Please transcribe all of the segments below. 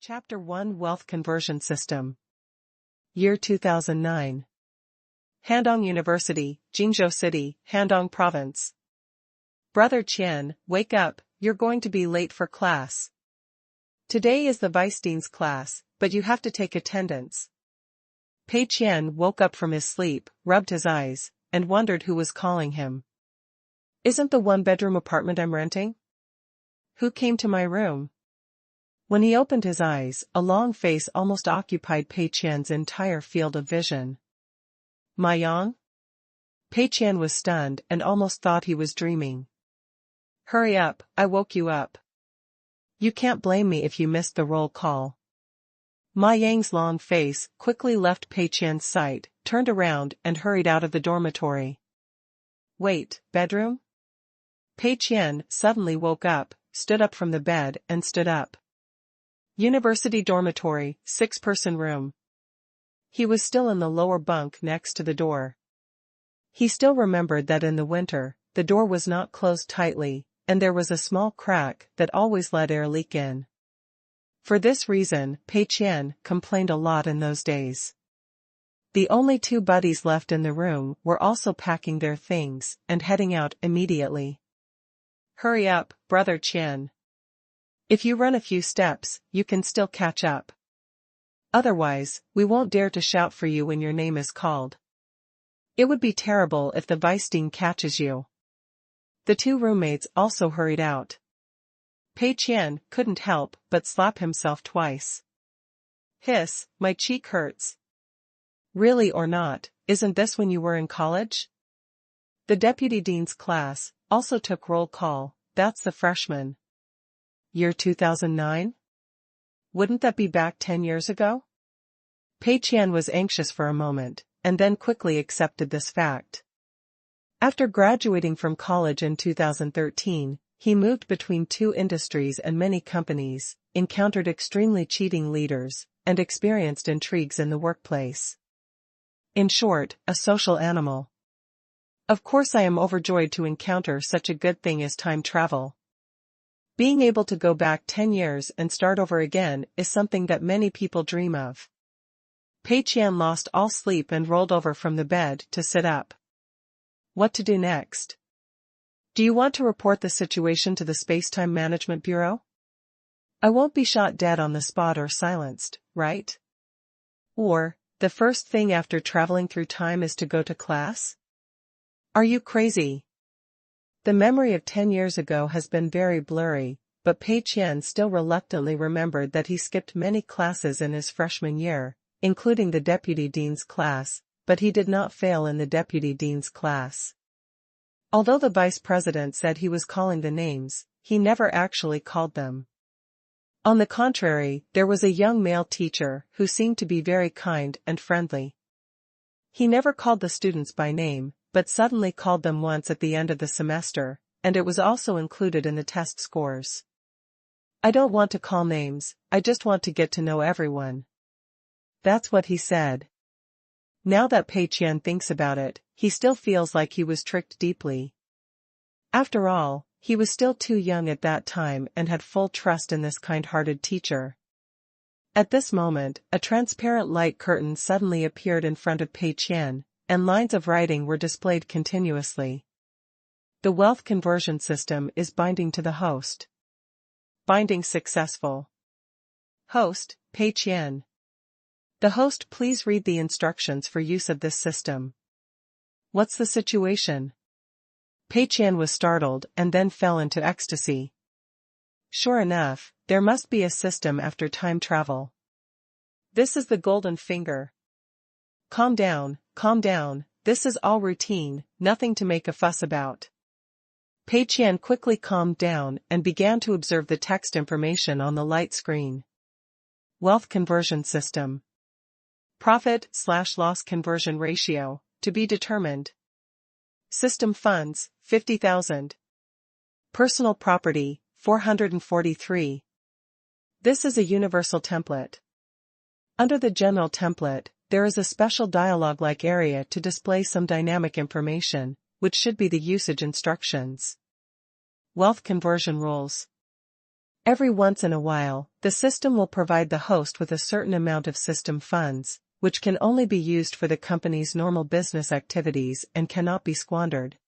Chapter 1 Wealth Conversion System. Year 2009. Handong University, Jingzhou City, Handong Province. Brother Qian, wake up, you're going to be late for class. Today is the Vice Dean's class, but you have to take attendance. Pei Qian woke up from his sleep, rubbed his eyes, and wondered who was calling him. Isn't the one-bedroom apartment I'm renting? Who came to my room? When he opened his eyes, a long face almost occupied Pei Qian's entire field of vision. Ma Yang? Pei Qian was stunned and almost thought he was dreaming. Hurry up, I woke you up. You can't blame me if you missed the roll call. Ma Yang's long face quickly left Pei Qian's sight, turned around and hurried out of the dormitory. Wait, bedroom? Pei Qian suddenly woke up, stood up from the bed and stood up. University dormitory, 6-person room. He was still in the lower bunk next to the door. He still remembered that in the winter, the door was not closed tightly, and there was a small crack that always let air leak in. For this reason, Pei Qian complained a lot in those days. The only two buddies left in the room were also packing their things and heading out immediately. Hurry up, Brother Qian. If you run a few steps, you can still catch up. Otherwise, we won't dare to shout for you when your name is called. It would be terrible if the Vice Dean catches you. The two roommates also hurried out. Pei Qian couldn't help but slap himself twice. Hiss, my cheek hurts. Really or not, isn't this when you were in college? The Deputy Dean's class also took roll call, that's the freshman. Year 2009? Wouldn't that be back 10 years ago? Pei Qian was anxious for a moment, and then quickly accepted this fact. After graduating from college in 2013, he moved between two industries and many companies, encountered extremely cheating leaders, and experienced intrigues in the workplace. In short, a social animal. Of course I am overjoyed to encounter such a good thing as time travel. Being able to go back 10 years and start over again is something that many people dream of. Pei Qian lost all sleep and rolled over from the bed to sit up. What to do next? Do you want to report the situation to the Space-Time Management Bureau? I won't be shot dead on the spot or silenced, right? Or, the first thing after traveling through time is to go to class? Are you crazy? The memory of 10 years ago has been very blurry, but Pei Qian still reluctantly remembered that he skipped many classes in his freshman year, including the Deputy Dean's class, but he did not fail in the Deputy Dean's class. Although the Vice President said he was calling the names, he never actually called them. On the contrary, there was a young male teacher who seemed to be very kind and friendly. He never called the students by name, but suddenly called them once at the end of the semester, and it was also included in the test scores. I don't want to call names, I just want to get to know everyone. That's what he said. Now that Pei Qian thinks about it, he still feels like he was tricked deeply. After all, he was still too young at that time and had full trust in this kind-hearted teacher. At this moment, a transparent light curtain suddenly appeared in front of Pei Qian, and lines of writing were displayed continuously. The wealth conversion system is binding to the host. Binding successful. Host, Pei Qian. The host, please read the instructions for use of this system. What's the situation? Pei Qian was startled and then fell into ecstasy. Sure enough, there must be a system after time travel. This is the golden finger. Calm down, this is all routine, nothing to make a fuss about. Pei Qian quickly calmed down and began to observe the text information on the light screen. Wealth conversion system. Profit/loss conversion ratio, to be determined. System funds, 50,000. Personal property, 443. This is a universal template. Under the general template, there is a special dialogue-like area to display some dynamic information, which should be the usage instructions. Wealth conversion rules. Every once in a while, the system will provide the host with a certain amount of system funds, which can only be used for the company's normal business activities and cannot be squandered.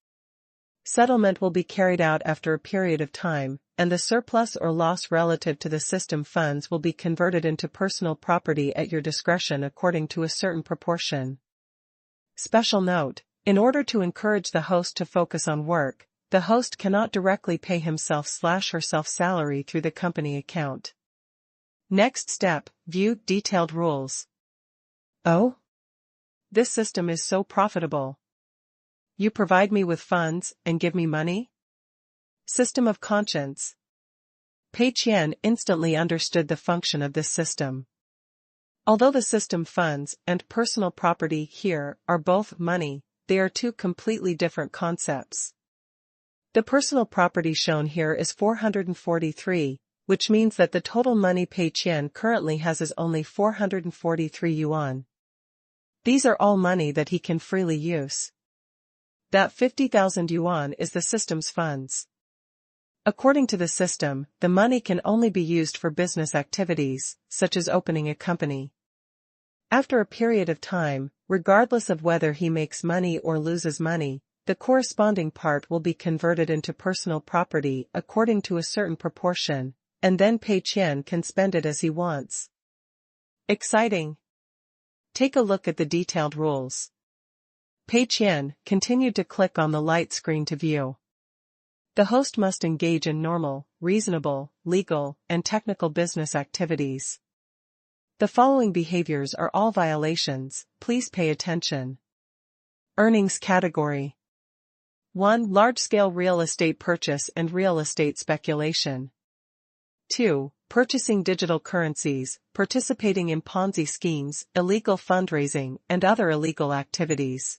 Settlement will be carried out after a period of time, and the surplus or loss relative to the system funds will be converted into personal property at your discretion according to a certain proportion. Special note: in order to encourage the host to focus on work, the host cannot directly pay himself/herself salary through the company account. Next step: view detailed rules. Oh? This system is so profitable. You provide me with funds and give me money? System of conscience. Pei Qian instantly understood the function of this system. Although the system funds and personal property here are both money, they are two completely different concepts. The personal property shown here is 443, which means that the total money Pei Qian currently has is only 443 yuan. These are all money that he can freely use. That 50,000 yuan is the system's funds. According to the system, the money can only be used for business activities, such as opening a company. After a period of time, regardless of whether he makes money or loses money, the corresponding part will be converted into personal property according to a certain proportion, and then Pei Qian can spend it as he wants. Exciting! Take a look at the detailed rules. Pei Qian continued to click on the light screen to view. The host must engage in normal, reasonable, legal, and technical business activities. The following behaviors are all violations, please pay attention. Earnings category. 1. Large-scale real estate purchase and real estate speculation. 2. Purchasing digital currencies, participating in Ponzi schemes, illegal fundraising, and other illegal activities.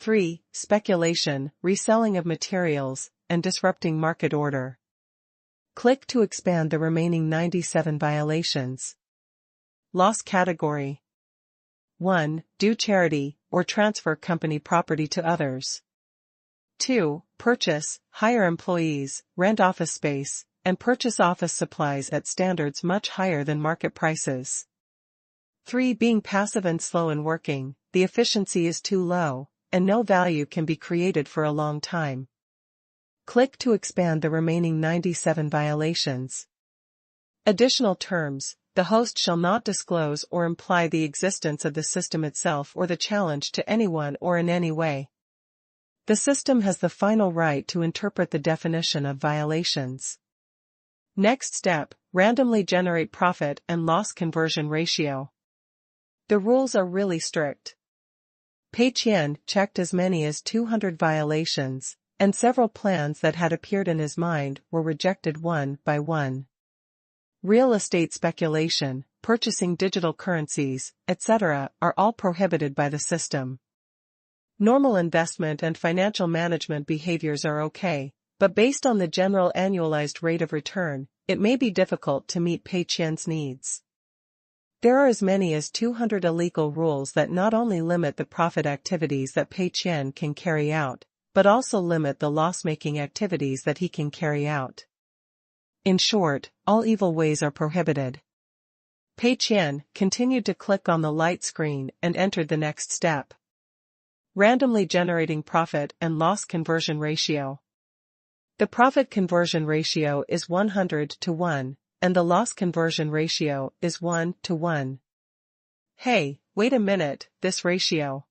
3. Speculation, reselling of materials, and disrupting market order. Click to expand the remaining 97 violations. Loss category. 1. Do charity, or transfer company property to others. 2. Purchase, hire employees, rent office space, and purchase office supplies at standards much higher than market prices. 3. Being passive and slow in working, the efficiency is too low, and no value can be created for a long time. Click to expand the remaining 97 violations. Additional terms: the host shall not disclose or imply the existence of the system itself or the challenge to anyone or in any way. The system has the final right to interpret the definition of violations. Next step: randomly generate profit and loss conversion ratio. The rules are really strict. Pei Qian checked as many as 200 violations, and several plans that had appeared in his mind were rejected one by one. Real estate speculation, purchasing digital currencies, etc., are all prohibited by the system. Normal investment and financial management behaviors are okay, but based on the general annualized rate of return, it may be difficult to meet Pei Qian's needs. There are as many as 200 illegal rules that not only limit the profit activities that Pei Qian can carry out, but also limit the loss-making activities that he can carry out. In short, all evil ways are prohibited. Pei Qian continued to click on the light screen and entered the next step. Randomly generating profit and loss conversion ratio. The profit conversion ratio is 100 to 1. And the loss conversion ratio is 1 to 1. Hey, wait a minute, this ratio.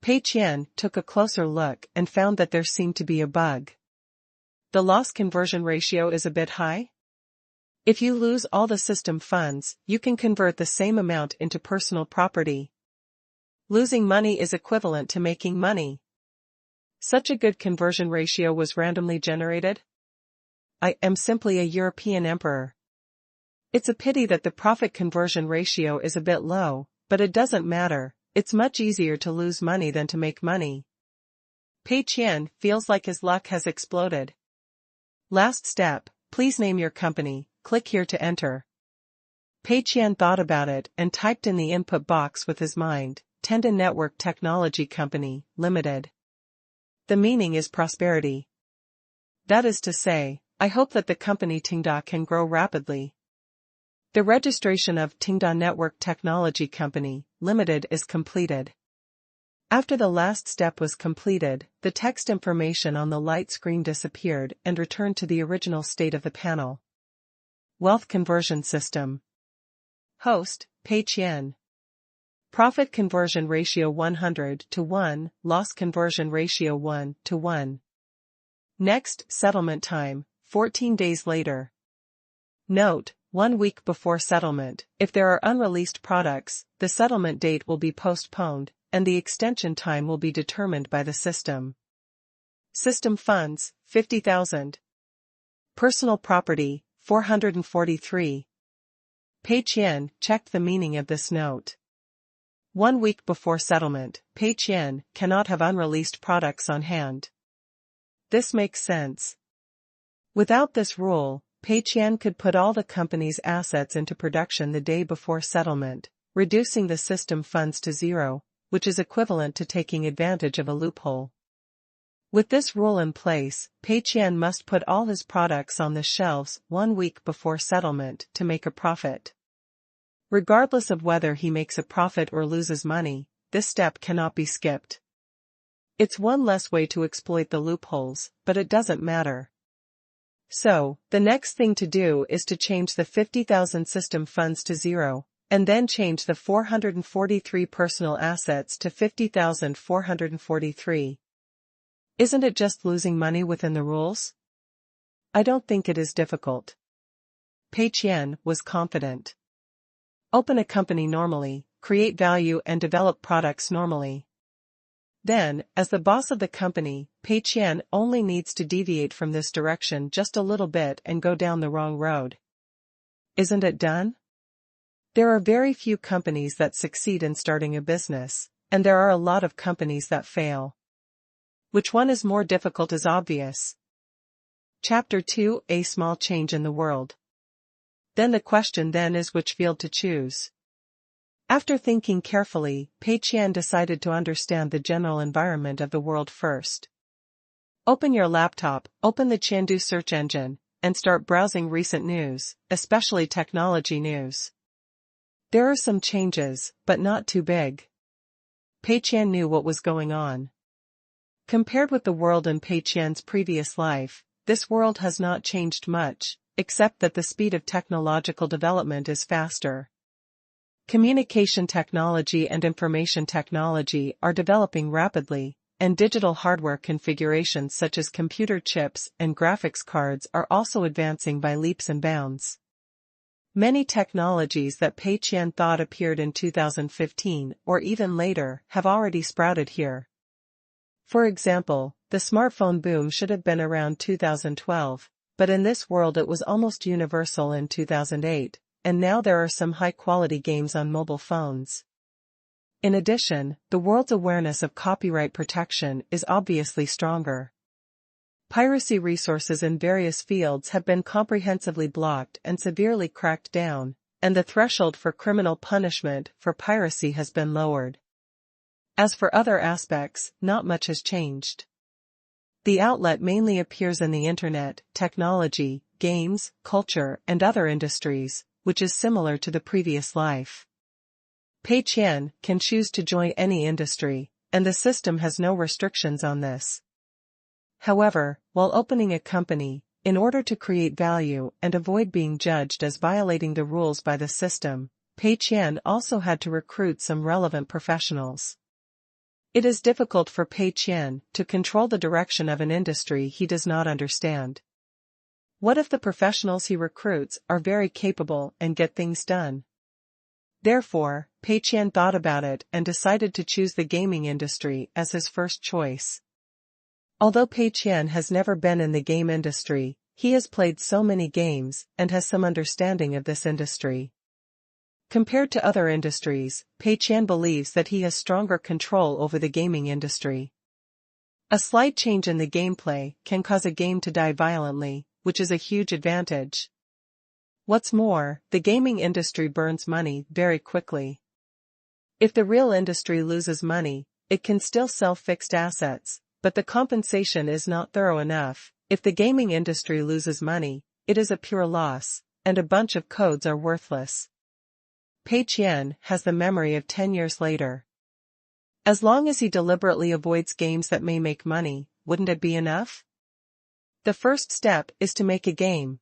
Pei Qian took a closer look and found that there seemed to be a bug. The loss conversion ratio is a bit high? If you lose all the system funds, you can convert the same amount into personal property. Losing money is equivalent to making money. Such a good conversion ratio was randomly generated? I am simply a European emperor. It's a pity that the profit conversion ratio is a bit low, but it doesn't matter, it's much easier to lose money than to make money. Pei Qian feels like his luck has exploded. Last step: please name your company, click here to enter. Pei Qian thought about it and typed in the input box with his mind, Tenda Network Technology Company, Limited. The meaning is prosperity. That is to say, I hope that the company Tenda can grow rapidly. The registration of Tenda Network Technology Company, Limited is completed. After the last step was completed, the text information on the light screen disappeared and returned to the original state of the panel. Wealth conversion system. Host, Pei Qian. Profit conversion ratio 100 to 1, loss conversion ratio 1 to 1. Next, settlement time, 14 days later. Note, 1 week before settlement, if there are unreleased products, the settlement date will be postponed, and the extension time will be determined by the system. System funds, 50,000. Personal property, 443. Pei Qian checked the meaning of this note. 1 week before settlement, Pei Qian cannot have unreleased products on hand. This makes sense. Without this rule, Pei Qian could put all the company's assets into production the day before settlement, reducing the system funds to zero, which is equivalent to taking advantage of a loophole. With this rule in place, Pei Qian must put all his products on the shelves 1 week before settlement to make a profit. Regardless of whether he makes a profit or loses money, this step cannot be skipped. It's one less way to exploit the loopholes, but it doesn't matter. So, the next thing to do is to change the 50,000 system funds to zero, and then change the 443 personal assets to 50,443. Isn't it just losing money within the rules? I don't think it is difficult. Pei Qian was confident. Open a company normally, create value and develop products normally. Then, as the boss of the company, Pei Qian only needs to deviate from this direction just a little bit and go down the wrong road. Isn't it done? There are very few companies that succeed in starting a business, and there are a lot of companies that fail. Which one is more difficult is obvious. Chapter 2: A small change in the world. Then the question then is which field to choose. After thinking carefully, Pei Qian decided to understand the general environment of the world first. Open your laptop, open the Chengdu search engine, and start browsing recent news, especially technology news. There are some changes, but not too big. Pei Qian knew what was going on. Compared with the world in Pei Qian's previous life, this world has not changed much, except that the speed of technological development is faster. Communication technology and information technology are developing rapidly, and digital hardware configurations such as computer chips and graphics cards are also advancing by leaps and bounds. Many technologies that Pei Qian thought appeared in 2015 or even later have already sprouted here. For example, the smartphone boom should have been around 2012, but in this world it was almost universal in 2008, and now there are some high-quality games on mobile phones. In addition, the world's awareness of copyright protection is obviously stronger. Piracy resources in various fields have been comprehensively blocked and severely cracked down, and the threshold for criminal punishment for piracy has been lowered. As for other aspects, not much has changed. The outlet mainly appears in the internet, technology, games, culture, and other industries, which is similar to the previous life. Pei Qian can choose to join any industry, and the system has no restrictions on this. However, while opening a company, in order to create value and avoid being judged as violating the rules by the system, Pei Qian also had to recruit some relevant professionals. It is difficult for Pei Qian to control the direction of an industry he does not understand. What if the professionals he recruits are very capable and get things done? Therefore, Pei Qian thought about it and decided to choose the gaming industry as his first choice. Although Pei Qian has never been in the game industry, he has played so many games and has some understanding of this industry. Compared to other industries, Pei Qian believes that he has stronger control over the gaming industry. A slight change in the gameplay can cause a game to die violently, which is a huge advantage. What's more, the gaming industry burns money very quickly. If the real industry loses money, it can still sell fixed assets, but the compensation is not thorough enough, if the gaming industry loses money, it is a pure loss, and a bunch of codes are worthless. Pei Qian has the memory of 10 years later. As long as he deliberately avoids games that may make money, wouldn't it be enough? The first step is to make a game.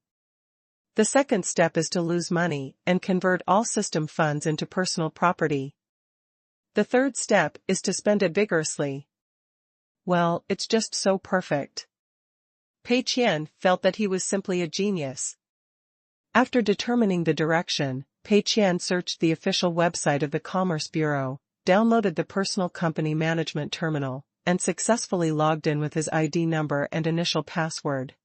The second step is to lose money and convert all system funds into personal property. The third step is to spend it vigorously. Well, it's just so perfect. Pei Qian felt that he was simply a genius. After determining the direction, Pei Qian searched the official website of the Commerce Bureau, downloaded the personal company management terminal, and successfully logged in with his ID number and initial password.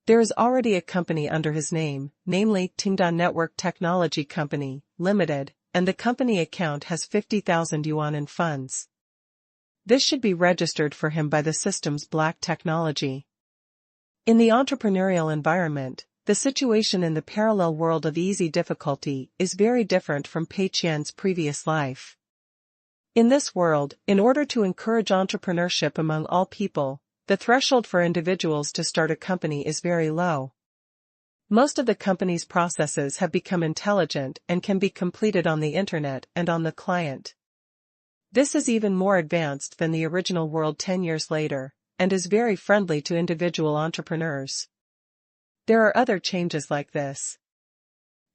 There is already a company under his name, namely Tenda Network Technology Company, Limited, and the company account has 50,000 yuan in funds. This should be registered for him by the system's black technology. In the entrepreneurial environment, the situation in the parallel world of easy difficulty is very different from Pei Qian's previous life. In this world, in order to encourage entrepreneurship among all people, the threshold for individuals to start a company is very low. Most of the company's processes have become intelligent and can be completed on the internet and on the client. This is even more advanced than the original world 10 years later, and is very friendly to individual entrepreneurs. There are other changes like this.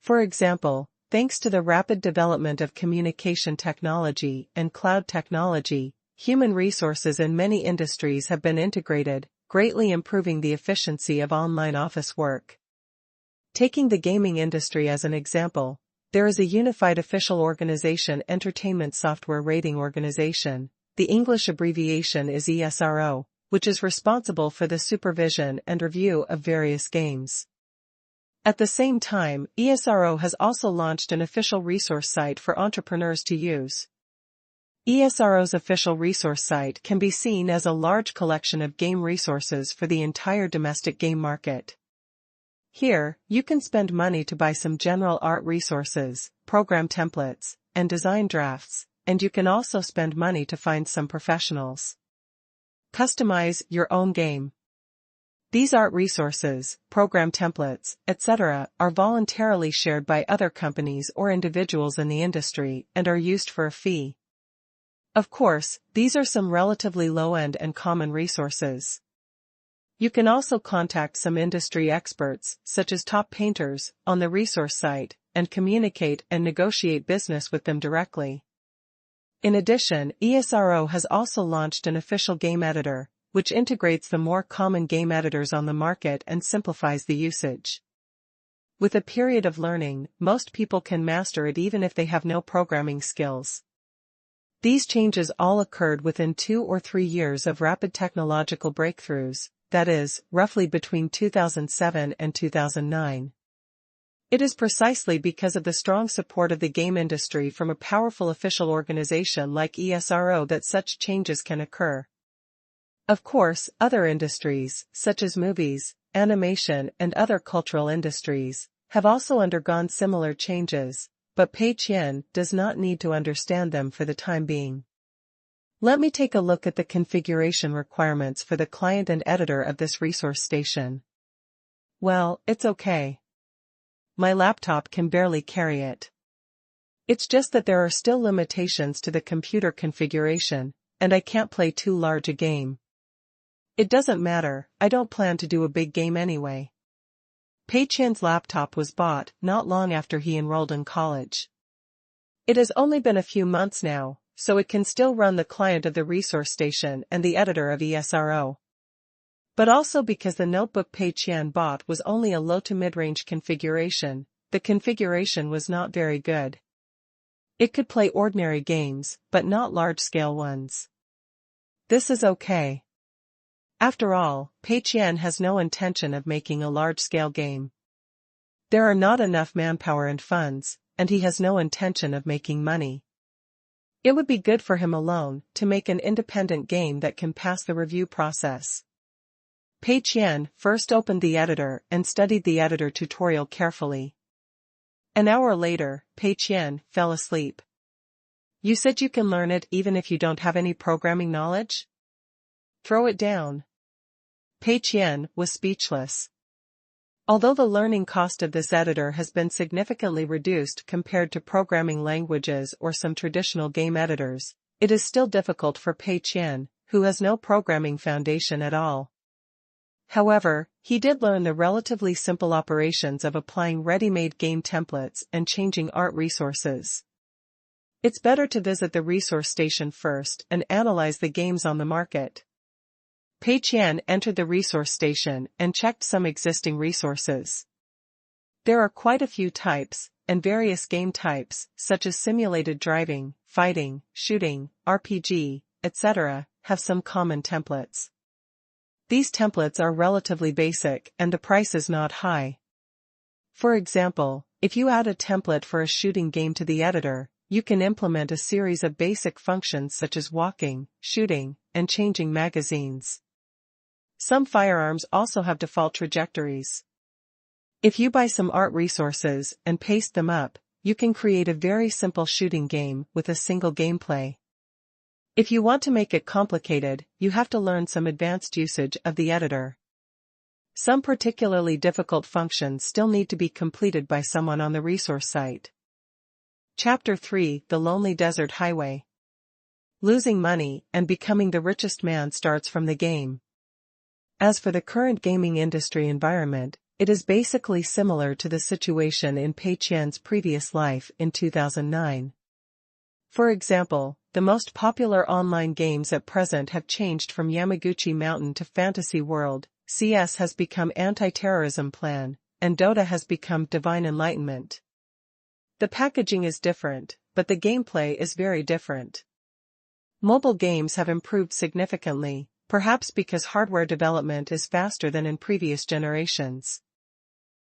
For example, thanks to the rapid development of communication technology and cloud technology, human resources in many industries have been integrated, greatly improving the efficiency of online office work. Taking the gaming industry as an example, there is a unified official organization, Entertainment Software Rating Organization. The English abbreviation is ESRO, which is responsible for the supervision and review of various games. At the same time, ESRO has also launched an official resource site for entrepreneurs to use. ESRO's official resource site can be seen as a large collection of game resources for the entire domestic game market. Here, you can spend money to buy some general art resources, program templates, and design drafts, and you can also spend money to find some professionals. Customize your own game. These art resources, program templates, etc., are voluntarily shared by other companies or individuals in the industry and are used for a fee. Of course, these are some relatively low-end and common resources. You can also contact some industry experts, such as top painters, on the resource site, and communicate and negotiate business with them directly. In addition, ESRO has also launched an official game editor, which integrates the more common game editors on the market and simplifies the usage. With a period of learning, most people can master it even if they have no programming skills. These changes all occurred within 2 or 3 years of rapid technological breakthroughs, that is, roughly between 2007 and 2009. It is precisely because of the strong support of the game industry from a powerful official organization like ESRO that such changes can occur. Of course, other industries, such as movies, animation, and other cultural industries, have also undergone similar changes, but Pei Qian does not need to understand them for the time being. Let me take a look at the configuration requirements for the client and editor of this resource station. Well, it's okay. My laptop can barely carry it. It's just that there are still limitations to the computer configuration, and I can't play too large a game. It doesn't matter, I don't plan to do a big game anyway. Pei Qian's laptop was bought not long after he enrolled in college. It has only been a few months now, so it can still run the client of the resource station and the editor of ESRO. But also because the notebook Pei Qian bought was only a low to mid-range configuration, the configuration was not very good. It could play ordinary games, but not large-scale ones. This is okay. After all, Pei Qian has no intention of making a large-scale game. There are not enough manpower and funds, and he has no intention of making money. It would be good for him alone to make an independent game that can pass the review process. Pei Qian first opened the editor and studied the editor tutorial carefully. An hour later, Pei Qian fell asleep. You said you can learn it even if you don't have any programming knowledge? Throw it down. Pei Qian was speechless. Although the learning cost of this editor has been significantly reduced compared to programming languages or some traditional game editors, it is still difficult for Pei Qian, who has no programming foundation at all. However, he did learn the relatively simple operations of applying ready-made game templates and changing art resources. It's better to visit the resource station first and analyze the games on the market. Pei Qian entered the resource station and checked some existing resources. There are quite a few types, and various game types, such as simulated driving, fighting, shooting, RPG, etc., have some common templates. These templates are relatively basic and the price is not high. For example, if you add a template for a shooting game to the editor, you can implement a series of basic functions such as walking, shooting, and changing magazines. Some firearms also have default trajectories. If you buy some art resources and paste them up, you can create a very simple shooting game with a single gameplay. If you want to make it complicated, you have to learn some advanced usage of the editor. Some particularly difficult functions still need to be completed by someone on the resource site. Chapter 3: The Lonely Desert Highway. Losing money and becoming the richest man starts from the game. As for the current gaming industry environment, it is basically similar to the situation in Pei Qian's previous life in 2009. For example, the most popular online games at present have changed from Yamaguchi Mountain to Fantasy World, CS has become Anti-Terrorism Plan, and Dota has become Divine Enlightenment. The packaging is different, but the gameplay is very different. Mobile games have improved significantly, perhaps because hardware development is faster than in previous generations.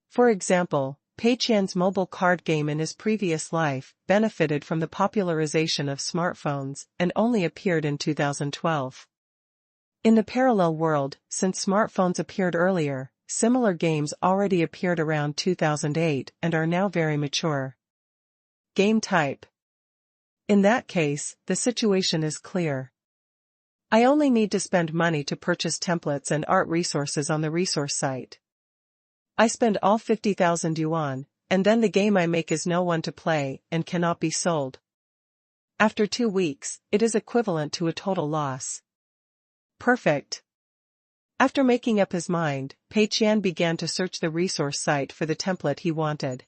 For example, Pei Qian's mobile card game in his previous life benefited from the popularization of smartphones and only appeared in 2012. In the parallel world, since smartphones appeared earlier, similar games already appeared around 2008 and are now very mature. Game type. In that case, the situation is clear. I only need to spend money to purchase templates and art resources on the resource site. I spend all 50,000 yuan, and then the game I make is no one to play and cannot be sold. After 2 weeks, it is equivalent to a total loss. Perfect. After making up his mind, Pei Qian began to search the resource site for the template he wanted.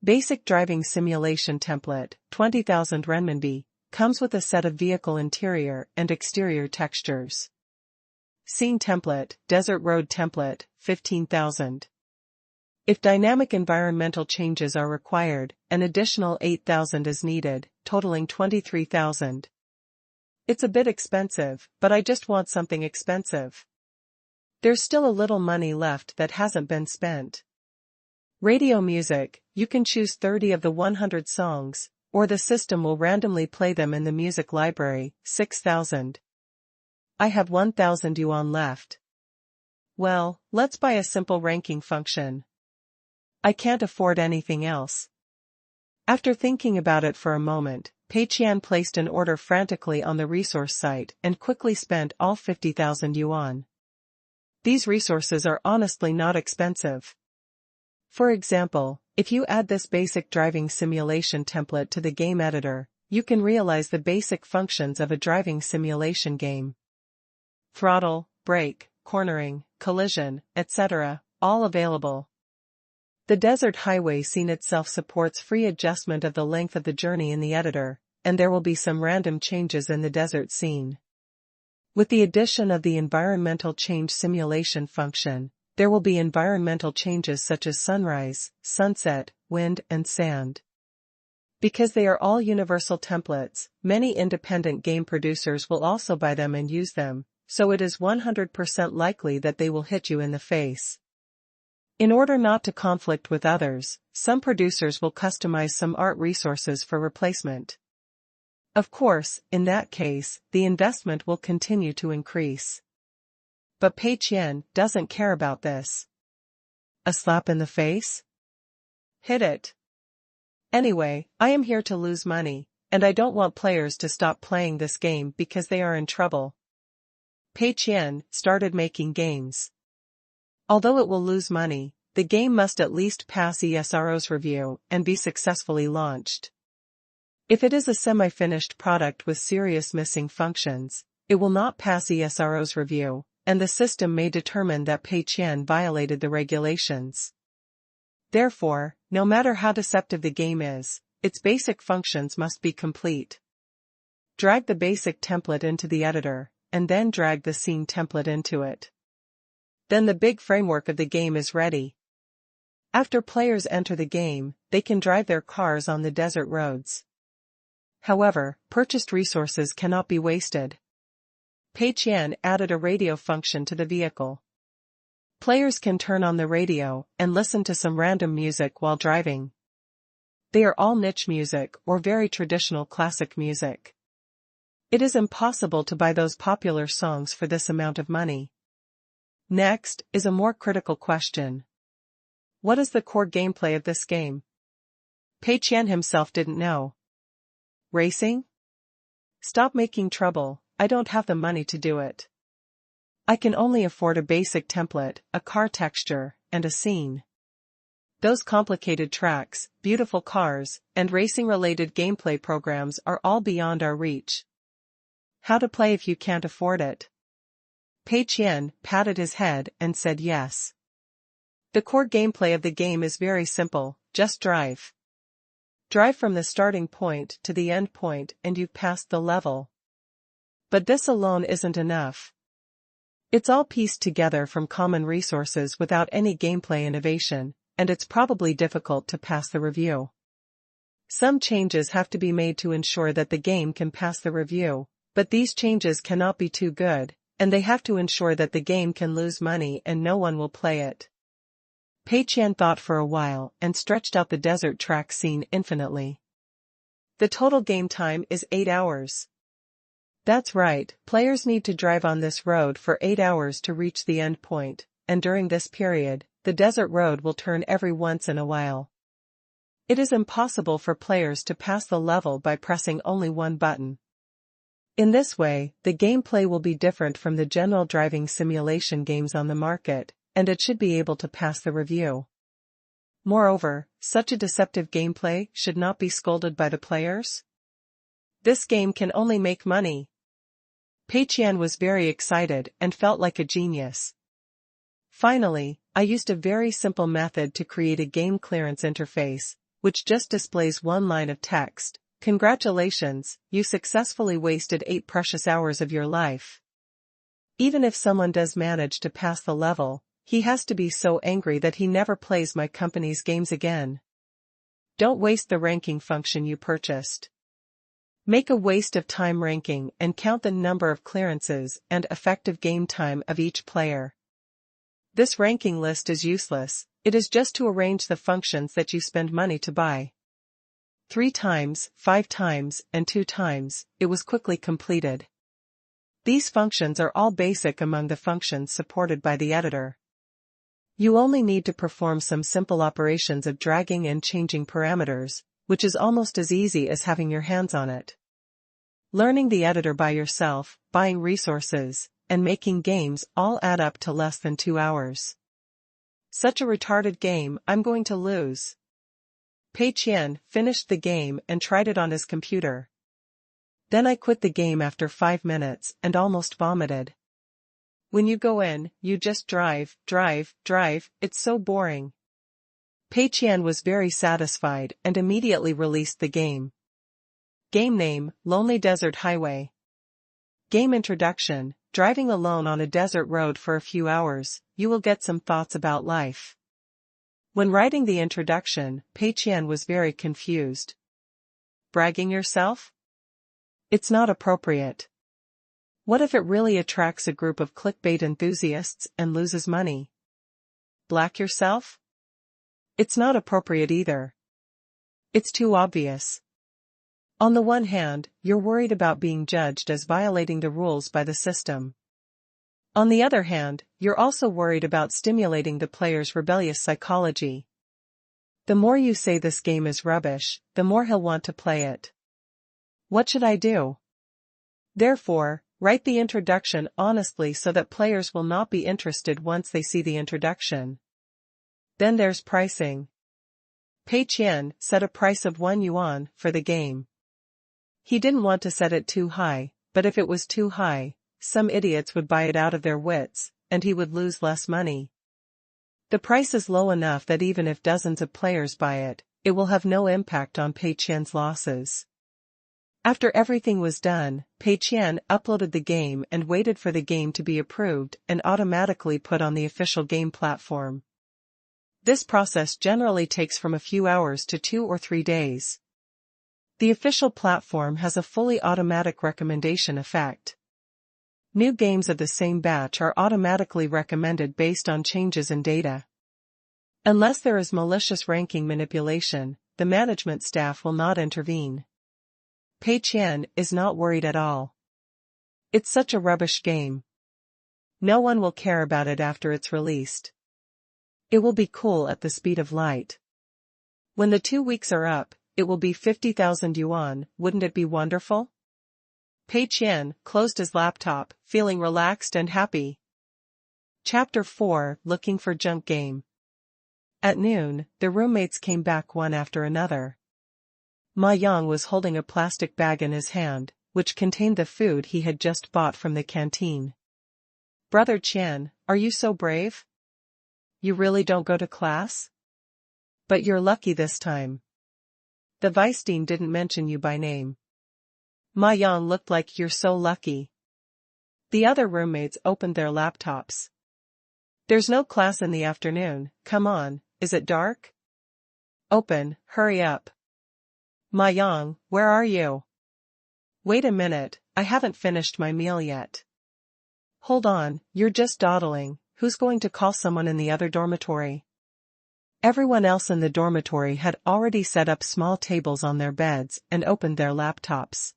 Basic driving simulation template, 20,000 renminbi, comes with a set of vehicle interior and exterior textures. Scene template, desert road template, 15,000. If dynamic environmental changes are required, an additional 8,000 is needed, totaling 23,000. It's a bit expensive, but I just want something expensive. There's still a little money left that hasn't been spent. Radio music, you can choose 30 of the 100 songs, or the system will randomly play them in the music library, 6,000. I have 1,000 yuan left. Well, let's buy a simple ranking function. I can't afford anything else. After thinking about it for a moment, Pei Qian placed an order frantically on the resource site and quickly spent all 50,000 yuan. These resources are honestly not expensive. For example, if you add this basic driving simulation template to the game editor, you can realize the basic functions of a driving simulation game. Throttle, brake, cornering, collision, etc., all available. The desert highway scene itself supports free adjustment of the length of the journey in the editor, and there will be some random changes in the desert scene. With the addition of the environmental change simulation function, there will be environmental changes such as sunrise, sunset, wind, and sand. Because they are all universal templates, many independent game producers will also buy them and use them, so it is 100% likely that they will hit you in the face. In order not to conflict with others, some producers will customize some art resources for replacement. Of course, in that case, the investment will continue to increase. But Pei Qian doesn't care about this. A slap in the face? Hit it. Anyway, I am here to lose money, and I don't want players to stop playing this game because they are in trouble. Pei Qian started making games. Although it will lose money, the game must at least pass ESRO's review and be successfully launched. If it is a semi-finished product with serious missing functions, it will not pass ESRO's review, and the system may determine that Pei Qian violated the regulations. Therefore, no matter how deceptive the game is, its basic functions must be complete. Drag the basic template into the editor, and then drag the scene template into it. Then the big framework of the game is ready. After players enter the game, they can drive their cars on the desert roads. However, purchased resources cannot be wasted. Pei Qian added a radio function to the vehicle. Players can turn on the radio and listen to some random music while driving. They are all niche music or very traditional classic music. It is impossible to buy those popular songs for this amount of money. Next is a more critical question. What is the core gameplay of this game? Pei Qian himself didn't know. Racing? Stop making trouble, I don't have the money to do it. I can only afford a basic template, a car texture, and a scene. Those complicated tracks, beautiful cars, and racing-related gameplay programs are all beyond our reach. How to play if you can't afford it? Pei Qian patted his head and said yes. The core gameplay of the game is very simple, just drive. Drive from the starting point to the end point and you've passed the level. But this alone isn't enough. It's all pieced together from common resources without any gameplay innovation, and it's probably difficult to pass the review. Some changes have to be made to ensure that the game can pass the review, but these changes cannot be too good, and they have to ensure that the game can lose money and no one will play it. Pei Qian thought for a while and stretched out the desert track scene infinitely. The total game time is 8 hours. That's right, players need to drive on this road for 8 hours to reach the end point, and during this period, the desert road will turn every once in a while. It is impossible for players to pass the level by pressing only one button. In this way, the gameplay will be different from the general driving simulation games on the market, and it should be able to pass the review. Moreover, such a deceptive gameplay should not be scolded by the players. This game can only make money. Pei Qian was very excited and felt like a genius. Finally, I used a very simple method to create a game clearance interface, which just displays one line of text. Congratulations, you successfully wasted 8 precious hours of your life. Even if someone does manage to pass the level, he has to be so angry that he never plays my company's games again. Don't waste the ranking function you purchased. Make a waste of time ranking and count the number of clearances and effective game time of each player. This ranking list is useless, it is just to arrange the functions that you spend money to buy. 3 times, 5 times, and 2 times, it was quickly completed. These functions are all basic among the functions supported by the editor. You only need to perform some simple operations of dragging and changing parameters, which is almost as easy as having your hands on it. Learning the editor by yourself, buying resources, and making games all add up to less than 2 hours. Such a retarded game, I'm going to lose. Pei Qian finished the game and tried it on his computer. Then I quit the game after 5 minutes and almost vomited. When you go in, you just drive, it's so boring. Pei Qian was very satisfied and immediately released the game. Game name, Lonely Desert Highway. Game introduction, driving alone on a desert road for a few hours, you will get some thoughts about life. When writing the introduction, Pei Qian was very confused. Bragging yourself? It's not appropriate. What if it really attracts a group of clickbait enthusiasts and loses money? Black yourself? It's not appropriate either. It's too obvious. On the one hand, you're worried about being judged as violating the rules by the system. On the other hand, you're also worried about stimulating the player's rebellious psychology. The more you say this game is rubbish, the more he'll want to play it. What should I do? Therefore, Write the introduction honestly so that players will not be interested once they see the introduction. Then there's pricing. Pei Qian set a price of 1 yuan for the game. He didn't want to set it too high, but if it was too high, some idiots would buy it out of their wits, and he would lose less money. The price is low enough that even if dozens of players buy it, it will have no impact on Pei Qian's losses. After everything was done, Pei Qian uploaded the game and waited for the game to be approved and automatically put on the official game platform. This process generally takes from a few hours to 2 or 3 days. The official platform has a fully automatic recommendation effect. New games of the same batch are automatically recommended based on changes in data. Unless there is malicious ranking manipulation, the management staff will not intervene. Pei Qian is not worried at all. It's such a rubbish game. No one will care about it after it's released. It will be cool at the speed of light. When the 2 weeks are up, it will be 50,000 yuan, wouldn't it be wonderful? Pei Qian closed his laptop, feeling relaxed and happy. Chapter 4, Looking for Junk Game. At noon, the roommates came back one after another. Ma Yang was holding a plastic bag in his hand, which contained the food he had just bought from the canteen. Brother Qian, are you so brave? You really don't go to class? But you're lucky this time. The vice dean didn't mention you by name. Ma Yang looked like you're so lucky. The other roommates opened their laptops. There's no class in the afternoon, come on, is it dark? Open, hurry up. Ma Yang, where are you? Wait a minute, I haven't finished my meal yet. Hold on, you're just dawdling, who's going to call someone in the other dormitory? Everyone else in the dormitory had already set up small tables on their beds and opened their laptops.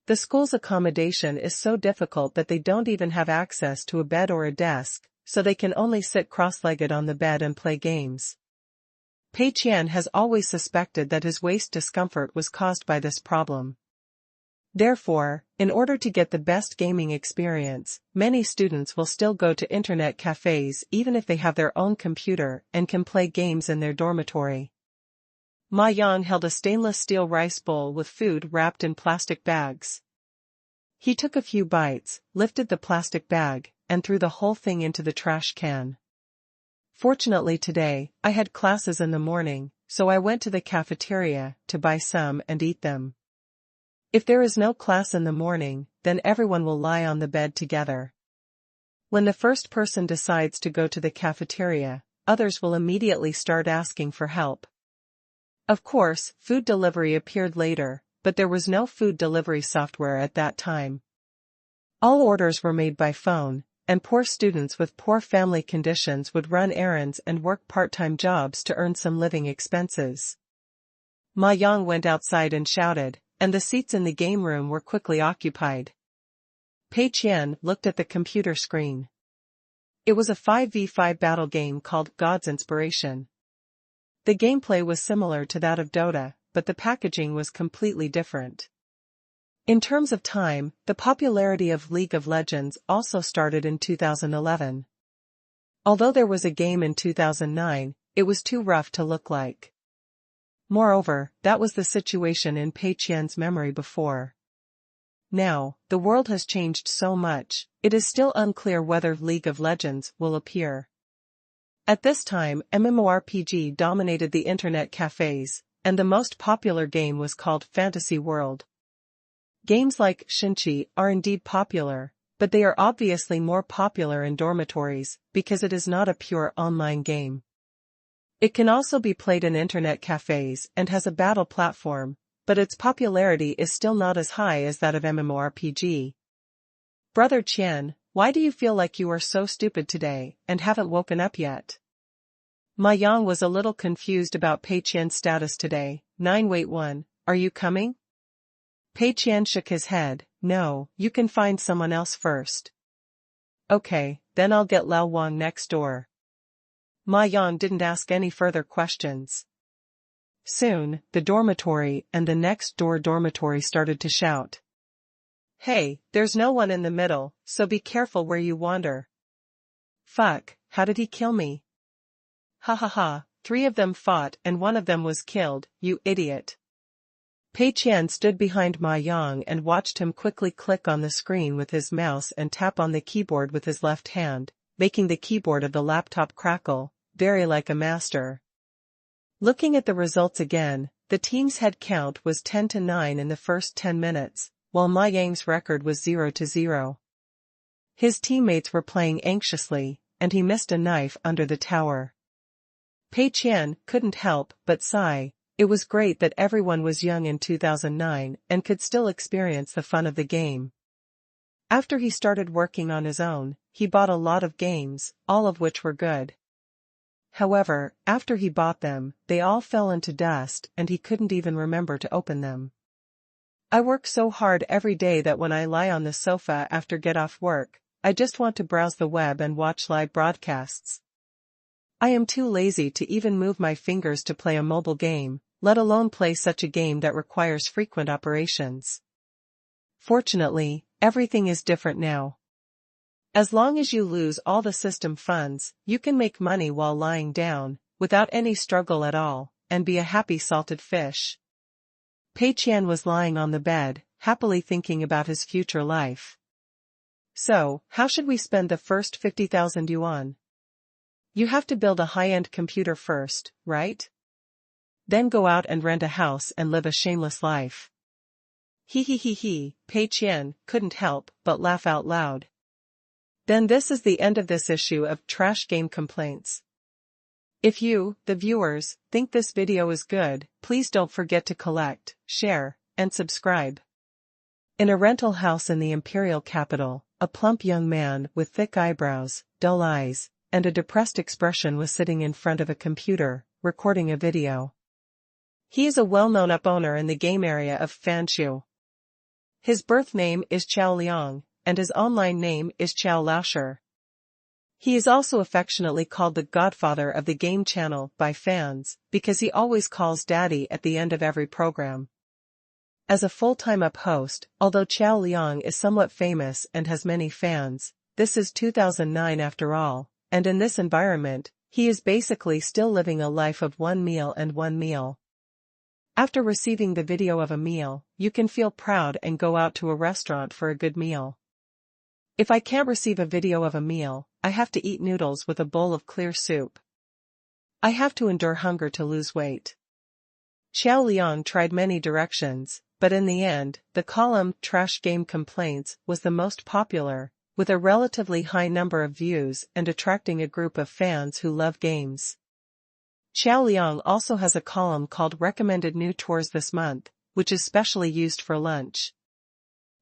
The school's accommodation is so difficult that they don't even have access to a bed or a desk, so they can only sit cross-legged on the bed and play games. Pei Qian has always suspected that his waist discomfort was caused by this problem. Therefore, in order to get the best gaming experience, many students will still go to internet cafes even if they have their own computer and can play games in their dormitory. Ma Yang held a stainless steel rice bowl with food wrapped in plastic bags. He took a few bites, lifted the plastic bag, and threw the whole thing into the trash can. Fortunately today, I had classes in the morning, so I went to the cafeteria to buy some and eat them. If there is no class in the morning, then everyone will lie on the bed together. When the first person decides to go to the cafeteria, others will immediately start asking for help. Of course, food delivery appeared later, but there was no food delivery software at that time. All orders were made by phone, and poor students with poor family conditions would run errands and work part-time jobs to earn some living expenses. Ma Yang went outside and shouted, and the seats in the game room were quickly occupied. Pei Qian looked at the computer screen. It was a 5v5 battle game called God's Inspiration. The gameplay was similar to that of Dota, but the packaging was completely different. In terms of time, the popularity of League of Legends also started in 2011. Although there was a game in 2009, it was too rough to look like. Moreover, that was the situation in Pei Qian's memory before. Now, the world has changed so much, it is still unclear whether League of Legends will appear. At this time, MMORPG dominated the internet cafes, and the most popular game was called Fantasy World. Games like Shinchi are indeed popular, but they are obviously more popular in dormitories, because it is not a pure online game. It can also be played in internet cafes and has a battle platform, but its popularity is still not as high as that of MMORPG. Brother Qian, why do you feel like you are so stupid today and haven't woken up yet? Ma Yang was a little confused about Pei Qian's status today. 981, are you coming? Pei Qian shook his head. No, you can find someone else first. Okay, then I'll get Lao Wang next door. Ma Yang didn't ask any further questions. Soon, the dormitory and the next door dormitory started to shout. Hey, there's no one in the middle, so be careful where you wander. Fuck, how did he kill me? Ha ha ha, 3 of them fought and 1 of them was killed, you idiot. Pei Qian stood behind Ma Yang and watched him quickly click on the screen with his mouse and tap on the keyboard with his left hand, making the keyboard of the laptop crackle, very like a master. Looking at the results again, the team's head count was 10-9 in the first 10 minutes, while Ma Yang's record was 0-0. His teammates were playing anxiously, and he missed a knife under the tower. Pei Qian couldn't help but sigh. It was great that everyone was young in 2009 and could still experience the fun of the game. After he started working on his own, he bought a lot of games, all of which were good. However, after he bought them, they all fell into dust and he couldn't even remember to open them. I work so hard every day that when I lie on the sofa after get off work, I just want to browse the web and watch live broadcasts. I am too lazy to even move my fingers to play a mobile game, let alone play such a game that requires frequent operations. Fortunately, everything is different now. As long as you lose all the system funds, you can make money while lying down, without any struggle at all, and be a happy salted fish. Pei Qian was lying on the bed, happily thinking about his future life. So, how should we spend the first 50,000 yuan? You have to build a high-end computer first, right? Then go out and rent a house and live a shameless life. He, Pei Qian couldn't help but laugh out loud. Then this is the end of this issue of Trash Game Complaints. If you, the viewers, think this video is good, please don't forget to collect, share, and subscribe. In a rental house in the imperial capital, a plump young man with thick eyebrows, dull eyes, and a depressed expression was sitting in front of a computer, recording a video. He is a well-known up-owner in the game area of Fanshu. His birth name is Chao Liang, and his online name is Chao Laosher. He is also affectionately called the godfather of the game channel by fans, because he always calls daddy at the end of every program. As a full-time up host, although Chao Liang is somewhat famous and has many fans, this is 2009 after all, and in this environment, he is basically still living a life of one meal and one meal. After receiving the video of a meal, you can feel proud and go out to a restaurant for a good meal. If I can't receive a video of a meal, I have to eat noodles with a bowl of clear soup. I have to endure hunger to lose weight. Chao Liang tried many directions, but in the end, the column Trash Game Complaints was the most popular, with a relatively high number of views and attracting a group of fans who love games. Chao Liang also has a column called Recommended New Tours this month, which is specially used for lunch.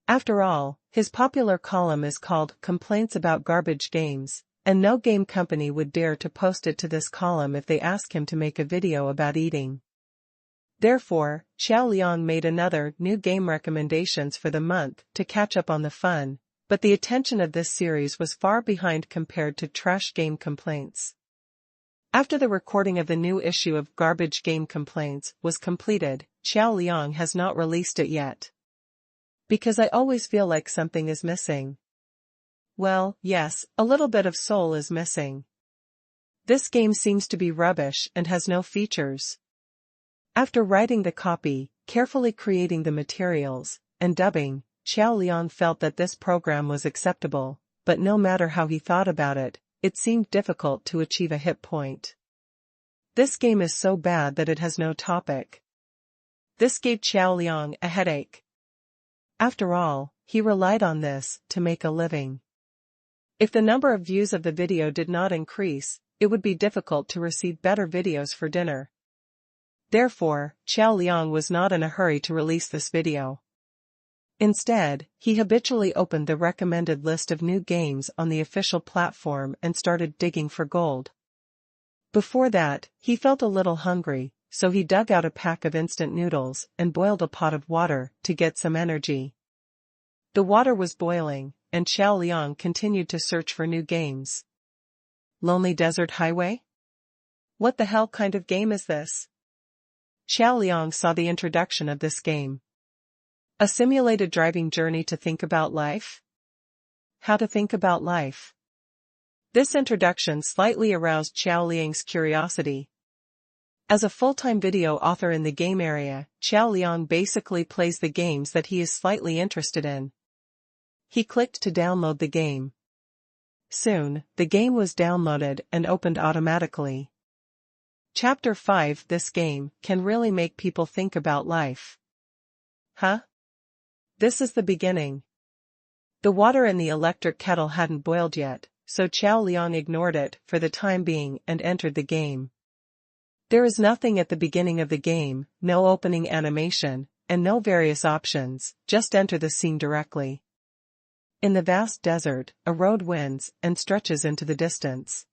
After all, his popular column is called Complaints About Garbage Games, and no game company would dare to post it to this column if they ask him to make a video about eating. Therefore, Chao Liang made another new game recommendations for the month to catch up on the fun, but the attention of this series was far behind compared to Trash Game Complaints. After the recording of the new issue of Garbage Game Complaints was completed, Chao Liang has not released it yet. Because I always feel like something is missing. Well, yes, a little bit of soul is missing. This game seems to be rubbish and has no features. After writing the copy, carefully creating the materials, and dubbing, Chao Liang felt that this program was acceptable, but no matter how he thought about it, it seemed difficult to achieve a hit point. This game is so bad that it has no topic. This gave Chao Liang a headache. After all, he relied on this to make a living. If the number of views of the video did not increase, it would be difficult to receive better videos for dinner. Therefore, Chao Liang was not in a hurry to release this video. Instead, he habitually opened the recommended list of new games on the official platform and started digging for gold. Before that, he felt a little hungry, so he dug out a pack of instant noodles and boiled a pot of water to get some energy. The water was boiling, and Chao Liang continued to search for new games. Lonely Desert Highway? What the hell kind of game is this? Chao Liang saw the introduction of this game. A simulated driving journey to think about life? How to think about life. This introduction slightly aroused Xiao Liang's curiosity. As a full-time video author in the game area, Xiao Liang basically plays the games that he is slightly interested in. He clicked to download the game. Soon, the game was downloaded and opened automatically. Chapter 5. This game can really make people think about life. Huh? This is the beginning. The water in the electric kettle hadn't boiled yet, so Xiao Liang ignored it for the time being and entered the game. There is nothing at the beginning of the game, no opening animation, and no various options, just enter the scene directly. In the vast desert, a road winds and stretches into the distance.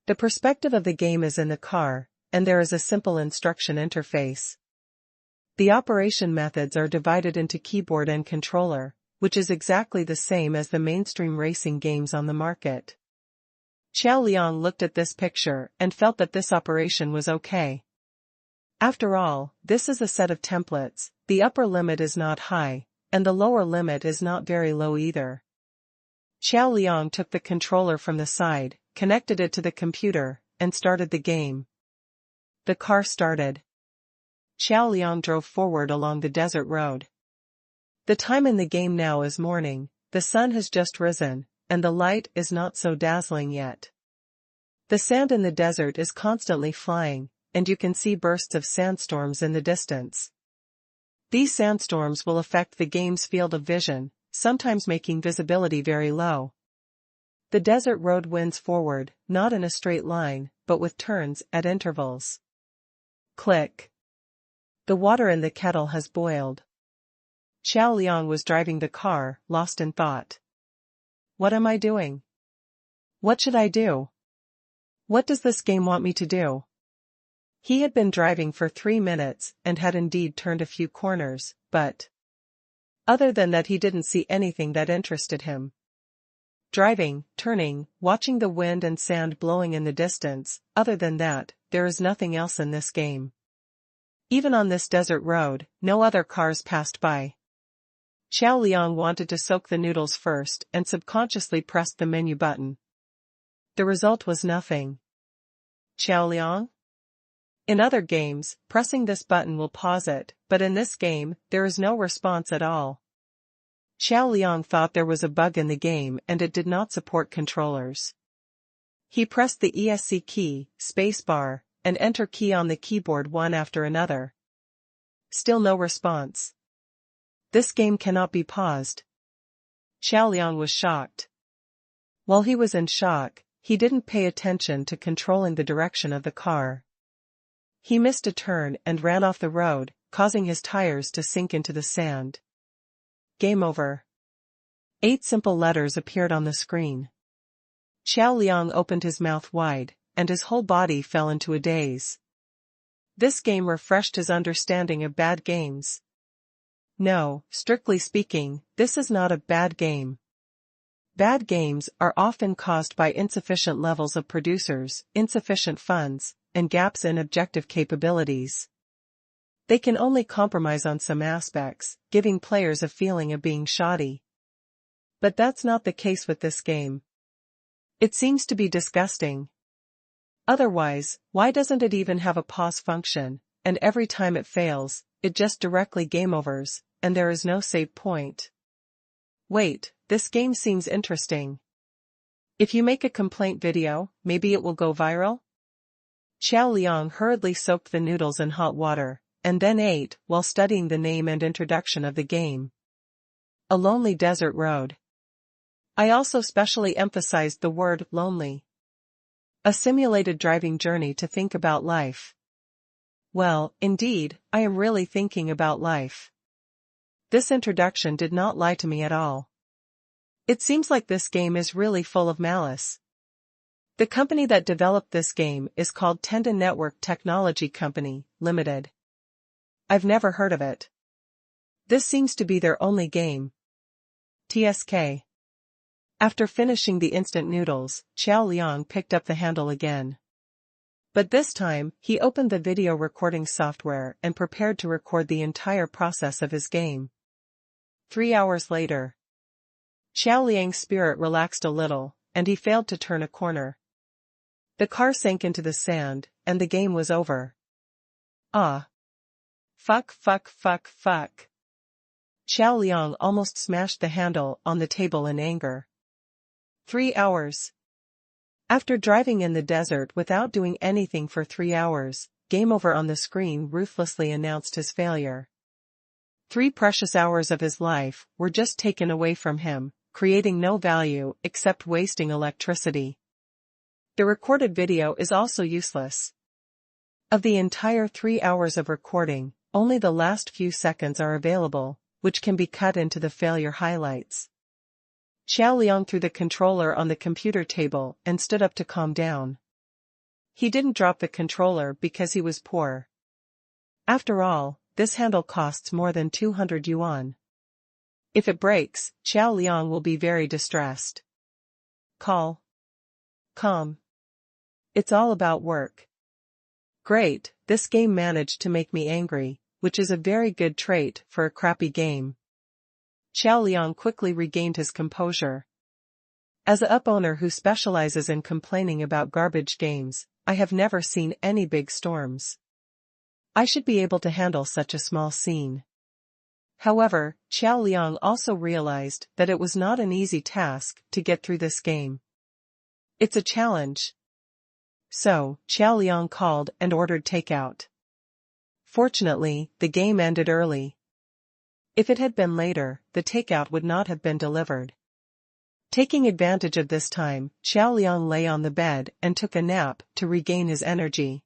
The perspective of the game is in the car, and there is a simple instruction interface. The operation methods are divided into keyboard and controller, which is exactly the same as the mainstream racing games on the market. Xiao Liang looked at this picture and felt that this operation was okay. After all, this is a set of templates, the upper limit is not high, and the lower limit is not very low either. Xiao Liang took the controller from the side, connected it to the computer, and started the game. The car started. Xiao Liang drove forward along the desert road. The time in the game now is morning, the sun has just risen, and the light is not so dazzling yet. The sand in the desert is constantly flying, and you can see bursts of sandstorms in the distance. These sandstorms will affect the game's field of vision, sometimes making visibility very low. The desert road winds forward, not in a straight line, but with turns at intervals. Click. The water in the kettle has boiled. Xiao Liang was driving the car, lost in thought. What am I doing? What should I do? What does this game want me to do? He had been driving for 3 minutes and had indeed turned a few corners, but other than that he didn't see anything that interested him. Driving, turning, watching the wind and sand blowing in the distance, other than that, there is nothing else in this game. Even on this desert road, no other cars passed by. Xiao Liang wanted to soak the noodles first and subconsciously pressed the menu button. The result was nothing. Xiao Liang? In other games, pressing this button will pause it, but in this game, there is no response at all. Xiao Liang thought there was a bug in the game and it did not support controllers. He pressed the ESC key, spacebar, and enter key on the keyboard one after another. Still no response. This game cannot be paused. Xiao Liang was shocked. While he was in shock, he didn't pay attention to controlling the direction of the car. He missed a turn and ran off the road, causing his tires to sink into the sand. Game over. 8 simple letters appeared on the screen. Xiao Liang opened his mouth wide, and his whole body fell into a daze. This game refreshed his understanding of bad games. No, strictly speaking, this is not a bad game. Bad games are often caused by insufficient levels of producers, insufficient funds, and gaps in objective capabilities. They can only compromise on some aspects, giving players a feeling of being shoddy. But that's not the case with this game. It seems to be disgusting. Otherwise, why doesn't it even have a pause function, and every time it fails, it just directly game overs, and there is no save point? Wait, this game seems interesting. If you make a complaint video, maybe it will go viral? Xiao Liang hurriedly soaked the noodles in hot water, and then ate while studying the name and introduction of the game. A lonely desert road. I also specially emphasized the word lonely. A simulated driving journey to think about life. Well, indeed, I am really thinking about life. This introduction did not lie to me at all. It seems like this game is really full of malice. The company that developed this game is called Tenda Network Technology Company, Limited. I've never heard of it. This seems to be their only game. TSK. After finishing the instant noodles, Xiao Liang picked up the handle again. But this time, he opened the video recording software and prepared to record the entire process of his game. 3 hours later. Xiao Liang's spirit relaxed a little, and he failed to turn a corner. The car sank into the sand, and the game was over. Ah. Fuck. Xiao Liang almost smashed the handle on the table in anger. 3 hours. After driving in the desert without doing anything for 3 hours, game over on the screen ruthlessly announced his failure. 3 precious hours of his life were just taken away from him, creating no value except wasting electricity. The recorded video is also useless. Of the entire 3 hours of recording, only the last few seconds are available, which can be cut into the failure highlights. Xiao Liang threw the controller on the computer table and stood up to calm down. He didn't drop the controller because he was poor. After all, this handle costs more than 200 yuan. If it breaks, Xiao Liang will be very distressed. Calm. It's all about work. Great, this game managed to make me angry, which is a very good trait for a crappy game. Xiao Liang quickly regained his composure. As a owner who specializes in complaining about garbage games, I have never seen any big storms. I should be able to handle such a small scene. However, Xiao Liang also realized that it was not an easy task to get through this game. It's a challenge. So, Xiao Liang called and ordered takeout. Fortunately, the game ended early. If it had been later, the takeout would not have been delivered. Taking advantage of this time, Xiao Liang lay on the bed and took a nap to regain his energy.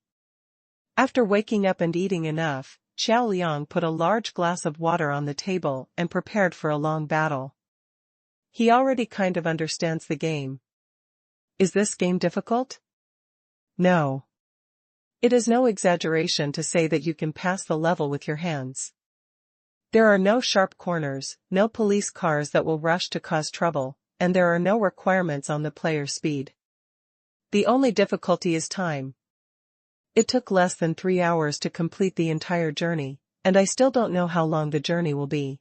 After waking up and eating enough, Xiao Liang put a large glass of water on the table and prepared for a long battle. He already kind of understands the game. Is this game difficult? No. It is no exaggeration to say that you can pass the level with your hands. There are no sharp corners, no police cars that will rush to cause trouble, and there are no requirements on the player's speed. The only difficulty is time. It took less than 3 hours to complete the entire journey, and I still don't know how long the journey will be.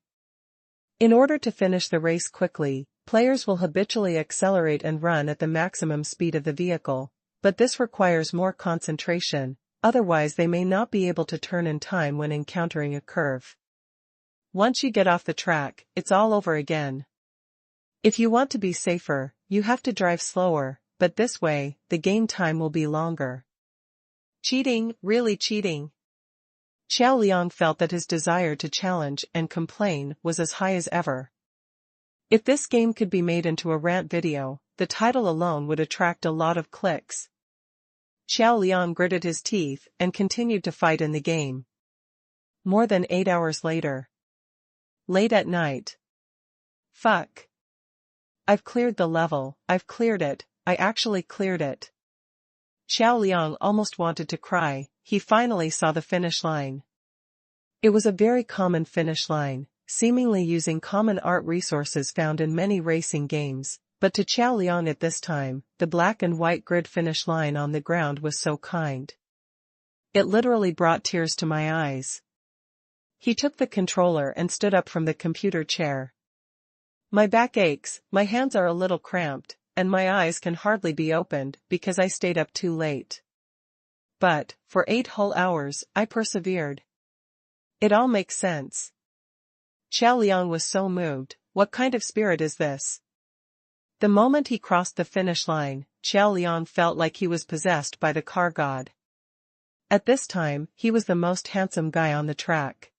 In order to finish the race quickly, players will habitually accelerate and run at the maximum speed of the vehicle, but this requires more concentration, otherwise they may not be able to turn in time when encountering a curve. Once you get off the track, it's all over again. If you want to be safer, you have to drive slower, but this way, the game time will be longer. Cheating, really cheating. Xiao Liang felt that his desire to challenge and complain was as high as ever. If this game could be made into a rant video, the title alone would attract a lot of clicks. Xiao Liang gritted his teeth and continued to fight in the game. More than 8 hours later. Late at night. Fuck. I've cleared the level, I've cleared it, I actually cleared it. Xiao Liang almost wanted to cry, he finally saw the finish line. It was a very common finish line, seemingly using common art resources found in many racing games, but to Xiao Liang at this time, the black and white grid finish line on the ground was so kind. It literally brought tears to my eyes. He took the controller and stood up from the computer chair. My back aches, my hands are a little cramped, and my eyes can hardly be opened because I stayed up too late. But, for 8 whole hours, I persevered. It all makes sense. Xiao Liang was so moved. What kind of spirit is this? The moment he crossed the finish line, Xiao Liang felt like he was possessed by the car god. At this time, he was the most handsome guy on the track.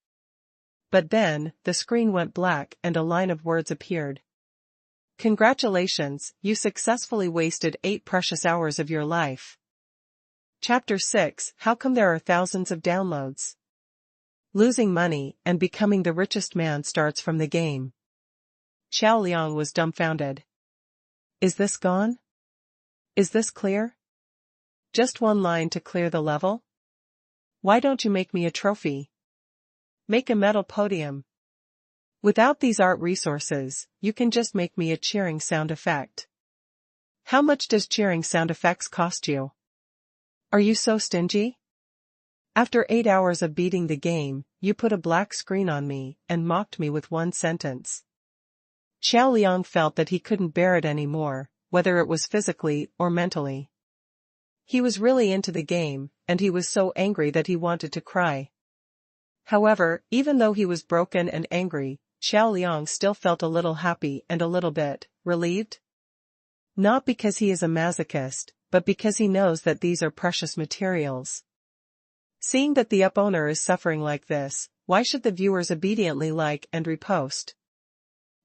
But then, the screen went black and a line of words appeared. Congratulations, you successfully wasted 8 precious hours of your life. Chapter 6, How come there are thousands of downloads? Losing money and becoming the richest man starts from the game. Xiao Liang was dumbfounded. Is this gone? Is this clear? Just one line to clear the level? Why don't you make me a trophy? Make a metal podium. Without these art resources, you can just make me a cheering sound effect. How much does cheering sound effects cost you? Are you so stingy? After 8 hours of beating the game, you put a black screen on me and mocked me with one sentence. Xiao Liang felt that he couldn't bear it anymore, whether it was physically or mentally. He was really into the game, and he was so angry that he wanted to cry. However, even though he was broken and angry, Xiao Liang still felt a little happy and a little bit relieved. Not because he is a masochist, but because he knows that these are precious materials. Seeing that the up owner is suffering like this, why should the viewers obediently like and repost?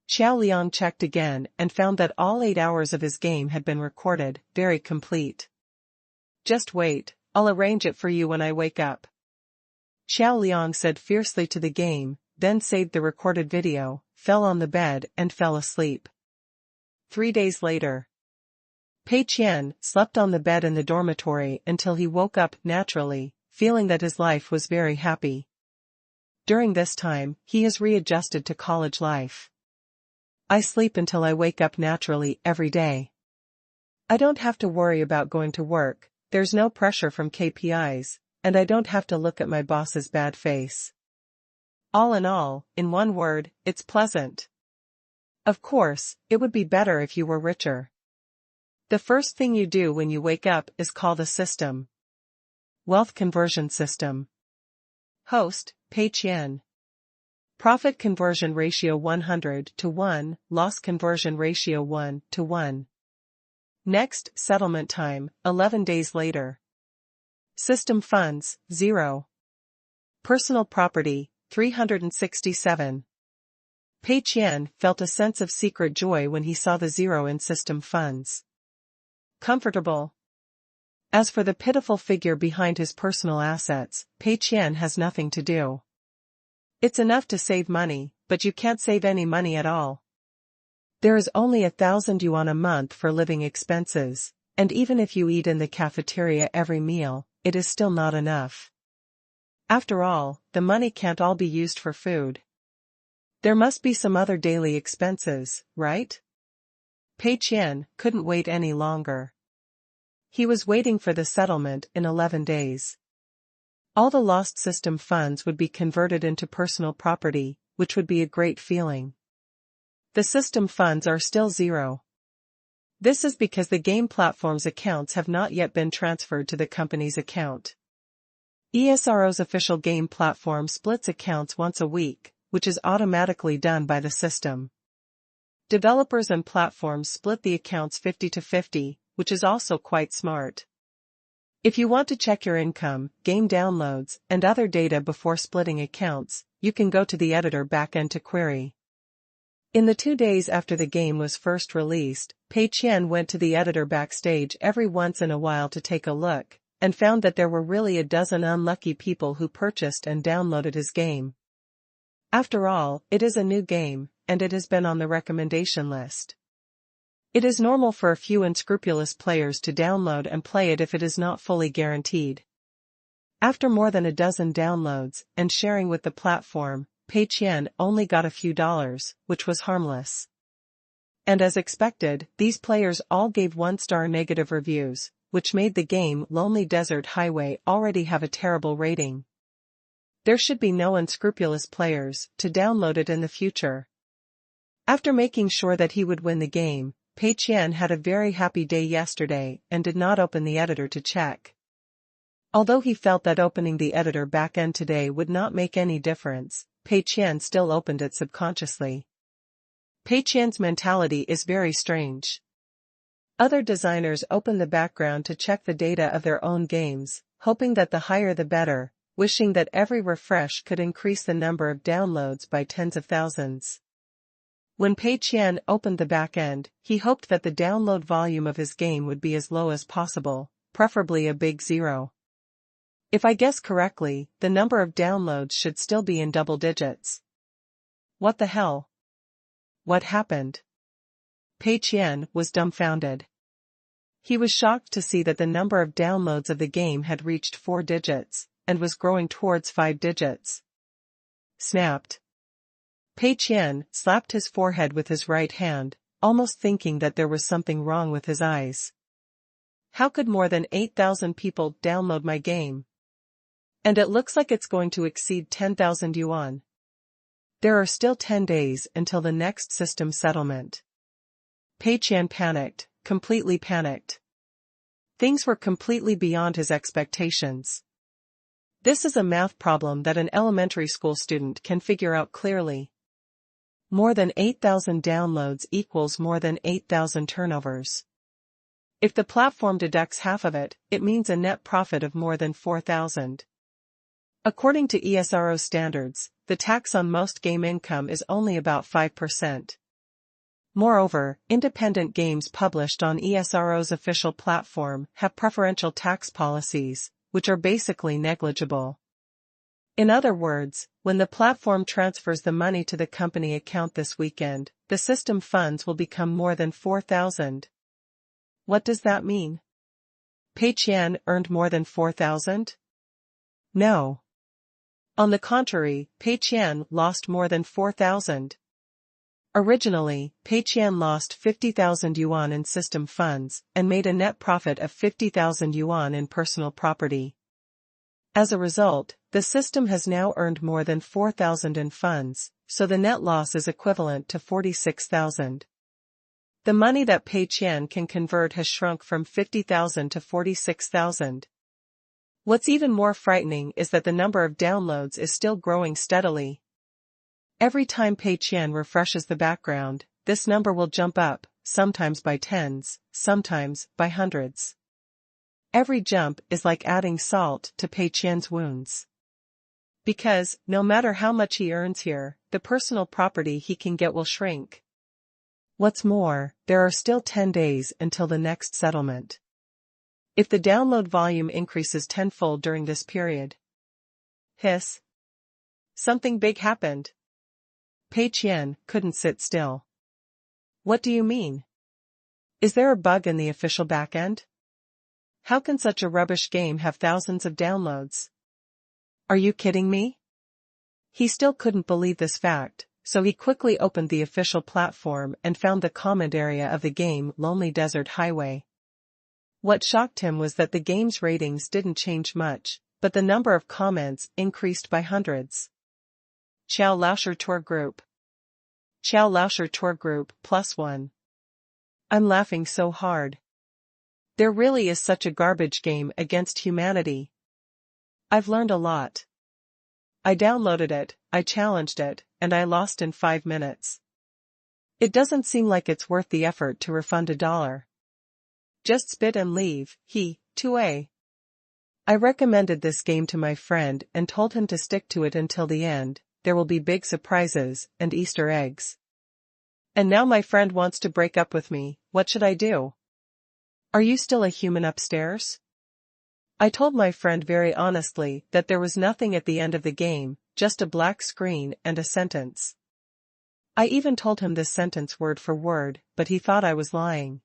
Xiao Liang checked again and found that all 8 hours of his game had been recorded, very complete. Just wait, I'll arrange it for you when I wake up. Xiao Liang said fiercely to the game, then saved the recorded video, fell on the bed and fell asleep. 3 days later. Pei Qian slept on the bed in the dormitory until he woke up naturally, feeling that his life was very happy. During this time, he has readjusted to college life. I sleep until I wake up naturally every day. I don't have to worry about going to work, there's no pressure from KPIs, and I don't have to look at my boss's bad face. All in all, in one word, it's pleasant. Of course, it would be better if you were richer. The first thing you do when you wake up is call the system. Wealth conversion system. Host, Pei Qian. Profit conversion ratio 100 to 1, loss conversion ratio 1 to 1. Next, settlement time, 11 days later. System funds, 0. Personal property, 367. Pei Qian felt a sense of secret joy when he saw the 0 in system funds. Comfortable. As for the pitiful figure behind his personal assets, Pei Qian has nothing to do. It's enough to save money, but you can't save any money at all. There is only 1,000 yuan a month for living expenses, and even if you eat in the cafeteria every meal, it is still not enough. After all, the money can't all be used for food. There must be some other daily expenses, right? Pei Qian couldn't wait any longer. He was waiting for the settlement in 11 days. All the lost system funds would be converted into personal property, which would be a great feeling. The system funds are still 0. This is because the game platform's accounts have not yet been transferred to the company's account. ESRO's official game platform splits accounts once a week, which is automatically done by the system. Developers and platforms split the accounts 50-50, which is also quite smart. If you want to check your income, game downloads, and other data before splitting accounts, you can go to the editor backend to query. In the 2 days after the game was first released, Pei Qian went to the editor backstage every once in a while to take a look, and found that there were really a dozen unlucky people who purchased and downloaded his game. After all, it is a new game, and it has been on the recommendation list. It is normal for a few unscrupulous players to download and play it if it is not fully guaranteed. After more than a dozen downloads and sharing with the platform, Pei Qian only got a few dollars, which was harmless. And as expected, these players all gave 1-star negative reviews, which made the game Lonely Desert Highway already have a terrible rating. There should be no unscrupulous players to download it in the future. After making sure that he would win the game, Pei Qian had a very happy day yesterday and did not open the editor to check. Although he felt that opening the editor backend today would not make any difference, Pei Qian still opened it subconsciously. Pei Qian's mentality is very strange. Other designers open the background to check the data of their own games, hoping that the higher the better, wishing that every refresh could increase the number of downloads by tens of thousands. When Pei Qian opened the backend, he hoped that the download volume of his game would be as low as possible, preferably a big 0. If I guess correctly, the number of downloads should still be in double digits. What the hell? What happened? Pei Qian was dumbfounded. He was shocked to see that the number of downloads of the game had reached 4 digits, and was growing towards 5 digits. Snapped. Pei Qian slapped his forehead with his right hand, almost thinking that there was something wrong with his eyes. How could more than 8,000 people download my game? And it looks like it's going to exceed 10,000 yuan. There are still 10 days until the next system settlement. Pei Qian panicked, completely panicked. Things were completely beyond his expectations. This is a math problem that an elementary school student can figure out clearly. More than 8,000 downloads equals more than 8,000 turnovers. If the platform deducts half of it, it means a net profit of more than 4,000. According to ESRO standards, the tax on most game income is only about 5%. Moreover, independent games published on ESRO's official platform have preferential tax policies, which are basically negligible. In other words, when the platform transfers the money to the company account this weekend, the system funds will become more than 4,000. What does that mean? Pei Qian earned more than 4,000? No. On the contrary, Pei Qian lost more than 4,000. Originally, Pei Qian lost 50,000 yuan in system funds and made a net profit of 50,000 yuan in personal property. As a result, the system has now earned more than 4,000 in funds, so the net loss is equivalent to 46,000. The money that Pei Qian can convert has shrunk from 50,000 to 46,000. What's even more frightening is that the number of downloads is still growing steadily. Every time Pei Qian refreshes the background, this number will jump up, sometimes by tens, sometimes by hundreds. Every jump is like adding salt to Pei Qian's wounds. Because, no matter how much he earns here, the personal property he can get will shrink. What's more, there are still 10 days until the next settlement. If the download volume increases tenfold during this period. Hiss. Something big happened. Pei Qian couldn't sit still. What do you mean? Is there a bug in the official backend? How can such a rubbish game have thousands of downloads? Are you kidding me? He still couldn't believe this fact, so he quickly opened the official platform and found the comment area of the game Lonely Desert Highway. What shocked him was that the game's ratings didn't change much, but the number of comments increased by hundreds. Qiao Laoshi Tour Group. Qiao Laoshi Tour Group +1. I'm laughing so hard. There really is such a garbage game against humanity. I've learned a lot. I downloaded it, I challenged it, and I lost in 5 minutes. It doesn't seem like it's worth the effort to refund $1. Just spit and leave, he, 2A. I recommended this game to my friend and told him to stick to it until the end. There will be big surprises and Easter eggs. And now my friend wants to break up with me, what should I do? Are you still a human upstairs? I told my friend very honestly that there was nothing at the end of the game, just a black screen and a sentence. I even told him this sentence word for word, but he thought I was lying.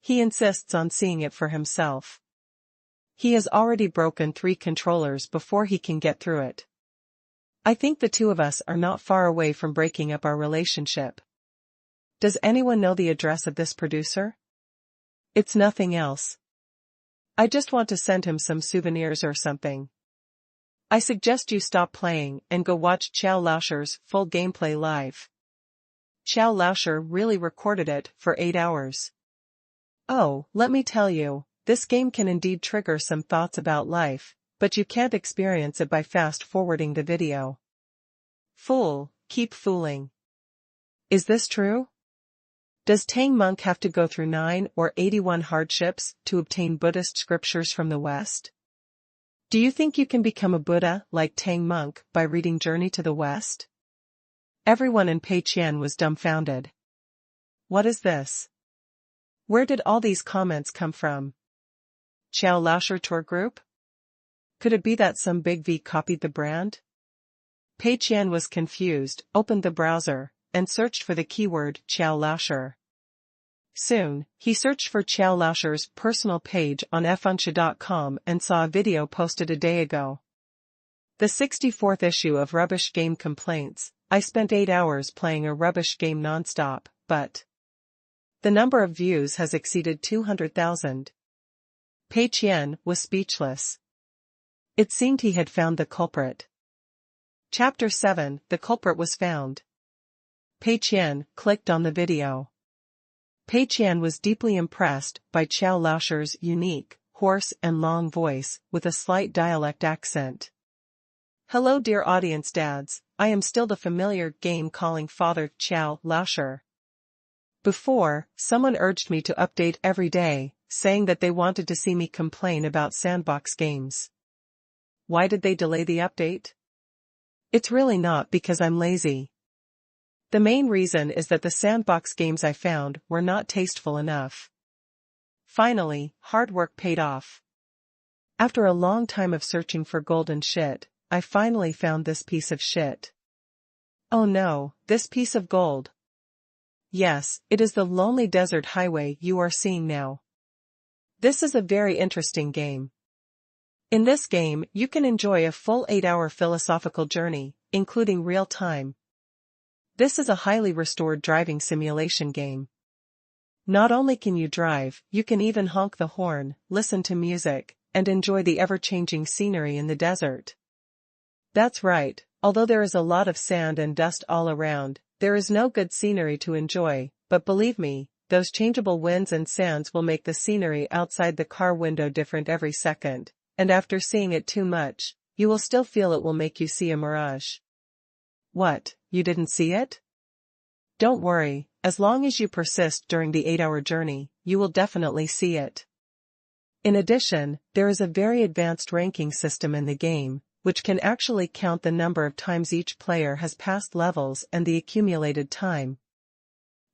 He insists on seeing it for himself. He has already broken 3 controllers before he can get through it. I think the two of us are not far away from breaking up our relationship. Does anyone know the address of this producer? It's nothing else. I just want to send him some souvenirs or something. I suggest you stop playing and go watch Qiao Laoshi's full gameplay live. Qiao Laoshi really recorded it for 8 hours. Oh, let me tell you, this game can indeed trigger some thoughts about life, but you can't experience it by fast-forwarding the video. Fool, keep fooling. Is this true? Does Tang monk have to go through 9 or 81 hardships to obtain Buddhist scriptures from the West? Do you think you can become a Buddha like Tang monk by reading Journey to the West? Everyone in Pei Qian was dumbfounded. What is this? Where did all these comments come from? Qiao Laoshi Tour Group? Could it be that some big V copied the brand? Pei Qian was confused, opened the browser, and searched for the keyword Qiao Laoshi. Soon, he searched for Qiao Laoshi's personal page on funsha.com and saw a video posted a day ago. The 64th issue of Rubbish Game Complaints. I spent 8 hours playing a rubbish game non-stop, but the number of views has exceeded 200,000. Pei Qian was speechless. It seemed he had found the culprit. Chapter 7: The culprit was found. Pei Qian clicked on the video. Pei Qian was deeply impressed by Qiao Laoshir's unique, hoarse and long voice, with a slight dialect accent. Hello dear audience dads, I am still the familiar game-calling father Qiao Laoshir. Before, someone urged me to update every day, saying that they wanted to see me complain about sandbox games. Why did they delay the update? It's really not because I'm lazy. The main reason is that the sandbox games I found were not tasteful enough. Finally, hard work paid off. After a long time of searching for golden shit, I finally found this piece of shit. Oh no, this piece of gold. Yes, it is the lonely desert highway you are seeing now. This is a very interesting game. In this game, you can enjoy a full 8-hour philosophical journey, including real time. This is a highly restored driving simulation game. Not only can you drive, you can even honk the horn, listen to music, and enjoy the ever-changing scenery in the desert. That's right, although there is a lot of sand and dust all around, there is no good scenery to enjoy, but believe me, those changeable winds and sands will make the scenery outside the car window different every second, and after seeing it too much, you will still feel it will make you see a mirage. What, you didn't see it? Don't worry, as long as you persist during the 8-hour journey, you will definitely see it. In addition, there is a very advanced ranking system in the game, which can actually count the number of times each player has passed levels and the accumulated time.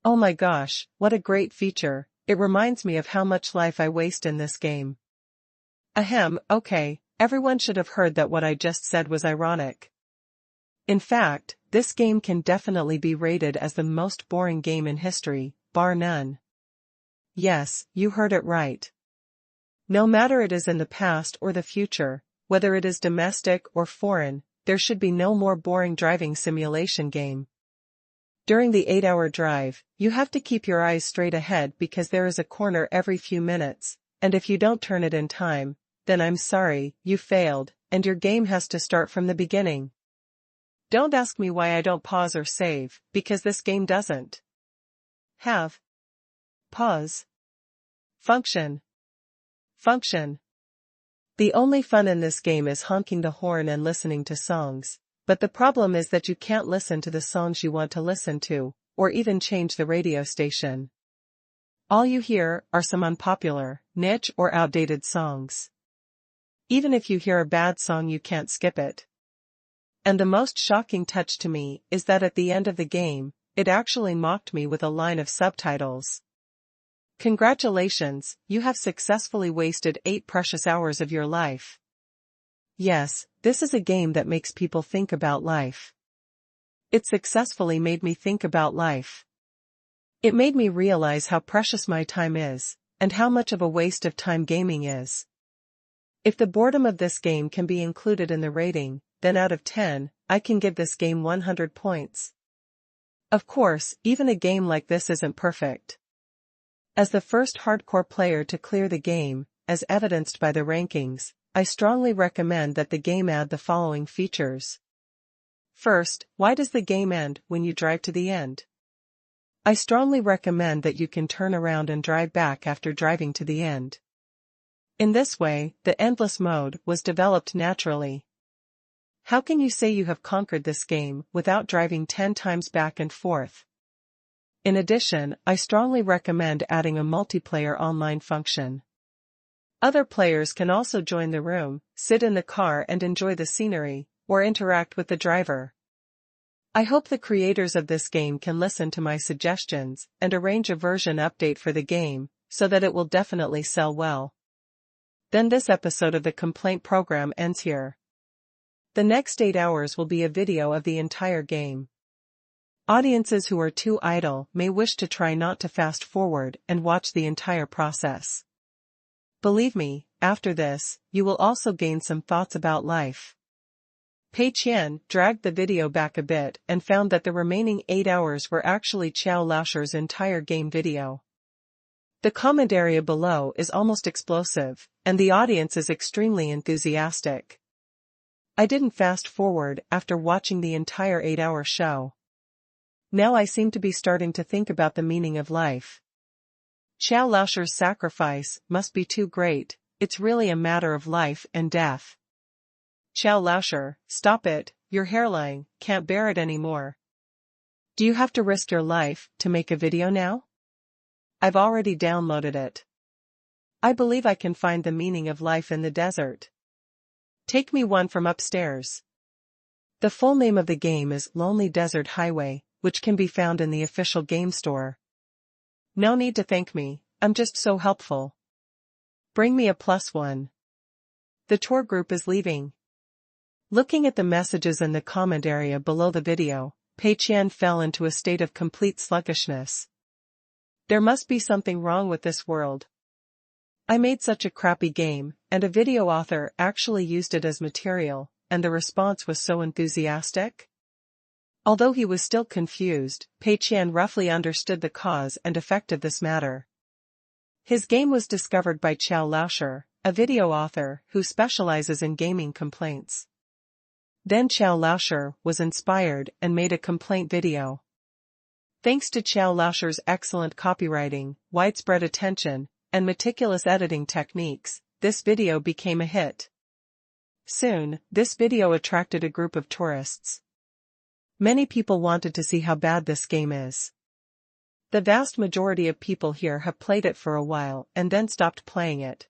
Oh my gosh, what a great feature, it reminds me of how much life I waste in this game. Ahem, okay, everyone should have heard that what I just said was ironic. In fact, this game can definitely be rated as the most boring game in history, bar none. Yes, you heard it right. No matter it is in the past or the future, whether it is domestic or foreign, there should be no more boring driving simulation game. During the 8-hour drive, you have to keep your eyes straight ahead because there is a corner every few minutes, and if you don't turn it in time, then I'm sorry, you failed, and your game has to start from the beginning. Don't ask me why I don't pause or save, because this game doesn't have pause function. The only fun in this game is honking the horn and listening to songs, but the problem is that you can't listen to the songs you want to listen to, or even change the radio station. All you hear are some unpopular, niche or outdated songs. Even if you hear a bad song you can't skip it. And the most shocking touch to me is that at the end of the game, it actually mocked me with a line of subtitles. Congratulations, you have successfully wasted 8 precious hours of your life. Yes, this is a game that makes people think about life. It successfully made me think about life. It made me realize how precious my time is, and how much of a waste of time gaming is. If the boredom of this game can be included in the rating, then out of 10, I can give this game 100 points. Of course, even a game like this isn't perfect. As the first hardcore player to clear the game, as evidenced by the rankings, I strongly recommend that the game add the following features. First, why does the game end when you drive to the end? I strongly recommend that you can turn around and drive back after driving to the end. In this way, the endless mode was developed naturally. How can you say you have conquered this game without driving 10 times back and forth? In addition, I strongly recommend adding a multiplayer online function. Other players can also join the room, sit in the car and enjoy the scenery, or interact with the driver. I hope the creators of this game can listen to my suggestions and arrange a version update for the game, so that it will definitely sell well. Then this episode of the complaint program ends here. The next 8 hours will be a video of the entire game. Audiences who are too idle may wish to try not to fast forward and watch the entire process. Believe me, after this, you will also gain some thoughts about life. Pei Qian dragged the video back a bit and found that the remaining 8 hours were actually Qiao Laoshir's entire game video. The comment area below is almost explosive, and the audience is extremely enthusiastic. I didn't fast forward after watching the entire 8-hour show. Now I seem to be starting to think about the meaning of life. Qiao Laosher's sacrifice must be too great, it's really a matter of life and death. Qiao Laosher, stop it, your hairline, can't bear it anymore. Do you have to risk your life to make a video now? I've already downloaded it. I believe I can find the meaning of life in the desert. Take me one from upstairs. The full name of the game is Lonely Desert Highway, which can be found in the official game store. No need to thank me, I'm just so helpful. Bring me a +1. The tour group is leaving. Looking at the messages in the comment area below the video, Pei Qian fell into a state of complete sluggishness. There must be something wrong with this world. I made such a crappy game, and a video author actually used it as material, and the response was so enthusiastic? Although he was still confused, Pei Qian roughly understood the cause and effect of this matter. His game was discovered by Qiao Laosher, a video author who specializes in gaming complaints. Then Qiao Laosher was inspired and made a complaint video. Thanks to Qiao Laosher's excellent copywriting, widespread attention, and meticulous editing techniques, this video became a hit. Soon, this video attracted a group of tourists. Many people wanted to see how bad this game is. The vast majority of people here have played it for a while and then stopped playing it.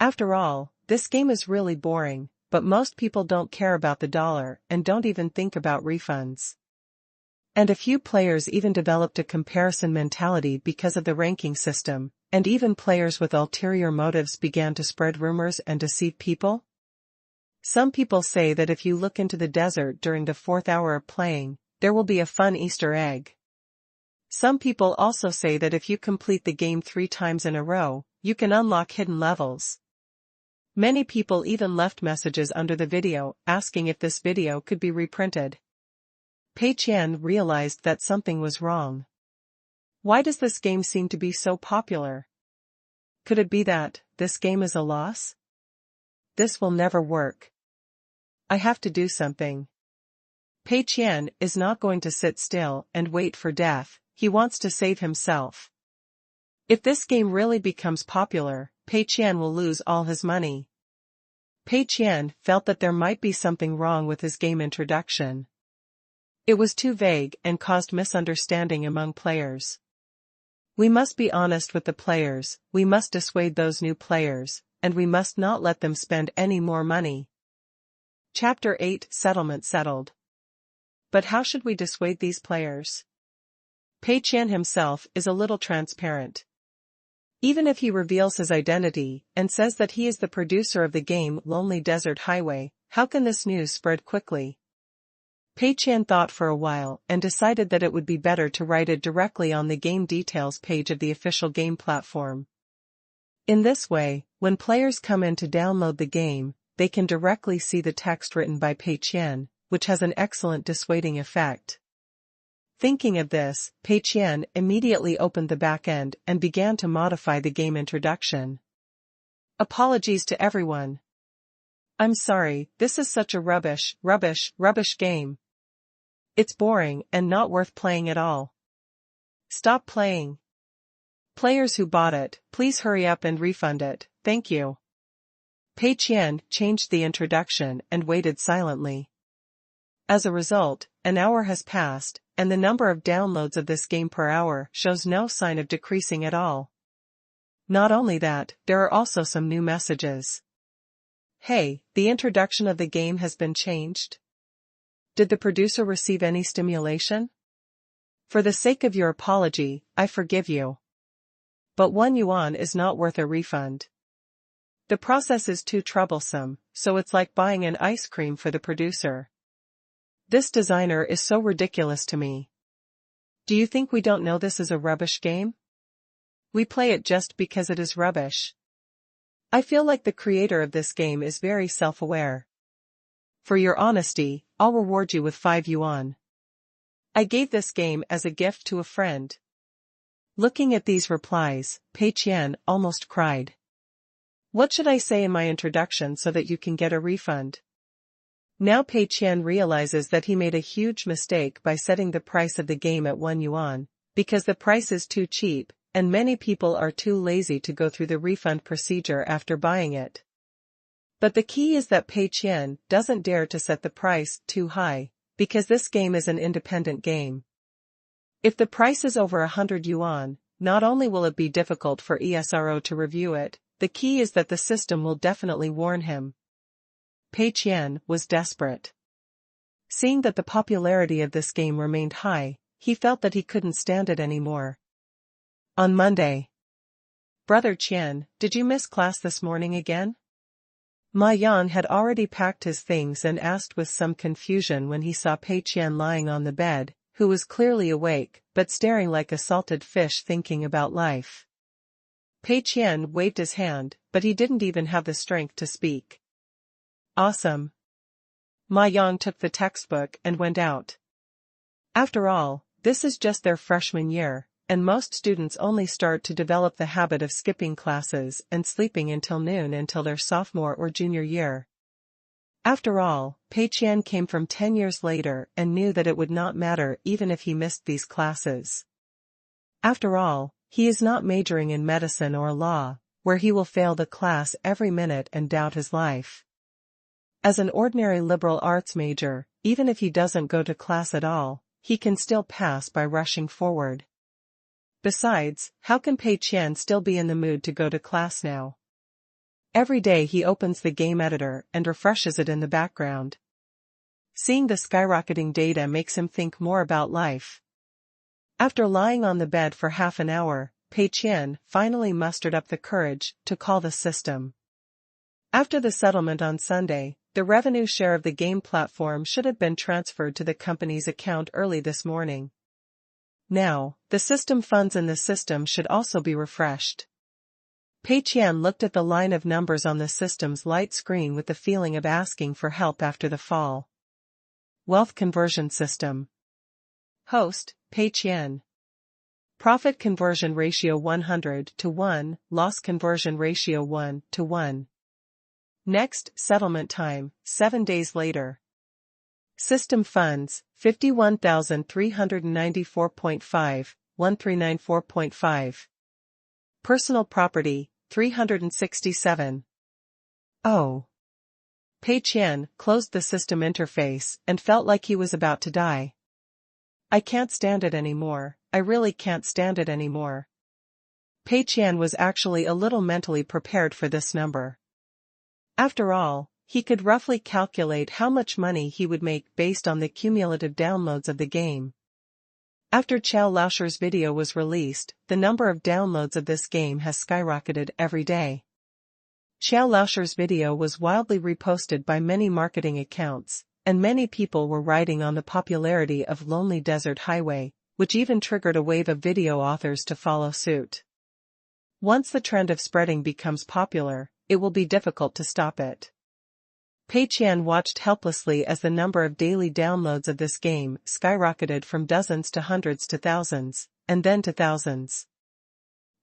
After all, this game is really boring, but most people don't care about the dollar and don't even think about refunds. And a few players even developed a comparison mentality because of the ranking system, and even players with ulterior motives began to spread rumors and deceive people. Some people say that if you look into the desert during the 4th hour of playing, there will be a fun Easter egg. Some people also say that if you complete the game 3 times in a row, you can unlock hidden levels. Many people even left messages under the video asking if this video could be reprinted. Pei Qian realized that something was wrong. Why does this game seem to be so popular? Could it be that this game is a loss? This will never work. I have to do something. Pei Qian is not going to sit still and wait for death, he wants to save himself. If this game really becomes popular, Pei Qian will lose all his money. Pei Qian felt that there might be something wrong with his game introduction. It was too vague and caused misunderstanding among players. We must be honest with the players, we must dissuade those new players, and we must not let them spend any more money. Chapter 8 Settlement settled. But how should we dissuade these players? Pei Qian himself is a little transparent. Even if he reveals his identity and says that he is the producer of the game Lonely Desert Highway, how can this news spread quickly? Pei Qian thought for a while and decided that it would be better to write it directly on the game details page of the official game platform. In this way, when players come in to download the game, they can directly see the text written by Pei Qian, which has an excellent dissuading effect. Thinking of this, Pei Qian immediately opened the backend and began to modify the game introduction. Apologies to everyone. I'm sorry, this is such a rubbish game. It's boring and not worth playing at all. Stop playing. Players who bought it, please hurry up and refund it, thank you. Pei Qian changed the introduction and waited silently. As a result, an hour has passed, and the number of downloads of this game per hour shows no sign of decreasing at all. Not only that, there are also some new messages. Hey, the introduction of the game has been changed. Did the producer receive any stimulation? For the sake of your apology, I forgive you. But 1 yuan is not worth a refund. The process is too troublesome, so it's like buying an ice cream for the producer. This designer is so ridiculous to me. Do you think we don't know this is a rubbish game? We play it just because it is rubbish. I feel like the creator of this game is very self-aware. For your honesty, I'll reward you with 5 yuan. I gave this game as a gift to a friend. Looking at these replies, Pei Qian almost cried. What should I say in my introduction so that you can get a refund? Now Pei Qian realizes that he made a huge mistake by setting the price of the game at 1 yuan, because the price is too cheap, and many people are too lazy to go through the refund procedure after buying it. But the key is that Pei Qian doesn't dare to set the price too high, because this game is an independent game. If the price is over 100 yuan, not only will it be difficult for ESRO to review it, the key is that the system will definitely warn him. Pei Qian was desperate. Seeing that the popularity of this game remained high, he felt that he couldn't stand it anymore. On Monday. Brother Qian, did you miss class this morning again? Ma Yang had already packed his things and asked with some confusion when he saw Pei Qian lying on the bed, who was clearly awake, but staring like a salted fish thinking about life. Pei Qian waved his hand, but he didn't even have the strength to speak. Awesome. Ma Yang took the textbook and went out. After all, this is just their freshman year, and most students only start to develop the habit of skipping classes and sleeping until noon until their sophomore or junior year. After all, Pei Qian came from 10 years later and knew that it would not matter even if he missed these classes. After all, he is not majoring in medicine or law, where he will fail the class every minute and doubt his life. As an ordinary liberal arts major, even if he doesn't go to class at all, he can still pass by rushing forward. Besides, how can Pei Qian still be in the mood to go to class now? Every day he opens the game editor and refreshes it in the background. Seeing the skyrocketing data makes him think more about life. After lying on the bed for half an hour, Pei Qian finally mustered up the courage to call the system. After the settlement on Sunday, the revenue share of the game platform should have been transferred to the company's account early this morning. Now, the system funds in the system should also be refreshed. Pei Qian looked at the line of numbers on the system's light screen with the feeling of asking for help after the fall. Wealth conversion system. Host, Pei Qian. Profit conversion ratio 100 to 1, loss conversion ratio 1 to 1. Next settlement time, 7 days later. System funds, 51,394.5, 1394.5. Personal property, 367. Oh. Pei Qian closed the system interface and felt like he was about to die. I can't stand it anymore, I really can't stand it anymore. Pei Qian was actually a little mentally prepared for this number. After all, he could roughly calculate how much money he would make based on the cumulative downloads of the game. After Chao Lauscher's video was released, the number of downloads of this game has skyrocketed every day. Chao Lauscher's video was wildly reposted by many marketing accounts, and many people were writing on the popularity of Lonely Desert Highway, which even triggered a wave of video authors to follow suit. Once the trend of spreading becomes popular, it will be difficult to stop it. Pei Qian watched helplessly as the number of daily downloads of this game skyrocketed from dozens to hundreds to thousands, and then to thousands.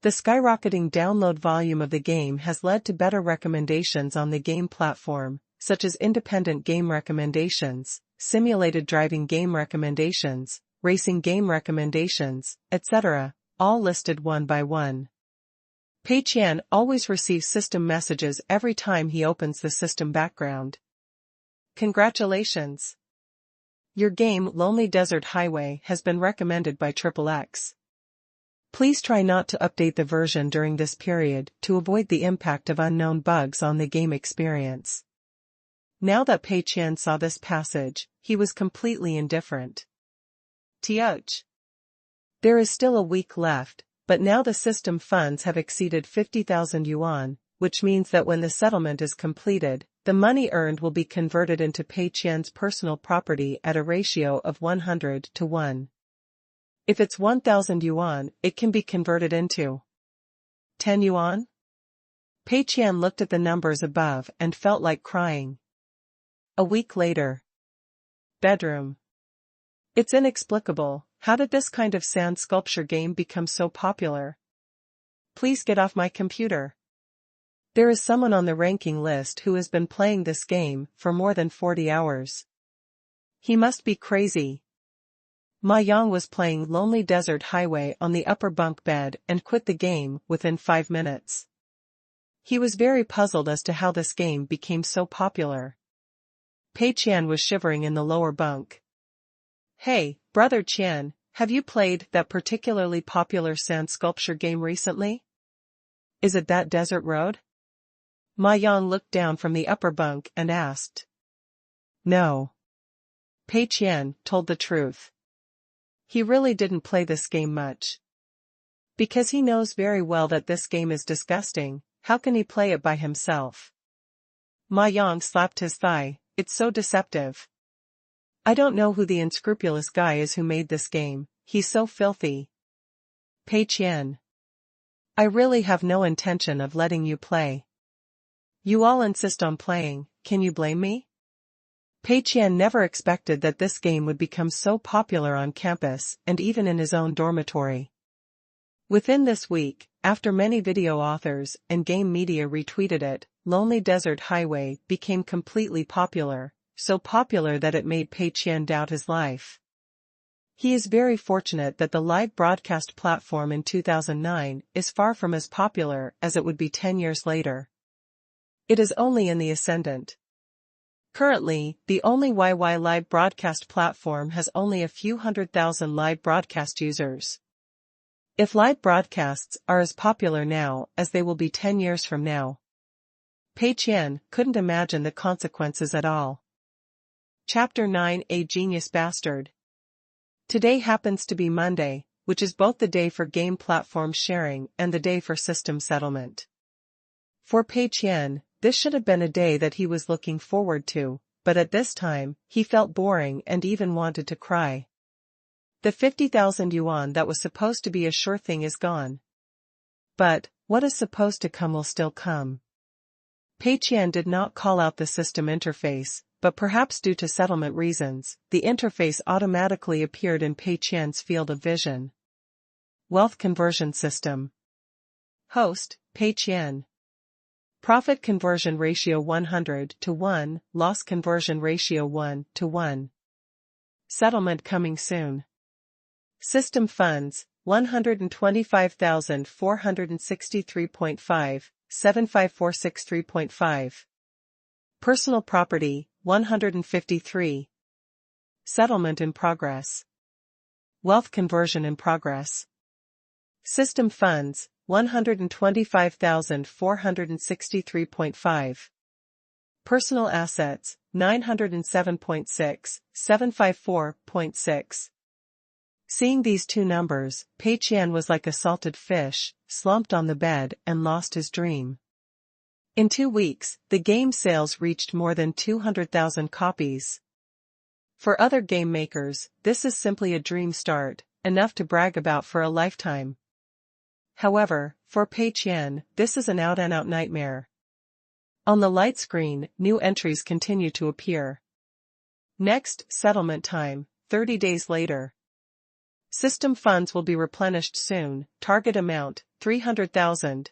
The skyrocketing download volume of the game has led to better recommendations on the game platform, such as independent game recommendations, simulated driving game recommendations, racing game recommendations, etc., all listed one by one. Pei Qian always receives system messages every time he opens the system background. Congratulations! Your game Lonely Desert Highway has been recommended by XXX. Please try not to update the version during this period to avoid the impact of unknown bugs on the game experience. Now that Pei Qian saw this passage, he was completely indifferent. Tioch. There is still a week left, but now the system funds have exceeded 50,000 yuan, which means that when the settlement is completed, the money earned will be converted into Pei Qian's personal property at a ratio of 100 to 1. If it's 1,000 yuan, it can be converted into 10 yuan? Pei Qian looked at the numbers above and felt like crying. A week later. Bedroom. It's inexplicable. How did this kind of sand sculpture game become so popular? Please get off my computer. There is someone on the ranking list who has been playing this game for more than 40 hours. He must be crazy. Ma Yang was playing Lonely Desert Highway on the upper bunk bed and quit the game within 5 minutes. He was very puzzled as to how this game became so popular. Pei Qian was shivering in the lower bunk. Hey, Brother Qian, have you played that particularly popular sand sculpture game recently? Is it that Desert Road? Ma Yang looked down from the upper bunk and asked. No. Pei Qian told the truth. He really didn't play this game much. Because he knows very well that this game is disgusting, how can he play it by himself? Ma Yang slapped his thigh, it's so deceptive. I don't know who the unscrupulous guy is who made this game, he's so filthy. Pei Qian. I really have no intention of letting you play. You all insist on playing, can you blame me? Pei Qian never expected that this game would become so popular on campus and even in his own dormitory. Within this week, after many video authors and game media retweeted it, Lonely Desert Highway became completely popular, so popular that it made Pei Qian doubt his life. He is very fortunate that the live broadcast platform in 2009 is far from as popular as it would be 10 years later. It is only in the ascendant. Currently, the only YY live broadcast platform has only a few 100,000 live broadcast users. If live broadcasts are as popular now as they will be 10 years from now, Pei Qian couldn't imagine the consequences at all. Chapter 9: A Genius Bastard. Today happens to be Monday, which is both the day for game platform sharing and the day for system settlement. For Pei Qian, this should have been a day that he was looking forward to, but at this time, he felt boring and even wanted to cry. The 50,000 yuan that was supposed to be a sure thing is gone. But, what is supposed to come will still come. Pei Qian did not call out the system interface, but perhaps due to settlement reasons, the interface automatically appeared in Pei Qian's field of vision. Wealth Conversion System. Host, Pei Qian. Profit conversion ratio 100 to 1, loss conversion ratio 1 to 1. Settlement coming soon. System funds, 125,463.5, 75463.5. Personal property, 153. Settlement in progress. Wealth conversion in progress. System funds, 125,463.5. Personal assets, 907.6, 754.6. Seeing these two numbers, Pei Qian was like a salted fish, slumped on the bed and lost his dream. In 2 weeks, the game sales reached more than 200,000 copies. For other game makers, this is simply a dream start, enough to brag about for a lifetime. However, for Pei Qian, this is an out-and-out nightmare. On the light screen, new entries continue to appear. Next settlement time, 30 days later. System funds will be replenished soon, target amount, 300,000.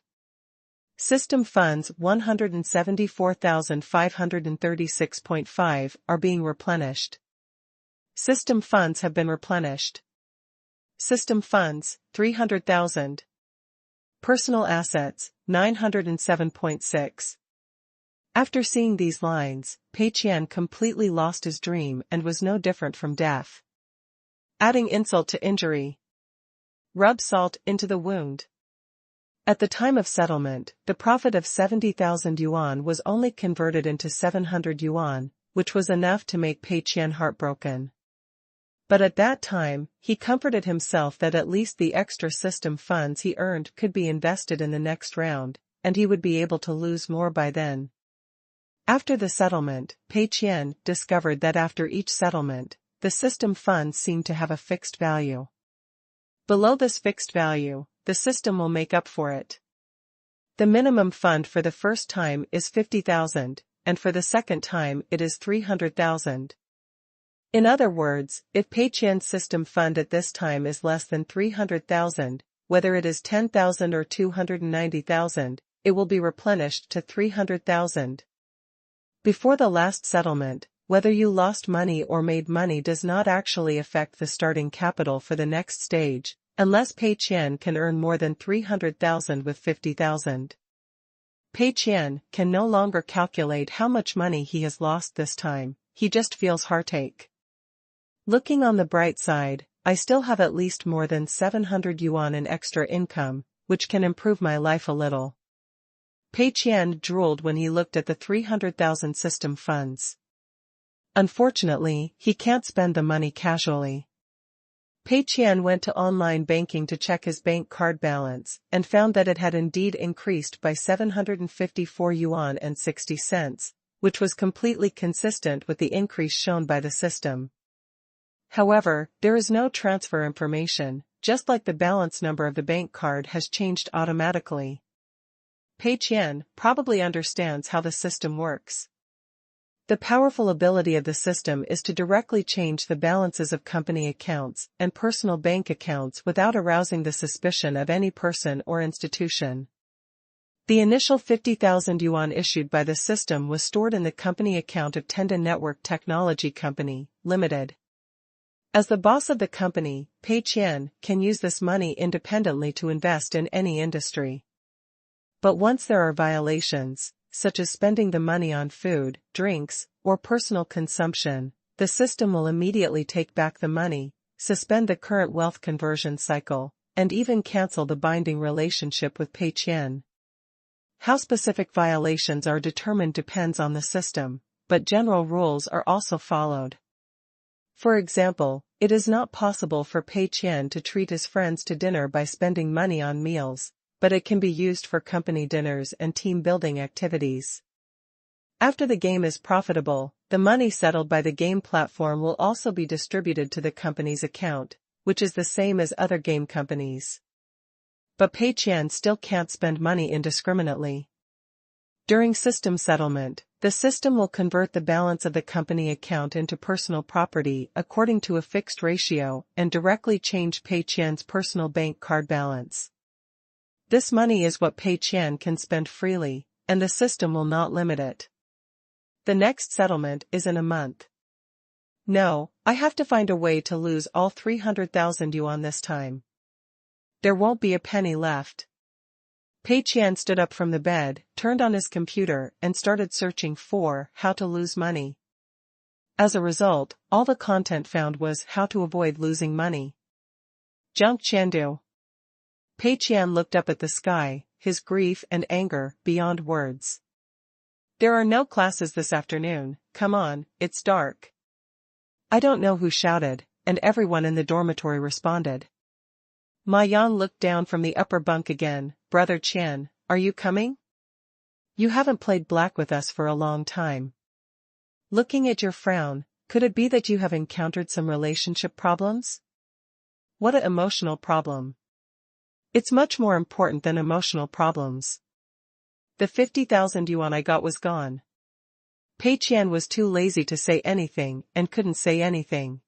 System funds 174,536.5 are being replenished. System funds have been replenished. System funds, 300,000. Personal assets, 907.6. After seeing these lines, Pei Qian completely lost his dream and was no different from death. Adding insult to injury. Rub salt into the wound. At the time of settlement, the profit of 70,000 yuan was only converted into 700 yuan, which was enough to make Pei Qian heartbroken. But at that time, he comforted himself that at least the extra system funds he earned could be invested in the next round, and he would be able to lose more by then. After the settlement, Pei Qian discovered that after each settlement, the system funds seemed to have a fixed value. Below this fixed value, the system will make up for it. The minimum fund for the first time is 50,000, and for the second time it is 300,000. In other words, if Pei Qian's system fund at this time is less than 300,000, whether it is 10,000 or 290,000, it will be replenished to 300,000. Before the last settlement, whether you lost money or made money does not actually affect the starting capital for the next stage, unless Pei Qian can earn more than 300,000 with 50,000. Pei Qian can no longer calculate how much money he has lost this time, he just feels heartache. Looking on the bright side, I still have at least more than 700 yuan in extra income, which can improve my life a little. Pei Qian drooled when he looked at the 300,000 system funds. Unfortunately, he can't spend the money casually. Pei Qian went to online banking to check his bank card balance, and found that it had indeed increased by 754 yuan and 60 cents, which was completely consistent with the increase shown by the system. However, there is no transfer information, just like the balance number of the bank card has changed automatically. Pei Qian probably understands how the system works. The powerful ability of the system is to directly change the balances of company accounts and personal bank accounts without arousing the suspicion of any person or institution. The initial 50,000 yuan issued by the system was stored in the company account of Tenda Network Technology Company, Limited. As the boss of the company, Pei Qian can use this money independently to invest in any industry. But once there are violations, such as spending the money on food, drinks, or personal consumption, the system will immediately take back the money, suspend the current wealth conversion cycle, and even cancel the binding relationship with Pei Qian. How specific violations are determined depends on the system, but general rules are also followed. For example, it is not possible for Pei Qian to treat his friends to dinner by spending money on meals, but it can be used for company dinners and team-building activities. After the game is profitable, the money settled by the game platform will also be distributed to the company's account, which is the same as other game companies. But Pei Qian still can't spend money indiscriminately. During system settlement, the system will convert the balance of the company account into personal property according to a fixed ratio and directly change Pei Qian's personal bank card balance. This money is what Pei Qian can spend freely, and the system will not limit it. The next settlement is in a month. No, I have to find a way to lose all 300,000 yuan this time. There won't be a penny left. Pei Qian stood up from the bed, turned on his computer, and started searching for how to lose money. As a result, all the content found was how to avoid losing money. Junk Chandu. Pei Qian looked up at the sky, his grief and anger beyond words. There are no classes this afternoon, come on, it's dark. I don't know who shouted, and everyone in the dormitory responded. Ma Yang looked down from the upper bunk again. Brother Qian, are you coming? You haven't played black with us for a long time. Looking at your frown, could it be that you have encountered some relationship problems? What an emotional problem. It's much more important than emotional problems. The 50,000 yuan I got was gone. Pei Qian was too lazy to say anything and couldn't say anything.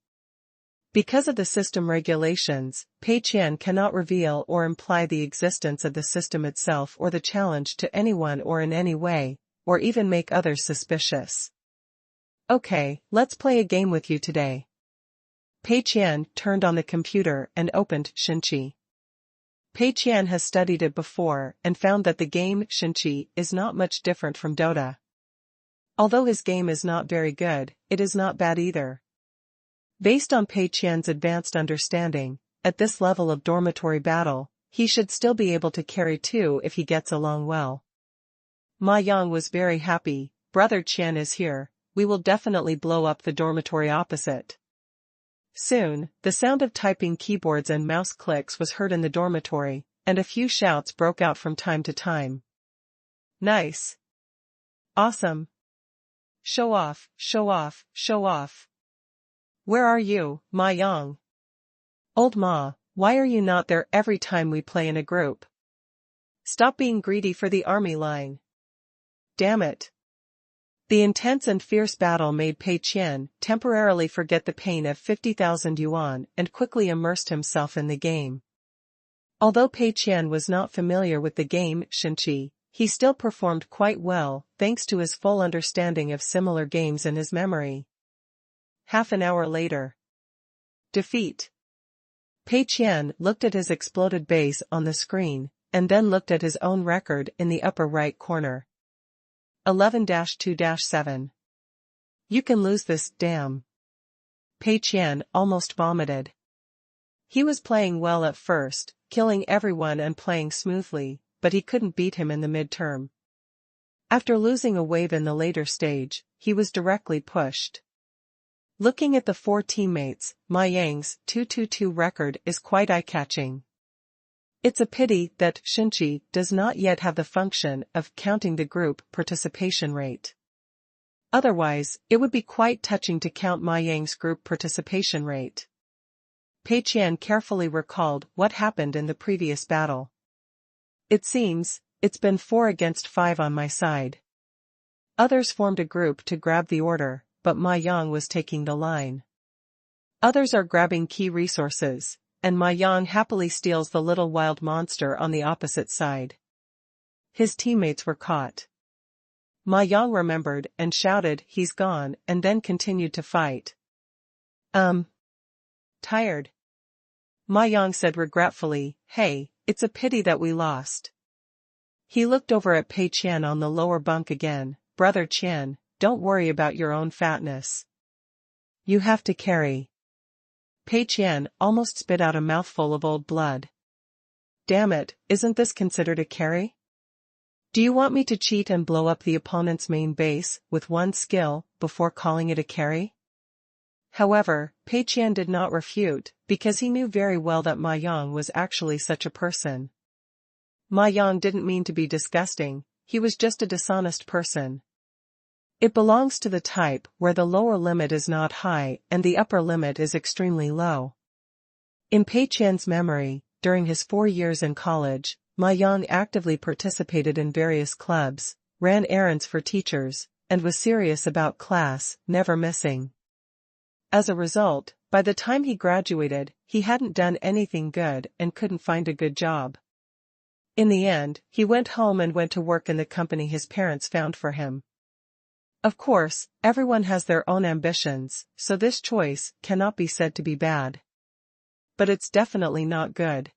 Because of the system regulations, Pei Qian cannot reveal or imply the existence of the system itself or the challenge to anyone or in any way, or even make others suspicious. Okay, let's play a game with you today. Pei Qian turned on the computer and opened Shinqi. Pei Qian has studied it before and found that the game Shinqi is not much different from Dota. Although his game is not very good, it is not bad either. Based on Pei Qian's advanced understanding, at this level of dormitory battle, he should still be able to carry two if he gets along well. Ma Yang was very happy. Brother Qian is here, we will definitely blow up the dormitory opposite. Soon, the sound of typing keyboards and mouse clicks was heard in the dormitory, and a few shouts broke out from time to time. Nice. Awesome. Show off, show off, show off. Where are you, Ma Yang? Old Ma, why are you not there every time we play in a group? Stop being greedy for the army line. Damn it. The intense and fierce battle made Pei Qian temporarily forget the pain of 50,000 yuan and quickly immersed himself in the game. Although Pei Qian was not familiar with the game Shinqi, he still performed quite well, thanks to his full understanding of similar games and his memory. Half an hour later. Defeat. Pei Qian looked at his exploded base on the screen, and then looked at his own record in the upper right corner. 11-2-7. You can lose this, damn. Pei Qian almost vomited. He was playing well at first, killing everyone and playing smoothly, but he couldn't beat him in the midterm. After losing a wave in the later stage, he was directly pushed. Looking at the four teammates, Ma Yang's 2-2-2 record is quite eye-catching. It's a pity that Xinqi does not yet have the function of counting the group participation rate. Otherwise, it would be quite touching to count Ma Yang's group participation rate. Pei Qian carefully recalled what happened in the previous battle. It seems, it's been 4 against 5 on my side. Others formed a group to grab the order, but Ma Yang was taking the line. Others are grabbing key resources, and Ma Yang happily steals the little wild monster on the opposite side. His teammates were caught. Ma Yang remembered and shouted, "He's gone," and then continued to fight. Tired. Ma Yang said regretfully, "Hey, it's a pity that we lost." He looked over at Pei Qian on the lower bunk again. "Brother Qian, don't worry about your own fatness. You have to carry." Pei Qian almost spit out a mouthful of old blood. "Damn it, isn't this considered a carry? Do you want me to cheat and blow up the opponent's main base with one skill before calling it a carry?" However, Pei Qian did not refute, because he knew very well that Ma Yang was actually such a person. Ma Yang didn't mean to be disgusting, he was just a dishonest person. It belongs to the type where the lower limit is not high and the upper limit is extremely low. In Pei Qian's memory, during his 4 years in college, Ma Yang actively participated in various clubs, ran errands for teachers, and was serious about class, never missing. As a result, by the time he graduated, he hadn't done anything good and couldn't find a good job. In the end, he went home and went to work in the company his parents found for him. Of course, everyone has their own ambitions, so this choice cannot be said to be bad. But it's definitely not good.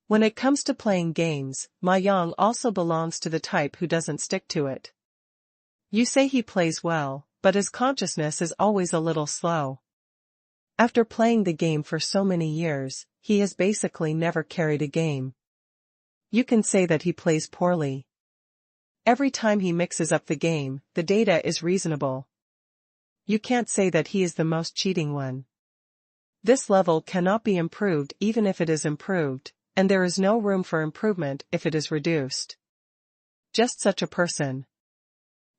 When it comes to playing games, Ma Yang also belongs to the type who doesn't stick to it. You say he plays well, but his consciousness is always a little slow. After playing the game for so many years, he has basically never carried a game. You can say that he plays poorly. Every time he mixes up the game, the data is reasonable. You can't say that he is the most cheating one. This level cannot be improved even if it is improved, and there is no room for improvement if it is reduced. Just such a person.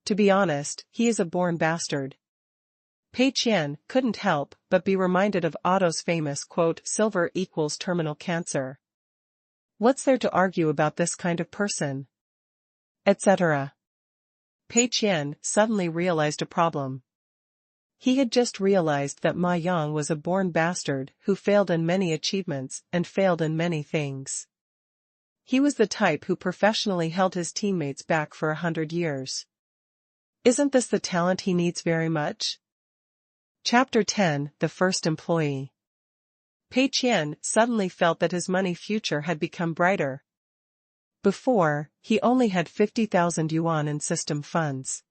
To be honest, he is a born bastard. Pei Qian couldn't help but be reminded of Otto's famous quote, "Silver equals terminal cancer." What's there to argue about this kind of person? Etc. Pei Qian suddenly realized a problem. He had just realized that Ma Yang was a born bastard who failed in many achievements and failed in many things. He was the type who professionally held his teammates back for 100 years. Isn't this the talent he needs very much? Chapter 10, The First Employee. Pei Qian suddenly felt that his money future had become brighter. Before, he only had 50,000 yuan in system funds.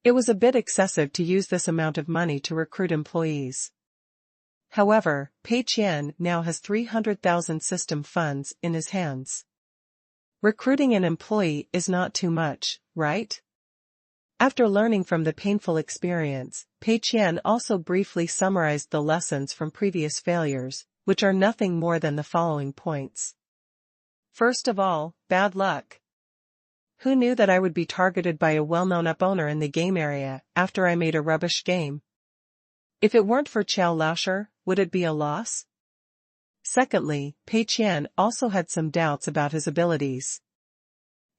It was a bit excessive to use this amount of money to recruit employees. However, Pei Qian now has 300,000 system funds in his hands. Recruiting an employee is not too much, right? After learning from the painful experience, Pei Qian also briefly summarized the lessons from previous failures, which are nothing more than the following points. First of all, bad luck. Who knew that I would be targeted by a well-known up-owner in the game area after I made a rubbish game? If it weren't for Qiao Laosher, would it be a loss? Secondly, Pei Qian also had some doubts about his abilities.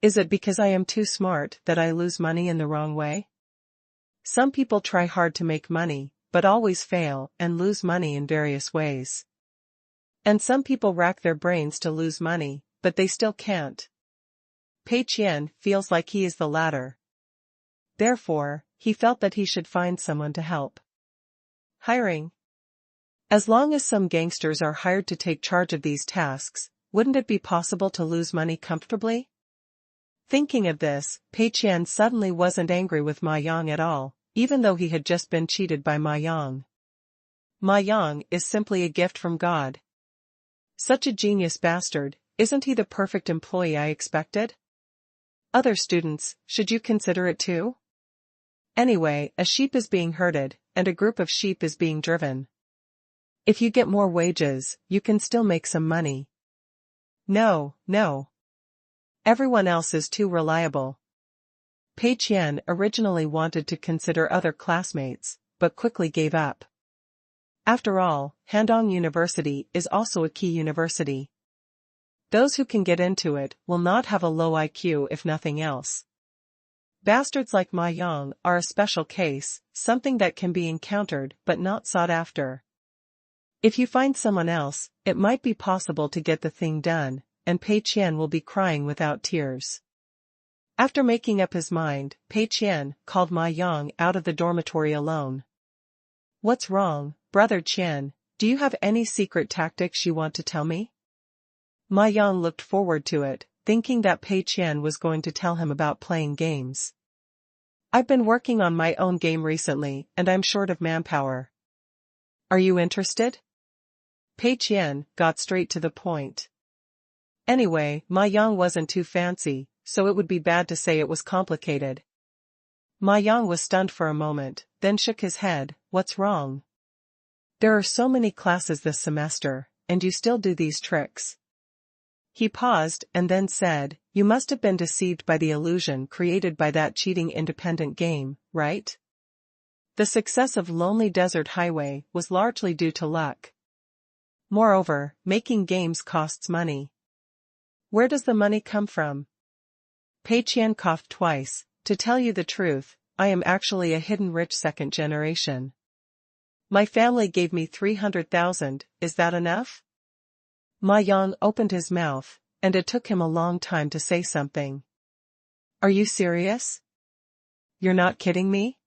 Is it because I am too smart that I lose money in the wrong way? Some people try hard to make money, but always fail and lose money in various ways. And some people rack their brains to lose money, but they still can't. Pei Qian feels like he is the latter. Therefore, he felt that he should find someone to help. Hiring. As long as some gangsters are hired to take charge of these tasks, wouldn't it be possible to lose money comfortably? Thinking of this, Pei Qian suddenly wasn't angry with Ma Yang at all, even though he had just been cheated by Ma Yang. Ma Yang is simply a gift from God. Such a genius bastard, isn't he the perfect employee I expected? Other students, should you consider it too? Anyway, a sheep is being herded, and a group of sheep is being driven. If you get more wages, you can still make some money. No. Everyone else is too reliable. Pei Qian originally wanted to consider other classmates, but quickly gave up. After all, Handong University is also a key university. Those who can get into it will not have a low IQ if nothing else. Bastards like Ma Yang are a special case, something that can be encountered but not sought after. If you find someone else, it might be possible to get the thing done, and Pei Qian will be crying without tears. After making up his mind, Pei Qian called Ma Yang out of the dormitory alone. What's wrong, brother Qian? Do you have any secret tactics you want to tell me? Ma Yang looked forward to it, thinking that Pei Qian was going to tell him about playing games. I've been working on my own game recently, and I'm short of manpower. Are you interested? Pei Qian got straight to the point. Anyway, Ma Yang wasn't too fancy, so it would be bad to say it was complicated. Ma Yang was stunned for a moment, then shook his head. What's wrong? There are so many classes this semester, and you still do these tricks. He paused and then said, you must have been deceived by the illusion created by that cheating independent game, right? The success of Lonely Desert Highway was largely due to luck. Moreover, making games costs money. Where does the money come from? Pei Qian coughed twice. To tell you the truth, I am actually a hidden rich second generation. My family gave me 300,000, is that enough? Ma Yang opened his mouth, and it took him a long time to say something. Are you serious? You're not kidding me?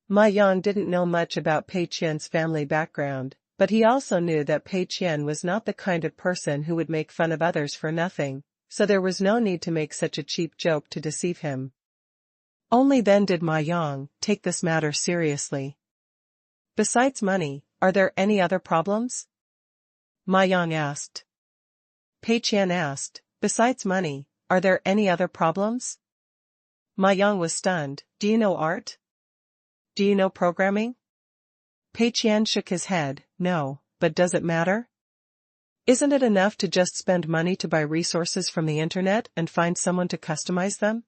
Ma Yang didn't know much about Pei Qian's family background, but he also knew that Pei Qian was not the kind of person who would make fun of others for nothing, so there was no need to make such a cheap joke to deceive him. Only then did Ma Yang take this matter seriously. Besides money, are there any other problems? Ma Yang asked. Pei Qian asked, besides money, are there any other problems? Ma Yang was stunned. Do you know art? Do you know programming? Pei Qian shook his head. No, but does it matter? Isn't it enough to just spend money to buy resources from the internet and find someone to customize them?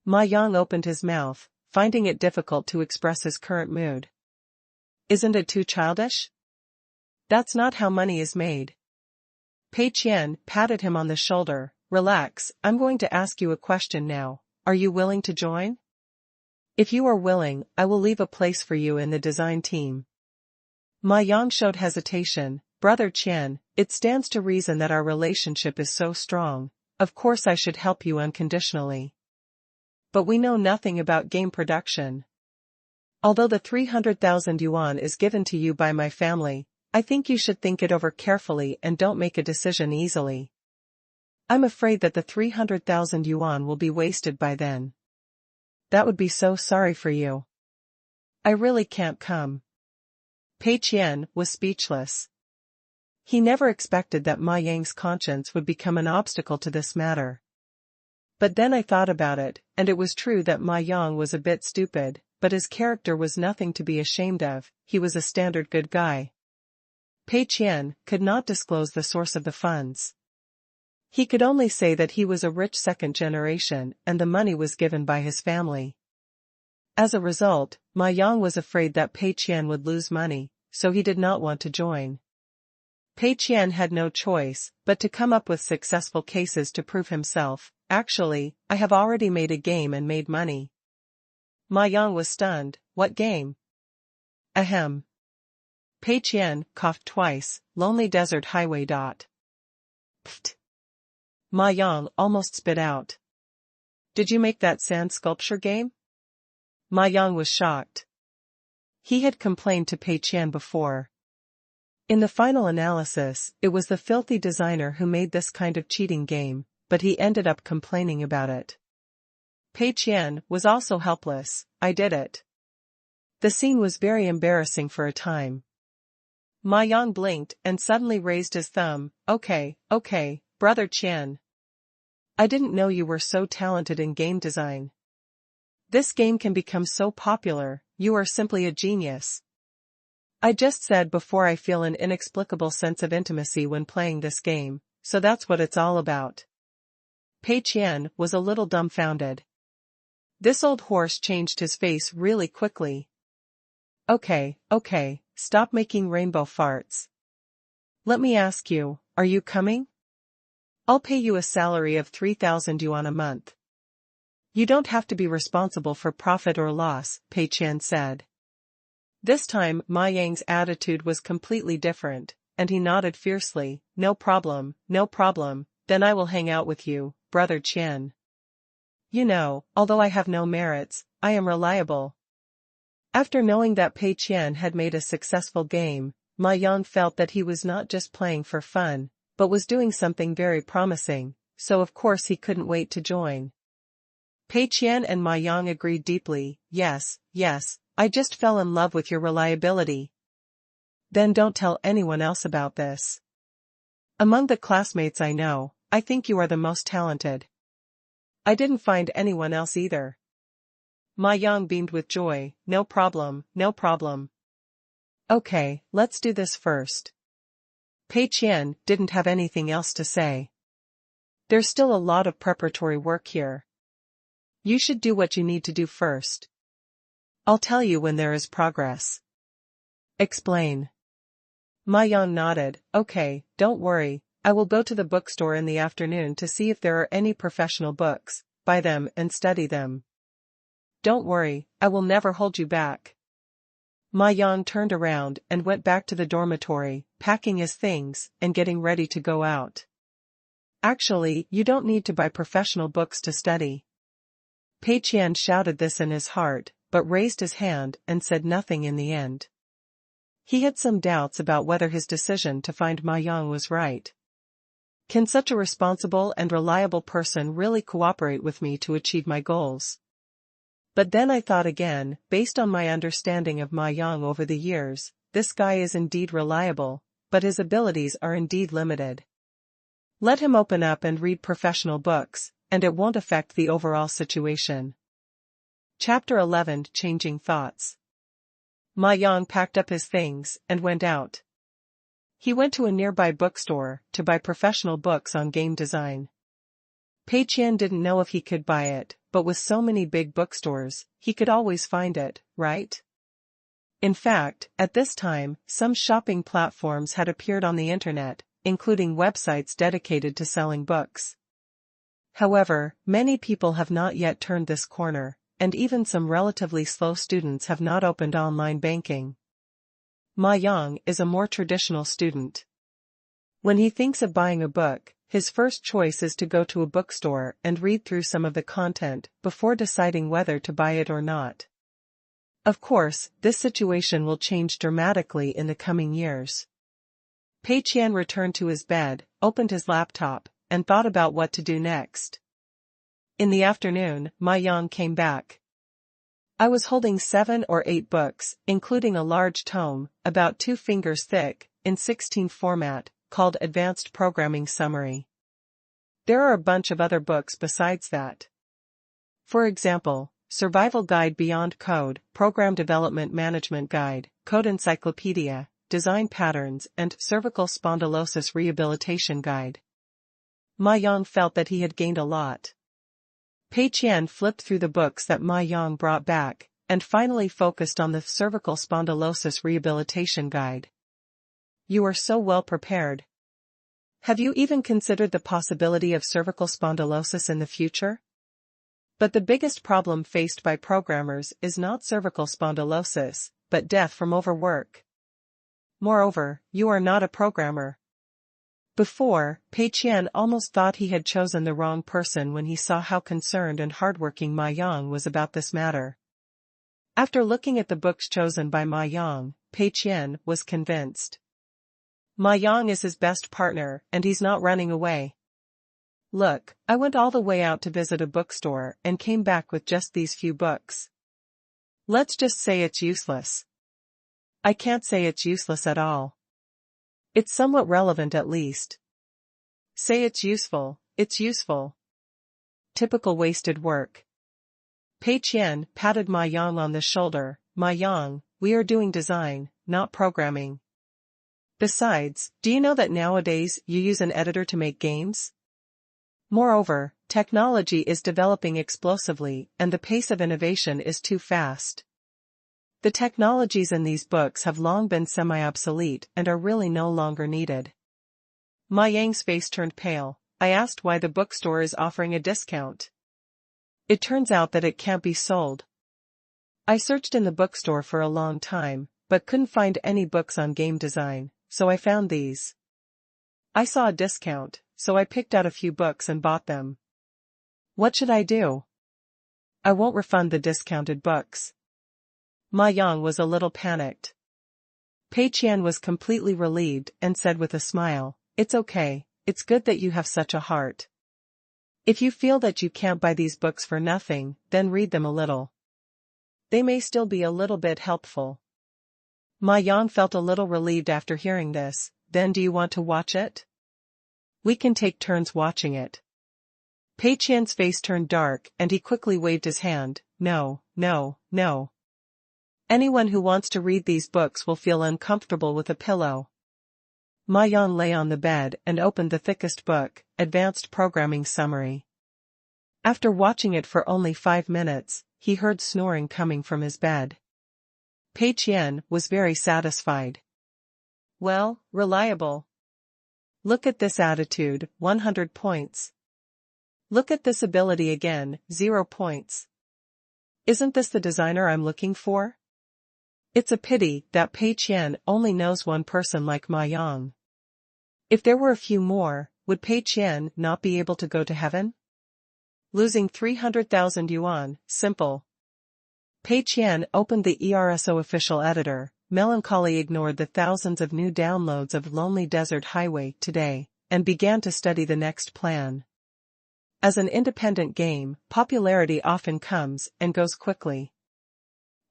Ma Yang opened his mouth, finding it difficult to express his current mood. Isn't it too childish? That's not how money is made. Pei Qian patted him on the shoulder. Relax, I'm going to ask you a question now. Are you willing to join? If you are willing, I will leave a place for you in the design team. Ma Yang showed hesitation. Brother Qian, it stands to reason that our relationship is so strong. Of course I should help you unconditionally. But we know nothing about game production. Although the 300,000 yuan is given to you by my family, I think you should think it over carefully and don't make a decision easily. I'm afraid that the 300,000 yuan will be wasted by then. That would be so sorry for you. I really can't come. Pei Qian was speechless. He never expected that Ma Yang's conscience would become an obstacle to this matter. But then I thought about it, and it was true that Ma Yang was a bit stupid, but his character was nothing to be ashamed of. He was a standard good guy. Pei Qian could not disclose the source of the funds. He could only say that he was a rich second generation and the money was given by his family. As a result, Ma Yang was afraid that Pei Qian would lose money, so he did not want to join. Pei Qian had no choice but to come up with successful cases to prove himself. Actually, I have already made a game and made money. Ma Yang was stunned. What game? Ahem. Pei Qian coughed twice. Lonely Desert Highway. Pfft. Ma Yang almost spit out. Did you make that sand sculpture game? Ma Yang was shocked. He had complained to Pei Qian before. In the final analysis, it was the filthy designer who made this kind of cheating game, but he ended up complaining about it. Pei Qian was also helpless. I did it. The scene was very embarrassing for a time. Ma Yang blinked and suddenly raised his thumb. Okay, brother Qian. I didn't know you were so talented in game design. This game can become so popular, you are simply a genius. I just said before I feel an inexplicable sense of intimacy when playing this game, so that's what it's all about. Pei Qian was a little dumbfounded. This old horse changed his face really quickly. Okay, stop making rainbow farts. Let me ask you, are you coming? I'll pay you a salary of 3,000 yuan a month. You don't have to be responsible for profit or loss, Pei Qian said. This time Ma Yang's attitude was completely different, and he nodded fiercely. No problem, then I will hang out with you, brother Qian. You know, although I have no merits, I am reliable. After knowing that Pei Qian had made a successful game, Ma Yang felt that he was not just playing for fun, but was doing something very promising, so of course he couldn't wait to join. Pei Qian and Ma Yang agreed deeply. Yes, I just fell in love with your reliability. Then don't tell anyone else about this. Among the classmates I know, I think you are the most talented. I didn't find anyone else either. Ma Yang beamed with joy. No problem. Okay, let's do this first. Pei Qian didn't have anything else to say. There's still a lot of preparatory work here. You should do what you need to do first. I'll tell you when there is progress. Explain. Ma Yang nodded. Okay, don't worry, I will go to the bookstore in the afternoon to see if there are any professional books, buy them and study them. Don't worry, I will never hold you back. Ma Yang turned around and went back to the dormitory, packing his things and getting ready to go out. Actually, you don't need to buy professional books to study. Pei Qian shouted this in his heart, but raised his hand and said nothing in the end. He had some doubts about whether his decision to find Ma Yang was right. Can such a responsible and reliable person really cooperate with me to achieve my goals? But then I thought again, based on my understanding of Ma Yang over the years, this guy is indeed reliable, but his abilities are indeed limited. Let him open up and read professional books, and it won't affect the overall situation. Chapter 11: Changing Thoughts. Ma Yang packed up his things and went out. He went to a nearby bookstore to buy professional books on game design. Pei Qian didn't know if he could buy it, but with so many big bookstores, he could always find it, right? In fact, at this time, some shopping platforms had appeared on the internet, including websites dedicated to selling books. However, many people have not yet turned this corner, and even some relatively slow students have not opened online banking. Ma Yang is a more traditional student. When he thinks of buying a book, his first choice is to go to a bookstore and read through some of the content before deciding whether to buy it or not. Of course, this situation will change dramatically in the coming years. Pei Qian returned to his bed, opened his laptop, and thought about what to do next. In the afternoon, Ma Yang came back. I was holding 7 or 8 books, including a large tome, about 2 fingers thick, in 16 format, called Advanced Programming Summary. There are a bunch of other books besides that. For example, Survival Guide Beyond Code, Program Development Management Guide, Code Encyclopedia, Design Patterns, and Cervical Spondylosis Rehabilitation Guide. Ma Yang felt that he had gained a lot. Pei Qian flipped through the books that Ma Yang brought back, and finally focused on the Cervical Spondylosis Rehabilitation Guide. You are so well prepared. Have you even considered the possibility of cervical spondylosis in the future? But the biggest problem faced by programmers is not cervical spondylosis, but death from overwork. Moreover, you are not a programmer. Before, Pei Qian almost thought he had chosen the wrong person when he saw how concerned and hardworking Ma Yang was about this matter. After looking at the books chosen by Ma Yang, Pei Qian was convinced. Ma Yang is his best partner, and he's not running away. Look, I went all the way out to visit a bookstore and came back with just these few books. Let's just say it's useless. I can't say it's useless at all. It's somewhat relevant at least. Say it's useful, it's useful. Typical wasted work. Pei Qian patted Ma Yang on the shoulder. Ma Yang, we are doing design, not programming. Besides, do you know that nowadays you use an editor to make games? Moreover, technology is developing explosively and the pace of innovation is too fast. The technologies in these books have long been semi-obsolete and are really no longer needed. Ma Yang's face turned pale. I asked why the bookstore is offering a discount. It turns out that it can't be sold. I searched in the bookstore for a long time, but couldn't find any books on game design, so I found these. I saw a discount, so I picked out a few books and bought them. What should I do? I won't refund the discounted books. Ma Yang was a little panicked. Pei Qian was completely relieved and said with a smile, it's okay, it's good that you have such a heart. If you feel that you can't buy these books for nothing, then read them a little. They may still be a little bit helpful. Ma Yang felt a little relieved after hearing this. Then do you want to watch it? We can take turns watching it. Pei Qian's face turned dark and he quickly waved his hand. No, no, no. Anyone who wants to read these books will feel uncomfortable with a pillow. Ma Yang lay on the bed and opened the thickest book, Advanced Programming Summary. After watching it for only 5 minutes, he heard snoring coming from his bed. Pei Qian was very satisfied. Well, reliable. Look at this attitude, 100 points. Look at this ability again, 0 points. Isn't this the designer I'm looking for? It's a pity that Pei Qian only knows one person like Ma Yang. If there were a few more, would Pei Qian not be able to go to heaven? Losing 300,000 yuan, simple. Pei Qian opened the ERSO official editor, melancholy ignored the thousands of new downloads of Lonely Desert Highway today, and began to study the next plan. As an independent game, popularity often comes and goes quickly.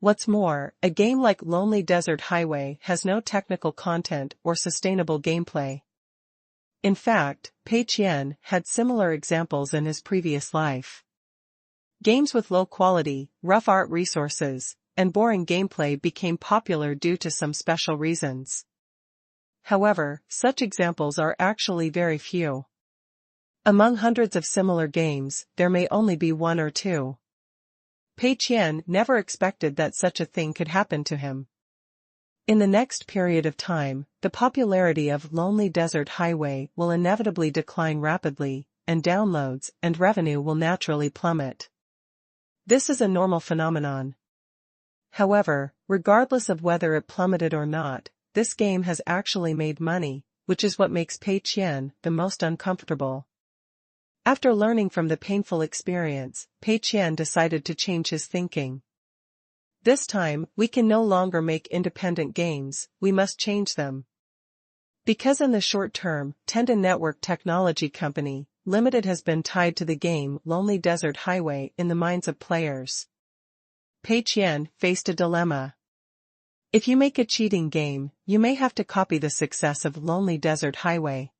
What's more, a game like Lonely Desert Highway has no technical content or sustainable gameplay. In fact, Pei Qian had similar examples in his previous life. Games with low quality, rough art resources, and boring gameplay became popular due to some special reasons. However, such examples are actually very few. Among hundreds of similar games, there may only be 1 or 2. Pei Qian never expected that such a thing could happen to him. In the next period of time, the popularity of Lonely Desert Highway will inevitably decline rapidly, and downloads and revenue will naturally plummet. This is a normal phenomenon. However, regardless of whether it plummeted or not, this game has actually made money, which is what makes Pei Qian the most uncomfortable. After learning from the painful experience, Pei Qian decided to change his thinking. This time, we can no longer make independent games, we must change them. Because in the short term, Tenda Network Technology Company, Limited has been tied to the game Lonely Desert Highway in the minds of players. Pei Qian faced a dilemma. If you make a cheating game, you may have to copy the success of Lonely Desert Highway.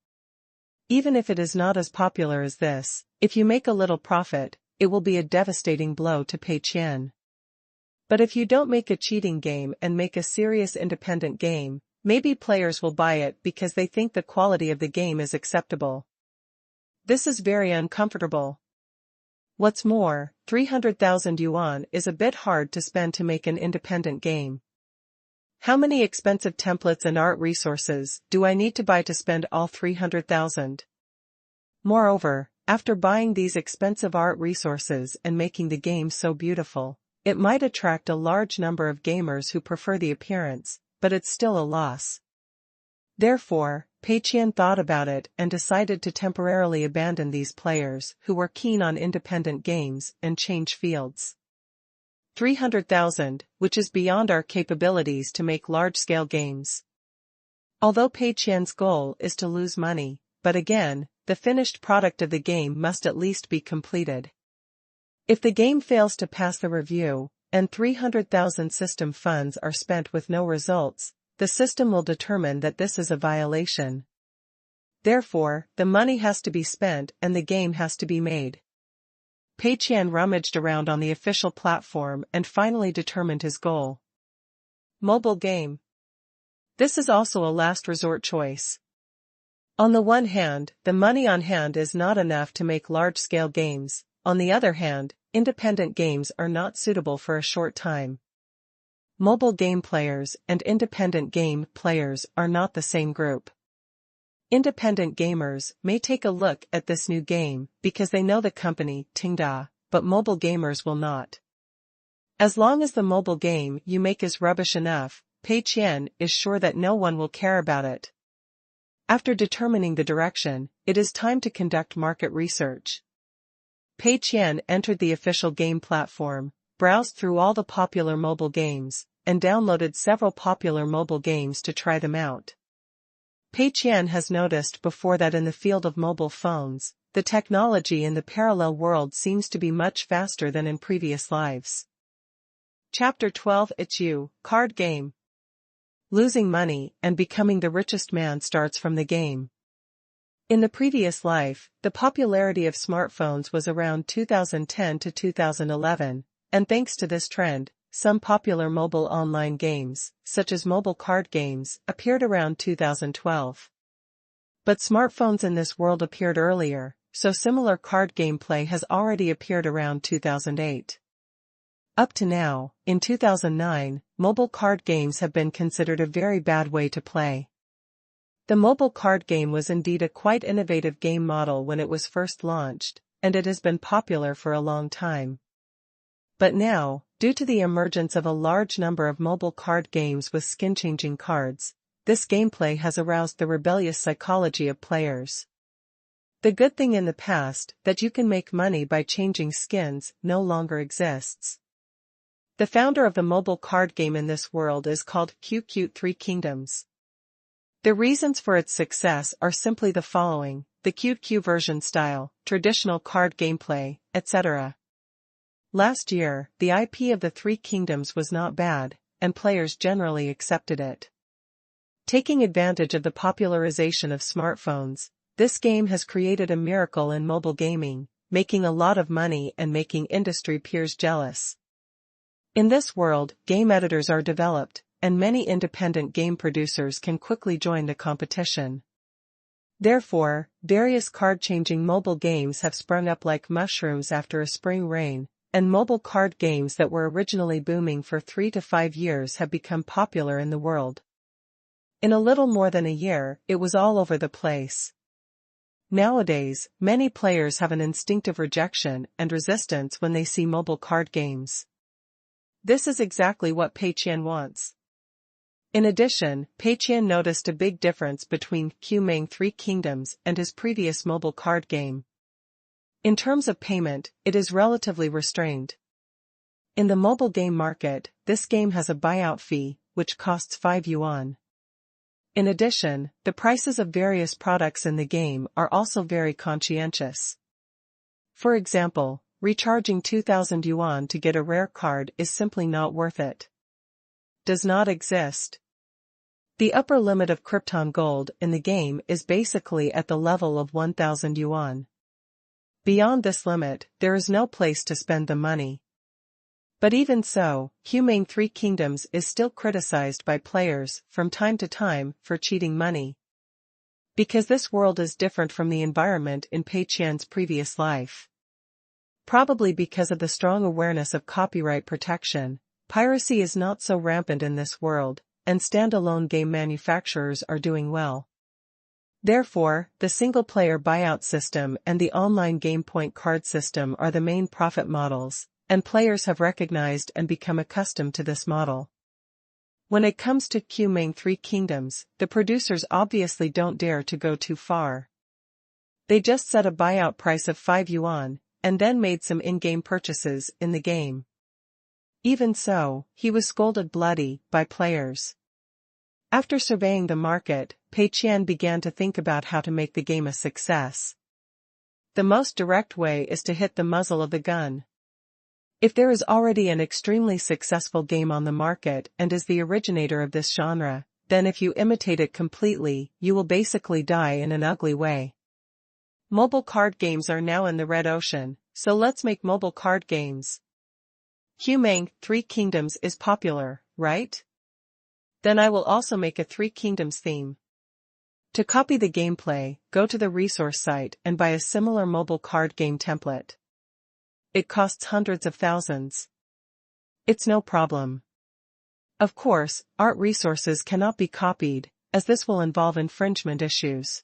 Even if it is not as popular as this, if you make a little profit, it will be a devastating blow to Pei Qian. But if you don't make a cheating game and make a serious independent game, maybe players will buy it because they think the quality of the game is acceptable. This is very uncomfortable. What's more, 300,000 yuan is a bit hard to spend to make an independent game. How many expensive templates and art resources do I need to buy to spend all 300,000? Moreover, after buying these expensive art resources and making the game so beautiful, it might attract a large number of gamers who prefer the appearance, but it's still a loss. Therefore, Pei Qian thought about it and decided to temporarily abandon these players who were keen on independent games and change fields. 300,000, which is beyond our capabilities to make large-scale games. Although Pei Qian's goal is to lose money, but again, the finished product of the game must at least be completed. If the game fails to pass the review, and 300,000 system funds are spent with no results, the system will determine that this is a violation. Therefore, the money has to be spent and the game has to be made. Pei Qian rummaged around on the official platform and finally determined his goal. Mobile game. This is also a last resort choice. On the one hand, the money on hand is not enough to make large-scale games. On the other hand, independent games are not suitable for a short time. Mobile game players and independent game players are not the same group. Independent gamers may take a look at this new game because they know the company, Tenda, but mobile gamers will not. As long as the mobile game you make is rubbish enough, Pei Qian is sure that no one will care about it. After determining the direction, it is time to conduct market research. Pei Qian entered the official game platform, browsed through all the popular mobile games, and downloaded several popular mobile games to try them out. Pei Qian has noticed before that in the field of mobile phones, the technology in the parallel world seems to be much faster than in previous lives. Chapter 12 It's You, Card Game. Losing money and becoming the richest man starts from the game. In the previous life, the popularity of smartphones was around 2010 to 2011, and thanks to this trend, some popular mobile online games, such as mobile card games, appeared around 2012. But smartphones in this world appeared earlier, so similar card gameplay has already appeared around 2008. Up to now, in 2009, mobile card games have been considered a very bad way to play. The mobile card game was indeed a quite innovative game model when it was first launched, and it has been popular for a long time. But now, due to the emergence of a large number of mobile card games with skin-changing cards, this gameplay has aroused the rebellious psychology of players. The good thing in the past, that you can make money by changing skins, no longer exists. The founder of the mobile card game in this world is called Qingshan 3 Kingdoms. The reasons for its success are simply the following: the Qingshan version style, traditional card gameplay, etc. Last year, the IP of the Three Kingdoms was not bad, and players generally accepted it. Taking advantage of the popularization of smartphones, this game has created a miracle in mobile gaming, making a lot of money and making industry peers jealous. In this world, game editors are developed, and many independent game producers can quickly join the competition. Therefore, various card-changing mobile games have sprung up like mushrooms after a spring rain, and mobile card games that were originally booming for 3 to 5 years have become popular in the world. In a little more than a year, it was all over the place. Nowadays, many players have an instinctive rejection and resistance when they see mobile card games. This is exactly what Pei Qian wants. In addition, Pei Qian noticed a big difference between Qingshan 3 Kingdoms and his previous mobile card game. In terms of payment, it is relatively restrained. In the mobile game market, this game has a buyout fee, which costs 5 yuan. In addition, the prices of various products in the game are also very conscientious. For example, recharging 2,000 yuan to get a rare card is simply not worth it. Does not exist. The upper limit of Krypton gold in the game is basically at the level of 1,000 yuan. Beyond this limit, there is no place to spend the money. But even so, Qingshan 3 Kingdoms is still criticized by players from time to time for cheating money. Because this world is different from the environment in Pei Qian's previous life. Probably because of the strong awareness of copyright protection, piracy is not so rampant in this world, and standalone game manufacturers are doing well. Therefore, the single-player buyout system and the online game point card system are the main profit models, and players have recognized and become accustomed to this model. When it comes to Qingshan Three Kingdoms, the producers obviously don't dare to go too far. They just set a buyout price of 5 yuan, and then made some in-game purchases in the game. Even so, he was scolded bloody by players. After surveying the market, Pei Qian began to think about how to make the game a success. The most direct way is to hit the muzzle of the gun. If there is already an extremely successful game on the market and is the originator of this genre, then if you imitate it completely, you will basically die in an ugly way. Mobile card games are now in the red ocean, so let's make mobile card games. Qingshan Three Kingdoms is popular, right? Then I will also make a Three Kingdoms theme. To copy the gameplay, go to the resource site and buy a similar mobile card game template. It costs hundreds of thousands. It's no problem. Of course, art resources cannot be copied, as this will involve infringement issues.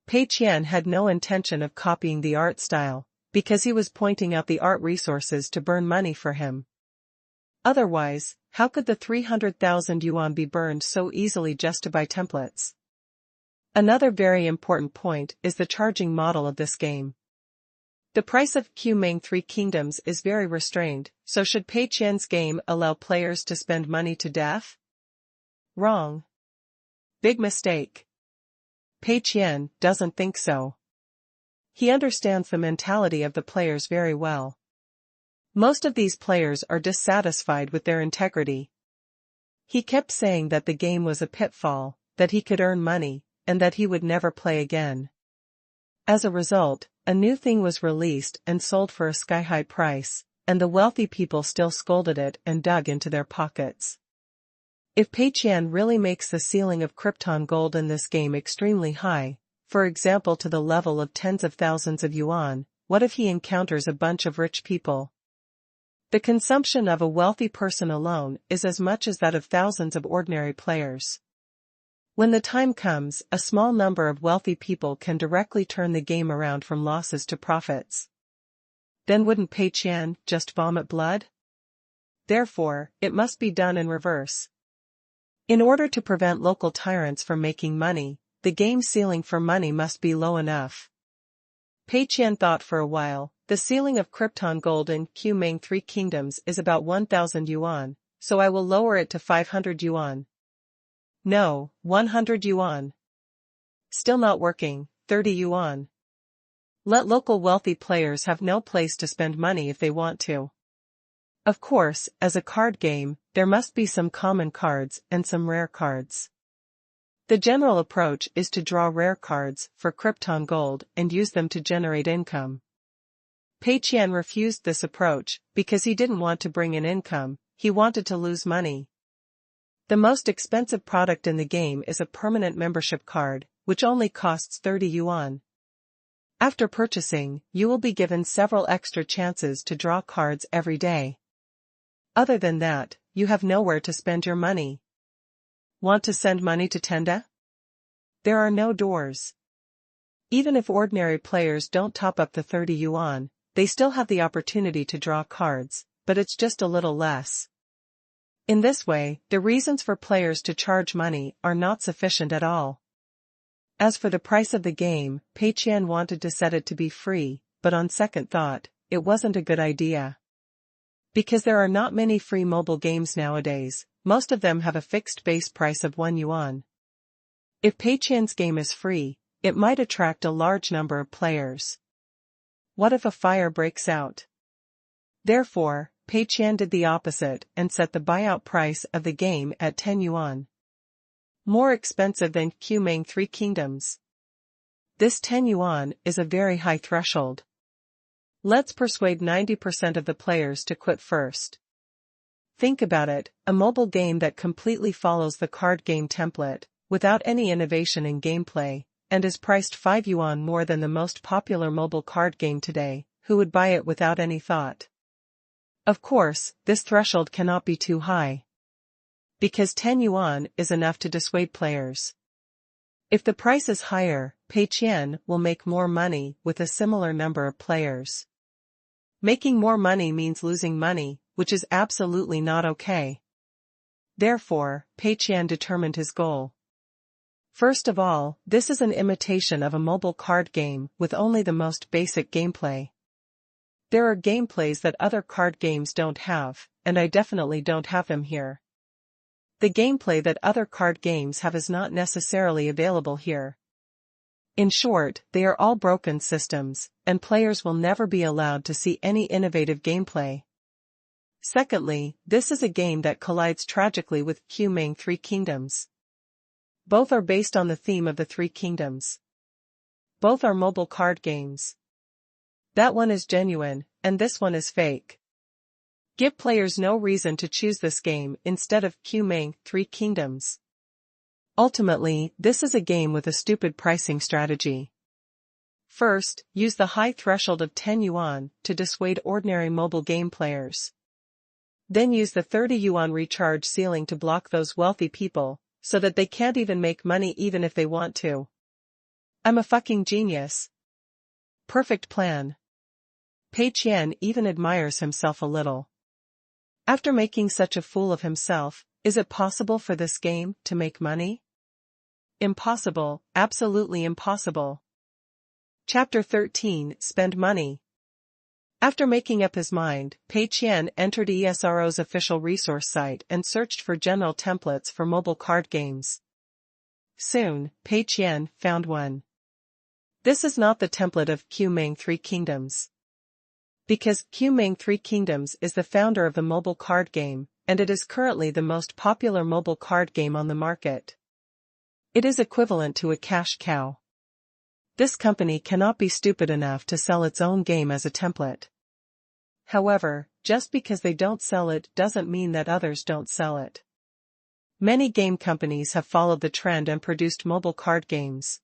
Pei Qian had no intention of copying the art style, because he was pointing out the art resources to burn money for him. Otherwise, how could the 300,000 yuan be burned so easily just to buy templates? Another very important point is the charging model of this game. The price of Qingshan Three Kingdoms is very restrained, so should Pei Qian's game allow players to spend money to death? Wrong. Big mistake. Pei Qian doesn't think so. He understands the mentality of the players very well. Most of these players are dissatisfied with their integrity. He kept saying that the game was a pitfall, that he could earn money, and that he would never play again. As a result, a new thing was released and sold for a sky-high price, and the wealthy people still scolded it and dug into their pockets. If Pei Qian really makes the ceiling of Krypton gold in this game extremely high, for example to the level of tens of thousands of yuan, what if he encounters a bunch of rich people? The consumption of a wealthy person alone is as much as that of thousands of ordinary players. When the time comes, a small number of wealthy people can directly turn the game around from losses to profits. Then wouldn't Pei Qian just vomit blood? Therefore, it must be done in reverse. In order to prevent local tyrants from making money, the game ceiling for money must be low enough. Pei Qian thought for a while. The ceiling of Krypton gold in Qingshan Three Kingdoms is about 1,000 yuan, so I will lower it to 500 yuan. No, 100 yuan. Still not working, 30 yuan. Let local wealthy players have no place to spend money if they want to. Of course, as a card game, there must be some common cards and some rare cards. The general approach is to draw rare cards for Krypton gold and use them to generate income. Pei Qian refused this approach because he didn't want to bring in income, he wanted to lose money. The most expensive product in the game is a permanent membership card, which only costs 30 yuan. After purchasing, you will be given several extra chances to draw cards every day. Other than that, you have nowhere to spend your money. Want to send money to Tenda? There are no doors. Even if ordinary players don't top up the 30 yuan, they still have the opportunity to draw cards, but it's just a little less. In this way, the reasons for players to charge money are not sufficient at all. As for the price of the game, Pei Qian wanted to set it to be free, but on second thought, it wasn't a good idea. Because there are not many free mobile games nowadays, most of them have a fixed base price of 1 yuan. If Pei Qian's game is free, it might attract a large number of players. What if a fire breaks out? Therefore, Pei Qian did the opposite and set the buyout price of the game at 10 yuan. More expensive than Qingshan Three Kingdoms. This 10 yuan is a very high threshold. Let's persuade 90% of the players to quit first. Think about it, a mobile game that completely follows the card game template, without any innovation in gameplay, and is priced 5 yuan more than the most popular mobile card game today, who would buy it without any thought? Of course, this threshold cannot be too high. Because 10 yuan is enough to dissuade players. If the price is higher, Pei Qian will make more money with a similar number of players. Making more money means losing money, which is absolutely not okay. Therefore, Pei Qian determined his goal. First of all, this is an imitation of a mobile card game with only the most basic gameplay. There are gameplays that other card games don't have, and I definitely don't have them here. The gameplay that other card games have is not necessarily available here. In short, they are all broken systems, and players will never be allowed to see any innovative gameplay. Secondly, this is a game that collides tragically with Qingshan Three Kingdoms. Both are based on the theme of the Three Kingdoms. Both are mobile card games. That one is genuine, and this one is fake. Give players no reason to choose this game instead of Qingshan Three Kingdoms. Ultimately, this is a game with a stupid pricing strategy. First, use the high threshold of 10 yuan to dissuade ordinary mobile game players. Then use the 30 yuan recharge ceiling to block those wealthy people, so that they can't even make money even if they want to. I'm a fucking genius. Perfect plan. Pei Qian even admires himself a little. After making such a fool of himself, is it possible for this game to make money? Impossible, absolutely impossible. Chapter 13, Spend Money. After making up his mind, Pei Qian entered ESRO's official resource site and searched for general templates for mobile card games. Soon, Pei Qian found one. This is not the template of Qingshan Three Kingdoms. Because Qingshan Three Kingdoms is the founder of the mobile card game, and it is currently the most popular mobile card game on the market. It is equivalent to a cash cow. This company cannot be stupid enough to sell its own game as a template. However, just because they don't sell it doesn't mean that others don't sell it. Many game companies have followed the trend and produced mobile card games.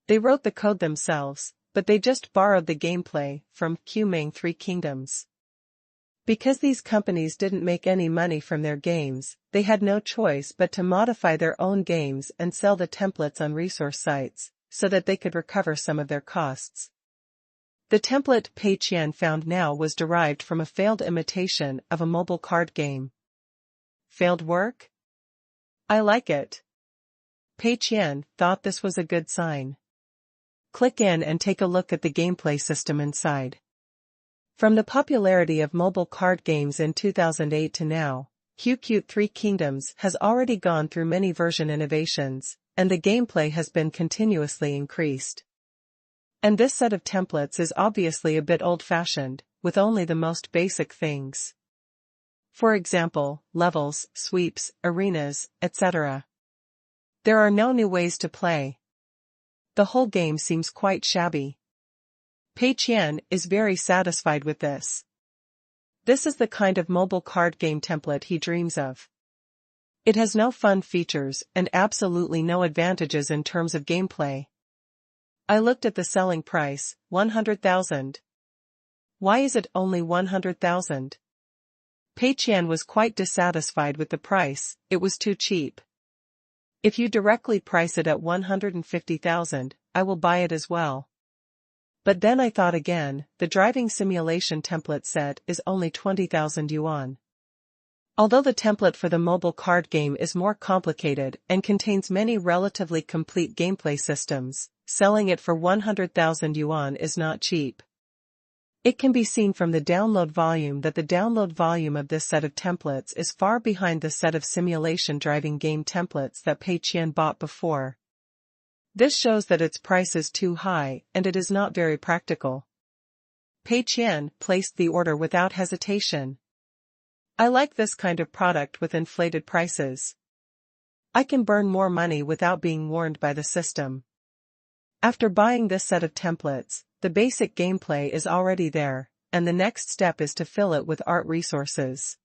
They wrote the code themselves, but they just borrowed the gameplay from Qingshan Three Kingdoms. Because these companies didn't make any money from their games, they had no choice but to modify their own games and sell the templates on resource sites, so that they could recover some of their costs. The template Pei Qian found now was derived from a failed imitation of a mobile card game. Failed work? I like it. Pei Qian thought this was a good sign. Click in and take a look at the gameplay system inside. From the popularity of mobile card games in 2008 to now, Qingshan Three Kingdoms has already gone through many version innovations, and the gameplay has been continuously increased. And this set of templates is obviously a bit old-fashioned, with only the most basic things. For example, levels, sweeps, arenas, etc. There are no new ways to play. The whole game seems quite shabby. Pei Qian is very satisfied with this. This is the kind of mobile card game template he dreams of. It has no fun features and absolutely no advantages in terms of gameplay. I looked at the selling price, 100,000. Why is it only 100,000? Pei Qian was quite dissatisfied with the price, it was too cheap. If you directly price it at 150,000, I will buy it as well. But then I thought again, the driving simulation template set is only 20,000 yuan. Although the template for the mobile card game is more complicated and contains many relatively complete gameplay systems, selling it for 100,000 yuan is not cheap. It can be seen from the download volume that the download volume of this set of templates is far behind the set of simulation driving game templates that Pei Qian bought before. This shows that its price is too high and it is not very practical. Pei Qian placed the order without hesitation. I like this kind of product with inflated prices. I can burn more money without being warned by the system. After buying this set of templates, the basic gameplay is already there, and the next step is to fill it with art resources.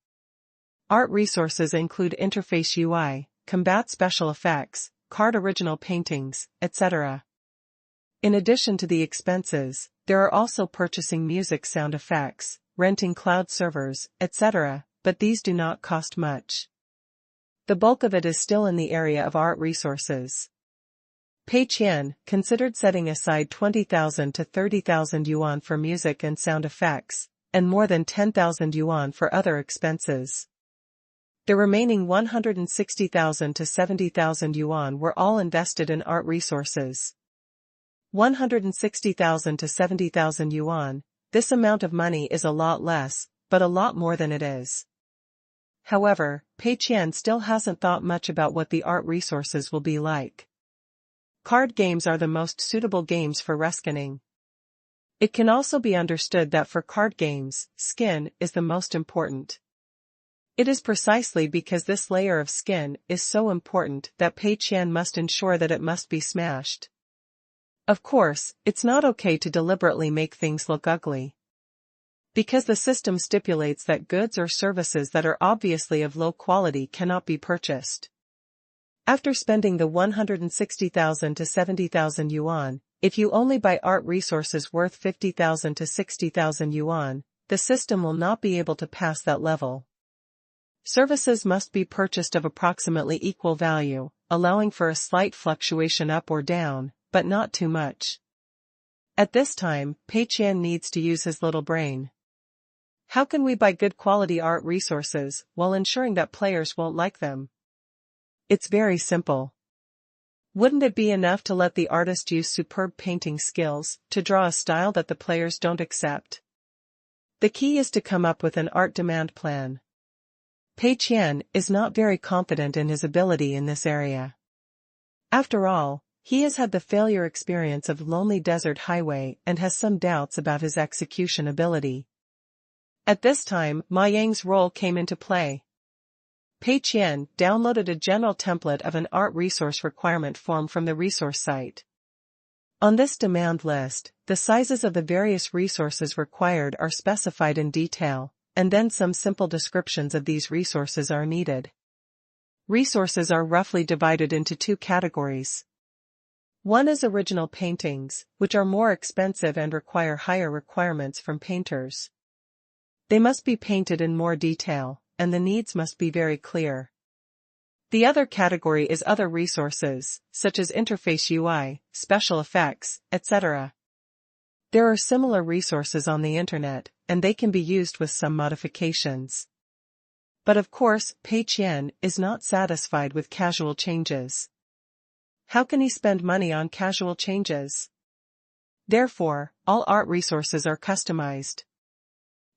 Art resources include interface UI, combat special effects, card original paintings, etc. In addition to the expenses, there are also purchasing music sound effects, renting cloud servers, etc., but these do not cost much. The bulk of it is still in the area of art resources. Pei Qian considered setting aside 20,000 to 30,000 yuan for music and sound effects, and more than 10,000 yuan for other expenses. The remaining 160,000 to 70,000 yuan were all invested in art resources. 160,000 to 70,000 yuan, this amount of money is a lot less, but a lot more than it is. However, Pei Qian still hasn't thought much about what the art resources will be like. Card games are the most suitable games for reskinning. It can also be understood that for card games, skin is the most important. It is precisely because this layer of skin is so important that Pei Qian must ensure that it must be smashed. Of course, it's not okay to deliberately make things look ugly. Because the system stipulates that goods or services that are obviously of low quality cannot be purchased. After spending the 160,000 to 70,000 yuan, if you only buy art resources worth 50,000 to 60,000 yuan, the system will not be able to pass that level. Services must be purchased of approximately equal value, allowing for a slight fluctuation up or down, but not too much. At this time, Pei Qian needs to use his little brain. How can we buy good quality art resources while ensuring that players won't like them? It's very simple. Wouldn't it be enough to let the artist use superb painting skills to draw a style that the players don't accept? The key is to come up with an art demand plan. Pei Qian is not very confident in his ability in this area. After all, he has had the failure experience of Lonely Desert Highway and has some doubts about his execution ability. At this time, Ma Yang's role came into play. Pei Qian downloaded a general template of an art resource requirement form from the resource site. On this demand list, the sizes of the various resources required are specified in detail, and then some simple descriptions of these resources are needed. Resources are roughly divided into two categories. One is original paintings, which are more expensive and require higher requirements from painters. They must be painted in more detail, and the needs must be very clear. The other category is other resources, such as interface UI, special effects, etc. There are similar resources on the internet, and they can be used with some modifications. But of course, Pei Qian is not satisfied with casual changes. How can he spend money on casual changes? Therefore, all art resources are customized.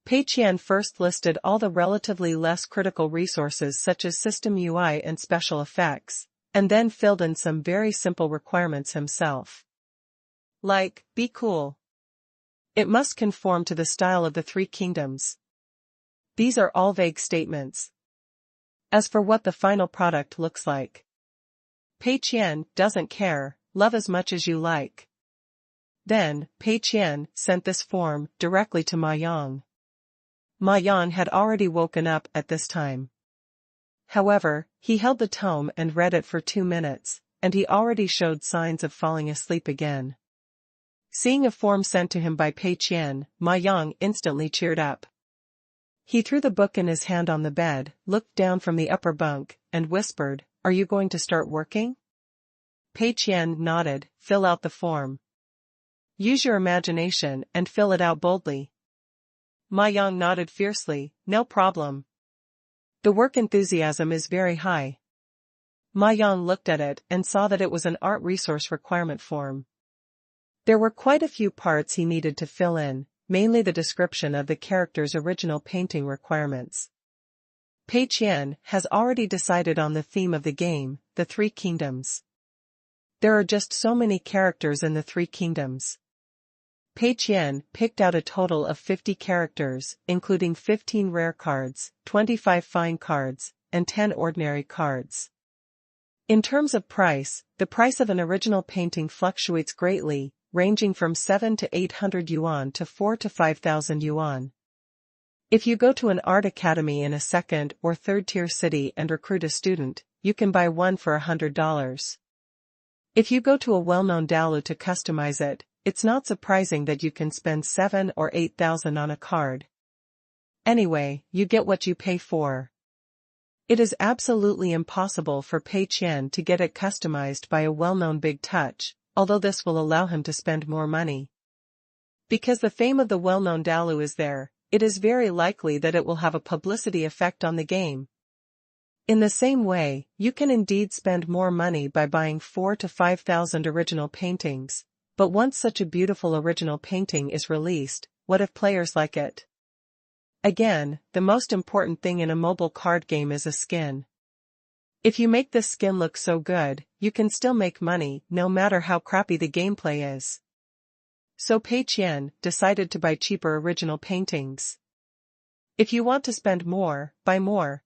Pei Qian first listed all the relatively less critical resources such as system UI and special effects, and then filled in some very simple requirements himself. Like, be cool. It must conform to the style of the Three Kingdoms. These are all vague statements. As for what the final product looks like, Pei Qian doesn't care, love as much as you like. Then, Pei Qian sent this form directly to Ma Yang. Ma Yang had already woken up at this time. However, he held the tome and read it for 2 minutes, and he already showed signs of falling asleep again. Seeing a form sent to him by Pei Qian, Ma Yang instantly cheered up. He threw the book in his hand on the bed, looked down from the upper bunk, and whispered, "Are you going to start working?" Pei Qian nodded, "Fill out the form. Use your imagination and fill it out boldly." Ma Yang nodded fiercely, "No problem. The work enthusiasm is very high." Ma Yang looked at it and saw that it was an art resource requirement form. There were quite a few parts he needed to fill in, mainly the description of the character's original painting requirements. Pei Qian has already decided on the theme of the game, the Three Kingdoms. There are just so many characters in the Three Kingdoms. Pei Qian picked out a total of 50 characters, including 15 rare cards, 25 fine cards, and 10 ordinary cards. In terms of price, the price of an original painting fluctuates greatly, ranging from 7 to 800 yuan to 4 to 5,000 yuan. If you go to an art academy in a second or third tier city and recruit a student, you can buy one for $100. If you go to a well-known dalu to customize it, it's not surprising that you can spend 7 or 8,000 on a card. Anyway, you get what you pay for. It is absolutely impossible for Pei Qian to get it customized by a well-known big touch, although this will allow him to spend more money. Because the fame of the well-known dalu is there, it is very likely that it will have a publicity effect on the game. In the same way, you can indeed spend more money by buying 4,000 to 5,000 original paintings, but once such a beautiful original painting is released, what if players like it? Again, the most important thing in a mobile card game is a skin. If you make this skin look so good, you can still make money no matter how crappy the gameplay is. So Pei Qian decided to buy cheaper original paintings. If you want to spend more, buy more.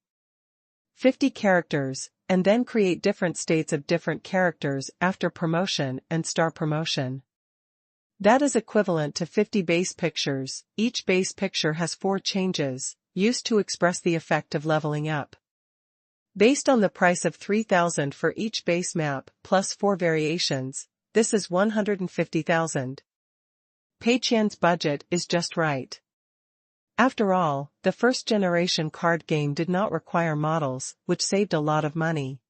50 characters, and then create different states of different characters after promotion and star promotion. That is equivalent to 50 base pictures. Each base picture has 4 changes, used to express the effect of leveling up. Based on the price of 3,000 for each base map, plus 4 variations, this is 150,000. Pei Qian's budget is just right. After all, the first-generation card game did not require models, which saved a lot of money.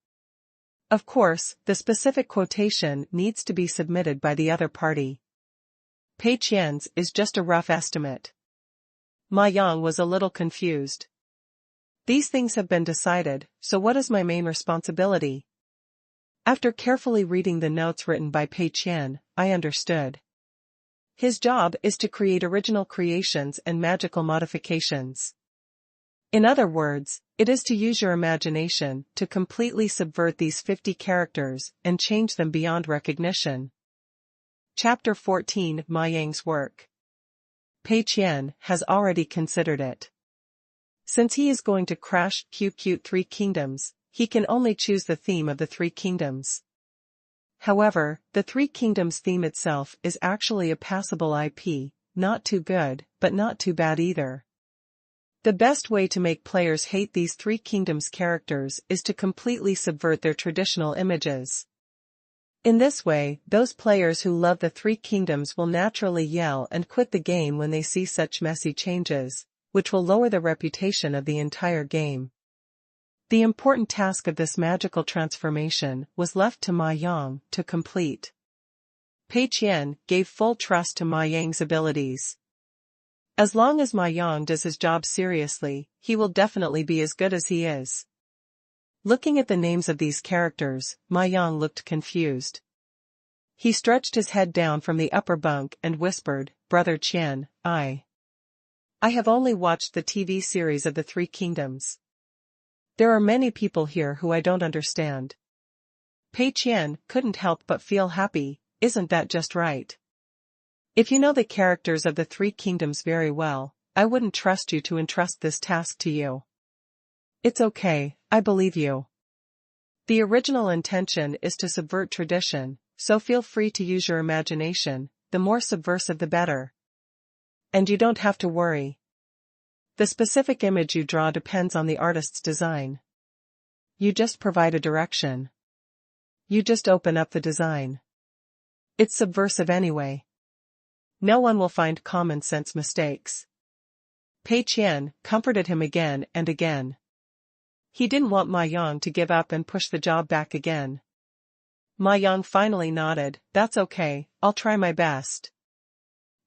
Of course, the specific quotation needs to be submitted by the other party. Pei Qian's is just a rough estimate. Ma Yang was a little confused. These things have been decided, so what is my main responsibility? After carefully reading the notes written by Pei Qian, I understood. His job is to create original creations and magical modifications. In other words, it is to use your imagination to completely subvert these 50 characters and change them beyond recognition. Chapter 14 Ma Yang's work. Pei Qian has already considered it. Since he is going to crash QQ 3 Kingdoms, he can only choose the theme of the 3 kingdoms. However, the 3 Kingdoms theme itself is actually a passable IP, not too good, but not too bad either. The best way to make players hate these 3 Kingdoms characters is to completely subvert their traditional images. In this way, those players who love the 3 Kingdoms will naturally yell and quit the game when they see such messy changes, which will lower the reputation of the entire game. The important task of this magical transformation was left to Ma Yang to complete. Pei Qian gave full trust to Ma Yang's abilities. As long as Ma Yang does his job seriously, he will definitely be as good as he is. Looking at the names of these characters, Ma Yang looked confused. He stretched his head down from the upper bunk and whispered, "Brother Qian, I have only watched the TV series of the 3 Kingdoms. There are many people here who I don't understand." Pei Qian couldn't help but feel happy. Isn't that just right? If you know the characters of the 3 Kingdoms very well, I wouldn't trust you to entrust this task to you. It's okay, I believe you. The original intention is to subvert tradition, so feel free to use your imagination, the more subversive the better. And you don't have to worry. The specific image you draw depends on the artist's design. You just provide a direction. You just open up the design. It's subversive anyway. No one will find common sense mistakes. Pei Qian comforted him again and again. He didn't want Ma Yang to give up and push the job back again. Ma Yang finally nodded, "That's okay, I'll try my best."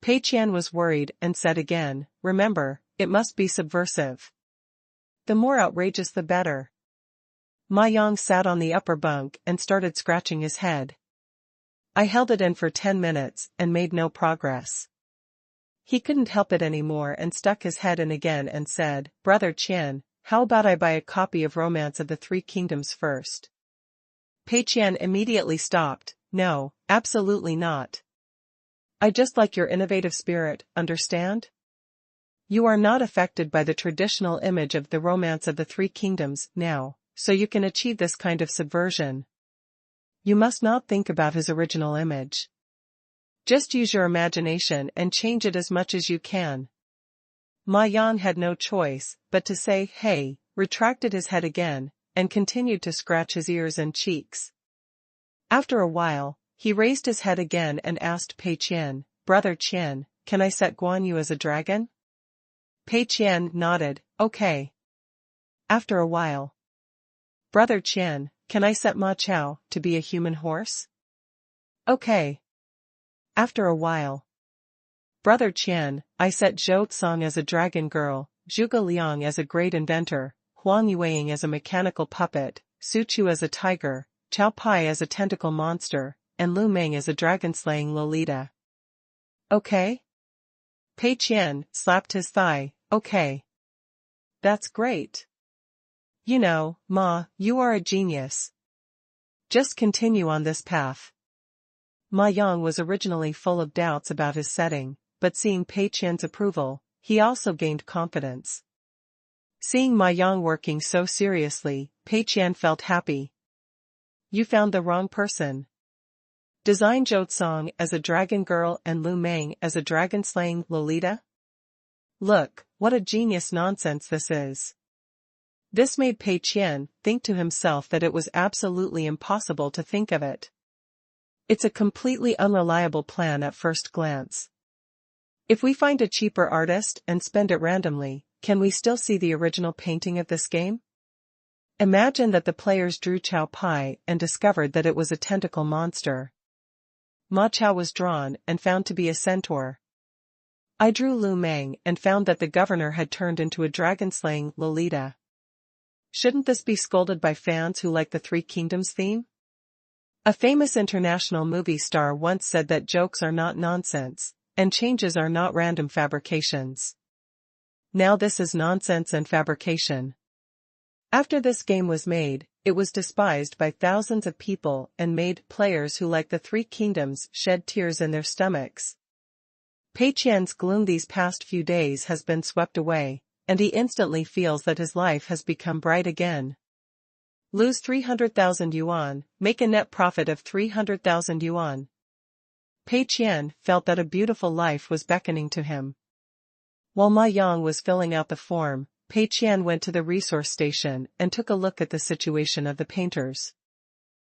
Pei Qian was worried and said again, "Remember, it must be subversive. The more outrageous the better." Ma Yang sat on the upper bunk and started scratching his head. I held it in for 10 minutes and made no progress. He couldn't help it anymore and stuck his head in again and said, "Brother Qian, how about I buy a copy of Romance of the 3 Kingdoms first?" Pei Qian immediately stopped. "No, absolutely not. I just like your innovative spirit, understand? You are not affected by the traditional image of the Romance of the 3 Kingdoms now, so you can achieve this kind of subversion. You must not think about his original image. Just use your imagination and change it as much as you can." Ma Yang had no choice but to say, "Hey," retracted his head again, and continued to scratch his ears and cheeks. After a while, he raised his head again and asked Pei Qian, "Brother Qian, can I set Guan Yu as a dragon?" Pei Qian nodded, "Okay." After a while, "Brother Qian, can I set Ma Chao to be a human horse?" "Okay." After a while, "Brother Qian, I set Zhou Tsang as a dragon girl, Zhuge Liang as a great inventor, Huang Yueying as a mechanical puppet, Su Chu as a tiger, Chao Pai as a tentacle monster, and Lu Meng as a dragon-slaying Lolita. Okay? Pei Qian slapped his thigh. Okay. That's great. You know, Ma, you are a genius. Just continue on this path. Ma Yang was originally full of doubts about his setting, but seeing Pei Qian's approval, he also gained confidence. Seeing Ma Yang working so seriously, Pei Qian felt happy. You found the wrong person. Design Zhou Song as a dragon girl and Lu Meng as a dragon-slaying Lolita? Look, what a genius nonsense this is. This made Pei Qian think to himself that it was absolutely impossible to think of it. It's a completely unreliable plan at first glance. If we find a cheaper artist and spend it randomly, can we still see the original painting of this game? Imagine that the players drew Chao Pai and discovered that it was a tentacle monster. Ma Chao was drawn and found to be a centaur. I drew Lu Meng and found that the governor had turned into a dragon-slaying Lolita. Shouldn't this be scolded by fans who like the Three Kingdoms theme? A famous international movie star once said that jokes are not nonsense, and changes are not random fabrications. Now this is nonsense and fabrication. After this game was made, it was despised by thousands of people and made players who like the Three Kingdoms shed tears in their stomachs. Pei Qian's gloom these past few days has been swept away, and he instantly feels that his life has become bright again. Lose 300,000 yuan, make a net profit of 300,000 yuan. Pei Qian felt that a beautiful life was beckoning to him. While Ma Yang was filling out the form, Pei Qian went to the resource station and took a look at the situation of the painters.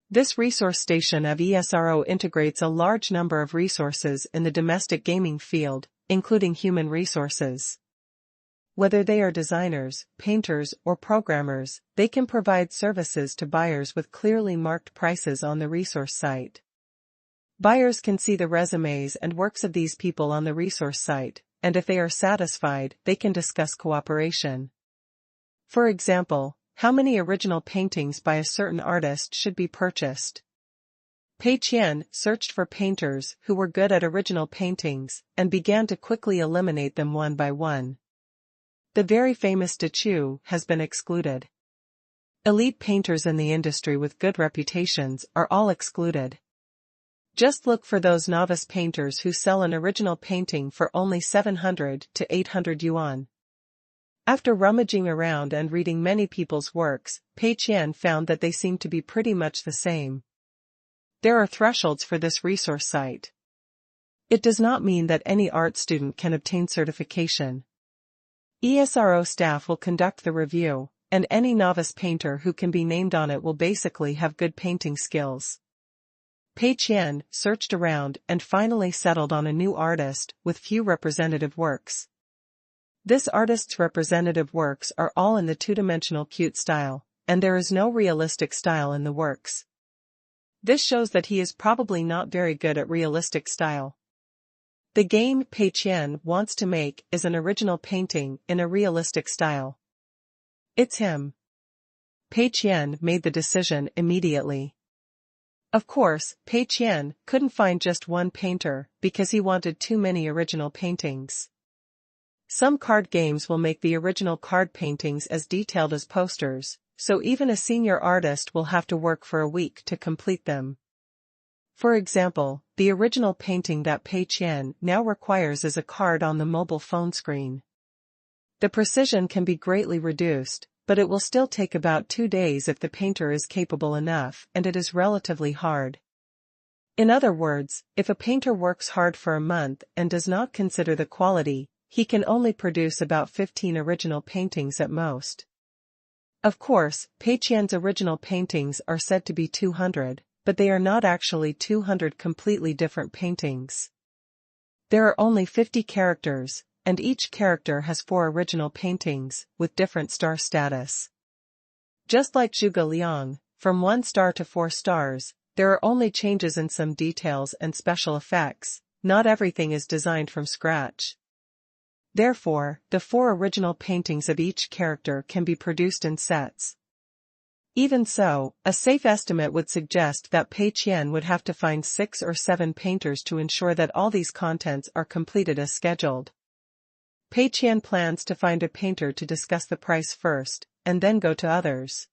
This resource station of ESRO integrates a large number of resources in the domestic gaming field, including human resources. Whether they are designers, painters, or programmers, they can provide services to buyers with clearly marked prices on the resource site. Buyers can see the resumes and works of these people on the resource site, and if they are satisfied, they can discuss cooperation. For example, how many original paintings by a certain artist should be purchased? Pei Qian searched for painters who were good at original paintings and began to quickly eliminate them one by one. The very famous De Chu has been excluded. Elite painters in the industry with good reputations are all excluded. Just look for those novice painters who sell an original painting for only 700 to 800 yuan. After rummaging around and reading many people's works, Pei Qian found that they seemed to be pretty much the same. There are thresholds for this resource site. It does not mean that any art student can obtain certification. ESRO staff will conduct the review, and any novice painter who can be named on it will basically have good painting skills. Pei Qian searched around and finally settled on a new artist with few representative works. This artist's representative works are all in the two-dimensional cute style, and there is no realistic style in the works. This shows that he is probably not very good at realistic style. The game Pei Qian wants to make is an original painting in a realistic style. It's him. Pei Qian made the decision immediately. Of course, Pei Qian couldn't find just one painter because he wanted too many original paintings. Some card games will make the original card paintings as detailed as posters, so even a senior artist will have to work for a week to complete them. For example, the original painting that Pei Qian now requires is a card on the mobile phone screen. The precision can be greatly reduced, but it will still take about 2 days if the painter is capable enough, and it is relatively hard. In other words, if a painter works hard for a month and does not consider the quality, he can only produce about 15 original paintings at most. Of course, Pei Qian's original paintings are said to be 200, but they are not actually 200 completely different paintings. There are only 50 characters, and each character has 4 original paintings, with different star status. Just like Zhuge Liang, from 1 star to 4 stars, there are only changes in some details and special effects, not everything is designed from scratch. Therefore, the 4 original paintings of each character can be produced in sets. Even so, a safe estimate would suggest that Pei Qian would have to find 6 or 7 painters to ensure that all these contents are completed as scheduled. Pei Qian plans to find a painter to discuss the price first, and then go to others.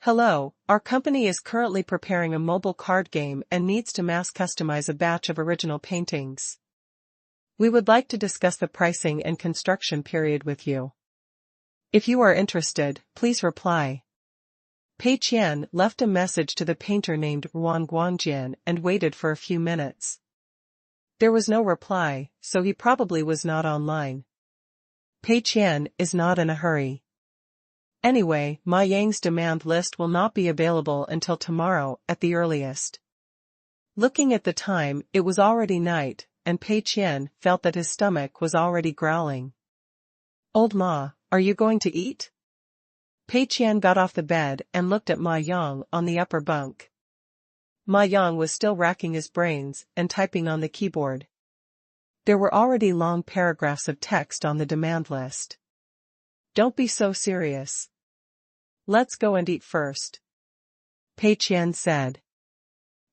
Hello, our company is currently preparing a mobile card game and needs to mass customize a batch of original paintings. We would like to discuss the pricing and construction period with you. If you are interested, please reply. Pei Qian left a message to the painter named Ruan Guangjian and waited for a few minutes. There was no reply, so he probably was not online. Pei Qian is not in a hurry. Anyway, Ma Yang's demand list will not be available until tomorrow at the earliest. Looking at the time, it was already night, and Pei Qian felt that his stomach was already growling. Old Ma, are you going to eat? Pei Qian got off the bed and looked at Ma Yang on the upper bunk. Ma Yang was still racking his brains and typing on the keyboard. There were already long paragraphs of text on the demand list. Don't be so serious. Let's go and eat first. Pei Qian said.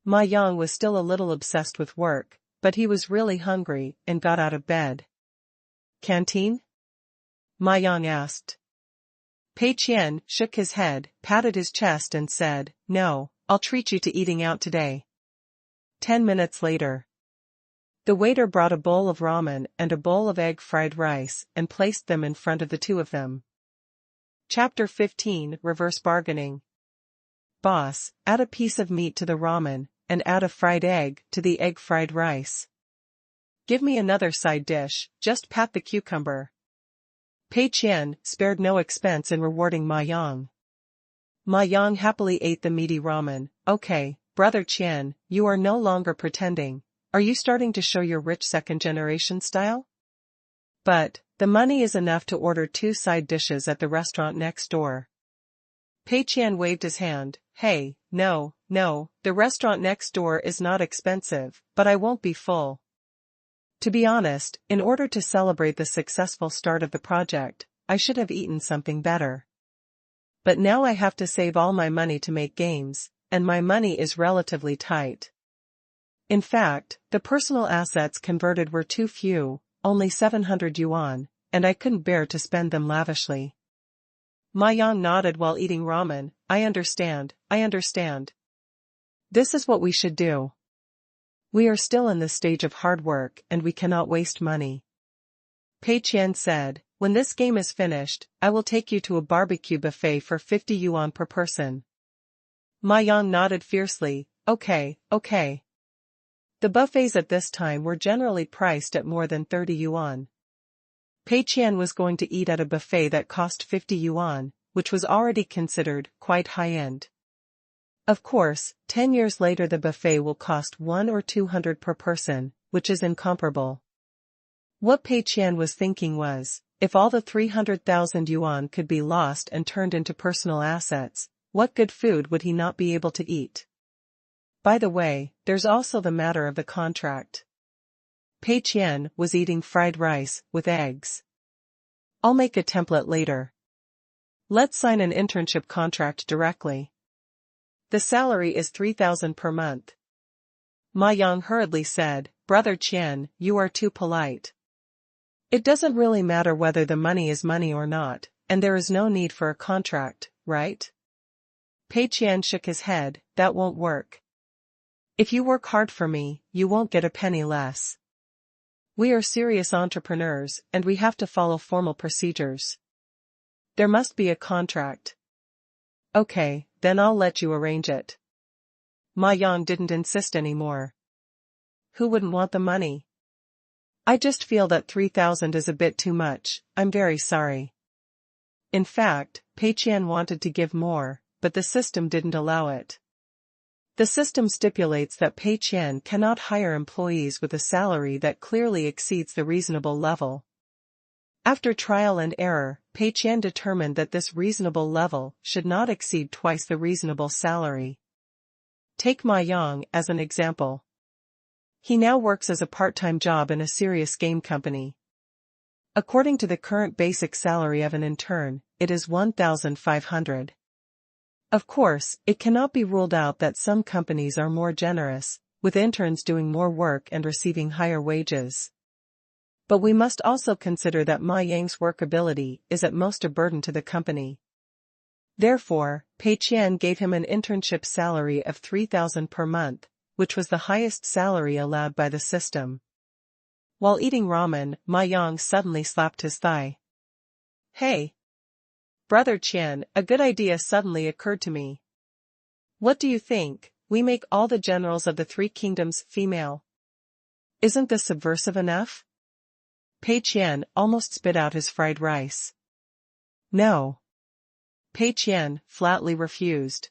Ma Yang was still a little obsessed with work, but he was really hungry and got out of bed. Canteen? Ma Yang asked. Pei Qian shook his head, patted his chest and said, No, I'll treat you to eating out today. 10 minutes later. The waiter brought a bowl of ramen and a bowl of egg fried rice and placed them in front of the two of them. Chapter 15 Reverse Bargaining. Boss, add a piece of meat to the ramen, and add a fried egg to the egg fried rice. Give me another side dish, just pat the cucumber. Pei Qian spared no expense in rewarding Ma Yang. Ma Yang happily ate the meaty ramen. Okay, Brother Qian, you are no longer pretending. Are you starting to show your rich second-generation style? But, the money is enough to order 2 side dishes at the restaurant next door. Pei Qian waved his hand. Hey, no, the restaurant next door is not expensive, but I won't be full. To be honest, in order to celebrate the successful start of the project, I should have eaten something better. But now I have to save all my money to make games, and my money is relatively tight. In fact, the personal assets converted were too few, only 700 yuan, and I couldn't bear to spend them lavishly. Ma Yang nodded while eating ramen. I understand. This is what we should do. We are still in the stage of hard work and we cannot waste money. Pei Qian said, when this game is finished, I will take you to a barbecue buffet for 50 yuan per person. Ma Yang nodded fiercely. Okay. The buffets at this time were generally priced at more than 30 yuan. Pei Qian was going to eat at a buffet that cost 50 yuan, which was already considered quite high-end. Of course, 10 years later the buffet will cost 100 or 200 per person, which is incomparable. What Pei Qian was thinking was, if all the 300,000 yuan could be lost and turned into personal assets, what good food would he not be able to eat? By the way, there's also the matter of the contract. Pei Qian was eating fried rice with eggs. I'll make a template later. Let's sign an internship contract directly. The salary is 3,000 per month. Ma Yang hurriedly said, Brother Qian, you are too polite. It doesn't really matter whether the money is money or not, and there is no need for a contract, right? Pei Qian shook his head. That won't work. If you work hard for me, you won't get a penny less. We are serious entrepreneurs, and we have to follow formal procedures. There must be a contract. Okay, then I'll let you arrange it. Ma Yang didn't insist anymore. Who wouldn't want the money? I just feel that 3,000 is a bit too much. I'm very sorry. In fact, Pei Qian wanted to give more, but the system didn't allow it. The system stipulates that Pei Qian cannot hire employees with a salary that clearly exceeds the reasonable level. After trial and error, Pei Qian determined that this reasonable level should not exceed twice the reasonable salary. Take Ma Yang as an example. He now works as a part-time job in a serious game company. According to the current basic salary of an intern, it is 1,500. Of course, it cannot be ruled out that some companies are more generous, with interns doing more work and receiving higher wages. But we must also consider that Ma Yang's workability is at most a burden to the company. Therefore, Pei Qian gave him an internship salary of 3,000 per month, which was the highest salary allowed by the system. While eating ramen, Ma Yang suddenly slapped his thigh. "Hey! Brother Qian, a good idea suddenly occurred to me. What do you think? We make all the generals of the three kingdoms female. Isn't this subversive enough?" Pei Qian almost spit out his fried rice. "No." Pei Qian flatly refused.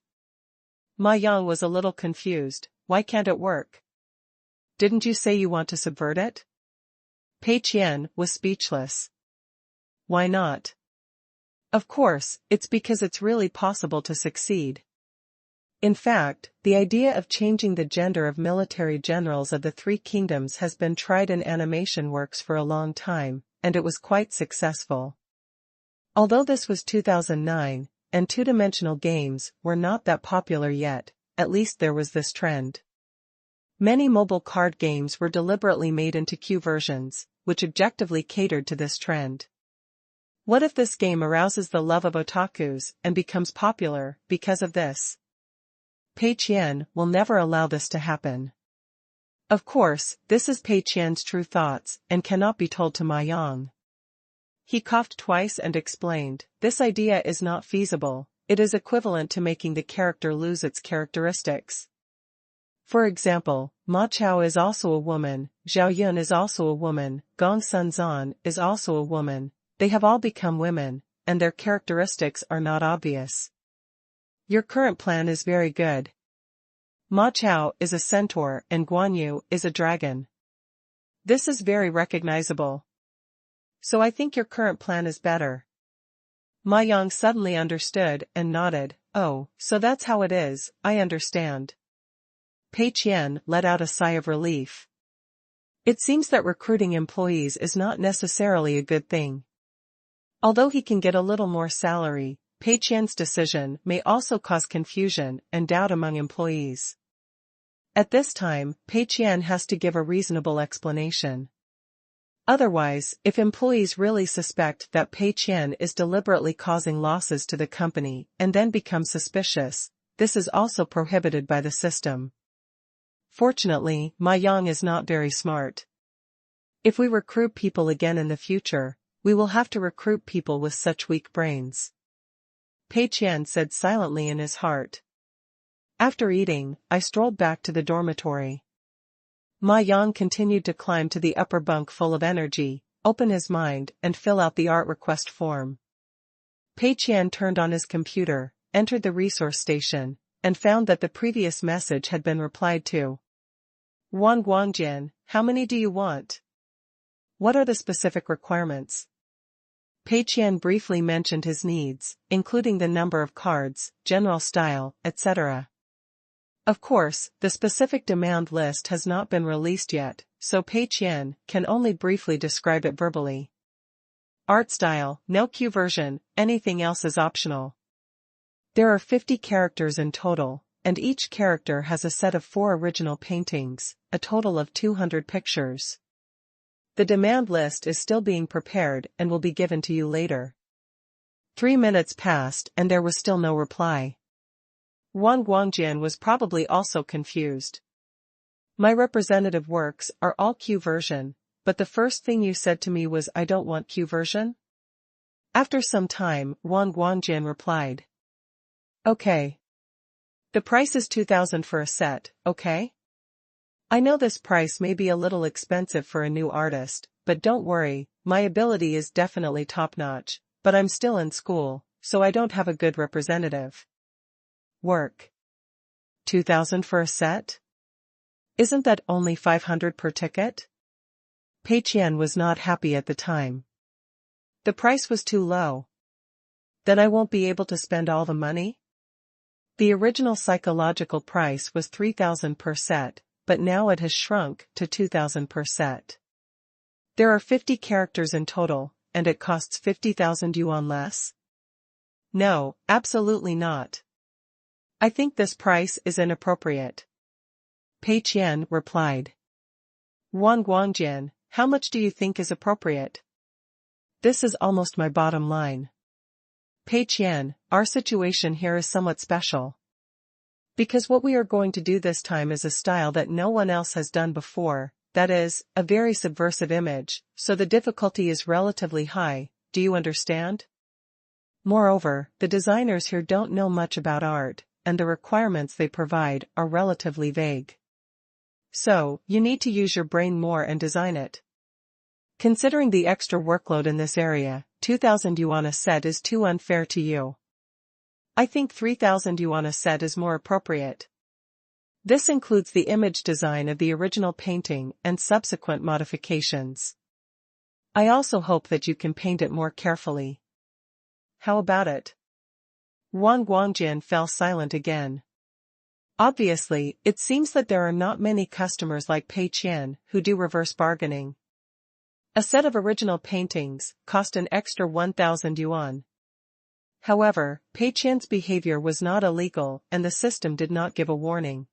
Ma Yang was a little confused. "Why can't it work? Didn't you say you want to subvert it?" Pei Qian was speechless. "Why not? Of course, it's because it's really possible to succeed. In fact, the idea of changing the gender of military generals of the three kingdoms has been tried in animation works for a long time, and it was quite successful. Although this was 2009, and two-dimensional games were not that popular yet, at least there was this trend. Many mobile card games were deliberately made into Q versions, which objectively catered to this trend. What if this game arouses the love of otakus and becomes popular because of this? Pei Qian will never allow this to happen. Of course, this is Pei Qian's true thoughts and cannot be told to Ma Yang. He coughed twice and explained, "This idea is not feasible. It is equivalent to making the character lose its characteristics. For example, Ma Chao is also a woman, Zhao Yun is also a woman, Gong Sun Zan is also a woman. They have all become women, and their characteristics are not obvious. Your current plan is very good. Ma Chao is a centaur and Guan Yu is a dragon. This is very recognizable. So I think your current plan is better." Ma Yang suddenly understood and nodded. "Oh, so that's how it is, I understand." Pei Qian let out a sigh of relief. It seems that recruiting employees is not necessarily a good thing. Although he can get a little more salary, Pei Qian's decision may also cause confusion and doubt among employees. At this time, Pei Qian has to give a reasonable explanation. Otherwise, if employees really suspect that Pei Qian is deliberately causing losses to the company and then become suspicious, this is also prohibited by the system. Fortunately, Ma Yang is not very smart. If we recruit people again in the future, we will have to recruit people with such weak brains. Pei Qian said silently in his heart. After eating, I strolled back to the dormitory. Ma Yang continued to climb to the upper bunk full of energy, open his mind and fill out the art request form. Pei Qian turned on his computer, entered the resource station, and found that the previous message had been replied to. "Wang Guangjian, how many do you want? What are the specific requirements?" Pei Qian briefly mentioned his needs, including the number of cards, general style, etc. Of course, the specific demand list has not been released yet, so Pei Qian can only briefly describe it verbally. Art style, no Q version, anything else is optional. There are 50 characters in total, and each character has a set of 4 original paintings, a total of 200 pictures. The demand list is still being prepared and will be given to you later. 3 minutes passed and there was still no reply. Wang Guangjian was probably also confused. My representative works are all Q version, but the first thing you said to me was I don't want Q version? After some time, Wang Guangjian replied. Okay. The price is 2,000 for a set, okay? I know this price may be a little expensive for a new artist, but don't worry, my ability is definitely top-notch, but I'm still in school, so I don't have a good representative. Work. 2,000 for a set? Isn't that only 500 per ticket? Pei Qian was not happy at the time. The price was too low. Then I won't be able to spend all the money? The original psychological price was 3,000 per set, but now it has shrunk to 2,000 per set. There are 50 characters in total, and it costs 50,000 yuan less? No, absolutely not. I think this price is inappropriate. Pei Qian replied. Wang Guangjian, how much do you think is appropriate? This is almost my bottom line. Pei Qian, our situation here is somewhat special. Because what we are going to do this time is a style that no one else has done before, that is, a very subversive image, so the difficulty is relatively high, do you understand? Moreover, the designers here don't know much about art, and the requirements they provide are relatively vague. So, you need to use your brain more and design it. Considering the extra workload in this area, 2,000 yuan a set is too unfair to you. I think 3,000 yuan a set is more appropriate. This includes the image design of the original painting and subsequent modifications. I also hope that you can paint it more carefully. How about it? Wang Guangjian fell silent again. Obviously, it seems that there are not many customers like Pei Qian who do reverse bargaining. A set of original paintings cost an extra 1,000 yuan. However, Pei Qian's behavior was not illegal and the system did not give a warning.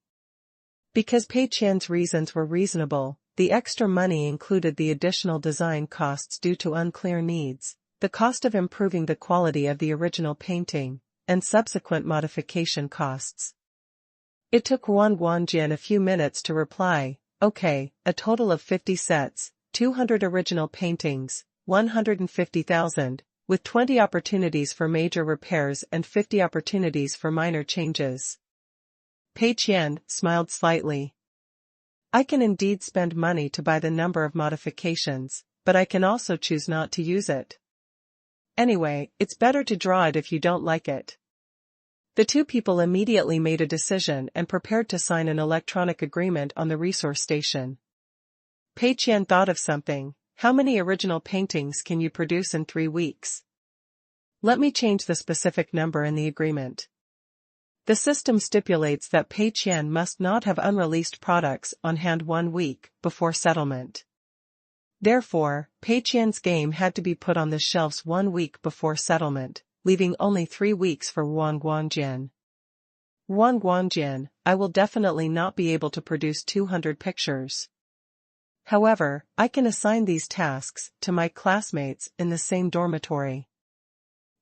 Because Pei Qian's reasons were reasonable, the extra money included the additional design costs due to unclear needs, the cost of improving the quality of the original painting, and subsequent modification costs. It took Wang Guangjian a few minutes to reply, okay, a total of 50 sets, 200 original paintings, 150,000, with 20 opportunities for major repairs and 50 opportunities for minor changes. Pei Qian smiled slightly. I can indeed spend money to buy the number of modifications, but I can also choose not to use it. Anyway, it's better to draw it if you don't like it. The two people immediately made a decision and prepared to sign an electronic agreement on the resource station. Pei Qian thought of something. How many original paintings can you produce in 3 weeks? Let me change the specific number in the agreement. The system stipulates that Pei Qian must not have unreleased products on hand 1 week before settlement. Therefore, Pei Qian's game had to be put on the shelves 1 week before settlement, leaving only 3 weeks for Wang Guangjian. Wang Guangjian, I will definitely not be able to produce 200 pictures. However, I can assign these tasks to my classmates in the same dormitory.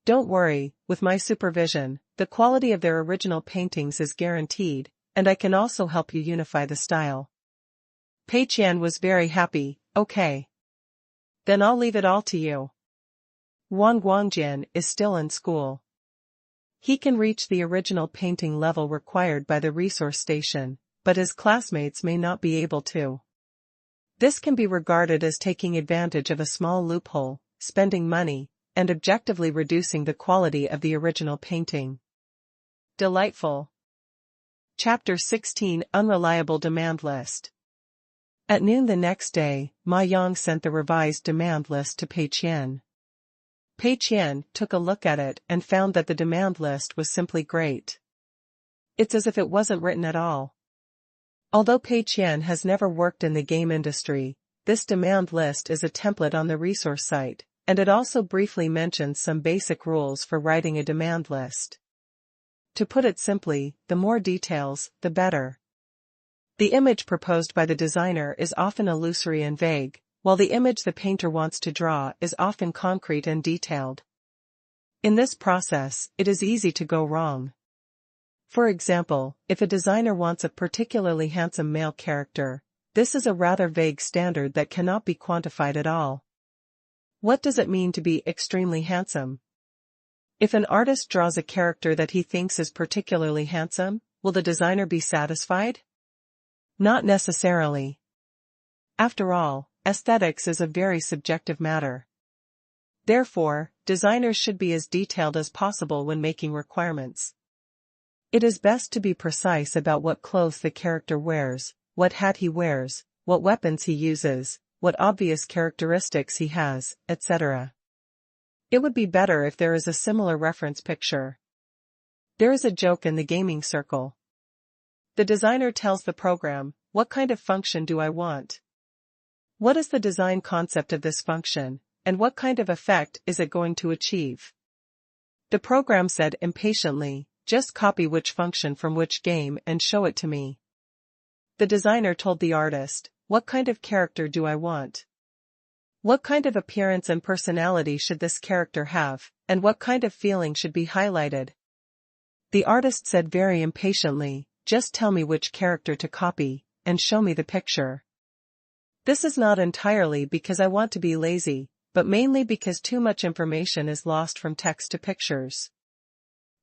Don't worry, with my supervision, the quality of their original paintings is guaranteed, and I can also help you unify the style. Pei Qian was very happy. Okay. Then I'll leave it all to you. Wang Guangjian is still in school. He can reach the original painting level required by the resource station, but his classmates may not be able to. This can be regarded as taking advantage of a small loophole, spending money, and objectively reducing the quality of the original painting. Delightful. Chapter 16 Unreliable Demand List. At noon the next day, Ma Yang sent the revised demand list to Pei Qian. Pei Qian took a look at it and found that the demand list was simply great. It's as if it wasn't written at all. Although Pei Qian has never worked in the game industry, this demand list is a template on the resource site, and it also briefly mentions some basic rules for writing a demand list. To put it simply, the more details, the better. The image proposed by the designer is often illusory and vague, while the image the painter wants to draw is often concrete and detailed. In this process, it is easy to go wrong. For example, if a designer wants a particularly handsome male character, this is a rather vague standard that cannot be quantified at all. What does it mean to be extremely handsome? If an artist draws a character that he thinks is particularly handsome, will the designer be satisfied? Not necessarily. After all, aesthetics is a very subjective matter. Therefore, designers should be as detailed as possible when making requirements. It is best to be precise about what clothes the character wears, what hat he wears, what weapons he uses, what obvious characteristics he has, etc. It would be better if there is a similar reference picture. There is a joke in the gaming circle. The designer tells the program, "What kind of function do I want?" What is the design concept of this function, and what kind of effect is it going to achieve? The program said impatiently, just copy which function from which game and show it to me. The designer told the artist, what kind of character do I want? What kind of appearance and personality should this character have, and what kind of feeling should be highlighted? The artist said very impatiently, just tell me which character to copy, and show me the picture. This is not entirely because I want to be lazy, but mainly because too much information is lost from text to pictures.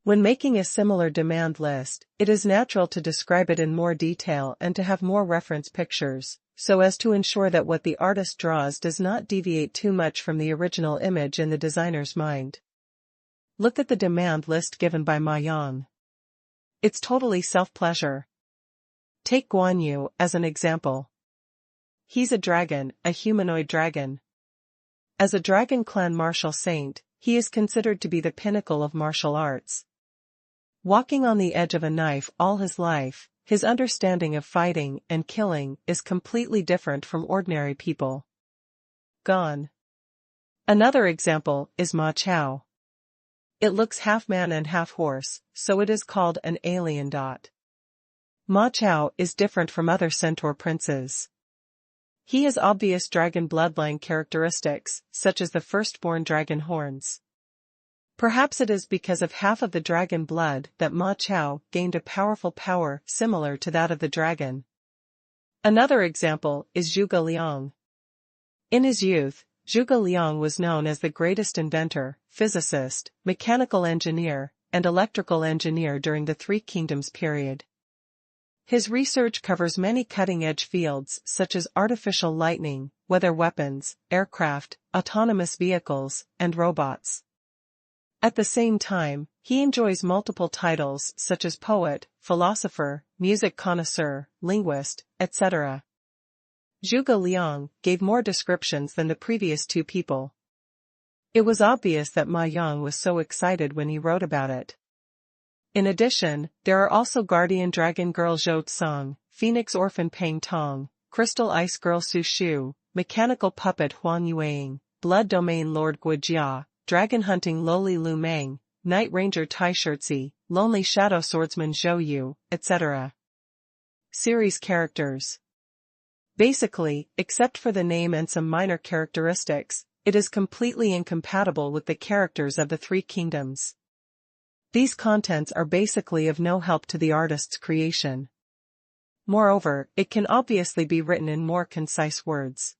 When making a similar demand list, it is natural to describe it in more detail and to have more reference pictures, so as to ensure that what the artist draws does not deviate too much from the original image in the designer's mind. Look at the demand list given by Ma Yang. It's totally self-pleasure. Take Guan Yu as an example. He's a dragon, a humanoid dragon. As a Dragon Clan martial saint, he is considered to be the pinnacle of martial arts. Walking on the edge of a knife all his life, his understanding of fighting and killing is completely different from ordinary people. Gone. Another example is Ma Chao. It looks half man and half horse, so it is called an alien. Ma Chao is different from other centaur princes. He has obvious dragon bloodline characteristics, such as the firstborn dragon horns. Perhaps it is because of half of the dragon blood that Ma Chao gained a powerful power similar to that of the dragon. Another example is Zhuge Liang. In his youth, Zhuge Liang was known as the greatest inventor, physicist, mechanical engineer, and electrical engineer during the Three Kingdoms period. His research covers many cutting-edge fields such as artificial lightning, weather weapons, aircraft, autonomous vehicles, and robots. At the same time, he enjoys multiple titles such as poet, philosopher, music connoisseur, linguist, etc. Zhuge Liang gave more descriptions than the previous two people. It was obvious that Ma Yang was so excited when he wrote about it. In addition, there are also Guardian Dragon Girl Zhou Tsang, Phoenix Orphan Peng Tong, Crystal Ice Girl Su Shu, Mechanical Puppet Huang Yuang, Blood Domain Lord Guijia, Dragon Hunting Loli Lu Meng, Night Ranger Tai Shirtzi, Lonely Shadow Swordsman Zhou Yu, etc. Series characters. Basically, except for the name and some minor characteristics, it is completely incompatible with the characters of the Three Kingdoms. These contents are basically of no help to the artist's creation. Moreover, it can obviously be written in more concise words.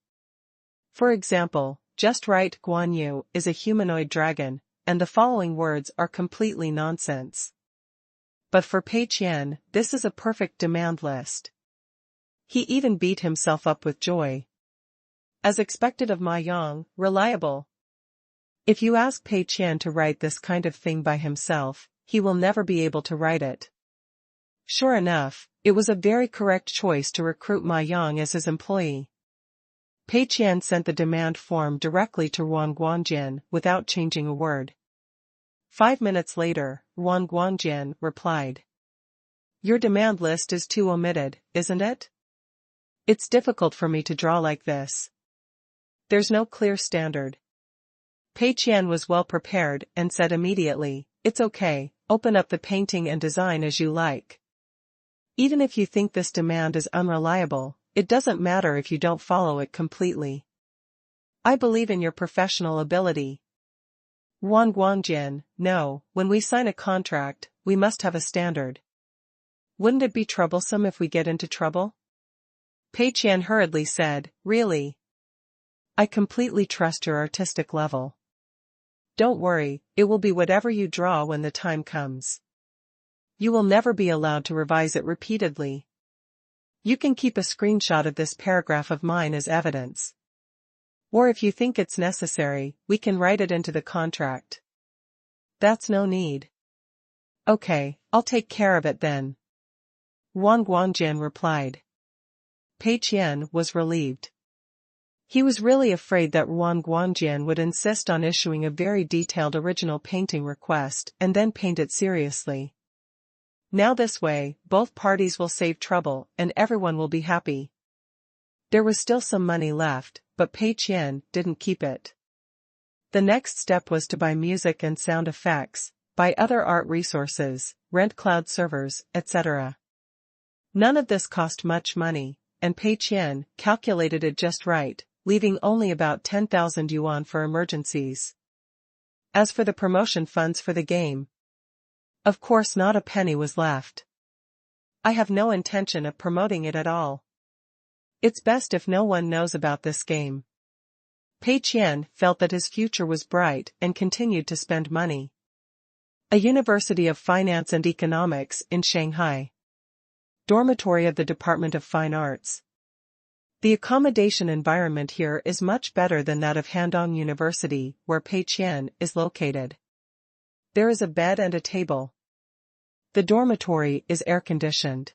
For example, just write Guan Yu is a humanoid dragon, and the following words are completely nonsense. But for Pei Qian, this is a perfect demand list. He even beat himself up with joy. As expected of Ma Yang, reliable. If you ask Pei Qian to write this kind of thing by himself, he will never be able to write it. Sure enough, it was a very correct choice to recruit Ma Yang as his employee. Pei Qian sent the demand form directly to Ruan Guanjian without changing a word. 5 minutes later, Ruan Guanjian replied. Your demand list is too omitted, isn't it? It's difficult for me to draw like this. There's no clear standard. Pei Qian was well prepared and said immediately, it's okay, open up the painting and design as you like. Even if you think this demand is unreliable, it doesn't matter if you don't follow it completely. I believe in your professional ability. Ruan Guanjian, no, when we sign a contract, we must have a standard. Wouldn't it be troublesome if we get into trouble? Pei Qian hurriedly said, really? I completely trust your artistic level. Don't worry, it will be whatever you draw when the time comes. You will never be allowed to revise it repeatedly. You can keep a screenshot of this paragraph of mine as evidence. Or if you think it's necessary, we can write it into the contract. That's no need. Okay, I'll take care of it then. Ruan Guanjian replied. Pei Qian was relieved. He was really afraid that Ruan Guanjian would insist on issuing a very detailed original painting request and then paint it seriously. Now this way, both parties will save trouble and everyone will be happy. There was still some money left, but Pei Qian didn't keep it. The next step was to buy music and sound effects, buy other art resources, rent cloud servers, etc. None of this cost much money, and Pei Qian calculated it just right, leaving only about 10,000 yuan for emergencies. As for the promotion funds for the game, of course not a penny was left. I have no intention of promoting it at all. It's best if no one knows about this game. Pei Qian felt that his future was bright and continued to spend money. A University of Finance and Economics in Shanghai. Dormitory of the Department of Fine Arts. The accommodation environment here is much better than that of Handong University, where Pei Qian is located. There is a bed and a table. The dormitory is air-conditioned.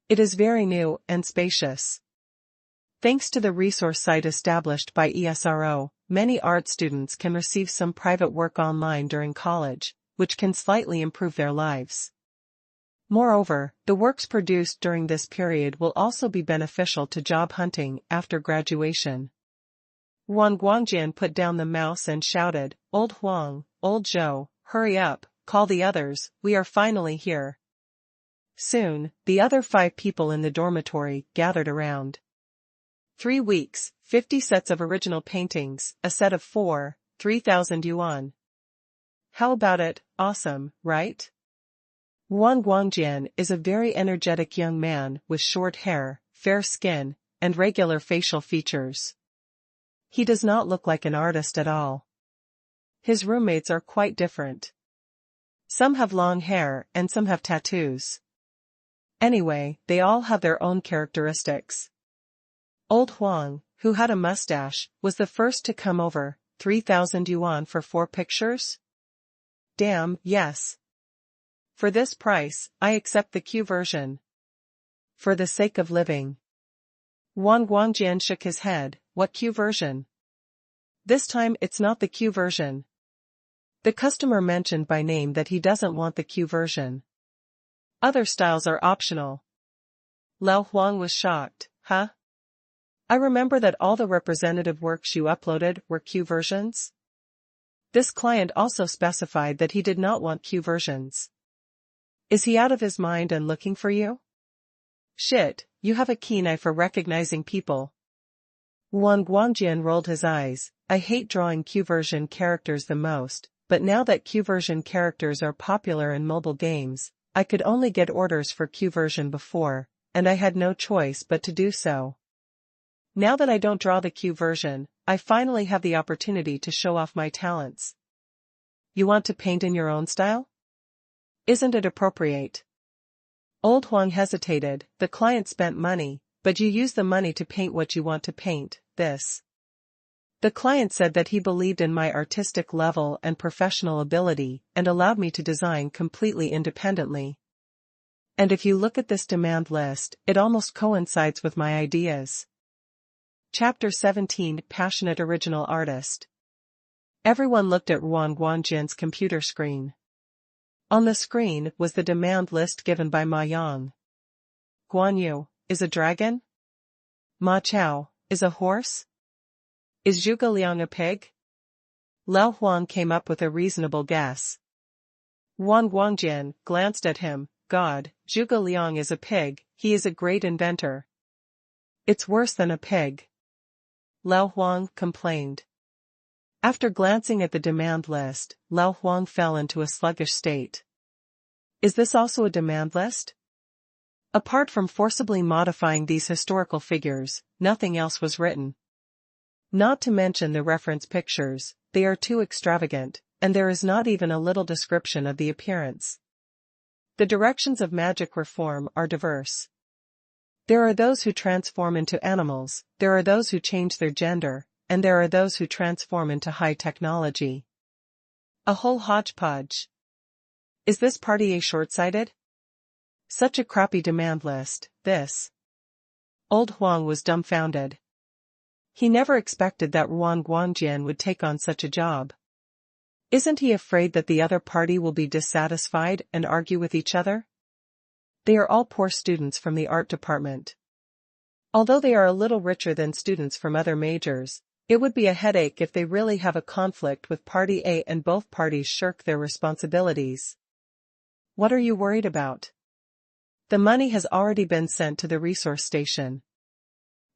It is very new and spacious. Thanks to the resource site established by ESRO, many art students can receive some private work online during college, which can slightly improve their lives. Moreover, the works produced during this period will also be beneficial to job hunting after graduation. Wang Guangjian put down the mouse and shouted, "Old Huang, old Zhou, hurry up, call the others, we are finally here." Soon, the other 5 people in the dormitory gathered around. 3 weeks, 50 sets of original paintings, a set of 4, 3,000 yuan. How about it, awesome, right? Wang Guangjian is a very energetic young man with short hair, fair skin, and regular facial features. He does not look like an artist at all. His roommates are quite different. Some have long hair and some have tattoos. Anyway, they all have their own characteristics. Old Huang, who had a mustache, was the first to come over. 3,000 yuan for 4 pictures? Damn, yes. For this price, I accept the Q version. For the sake of living. Wang Guangjian shook his head. What Q version? This time it's not the Q version. The customer mentioned by name that he doesn't want the Q version. Other styles are optional. Lao Huang was shocked. Huh? I remember that all the representative works you uploaded were Q versions. This client also specified that he did not want Q versions. Is he out of his mind and looking for you? Shit, you have a keen eye for recognizing people. Wang Guangjian rolled his eyes. I hate drawing Q version characters the most, but now that Q version characters are popular in mobile games, I could only get orders for Q version before, and I had no choice but to do so. Now that I don't draw the Q version, I finally have the opportunity to show off my talents. You want to paint in your own style? Isn't it appropriate? Old Huang hesitated. The client spent money, but you use the money to paint what you want to paint, this. The client said that he believed in my artistic level and professional ability and allowed me to design completely independently. And if you look at this demand list, it almost coincides with my ideas. Chapter 17 Passionate Original Artist. Everyone looked at Wang Guangjian's computer screen. On the screen was the demand list given by Ma Yang. Guan Yu is a dragon? Ma Chao is a horse? Is Zhuge Liang a pig? Lao Huang came up with a reasonable guess. Wang Guangjian glanced at him. God, Zhuge Liang is a pig, he is a great inventor. It's worse than a pig. Lao Huang complained. After glancing at the demand list, Lao Huang fell into a sluggish state. Is this also a demand list? Apart from forcibly modifying these historical figures, nothing else was written. Not to mention the reference pictures, they are too extravagant, and there is not even a little description of the appearance. The directions of magic reform are diverse. There are those who transform into animals, there are those who change their gender, and there are those who transform into high technology. A whole hodgepodge. Is this party short-sighted? Such a crappy demand list, this. Old Huang was dumbfounded. He never expected that Wang Guangjian would take on such a job. Isn't he afraid that the other party will be dissatisfied and argue with each other? They are all poor students from the art department. Although they are a little richer than students from other majors, it would be a headache if they really have a conflict with Party A and both parties shirk their responsibilities. What are you worried about? The money has already been sent to the resource station.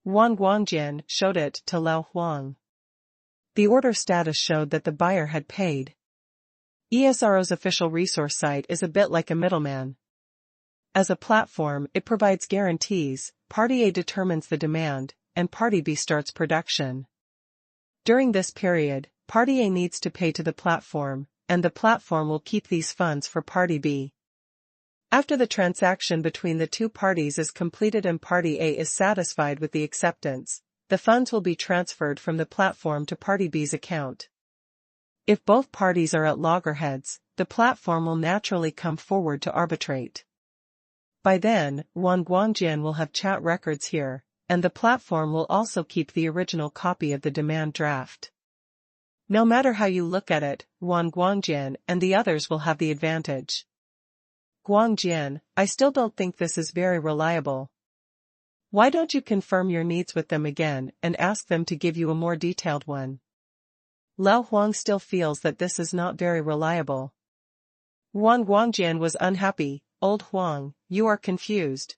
Wang Guangjian showed it to Lao Huang. The order status showed that the buyer had paid. ESRO's official resource site is a bit like a middleman. As a platform, it provides guarantees, Party A determines the demand, and Party B starts production. During this period, Party A needs to pay to the platform, and the platform will keep these funds for Party B. After the transaction between the two parties is completed and Party A is satisfied with the acceptance, the funds will be transferred from the platform to Party B's account. If both parties are at loggerheads, the platform will naturally come forward to arbitrate. By then, Wang Guangjian will have chat records here, and the platform will also keep the original copy of the demand draft. No matter how you look at it, Wang Guangjian and the others will have the advantage. Guangjian, I still don't think this is very reliable. Why don't you confirm your needs with them again and ask them to give you a more detailed one? Lao Huang still feels that this is not very reliable. Wang Guangjian was unhappy. Old Huang, you are confused.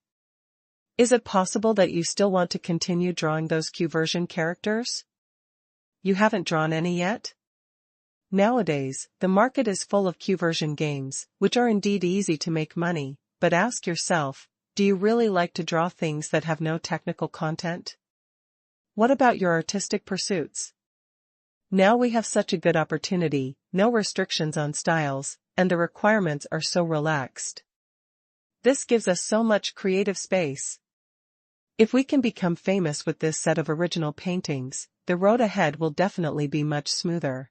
Is it possible that you still want to continue drawing those Q version characters? You haven't drawn any yet? Nowadays, the market is full of Q version games, which are indeed easy to make money, but ask yourself, do you really like to draw things that have no technical content? What about your artistic pursuits? Now we have such a good opportunity, no restrictions on styles, and the requirements are so relaxed. This gives us so much creative space. If we can become famous with this set of original paintings, the road ahead will definitely be much smoother.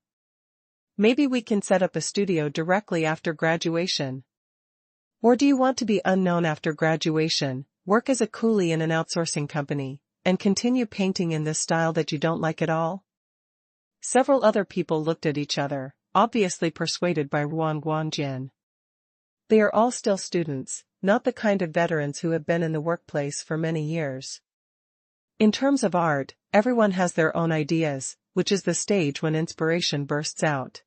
Maybe we can set up a studio directly after graduation. Or do you want to be unknown after graduation, work as a coolie in an outsourcing company, and continue painting in this style that you don't like at all? Several other people looked at each other, obviously persuaded by Wang Guangjian. They are all still students, not the kind of veterans who have been in the workplace for many years. In terms of art, everyone has their own ideas, which is the stage when inspiration bursts out.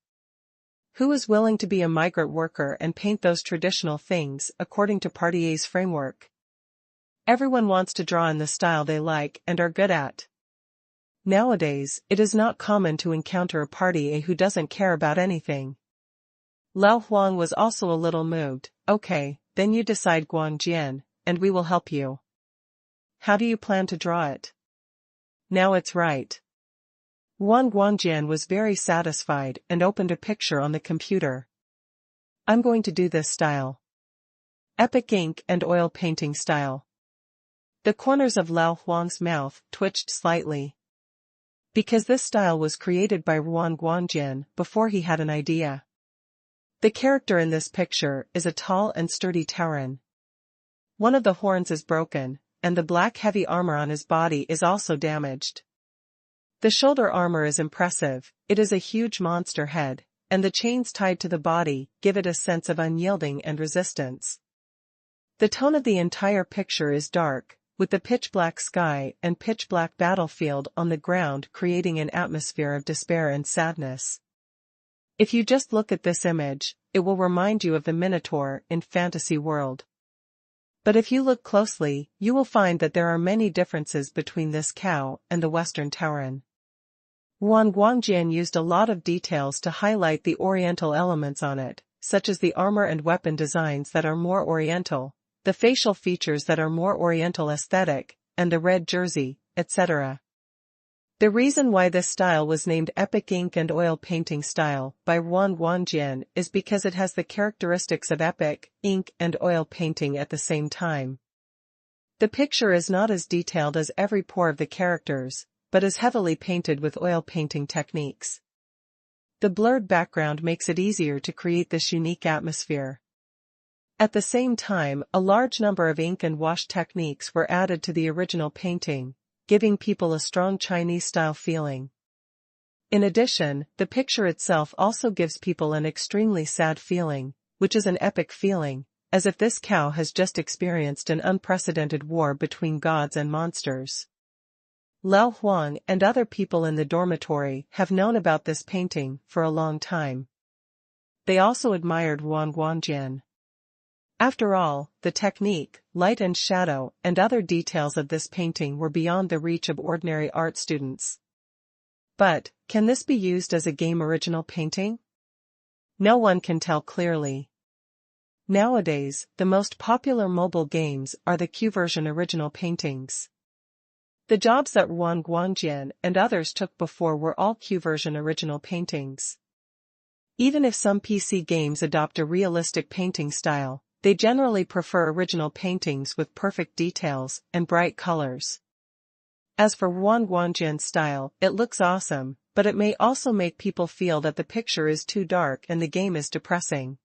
Who is willing to be a migrant worker and paint those traditional things according to Party A's framework? Everyone wants to draw in the style they like and are good at. Nowadays, it is not common to encounter a Party A who doesn't care about anything. Lao Huang was also a little moved. Okay, then you decide, Guangjian, and we will help you. How do you plan to draw it? Now it's right. Wang Guangjian was very satisfied and opened a picture on the computer. I'm going to do this style. Epic ink and oil painting style. The corners of Lao Huang's mouth twitched slightly. Because this style was created by Wang Guangjian before he had an idea. The character in this picture is a tall and sturdy Tauren. One of the horns is broken, and the black heavy armor on his body is also damaged. The shoulder armor is impressive, it is a huge monster head, and the chains tied to the body give it a sense of unyielding and resistance. The tone of the entire picture is dark, with the pitch-black sky and pitch-black battlefield on the ground creating an atmosphere of despair and sadness. If you just look at this image, it will remind you of the Minotaur in Fantasy World. But if you look closely, you will find that there are many differences between this cow and the Western Tauren. Wang Guangjian used a lot of details to highlight the Oriental elements on it, such as the armor and weapon designs that are more Oriental, the facial features that are more Oriental aesthetic, and the red jersey, etc. The reason why this style was named Epic Ink and Oil Painting Style by Wang Guangjian is because it has the characteristics of epic, ink and oil painting at the same time. The picture is not as detailed as every pore of the characters, but is heavily painted with oil painting techniques. The blurred background makes it easier to create this unique atmosphere. At the same time, a large number of ink and wash techniques were added to the original painting, giving people a strong Chinese-style feeling. In addition, the picture itself also gives people an extremely sad feeling, which is an epic feeling, as if this cow has just experienced an unprecedented war between gods and monsters. Lao Huang and other people in the dormitory have known about this painting for a long time. They also admired Wang Guangjian. After all, the technique, light and shadow, and other details of this painting were beyond the reach of ordinary art students. But, can this be used as a game original painting? No one can tell clearly. Nowadays, the most popular mobile games are the Qversion original paintings. The jobs that Wang Guangjian and others took before were all Qversion original paintings. Even if some PC games adopt a realistic painting style, they generally prefer original paintings with perfect details and bright colors. As for Wang Guangjian's style, it looks awesome, but it may also make people feel that the picture is too dark and the game is depressing.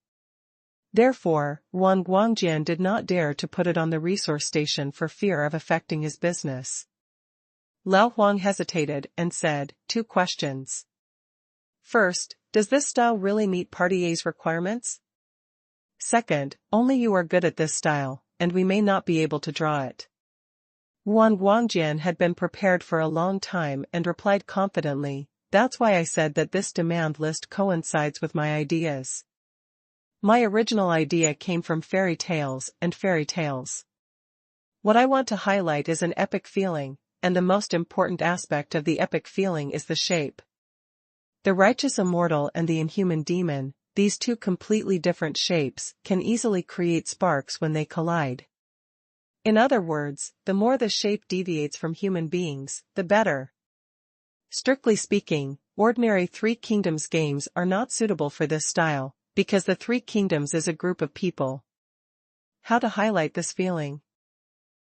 Therefore, Wang Guangjian did not dare to put it on the resource station for fear of affecting his business. Lao Huang hesitated and said, 2 questions. First, does this style really meet Party A's requirements? Second, only you are good at this style, and we may not be able to draw it. Wang Guangjian had been prepared for a long time and replied confidently, that's why I said that this demand list coincides with my ideas. My original idea came from fairy tales and fairy tales. What I want to highlight is an epic feeling, and the most important aspect of the epic feeling is the shape. The righteous immortal and the inhuman demon, these 2 completely different shapes, can easily create sparks when they collide. In other words, the more the shape deviates from human beings, the better. Strictly speaking, ordinary 3 Kingdoms games are not suitable for this style, because the 3 Kingdoms is a group of people. How to highlight this feeling?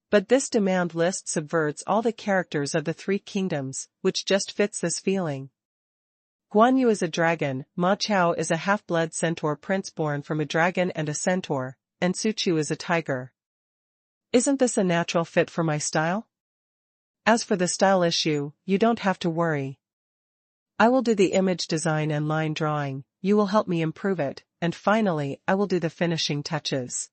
But this demand list subverts all the characters of the 3 Kingdoms, which just fits this feeling. Guan Yu is a dragon, Ma Chao is a half-blood centaur prince born from a dragon and a centaur, and Su Chu is a tiger. Isn't this a natural fit for my style? As for the style issue, you don't have to worry. I will do the image design and line drawing, you will help me improve it, and finally I will do the finishing touches.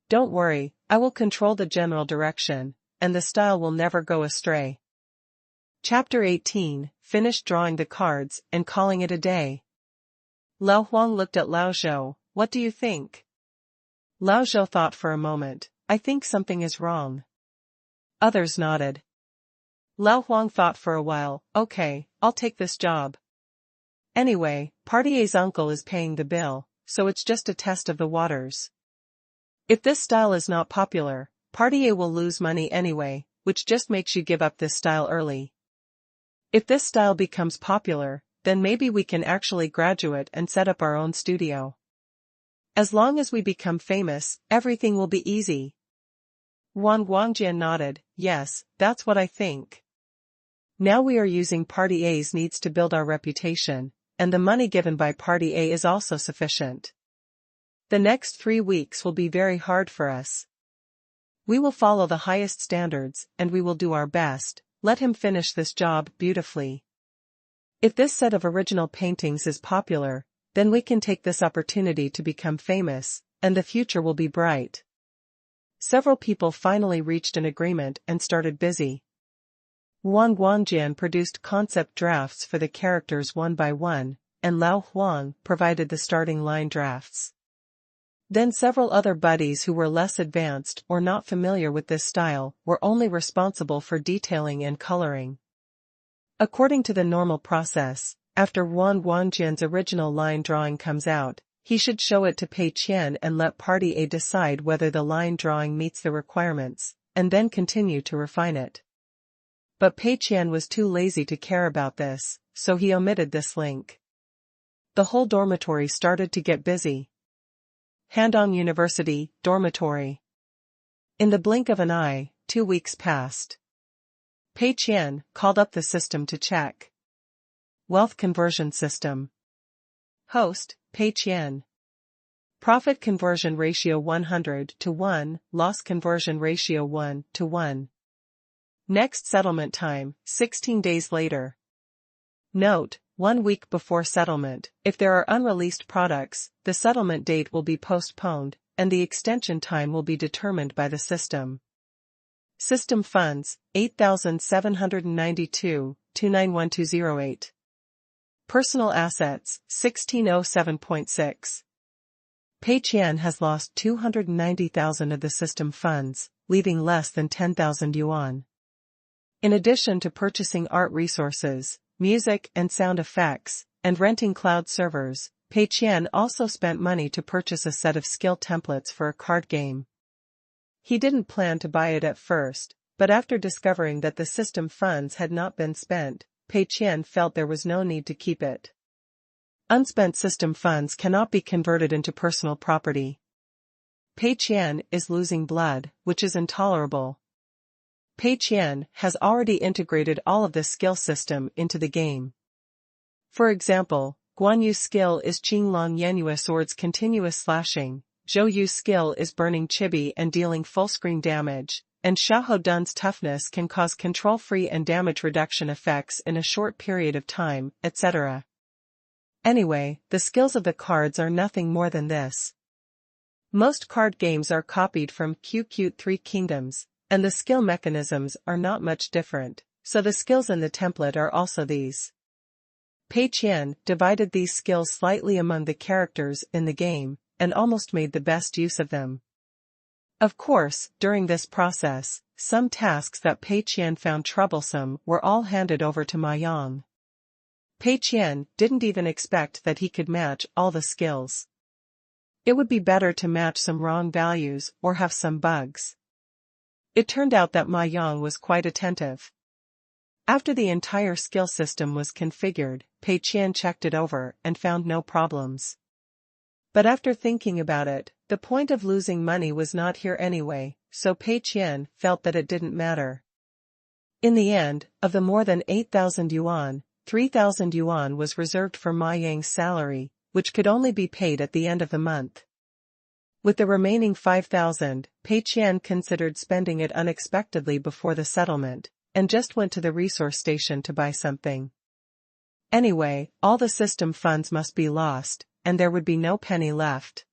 Don't worry, I will control the general direction, and the style will never go astray. Chapter 18, Finished drawing the cards and calling it a day. Lao Huang looked at Lao Zhou, what do you think? Lao Zhou thought for a moment, I think something is wrong. Others nodded. Lao Huang thought for a while, okay, I'll take this job. Anyway, Party A's uncle is paying the bill, so it's just a test of the waters. If this style is not popular, Party A will lose money anyway, which just makes you give up this style early. If this style becomes popular, then maybe we can actually graduate and set up our own studio. As long as we become famous, everything will be easy. Wang Guangjian nodded, yes, that's what I think. Now we are using Party A's needs to build our reputation, and the money given by Party A is also sufficient. The next 3 weeks will be very hard for us. We will follow the highest standards and we will do our best. Let him finish this job beautifully. If this set of original paintings is popular, then we can take this opportunity to become famous, and the future will be bright. Several people finally reached an agreement and started busy. Wang Guangjian produced concept drafts for the characters one by one, and Lao Huang provided the starting line drafts. Then several other buddies who were less advanced or not familiar with this style were only responsible for detailing and coloring. According to the normal process, after Wang Guangjian's original line drawing comes out, he should show it to Pei Qian and let Party A decide whether the line drawing meets the requirements, and then continue to refine it. But Pei Qian was too lazy to care about this, so he omitted this link. The whole dormitory started to get busy. Handong University, dormitory. In the blink of an eye, 2 weeks passed. Pei Qian called up the system to check. Wealth conversion system. Host, Pei Qian. Profit conversion ratio 100:1, loss conversion ratio 1:1. Next settlement time, 16 days later. Note, 1 week before settlement, if there are unreleased products, the settlement date will be postponed, and the extension time will be determined by the system. System funds, 8,792,291208. Personal assets, 1607.6. Pei Qian has lost 290,000 of the system funds, leaving less than 10,000 yuan. In addition to purchasing art resources, music and sound effects, and renting cloud servers, Pei Qian also spent money to purchase a set of skill templates for a card game. He didn't plan to buy it at first, but after discovering that the system funds had not been spent, Pei Qian felt there was no need to keep it. Unspent system funds cannot be converted into personal property. Pei Qian is losing blood, which is intolerable. Pei Qian has already integrated all of the skill system into the game. For example, Guan Yu's skill is Qinglong Yanyu Sword's continuous slashing, Zhou Yu's skill is burning chibi and dealing full-screen damage, and Xiahou Dun's toughness can cause control-free and damage reduction effects in a short period of time, etc. Anyway, the skills of the cards are nothing more than this. Most card games are copied from QQ Three Kingdoms, and the skill mechanisms are not much different, so the skills in the template are also these. Pei Qian divided these skills slightly among the characters in the game, and almost made the best use of them. Of course, during this process, some tasks that Pei Qian found troublesome were all handed over to Ma Yang. Pei Qian didn't even expect that he could match all the skills. It would be better to match some wrong values or have some bugs. It turned out that Ma Yang was quite attentive. After the entire skill system was configured, Pei Qian checked it over and found no problems. But after thinking about it, the point of losing money was not here anyway, so Pei Qian felt that it didn't matter. In the end, of the more than 8,000 yuan, 3,000 yuan was reserved for Ma Yang's salary, which could only be paid at the end of the month. With the remaining 5,000, Pei Qian considered spending it unexpectedly before the settlement, and just went to the resource station to buy something. Anyway, all the system funds must be lost, and there would be no penny left.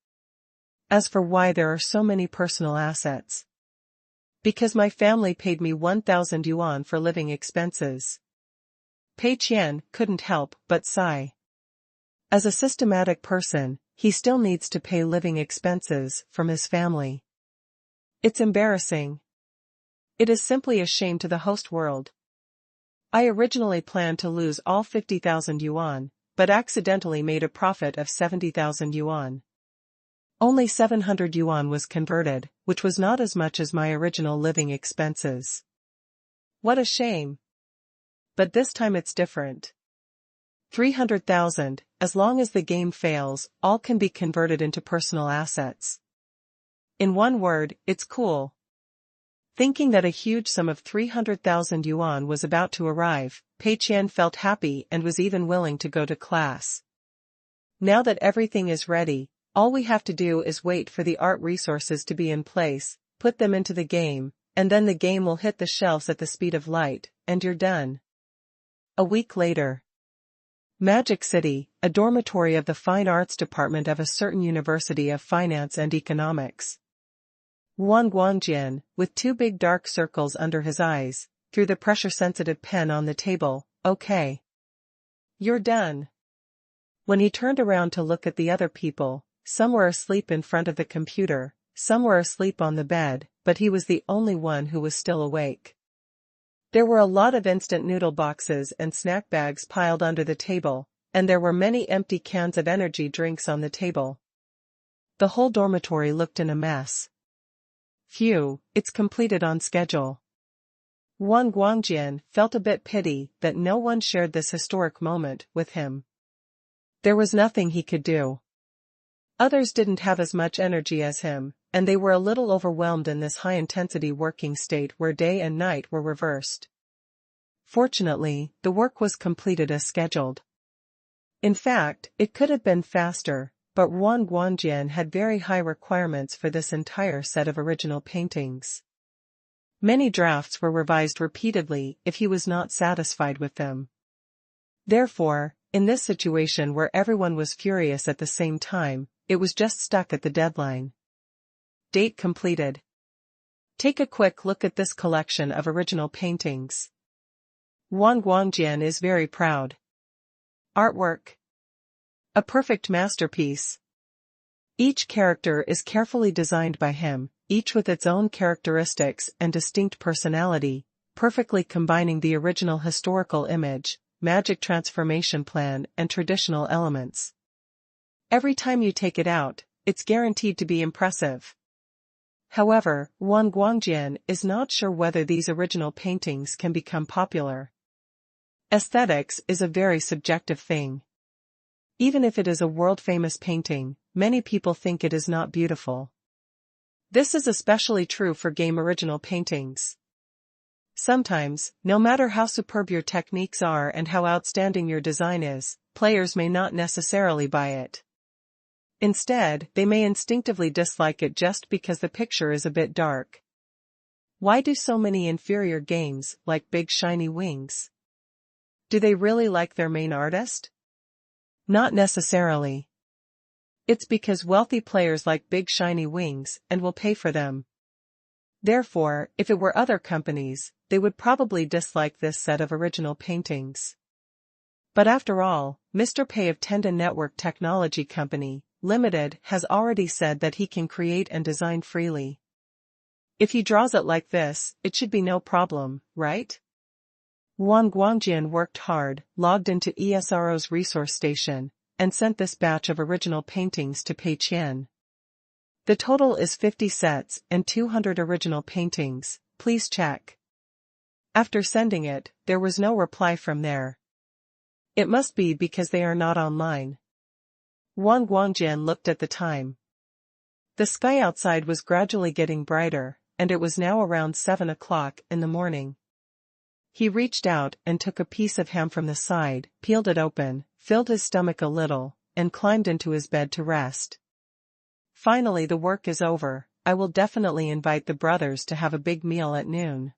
As for why there are so many personal assets. Because my family paid me 1,000 yuan for living expenses. Pei Qian couldn't help but sigh. As a systematic person, he still needs to pay living expenses from his family. It's embarrassing. It is simply a shame to the host world. I originally planned to lose all 50,000 yuan, but accidentally made a profit of 70,000 yuan. Only 700 yuan was converted, which was not as much as my original living expenses. What a shame. But this time it's different. 300,000, as long as the game fails, all can be converted into personal assets. In one word, it's cool. Thinking that a huge sum of 300,000 yuan was about to arrive, Pei Qian felt happy and was even willing to go to class. Now that everything is ready, all we have to do is wait for the art resources to be in place, put them into the game, and then the game will hit the shelves at the speed of light, and you're done. A week later. Magic City, a dormitory of the Fine Arts Department of a certain University of Finance and Economics. Wang Guangjian, with two big dark circles under his eyes, threw the pressure-sensitive pen on the table. Okay. You're done. When he turned around to look at the other people, some were asleep in front of the computer, some were asleep on the bed, but he was the only one who was still awake. There were a lot of instant noodle boxes and snack bags piled under the table, and there were many empty cans of energy drinks on the table. The whole dormitory looked in a mess. Phew, it's completed on schedule. Wang Guangjian felt a bit pity that no one shared this historic moment with him. There was nothing he could do. Others didn't have as much energy as him, and they were a little overwhelmed in this high-intensity working state where day and night were reversed. Fortunately, the work was completed as scheduled. In fact, it could have been faster, but Wang Guangjian had very high requirements for this entire set of original paintings. Many drafts were revised repeatedly if he was not satisfied with them. Therefore, in this situation where everyone was furious at the same time, it was just stuck at the deadline. Date completed. Take a quick look at this collection of original paintings. Wang Guangjian is very proud. Artwork. A perfect masterpiece. Each character is carefully designed by him, each with its own characteristics and distinct personality, perfectly combining the original historical image, magic transformation plan and traditional elements. Every time you take it out, it's guaranteed to be impressive. However, Wang Guangjian is not sure whether these original paintings can become popular. Aesthetics is a very subjective thing. Even if it is a world-famous painting, many people think it is not beautiful. This is especially true for game original paintings. Sometimes, no matter how superb your techniques are and how outstanding your design is, players may not necessarily buy it. Instead, they may instinctively dislike it just because the picture is a bit dark. Why do so many inferior games like big shiny wings? Do they really like their main artist? Not necessarily. It's because wealthy players like big shiny wings and will pay for them. Therefore, if it were other companies, they would probably dislike this set of original paintings. But after all, Mr. Pei of Tenda Network Technology Company, Limited has already said that he can create and design freely. If he draws it like this, it should be no problem, right? Wang Guangjian worked hard, logged into ESRO's resource station, and sent this batch of original paintings to Pei Qian. The total is 50 sets and 200 original paintings, please check. After sending it, there was no reply from there. It must be because they are not online. Wang Guangjian looked at the time. The sky outside was gradually getting brighter, and it was now around 7 o'clock in the morning. He reached out and took a piece of ham from the side, peeled it open, filled his stomach a little, and climbed into his bed to rest. Finally, the work is over. I will definitely invite the brothers to have a big meal at noon.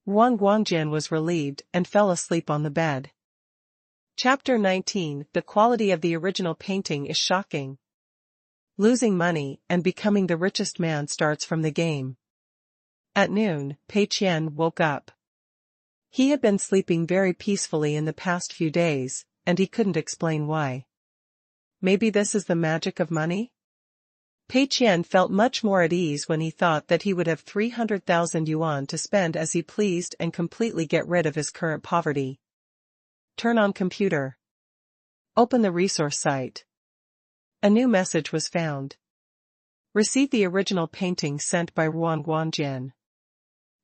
Wang Guangjian was relieved and fell asleep on the bed. Chapter 19. The quality of the original painting is shocking. Losing money and becoming the richest man starts from the game. At noon, Pei Qian woke up. He had been sleeping very peacefully in the past few days, and he couldn't explain why. Maybe this is the magic of money? Pei Qian felt much more at ease when he thought that he would have 300,000 yuan to spend as he pleased and completely get rid of his current poverty. Turn on computer. Open the resource site. A new message was found. Receive the original painting sent by Wang Guangjian.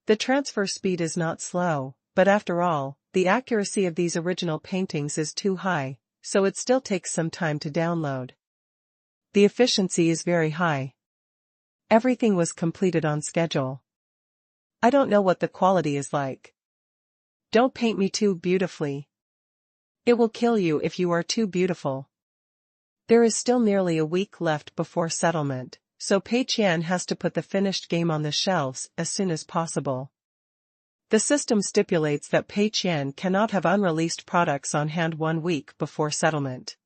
The transfer speed is not slow, but after all, the accuracy of these original paintings is too high, so it still takes some time to download. The efficiency is very high. Everything was completed on schedule. I don't know what the quality is like. Don't paint me too beautifully. It will kill you if you are too beautiful. There is still nearly a week left before settlement, so Pei Qian has to put the finished game on the shelves as soon as possible. The system stipulates that Pei Qian cannot have unreleased products on hand 1 week before settlement.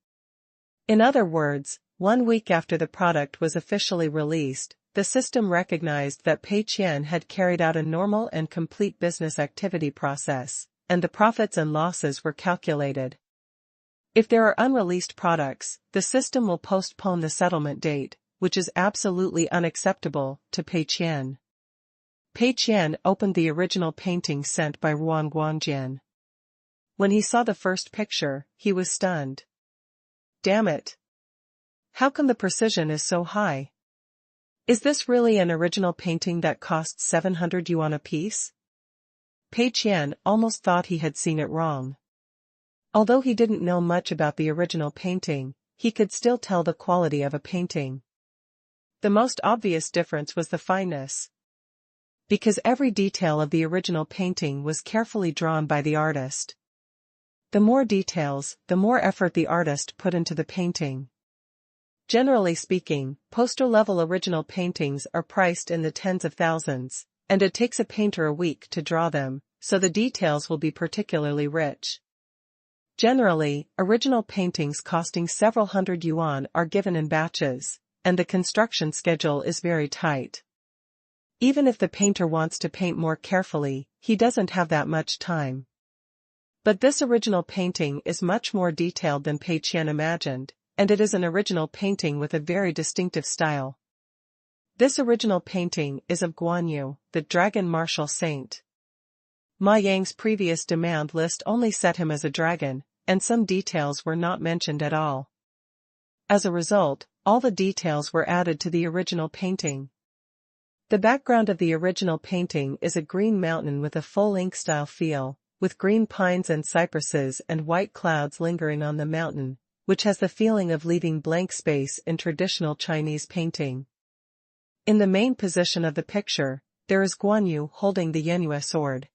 In other words, 1 week after the product was officially released, the system recognized that Pei Qian had carried out a normal and complete business activity process, and the profits and losses were calculated. If there are unreleased products, the system will postpone the settlement date, which is absolutely unacceptable to Pei Qian. Pei Qian opened the original painting sent by Wang Guangjian. When he saw the first picture, he was stunned. Damn it! How come the precision is so high? Is this really an original painting that costs 700 yuan apiece? Pei Qian almost thought he had seen it wrong. Although he didn't know much about the original painting, he could still tell the quality of a painting. The most obvious difference was the fineness. Because every detail of the original painting was carefully drawn by the artist. The more details, the more effort the artist put into the painting. Generally speaking, poster-level original paintings are priced in the tens of thousands, and it takes a painter a week to draw them, so the details will be particularly rich. Generally, original paintings costing several hundred yuan are given in batches, and the construction schedule is very tight. Even if the painter wants to paint more carefully, he doesn't have that much time. But this original painting is much more detailed than Pei Qian imagined, and it is an original painting with a very distinctive style. This original painting is of Guan Yu, the dragon martial saint. Ma Yang's previous demand list only set him as a dragon, and some details were not mentioned at all. As a result, all the details were added to the original painting. The background of the original painting is a green mountain with a full ink style feel, with green pines and cypresses and white clouds lingering on the mountain, which has the feeling of leaving blank space in traditional Chinese painting. In the main position of the picture, there is Guan Yu holding the Yuan sword.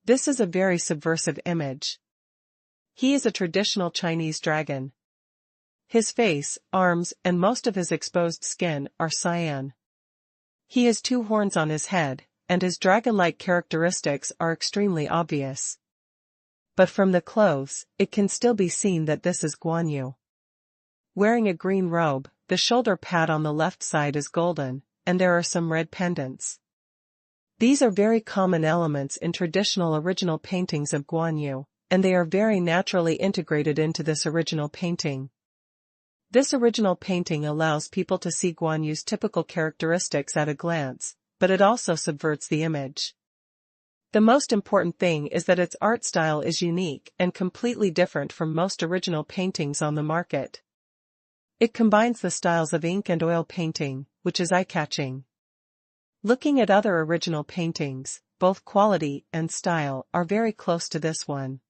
This is a very subversive image. He is a traditional Chinese dragon. His face, arms, and most of his exposed skin are cyan. He has two horns on his head, and his dragon-like characteristics are extremely obvious. But from the clothes, it can still be seen that this is Guan Yu. Wearing a green robe, the shoulder pad on the left side is golden, and there are some red pendants. These are very common elements in traditional original paintings of Guan Yu, and they are very naturally integrated into this original painting. This original painting allows people to see Guan Yu's typical characteristics at a glance, but it also subverts the image. The most important thing is that its art style is unique and completely different from most original paintings on the market. It combines the styles of ink and oil painting, which is eye-catching. Looking at other original paintings, both quality and style are very close to this one.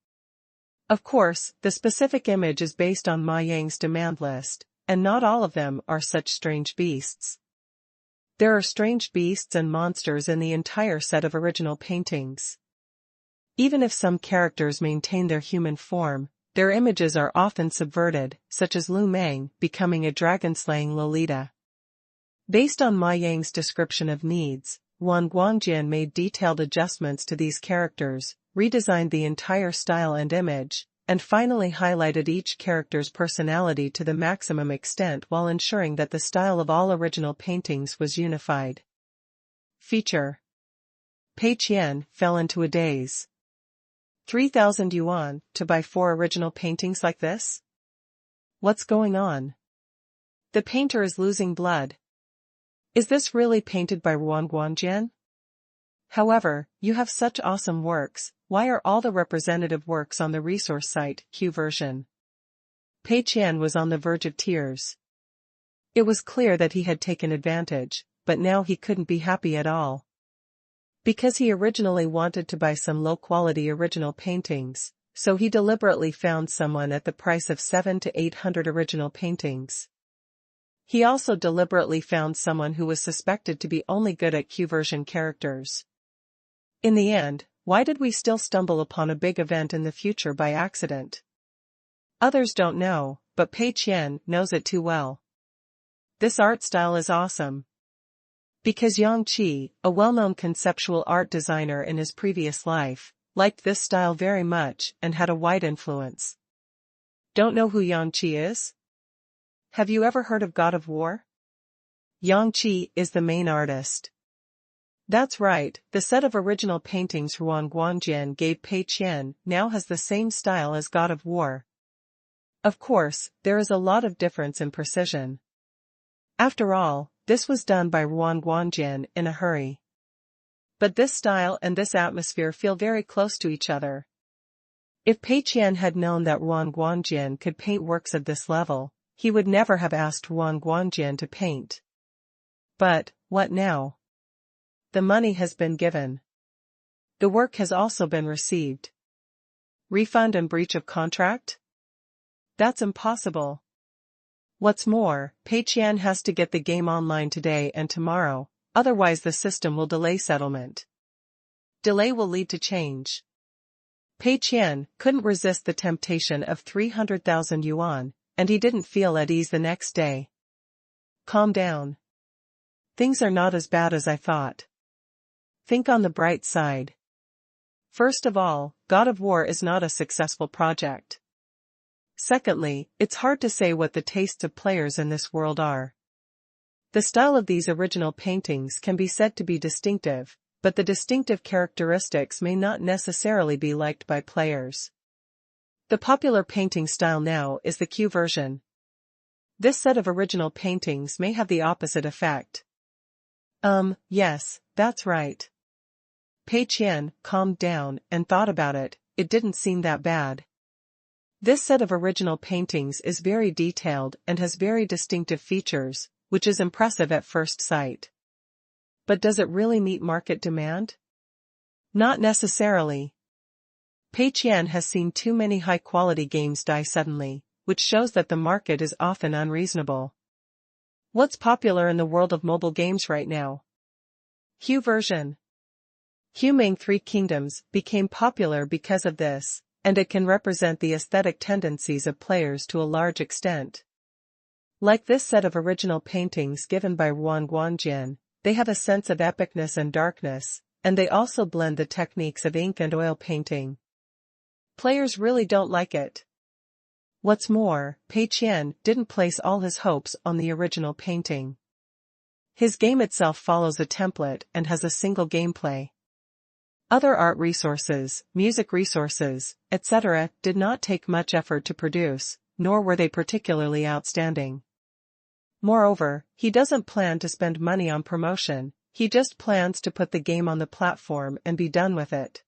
Of course, the specific image is based on Ma Yang's demand list, and not all of them are such strange beasts. There are strange beasts and monsters in the entire set of original paintings. Even if some characters maintain their human form, their images are often subverted, such as Lu Meng becoming a dragon-slaying Lolita. Based on Ma Yang's description of needs, Wan Guangjian made detailed adjustments to these characters, redesigned the entire style and image, and finally highlighted each character's personality to the maximum extent while ensuring that the style of all original paintings was unified. Feature: Pei Qian fell into a daze. 3,000 yuan to buy 4 original paintings like this? What's going on? The painter is losing blood. Is this really painted by Wan Guangjian? However, you have such awesome works, why are all the representative works on the resource site, Q version? Pei Qian was on the verge of tears. It was clear that he had taken advantage, but now he couldn't be happy at all. Because he originally wanted to buy some low-quality original paintings, so he deliberately found someone at the price of 700 to 800 original paintings. He also deliberately found someone who was suspected to be only good at Q version characters. In the end, why did we still stumble upon a big event in the future by accident? Others don't know, but Pei Qian knows it too well. This art style is awesome. Because Yang Qi, a well-known conceptual art designer in his previous life, liked this style very much and had a wide influence. Don't know who Yang Qi is? Have you ever heard of God of War? Yang Qi is the main artist. That's right, the set of original paintings Wan Guangjian gave Pei Qian now has the same style as God of War. Of course, there is a lot of difference in precision. After all, this was done by Wan Guangjian in a hurry. But this style and this atmosphere feel very close to each other. If Pei Qian had known that Wan Guangjian could paint works of this level, he would never have asked Wan Guangjian to paint. But, what now? The money has been given. The work has also been received. Refund and breach of contract? That's impossible. What's more, Pei Qian has to get the game online today and tomorrow, otherwise the system will delay settlement. Delay will lead to change. Pei Qian couldn't resist the temptation of 300,000 yuan, and he didn't feel at ease the next day. Calm down. Things are not as bad as I thought. Think on the bright side. First of all, God of War is not a successful project. Secondly, it's hard to say what the tastes of players in this world are. The style of these original paintings can be said to be distinctive, but the distinctive characteristics may not necessarily be liked by players. The popular painting style now is the Q version. This set of original paintings may have the opposite effect. Yes, that's right. Pei Qian calmed down and thought about it. It didn't seem that bad. This set of original paintings is very detailed and has very distinctive features, which is impressive at first sight. But does it really meet market demand? Not necessarily. Pei Qian has seen too many high-quality games die suddenly, which shows that the market is often unreasonable. What's popular in the world of mobile games right now? Q version. Huming Three Kingdoms became popular because of this, and it can represent the aesthetic tendencies of players to a large extent. Like this set of original paintings given by Yuan Guanjian, they have a sense of epicness and darkness, and they also blend the techniques of ink and oil painting. Players really don't like it. What's more, Pei Qian didn't place all his hopes on the original painting. His game itself follows a template and has a single gameplay. Other art resources, music resources, etc., did not take much effort to produce, nor were they particularly outstanding. Moreover, he doesn't plan to spend money on promotion, he just plans to put the game on the platform and be done with it.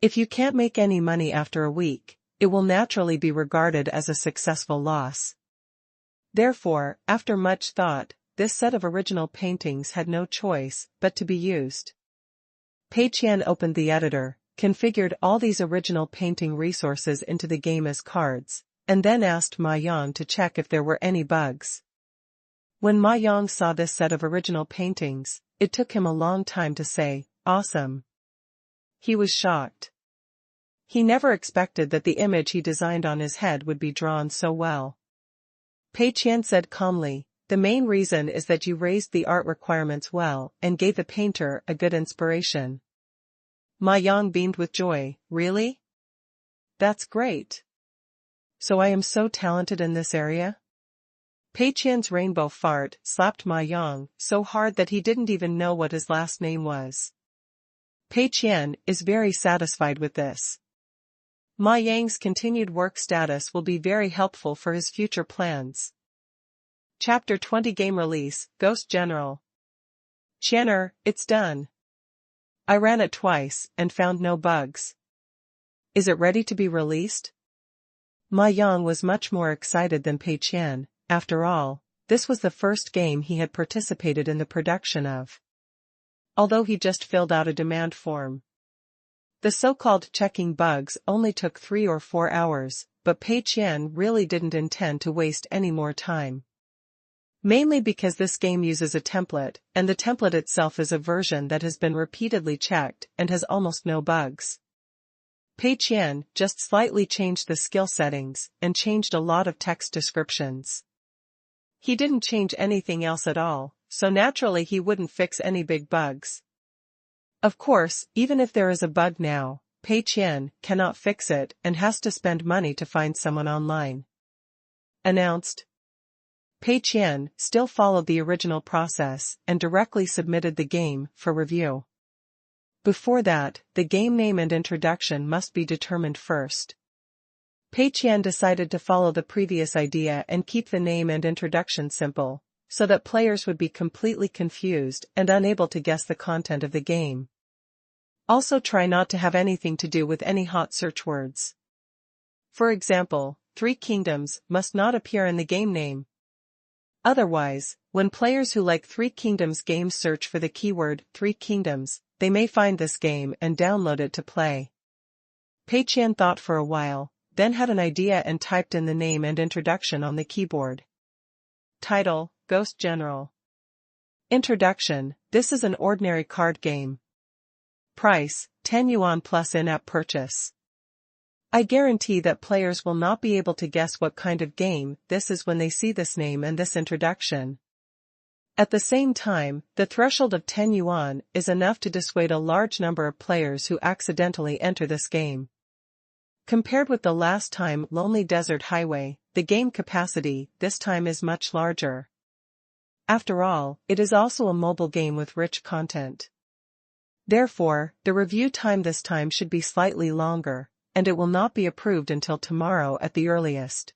If you can't make any money after a week, it will naturally be regarded as a successful loss. Therefore, after much thought, this set of original paintings had no choice but to be used. Pei Qian opened the editor, configured all these original painting resources into the game as cards, and then asked Ma Yang to check if there were any bugs. When Ma Yang saw this set of original paintings, it took him a long time to say, "Awesome." He was shocked. He never expected that the image he designed on his head would be drawn so well. Pei Qian said calmly, "The main reason is that you raised the art requirements well and gave the painter a good inspiration." Ma Yang beamed with joy. "Really? That's great. So I am so talented in this area?" Pei Qian's rainbow fart slapped Ma Yang so hard that he didn't even know what his last name was. Pei Qian is very satisfied with this. Ma Yang's continued work status will be very helpful for his future plans. Chapter 20 Game Release, Ghost General. Qianer, it's done. I ran it twice and found no bugs. Is it ready to be released? Ma Yang was much more excited than Pei Qian. After all, this was the first game he had participated in the production of. Although he just filled out a demand form. The so-called checking bugs only took 3 or 4 hours, but Pei Qian really didn't intend to waste any more time. Mainly because this game uses a template, and the template itself is a version that has been repeatedly checked and has almost no bugs. Pei Qian just slightly changed the skill settings and changed a lot of text descriptions. He didn't change anything else at all, so naturally he wouldn't fix any big bugs. Of course, even if there is a bug now, Pei Qian cannot fix it and has to spend money to find someone online. Announced. Pei Qian still followed the original process and directly submitted the game for review. Before that, the game name and introduction must be determined first. Pei Qian decided to follow the previous idea and keep the name and introduction simple, so that players would be completely confused and unable to guess the content of the game. Also try not to have anything to do with any hot search words. For example, Three Kingdoms must not appear in the game name. Otherwise, when players who like Three Kingdoms games search for the keyword Three Kingdoms, they may find this game and download it to play. Pei Qian thought for a while, then had an idea and typed in the name and introduction on the keyboard. Title, Ghost General. Introduction, this is an ordinary card game. Price, 10 yuan plus in-app purchase. I guarantee that players will not be able to guess what kind of game this is when they see this name and this introduction. At the same time, the threshold of 10 yuan is enough to dissuade a large number of players who accidentally enter this game. Compared with the last time Lonely Desert Highway, the game capacity this time is much larger. After all, it is also a mobile game with rich content. Therefore, the review time this time should be slightly longer, and it will not be approved until tomorrow at the earliest.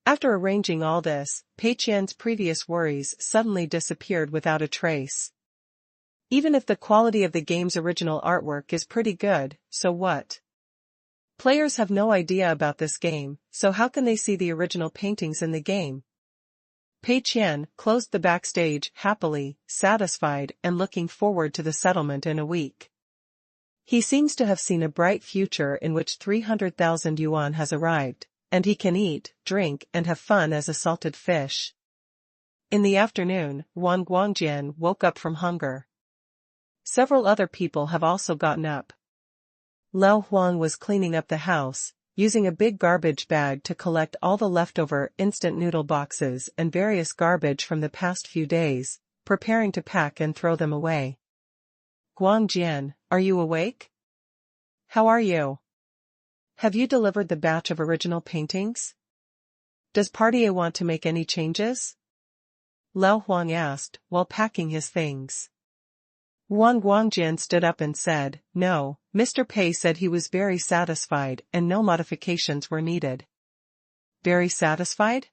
After arranging all this, Pei Qian's previous worries suddenly disappeared without a trace. Even if the quality of the game's original artwork is pretty good, so what? Players have no idea about this game, so how can they see the original paintings in the game? Pei Qian closed the backstage happily, satisfied and looking forward to the settlement in a week. He seems to have seen a bright future in which 300,000 yuan has arrived, and he can eat, drink and have fun as a salted fish. In the afternoon, Wang Guangjian woke up from hunger. Several other people have also gotten up. Lao Huang was cleaning up the house, using a big garbage bag to collect all the leftover instant noodle boxes and various garbage from the past few days, preparing to pack and throw them away. Guangjian, are you awake? How are you? Have you delivered the batch of original paintings? Does Party A want to make any changes? Lao Huang asked, while packing his things. Wang Guangjian stood up and said, no, Mr. Pei said he was very satisfied and no modifications were needed. Very satisfied?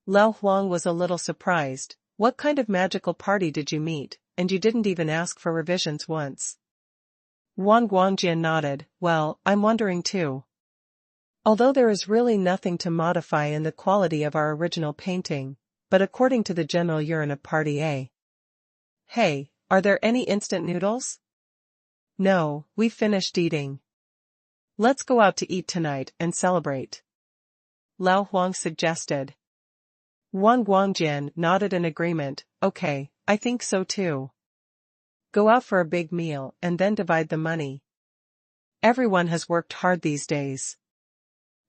Lao Huang was a little surprised. What kind of magical party did you meet, and you didn't even ask for revisions once? Wang Guangjian nodded, well, I'm wondering too. Although there is really nothing to modify in the quality of our original painting, but according to the general yuan of Party A. Hey, are there any instant noodles? No, we've finished eating. Let's go out to eat tonight and celebrate. Lao Huang suggested. Wang Guangjian nodded in agreement, okay, I think so too. Go out for a big meal and then divide the money. Everyone has worked hard these days.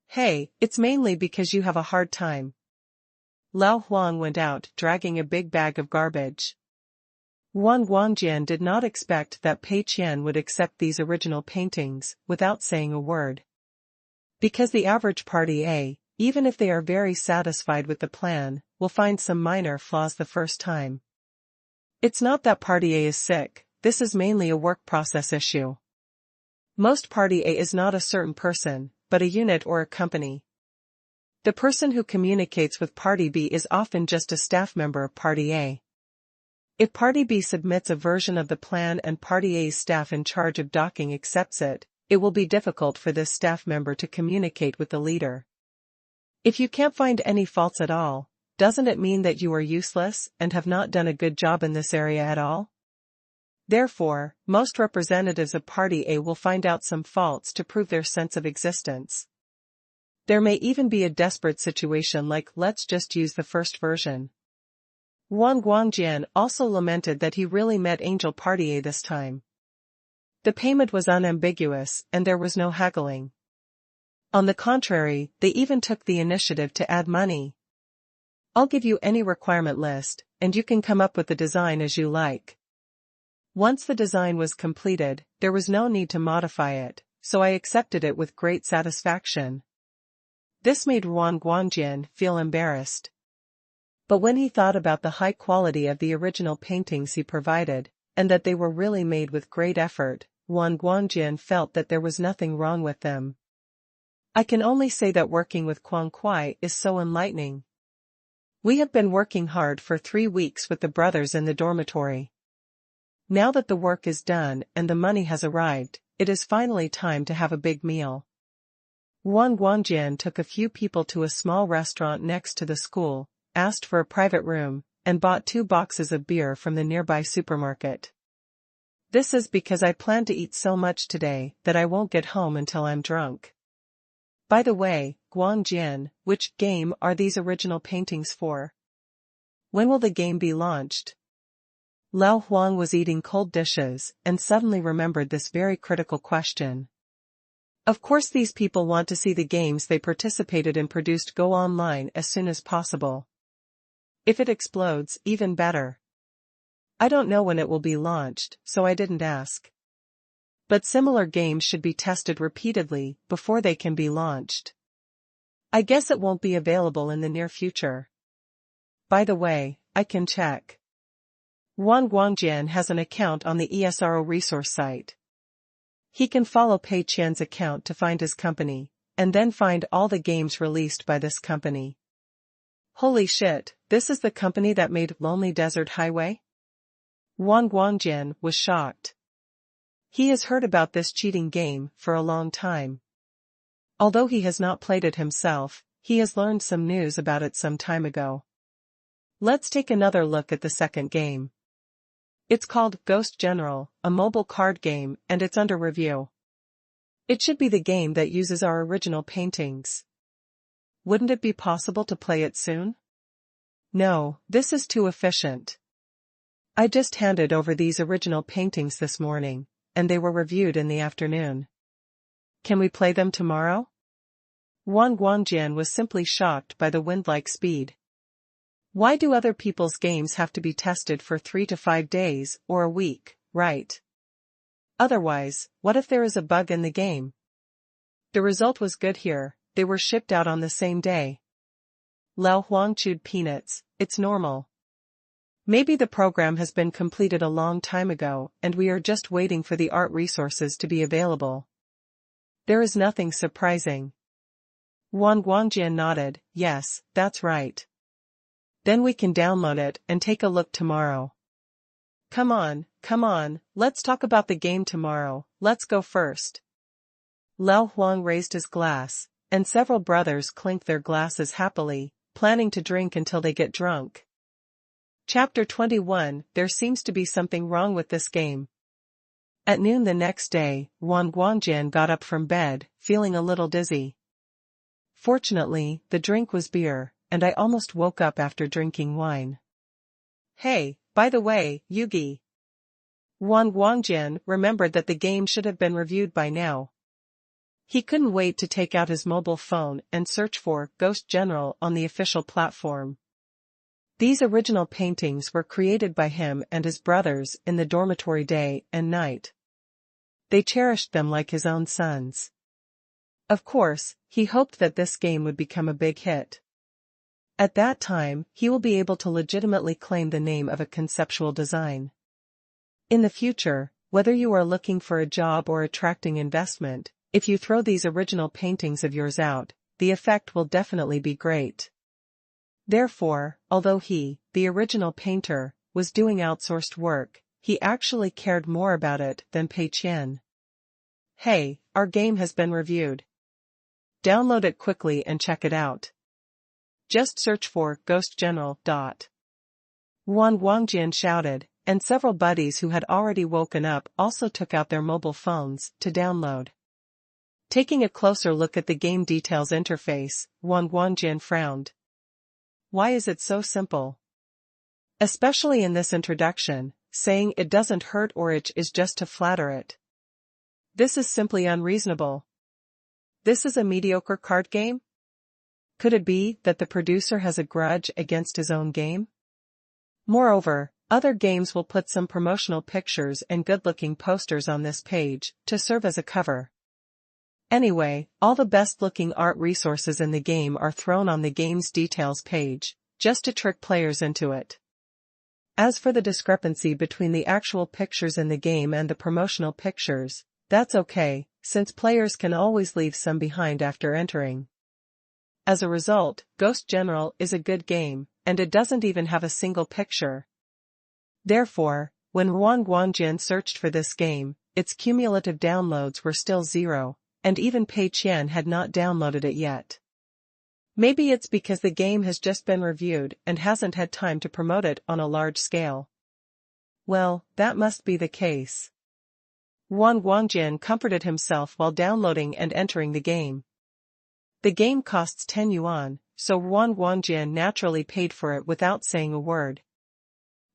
Hey, it's mainly because you have a hard time. Lao Huang went out dragging a big bag of garbage. Wang Guangjian did not expect that Pei Qian would accept these original paintings without saying a word. Because the average Party A, even if they are very satisfied with the plan, will find some minor flaws the first time. It's not that Party A is sick, this is mainly a work process issue. Most Party A is not a certain person, but a unit or a company. The person who communicates with Party B is often just a staff member of Party A. If Party B submits a version of the plan and Party A's staff in charge of docking accepts it, it will be difficult for this staff member to communicate with the leader. If you can't find any faults at all, doesn't it mean that you are useless and have not done a good job in this area at all? Therefore, most representatives of Party A will find out some faults to prove their sense of existence. There may even be a desperate situation like let's just use the first version. Wang Guangjian also lamented that he really met Angel Party A this time. The payment was unambiguous and there was no haggling. On the contrary, they even took the initiative to add money. I'll give you any requirement list, and you can come up with the design as you like. Once the design was completed, there was no need to modify it, so I accepted it with great satisfaction. This made Wang Guangjian feel embarrassed. But when he thought about the high quality of the original paintings he provided, and that they were really made with great effort, Wang Guangjian felt that there was nothing wrong with them. I can only say that working with Quang Kuai is so enlightening. We have been working hard for 3 weeks with the brothers in the dormitory. Now that the work is done and the money has arrived, it is finally time to have a big meal. Wang Guangjian took a few people to a small restaurant next to the school, asked for a private room, and bought 2 boxes of beer from the nearby supermarket. This is because I plan to eat so much today that I won't get home until I'm drunk. By the way, Guangjian, which game are these original paintings for? When will the game be launched? Lao Huang was eating cold dishes and suddenly remembered this very critical question. Of course these people want to see the games they participated in produced go online as soon as possible. If it explodes, even better. I don't know when it will be launched, so I didn't ask. But similar games should be tested repeatedly before they can be launched. I guess it won't be available in the near future. By the way, I can check. Wang Guangjian has an account on the ESRO resource site. He can follow Pei Qian's account to find his company, and then find all the games released by this company. Holy shit, this is the company that made Lonely Desert Highway? Wang Guangjian was shocked. He has heard about this cheating game for a long time. Although he has not played it himself, he has learned some news about it some time ago. Let's take another look at the second game. It's called Ghost General, a mobile card game, and it's under review. It should be the game that uses our original paintings. Wouldn't it be possible to play it soon? No, this is too efficient. I just handed over these original paintings this morning, and they were reviewed in the afternoon. Can we play them tomorrow? Wang Guangjian was simply shocked by the wind-like speed. Why do other people's games have to be tested for 3 to 5 days or a week, right? Otherwise, what if there is a bug in the game? The result was good here, they were shipped out on the same day. Lao Huang chewed peanuts, it's normal. Maybe the program has been completed a long time ago and we are just waiting for the art resources to be available. There is nothing surprising. Wang Guangjian nodded, yes, that's right. Then we can download it and take a look tomorrow. Come on, let's talk about the game tomorrow, let's go first. Lao Huang raised his glass, and several brothers clinked their glasses happily, planning to drink until they get drunk. Chapter 21, There seems to be something wrong with this game. At noon the next day, Wang Guangjian got up from bed, feeling a little dizzy. Fortunately, the drink was beer, and I almost woke up after drinking wine. Hey, by the way, Yugi. Wang Guangjian remembered that the game should have been reviewed by now. He couldn't wait to take out his mobile phone and search for Ghost General on the official platform. These original paintings were created by him and his brothers in the dormitory day and night. They cherished them like his own sons. Of course, he hoped that this game would become a big hit. At that time, he will be able to legitimately claim the name of a conceptual design. In the future, whether you are looking for a job or attracting investment, if you throw these original paintings of yours out, the effect will definitely be great. Therefore, although he, the original painter, was doing outsourced work, he actually cared more about it than Pei Qian. Hey, our game has been reviewed. Download it quickly and check it out. Just search for Ghost General. Wang Guangjian shouted, and several buddies who had already woken up also took out their mobile phones to download. Taking a closer look at the game details interface, Wang Guangjian frowned. Why is it so simple? Especially in this introduction, saying it doesn't hurt or itch is just to flatter it. This is simply unreasonable. This is a mediocre card game? Could it be that the producer has a grudge against his own game? Moreover, other games will put some promotional pictures and good-looking posters on this page to serve as a cover. Anyway, all the best-looking art resources in the game are thrown on the game's details page, just to trick players into it. As for the discrepancy between the actual pictures in the game and the promotional pictures, that's okay, since players can always leave some behind after entering. As a result, Ghost General is a good game, and it doesn't even have a single picture. Therefore, when Wang Guangjian searched for this game, its cumulative downloads were still 0, and even Pei Qian had not downloaded it yet. Maybe it's because the game has just been reviewed and hasn't had time to promote it on a large scale. Well, that must be the case. Wang Guangjian comforted himself while downloading and entering the game. The game costs 10 yuan, so Wang Guangjian naturally paid for it without saying a word.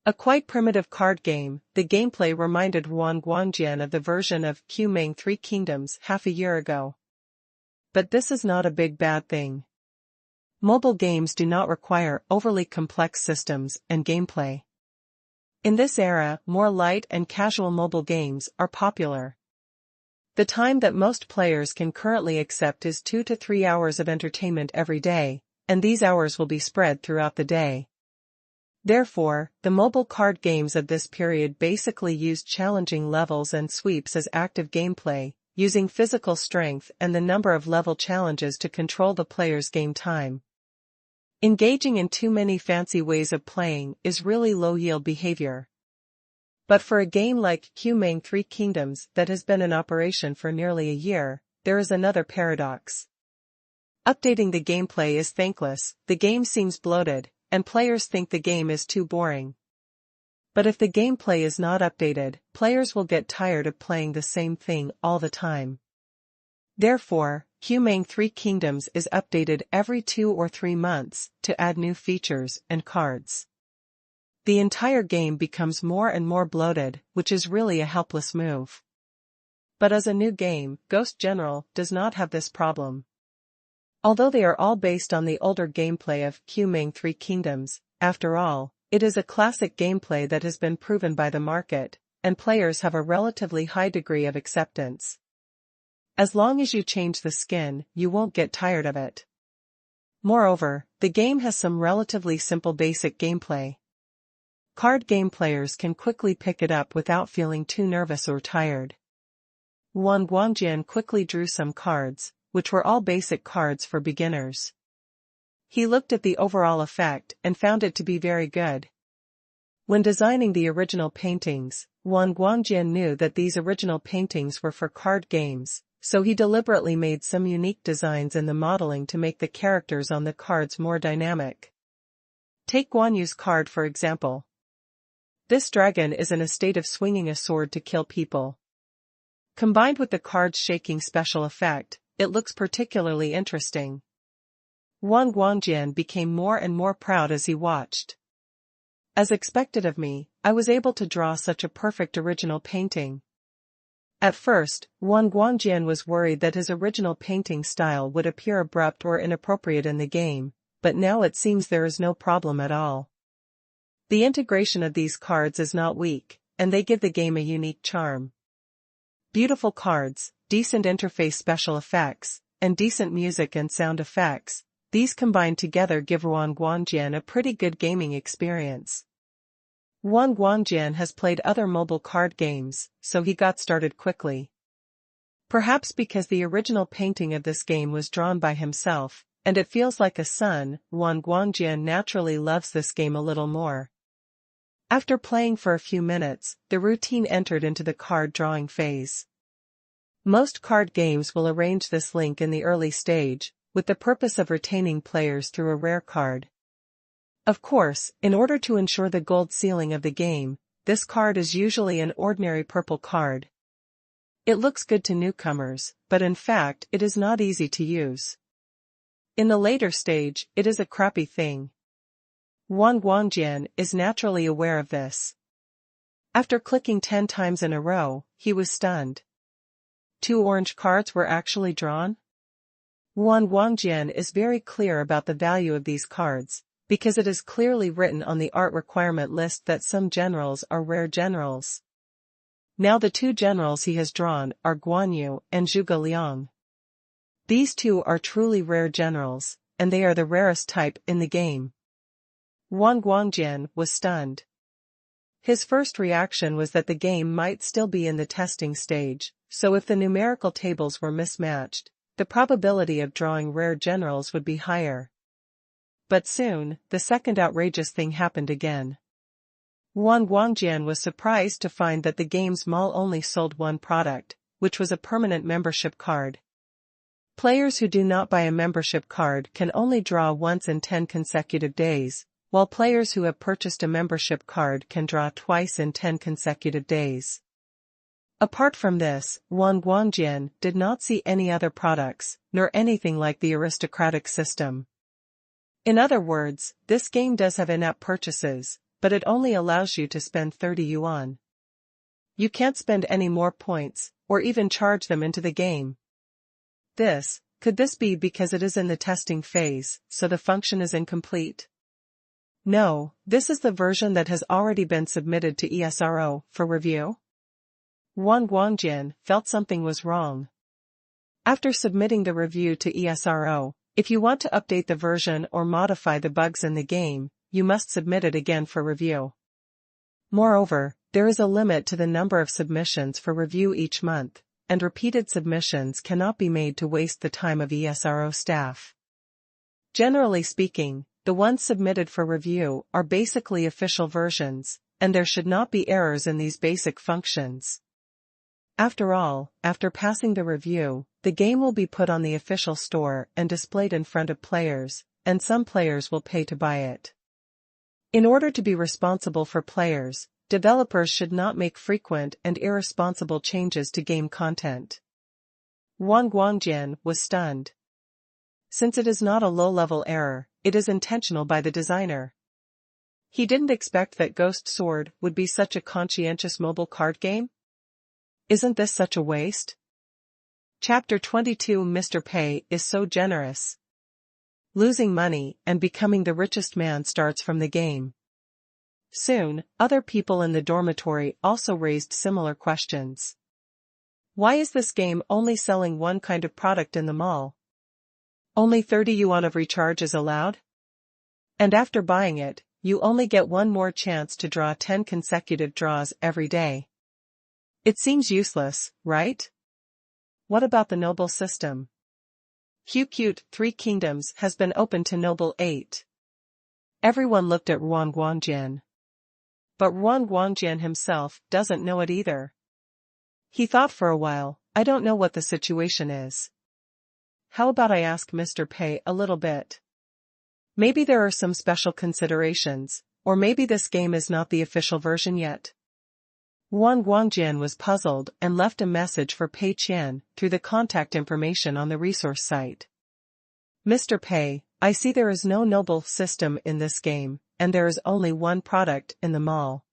A quite primitive card game, the gameplay reminded Wang Guangjian of the version of Qingshan 3 Kingdoms half a year ago. But this is not a big bad thing. Mobile games do not require overly complex systems and gameplay. In this era, more light and casual mobile games are popular. The time that most players can currently accept is 2 to 3 hours of entertainment every day, and these hours will be spread throughout the day. Therefore, the mobile card games of this period basically used challenging levels and sweeps as active gameplay, using physical strength and the number of level challenges to control the player's game time. Engaging in too many fancy ways of playing is really low-yield behavior. But for a game like Qingshan Three Kingdoms that has been in operation for nearly a year, there is another paradox. Updating the gameplay is thankless, the game seems bloated, and players think the game is too boring. But if the gameplay is not updated, players will get tired of playing the same thing all the time. Therefore, Qingshan Three Kingdoms is updated every 2 or 3 months to add new features and cards. The entire game becomes more and more bloated, which is really a helpless move. But as a new game, Ghost General does not have this problem. Although they are all based on the older gameplay of Qingshan Three Kingdoms, after all, it is a classic gameplay that has been proven by the market, and players have a relatively high degree of acceptance. As long as you change the skin, you won't get tired of it. Moreover, the game has some relatively simple basic gameplay. Card game players can quickly pick it up without feeling too nervous or tired. Wang Guangjian quickly drew some cards, which were all basic cards for beginners. He looked at the overall effect and found it to be very good. When designing the original paintings, Wang Guangjian knew that these original paintings were for card games, so he deliberately made some unique designs in the modeling to make the characters on the cards more dynamic. Take Guan Yu's card for example. This dragon is in a state of swinging a sword to kill people. Combined with the card's shaking special effect, it looks particularly interesting. Wang Guangjian became more and more proud as he watched. As expected of me, I was able to draw such a perfect original painting. At first, Wang Guangjian was worried that his original painting style would appear abrupt or inappropriate in the game, but now it seems there is no problem at all. The integration of these cards is not weak, and they give the game a unique charm. Beautiful cards, decent interface special effects, and decent music and sound effects, these combined together give Wang Guangjian a pretty good gaming experience. Wang Guangjian has played other mobile card games, so he got started quickly. Perhaps because the original painting of this game was drawn by himself, and it feels like a son, Wang Guangjian naturally loves this game a little more. After playing for a few minutes, the routine entered into the card drawing phase. Most card games will arrange this link in the early stage, with the purpose of retaining players through a rare card. Of course, in order to ensure the gold ceiling of the game, this card is usually an ordinary purple card. It looks good to newcomers, but in fact it is not easy to use. In the later stage, it is a crappy thing. Wang Guangjian is naturally aware of this. After clicking 10 times in a row, he was stunned. 2 orange cards were actually drawn? Wang Guangjian is very clear about the value of these cards, because it is clearly written on the art requirement list that some generals are rare generals. Now the 2 generals he has drawn are Guan Yu and Zhuge Liang. These 2 are truly rare generals, and they are the rarest type in the game. Wang Guangjian was stunned. His first reaction was that the game might still be in the testing stage, so if the numerical tables were mismatched, the probability of drawing rare generals would be higher. But soon, the second outrageous thing happened again. Wang Guangjian was surprised to find that the game's mall only sold one product, which was a permanent membership card. Players who do not buy a membership card can only draw once in 10 consecutive days, while players who have purchased a membership card can draw twice in 10 consecutive days. Apart from this, Wang Guangjian did not see any other products, nor anything like the aristocratic system. In other words, this game does have in-app purchases, but it only allows you to spend 30 yuan. You can't spend any more points, or even charge them into the game. Could this be because it is in the testing phase, so the function is incomplete? No, this is the version that has already been submitted to ESRO for review. Wang Guangjian felt something was wrong. After submitting the review to ESRO, if you want to update the version or modify the bugs in the game, you must submit it again for review. Moreover, there is a limit to the number of submissions for review each month, and repeated submissions cannot be made to waste the time of ESRO staff. Generally speaking, the ones submitted for review are basically official versions, and there should not be errors in these basic functions. After all, after passing the review, the game will be put on the official store and displayed in front of players, and some players will pay to buy it. In order to be responsible for players, developers should not make frequent and irresponsible changes to game content. Wang Guangjian was stunned. Since it is not a low-level error, it is intentional by the designer. He didn't expect that Ghost Sword would be such a conscientious mobile card game. Isn't this such a waste? Chapter 22 Mr. Pei is so generous. Losing money and becoming the richest man starts from the game. Soon, other people in the dormitory also raised similar questions. Why is this game only selling one kind of product in the mall? Only 30 yuan of recharge is allowed? And after buying it, you only get one more chance to draw 10 consecutive draws every day. It seems useless, right? What about the noble system? Qt 3 Kingdoms has been opened to Noble 8. Everyone looked at Ruan Guangjian. But Ruan Guangjian himself doesn't know it either. He thought for a while, I don't know what the situation is. How about I ask Mr. Pei a little bit? Maybe there are some special considerations, or maybe this game is not the official version yet. Ruan Guangjian was puzzled and left a message for Pei Qian through the contact information on the resource site. Mr. Pei, I see there is no noble system in this game, and there is only one product in the mall.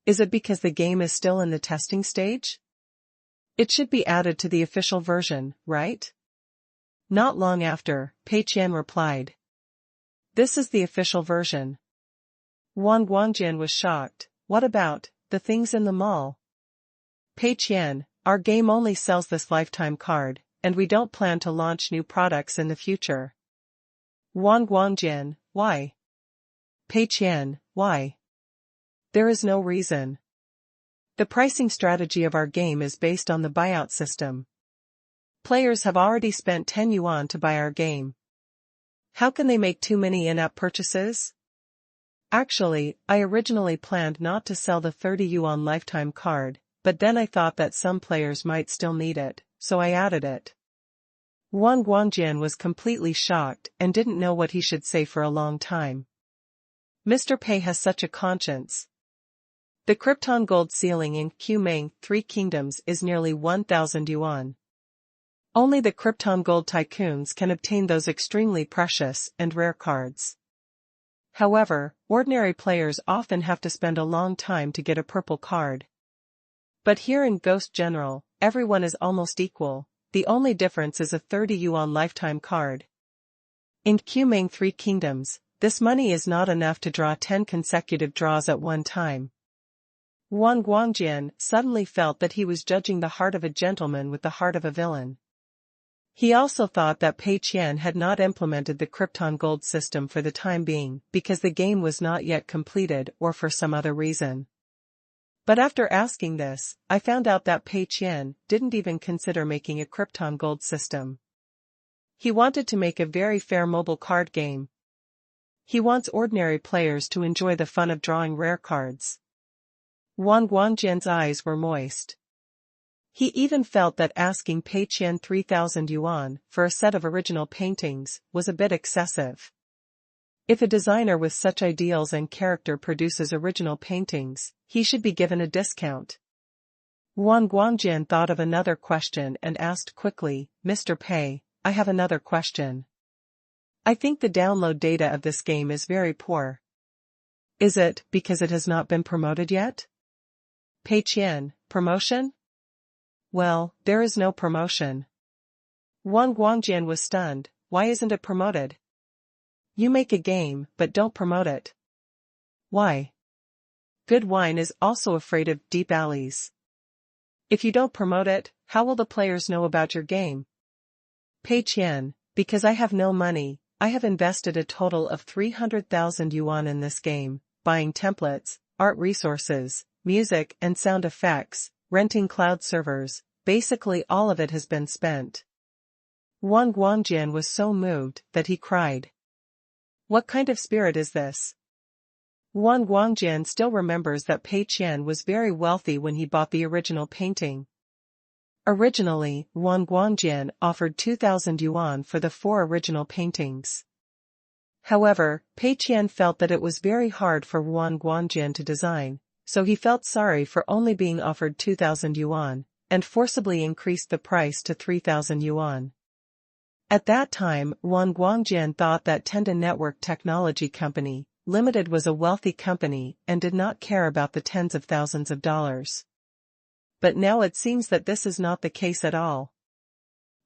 Is it because the game is still in the testing stage? It should be added to the official version, right? Not long after, Pei Qian replied. This is the official version. Ruan Guangjian was shocked. What about the things in the mall? Pei Qian, our game only sells this lifetime card, and we don't plan to launch new products in the future. Ruan Guangjian, why? Pei Qian, why? There is no reason. The pricing strategy of our game is based on the buyout system. Players have already spent 10 yuan to buy our game. How can they make too many in-app purchases? Actually, I originally planned not to sell the 30 yuan lifetime card, but then I thought that some players might still need it, so I added it. Ruan Guangjian was completely shocked and didn't know what he should say for a long time. Mr. Pei has such a conscience. The Krypton gold ceiling in Qingshan 3 Kingdoms is nearly 1,000 yuan. Only the Krypton gold tycoons can obtain those extremely precious and rare cards. However, ordinary players often have to spend a long time to get a purple card. But here in Ghost General, everyone is almost equal, the only difference is a 30 yuan lifetime card. In Qingshan 3 Kingdoms, this money is not enough to draw 10 consecutive draws at one time. Ruan Guangjian suddenly felt that he was judging the heart of a gentleman with the heart of a villain. He also thought that Pei Qian had not implemented the Krypton gold system for the time being because the game was not yet completed or for some other reason. But after asking this, I found out that Pei Qian didn't even consider making a Krypton gold system. He wanted to make a very fair mobile card game. He wants ordinary players to enjoy the fun of drawing rare cards. Ruan Guangjian's eyes were moist. He even felt that asking Pei Qian 3,000 yuan for a set of original paintings was a bit excessive. If a designer with such ideals and character produces original paintings, he should be given a discount. Ruan Guangjian thought of another question and asked quickly, Mr. Pei, I have another question. I think the download data of this game is very poor. Is it because it has not been promoted yet? Pei Qian, promotion? Well, there is no promotion. Ruan Guangjian was stunned. Why isn't it promoted? You make a game, but don't promote it. Why? Good wine is also afraid of deep alleys. If you don't promote it, how will the players know about your game? Pei Qian, because I have no money, I have invested a total of 300,000 yuan in this game, buying templates, art resources, music and sound effects, renting cloud servers, basically all of it has been spent. Wang Guangjian was so moved that he cried. What kind of spirit is this? Wang Guangjian still remembers that Pei Qian was very wealthy when he bought the original painting. Originally, Wang Guangjian offered 2,000 yuan for the 4 original paintings. However, Pei Qian felt that it was very hard for Wang Guangjian to design, so he felt sorry for only being offered 2,000 yuan, and forcibly increased the price to 3,000 yuan. At that time, Wang Guangjian thought that Tenda Network Technology Company, Limited was a wealthy company and did not care about the tens of thousands of dollars. But now it seems that this is not the case at all.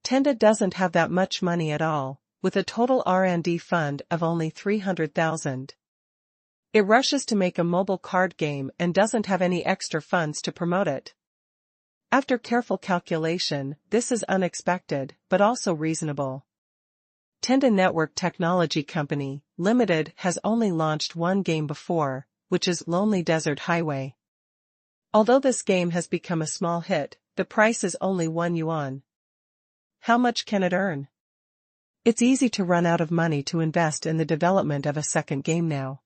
Tenda doesn't have that much money at all, with a total R&D fund of only 300,000. It rushes to make a mobile card game and doesn't have any extra funds to promote it. After careful calculation, this is unexpected, but also reasonable. Tenda Network Technology Company, Limited has only launched one game before, which is Lonely Desert Highway. Although this game has become a small hit, the price is only 1 yuan. How much can it earn? It's easy to run out of money to invest in the development of a second game now.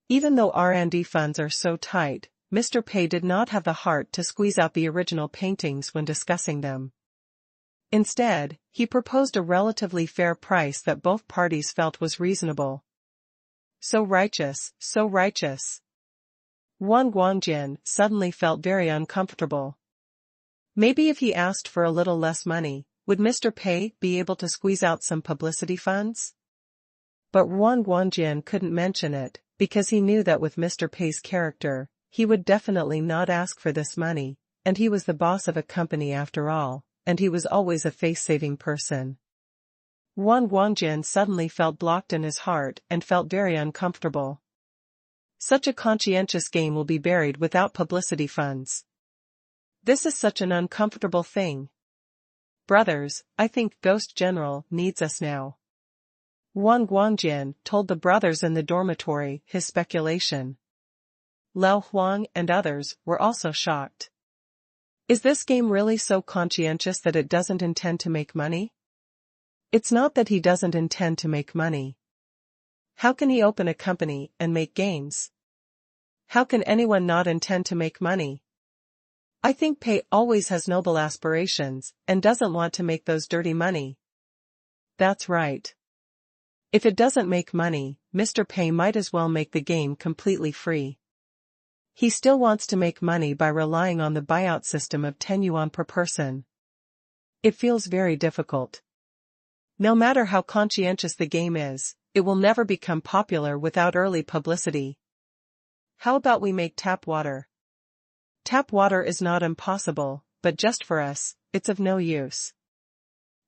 Even though R&D funds are so tight, Mr. Pei did not have the heart to squeeze out the original paintings when discussing them. Instead, he proposed a relatively fair price that both parties felt was reasonable. So righteous, so righteous. Wang Guangjian suddenly felt very uncomfortable. Maybe if he asked for a little less money, would Mr. Pei be able to squeeze out some publicity funds? But Wang Guangjian couldn't mention it, because he knew that with Mr. Pei's character, he would definitely not ask for this money, and he was the boss of a company after all, and he was always a face-saving person. Wang Guangjian suddenly felt blocked in his heart and felt very uncomfortable. Such a conscientious game will be buried without publicity funds. This is such an uncomfortable thing. Brothers, I think Ghost General needs us now. Wang Guangjian told the brothers in the dormitory his speculation. Lao Huang and others were also shocked. Is this game really so conscientious that it doesn't intend to make money? It's not that he doesn't intend to make money. How can he open a company and make gains? How can anyone not intend to make money? I think Pei always has noble aspirations and doesn't want to make those dirty money. That's right. If it doesn't make money, Mr. Pei might as well make the game completely free. He still wants to make money by relying on the buyout system of 10 yuan per person. It feels very difficult. No matter how conscientious the game is, it will never become popular without early publicity. How about we make tap water? Tap water is not impossible, but just for us, it's of no use.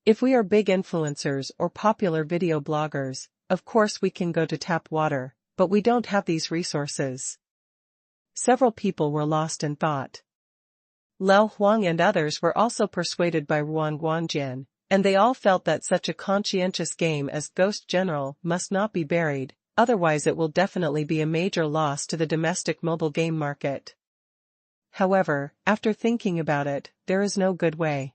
If we are big influencers or popular video bloggers, of course we can go to tap water, but we don't have these resources. Several people were lost in thought. Lao Huang and others were also persuaded by Wang Guangjian, and they all felt that such a conscientious game as Ghost General must not be buried, otherwise it will definitely be a major loss to the domestic mobile game market. However, after thinking about it, there is no good way.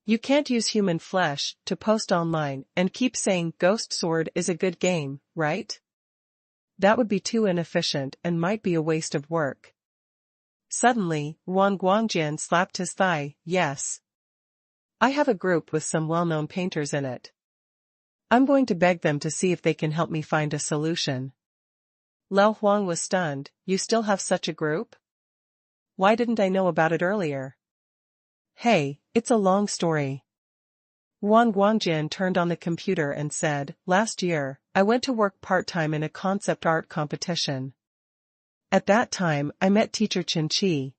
You can't use human flesh to post online and keep saying Ghost Sword is a good game, right? That would be too inefficient and might be a waste of work. Suddenly, Wang Guangjian slapped his thigh. Yes. I have a group with some well-known painters in it. I'm going to beg them to see if they can help me find a solution. Lao Huang was stunned. You still have such a group? Why didn't I know about it earlier? Hey, it's a long story. Wang Guangjian turned on the computer and said, last year, I went to work part-time in a concept art competition. At that time, I met teacher Qin.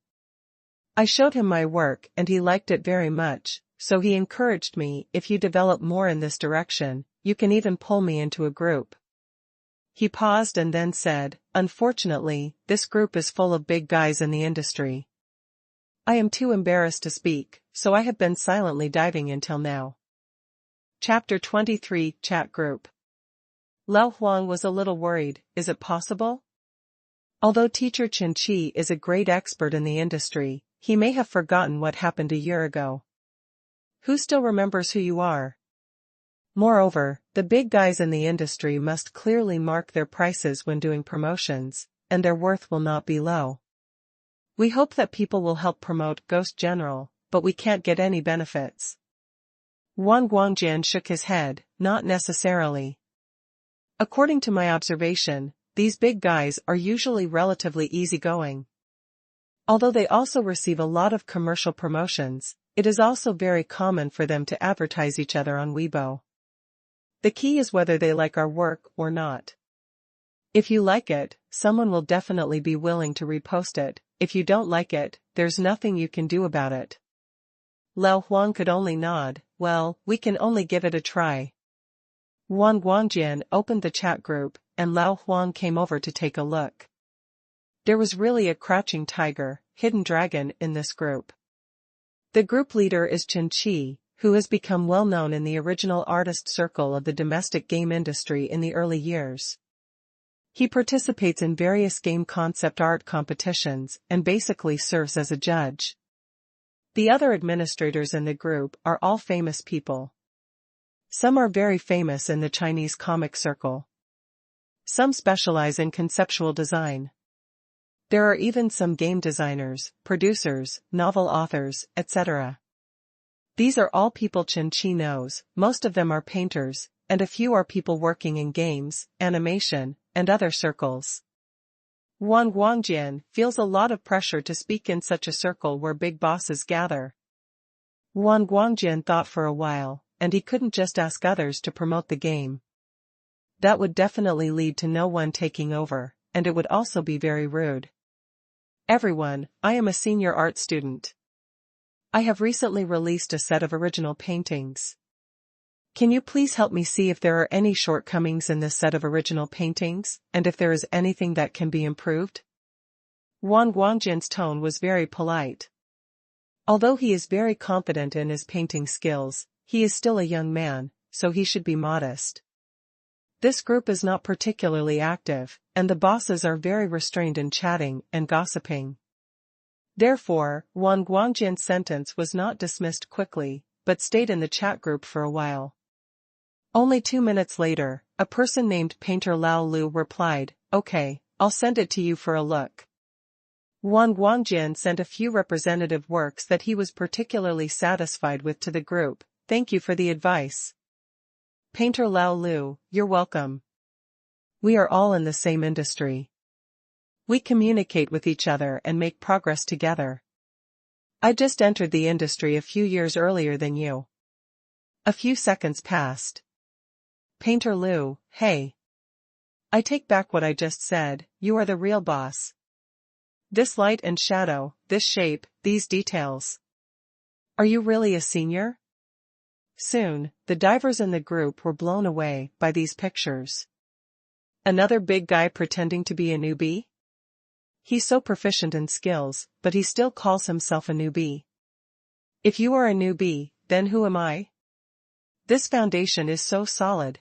I showed him my work and he liked it very much, so he encouraged me, if you develop more in this direction, you can even pull me into a group. He paused and then said, unfortunately, this group is full of big guys in the industry. I am too embarrassed to speak, so I have been silently diving until now. Chapter 23 Chat Group. Lao Huang was a little worried. Is it possible? Although teacher Qin Qi is a great expert in the industry, he may have forgotten what happened a year ago. Who still remembers who you are? Moreover, the big guys in the industry must clearly mark their prices when doing promotions, and their worth will not be low. We hope that people will help promote Ghost General, but we can't get any benefits. Wang Guangjian shook his head, not necessarily. According to my observation, these big guys are usually relatively easygoing. Although they also receive a lot of commercial promotions, it is also very common for them to advertise each other on Weibo. The key is whether they like our work or not. If you like it, someone will definitely be willing to repost it. If you don't like it, there's nothing you can do about it. Lao Huang could only nod. Well, we can only give it a try. Wang Guangjian opened the chat group, and Lao Huang came over to take a look. There was really a crouching tiger, hidden dragon in this group. The group leader is Qin Qi, who has become well known in the original artist circle of the domestic game industry in the early years. He participates in various game concept art competitions and basically serves as a judge. The other administrators in the group are all famous people. Some are very famous in the Chinese comic circle. Some specialize in conceptual design. There are even some game designers, producers, novel authors, etc. These are all people Qin Qi knows. Most of them are painters, and a few are people working in games, animation, and other circles. Wang Guangjian feels a lot of pressure to speak in such a circle where big bosses gather. Wang Guangjian thought for a while, and he couldn't just ask others to promote the game. That would definitely lead to no one taking over, and it would also be very rude. Everyone, I am a senior art student. I have recently released a set of original paintings. Can you please help me see if there are any shortcomings in this set of original paintings, and if there is anything that can be improved? Wang Guangjian's tone was very polite. Although he is very confident in his painting skills, he is still a young man, so he should be modest. This group is not particularly active, and the bosses are very restrained in chatting and gossiping. Therefore, Wang Guangjian's sentence was not dismissed quickly, but stayed in the chat group for a while. Only 2 minutes later, a person named Painter Lao Lu replied, "Okay, I'll send it to you for a look." Wang Guangjian sent a few representative works that he was particularly satisfied with to the group. "Thank you for the advice." Painter Lao Lu, "You're welcome. We are all in the same industry. We communicate with each other and make progress together. I just entered the industry a few years earlier than you." A few seconds passed. Painter Lu, "Hey. I take back what I just said, you are the real boss. This light and shadow, this shape, these details. Are you really a senior?" Soon, the divers in the group were blown away by these pictures. Another big guy pretending to be a newbie? He's so proficient in skills, but he still calls himself a newbie. If you are a newbie, then who am I? This foundation is so solid.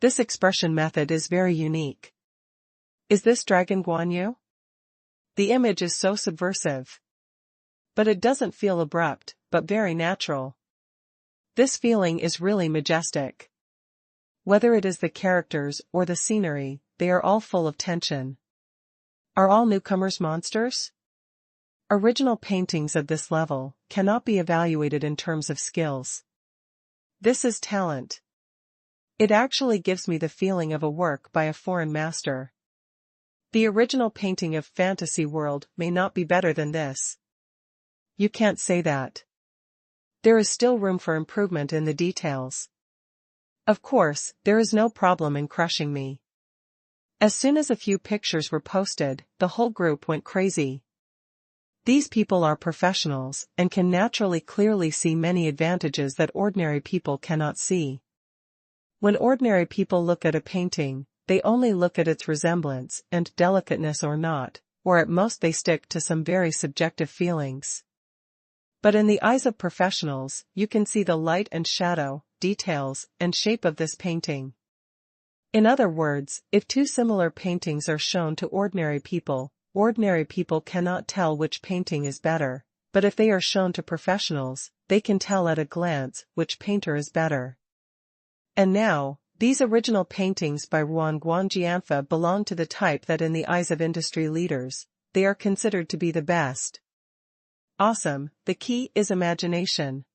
This expression method is very unique. Is this Dragon Guan Yu? The image is so subversive. But it doesn't feel abrupt, but very natural. This feeling is really majestic. Whether it is the characters or the scenery, they are all full of tension. Are all newcomers monsters? Original paintings of this level cannot be evaluated in terms of skills. This is talent. It actually gives me the feeling of a work by a foreign master. The original painting of Fantasy World may not be better than this. You can't say that. There is still room for improvement in the details. Of course, there is no problem in crushing me. As soon as a few pictures were posted, the whole group went crazy. These people are professionals and can naturally clearly see many advantages that ordinary people cannot see. When ordinary people look at a painting, they only look at its resemblance and delicateness or not, or at most they stick to some very subjective feelings. But in the eyes of professionals, you can see the light and shadow, details, and shape of this painting. In other words, if two similar paintings are shown to ordinary people cannot tell which painting is better, but if they are shown to professionals, they can tell at a glance which painter is better. And now, these original paintings by Yuan Guangjianfa belong to the type that in the eyes of industry leaders, they are considered to be the best. Awesome, the key is imagination.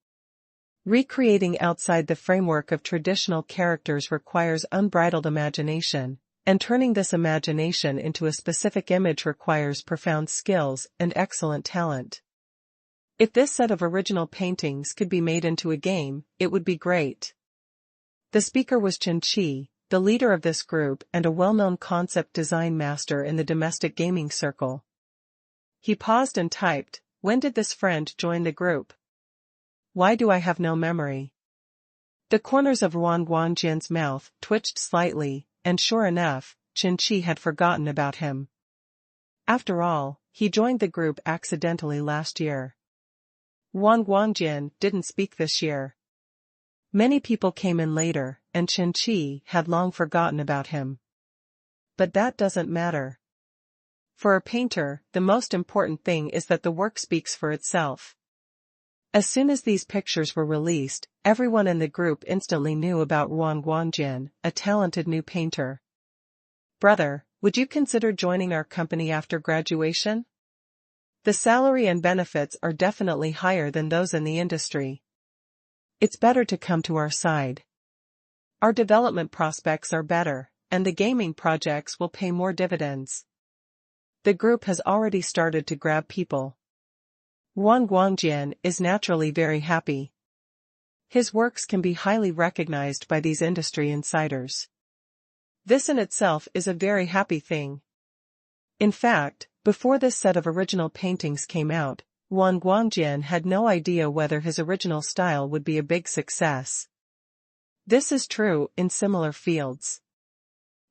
Recreating outside the framework of traditional characters requires unbridled imagination, and turning this imagination into a specific image requires profound skills and excellent talent. If this set of original paintings could be made into a game, it would be great. The speaker was Qingshan, the leader of this group and a well-known concept design master in the domestic gaming circle. He paused and typed, "When did this friend join the group? Why do I have no memory?" The corners of Yuan Guangjian's mouth twitched slightly, and sure enough, Qingshan had forgotten about him. After all, he joined the group accidentally last year. Yuan Guangjian didn't speak this year. Many people came in later, and Qingshan had long forgotten about him. But that doesn't matter. For a painter, the most important thing is that the work speaks for itself. As soon as these pictures were released, everyone in the group instantly knew about Yuan Guangjian, a talented new painter. "Brother, would you consider joining our company after graduation? The salary and benefits are definitely higher than those in the industry. It's better to come to our side. Our development prospects are better, and the gaming projects will pay more dividends." The group has already started to grab people. Yuan Guangjian is naturally very happy. His works can be highly recognized by these industry insiders. This in itself is a very happy thing. In fact, before this set of original paintings came out, Yuan Guangjian had no idea whether his original style would be a big success. This is true in similar fields.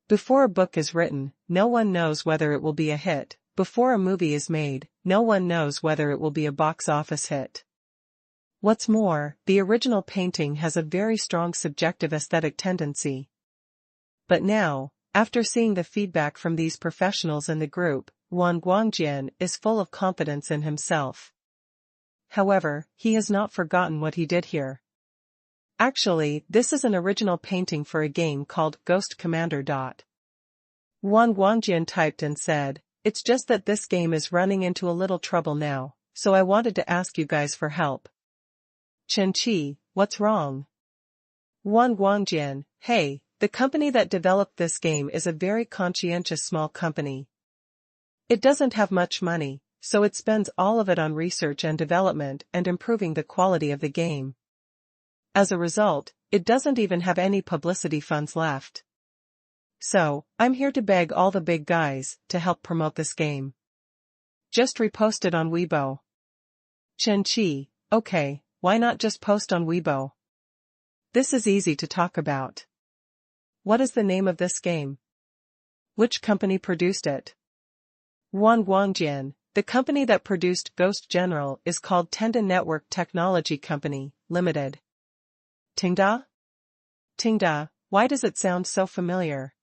Before a book is written, no one knows whether it will be a hit. Before a movie is made, no one knows whether it will be a box office hit. What's more, the original painting has a very strong subjective aesthetic tendency. But now, after seeing the feedback from these professionals in the group, Yuan Guangjian is full of confidence in himself. However, he has not forgotten what he did here. Actually, this is an original painting for a game called Ghost Commander. Yuan Guangjian typed and said, "It's just that this game is running into a little trouble now, so I wanted to ask you guys for help." "Qingshan, what's wrong?" Yuan Guangjian, "Hey, the company that developed this game is a very conscientious small company. It doesn't have much money, so it spends all of it on research and development and improving the quality of the game. As a result, it doesn't even have any publicity funds left. So, I'm here to beg all the big guys to help promote this game. Just repost it on Weibo." Qingshan, "Okay, why not just post on Weibo? This is easy to talk about. What is the name of this game? Which company produced it?" Yuan Guangjian, "The company that produced Ghost General is called Tenda Network Technology Company, Limited." "Tenda? Tenda, why does it sound so familiar?"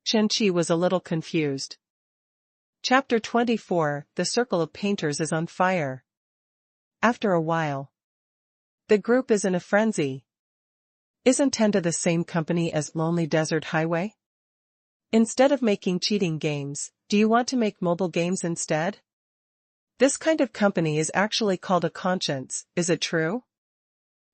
Qingshan was a little confused. Chapter 24, The Circle of Painters is on fire. After a while, the group is in a frenzy. Isn't Tenda the same company as Lonely Desert Highway? Instead of making cheating games, do you want to make mobile games instead? This kind of company is actually called a conscience, is it true?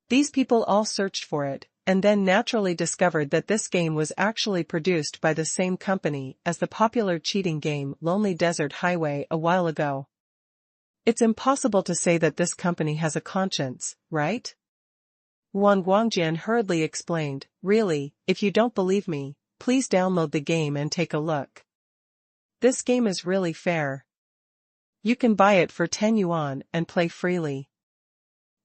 These people all searched for it, and then naturally discovered that this game was actually produced by the same company as the popular cheating game Lonely Desert Highway a while ago. It's impossible to say that this company has a conscience, right? Yuan Guangjian hurriedly explained, "Really, if you don't believe me, please download the game and take a look. This game is really fair. You can buy it for 10 yuan and play freely.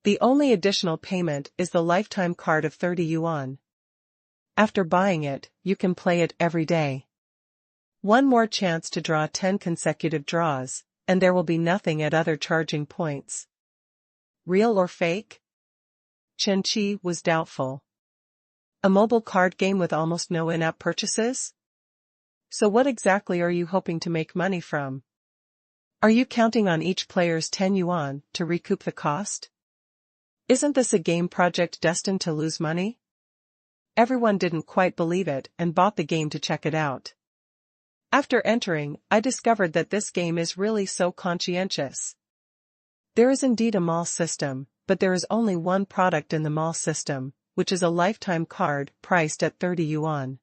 The only additional payment is the lifetime card of 30 yuan. After buying it, you can play it every day. One more chance to draw 10 consecutive draws, and there will be nothing at other charging points. Real or fake?" Qingshan was doubtful. A mobile card game with almost no in-app purchases? So what exactly are you hoping to make money from? Are you counting on each player's 10 yuan to recoup the cost? Isn't this a game project destined to lose money? Everyone didn't quite believe it and bought the game to check it out. After entering, I discovered that this game is really so conscientious. There is indeed a mall system, but there is only one product in the mall system, which is a lifetime card priced at 30 yuan.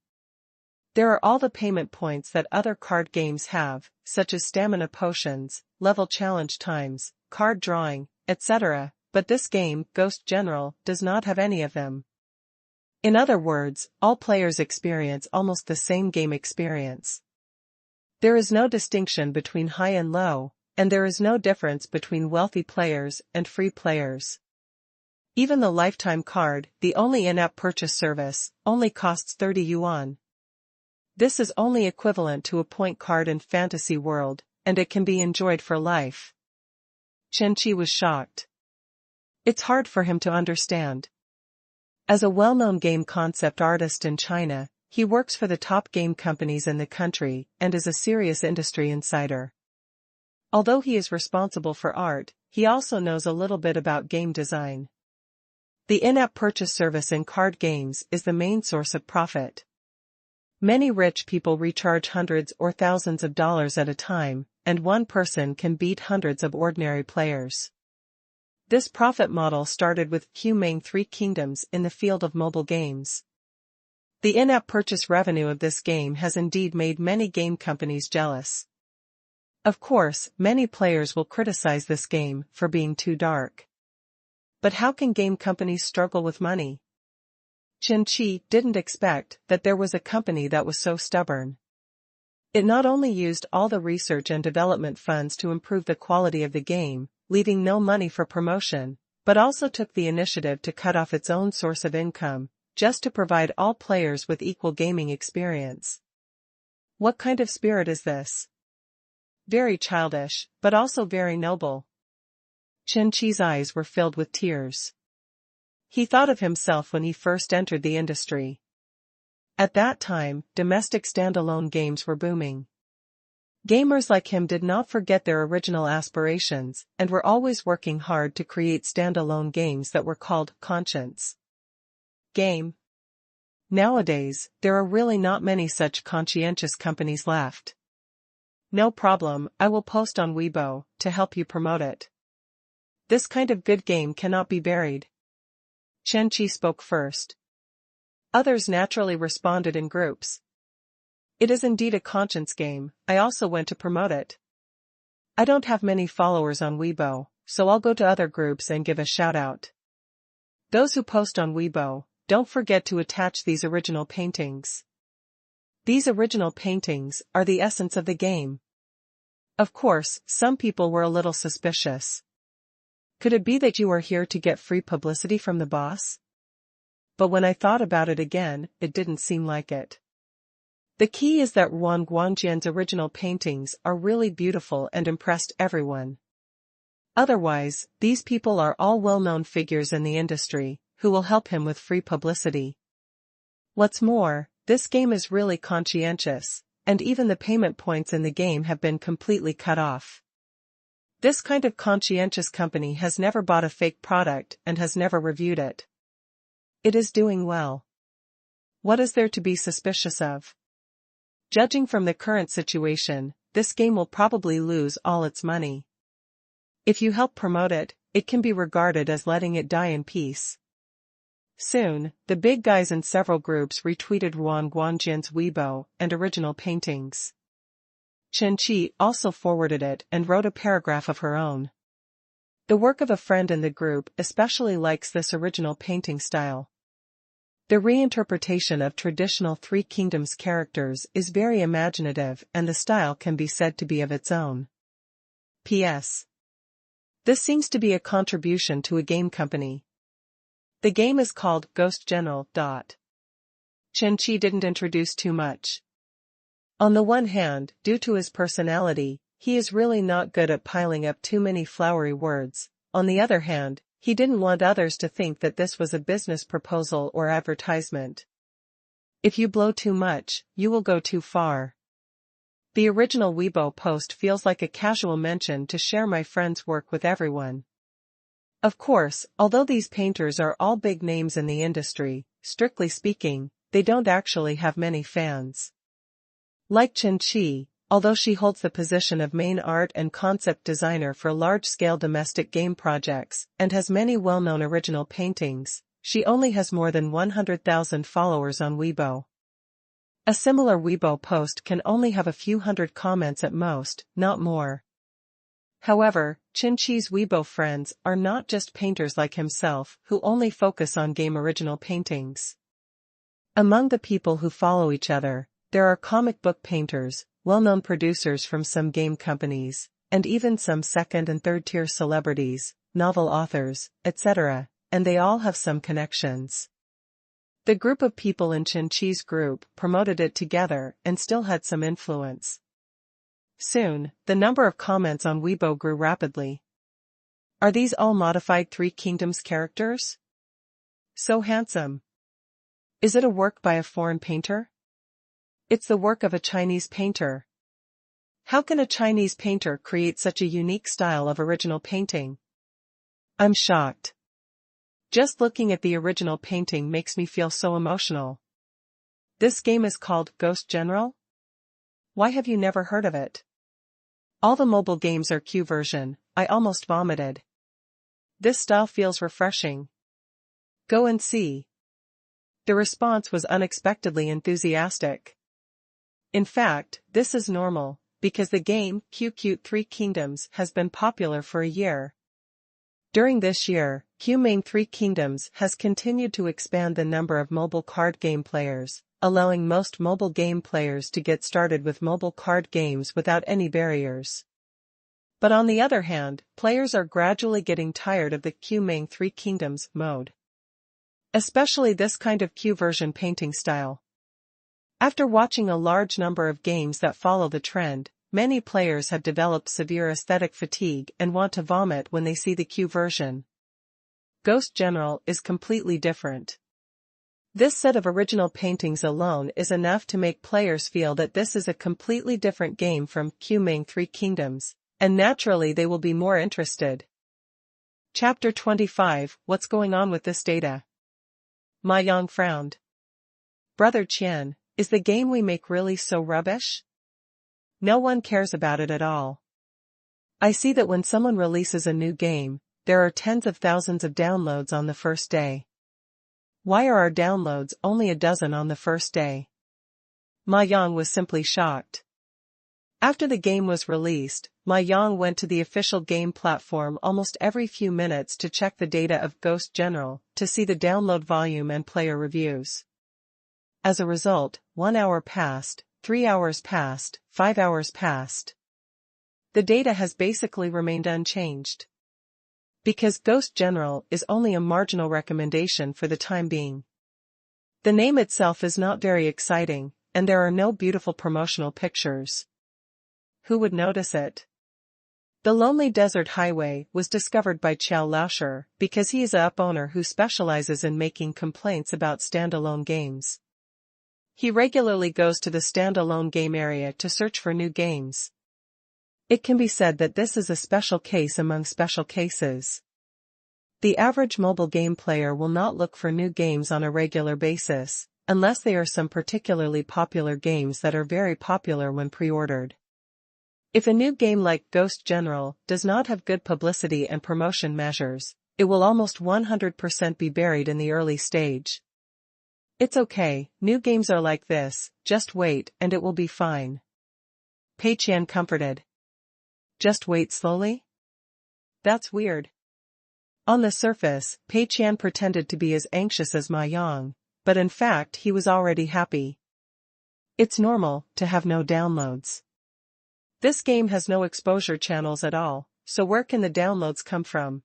There are all the payment points that other card games have, such as stamina potions, level challenge times, card drawing, etc., but this game, Ghost General, does not have any of them. In other words, all players experience almost the same game experience. There is no distinction between high and low, and there is no difference between wealthy players and free players. Even the lifetime card, the only in-app purchase service, only costs 30 yuan. This is only equivalent to a point card in Fantasy World, and it can be enjoyed for life. Qingshan was shocked. It's hard for him to understand. As a well-known game concept artist in China, he works for the top game companies in the country and is a serious industry insider. Although he is responsible for art, he also knows a little bit about game design. The in-app purchase service in card games is the main source of profit. Many rich people recharge hundreds or thousands of dollars at a time, and one person can beat hundreds of ordinary players. This profit model started with Qingshan Three Kingdoms in the field of mobile games. The in-app purchase revenue of this game has indeed made many game companies jealous. Of course, many players will criticize this game for being too dark. But how can game companies struggle with money? Qingshan didn't expect that there was a company that was so stubborn. It not only used all the research and development funds to improve the quality of the game, leaving no money for promotion, but also took the initiative to cut off its own source of income, just to provide all players with equal gaming experience. What kind of spirit is this? Very childish, but also very noble. Qingshan's eyes were filled with tears. He thought of himself when he first entered the industry. At that time, domestic standalone games were booming. Gamers like him did not forget their original aspirations and were always working hard to create standalone games that were called conscience game. Nowadays, there are really not many such conscientious companies left. No problem, I will post on Weibo to help you promote it. This kind of good game cannot be buried. Qingshan spoke first. Others naturally responded in groups. It is indeed a conscience game, I also went to promote it. I don't have many followers on Weibo, so I'll go to other groups and give a shout out. Those who post on Weibo, don't forget to attach these original paintings. These original paintings are the essence of the game. Of course, some people were a little suspicious. Could it be that you are here to get free publicity from the boss? But when I thought about it again, it didn't seem like it. The key is that Wang Guangjian's original paintings are really beautiful and impressed everyone. Otherwise, these people are all well-known figures in the industry, who will help him with free publicity. What's more, this game is really conscientious, and even the payment points in the game have been completely cut off. This kind of conscientious company has never bought a fake product and has never reviewed it. It is doing well. What is there to be suspicious of? Judging from the current situation, this game will probably lose all its money. If you help promote it, it can be regarded as letting it die in peace. Soon, the big guys in several groups retweeted Wang Guangjian's Weibo and original paintings. Qingshan also forwarded it and wrote a paragraph of her own. The work of a friend in the group especially likes this original painting style. The reinterpretation of traditional Three Kingdoms characters is very imaginative and the style can be said to be of its own. P.S. This seems to be a contribution to a game company. The game is called Ghost General. Qingshan didn't introduce too much. On the one hand, due to his personality, he is really not good at piling up too many flowery words. On the other hand, He didn't want others to think that this was a business proposal or advertisement. If you blow too much, you will go too far. The original Weibo post feels like a casual mention to share my friend's work with everyone. Of course, although these painters are all big names in the industry, strictly speaking, they don't actually have many fans. Like Qingshan, although she holds the position of main art and concept designer for large-scale domestic game projects and has many well-known original paintings, she only has more than 100,000 followers on Weibo. A similar Weibo post can only have a few hundred comments at most, not more. However, Qingshan's Weibo friends are not just painters like himself who only focus on game original paintings. Among the people who follow each other, there are comic book painters, well-known producers from some game companies, and even some second- and third-tier celebrities, novel authors, etc., and they all have some connections. The group of people in Qingshan's group promoted it together and still had some influence. Soon, the number of comments on Weibo grew rapidly. Are these all modified Three Kingdoms characters? So handsome. Is it a work by a foreign painter? It's the work of a Chinese painter. How can a Chinese painter create such a unique style of original painting? I'm shocked. Just looking at the original painting makes me feel so emotional. This game is called Ghost General? Why have you never heard of it? All the mobile games are Q version. I almost vomited. This style feels refreshing. Go and see. The response was unexpectedly enthusiastic. In fact, this is normal, because the game QQ Three Kingdoms has been popular for a year. During this year, Qingshan Three Kingdoms has continued to expand the number of mobile card game players, allowing most mobile game players to get started with mobile card games without any barriers. But on the other hand, players are gradually getting tired of the Qingshan Three Kingdoms mode. Especially this kind of Q version painting style. After watching a large number of games that follow the trend, many players have developed severe aesthetic fatigue and want to vomit when they see the Q version. Ghost General is completely different. This set of original paintings alone is enough to make players feel that this is a completely different game from Qingshan Three Kingdoms, and naturally they will be more interested. Chapter 25 – What's going on with this data? Ma Yang frowned. Brother Qian, is the game we make really so rubbish? No one cares about it at all. I see that when someone releases a new game, there are tens of thousands of downloads on the first day. Why are our downloads only a dozen on the first day? Ma Yang was simply shocked. After the game was released, Ma Yang went to the official game platform almost every few minutes to check the data of Ghost General, to see the download volume and player reviews. As a result, 1 hour passed, 3 hours passed, 5 hours passed. The data has basically remained unchanged. Because Ghost General is only a marginal recommendation for the time being. The name itself is not very exciting, and there are no beautiful promotional pictures. Who would notice it? The Lonely Desert Highway was discovered by Qiao Laosher because he is a app owner who specializes in making complaints about standalone games. He regularly goes to the standalone game area to search for new games. It can be said that this is a special case among special cases. The average mobile game player will not look for new games on a regular basis, unless they are some particularly popular games that are very popular when pre-ordered. If a new game like Ghost General does not have good publicity and promotion measures, it will almost 100% be buried in the early stage. It's okay, new games are like this, just wait and it will be fine. Pei Qian comforted. Just wait slowly? That's weird. On the surface, Pei Qian pretended to be as anxious as Ma Yang, but in fact he was already happy. It's normal to have no downloads. This game has no exposure channels at all, so where can the downloads come from?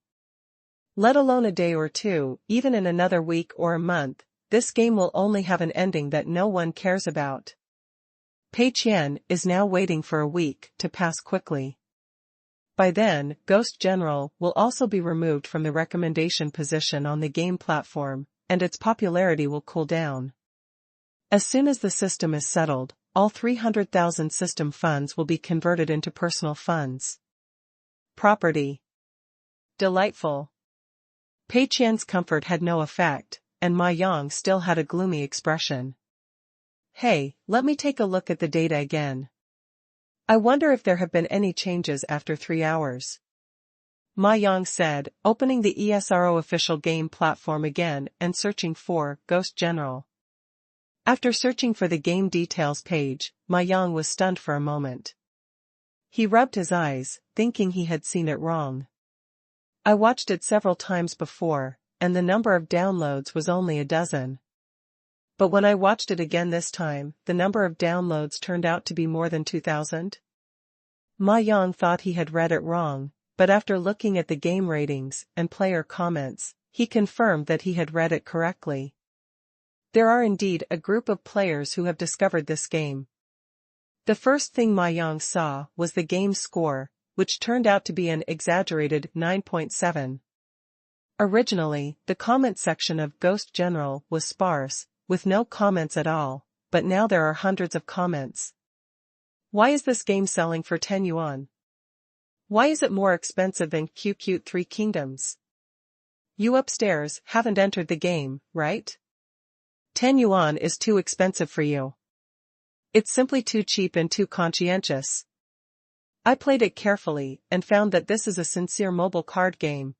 Let alone a day or two, even in another week or a month, this game will only have an ending that no one cares about. Pei Qian is now waiting for a week to pass quickly. By then, Ghost General will also be removed from the recommendation position on the game platform, and its popularity will cool down. As soon as the system is settled, all 300,000 system funds will be converted into personal funds. Property. Delightful. Pei Qian's comfort had no effect, and Ma Yang still had a gloomy expression. Hey, let me take a look at the data again. I wonder if there have been any changes after 3 hours. Ma Yang said, opening the ESRO official game platform again and searching for Ghost General. After searching for the game details page, Ma Yang was stunned for a moment. He rubbed his eyes, thinking he had seen it wrong. I watched it several times before, and the number of downloads was only a dozen. But when I watched it again this time, the number of downloads turned out to be more than 2,000. Ma Yang thought he had read it wrong, but after looking at the game ratings and player comments, he confirmed that he had read it correctly. There are indeed a group of players who have discovered this game. The first thing Ma Yang saw was the game score, which turned out to be an exaggerated 9.7. Originally, the comment section of Ghost General was sparse, with no comments at all, but now there are hundreds of comments. Why is this game selling for 10 yuan? Why is it more expensive than QQ Three Kingdoms? You upstairs haven't entered the game, right? 10 yuan is too expensive for you. It's simply too cheap and too conscientious. I played it carefully and found that this is a sincere mobile card game.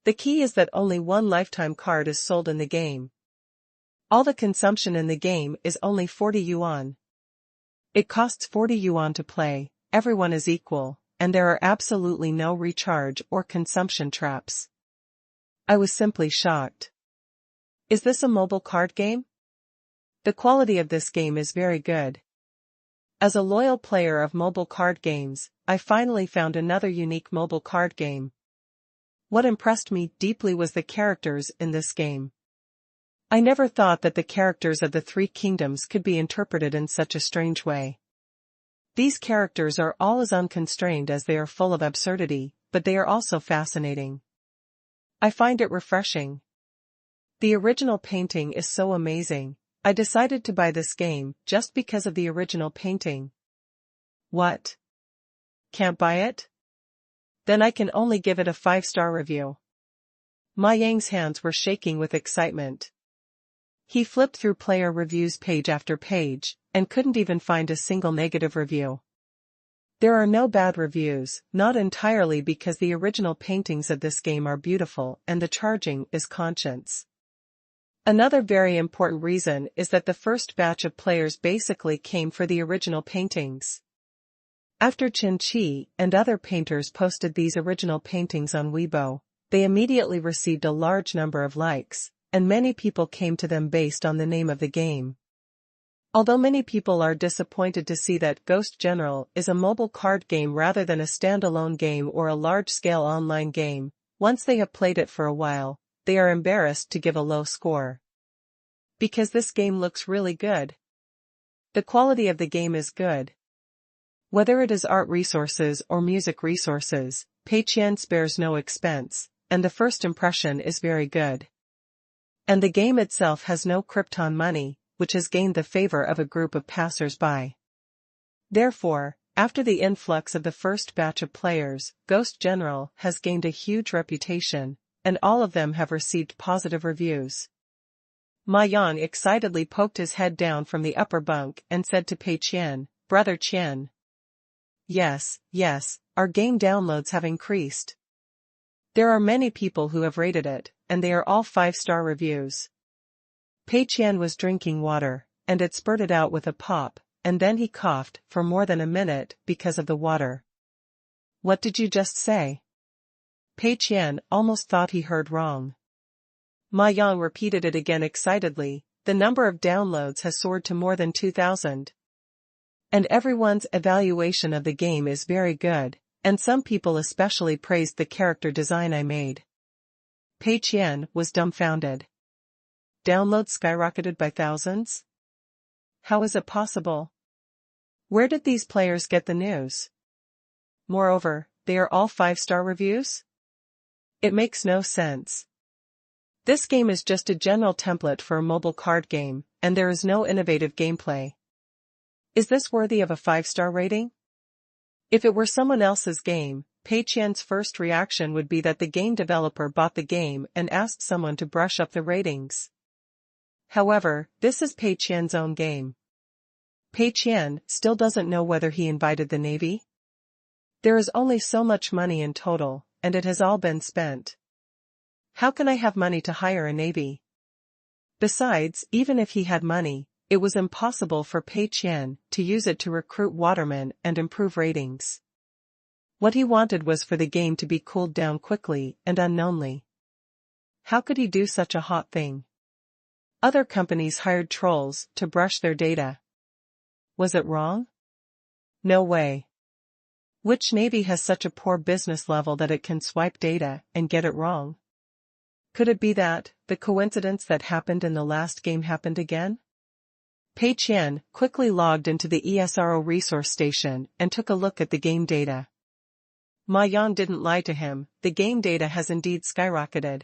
The key is that only one lifetime card is sold in the game. All the consumption in the game is only 40 yuan. It costs 40 yuan to play, everyone is equal, and there are absolutely no recharge or consumption traps. I was simply shocked. Is this a mobile card game? The quality of this game is very good. As a loyal player of mobile card games, I finally found another unique mobile card game. What impressed me deeply was the characters in this game. I never thought that the characters of the Three Kingdoms could be interpreted in such a strange way. These characters are all as unconstrained as they are full of absurdity, but they are also fascinating. I find it refreshing. The original painting is so amazing. I decided to buy this game just because of the original painting. What? Can't buy it? Then I can only give it a 5-star review. Ma Yang's hands were shaking with excitement. He flipped through player reviews page after page, and couldn't even find a single negative review. There are no bad reviews, not entirely because the original paintings of this game are beautiful and the charging is conscious. Another very important reason is that the first batch of players basically came for the original paintings. After Chen Qi and other painters posted these original paintings on Weibo, they immediately received a large number of likes, and many people came to them based on the name of the game. Although many people are disappointed to see that Ghost General is a mobile card game rather than a standalone game or a large-scale online game, once they have played it for a while, they are embarrassed to give a low score. Because this game looks really good. The quality of the game is good. Whether it is art resources or music resources, Pei Qian spares no expense, and the first impression is very good. And the game itself has no Krypton money, which has gained the favor of a group of passers-by. Therefore, after the influx of the first batch of players, Ghost General has gained a huge reputation, and all of them have received positive reviews. Ma Yang excitedly poked his head down from the upper bunk and said to Pei Qian, "Brother Qian. Yes, our game downloads have increased. There are many people who have rated it, and they are all 5-star reviews." Pei Qian was drinking water, and it spurted out with a pop, and then he coughed for more than a minute because of the water. What did you just say? Pei Qian almost thought he heard wrong. Ma Yang repeated it again excitedly, the number of downloads has soared to more than 2,000. And everyone's evaluation of the game is very good, and some people especially praised the character design I made. Pei Qian was dumbfounded. Downloads skyrocketed by thousands? How is it possible? Where did these players get the news? Moreover, they are all 5-star reviews? It makes no sense. This game is just a general template for a mobile card game, and there is no innovative gameplay. Is this worthy of a 5-star rating? If it were someone else's game, Pei Qian's first reaction would be that the game developer bought the game and asked someone to brush up the ratings. However, this is Pei Qian's own game. Pei Qian still doesn't know whether he invited the Navy. There is only so much money in total, and it has all been spent. How can I have money to hire a Navy? Besides, even if he had money, it was impossible for Pei Qian to use it to recruit watermen and improve ratings. What he wanted was for the game to be cooled down quickly and unknownly. How could he do such a hot thing? Other companies hired trolls to brush their data. Was it wrong? No way. Which Navy has such a poor business level that it can swipe data and get it wrong? Could it be that the coincidence that happened in the last game happened again? Pei Qian quickly logged into the ESRO resource station and took a look at the game data. Myriad didn't lie to him, the game data has indeed skyrocketed.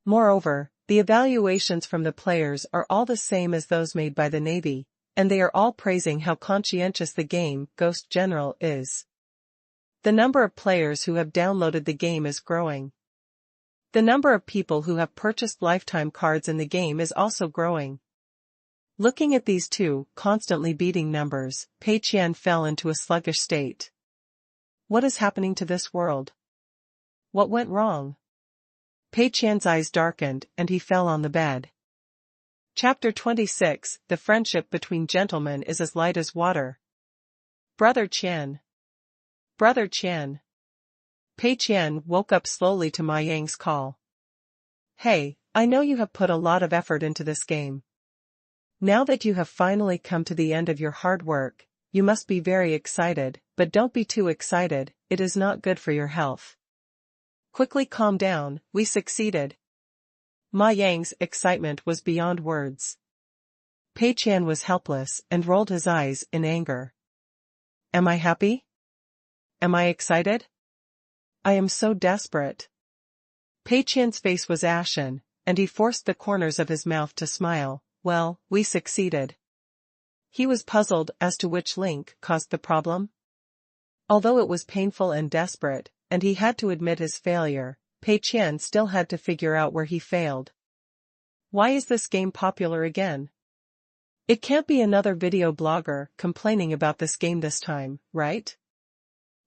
Moreover, the evaluations from the players are all the same as those made by the Navy, and they are all praising how conscientious the game Ghost General is. The number of players who have downloaded the game is growing. The number of people who have purchased lifetime cards in the game is also growing. Looking at these two constantly beating numbers, Pei Qian fell into a sluggish state. What is happening to this world? What went wrong? Pei Qian's eyes darkened and he fell on the bed. Chapter 26, The friendship between gentlemen is as light as water. Brother Qian. Brother Qian. Pei Qian woke up slowly to Ma Yang's call. Hey, I know you have put a lot of effort into this game. Now that you have finally come to the end of your hard work, you must be very excited, but don't be too excited, it is not good for your health. Quickly calm down, we succeeded. Ma Yang's excitement was beyond words. Pei Qian was helpless and rolled his eyes in anger. Am I happy? Am I excited? I am so desperate. Pei Qian's face was ashen, and he forced the corners of his mouth to smile. Well, we succeeded. He was puzzled as to which link caused the problem. Although it was painful and desperate, and he had to admit his failure, Pei Qian still had to figure out where he failed. Why is this game popular again? It can't be another video blogger complaining about this game this time, right?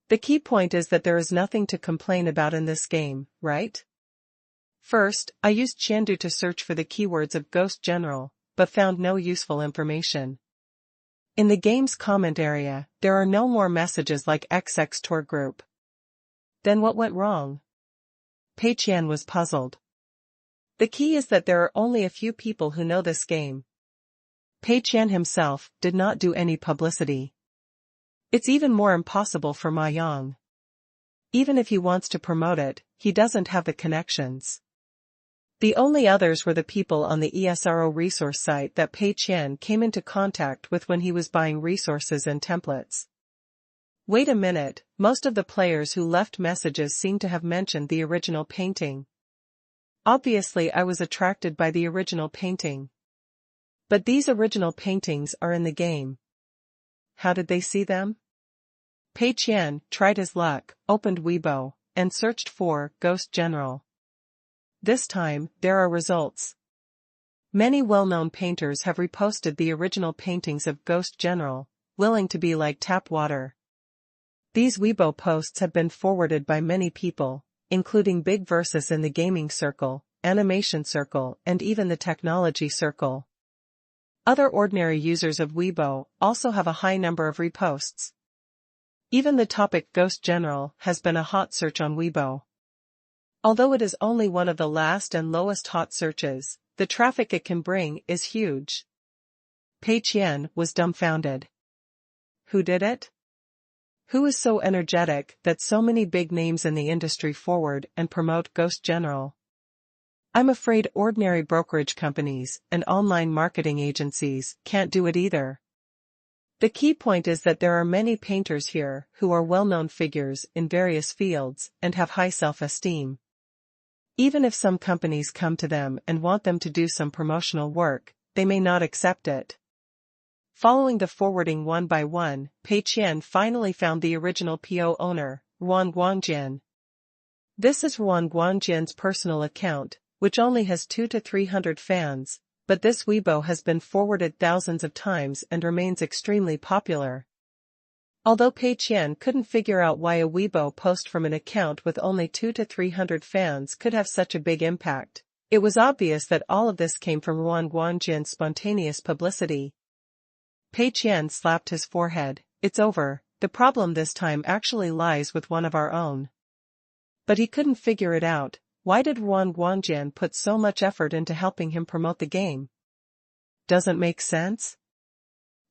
The key point is that there is nothing to complain about in this game, right? First, I used Qiandu to search for the keywords of Ghost General, but found no useful information. In the game's comment area, there are no more messages like XX Tour Group. Then what went wrong? Pei Qian was puzzled. The key is that there are only a few people who know this game. Pei Qian himself did not do any publicity. It's even more impossible for Ma Yang. Even if he wants to promote it, he doesn't have the connections. The only others were the people on the ESRO resource site that Pei Qian came into contact with when he was buying resources and templates. Wait a minute, most of the players who left messages seem to have mentioned the original painting. Obviously I was attracted by the original painting. But these original paintings are in the game. How did they see them? Pei Qian tried his luck, opened Weibo, and searched for Ghost General. This time, there are results. Many well-known painters have reposted the original paintings of Ghost General, willing to be like tap water. These Weibo posts have been forwarded by many people, including big versus in the gaming circle, animation circle, and even the technology circle. Other ordinary users of Weibo also have a high number of reposts. Even the topic Ghost General has been a hot search on Weibo. Although it is only one of the last and lowest hot searches, the traffic it can bring is huge. Pei Qian was dumbfounded. Who did it? Who is so energetic that so many big names in the industry forward and promote Ghost General? I'm afraid ordinary brokerage companies and online marketing agencies can't do it either. The key point is that there are many painters here who are well-known figures in various fields and have high self-esteem. Even if some companies come to them and want them to do some promotional work, they may not accept it. Following the forwarding one by one, Pei Qian finally found the original PO owner, Ruan Guangjian. This is Ruan Guangjian's personal account, which only has 200 to 300 fans, but this Weibo has been forwarded thousands of times and remains extremely popular. Although Pei Qian couldn't figure out why a Weibo post from an account with only 200 to 300 fans could have such a big impact, it was obvious that all of this came from Ruan Guangjian's spontaneous publicity. Pei Qian slapped his forehead. It's over, the problem this time actually lies with one of our own. But he couldn't figure it out. Why did Ruan Guangjian put so much effort into helping him promote the game? Doesn't make sense?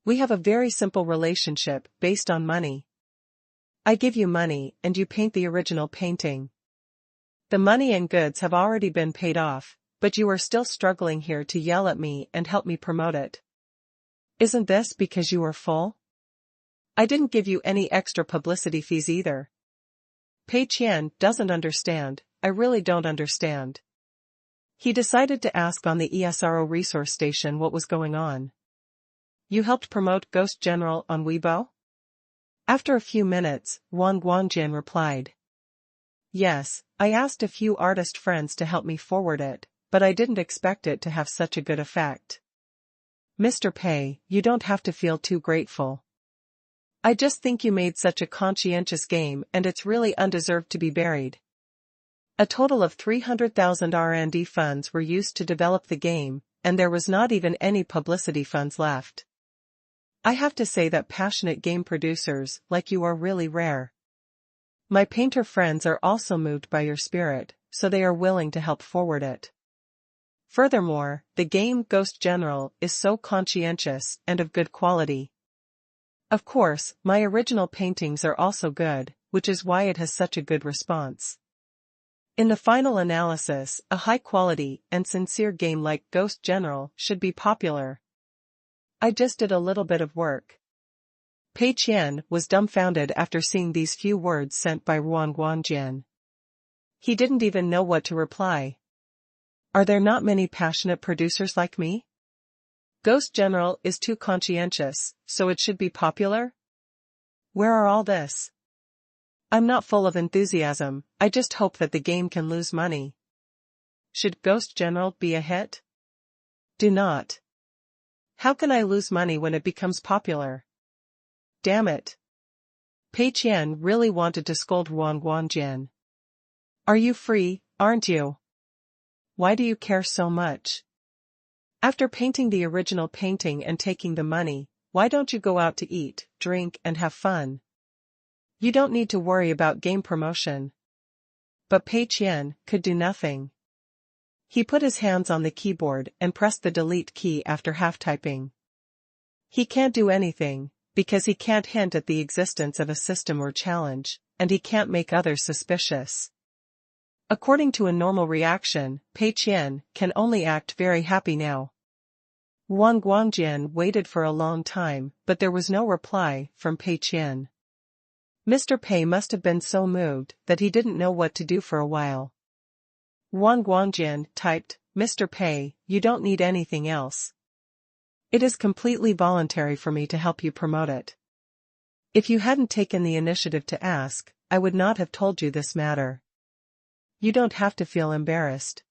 We have a very simple relationship based on money. I give you money and you paint the original painting. The money and goods have already been paid off, but you are still struggling here to yell at me and help me promote it. Isn't this because you are full? I didn't give you any extra publicity fees either. Pei Qian doesn't understand. I really don't understand. He decided to ask on the ESRO resource station what was going on. You helped promote Ghost General on Weibo? After a few minutes, Ruan Guangjian replied. Yes, I asked a few artist friends to help me forward it, but I didn't expect it to have such a good effect. Mr. Pei, you don't have to feel too grateful. I just think you made such a conscientious game and it's really undeserved to be buried. A total of 300,000 R&D funds were used to develop the game, and there was not even any publicity funds left. I have to say that passionate game producers like you are really rare. My painter friends are also moved by your spirit, so they are willing to help forward it. Furthermore, the game Ghost General is so conscientious and of good quality. Of course, my original paintings are also good, which is why it has such a good response. In the final analysis, a high-quality and sincere game like Ghost General should be popular. I just did a little bit of work. Pei Qian was dumbfounded after seeing these few words sent by Ruan Guangjian. He didn't even know what to reply. Are there not many passionate producers like me? Ghost General is too conscientious, so it should be popular? Where are all this? I'm not full of enthusiasm, I just hope that the game can lose money. Should Ghost General be a hit? Do not. How can I lose money when it becomes popular? Damn it. Pei Qian really wanted to scold Ruan Guangjian. Are you free, aren't you? Why do you care so much? After painting the original painting and taking the money, why don't you go out to eat, drink and have fun? You don't need to worry about game promotion. But Pei Qian could do nothing. He put his hands on the keyboard and pressed the delete key after half-typing. He can't do anything, because he can't hint at the existence of a system or challenge, and he can't make others suspicious. According to a normal reaction, Pei Qian can only act very happy now. Ruan Guangjian waited for a long time, but there was no reply from Pei Qian. Mr. Pei must have been so moved that he didn't know what to do for a while. Ruan Guangjian typed, Mr. Pei, you don't need anything else. It is completely voluntary for me to help you promote it. If you hadn't taken the initiative to ask, I would not have told you this matter. You don't have to feel embarrassed.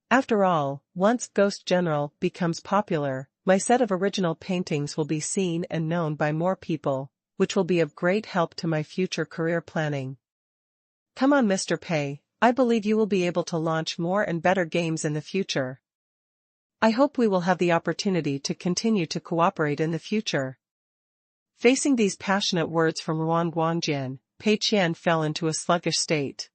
After all, once Ghost General becomes popular, my set of original paintings will be seen and known by more people, which will be of great help to my future career planning. Come on, Mr. Pei, I believe you will be able to launch more and better games in the future. I hope we will have the opportunity to continue to cooperate in the future. Facing these passionate words from Ruan Guangjian, Pei Qian fell into a sluggish state.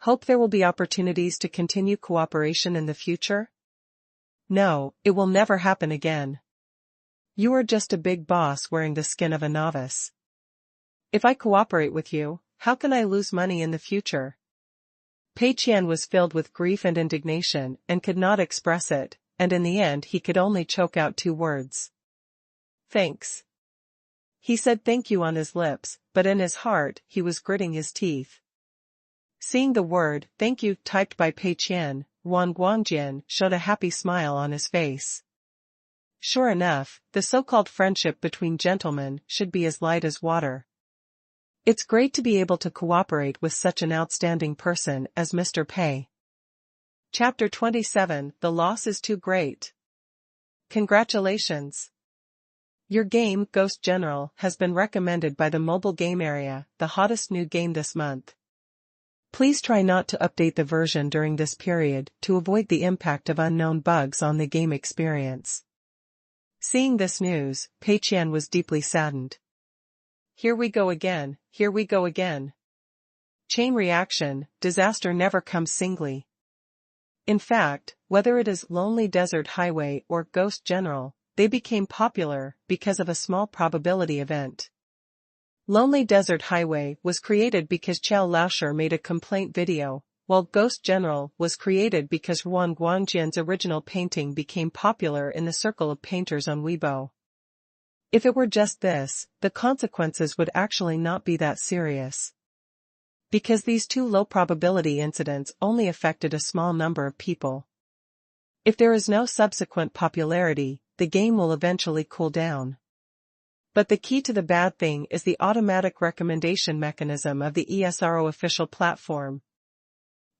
Hope there will be opportunities to continue cooperation in the future? No, it will never happen again. You are just a big boss wearing the skin of a novice. If I cooperate with you, how can I lose money in the future? Pei Qian was filled with grief and indignation and could not express it, and in the end he could only choke out two words. Thanks. He said thank you on his lips, but in his heart he was gritting his teeth. Seeing the word thank you typed by Pei Qian, Wang Guangjian showed a happy smile on his face. Sure enough, the so-called friendship between gentlemen should be as light as water. It's great to be able to cooperate with such an outstanding person as Mr. Pei. Chapter 27, The Loss is Too Great. Congratulations! Your game, Ghost General, has been recommended by the mobile game area, the hottest new game this month. Please try not to update the version during this period to avoid the impact of unknown bugs on the game experience. Seeing this news, Pei Qian was deeply saddened. Here we go again, here we go again. Chain reaction, disaster never comes singly. In fact, whether it is Lonely Desert Highway or Ghost General, they became popular because of a small probability event. Lonely Desert Highway was created because Qiao Laoshi made a complaint video, while Ghost General was created because Wang Guangjian's original painting became popular in the circle of painters on Weibo. If it were just this, the consequences would actually not be that serious. Because these two low-probability incidents only affected a small number of people. If there is no subsequent popularity, the game will eventually cool down. But the key to the bad thing is the automatic recommendation mechanism of the ESRO official platform.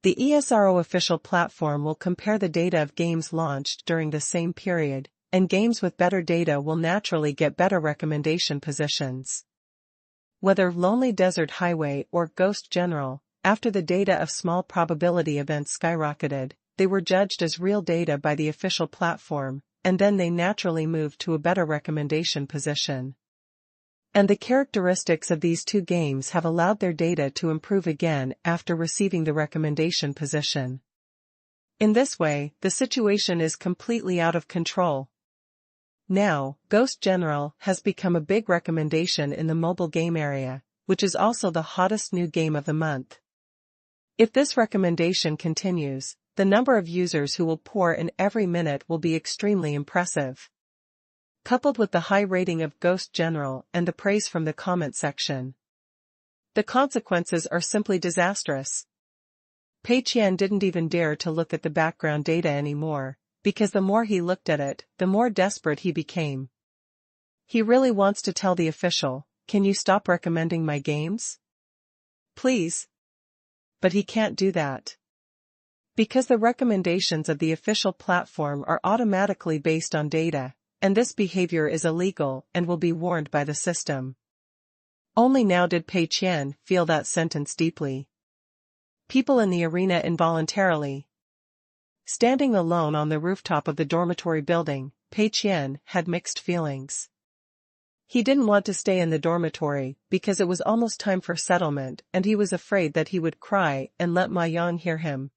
The ESRO official platform will compare the data of games launched during the same period, and games with better data will naturally get better recommendation positions. Whether Lonely Desert Highway or Ghost General, after the data of small probability events skyrocketed, they were judged as real data by the official platform, and then they naturally moved to a better recommendation position. And the characteristics of these two games have allowed their data to improve again after receiving the recommendation position. In this way, the situation is completely out of control. Now, Ghost General has become a big recommendation in the mobile game area, which is also the hottest new game of the month. If this recommendation continues, the number of users who will pour in every minute will be extremely impressive. Coupled with the high rating of Ghost General and the praise from the comment section, the consequences are simply disastrous. Pei Qian didn't even dare to look at the background data anymore, because the more he looked at it, the more desperate he became. He really wants to tell the official, "Can you stop recommending my games? Please?" But he can't do that. Because the recommendations of the official platform are automatically based on data, and this behavior is illegal and will be warned by the system. Only now did Pei Qian feel that sentence deeply. People in the arena involuntarily. Standing alone on the rooftop of the dormitory building, Pei Qian had mixed feelings. He didn't want to stay in the dormitory because it was almost time for settlement and he was afraid that he would cry and let Ma Yang hear him.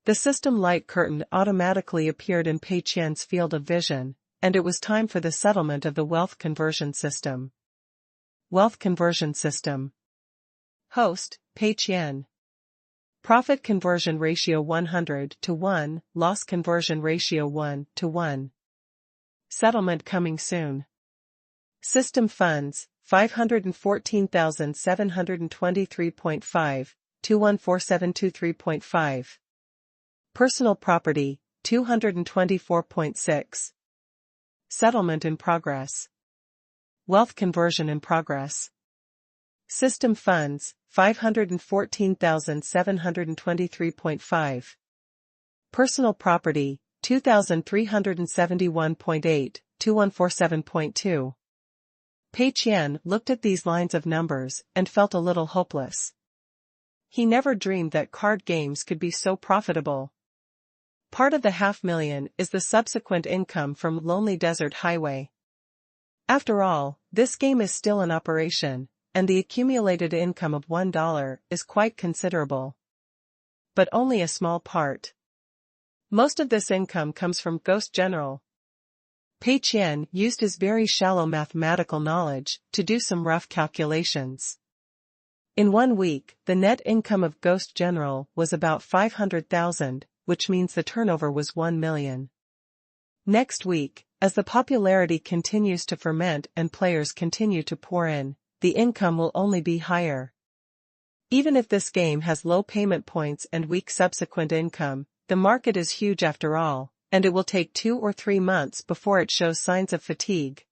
The system light curtain automatically appeared in Pei Qian's field of vision, and it was time for the settlement of the wealth conversion system. Wealth conversion system. Host, Pei Qian. Profit conversion ratio 100 to 1, loss conversion ratio 1 to 1. Settlement coming soon. System funds, 514,723.5, 214723.5. Personal property, 224.6. Settlement in progress. Wealth conversion in progress. System funds, 514,723.5. Personal property, 2,371.8, 2147.2. Pei Qian looked at these lines of numbers and felt a little hopeless. He never dreamed that card games could be so profitable. Part of the $500,000 is the subsequent income from Lonely Desert Highway. After all, this game is still in operation, and the accumulated income of $1 is quite considerable. But only a small part. Most of this income comes from Ghost General. Pei Qian used his very shallow mathematical knowledge to do some rough calculations. In 1 week, the net income of Ghost General was about 500,000, which means the turnover was 1 million. Next week, As the popularity continues to ferment and players continue to pour in, the income will only be higher. Even if this game has low payment points and weak subsequent income, the market is huge after all, and it will take 2 or 3 months before it shows signs of fatigue.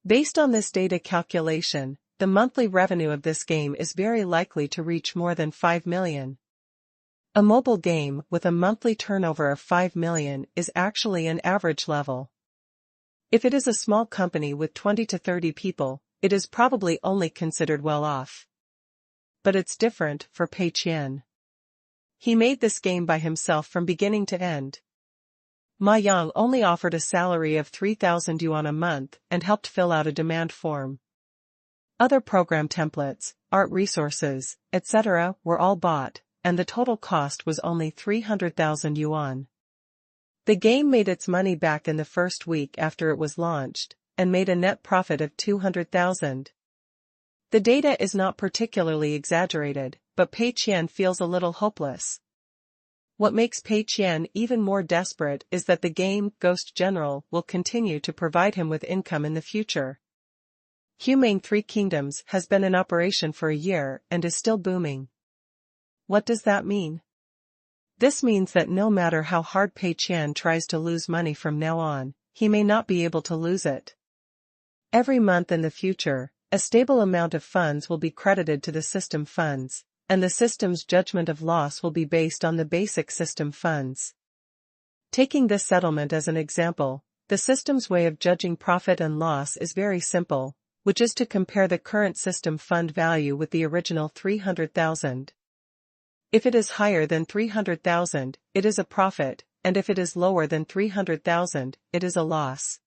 Based on this data calculation, the monthly revenue of this game is very likely to reach more than 5 million. A mobile game with a monthly turnover of 5 million is actually an average level. If it is a small company with 20 to 30 people, it is probably only considered well off. But it's different for Pei Qian. He made this game by himself from beginning to end. Ma Yang only offered a salary of 3,000 yuan a month and helped fill out a demand form. Other program templates, art resources, etc. were all bought, and the total cost was only 300,000 yuan. The game made its money back in the first week after it was launched, and made a net profit of 200,000. The data is not particularly exaggerated, but Pei Qian feels a little hopeless. What makes Pei Qian even more desperate is that the game, Ghost General, will continue to provide him with income in the future. Humane Three Kingdoms has been in operation for a year and is still booming. What does that mean? This means that no matter how hard Pei Qian tries to lose money from now on, he may not be able to lose it. Every month in the future, a stable amount of funds will be credited to the system funds, and the system's judgment of loss will be based on the basic system funds. Taking this settlement as an example, the system's way of judging profit and loss is very simple, which is to compare the current system fund value with the original 300,000. If it is higher than 300,000, it is a profit, and if it is lower than 300,000, it is a loss.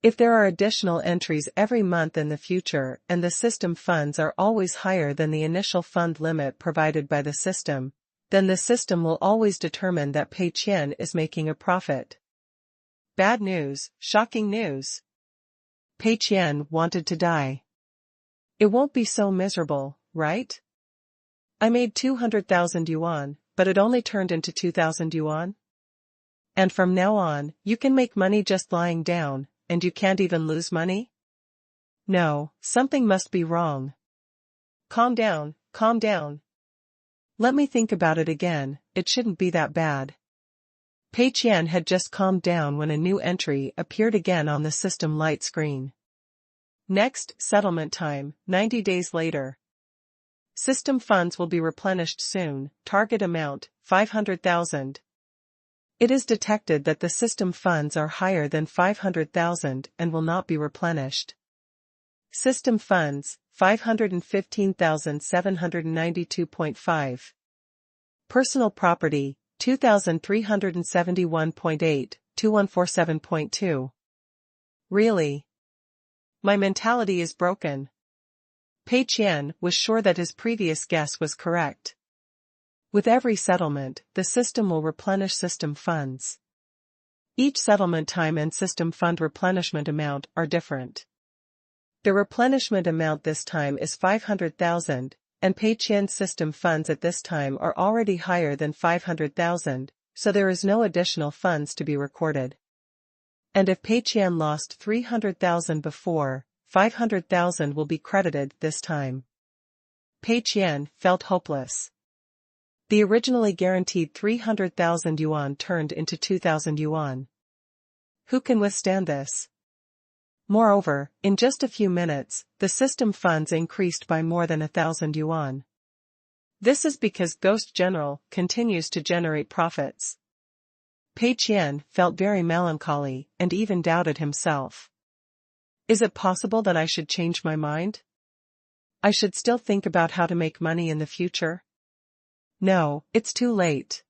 If there are additional entries every month in the future and the system funds are always higher than the initial fund limit provided by the system, then the system will always determine that Pei Qian is making a profit. Bad news, shocking news. Pei Qian wanted to die. It won't be so miserable, right? I made 200,000 yuan, but it only turned into 2,000 yuan. And from now on, you can make money just lying down, and you can't even lose money? No, something must be wrong. Calm down, calm down. Let me think about it again, it shouldn't be that bad. Pei Qian had just calmed down when a new entry appeared again on the system light screen. Next, settlement time, 90 days later. System funds will be replenished soon, target amount, 500,000. It is detected that the system funds are higher than 500,000 and will not be replenished. System funds, 515,792.5. Personal property, 2,371.8, 2147.2. Really? My mentality is broken. Pei Qian was sure that his previous guess was correct. With every settlement, the system will replenish system funds. Each settlement time and system fund replenishment amount are different. The replenishment amount this time is 500,000, and Pei Qian's system funds at this time are already higher than 500,000, so there is no additional funds to be recorded. And if Pei Qian lost 300,000 before, 500,000 will be credited this time. Pei Qian felt hopeless. The originally guaranteed 300,000 yuan turned into 2,000 yuan. Who can withstand this? Moreover, in just a few minutes, the system funds increased by more than 1,000 yuan. This is because Ghost General continues to generate profits. Pei Qian felt very melancholy and even doubted himself. Is it possible that I should change my mind? I should still think about how to make money in the future? No, it's too late.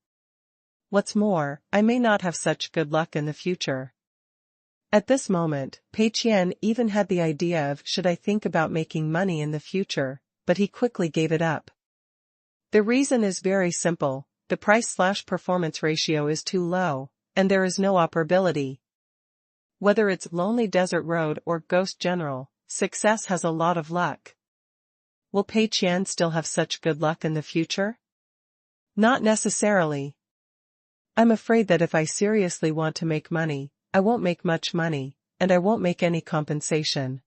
What's more, I may not have such good luck in the future. At this moment, Pei Qian even had the idea of should I think about making money in the future, but he quickly gave it up. The reason is very simple, the price/performance ratio is too low, and there is no operability. Whether it's Lonely Desert Road or Ghost General, success has a lot of luck. Will Pei Qian still have such good luck in the future? Not necessarily. I'm afraid that if I seriously want to make money, I won't make much money, and I won't make any compensation.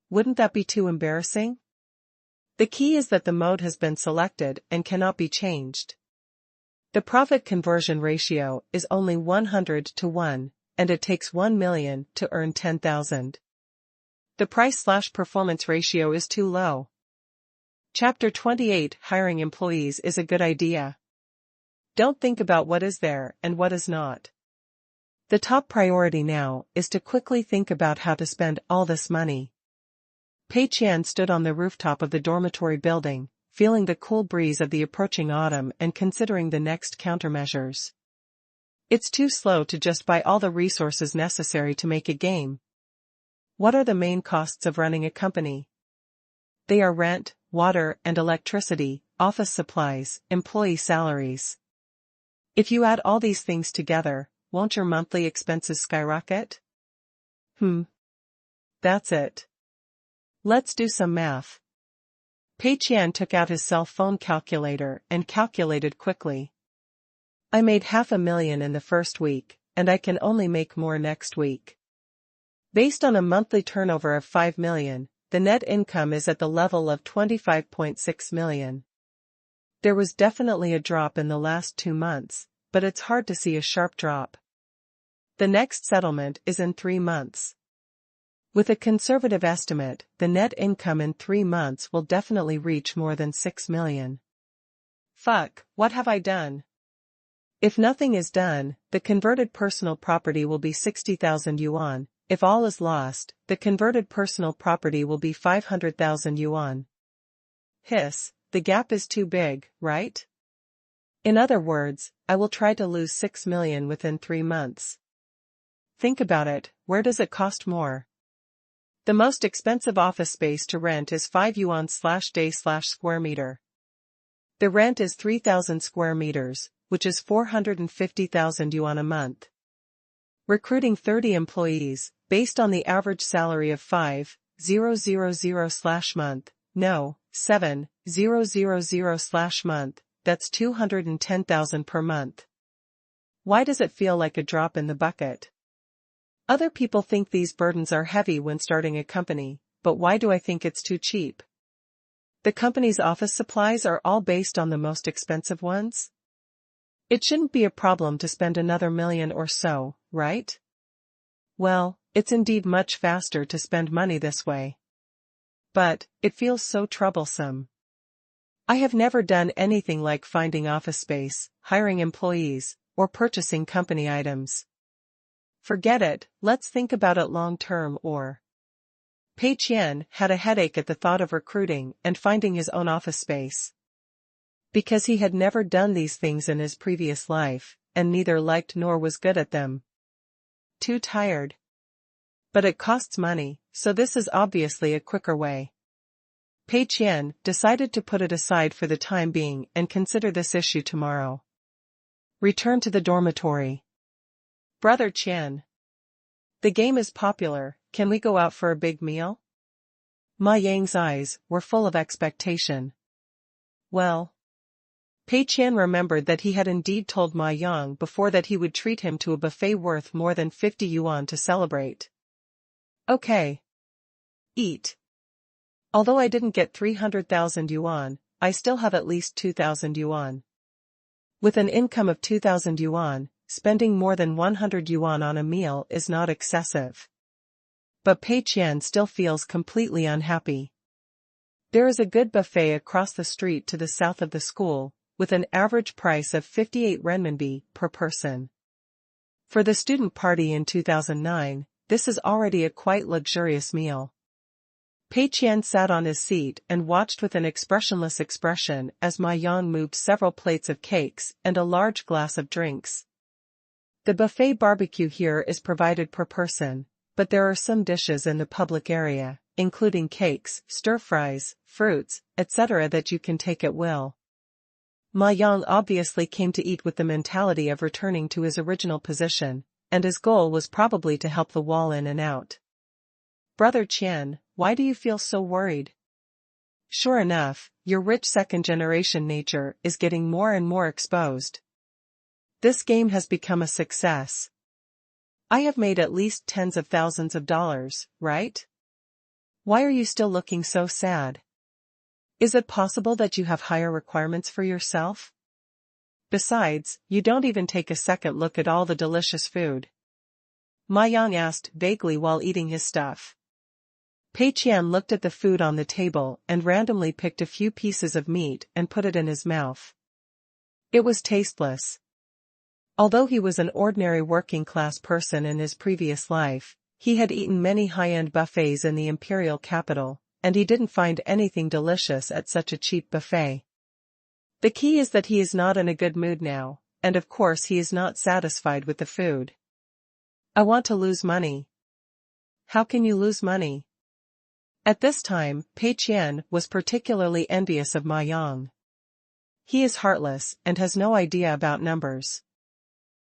Wouldn't that be too embarrassing? The key is that the mode has been selected and cannot be changed. The profit conversion ratio is only 100 to 1, and it takes 1 million to earn 10,000. The price/performance ratio is too low. Chapter 28: Hiring employees is a good idea. Don't think about what is there and what is not. The top priority now is to quickly think about how to spend all this money. Pei Qian stood on the rooftop of the dormitory building, feeling the cool breeze of the approaching autumn and considering the next countermeasures. It's too slow to just buy all the resources necessary to make a game. What are the main costs of running a company? They are rent, water and electricity, office supplies, employee salaries. If you add all these things together, won't your monthly expenses skyrocket? That's it. Let's do some math. Pei Qian took out his cell phone calculator and calculated quickly. I made $500,000 in the first week, and I can only make more next week. Based on a monthly turnover of 5 million, the net income is at the level of 25.6 million. There was definitely a drop in the last 2 months, but it's hard to see a sharp drop. The next settlement is in 3 months. With a conservative estimate, the net income in 3 months will definitely reach more than 6 million. Fuck, what have I done? If nothing is done, the converted personal property will be 60,000 yuan. If all is lost, the converted personal property will be 500,000 yuan. Hiss, the gap is too big, right? In other words, I will try to lose 6 million within 3 months. Think about it, where does it cost more? The most expensive office space to rent is 5 yuan/day/square meter. The rent is 3,000 square meters, which is 450,000 yuan a month. Recruiting 30 employees, based on the average salary of 5,000/month, no, 7,000/month, that's 210,000 per month. Why does it feel like a drop in the bucket? Other people think these burdens are heavy when starting a company, but why do I think it's too cheap? The company's office supplies are all based on the most expensive ones? It shouldn't be a problem to spend another million or so, right? Well, it's indeed much faster to spend money this way. But, it feels so troublesome. I have never done anything like finding office space, hiring employees, or purchasing company items. Forget it, let's think about it long term or. Pei Qian had a headache at the thought of recruiting and finding his own office space. Because he had never done these things in his previous life, and neither liked nor was good at them. Too tired. But it costs money, so this is obviously a quicker way. Pei Qian decided to put it aside for the time being and consider this issue tomorrow. Return to the dormitory. Brother Qian. The game is popular, can we go out for a big meal? Ma Yang's eyes were full of expectation. Well. Pei Qian remembered that he had indeed told Ma Yang before that he would treat him to a buffet worth more than 50 yuan to celebrate. Okay. Eat. Although I didn't get 300,000 yuan, I still have at least 2,000 yuan. With an income of 2,000 yuan, spending more than 100 yuan on a meal is not excessive. But Pei Qian still feels completely unhappy. There is a good buffet across the street to the south of the school, with an average price of 58 renminbi per person. For the student party in 2009, this is already a quite luxurious meal. Pei Qian sat on his seat and watched with an expressionless expression as Ma Yang moved several plates of cakes and a large glass of drinks. The buffet barbecue here is provided per person, but there are some dishes in the public area, including cakes, stir-fries, fruits, etc. that you can take at will. Ma Yang obviously came to eat with the mentality of returning to his original position, and his goal was probably to help the wall in and out. Brother Qian, why do you feel so worried? Sure enough, your rich second-generation nature is getting more and more exposed. This game has become a success. I have made at least tens of thousands of dollars, right? Why are you still looking so sad? Is it possible that you have higher requirements for yourself? Besides, you don't even take a second look at all the delicious food. Ma Yang asked vaguely while eating his stuff. Pei Qian looked at the food on the table and randomly picked a few pieces of meat and put it in his mouth. It was tasteless. Although he was an ordinary working-class person in his previous life, he had eaten many high-end buffets in the imperial capital, and he didn't find anything delicious at such a cheap buffet. The key is that he is not in a good mood now, and of course he is not satisfied with the food. I want to lose money. How can you lose money? At this time, Pei Qian was particularly envious of Ma Yang. He is heartless and has no idea about numbers.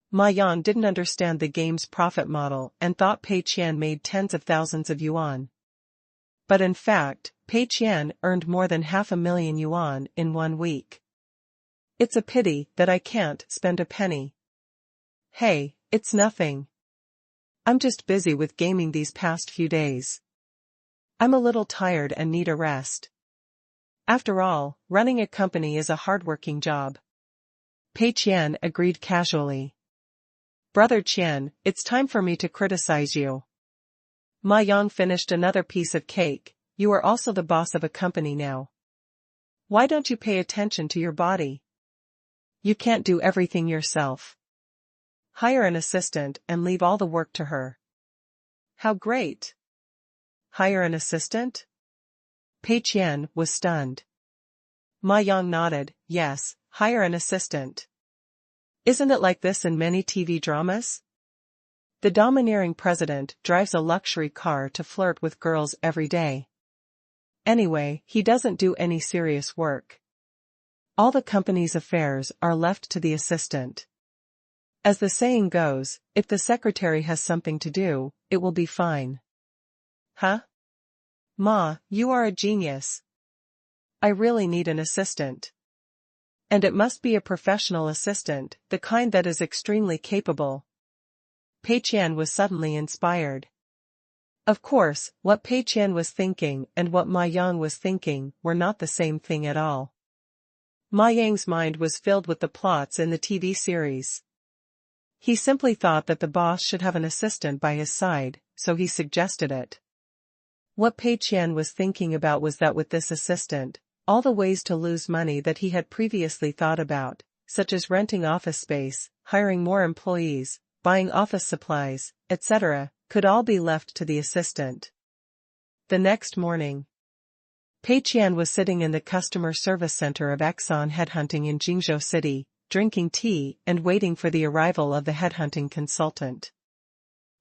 Ma Yang didn't understand the game's profit model and thought Pei Qian made tens of thousands of yuan. But in fact, Pei Qian earned more than 500,000 yuan in 1 week. It's a pity that I can't spend a penny. Hey, it's nothing. I'm just busy with gaming these past few days. I'm a little tired and need a rest. After all, running a company is a hardworking job. Pei Qian agreed casually. Brother Qian, it's time for me to criticize you. Ma Yang finished another piece of cake. You are also the boss of a company now. Why don't you pay attention to your body? You can't do everything yourself. Hire an assistant and leave all the work to her. How great! Hire an assistant? Pei Qian was stunned. Ma Yang nodded, yes, hire an assistant. Isn't it like this in many TV dramas? The domineering president drives a luxury car to flirt with girls every day. Anyway, he doesn't do any serious work. All the company's affairs are left to the assistant. As the saying goes, if the secretary has something to do, it will be fine. Huh? Ma, you are a genius. I really need an assistant. And it must be a professional assistant, the kind that is extremely capable. Pei Qian was suddenly inspired. Of course, what Pei Qian was thinking and what Ma Yang was thinking were not the same thing at all. Ma Yang's mind was filled with the plots in the TV series. He simply thought that the boss should have an assistant by his side, so he suggested it. What Pei Qian was thinking about was that with this assistant, all the ways to lose money that he had previously thought about, such as renting office space, hiring more employees, buying office supplies, etc., could all be left to the assistant. The next morning, Pei Qian was sitting in the customer service center of Qingshan Headhunting in Jingzhou City, drinking tea and waiting for the arrival of the headhunting consultant.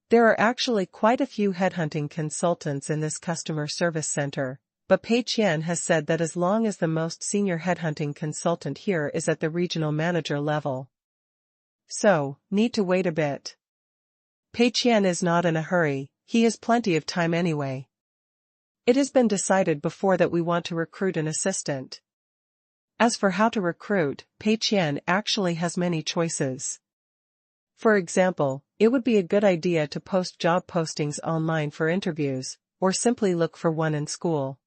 There are actually quite a few headhunting consultants in this customer service center, but Pei Qian has said that as long as the most senior headhunting consultant here is at the regional manager level. So, need to wait a bit. Pei Qian is not in a hurry, he has plenty of time anyway. It has been decided before that we want to recruit an assistant. As for how to recruit, Pei Qian actually has many choices. For example, it would be a good idea to post job postings online for interviews, or simply look for one in school.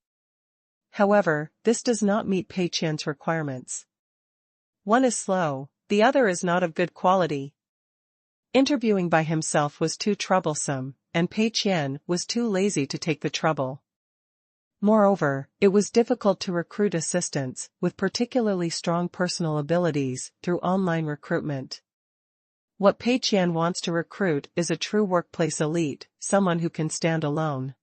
However, this does not meet Pei Qian's requirements. One is slow, the other is not of good quality. Interviewing by himself was too troublesome, and Pei Qian was too lazy to take the trouble. Moreover, it was difficult to recruit assistants with particularly strong personal abilities through online recruitment. What Pei Qian wants to recruit is a true workplace elite, someone who can stand alone.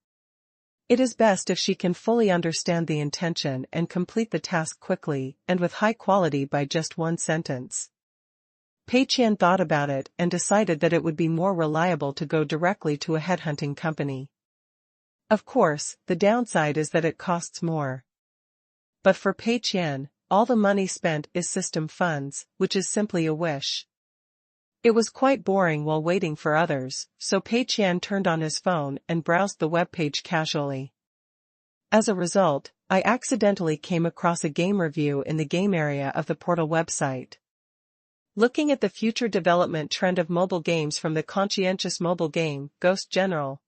It is best if she can fully understand the intention and complete the task quickly and with high quality by just one sentence. Pei Qian thought about it and decided that it would be more reliable to go directly to a headhunting company. Of course, the downside is that it costs more. But for Pei Qian, all the money spent is system funds, which is simply a wish. It was quite boring while waiting for others, so Pei Qian turned on his phone and browsed the webpage casually. As a result, I accidentally came across a game review in the game area of the portal website. Looking at the future development trend of mobile games from the conscientious mobile game, Ghost General.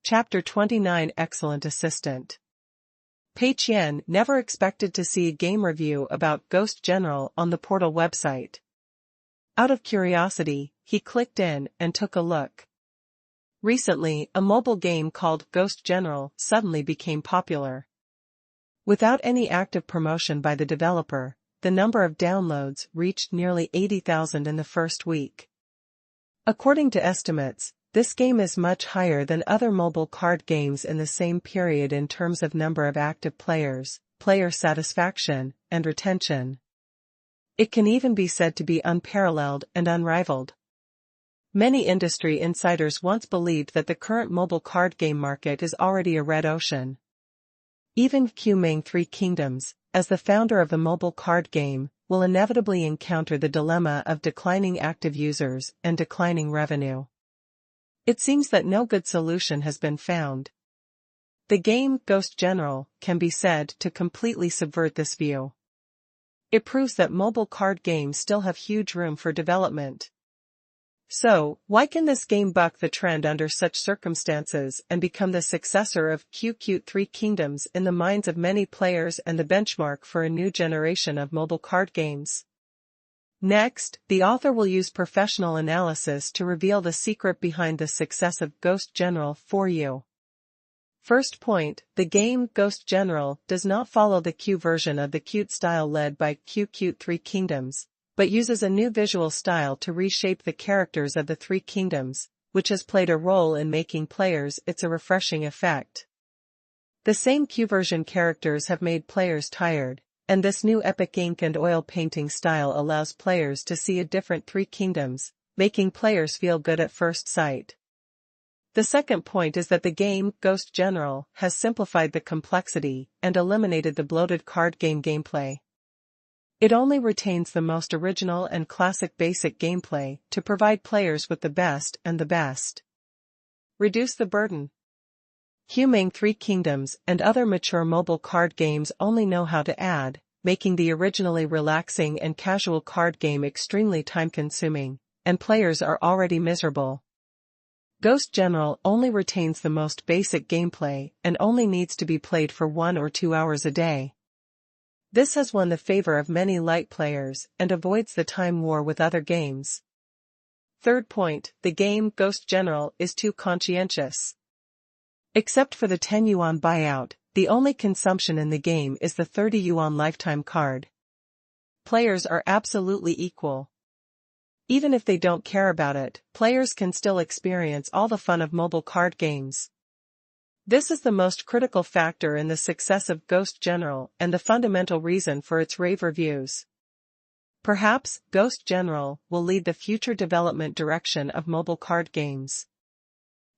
Chapter 29 Excellent Assistant. Pei Qian never expected to see a game review about Ghost General on the portal website. Out of curiosity, he clicked in and took a look. Recently, a mobile game called Ghost General suddenly became popular. Without any active promotion by the developer, the number of downloads reached nearly 80,000 in the first week. According to estimates, this game is much higher than other mobile card games in the same period in terms of number of active players, player satisfaction, and retention. It can even be said to be unparalleled and unrivaled. Many industry insiders once believed that the current mobile card game market is already a red ocean. Even Qingshan Three Kingdoms, as the founder of the mobile card game, will inevitably encounter the dilemma of declining active users and declining revenue. It seems that no good solution has been found. The game Ghost General can be said to completely subvert this view. It proves that mobile card games still have huge room for development. So, why can this game buck the trend under such circumstances and become the successor of Qingshan Three Kingdoms in the minds of many players and the benchmark for a new generation of mobile card games? Next, the author will use professional analysis to reveal the secret behind the success of Ghost General for you. First point, the game Ghost General does not follow the Q version of the Qt style led by Qingshan Three Kingdoms, but uses a new visual style to reshape the characters of the Three Kingdoms, which has played a role in making players it's a refreshing effect. The same Q version characters have made players tired, and this new epic ink and oil painting style allows players to see a different Three Kingdoms, making players feel good at first sight. The second point is that the game Ghost General has simplified the complexity and eliminated the bloated card game gameplay. It only retains the most original and classic basic gameplay to provide players with the best and the best. Reduce the burden. Qingshan Three Kingdoms and other mature mobile card games only know how to add, making the originally relaxing and casual card game extremely time-consuming, and players are already miserable. Ghost General only retains the most basic gameplay and only needs to be played for 1 or 2 hours a day. This has won the favor of many light players and avoids the time war with other games. Third point, the game Ghost General is too conscientious. Except for the 10 yuan buyout, the only consumption in the game is the 30 yuan lifetime card. Players are absolutely equal. Even if they don't care about it, players can still experience all the fun of mobile card games. This is the most critical factor in the success of Ghost General and the fundamental reason for its rave reviews. Perhaps, Ghost General will lead the future development direction of mobile card games.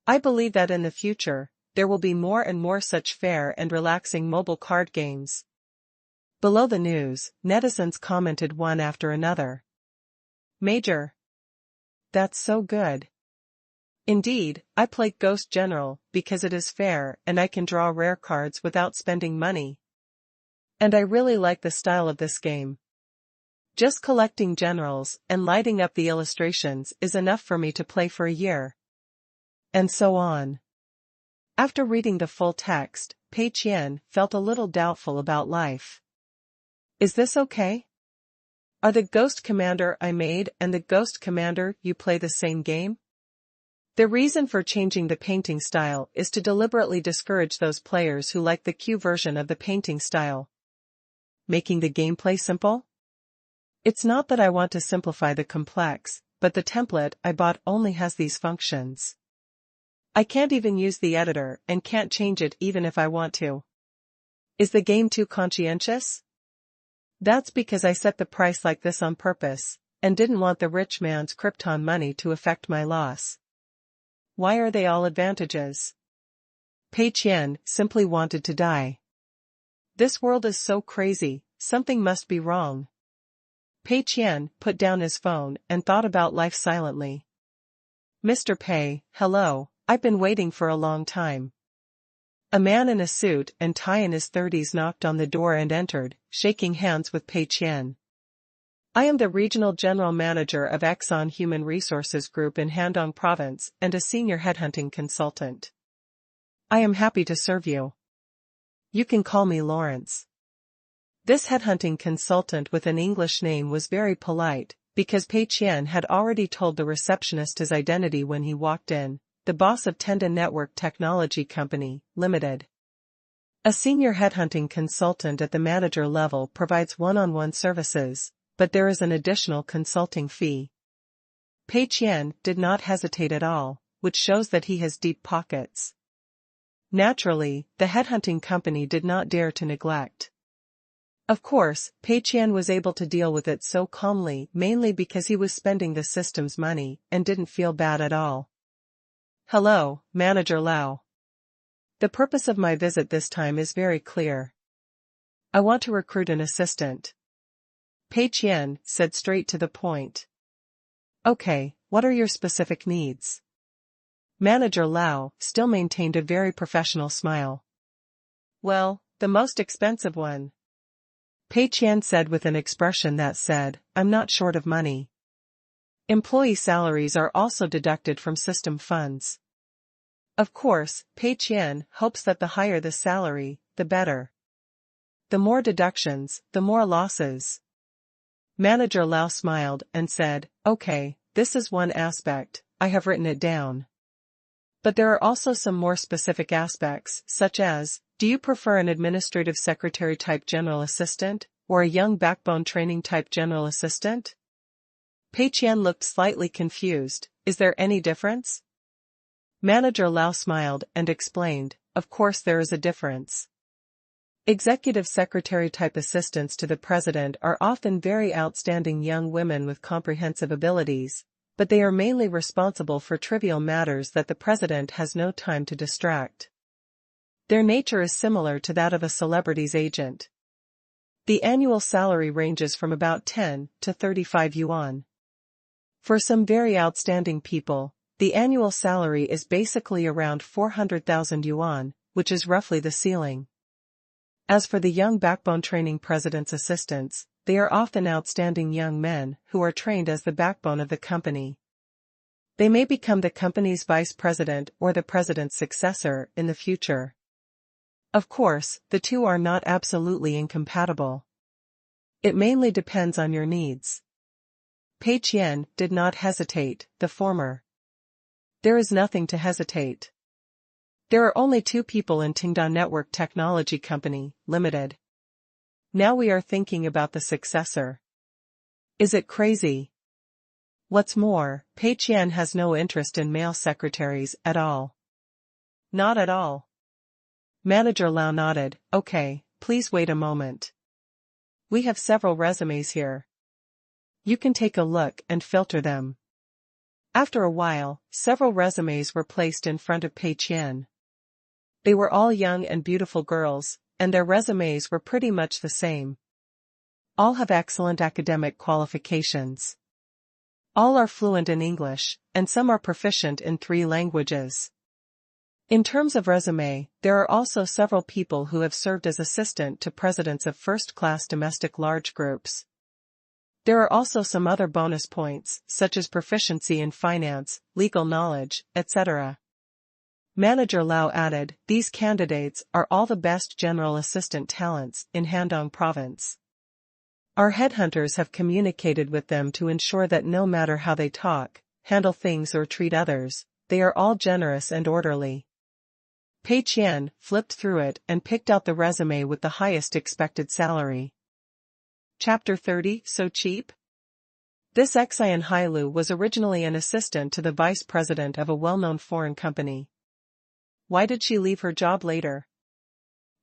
I believe that in the future, there will be more and more such fair and relaxing mobile card games. Below the news, netizens commented one after another. Major. That's so good. Indeed, I play Ghost General because it is fair and I can draw rare cards without spending money. And I really like the style of this game. Just collecting generals and lighting up the illustrations is enough for me to play for a year. And so on. After reading the full text, Pei Qian felt a little doubtful about life. Is this okay? Are the Ghost Commander I made and the Ghost Commander you play the same game? The reason for changing the painting style is to deliberately discourage those players who like the Q version of the painting style. Making the gameplay simple? It's not that I want to simplify the complex, but the template I bought only has these functions. I can't even use the editor and can't change it even if I want to. Is the game too conscientious? That's because I set the price like this on purpose, and didn't want the rich man's Krypton money to affect my loss. Why are they all advantages? Pei Qian simply wanted to die. This world is so crazy, something must be wrong. Pei Qian put down his phone and thought about life silently. Mr. Pei, hello, I've been waiting for a long time. A man in a suit and tie in his 30s knocked on the door and entered, shaking hands with Pei Qian. I am the Regional General Manager of Qingshan Human Resources Group in Handong Province and a senior headhunting consultant. I am happy to serve you. You can call me Lawrence. This headhunting consultant with an English name was very polite, because Pei Qian had already told the receptionist his identity when he walked in, the boss of Tenda Network Technology Company, Limited. A senior headhunting consultant at the manager level provides one-on-one services, but there is an additional consulting fee. Pei Qian did not hesitate at all, which shows that he has deep pockets. Naturally, the headhunting company did not dare to neglect. Of course, Pei Qian was able to deal with it so calmly mainly because he was spending the system's money and didn't feel bad at all. Hello, Manager Lau. The purpose of my visit this time is very clear. I want to recruit an assistant. Pei Qian said straight to the point. Okay, what are your specific needs? Manager Lau still maintained a very professional smile. Well, the most expensive one. Pei Qian said with an expression that said, I'm not short of money. Employee salaries are also deducted from system funds. Of course, Pei Qian hopes that the higher the salary, the better. The more deductions, the more losses. Manager Lau smiled and said, okay, this is one aspect, I have written it down. But there are also some more specific aspects, such as, do you prefer an administrative secretary type general assistant, or a young backbone training type general assistant? Pei Qian looked slightly confused, is there any difference? Manager Lau smiled and explained, of course there is a difference. Executive secretary type assistants to the president are often very outstanding young women with comprehensive abilities, but they are mainly responsible for trivial matters that the president has no time to distract. Their nature is similar to that of a celebrity's agent. The annual salary ranges from about 10 to 35 yuan. For some very outstanding people, the annual salary is basically around 400,000 yuan, which is roughly the ceiling. As for the young backbone training president's assistants, they are often outstanding young men who are trained as the backbone of the company. They may become the company's vice president or the president's successor in the future. Of course, the two are not absolutely incompatible. It mainly depends on your needs. Pei Qian did not hesitate, the former. There is nothing to hesitate. There are only two people in Tenda Network Technology Company, Limited. Now we are thinking about the successor. Is it crazy? What's more, Pei Qian has no interest in male secretaries at all. Not at all. Manager Lau nodded, okay, please wait a moment. We have several resumes here. You can take a look and filter them. After a while, several resumes were placed in front of Pei Qian. They were all young and beautiful girls, and their resumes were pretty much the same. All have excellent academic qualifications. All are fluent in English, and some are proficient in 3 languages. In terms of resume, there are also several people who have served as assistant to presidents of first-class domestic large groups. There are also some other bonus points, such as proficiency in finance, legal knowledge, etc. Manager Lau added, these candidates are all the best general assistant talents in Handong Province. Our headhunters have communicated with them to ensure that no matter how they talk, handle things or treat others, they are all generous and orderly. Pei Qian flipped through it and picked out the resume with the highest expected salary. Chapter 30, So Cheap? This Qingshan Hailu was originally an assistant to the vice president of a well-known foreign company. Why did she leave her job later?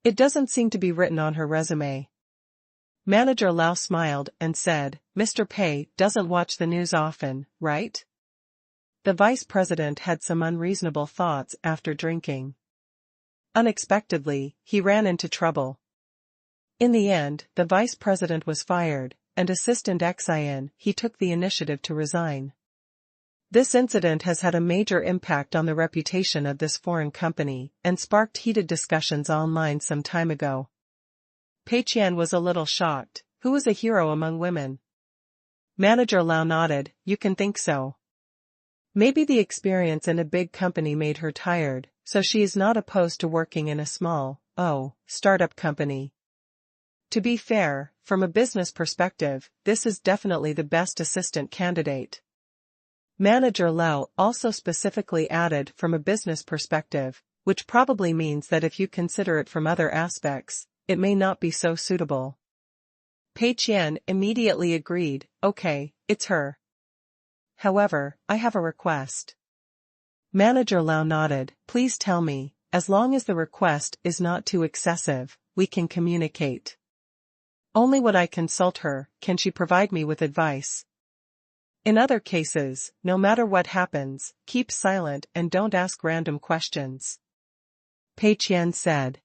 It doesn't seem to be written on her resume. Manager Lau smiled and said, Mr. Pei doesn't watch the news often, right? The vice president had some unreasonable thoughts after drinking. Unexpectedly, he ran into trouble. In the end, the vice president was fired, and Assistant Qingshan, he took the initiative to resign. This incident has had a major impact on the reputation of this foreign company and sparked heated discussions online some time ago. Pei Qian was a little shocked. Who was a hero among women? Manager Lau nodded, you can think so. Maybe the experience in a big company made her tired, so she is not opposed to working in a small, startup company. To be fair, from a business perspective, this is definitely the best assistant candidate. Manager Lau also specifically added from a business perspective, which probably means that if you consider it from other aspects, it may not be so suitable. Pei Qian immediately agreed, okay, it's her. However, I have a request. Manager Lau nodded, please tell me, as long as the request is not too excessive, we can communicate. Only when I consult her, can she provide me with advice. In other cases, no matter what happens, keep silent and don't ask random questions. Pei Qian said.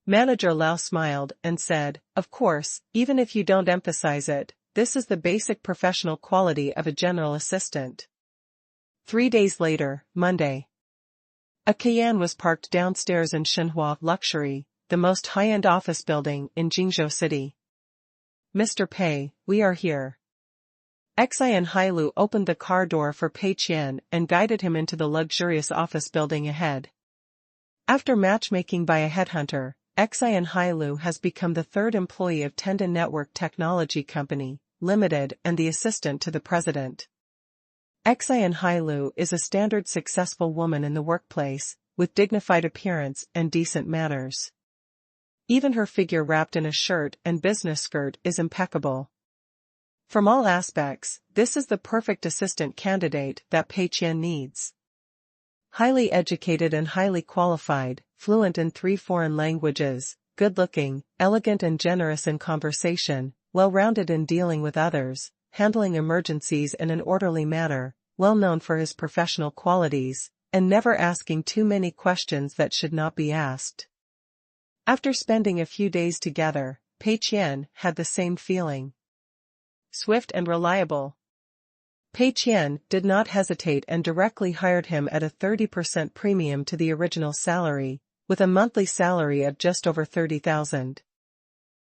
Manager Lau smiled and said, of course, even if you don't emphasize it, this is the basic professional quality of a general assistant. 3 days later, Monday. A Qian was parked downstairs in Shenhua Luxury, the most high-end office building in Jingzhou City. Mr. Pei, we are here. Xian Hailu opened the car door for Pei Qian and guided him into the luxurious office building ahead. After matchmaking by a headhunter, Xian Hailu has become the third employee of Tenda Network Technology Company, Limited and the assistant to the president. Xian Hailu is a standard successful woman in the workplace, with dignified appearance and decent manners. Even her figure wrapped in a shirt and business skirt is impeccable. From all aspects, this is the perfect assistant candidate that Pei Qian needs. Highly educated and highly qualified, fluent in 3 foreign languages, good-looking, elegant and generous in conversation, well-rounded in dealing with others, handling emergencies in an orderly manner, well known for his professional qualities, and never asking too many questions that should not be asked. After spending a few days together, Pei Qian had the same feeling. Swift and reliable. Pei Qian did not hesitate and directly hired him at a 30% premium to the original salary, with a monthly salary of just over 30,000.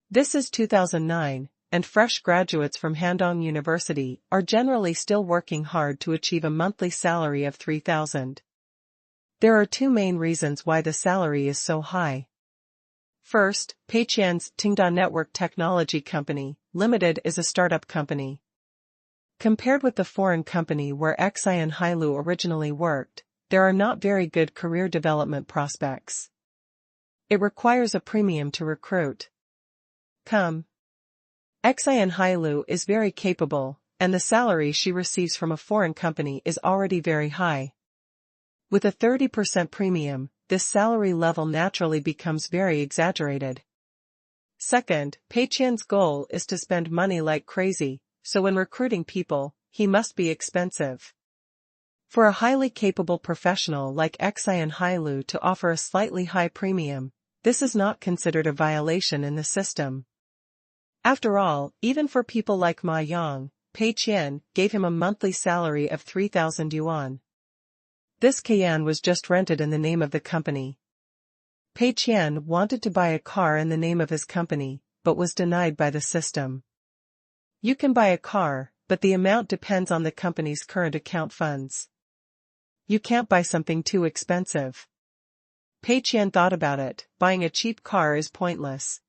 This is 2009, and fresh graduates from Handong University are generally still working hard to achieve a monthly salary of 3,000. There are 2 main reasons why the salary is so high. First, Pei Qian's Tenda Network Technology Company, Limited is a startup company. Compared with the foreign company where Xian Hailu originally worked, there are not very good career development prospects. It requires a premium to recruit. Xian Hailu is very capable, and the salary she receives from a foreign company is already very high. With a 30% premium, this salary level naturally becomes very exaggerated. Second, Pei Qian's goal is to spend money like crazy, so when recruiting people, he must be expensive. For a highly capable professional like Xian Hailu to offer a slightly high premium, this is not considered a violation in the system. After all, even for people like Ma Yang, Pei Qian gave him a monthly salary of 3,000 yuan. This Qian was just rented in the name of the company. Pei Qian wanted to buy a car in the name of his company, but was denied by the system. You can buy a car, but the amount depends on the company's current account funds. You can't buy something too expensive. Pei Qian thought about it, buying a cheap car is pointless.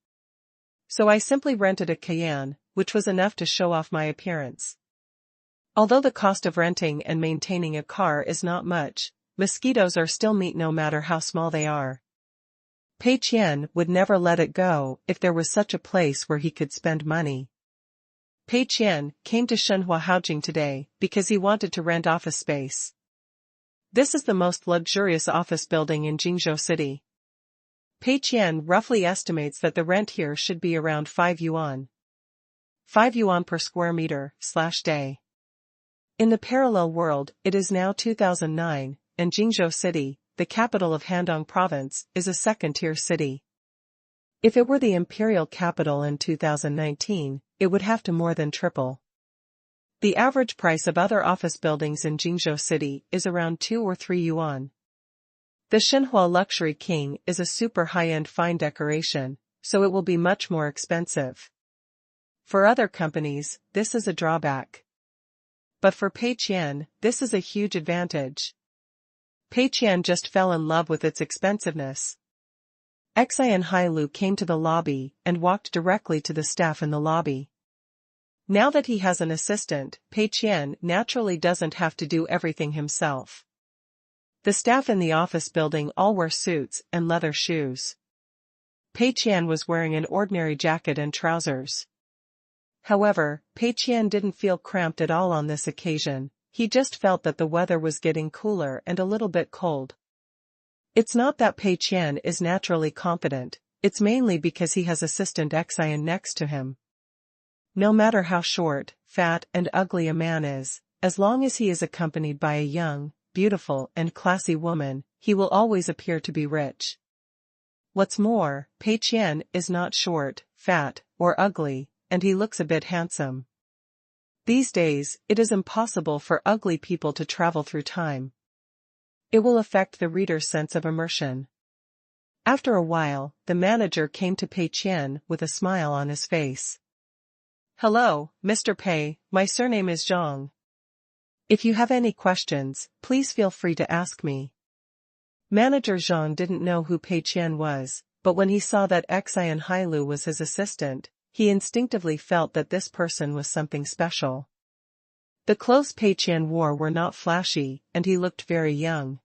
So I simply rented a Qian, which was enough to show off my appearance. Although the cost of renting and maintaining a car is not much, mosquitoes are still meat no matter how small they are. Pei Qian would never let it go if there was such a place where he could spend money. Pei Qian came to Shenhua Haojing today because he wanted to rent office space. This is the most luxurious office building in Jingzhou City. Pei Qian roughly estimates that the rent here should be around 5 yuan. 5 yuan per square meter/day. In the parallel world, it is now 2009, and Jingzhou City, the capital of Handong Province, is a second-tier city. If it were the imperial capital in 2019, it would have to more than triple. The average price of other office buildings in Jingzhou City is around 2 or 3 yuan. The Shenhua Luxury King is a super high-end fine decoration, so it will be much more expensive. For other companies, this is a drawback. But for Pei Qian, this is a huge advantage. Pei Qian just fell in love with its expensiveness. Qian Hailu came to the lobby and walked directly to the staff in the lobby. Now that he has an assistant, Pei Qian naturally doesn't have to do everything himself. The staff in the office building all wear suits and leather shoes. Pei Qian was wearing an ordinary jacket and trousers. However, Pei Qian didn't feel cramped at all on this occasion, he just felt that the weather was getting cooler and a little bit cold. It's not that Pei Qian is naturally confident, it's mainly because he has assistant Qian next to him. No matter how short, fat and ugly a man is, as long as he is accompanied by a young, beautiful and classy woman, he will always appear to be rich. What's more, Pei Qian is not short, fat, or ugly, and he looks a bit handsome. These days, it is impossible for ugly people to travel through time. It will affect the reader's sense of immersion. After a while, the manager came to Pei Qian with a smile on his face. "Hello, Mr. Pei, my surname is Zhang. If you have any questions, please feel free to ask me." Manager Zhang didn't know who Pei Qian was, but when he saw that Qian Hailu was his assistant, he instinctively felt that this person was something special. The clothes Pei Qian wore were not flashy, and he looked very young.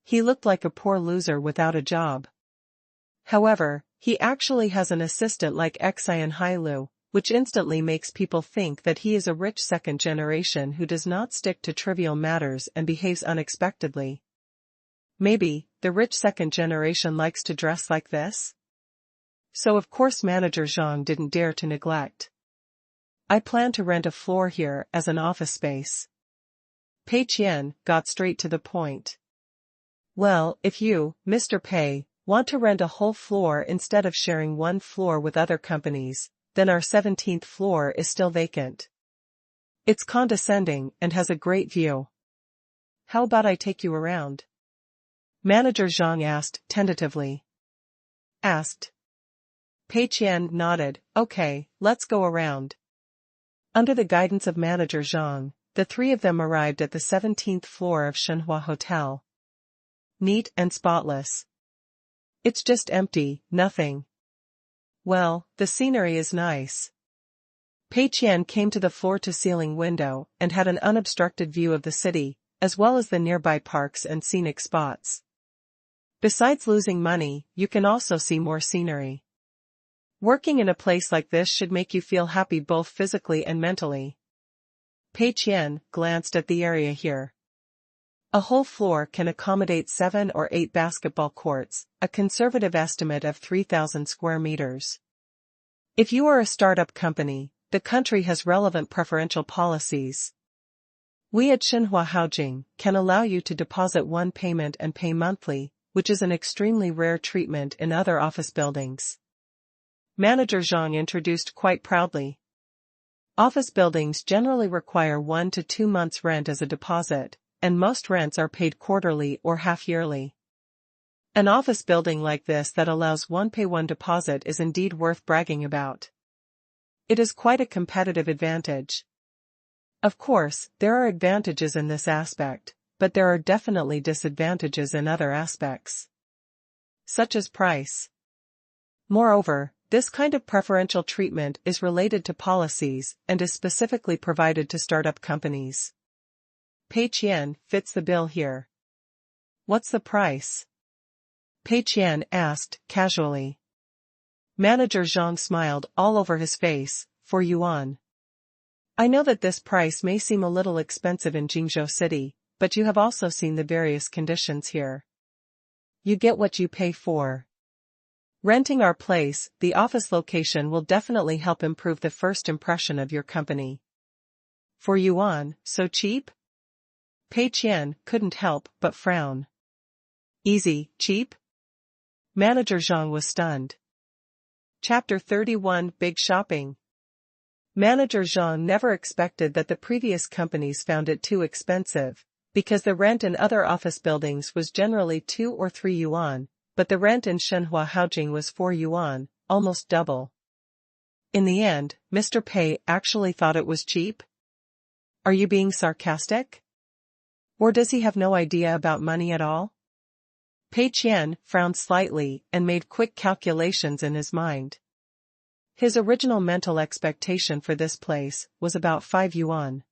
He looked like a poor loser without a job. However, he actually has an assistant like Qian Hailu, which instantly makes people think that he is a rich second generation who does not stick to trivial matters and behaves unexpectedly. Maybe, the rich second generation likes to dress like this? So of course Manager Zhang didn't dare to neglect. "I plan to rent a floor here as an office space." Pei Qian got straight to the point. "Well, if you, Mr. Pei, want to rent a whole floor instead of sharing one floor with other companies, then our 17th floor is still vacant. It's condescending and has a great view. How about I take you around?" Manager Zhang asked tentatively. Pei Qian nodded, "Okay, let's go around." Under the guidance of Manager Zhang, the three of them arrived at the 17th floor of Shenhua Hotel. Neat and spotless. It's just empty, nothing. Well, the scenery is nice. Pei Qian came to the floor-to-ceiling window and had an unobstructed view of the city, as well as the nearby parks and scenic spots. Besides losing money, you can also see more scenery. Working in a place like this should make you feel happy both physically and mentally. Pei Qian glanced at the area here. A whole floor can accommodate 7 or 8 basketball courts, a conservative estimate of 3,000 square meters. If you are a startup company, the country has relevant preferential policies. We at Shenhua Haojing can allow you to deposit one payment and pay monthly, which is an extremely rare treatment in other office buildings. Manager Zhang introduced quite proudly. Office buildings generally require 1 to 2 months' rent as a deposit, and most rents are paid quarterly or half-yearly. An office building like this that allows one pay one deposit is indeed worth bragging about. It is quite a competitive advantage. Of course, there are advantages in this aspect, but there are definitely disadvantages in other aspects, such as price. Moreover, this kind of preferential treatment is related to policies and is specifically provided to startup companies. Pei Qian fits the bill here. What's the price? Pei Qian asked casually. Manager Zhang smiled all over his face, 4 yuan. I know that this price may seem a little expensive in Jingzhou City, but you have also seen the various conditions here. You get what you pay for. Renting our place, the office location will definitely help improve the first impression of your company. 4 yuan, so cheap? Pei Qian couldn't help but frown. Easy, cheap? Manager Zhang was stunned. Chapter 31 Big Shopping. Manager Zhang never expected that the previous companies found it too expensive, because the rent in other office buildings was generally 2 or 3 yuan, but the rent in Shenhua Haojing was 4 yuan, almost double. In the end, Mr. Pei actually thought it was cheap? Are you being sarcastic? Or does he have no idea about money at all? Pei Qian frowned slightly and made quick calculations in his mind. His original mental expectation for this place was about 5 yuan.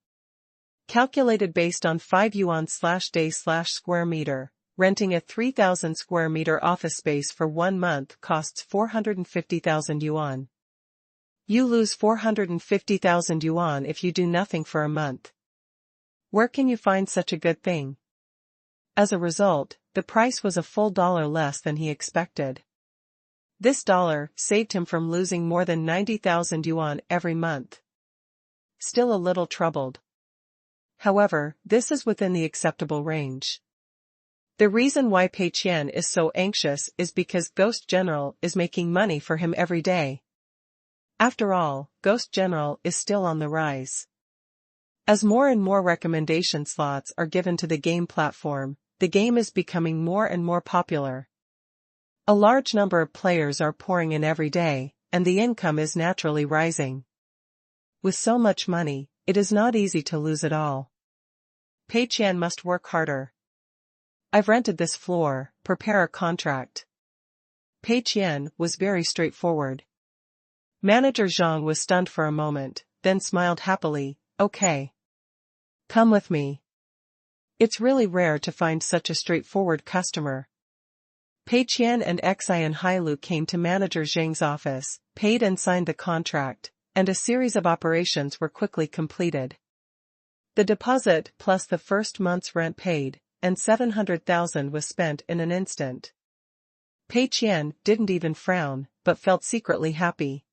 Calculated based on 5 yuan/day/square meter, renting a 3,000 square meter office space for 1 month costs 450,000 yuan. You lose 450,000 yuan if you do nothing for a month. Where can you find such a good thing? As a result, the price was a full dollar less than he expected. This dollar saved him from losing more than 90,000 yuan every month. Still a little troubled. However, this is within the acceptable range. The reason why Pei Qian is so anxious is because Ghost General is making money for him every day. After all, Ghost General is still on the rise. As more and more recommendation slots are given to the game platform, the game is becoming more and more popular. A large number of players are pouring in every day, and the income is naturally rising. With so much money, it is not easy to lose it all. Pei Qian must work harder. I've rented this floor, prepare a contract. Pei Qian was very straightforward. Manager Zhang was stunned for a moment, then smiled happily, okay. Come with me. It's really rare to find such a straightforward customer. Pei Qian and Qian Hailu came to Manager Zhang's office, paid and signed the contract, and a series of operations were quickly completed. The deposit plus the first month's rent paid, and 700,000 was spent in an instant. Pei Qian didn't even frown, but felt secretly happy.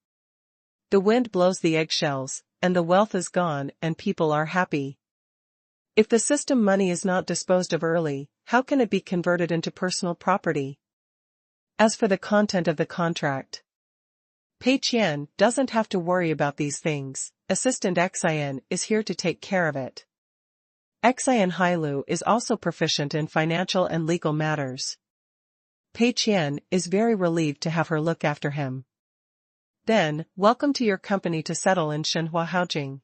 The wind blows the eggshells, and the wealth is gone and people are happy. If the system money is not disposed of early, how can it be converted into personal property? As for the content of the contract, Pei Qian doesn't have to worry about these things. Assistant Qian is here to take care of it. Qian Hailu is also proficient in financial and legal matters. Pei Qian is very relieved to have her look after him. Then, welcome to your company to settle in Shenhua Haojing.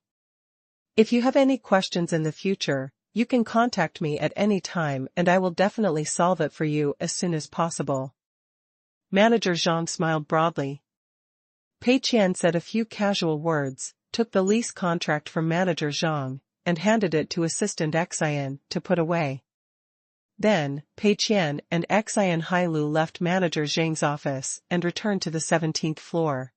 If you have any questions in the future, you can contact me at any time and I will definitely solve it for you as soon as possible. Manager Zhang smiled broadly. Pei Qian said a few casual words, took the lease contract from Manager Zhang, and handed it to Assistant Qian to put away. Then, Pei Qian and Qian Hailu left Manager Zhang's office and returned to the 17th floor.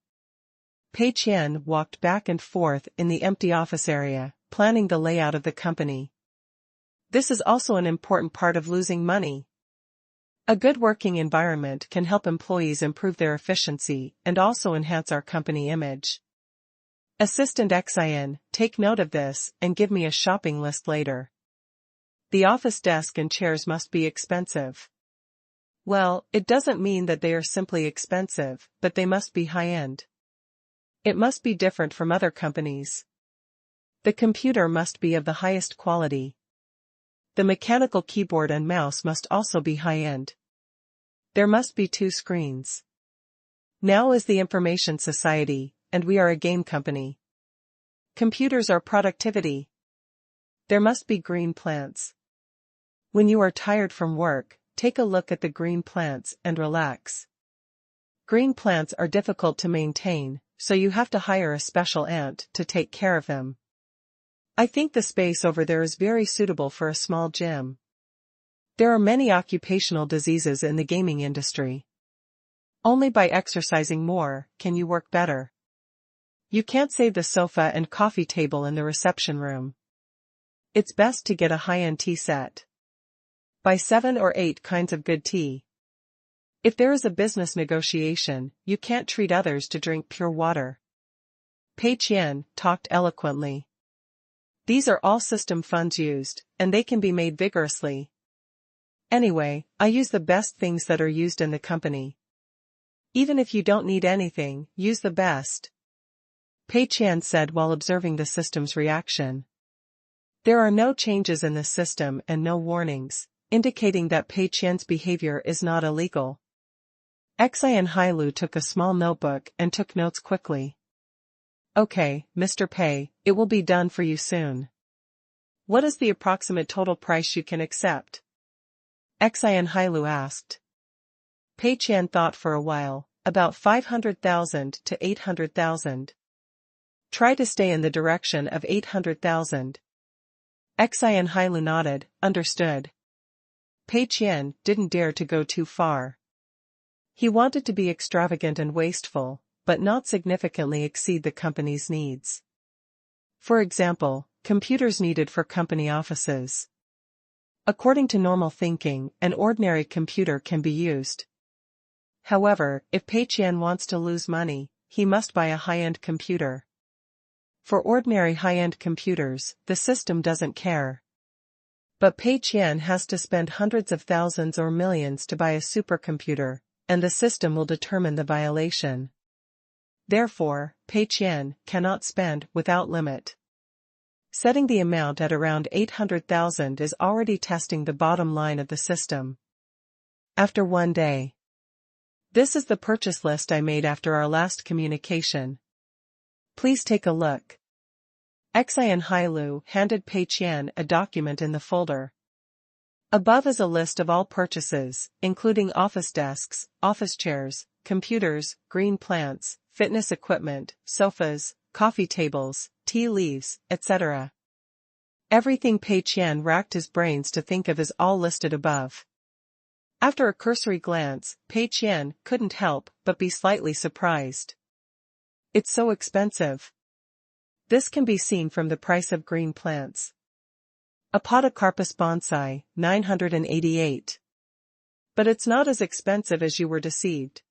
Pei Qian walked back and forth in the empty office area, planning the layout of the company. This is also an important part of losing money. A good working environment can help employees improve their efficiency and also enhance our company image. Assistant Qian, take note of this and give me a shopping list later. The office desk and chairs must be expensive. Well, it doesn't mean that they are simply expensive, but they must be high-end. It must be different from other companies. The computer must be of the highest quality. The mechanical keyboard and mouse must also be high-end. There must be 2 screens. Now is the information society, and we are a game company. Computers are productivity. There must be green plants. When you are tired from work, take a look at the green plants and relax. Green plants are difficult to maintain, so you have to hire a special ant to take care of them. I think the space over there is very suitable for a small gym. There are many occupational diseases in the gaming industry. Only by exercising more can you work better. You can't save the sofa and coffee table in the reception room. It's best to get a high-end tea set. Buy 7 or 8 kinds of good tea. If there is a business negotiation, you can't treat others to drink pure water. Pei Qian talked eloquently. These are all system funds used, and they can be made vigorously. Anyway, I use the best things that are used in the company. Even if you don't need anything, use the best. Pei Qian said while observing the system's reaction. There are no changes in the system and no warnings, indicating that Pei Qian's behavior is not illegal. Qian Hailu took a small notebook and took notes quickly. Okay, Mr. Pei, it will be done for you soon. What is the approximate total price you can accept? Qian Hailu asked. Pei Qian thought for a while, about 500,000 to 800,000. Try to stay in the direction of 800,000. Qian Hailu nodded, understood. Pei Qian didn't dare to go too far. He wanted to be extravagant and wasteful, but not significantly exceed the company's needs. For example, computers needed for company offices. According to normal thinking, an ordinary computer can be used. However, if Pei Qian wants to lose money, he must buy a high-end computer. For ordinary high-end computers, the system doesn't care. But Pei Qian has to spend hundreds of thousands or millions to buy a supercomputer, and the system will determine the violation. Therefore, Pei Qian cannot spend without limit. Setting the amount at around 800,000 is already testing the bottom line of the system. After one day. This is the purchase list I made after our last communication. Please take a look. Qian Hailu handed Pei Qian a document in the folder. Above is a list of all purchases, including office desks, office chairs, computers, green plants, fitness equipment, sofas, coffee tables, tea leaves, etc. Everything Pei Qian racked his brains to think of is all listed above. After a cursory glance, Pei Qian couldn't help but be slightly surprised. It's so expensive. This can be seen from the price of green plants. A podocarpus bonsai, 988. But it's not as expensive as you were deceived.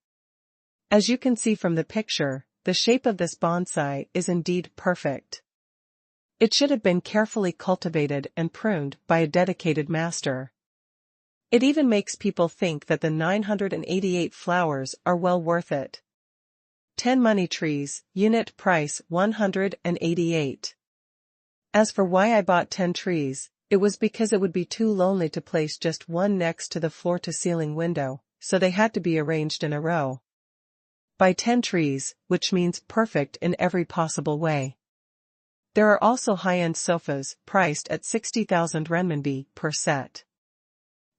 As you can see from the picture, the shape of this bonsai is indeed perfect. It should have been carefully cultivated and pruned by a dedicated master. It even makes people think that the 988 flowers are well worth it. 10 money trees, unit price 188. As for why I bought 10 trees, it was because it would be too lonely to place just one next to the floor-to-ceiling window, so they had to be arranged in a row. Buy 10 trees, which means perfect in every possible way. There are also high-end sofas, priced at 60,000 renminbi per set.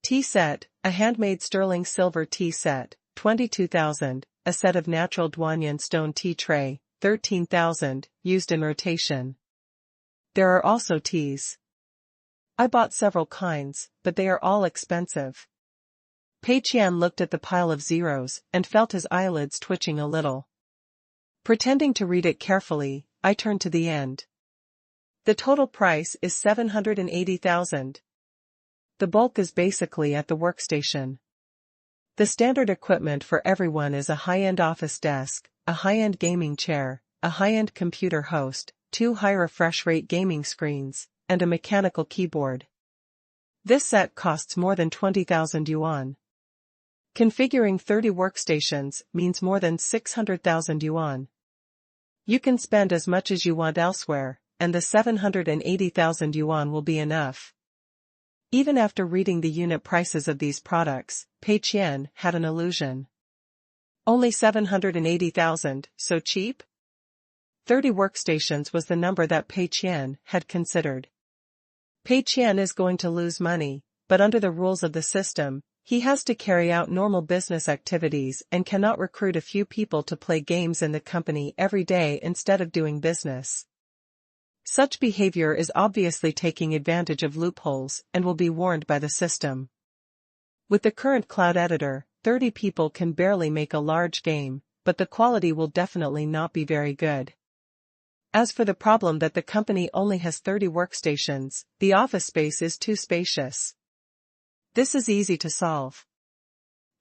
Tea set, a handmade sterling silver tea set, 22,000, a set of natural Duanyan stone tea tray, 13,000, used in rotation. There are also teas. I bought several kinds, but they are all expensive. Pei Qian looked at the pile of zeros and felt his eyelids twitching a little. Pretending to read it carefully, I turned to the end. The total price is 780,000. The bulk is basically at the workstation. The standard equipment for everyone is a high-end office desk, a high-end gaming chair, a high-end computer host, 2 high refresh rate gaming screens, and a mechanical keyboard. This set costs more than 20,000 yuan. Configuring 30 workstations means more than 600,000 yuan. You can spend as much as you want elsewhere, and the 780,000 yuan will be enough. Even after reading the unit prices of these products, Pei Qian had an illusion. Only 780,000, so cheap? 30 workstations was the number that Pei Qian had considered. Pei Qian is going to lose money, but under the rules of the system, he has to carry out normal business activities and cannot recruit a few people to play games in the company every day instead of doing business. Such behavior is obviously taking advantage of loopholes and will be warned by the system. With the current cloud editor, 30 people can barely make a large game, but the quality will definitely not be very good. As for the problem that the company only has 30 workstations, the office space is too spacious. This is easy to solve.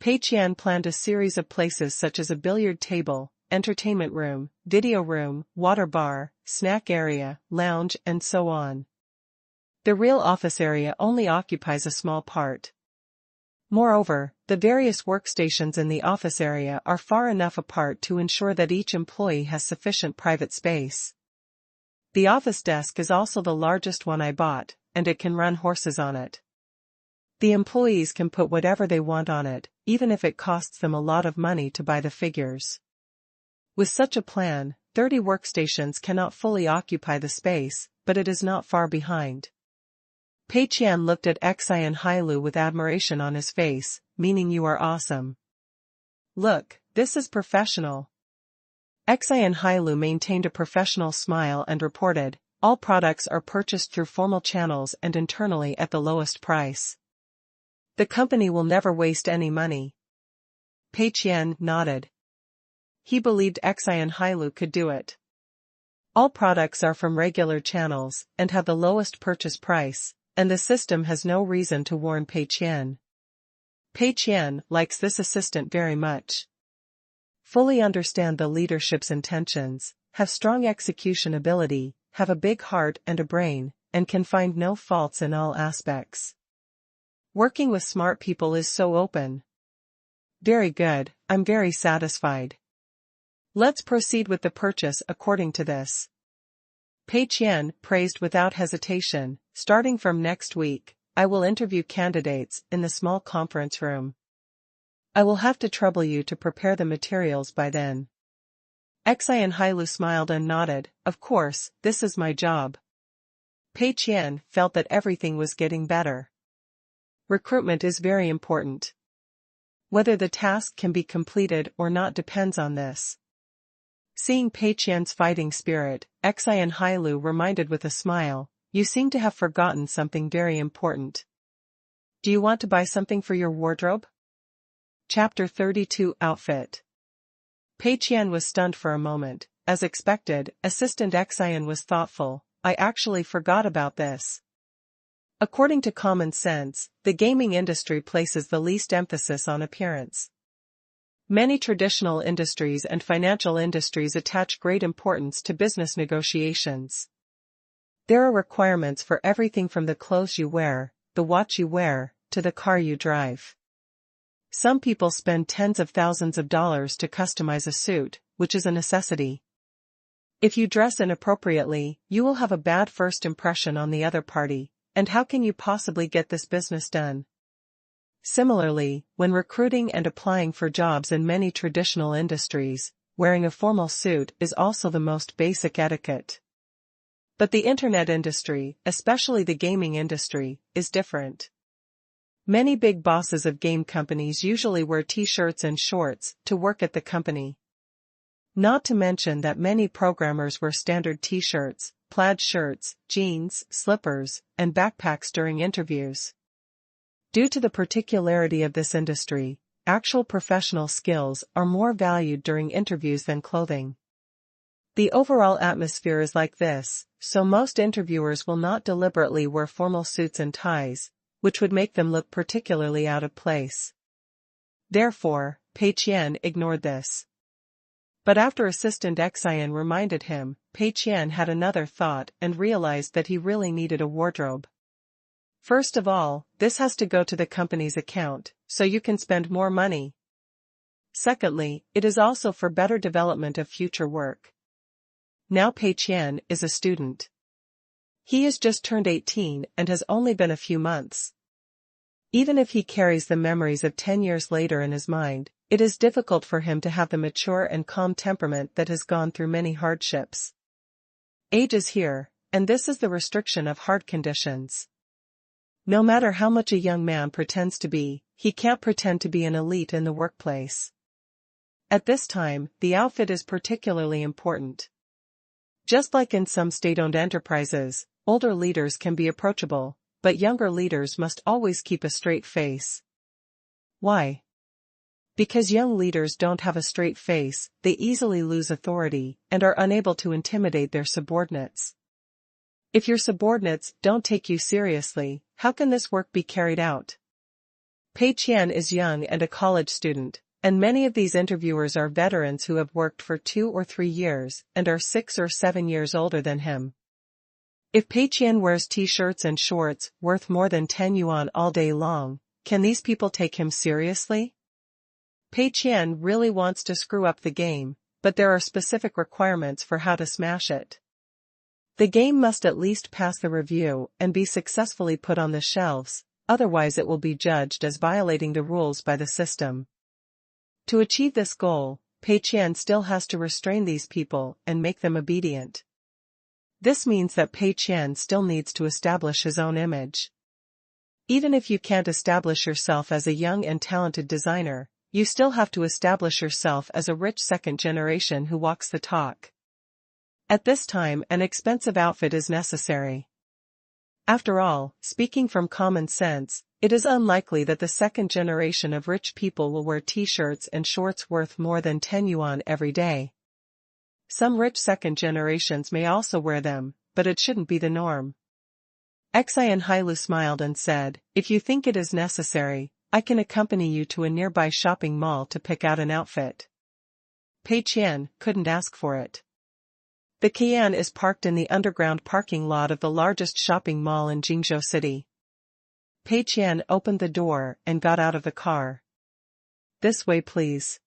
Pei Qian planned a series of places such as a billiard table, entertainment room, video room, water bar, snack area, lounge, and so on. The real office area only occupies a small part. Moreover, the various workstations in the office area are far enough apart to ensure that each employee has sufficient private space. The office desk is also the largest one I bought, and it can run horses on it. The employees can put whatever they want on it, even if it costs them a lot of money to buy the figures. With such a plan, 30 workstations cannot fully occupy the space, but it is not far behind. Pei Qian looked at Qian Hailu with admiration on his face, meaning you are awesome. Look, this is professional. Qian Hailu maintained a professional smile and reported, all products are purchased through formal channels and internally at the lowest price. The company will never waste any money. Pei Qian nodded. He believed Qian Hailu could do it. All products are from regular channels and have the lowest purchase price, and the system has no reason to warn Pei Qian. Pei Qian likes this assistant very much. Fully understand the leadership's intentions, have strong execution ability, have a big heart and a brain, and can find no faults in all aspects. Working with smart people is so open. Very good, I'm very satisfied. Let's proceed with the purchase according to this. Pei Qian praised without hesitation, starting from next week, I will interview candidates in the small conference room. I will have to trouble you to prepare the materials by then. Qian Hailu smiled and nodded, of course, this is my job. Pei Qian felt that everything was getting better. Recruitment is very important. Whether the task can be completed or not depends on this. Seeing Pei Qian's fighting spirit, Qian Hailu reminded with a smile, you seem to have forgotten something very important. Do you want to buy something for your wardrobe? Chapter 32 Outfit. Pei Qian was stunned for a moment. As expected, Assistant Qian was thoughtful, I actually forgot about this. According to common sense, the gaming industry places the least emphasis on appearance. Many traditional industries and financial industries attach great importance to business negotiations. There are requirements for everything from the clothes you wear, the watch you wear, to the car you drive. Some people spend tens of thousands of dollars to customize a suit, which is a necessity. If you dress inappropriately, you will have a bad first impression on the other party, and how can you possibly get this business done? Similarly, when recruiting and applying for jobs in many traditional industries, wearing a formal suit is also the most basic etiquette. But the internet industry, especially the gaming industry, is different. Many big bosses of game companies usually wear t-shirts and shorts to work at the company. Not to mention that many programmers wear standard t-shirts, plaid shirts, jeans, slippers, and backpacks during interviews. Due to the particularity of this industry, actual professional skills are more valued during interviews than clothing. The overall atmosphere is like this, so most interviewers will not deliberately wear formal suits and ties, which would make them look particularly out of place. Therefore, Pei Qian ignored this. But after Assistant Qian reminded him, Pei Qian had another thought and realized that he really needed a wardrobe. First of all, this has to go to the company's account, so you can spend more money. Secondly, it is also for better development of future work. Now Pei Qian is a student. He has just turned 18 and has only been a few months. Even if he carries the memories of 10 years later in his mind, it is difficult for him to have the mature and calm temperament that has gone through many hardships. Age is here, and this is the restriction of hard conditions. No matter how much a young man pretends to be, he can't pretend to be an elite in the workplace. At this time, the outfit is particularly important. Just like in some state-owned enterprises, older leaders can be approachable, but younger leaders must always keep a straight face. Why? Because young leaders don't have a straight face, they easily lose authority and are unable to intimidate their subordinates. If your subordinates don't take you seriously, how can this work be carried out? Pei Qian is young and a college student, and many of these interviewers are veterans who have worked for 2 or 3 years and are 6 or 7 years older than him. If Pei Qian wears t-shirts and shorts worth more than 10 yuan all day long, can these people take him seriously? Pei Qian really wants to screw up the game, but there are specific requirements for how to smash it. The game must at least pass the review and be successfully put on the shelves, otherwise it will be judged as violating the rules by the system. To achieve this goal, Pei Qian still has to restrain these people and make them obedient. This means that Pei Qian still needs to establish his own image. Even if you can't establish yourself as a young and talented designer, you still have to establish yourself as a rich second generation who walks the talk. At this time, an expensive outfit is necessary. After all, speaking from common sense, it is unlikely that the second generation of rich people will wear t-shirts and shorts worth more than 10 yuan every day. Some rich second generations may also wear them, but it shouldn't be the norm. Qian Hailu smiled and said, "If you think it is necessary, I can accompany you to a nearby shopping mall to pick out an outfit." Pei Qian couldn't ask for it. The Qian is parked in the underground parking lot of the largest shopping mall in Jingzhou City. Pei Qian opened the door and got out of the car. "This way, please."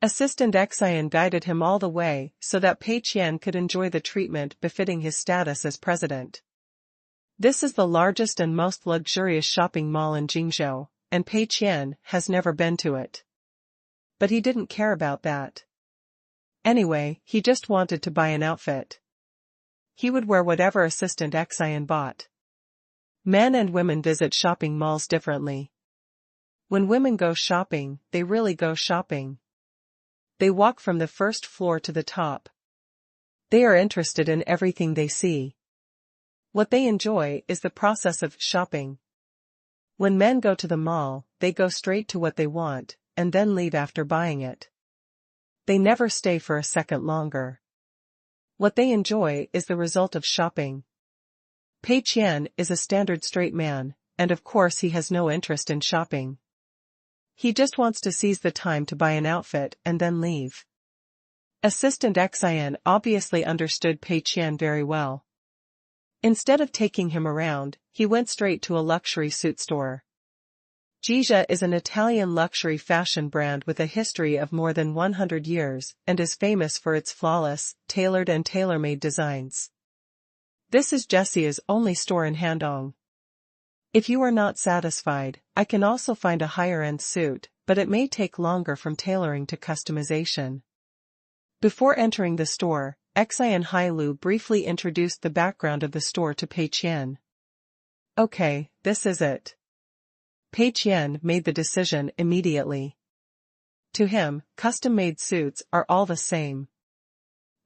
Assistant Qian guided him all the way so that Pei Qian could enjoy the treatment befitting his status as president. This is the largest and most luxurious shopping mall in Jingzhou, and Pei Qian has never been to it. But he didn't care about that. Anyway, he just wanted to buy an outfit. He would wear whatever Assistant Qian bought. Men and women visit shopping malls differently. When women go shopping, they really go shopping. They walk from the first floor to the top. They are interested in everything they see. What they enjoy is the process of shopping. When men go to the mall, they go straight to what they want, and then leave after buying it. They never stay for a second longer. What they enjoy is the result of shopping. Pei Qian is a standard straight man, and of course he has no interest in shopping. He just wants to seize the time to buy an outfit and then leave. Assistant Qian obviously understood Pei Qian very well. Instead of taking him around, he went straight to a luxury suit store. Jizha is an Italian luxury fashion brand with a history of more than 100 years and is famous for its flawless, tailored and tailor-made designs. This is Jessia's only store in Handong. If you are not satisfied, I can also find a higher-end suit, but it may take longer from tailoring to customization. Before entering the store, Qian Hailu briefly introduced the background of the store to Pei Qian. "Okay, this is it." Pei Qian made the decision immediately. To him, custom-made suits are all the same.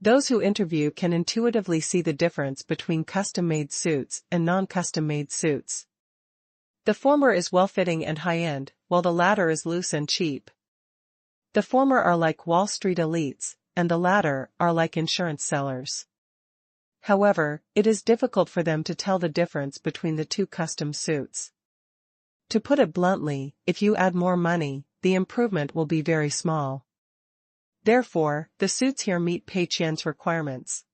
Those who interview can intuitively see the difference between custom-made suits and non-custom-made suits. The former is well-fitting and high-end, while the latter is loose and cheap. The former are like Wall Street elites, and the latter are like insurance sellers. However, it is difficult for them to tell the difference between the two custom suits. To put it bluntly, if you add more money, the improvement will be very small. Therefore, the suits here meet Pei Qian's requirements.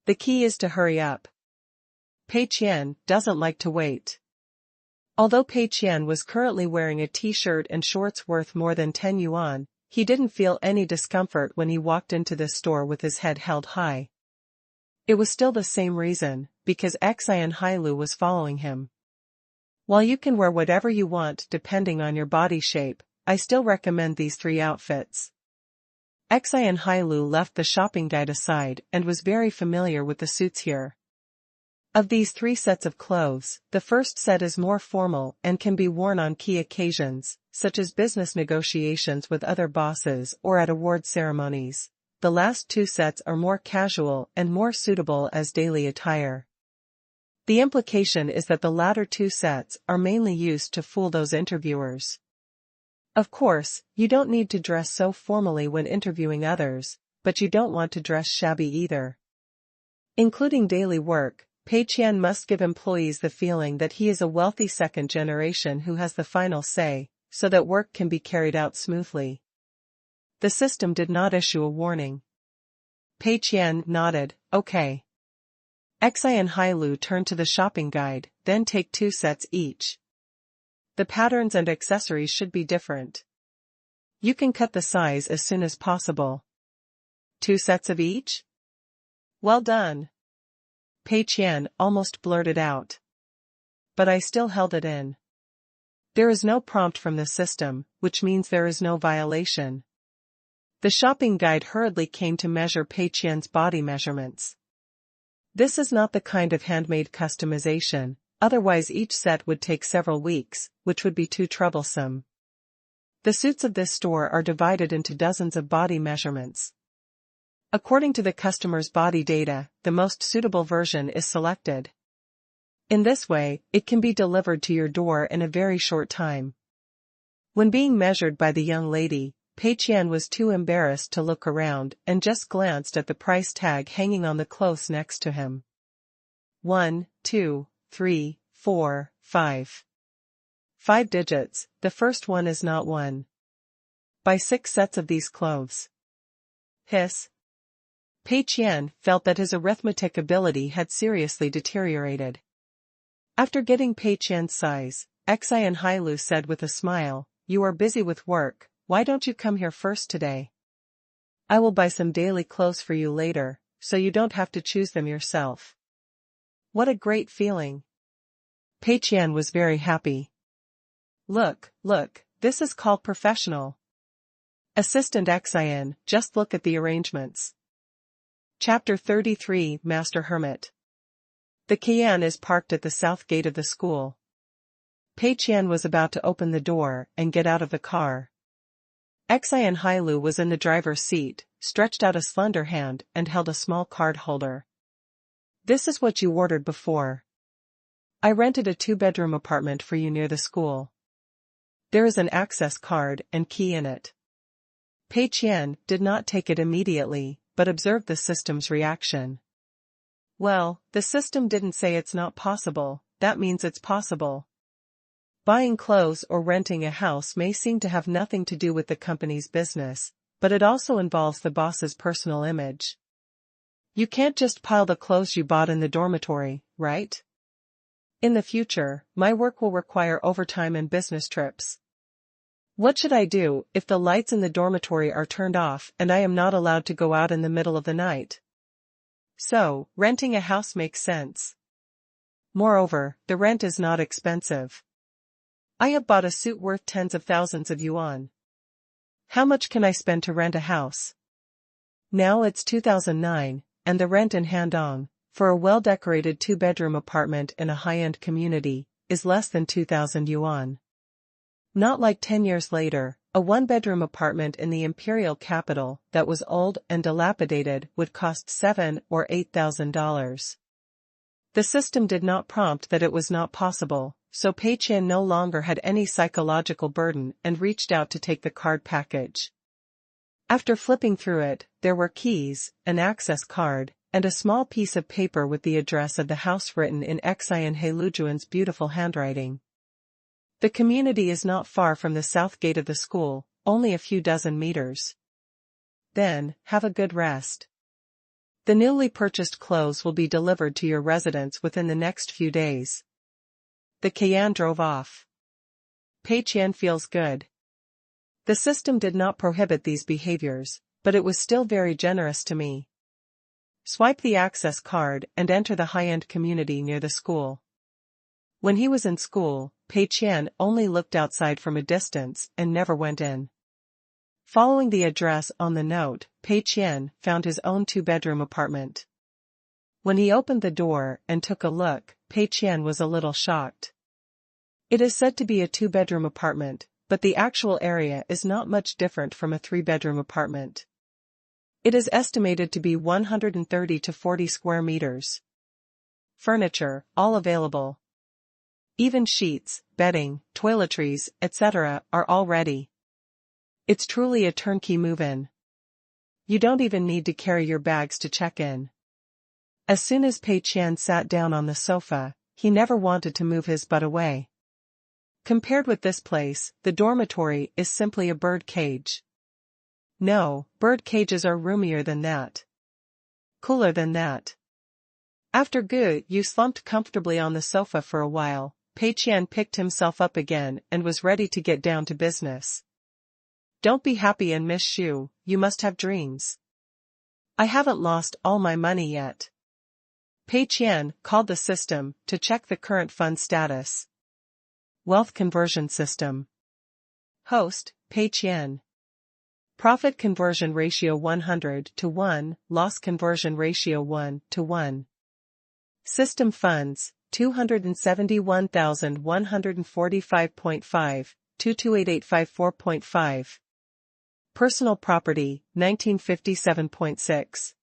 The key is to hurry up. Pei Qian doesn't like to wait. Although Pei Qian was currently wearing a t-shirt and shorts worth more than 10 yuan, he didn't feel any discomfort when he walked into this store with his head held high. It was still the same reason, because Qian Hailu was following him. While you can wear whatever you want depending on your body shape, I still recommend these 3 outfits. Qian Hailu left the shopping guide aside and was very familiar with the suits here. Of these 3 sets of clothes, the first set is more formal and can be worn on key occasions, such as business negotiations with other bosses or at award ceremonies. The last 2 sets are more casual and more suitable as daily attire. The implication is that the latter 2 sets are mainly used to fool those interviewers. Of course, you don't need to dress so formally when interviewing others, but you don't want to dress shabby either. Including daily work, Pei Qian must give employees the feeling that he is a wealthy second generation who has the final say, so that work can be carried out smoothly. The system did not issue a warning. Pei Qian nodded, "Okay." Qian Hailu turned to the shopping guide, "Then take 2 sets each. The patterns and accessories should be different. You can cut the size as soon as possible." 2 sets of each? Well done. Pei Qian almost blurted out. But I still held it in. There is no prompt from the system, which means there is no violation. The shopping guide hurriedly came to measure Pei Qian's body measurements. This is not the kind of handmade customization, otherwise each set would take several weeks, which would be too troublesome. The suits of this store are divided into dozens of body measurements. According to the customer's body data, the most suitable version is selected. In this way, it can be delivered to your door in a very short time. When being measured by the young lady, Pei Qian was too embarrassed to look around and just glanced at the price tag hanging on the clothes next to him. 1, 2, 3, 4, 5. 5 digits, the first one is not one. Buy 6 sets of these clothes. Hiss. Pei Qian felt that his arithmetic ability had seriously deteriorated. After getting Pei Qian's size, Qian Hailu said with a smile, "You are busy with work, why don't you come here first today? I will buy some daily clothes for you later, so you don't have to choose them yourself." What a great feeling. Pei Qian was very happy. Look, this is called professional. Assistant Qian, just look at the arrangements. Chapter 33 Master Hermit. The Qian is parked at the south gate of the school. Pei Qian was about to open the door and get out of the car. Qian Hailu was in the driver's seat, stretched out a slender hand and held a small card holder. "This is what you ordered before. I rented a 2-bedroom apartment for you near the school. There is an access card and key in it." Pei Qian did not take it immediately, but observed the system's reaction. Well, the system didn't say it's not possible, that means it's possible. Buying clothes or renting a house may seem to have nothing to do with the company's business, but it also involves the boss's personal image. You can't just pile the clothes you bought in the dormitory, right? In the future, my work will require overtime and business trips. What should I do if the lights in the dormitory are turned off and I am not allowed to go out in the middle of the night? So, renting a house makes sense. Moreover, the rent is not expensive. I have bought a suit worth tens of thousands of yuan. How much can I spend to rent a house? Now it's 2009, and the rent in Handong, for a well-decorated 2-bedroom apartment in a high-end community, is less than 2,000 yuan. Not like 10 years later, a 1-bedroom apartment in the imperial capital that was old and dilapidated would cost $7,000 or $8,000. The system did not prompt that it was not possible, so Pei Qian no longer had any psychological burden and reached out to take the card package. After flipping through it, there were keys, an access card, and a small piece of paper with the address of the house written in Qian Heilujuan's beautiful handwriting. The community is not far from the south gate of the school, only a few dozen meters. Then, have a good rest. The newly purchased clothes will be delivered to your residence within the next few days. The Qian drove off. Pei Qian feels good. The system did not prohibit these behaviors, but it was still very generous to me. Swipe the access card and enter the high-end community near the school. When he was in school, Pei Qian only looked outside from a distance and never went in. Following the address on the note, Pei Qian found his own 2-bedroom apartment. When he opened the door and took a look, Pei Qian was a little shocked. It is said to be a 2-bedroom apartment, but the actual area is not much different from a 3-bedroom apartment. It is estimated to be 130 to 40 square meters. Furniture, all available. Even sheets, bedding, toiletries, etc. are all ready. It's truly a turnkey move-in. You don't even need to carry your bags to check in. As soon as Pei Qian sat down on the sofa, he never wanted to move his butt away. Compared with this place, the dormitory is simply a bird cage. No, bird cages are roomier than that. Cooler than that. After you slumped comfortably on the sofa for a while, Pei Qian picked himself up again and was ready to get down to business. Don't be happy and miss Shu, you must have dreams. I haven't lost all my money yet. Pei Qian called the system to check the current fund status. Wealth conversion system. Host, Pei Qian. Profit conversion ratio 100 to 1, loss conversion ratio 1 to 1. System funds, 271,145.5, 228854.5. Personal property, 1957.6.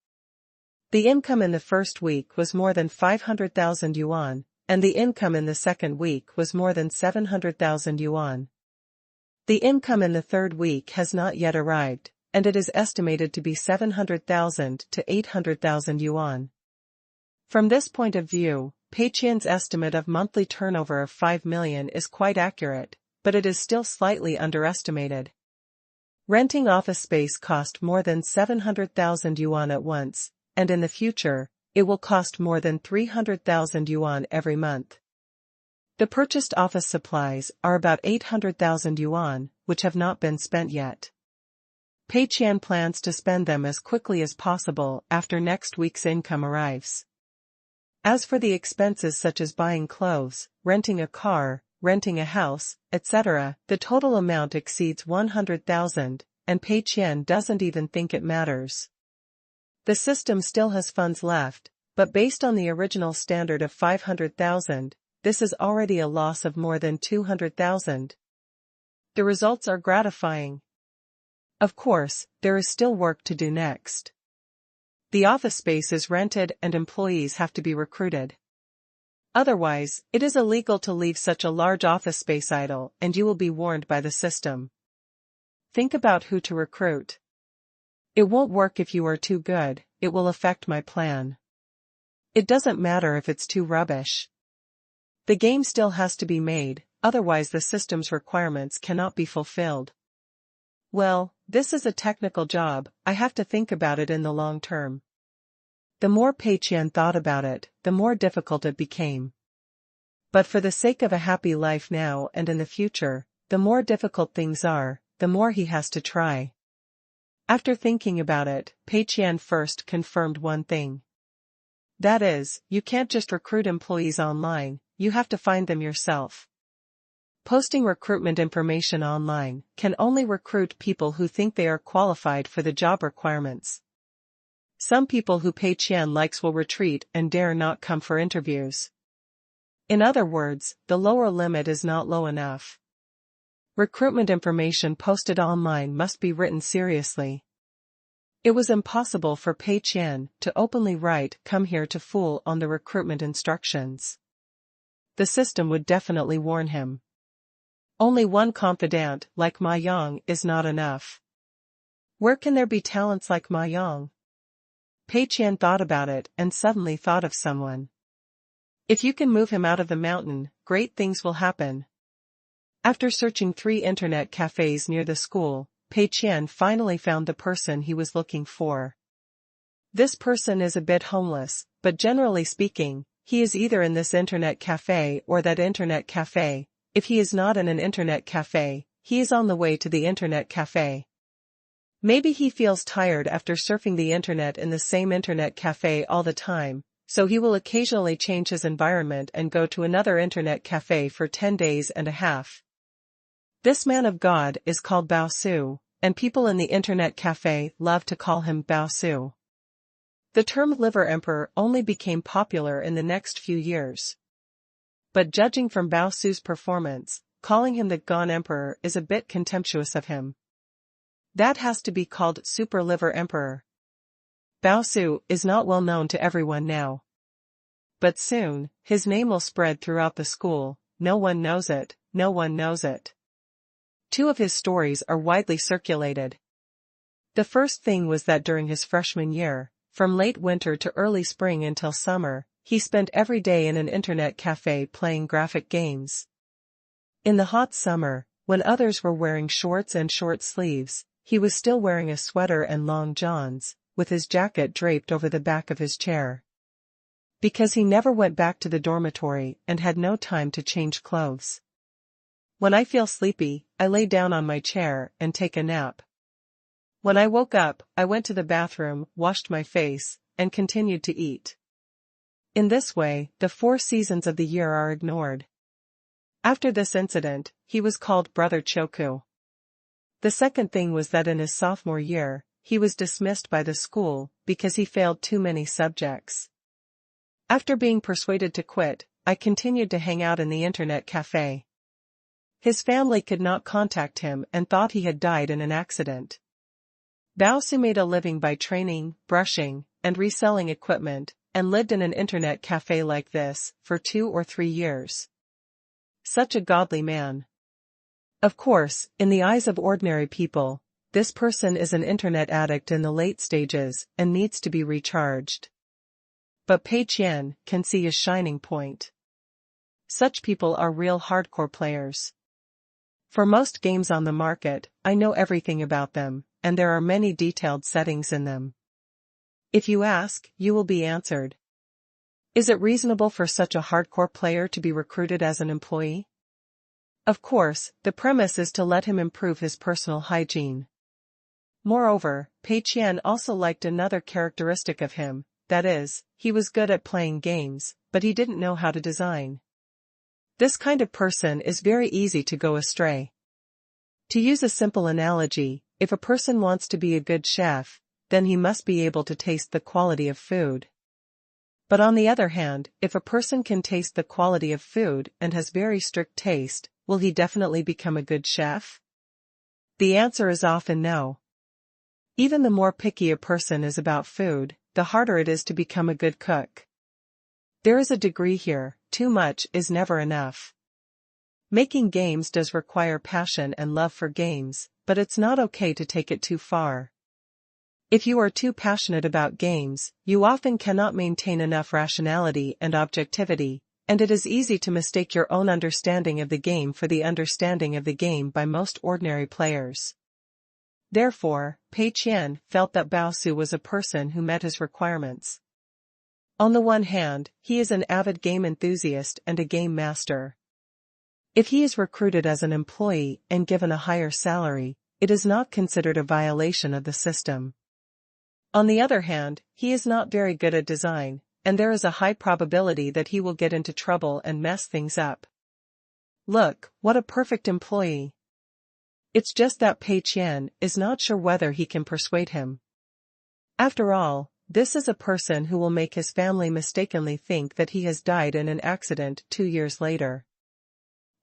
The income in the first week was more than 500,000 yuan, and the income in the second week was more than 700,000 yuan. The income in the third week has not yet arrived, and it is estimated to be 700,000 to 800,000 yuan. From this point of view, Pei Qian's estimate of monthly turnover of 5 million is quite accurate, but it is still slightly underestimated. Renting office space cost more than 700,000 yuan at once, and in the future, it will cost more than 300,000 yuan every month. The purchased office supplies are about 800,000 yuan, which have not been spent yet. Pei Qian plans to spend them as quickly as possible after next week's income arrives. As for the expenses such as buying clothes, renting a car, renting a house, etc., the total amount exceeds 100,000, and Pei Qian doesn't even think it matters. The system still has funds left, but based on the original standard of 500,000, this is already a loss of more than 200,000. The results are gratifying. Of course, there is still work to do next. The office space is rented and employees have to be recruited. Otherwise, it is illegal to leave such a large office space idle, and you will be warned by the system. Think about who to recruit. It won't work if you are too good, it will affect my plan. It doesn't matter if it's too rubbish. The game still has to be made, otherwise the system's requirements cannot be fulfilled. Well, this is a technical job, I have to think about it in the long term. The more Pei Qian thought about it, the more difficult it became. But for the sake of a happy life now and in the future, the more difficult things are, the more he has to try. After thinking about it, Pei Qian first confirmed one thing. That is, you can't just recruit employees online, you have to find them yourself. Posting recruitment information online can only recruit people who think they are qualified for the job requirements. Some people who Pei Qian likes will retreat and dare not come for interviews. In other words, the lower limit is not low enough. Recruitment information posted online must be written seriously. It was impossible for Pei Qian to openly write "come here" to fool on the recruitment instructions. The system would definitely warn him. Only one confidant like Ma Yang is not enough. Where can there be talents like Ma Yang? Pei Qian thought about it and suddenly thought of someone. If you can move him out of the mountain, great things will happen. After searching 3 internet cafes near the school, Pei Qian finally found the person he was looking for. This person is a bit homeless, but generally speaking, he is either in this internet cafe or that internet cafe. If he is not in an internet cafe, he is on the way to the internet cafe. Maybe he feels tired after surfing the internet in the same internet cafe all the time, so he will occasionally change his environment and go to another internet cafe for 10 days and a half. This man of God is called Bao Su, and people in the internet cafe love to call him Bao Su. The term liver emperor only became popular in the next few years. But judging from Bao Su's performance, calling him the Gone Emperor is a bit contemptuous of him. That has to be called Super Liver Emperor. Bao Su is not well known to everyone now. But soon, his name will spread throughout the school. No one knows it, no one knows it. 2 of his stories are widely circulated. The first thing was that during his freshman year, from late winter to early spring until summer, he spent every day in an internet cafe playing graphic games. In the hot summer, when others were wearing shorts and short sleeves, he was still wearing a sweater and long johns, with his jacket draped over the back of his chair. Because he never went back to the dormitory and had no time to change clothes. When I feel sleepy, I lay down on my chair and take a nap. When I woke up, I went to the bathroom, washed my face, and continued to eat. In this way, the 4 seasons of the year are ignored. After this incident, he was called Brother Choku. The second thing was that in his sophomore year, he was dismissed by the school because he failed too many subjects. After being persuaded to quit, I continued to hang out in the internet cafe. His family could not contact him and thought he had died in an accident. Baosu made a living by training, brushing, and reselling equipment, and lived in an internet cafe like this for 2 or 3 years. Such a godly man. Of course, in the eyes of ordinary people, this person is an internet addict in the late stages and needs to be recharged. But Pei Qian can see his shining point. Such people are real hardcore players. For most games on the market, I know everything about them, and there are many detailed settings in them. If you ask, you will be answered. Is it reasonable for such a hardcore player to be recruited as an employee? Of course, the premise is to let him improve his personal hygiene. Moreover, Pei Qian also liked another characteristic of him, that is, he was good at playing games, but he didn't know how to design. This kind of person is very easy to go astray. To use a simple analogy, if a person wants to be a good chef, then he must be able to taste the quality of food. But on the other hand, if a person can taste the quality of food and has very strict taste, will he definitely become a good chef? The answer is often no. Even the more picky a person is about food, the harder it is to become a good cook. There is a degree here, too much is never enough. Making games does require passion and love for games, but it's not okay to take it too far. If you are too passionate about games, you often cannot maintain enough rationality and objectivity, and it is easy to mistake your own understanding of the game for the understanding of the game by most ordinary players. Therefore, Pei Qian felt that Baosu was a person who met his requirements. On the one hand, he is an avid game enthusiast and a game master. If he is recruited as an employee and given a higher salary, it is not considered a violation of the system. On the other hand, he is not very good at design, and there is a high probability that he will get into trouble and mess things up. Look, what a perfect employee. It's just that Pei Qian is not sure whether he can persuade him. After all, this is a person who will make his family mistakenly think that he has died in an accident 2 years later.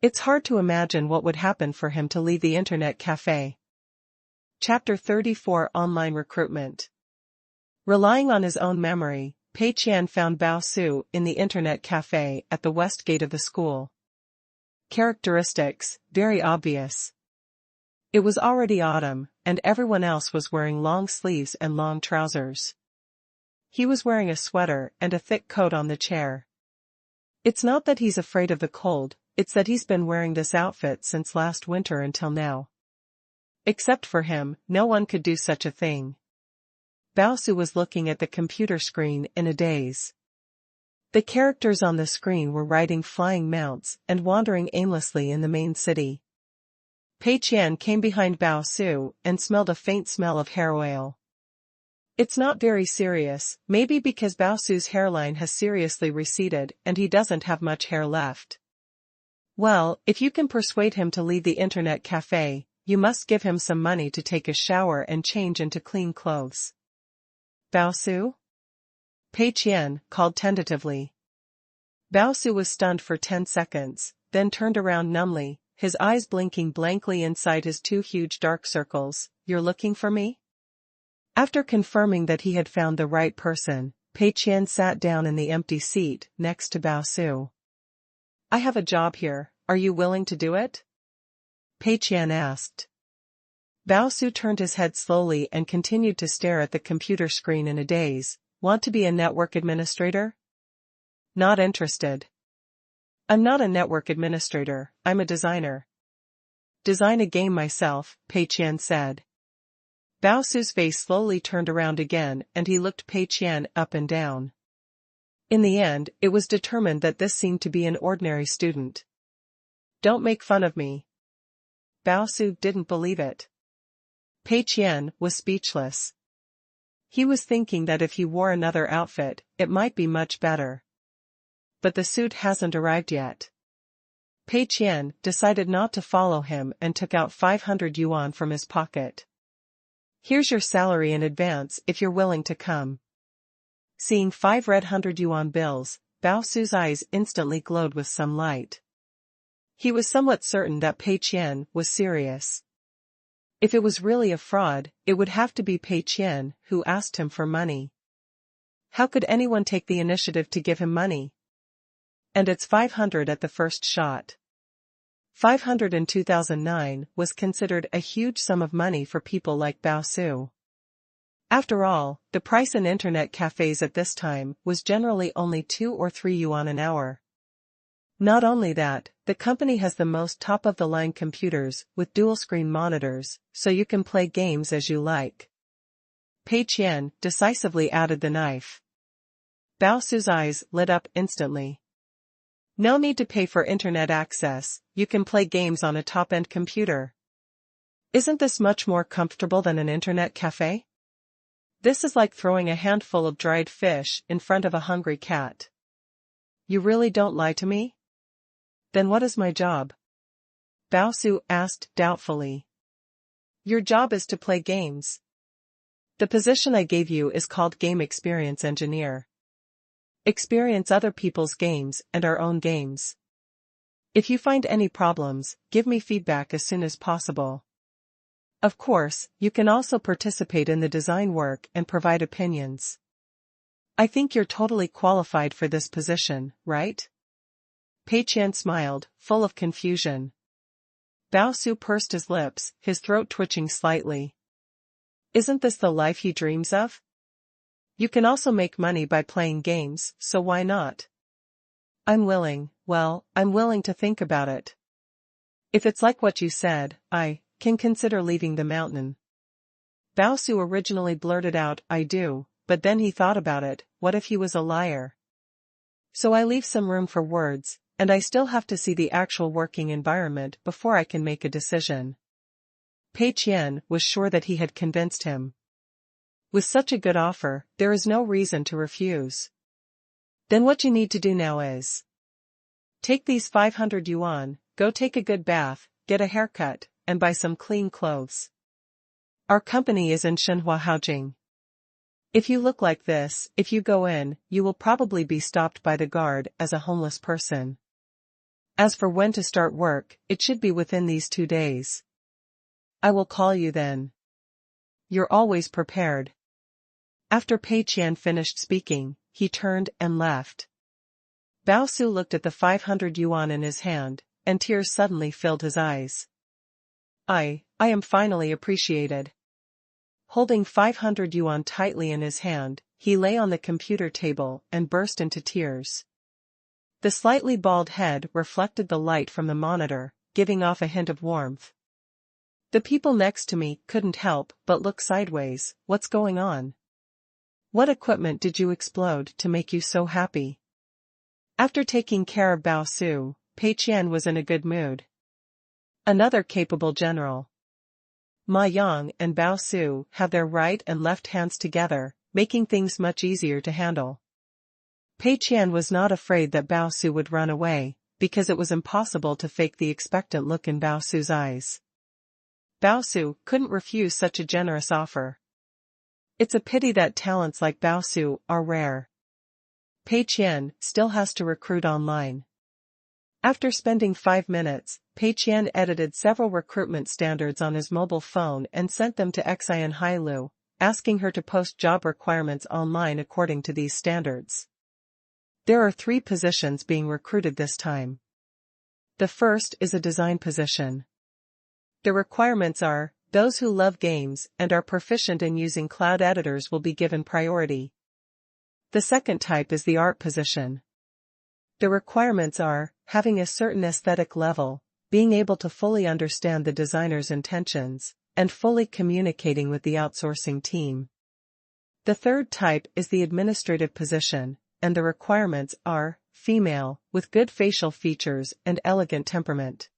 It's hard to imagine what would happen for him to leave the internet cafe. Chapter 34 Online Recruitment. Relying on his own memory, Pei Qian found Baosu in the internet cafe at the west gate of the school. Characteristics, very obvious. It was already autumn, and everyone else was wearing long sleeves and long trousers. He was wearing a sweater and a thick coat on the chair. It's not that he's afraid of the cold, it's that he's been wearing this outfit since last winter until now. Except for him, no one could do such a thing. Baosu was looking at the computer screen in a daze. The characters on the screen were riding flying mounts and wandering aimlessly in the main city. Pei Qian came behind Baosu and smelled a faint smell of hair oil. It's not very serious, maybe because Baosu's hairline has seriously receded and he doesn't have much hair left. Well, if you can persuade him to leave the internet cafe, you must give him some money to take a shower and change into clean clothes. Baosu? Pei Qian called tentatively. Baosu was stunned for 10 seconds, then turned around numbly, his eyes blinking blankly inside his 2 huge dark circles. You're looking for me? After confirming that he had found the right person, Pei Qian sat down in the empty seat next to Baosu. I have a job here, are you willing to do it? Pei Qian asked. Baosu turned his head slowly and continued to stare at the computer screen in a daze. Want to be a network administrator? Not interested. I'm not a network administrator, I'm a designer. Design a game myself, Pei Qian said. Baosu's face slowly turned around again and he looked Pei Qian up and down. In the end, it was determined that this seemed to be an ordinary student. Don't make fun of me. Baosu didn't believe it. Pei Qian was speechless. He was thinking that if he wore another outfit, it might be much better. But the suit hasn't arrived yet. Pei Qian decided not to follow him and took out 500 yuan from his pocket. Here's your salary in advance if you're willing to come. Seeing 5 red 100 yuan bills, Bao Su's eyes instantly glowed with some light. He was somewhat certain that Pei Qian was serious. If it was really a fraud, it would have to be Pei Qian who asked him for money. How could anyone take the initiative to give him money? And it's 500 at the first shot. 500 in 2009 was considered a huge sum of money for people like Bao Su. After all, the price in internet cafes at this time was generally only 2 or 3 yuan an hour. Not only that, the company has the most top-of-the-line computers with dual-screen monitors, so you can play games as you like. Pei Qian decisively added the knife. Bao Su's eyes lit up instantly. No need to pay for internet access, you can play games on a top-end computer. Isn't this much more comfortable than an internet cafe? This is like throwing a handful of dried fish in front of a hungry cat. You really don't lie to me? Then what is my job? Bao Su asked doubtfully. Your job is to play games. The position I gave you is called Game Experience Engineer. Experience other people's games and our own games. If you find any problems, give me feedback as soon as possible. Of course, you can also participate in the design work and provide opinions. I think you're totally qualified for this position, right? Pei Qian smiled, full of confusion. Bao Su pursed his lips, his throat twitching slightly. Isn't this the life he dreams of? You can also make money by playing games, so why not? I'm willing to think about it. If it's like what you said, I can consider leaving the mountain. Bao Su originally blurted out, I do, but then he thought about it, what if he was a liar? So I leave some room for words, and I still have to see the actual working environment before I can make a decision. Pei Qian was sure that he had convinced him. With such a good offer, there is no reason to refuse. Then what you need to do now is take these 500 yuan, go take a good bath, get a haircut, and buy some clean clothes. Our company is in Shenhua Haojing. If you look like this, if you go in, you will probably be stopped by the guard as a homeless person. As for when to start work, it should be within these 2 days. I will call you then. You're always prepared. After Pei Qian finished speaking, he turned and left. Bao Su looked at the 500 yuan in his hand, and tears suddenly filled his eyes. I am finally appreciated. Holding 500 yuan tightly in his hand, he lay on the computer table and burst into tears. The slightly bald head reflected the light from the monitor, giving off a hint of warmth. The people next to me couldn't help but look sideways. What's going on? What equipment did you explode to make you so happy? After taking care of Bao Su, Pei Qian was in a good mood. Another capable general. Ma Yang and Bao Su have their right and left hands together, making things much easier to handle. Pei Qian was not afraid that Bao Su would run away, because it was impossible to fake the expectant look in Bao Su's eyes. Bao Su couldn't refuse such a generous offer. It's a pity that talents like Bao Su are rare. Pei Qian still has to recruit online. After spending 5 minutes, Pei Qian edited several recruitment standards on his mobile phone and sent them to Qian Hailu, asking her to post job requirements online according to these standards. There are 3 positions being recruited this time. The first is a design position. The requirements are, those who love games and are proficient in using cloud editors will be given priority. The second type is the art position. The requirements are, having a certain aesthetic level, being able to fully understand the designer's intentions, and fully communicating with the outsourcing team. The third type is the administrative position, and the requirements are, female, with good facial features and elegant temperament.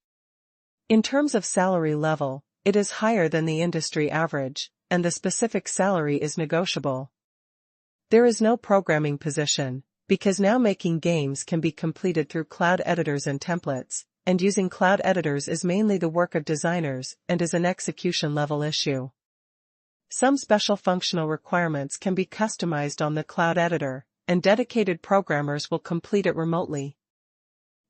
In terms of salary level, it is higher than the industry average, and the specific salary is negotiable. There is no programming position, because now making games can be completed through cloud editors and templates, and using cloud editors is mainly the work of designers and is an execution-level issue. Some special functional requirements can be customized on the cloud editor, and dedicated programmers will complete it remotely.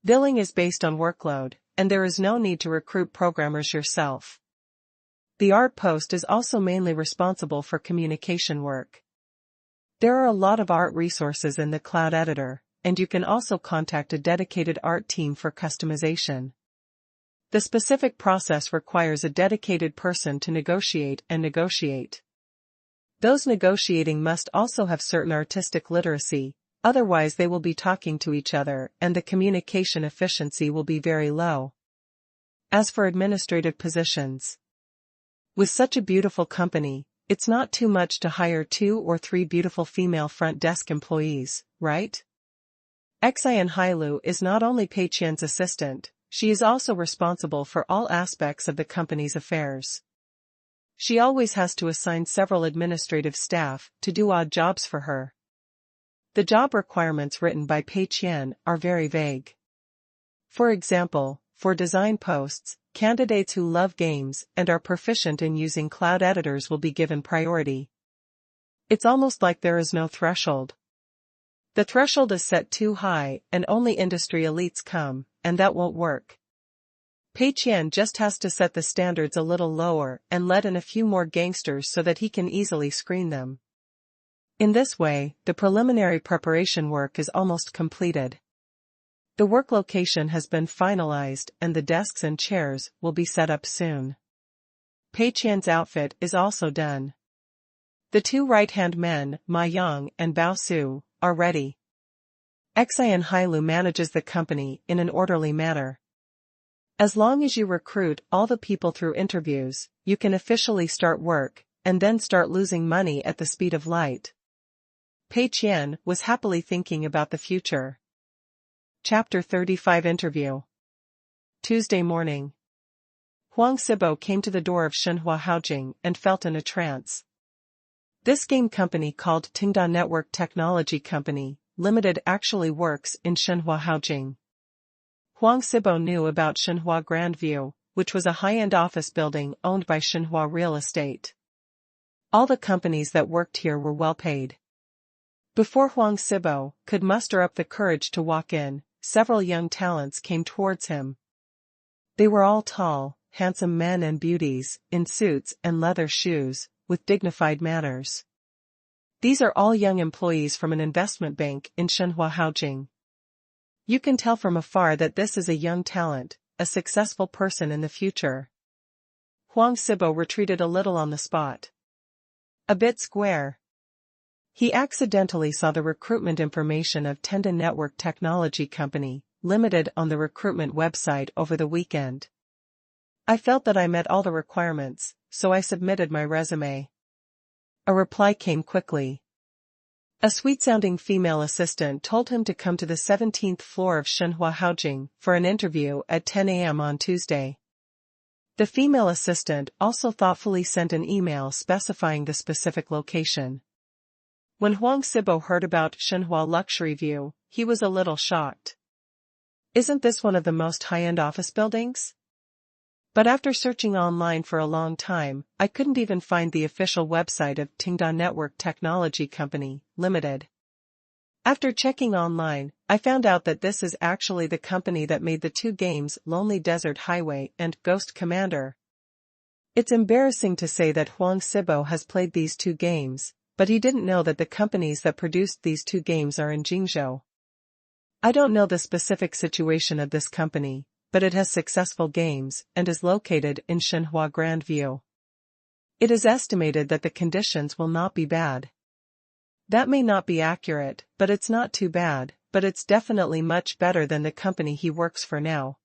Billing is based on workload, and there is no need to recruit programmers yourself. The art post is also mainly responsible for communication work. There are a lot of art resources in the cloud editor, and you can also contact a dedicated art team for customization. The specific process requires a dedicated person to negotiate and negotiate. Those negotiating must also have certain artistic literacy, otherwise they will be talking to each other and the communication efficiency will be very low. As for administrative positions, with such a beautiful company, it's not too much to hire 2 or 3 beautiful female front desk employees, right? Qingshan Hailu is not only Pei Qian's assistant, she is also responsible for all aspects of the company's affairs. She always has to assign several administrative staff to do odd jobs for her. The job requirements written by Pei Qian are very vague. For example, for design posts, candidates who love games and are proficient in using cloud editors will be given priority. It's almost like there is no threshold. The threshold is set too high and only industry elites come, and that won't work. Pei Qian just has to set the standards a little lower and let in a few more gangsters so that he can easily screen them. In this way, the preliminary preparation work is almost completed. The work location has been finalized and the desks and chairs will be set up soon. Pei Qian's outfit is also done. The 2 right-hand men, Ma Yang and Bao Su, are ready. Qingshan Hailu manages the company in an orderly manner. As long as you recruit all the people through interviews, you can officially start work, and then start losing money at the speed of light. Pei Qian was happily thinking about the future. Chapter 35 Interview. Tuesday morning. Huang Sibo came to the door of Shenhua Haojing and felt in a trance. This game company called Tenda Network Technology Company, Limited actually works in Shenhua Haojing. Huang Sibo knew about Shenhua Grandview, which was a high-end office building owned by Shenhua Real Estate. All the companies that worked here were well paid. Before Huang Sibo could muster up the courage to walk in, several young talents came towards him. They were all tall, handsome men and beauties, in suits and leather shoes, with dignified manners. These are all young employees from an investment bank in Shenhua Haojing. You can tell from afar that this is a young talent, a successful person in the future. Huang Sibo retreated a little on the spot. A bit square. He accidentally saw the recruitment information of Tenda Network Technology Company, Limited on the recruitment website over the weekend. I felt that I met all the requirements, so I submitted my resume. A reply came quickly. A sweet-sounding female assistant told him to come to the 17th floor of Shenhua Haojing for an interview at 10 a.m. on Tuesday. The female assistant also thoughtfully sent an email specifying the specific location. When Huang Sibo heard about Shenhua Luxury View, he was a little shocked. Isn't this one of the most high-end office buildings? But after searching online for a long time, I couldn't even find the official website of Tenda Network Technology Company, Limited. After checking online, I found out that this is actually the company that made the 2 games Lonely Desert Highway and Ghost Commander. It's embarrassing to say that Huang Sibo has played these 2 games, but he didn't know that the companies that produced these 2 games are in Jingzhou. I don't know the specific situation of this company, but it has successful games and is located in Shenhua Grandview. It is estimated that the conditions will not be bad. That may not be accurate, but it's not too bad, but it's definitely much better than the company he works for now.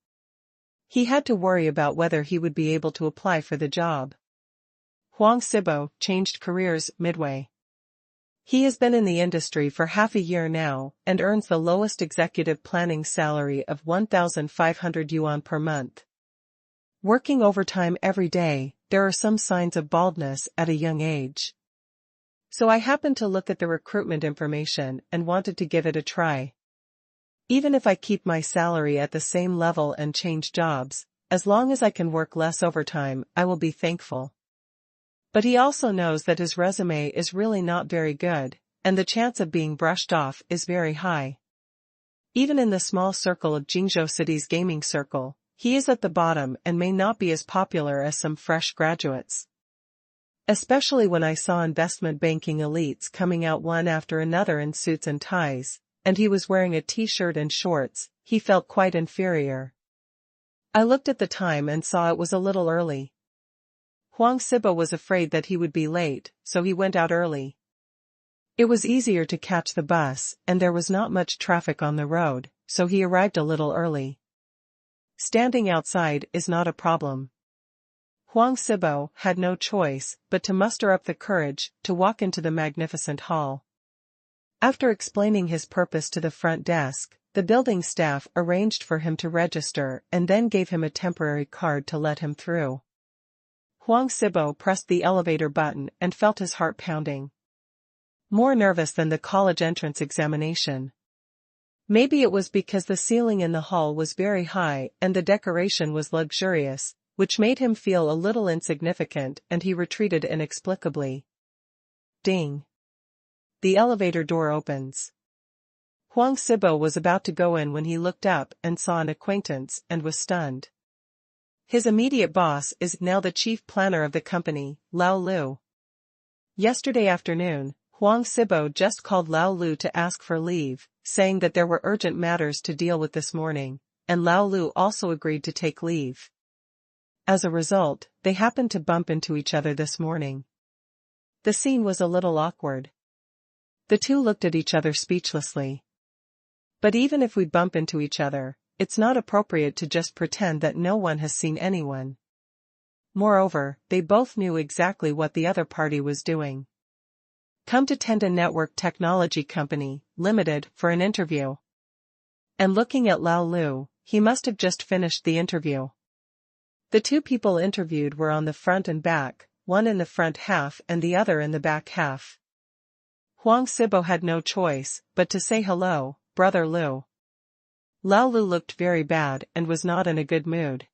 He had to worry about whether he would be able to apply for the job. Huang Sibo changed careers midway. He has been in the industry for half a year now and earns the lowest executive planning salary of 1,500 yuan per month. Working overtime every day, there are some signs of baldness at a young age. So I happened to look at the recruitment information and wanted to give it a try. Even if I keep my salary at the same level and change jobs, as long as I can work less overtime, I will be thankful. But he also knows that his resume is really not very good, and the chance of being brushed off is very high. Even in the small circle of Jingzhou City's gaming circle, he is at the bottom and may not be as popular as some fresh graduates. Especially when I saw investment banking elites coming out one after another in suits and ties, and he was wearing a t-shirt and shorts, he felt quite inferior. I looked at the time and saw it was a little early. Huang Sibo was afraid that he would be late, so he went out early. It was easier to catch the bus, and there was not much traffic on the road, so he arrived a little early. Standing outside is not a problem. Huang Sibo had no choice but to muster up the courage to walk into the magnificent hall. After explaining his purpose to the front desk, the building staff arranged for him to register and then gave him a temporary card to let him through. Huang Sibo pressed the elevator button and felt his heart pounding. More nervous than the college entrance examination. Maybe it was because the ceiling in the hall was very high and the decoration was luxurious, which made him feel a little insignificant, and he retreated inexplicably. Ding. The elevator door opens. Huang Sibo was about to go in when he looked up and saw an acquaintance and was stunned. His immediate boss is now the chief planner of the company, Lao Lu. Yesterday afternoon, Huang Sibo just called Lao Lu to ask for leave, saying that there were urgent matters to deal with this morning, and Lao Lu also agreed to take leave. As a result, they happened to bump into each other this morning. The scene was a little awkward. The two looked at each other speechlessly. But even if we bump into each other, it's not appropriate to just pretend that no one has seen anyone. Moreover, they both knew exactly what the other party was doing. Come to Tenda Network Technology Company, Limited, for an interview. And looking at Lao Lu, he must have just finished the interview. The two people interviewed were on the front and back, one in the front half and the other in the back half. Huang Sibo had no choice but to say hello, Brother Lu. Lao Lu looked very bad and was not in a good mood.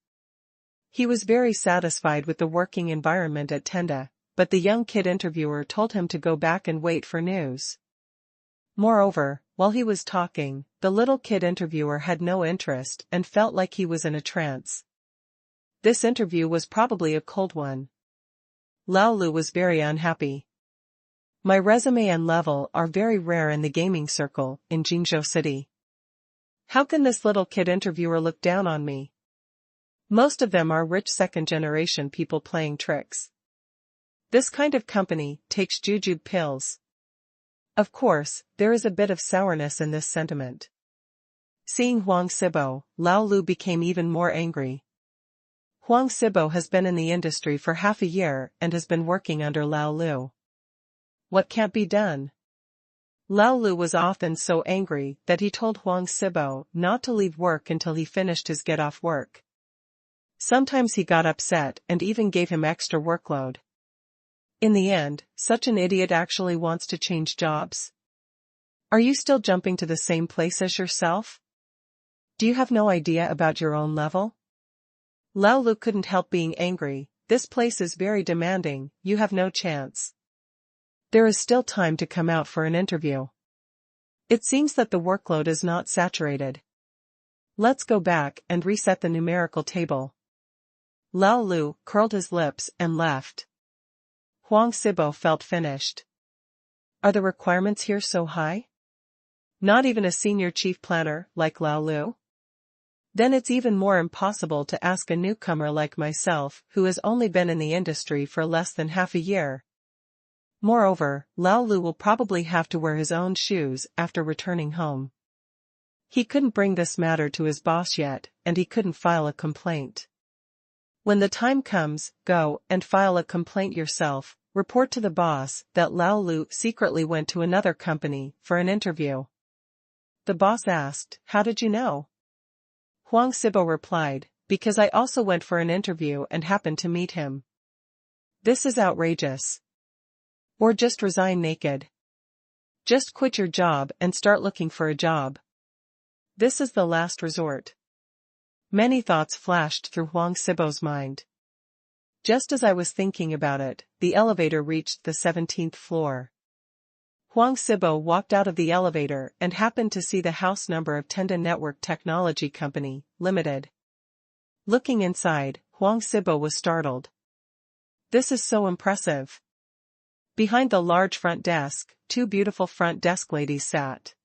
He was very satisfied with the working environment at Tenda, but the young kid interviewer told him to go back and wait for news. Moreover, while he was talking, the little kid interviewer had no interest and felt like he was in a trance. This interview was probably a cold one. Lao Lu was very unhappy. My resume and level are very rare in the gaming circle in Jingzhou City. How can this little kid interviewer look down on me? Most of them are rich second-generation people playing tricks. This kind of company takes jujube pills. Of course, there is a bit of sourness in this sentiment. Seeing Huang Sibo, Lao Lu became even more angry. Huang Sibo has been in the industry for half a year and has been working under Lao Lu. What can't be done? Lao Lu was often so angry that he told Huang Sibo not to leave work until he finished his get-off work. Sometimes he got upset and even gave him extra workload. In the end, such an idiot actually wants to change jobs. Are you still jumping to the same place as yourself? Do you have no idea about your own level? Lao Lu couldn't help being angry. This place is very demanding, you have no chance. There is still time to come out for an interview. It seems that the workload is not saturated. Let's go back and reset the numerical table. Lao Lu curled his lips and left. Huang Sibo felt finished. Are the requirements here so high? Not even a senior chief planner like Lao Lu? Then it's even more impossible to ask a newcomer like myself who has only been in the industry for less than half a year. Moreover, Lao Lu will probably have to wear his own shoes after returning home. He couldn't bring this matter to his boss yet, and he couldn't file a complaint. When the time comes, go and file a complaint yourself. Report to the boss that Lao Lu secretly went to another company for an interview. The boss asked, "How did you know?" Huang Sibo replied, "Because I also went for an interview and happened to meet him." This is outrageous. Or just resign naked. Just quit your job and start looking for a job. This is the last resort. Many thoughts flashed through Huang Sibo's mind. Just as I was thinking about it, the elevator reached the 17th floor. Huang Sibo walked out of the elevator and happened to see the house number of Tenda Network Technology Company, Limited. Looking inside, Huang Sibo was startled. This is so impressive. Behind the large front desk, two beautiful front desk ladies sat.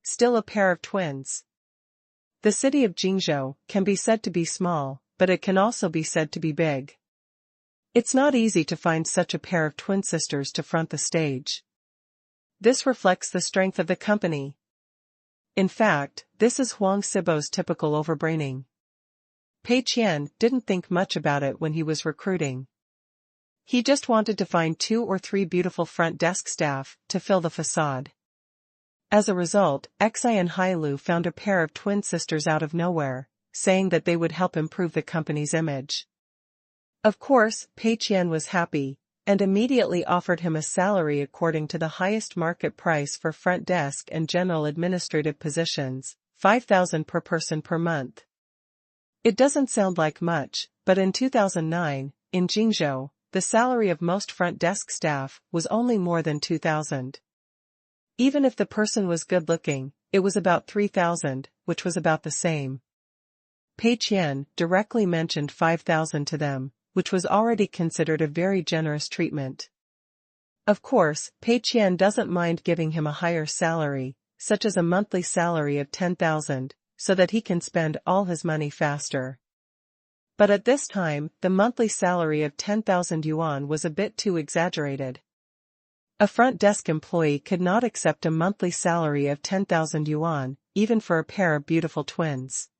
Still a pair of twins. The city of Jingzhou can be said to be small, but it can also be said to be big. It's not easy to find such a pair of twin sisters to front the stage. This reflects the strength of the company. In fact, this is Huang Sibo's typical overbraining. Pei Qian didn't think much about it when he was recruiting. He just wanted to find 2 or 3 beautiful front desk staff to fill the facade. As a result, Xi and Hailu found a pair of twin sisters out of nowhere, saying that they would help improve the company's image. Of course, Pei Qian was happy, and immediately offered him a salary according to the highest market price for front desk and general administrative positions, 5,000 per person per month. It doesn't sound like much, but in 2009, in Jingzhou, the salary of most front desk staff was only more than 2,000. Even if the person was good-looking, it was about 3,000, which was about the same. Pei Qian directly mentioned 5,000 to them, which was already considered a very generous treatment. Of course, Pei Qian doesn't mind giving him a higher salary, such as a monthly salary of 10,000, so that he can spend all his money faster. But at this time, the monthly salary of 10,000 yuan was a bit too exaggerated. A front desk employee could not accept a monthly salary of 10,000 yuan, even for a pair of beautiful twins.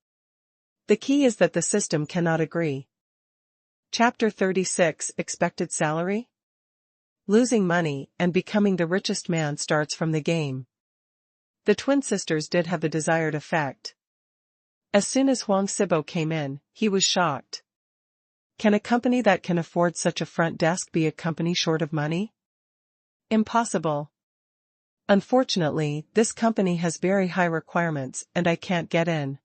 The key is that the system cannot agree. Chapter 36 Expected Salary? Losing money and becoming the richest man starts from the game. The twin sisters did have the desired effect. As soon as Huang Sibo came in, he was shocked. Can a company that can afford such a front desk be a company short of money? Impossible. Unfortunately, this company has very high requirements and I can't get in.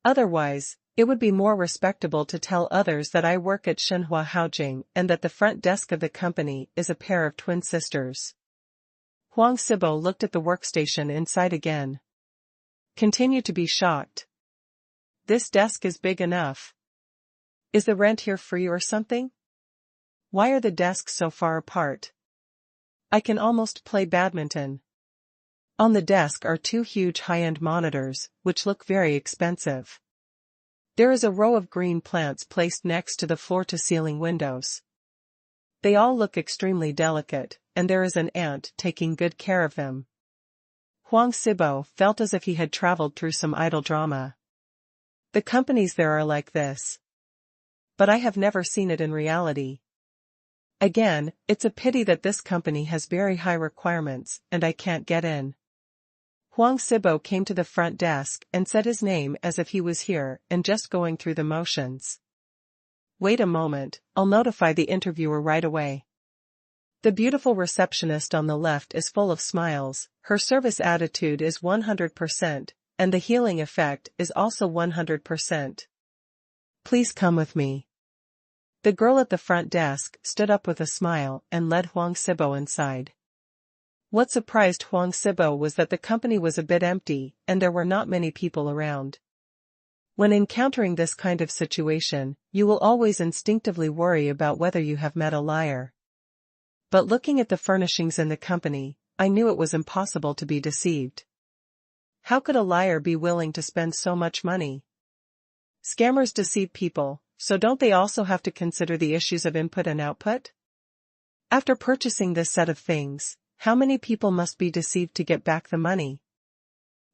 Otherwise, it would be more respectable to tell others that I work at Shenhua Haojing and that the front desk of the company is a pair of twin sisters. Huang Sibo looked at the workstation inside again. Continued to be shocked. This desk is big enough. Is the rent here free or something? Why are the desks so far apart? I can almost play badminton. On the desk are 2 huge high-end monitors, which look very expensive. There is a row of green plants placed next to the floor-to-ceiling windows. They all look extremely delicate, and there is an ant taking good care of them. Huang Sibo felt as if he had traveled through some idle drama. The companies there are like this. But I have never seen it in reality. Again, it's a pity that this company has very high requirements, and I can't get in. Huang Sibo came to the front desk and said his name as if he was here and just going through the motions. Wait a moment, I'll notify the interviewer right away. The beautiful receptionist on the left is full of smiles, her service attitude is 100%, and the healing effect is also 100%. Please come with me. The girl at the front desk stood up with a smile and led Huang Sibo inside. What surprised Huang Sibo was that the company was a bit empty and there were not many people around. When encountering this kind of situation, you will always instinctively worry about whether you have met a liar. But looking at the furnishings in the company, I knew it was impossible to be deceived. How could a liar be willing to spend so much money? Scammers deceive people, so don't they also have to consider the issues of input and output? After purchasing this set of things, how many people must be deceived to get back the money?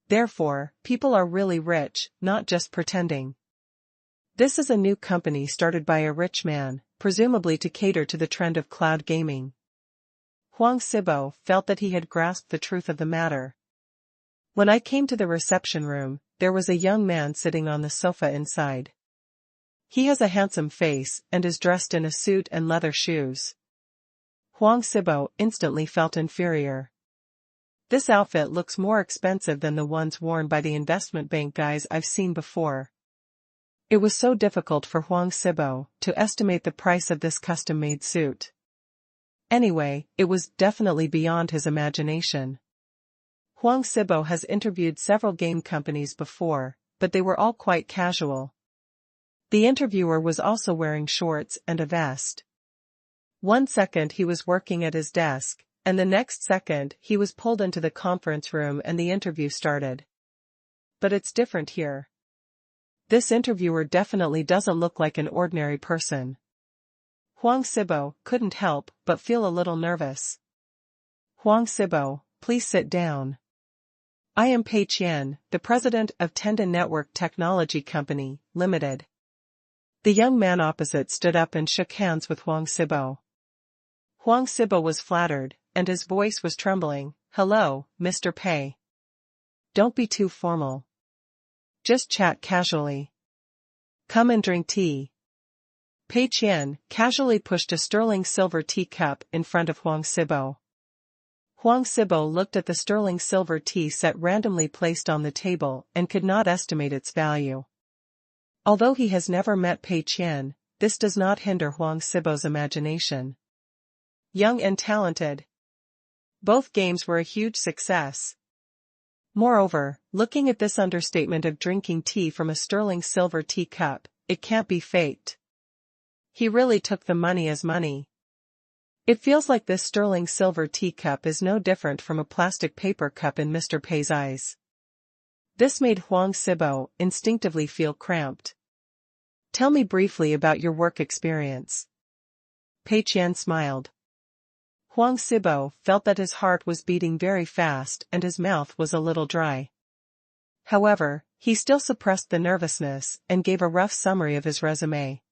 Therefore, people are really rich, not just pretending. This is a new company started by a rich man, presumably to cater to the trend of cloud gaming. Huang Sibo felt that he had grasped the truth of the matter. When I came to the reception room, there was a young man sitting on the sofa inside. He has a handsome face and is dressed in a suit and leather shoes. Huang Sibo instantly felt inferior. This outfit looks more expensive than the ones worn by the investment bank guys I've seen before. It was so difficult for Huang Sibo to estimate the price of this custom-made suit. Anyway, it was definitely beyond his imagination. Huang Sibo has interviewed several game companies before, but they were all quite casual. The interviewer was also wearing shorts and a vest. One second he was working at his desk, and the next second he was pulled into the conference room and the interview started. But it's different here. This interviewer definitely doesn't look like an ordinary person. Huang Sibo couldn't help but feel a little nervous. Huang Sibo, please sit down. I am Pei Qian, the president of Tenda Network Technology Company, Limited. The young man opposite stood up and shook hands with Huang Sibo. Huang Sibo was flattered, and his voice was trembling. Hello, Mr. Pei. Don't be too formal. Just chat casually. Come and drink tea. Pei Qian casually pushed a sterling silver teacup in front of Huang Sibo. Huang Sibo looked at the sterling silver tea set randomly placed on the table and could not estimate its value. Although he has never met Pei Qian, this does not hinder Huang Sibo's imagination. Young and talented. Both games were a huge success. Moreover, looking at this understatement of drinking tea from a sterling silver teacup, it can't be faked. He really took the money as money. It feels like this sterling silver teacup is no different from a plastic paper cup in Mr. Pei's eyes. This made Huang Sibo instinctively feel cramped. Tell me briefly about your work experience. Pei Qian smiled. Huang Sibo felt that his heart was beating very fast and his mouth was a little dry. However, he still suppressed the nervousness and gave a rough summary of his resume.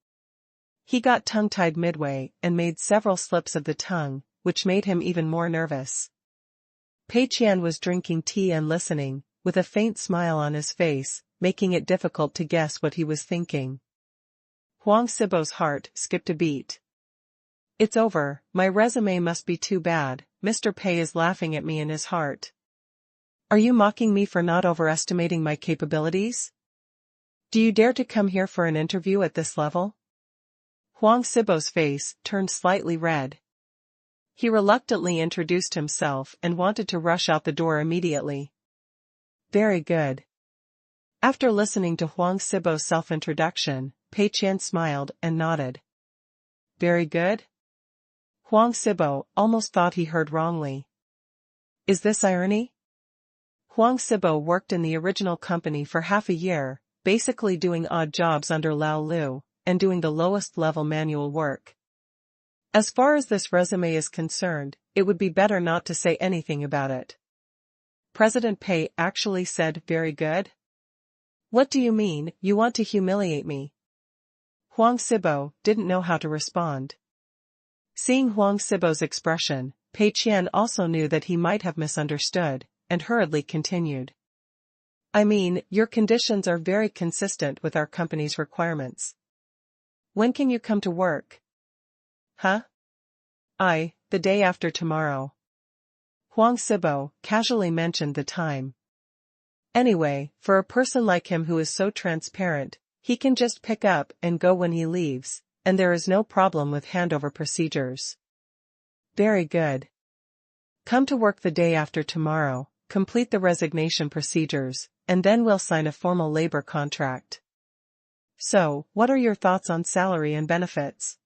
He got tongue-tied midway and made several slips of the tongue, which made him even more nervous. Pei Qian was drinking tea and listening, with a faint smile on his face, making it difficult to guess what he was thinking. Huang Sibo's heart skipped a beat. It's over, my resume must be too bad, Mr. Pei is laughing at me in his heart. Are you mocking me for not overestimating my capabilities? Do you dare to come here for an interview at this level? Huang Sibo's face turned slightly red. He reluctantly introduced himself and wanted to rush out the door immediately. Very good. After listening to Huang Sibo's self-introduction, Pei Qian smiled and nodded. Very good? Huang Sibo almost thought he heard wrongly. Is this irony? Huang Sibo worked in the original company for half a year, basically doing odd jobs under Lao Lu, and doing the lowest level manual work. As far as this resume is concerned, it would be better not to say anything about it. President Pei actually said very good? What do you mean, you want to humiliate me? Huang Sibo didn't know how to respond. Seeing Huang Sibo's expression, Pei Qian also knew that he might have misunderstood, and hurriedly continued. I mean, your conditions are very consistent with our company's requirements. When can you come to work? Huh? The day after tomorrow. Huang Sibo casually mentioned the time. Anyway, for a person like him who is so transparent, he can just pick up and go when he leaves, and there is no problem with handover procedures. Very good. Come to work the day after tomorrow, complete the resignation procedures, and then we'll sign a formal labor contract. So, what are your thoughts on salary and benefits?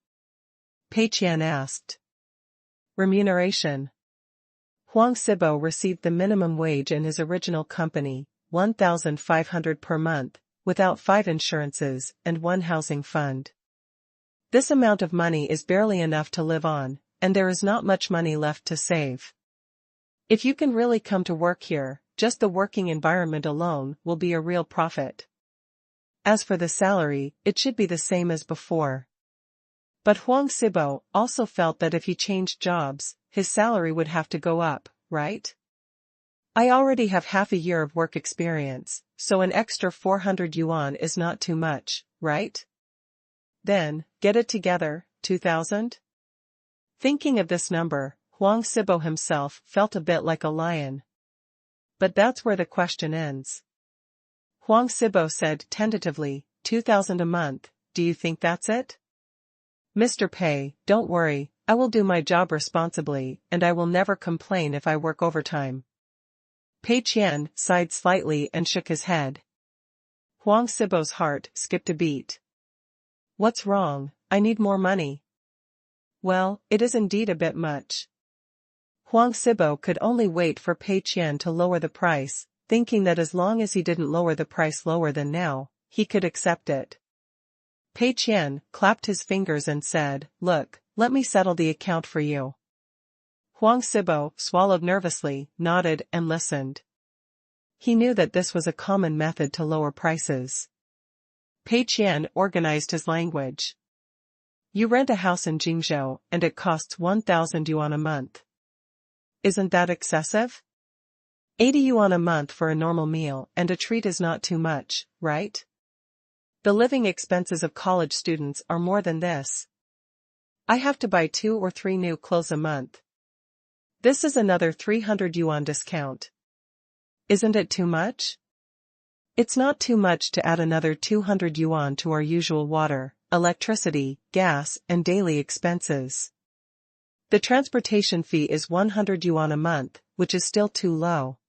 Pei Qian asked. Remuneration. Huang Sibo received the minimum wage in his original company, 1,500 per month, without 5 insurances and 1 housing fund. This amount of money is barely enough to live on, and there is not much money left to save. If you can really come to work here, just the working environment alone will be a real profit. As for the salary, it should be the same as before. But Huang Sibo also felt that if he changed jobs, his salary would have to go up, right? I already have half a year of work experience, so an extra 400 yuan is not too much, right? Then, get it together, 2,000? Thinking of this number, Huang Sibo himself felt a bit like a lion. but that's where the question ends. Huang Sibo said tentatively, 2,000 a month, do you think that's it? Mr. Pei, don't worry, I will do my job responsibly, and I will never complain if I work overtime. Pei Qian sighed slightly and shook his head. Huang Sibo's heart skipped a beat. What's wrong? I need more money. Well, it is indeed a bit much. Huang Sibo could only wait for Pei Qian to lower the price, thinking that as long as he didn't lower the price lower than now, he could accept it. Pei Qian clapped his fingers and said, look, let me settle the account for you. Huang Sibo swallowed nervously, nodded and listened. He knew that this was a common method to lower prices. Pei Qian organized his language. You rent a house in Jingzhou and it costs 1,000 yuan a month. Isn't that excessive? 80 yuan a month for a normal meal and a treat is not too much, right? The living expenses of college students are more than this. I have to buy 2 or 3 new clothes a month. This is another 300 yuan discount. Isn't it too much? It's not too much to add another 200 yuan to our usual water, electricity, gas, and daily expenses. The transportation fee is 100 yuan a month, which is still too low.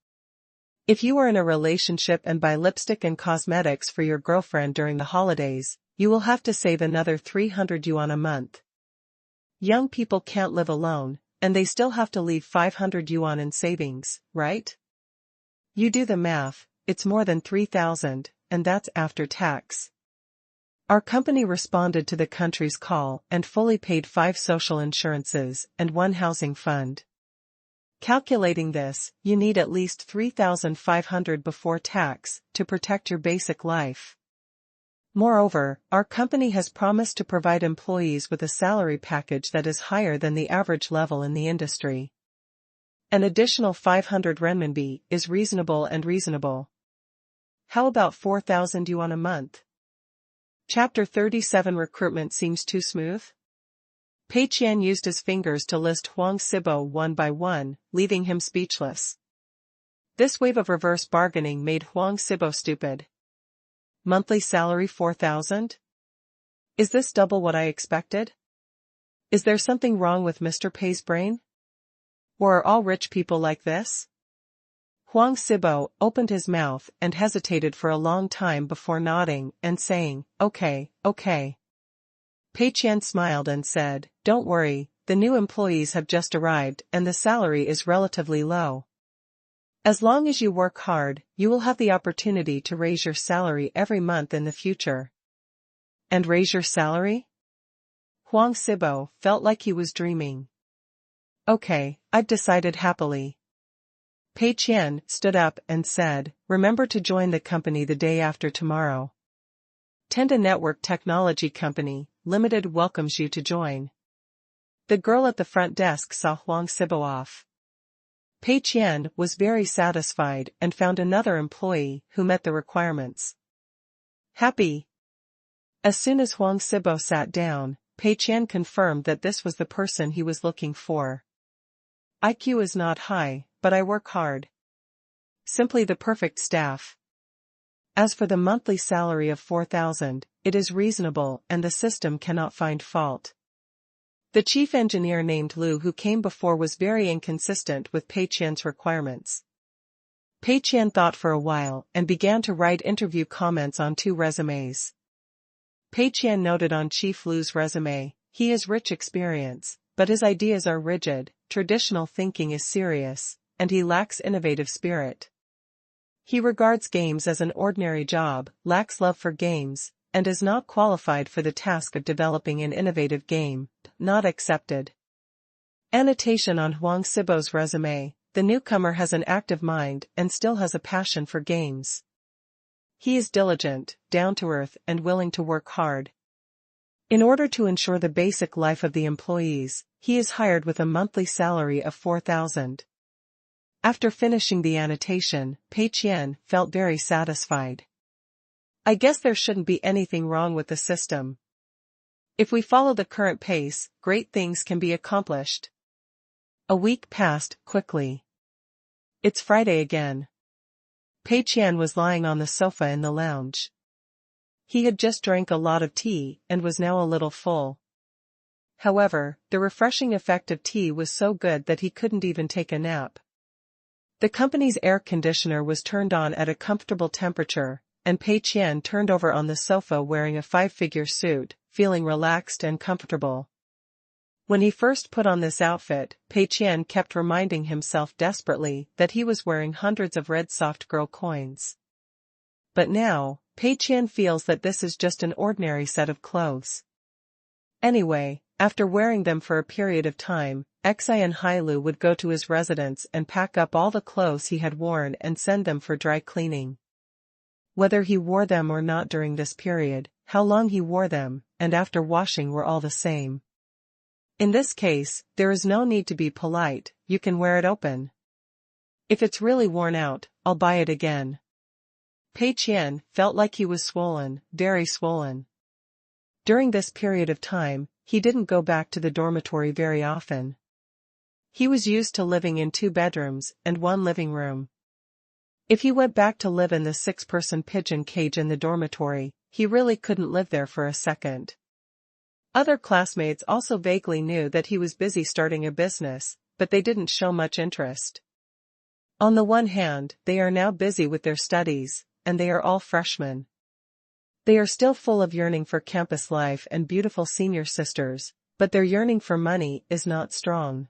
If you are in a relationship and buy lipstick and cosmetics for your girlfriend during the holidays, you will have to save another 300 yuan a month. Young people can't live alone, and they still have to leave 500 yuan in savings, right? You do the math, it's more than 3,000, and that's after tax. Our company responded to the country's call and fully paid 5 social insurances and 1 housing fund. Calculating this, you need at least 3,500 before tax to protect your basic life. Moreover, our company has promised to provide employees with a salary package that is higher than the average level in the industry. An additional 500 renminbi is reasonable. How about 4,000 yuan a month? Chapter 37 Recruitment seems too smooth? Pei Qian used his fingers to list Huang Sibo one by one, leaving him speechless. This wave of reverse bargaining made Huang Sibo stupid. Monthly salary 4,000? Is this double what I expected? Is there something wrong with Mr. Pei's brain? Or are all rich people like this? Huang Sibo opened his mouth and hesitated for a long time before nodding and saying, okay. Pei Qian smiled and said, don't worry, the new employees have just arrived and the salary is relatively low. As long as you work hard, you will have the opportunity to raise your salary every month in the future. And raise your salary? Huang Sibo felt like he was dreaming. Okay, I've decided happily. Pei Qian stood up and said, remember to join the company the day after tomorrow. Tenda Network Technology Company, Limited welcomes you to join. The girl at the front desk saw Huang Sibo off. Pei Qian was very satisfied and found another employee who met the requirements. Happy. As soon as Huang Sibo sat down, Pei Qian confirmed that this was the person he was looking for. IQ is not high, but I work hard. Simply the perfect staff. As for the monthly salary of 4,000, it is reasonable and the system cannot find fault. The chief engineer named Lu who came before was very inconsistent with Pei Qian's requirements. Pei Qian thought for a while and began to write interview comments on 2 resumes. Pei Qian noted on Chief Lu's resume, he has rich experience, but his ideas are rigid, traditional thinking is serious, and he lacks innovative spirit. He regards games as an ordinary job, lacks love for games, and is not qualified for the task of developing an innovative game, not accepted. Annotation on Huang Sibo's resume, the newcomer has an active mind and still has a passion for games. He is diligent, down-to-earth and willing to work hard. In order to ensure the basic life of the employees, he is hired with a monthly salary of 4,000. After finishing the annotation, Pei Qian felt very satisfied. I guess there shouldn't be anything wrong with the system. If we follow the current pace, great things can be accomplished. A week passed quickly. It's Friday again. Pei Qian was lying on the sofa in the lounge. He had just drank a lot of tea and was now a little full. However, the refreshing effect of tea was so good that he couldn't even take a nap. The company's air conditioner was turned on at a comfortable temperature, and Pei Qian turned over on the sofa wearing a 5-figure suit, feeling relaxed and comfortable. When he first put on this outfit, Pei Qian kept reminding himself desperately that he was wearing hundreds of red soft girl coins. But now, Pei Qian feels that this is just an ordinary set of clothes. Anyway, after wearing them for a period of time, Qian Hailu would go to his residence and pack up all the clothes he had worn and send them for dry cleaning. Whether he wore them or not during this period, how long he wore them, and after washing were all the same. In this case, there is no need to be polite, you can wear it open. If it's really worn out, I'll buy it again. Pei Qian felt like he was swollen, very swollen. During this period of time, he didn't go back to the dormitory very often. He was used to living in 2 bedrooms and 1 living room. If he went back to live in the 6-person pigeon cage in the dormitory, he really couldn't live there for a second. Other classmates also vaguely knew that he was busy starting a business, but they didn't show much interest. On the one hand, they are now busy with their studies, and they are all freshmen. They are still full of yearning for campus life and beautiful senior sisters, but their yearning for money is not strong.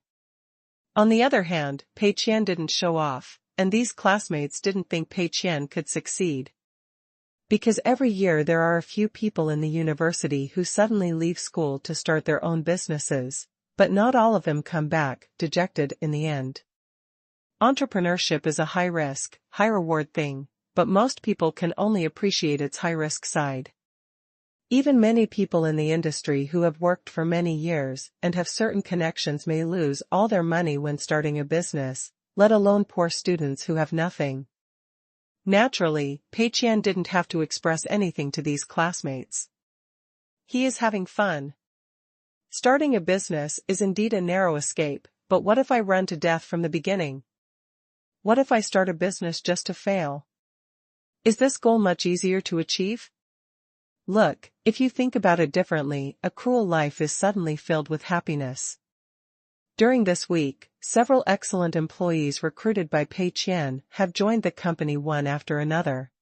On the other hand, Pei Qian didn't show off, and these classmates didn't think Pei Qian could succeed. Because every year there are a few people in the university who suddenly leave school to start their own businesses, but not all of them come back, dejected in the end. Entrepreneurship is a high-risk, high-reward thing, but most people can only appreciate its high-risk side. Even many people in the industry who have worked for many years and have certain connections may lose all their money when starting a business, let alone poor students who have nothing. Naturally, Pei Qian didn't have to express anything to these classmates. He is having fun. Starting a business is indeed a narrow escape, but what if I run to death from the beginning? What if I start a business just to fail? Is this goal much easier to achieve? Look, if you think about it differently, a cruel life is suddenly filled with happiness. During this week, several excellent employees recruited by Pei Qian have joined the company one after another,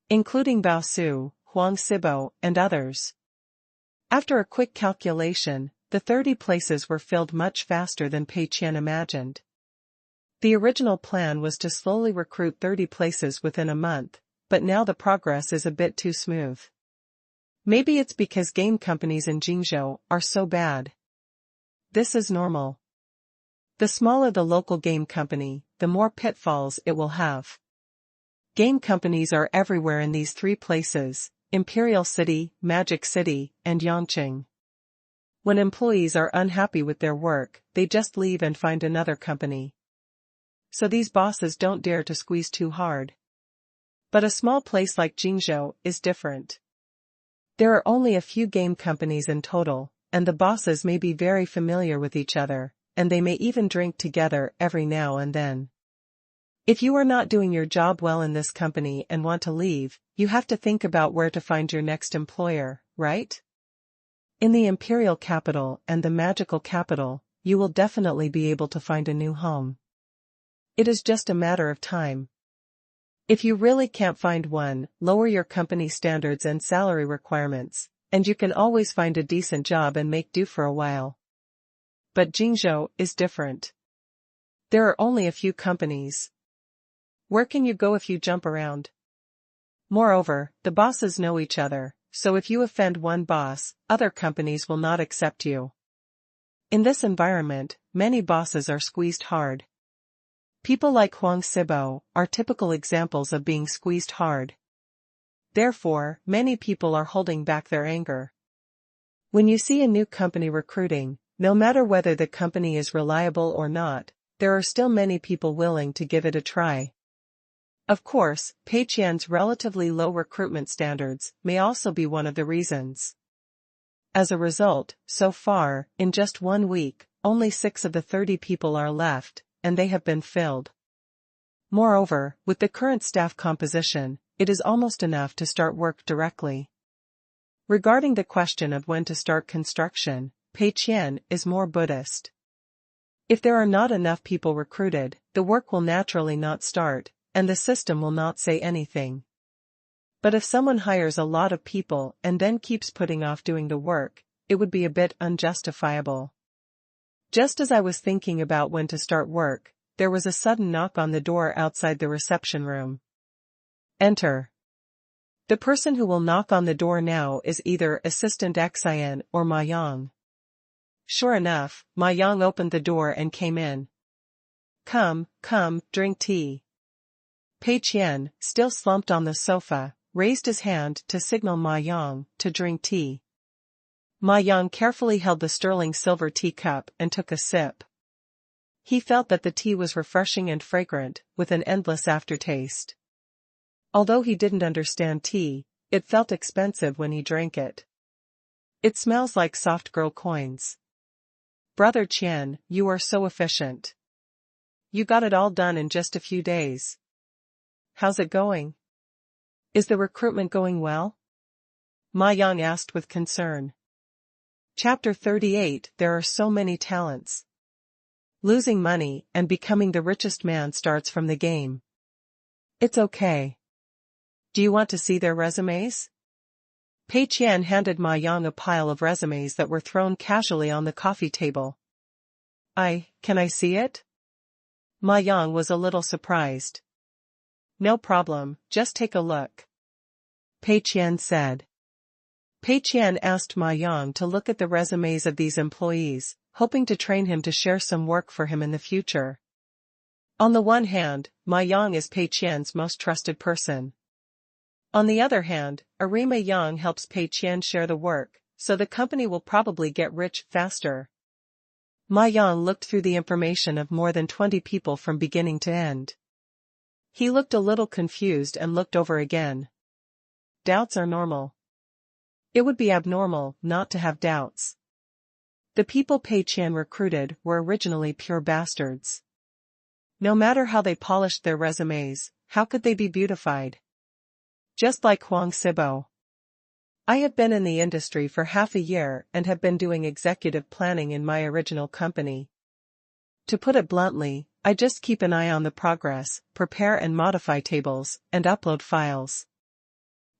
including Bao Su, Huang Sibo, and others. After a quick calculation, the 30 places were filled much faster than Pei Qian imagined. The original plan was to slowly recruit 30 places within a month, but now the progress is a bit too smooth. Maybe it's because game companies in Jingzhou are so bad. This is normal. The smaller the local game company, the more pitfalls it will have. Game companies are everywhere in these 3 places, Imperial City, Magic City, and Yangqing. When employees are unhappy with their work, they just leave and find another company. So these bosses don't dare to squeeze too hard. But a small place like Jingzhou is different. There are only a few game companies in total, and the bosses may be very familiar with each other, and they may even drink together every now and then. If you are not doing your job well in this company and want to leave, you have to think about where to find your next employer, right? In the imperial capital and the magical capital, you will definitely be able to find a new home. It is just a matter of time. If you really can't find one, lower your company standards and salary requirements, and you can always find a decent job and make do for a while. But Jingzhou is different. There are only a few companies. Where can you go if you jump around? Moreover, the bosses know each other, so if you offend one boss, other companies will not accept you. In this environment, many bosses are squeezed hard. People like Huang Sibo are typical examples of being squeezed hard. Therefore, many people are holding back their anger. When you see a new company recruiting, no matter whether the company is reliable or not, there are still many people willing to give it a try. Of course, Pei Qian's relatively low recruitment standards may also be one of the reasons. As a result, so far, in just 1 week, only 6 of the 30 people are left, and they have been filled. Moreover, with the current staff composition, it is almost enough to start work directly. Regarding the question of when to start construction, Pei Qian is more Buddhist. If there are not enough people recruited, the work will naturally not start, and the system will not say anything. But if someone hires a lot of people and then keeps putting off doing the work, it would be a bit unjustifiable. Just as I was thinking about when to start work, there was a sudden knock on the door outside the reception room. Enter. The person who will knock on the door now is either Assistant Qian or Ma Yang. Sure enough, Ma Yang opened the door and came in. Come, drink tea. Pei Qian, still slumped on the sofa, raised his hand to signal Ma Yang to drink tea. Ma Yang carefully held the sterling silver teacup and took a sip. He felt that the tea was refreshing and fragrant, with an endless aftertaste. Although he didn't understand tea, it felt expensive when he drank it. It smells like soft girl coins. Brother Qian, you are so efficient. You got it all done in just a few days. How's it going? Is the recruitment going well? Ma Yang asked with concern. Chapter 38. There are so many talents. Losing money and becoming the richest man starts from the game. It's okay. Do you want to see their resumes? Pei Qian handed Ma Yang a pile of resumes that were thrown casually on the coffee table. Can I see it? Ma Yang was a little surprised. No problem, just take a look. Pei Qian said. Pei Qian asked Ma Yang to look at the resumes of these employees, hoping to train him to share some work for him in the future. On the one hand, Ma Yang is Pei Qian's most trusted person. On the other hand, Ma Yang helps Pei Qian share the work, so the company will probably get rich faster. Ma Yang looked through the information of more than 20 people from beginning to end. He looked a little confused and looked over again. Doubts are normal. It would be abnormal not to have doubts. The people Pei Qian recruited were originally pure bastards. No matter how they polished their resumes, how could they be beautified? Just like Huang Sibo. I have been in the industry for half a year and have been doing executive planning in my original company. To put it bluntly, I just keep an eye on the progress, prepare and modify tables, and upload files.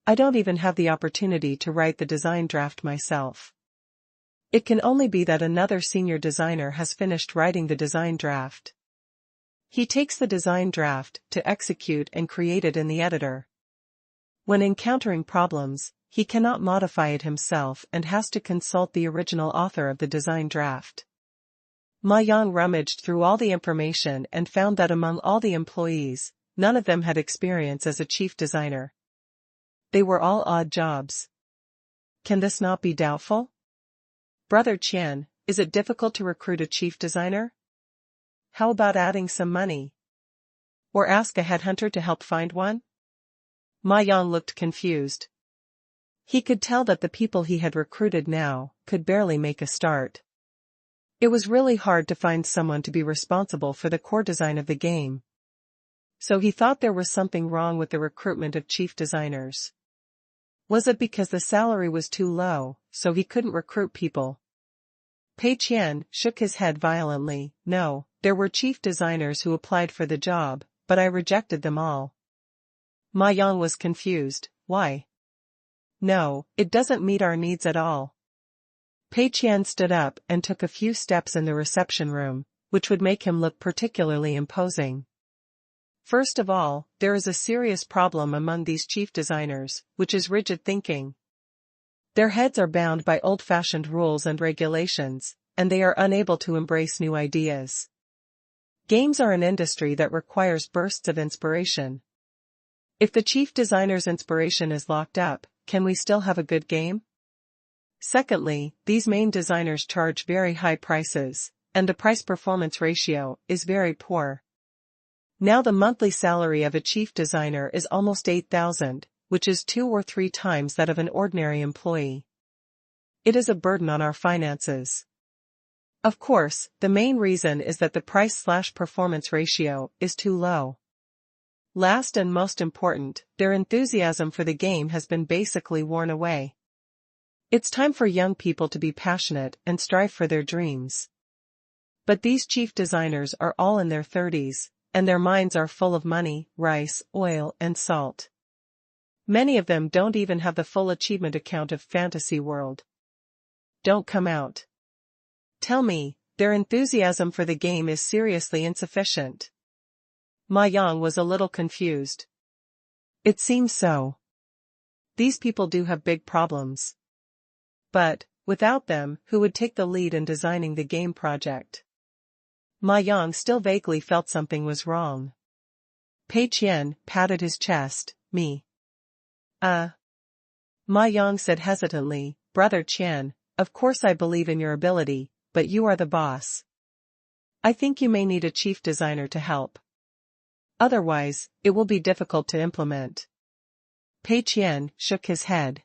I don't even have the opportunity to write the design draft myself. It can only be that another senior designer has finished writing the design draft. He takes the design draft to execute and create it in the editor. When encountering problems, he cannot modify it himself and has to consult the original author of the design draft. Ma Yang rummaged through all the information and found that among all the employees, none of them had experience as a chief designer. They were all odd jobs. Can this not be doubtful? Brother Qian, is it difficult to recruit a chief designer? How about adding some money? Or ask a headhunter to help find one? Ma Yang looked confused. He could tell that the people he had recruited now could barely make a start. It was really hard to find someone to be responsible for the core design of the game. So he thought there was something wrong with the recruitment of chief designers. Was it because the salary was too low, so he couldn't recruit people? Pei Qian shook his head violently. No, there were chief designers who applied for the job, but I rejected them all. Ma Yang was confused. Why? No, it doesn't meet our needs at all. Pei Qian stood up and took a few steps in the reception room, which would make him look particularly imposing. First of all, there is a serious problem among these chief designers, which is rigid thinking. Their heads are bound by old-fashioned rules and regulations, and they are unable to embrace new ideas. Games are an industry that requires bursts of inspiration. If the chief designer's inspiration is locked up, can we still have a good game? Secondly, these main designers charge very high prices, and the price-performance ratio is very poor. Now the monthly salary of a chief designer is almost 8,000, which is 2 or 3 times that of an ordinary employee. It is a burden on our finances. Of course, the main reason is that the price/performance ratio is too low. Last and most important, their enthusiasm for the game has been basically worn away. It's time for young people to be passionate and strive for their dreams. But these chief designers are all in their 30s, and their minds are full of money, rice, oil, and salt. Many of them don't even have the full achievement account of fantasy world. Don't come out. Tell me, their enthusiasm for the game is seriously insufficient. Ma Yang was a little confused. It seems so. These people do have big problems. But, without them, who would take the lead in designing the game project? Ma Yang still vaguely felt something was wrong. Pei Qian patted his chest. Me. Ma Yang said hesitantly, Brother Qian, of course I believe in your ability, but you are the boss. I think you may need a chief designer to help. Otherwise, it will be difficult to implement. Pei Qian shook his head.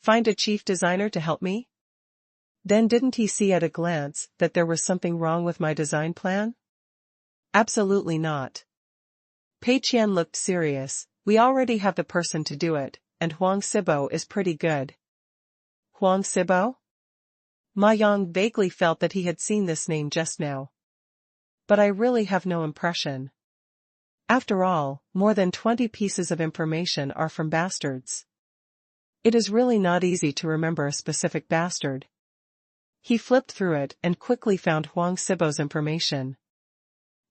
Find a chief designer to help me? Then didn't he see at a glance that there was something wrong with my design plan? Absolutely not. Pei Qian looked serious. We already have the person to do it, and Huang Sibo is pretty good. Huang Sibo? Ma Yang vaguely felt that he had seen this name just now. But I really have no impression. After all, more than 20 pieces of information are from bastards. It is really not easy to remember a specific bastard. He flipped through it and quickly found Huang Sibo's information.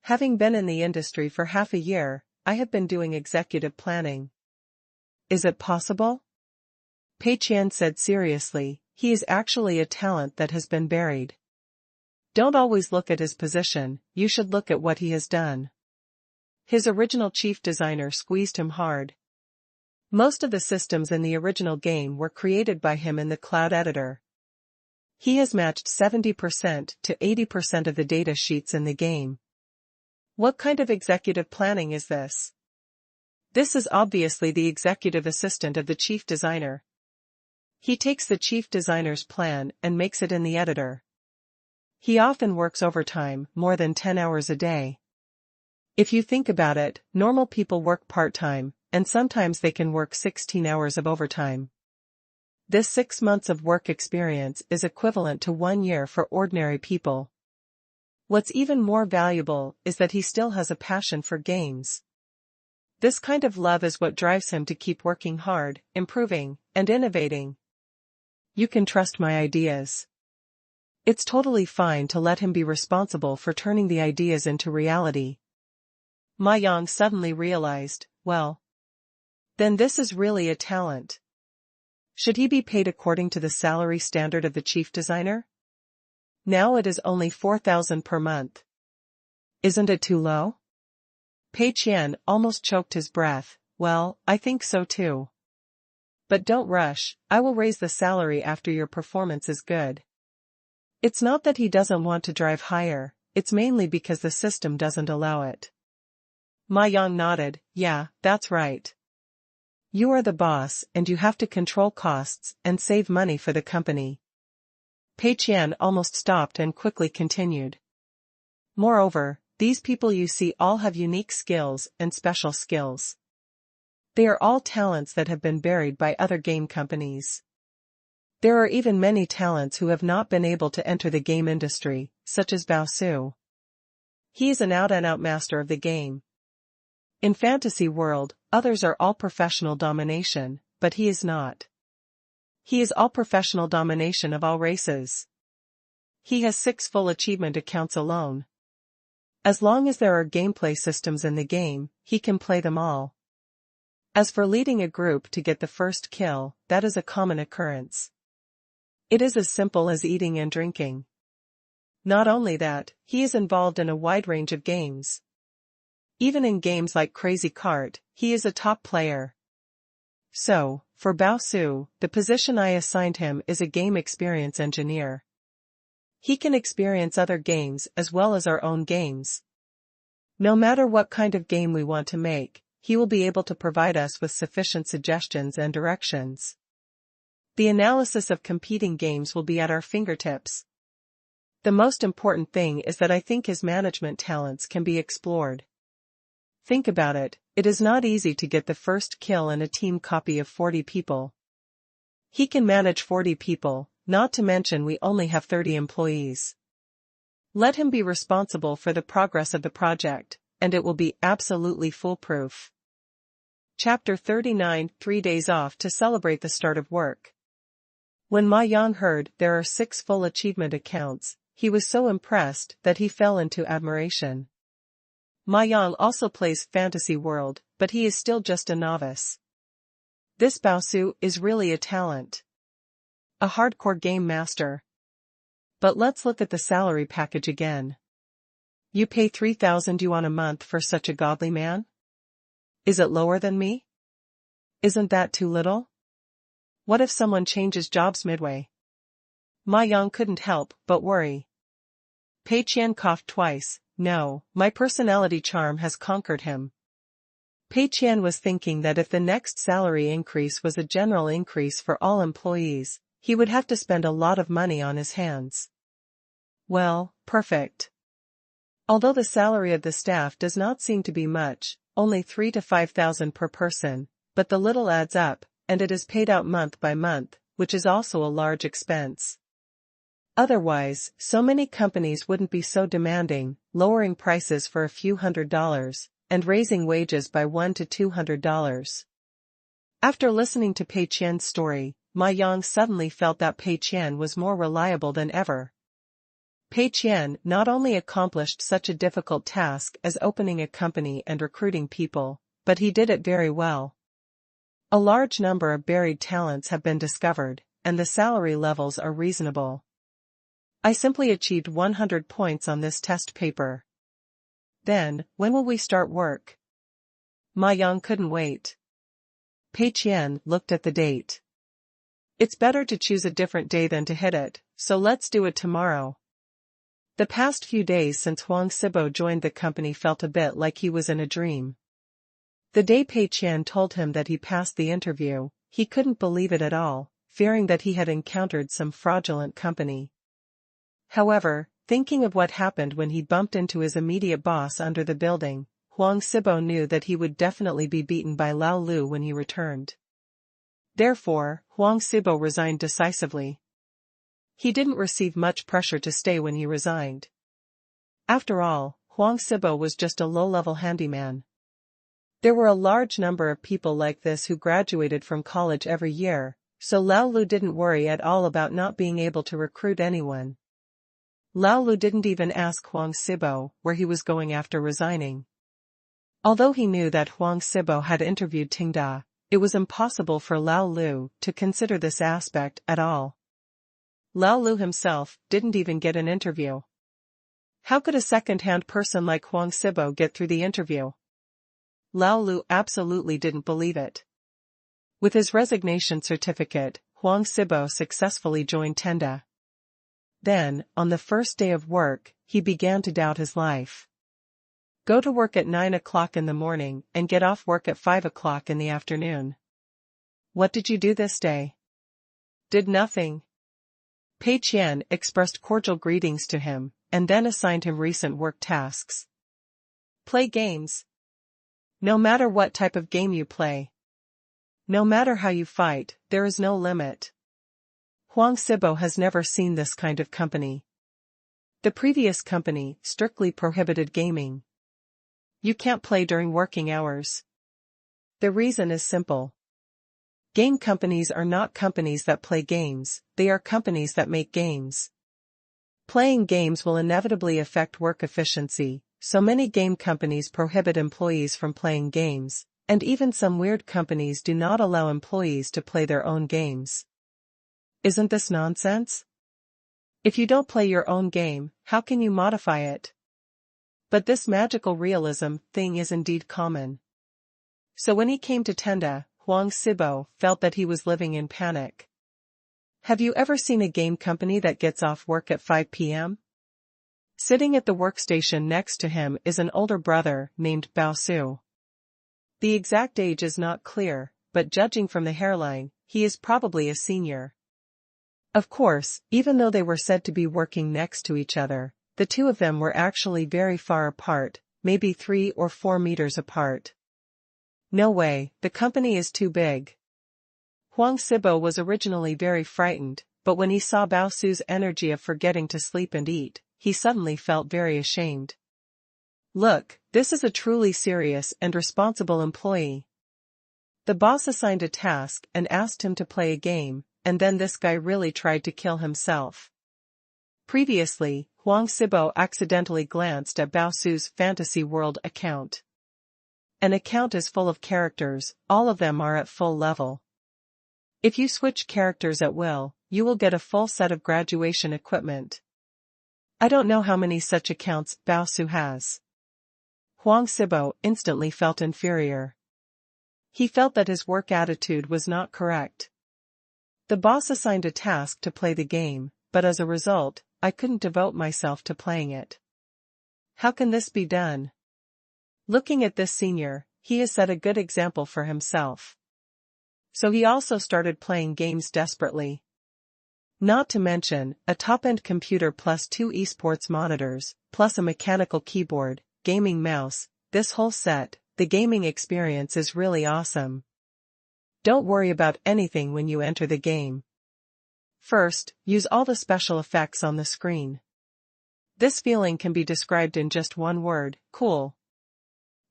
Having been in the industry for half a year, I have been doing executive planning. Is it possible? Pei Qian said seriously, he is actually a talent that has been buried. Don't always look at his position, you should look at what he has done. His original chief designer squeezed him hard. Most of the systems in the original game were created by him in the cloud editor. He has matched 70% to 80% of the data sheets in the game. What kind of executive planning is this? This is obviously the executive assistant of the chief designer. He takes the chief designer's plan and makes it in the editor. He often works overtime, more than 10 hours a day. If you think about it, normal people work part-time, and sometimes they can work 16 hours of overtime. This 6 months of work experience is equivalent to 1 year for ordinary people. What's even more valuable is that he still has a passion for games. This kind of love is what drives him to keep working hard, improving, and innovating. You can trust my ideas. It's totally fine to let him be responsible for turning the ideas into reality. Ma Yang suddenly realized, well, then this is really a talent. Should he be paid according to the salary standard of the chief designer? Now it is only 4,000 per month. Isn't it too low? Pei Qian almost choked his breath. Well, I think so too. But don't rush, I will raise the salary after your performance is good. It's not that he doesn't want to drive higher, it's mainly because the system doesn't allow it. Ma Yang nodded, yeah, that's right. You are the boss and you have to control costs and save money for the company. Pei Qian almost stopped and quickly continued. Moreover, these people you see all have unique skills and special skills. They are all talents that have been buried by other game companies. There are even many talents who have not been able to enter the game industry, such as Bao Su. He is an out-and-out master of the game. In fantasy world, others are all professional domination, but he is not. He is all professional domination of all races. He has 6 full achievement accounts alone. As long as there are gameplay systems in the game, he can play them all. As for leading a group to get the first kill, that is a common occurrence. It is as simple as eating and drinking. Not only that, he is involved in a wide range of games. Even in games like Crazy Kart, he is a top player. So, for Bao Su, the position I assigned him is a game experience engineer. He can experience other games as well as our own games. No matter what kind of game we want to make, he will be able to provide us with sufficient suggestions and directions. The analysis of competing games will be at our fingertips. The most important thing is that I think his management talents can be explored. Think about it, it is not easy to get the first kill in a team copy of 40 people. He can manage 40 people, not to mention we only have 30 employees. Let him be responsible for the progress of the project, and it will be absolutely foolproof. Chapter 39 3 Days Off to Celebrate the Start of Work. When Ma Yang heard there are 6 full achievement accounts, he was so impressed that he fell into admiration. Ma Yang also plays Fantasy World, but he is still just a novice. This Baosu is really a talent. A hardcore game master. But let's look at the salary package again. You pay 3,000 yuan a month for such a godly man? Is it lower than me? Isn't that too little? What if someone changes jobs midway? Ma Yang couldn't help but worry. Pei Qian coughed twice. No, my personality charm has conquered him. Pei Qian was thinking that if the next salary increase was a general increase for all employees, he would have to spend a lot of money on his hands. Well, perfect. Although the salary of the staff does not seem to be much, only 3,000 to 5,000 per person, but the little adds up, and it is paid out month by month, which is also a large expense. Otherwise, so many companies wouldn't be so demanding, lowering prices for a few $100s, and raising wages by $100 to $200. After listening to Pei Qian's story, Ma Yang suddenly felt that Pei Qian was more reliable than ever. Pei Qian not only accomplished such a difficult task as opening a company and recruiting people, but he did it very well. A large number of buried talents have been discovered, and the salary levels are reasonable. I simply achieved 100 points on this test paper. Then, when will we start work? Ma Yang couldn't wait. Pei Qian looked at the date. It's better to choose a different day than to hit it, so let's do it tomorrow. The past few days since Huang Sibo joined the company felt a bit like he was in a dream. The day Pei Qian told him that he passed the interview, he couldn't believe it at all, fearing that he had encountered some fraudulent company. However, thinking of what happened when he bumped into his immediate boss under the building, Huang Sibo knew that he would definitely be beaten by Lao Lu when he returned. Therefore, Huang Sibo resigned decisively. He didn't receive much pressure to stay when he resigned. After all, Huang Sibo was just a low-level handyman. There were a large number of people like this who graduated from college every year, so Lao Lu didn't worry at all about not being able to recruit anyone. Lao Lu didn't even ask Huang Sibo where he was going after resigning. Although he knew that Huang Sibo had interviewed Tenda, it was impossible for Lao Lu to consider this aspect at all. Lao Lu himself didn't even get an interview. How could a second-hand person like Huang Sibo get through the interview? Lao Lu absolutely didn't believe it. With his resignation certificate, Huang Sibo successfully joined Tenda. Then, on the first day of work, he began to doubt his life. Go to work at 9 o'clock in the morning and get off work at 5 o'clock in the afternoon. What did you do this day? Did nothing. Pei Qian expressed cordial greetings to him, and then assigned him recent work tasks. Play games. No matter what type of game you play. No matter how you fight, there is no limit. Huang Sibo has never seen this kind of company. The previous company strictly prohibited gaming. You can't play during working hours. The reason is simple. Game companies are not companies that play games, they are companies that make games. Playing games will inevitably affect work efficiency, so many game companies prohibit employees from playing games, and even some weird companies do not allow employees to play their own games. Isn't this nonsense? If you don't play your own game, how can you modify it? But this magical realism thing is indeed common. So when he came to Tenda, Huang Sibo felt that he was living in panic. Have you ever seen a game company that gets off work at 5 p.m.? Sitting at the workstation next to him is an older brother named Baosu. The exact age is not clear, but judging from the hairline, he is probably a senior. Of course, even though they were said to be working next to each other, the two of them were actually very far apart, maybe 3 or 4 meters apart. No way, the company is too big. Huang Sibo was originally very frightened, but when he saw Bao Su's energy of forgetting to sleep and eat, he suddenly felt very ashamed. Look, this is a truly serious and responsible employee. The boss assigned a task and asked him to play a game, and then this guy really tried to kill himself. Previously, Huang Sibo accidentally glanced at Bao Su's Fantasy World account. An account is full of characters, all of them are at full level. If you switch characters at will, you will get a full set of graduation equipment. I don't know how many such accounts Bao Su has. Huang Sibo instantly felt inferior. He felt that his work attitude was not correct. The boss assigned a task to play the game, but as a result, I couldn't devote myself to playing it. How can this be done? Looking at this senior, he has set a good example for himself. So he also started playing games desperately. Not to mention, a top-end computer plus 2 esports monitors, plus a mechanical keyboard, gaming mouse, this whole set, the gaming experience is really awesome. Don't worry about anything when you enter the game. First, use all the special effects on the screen. This feeling can be described in just one word, cool.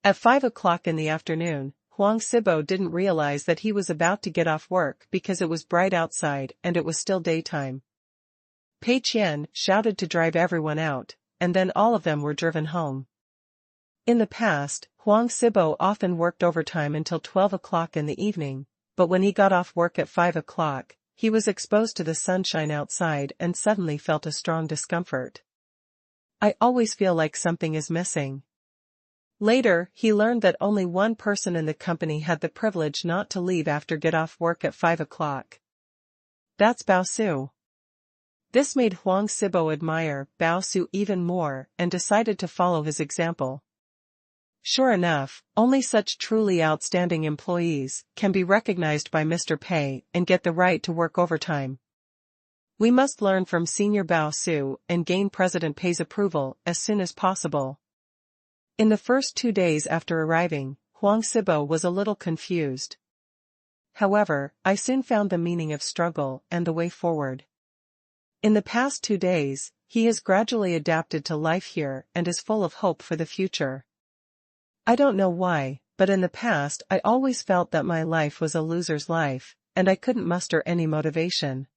At 5 o'clock in the afternoon, Huang Sibo didn't realize that he was about to get off work because it was bright outside and it was still daytime. Pei Qian shouted to drive everyone out, and then all of them were driven home. In the past, Huang Sibo often worked overtime until 12 o'clock in the evening, but when he got off work at 5 o'clock, he was exposed to the sunshine outside and suddenly felt a strong discomfort. I always feel like something is missing. Later, he learned that only one person in the company had the privilege not to leave after get off work at 5 o'clock. That's Bao Su. This made Huang Sibo admire Bao Su even more and decided to follow his example. Sure enough, only such truly outstanding employees can be recognized by Mr. Pei and get the right to work overtime. We must learn from Senior Bao Su and gain President Pei's approval as soon as possible. In the first 2 days after arriving, Huang Sibo was a little confused. However, I soon found the meaning of struggle and the way forward. In the past 2 days, he has gradually adapted to life here and is full of hope for the future. I don't know why, but in the past I always felt that my life was a loser's life, and I couldn't muster any motivation.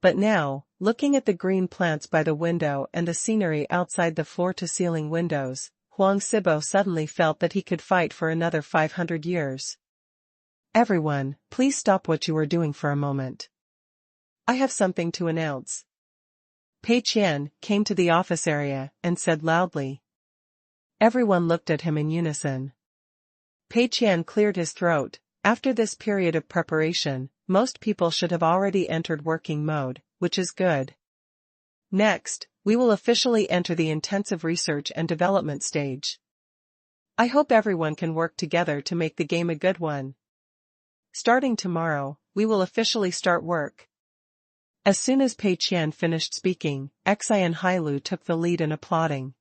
But now, looking at the green plants by the window and the scenery outside the floor-to-ceiling windows, Huang Sibo suddenly felt that he could fight for another 500 years. Everyone, please stop what you are doing for a moment. I have something to announce. Pei Qian came to the office area and said loudly. Everyone looked at him in unison. Pei Qian cleared his throat. After this period of preparation, most people should have already entered working mode, which is good. Next, we will officially enter the intensive research and development stage. I hope everyone can work together to make the game a good one. Starting tomorrow, we will officially start work. As soon as Pei Qian finished speaking, Xi and Hailu took the lead in applauding.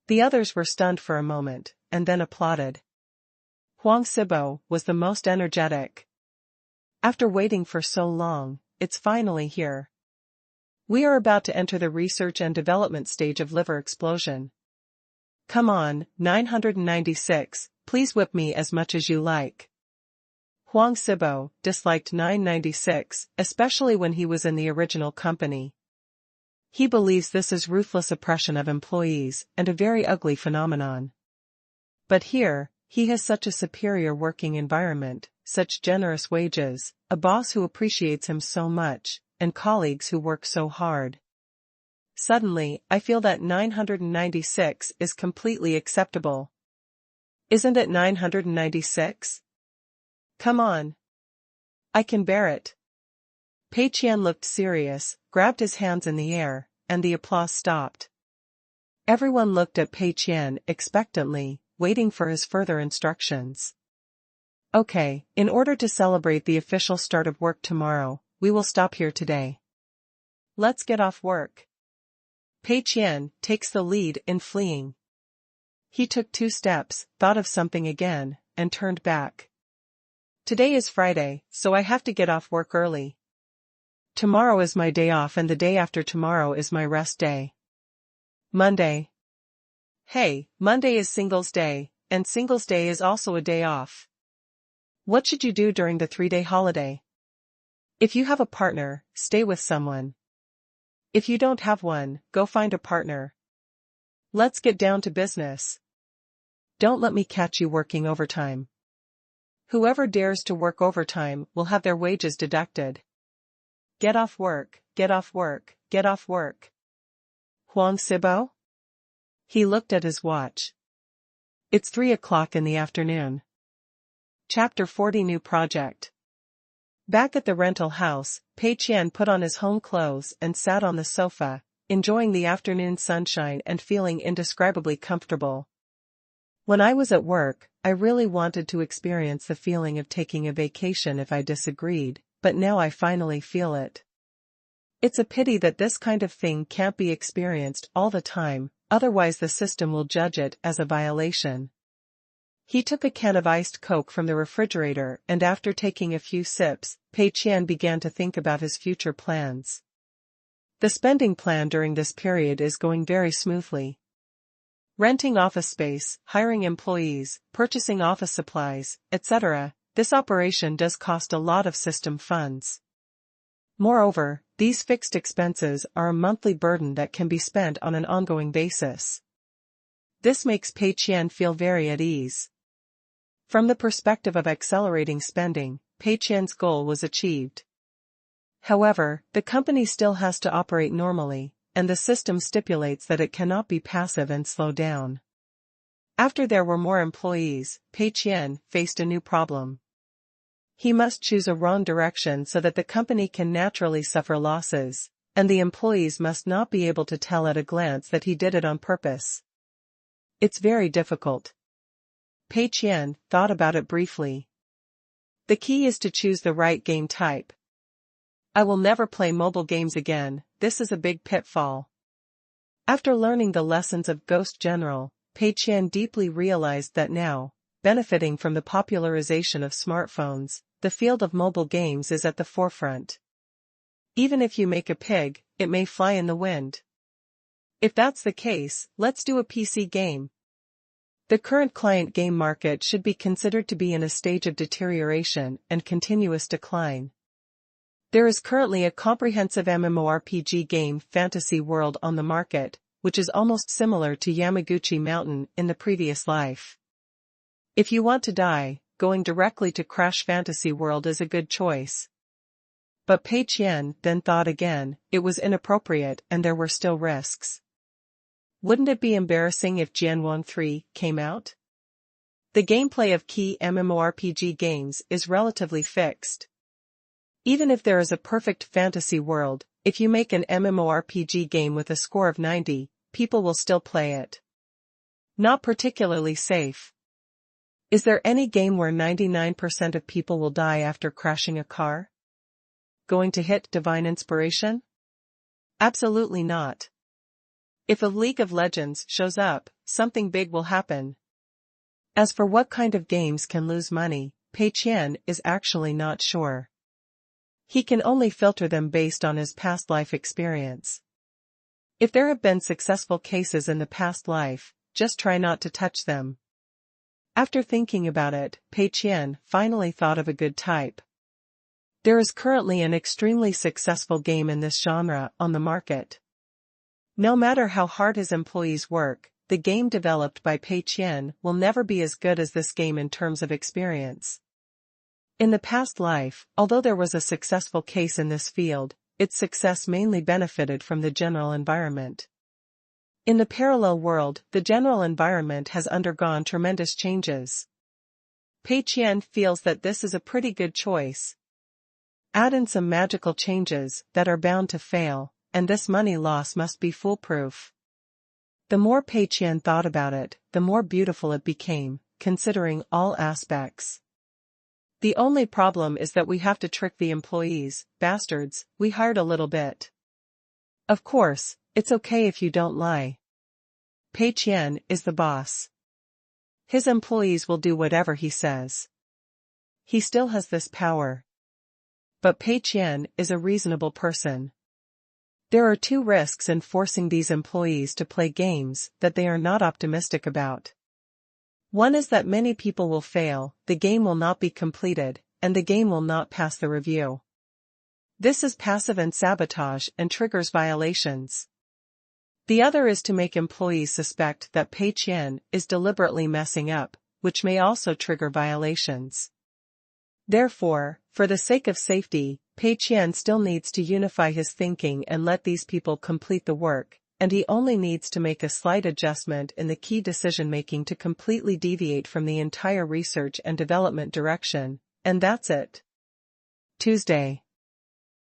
The others were stunned for a moment, and then applauded. Huang Sibo was the most energetic. After waiting for so long, it's finally here. We are about to enter the research and development stage of liver explosion. Come on, 996, please whip me as much as you like. Huang Sibo disliked 996, especially when he was in the original company. He believes this is ruthless oppression of employees and a very ugly phenomenon. But here, he has such a superior working environment, such generous wages, a boss who appreciates him so much, and colleagues who work so hard. Suddenly, I feel that 996 is completely acceptable. Isn't it 996? Come on. I can bear it. Pei Qian looked serious, grabbed his hands in the air, and the applause stopped. Everyone looked at Pei Qian expectantly, waiting for his further instructions. Okay, in order to celebrate the official start of work tomorrow, we will stop here today. Let's get off work. Pei Qian takes the lead in fleeing. He took 2 steps, thought of something again, and turned back. Today is Friday, so I have to get off work early. Tomorrow is my day off and the day after tomorrow is my rest day. Monday. Hey, Monday is Singles Day, and Singles Day is also a day off. What should you do during the 3-day holiday? If you have a partner, stay with someone. If you don't have one, go find a partner. Let's get down to business. Don't let me catch you working overtime. Whoever dares to work overtime will have their wages deducted. Get off work, get off work, get off work. Huang Sibo? He looked at his watch. It's 3 o'clock in the afternoon. Chapter 40 New Project. Back at the rental house, Pei Qian put on his home clothes and sat on the sofa, enjoying the afternoon sunshine and feeling indescribably comfortable. When I was at work, I really wanted to experience the feeling of taking a vacation if I disagreed, but now I finally feel it. It's a pity that this kind of thing can't be experienced all the time, otherwise the system will judge it as a violation. He took a can of iced Coke from the refrigerator and after taking a few sips, Pei Qian began to think about his future plans. The spending plan during this period is going very smoothly. Renting office space, hiring employees, purchasing office supplies, etc., this operation does cost a lot of system funds. Moreover, these fixed expenses are a monthly burden that can be spent on an ongoing basis. This makes Pei Qian feel very at ease. From the perspective of accelerating spending, Pei Qian's goal was achieved. However, the company still has to operate normally, and the system stipulates that it cannot be passive and slow down. After there were more employees, Pei Qian faced a new problem. He must choose a wrong direction so that the company can naturally suffer losses, and the employees must not be able to tell at a glance that he did it on purpose. It's very difficult. Pei Qian thought about it briefly. The key is to choose the right game type. I will never play mobile games again, this is a big pitfall. After learning the lessons of Ghost General, Pei Qian deeply realized that now, benefiting from the popularization of smartphones, the field of mobile games is at the forefront. Even if you make a pig, it may fly in the wind. If that's the case, let's do a PC game. The current client game market should be considered to be in a stage of deterioration and continuous decline. There is currently a comprehensive MMORPG game Fantasy World on the market, which is almost similar to Yamaguchi Mountain in the previous life. If you want to die, going directly to Crash Fantasy World is a good choice. But Pei Qian then thought again, it was inappropriate and there were still risks. Wouldn't it be embarrassing if Jianwang 3 came out? The gameplay of key MMORPG games is relatively fixed. Even if there is a perfect fantasy world, if you make an MMORPG game with a score of 90, people will still play it. Not particularly safe. Is there any game where 99% of people will die after crashing a car? Going to hit divine inspiration? Absolutely not. If a League of Legends shows up, something big will happen. As for what kind of games can lose money, Pei Qian is actually not sure. He can only filter them based on his past life experience. If there have been successful cases in the past life, just try not to touch them. After thinking about it, Pei Qian finally thought of a good type. There is currently an extremely successful game in this genre on the market. No matter how hard his employees work, the game developed by Pei Qian will never be as good as this game in terms of experience. In the past life, although there was a successful case in this field, its success mainly benefited from the general environment. In the parallel world, the general environment has undergone tremendous changes. Pei Qian feels that this is a pretty good choice. Add in some magical changes that are bound to fail, and this money loss must be foolproof. The more Pei Qian thought about it, the more beautiful it became, considering all aspects. The only problem is that we have to trick the employees, bastards, we hired a little bit. Of course, it's okay if you don't lie. Pei Qian is the boss. His employees will do whatever he says. He still has this power. But Pei Qian is a reasonable person. There are two risks in forcing these employees to play games that they are not optimistic about. One is that many people will fail, the game will not be completed, and the game will not pass the review. This is passive and sabotage and triggers violations. The other is to make employees suspect that Pei Qian is deliberately messing up, which may also trigger violations. Therefore, for the sake of safety, Pei Qian still needs to unify his thinking and let these people complete the work, and he only needs to make a slight adjustment in the key decision-making to completely deviate from the entire research and development direction, and that's it. Tuesday.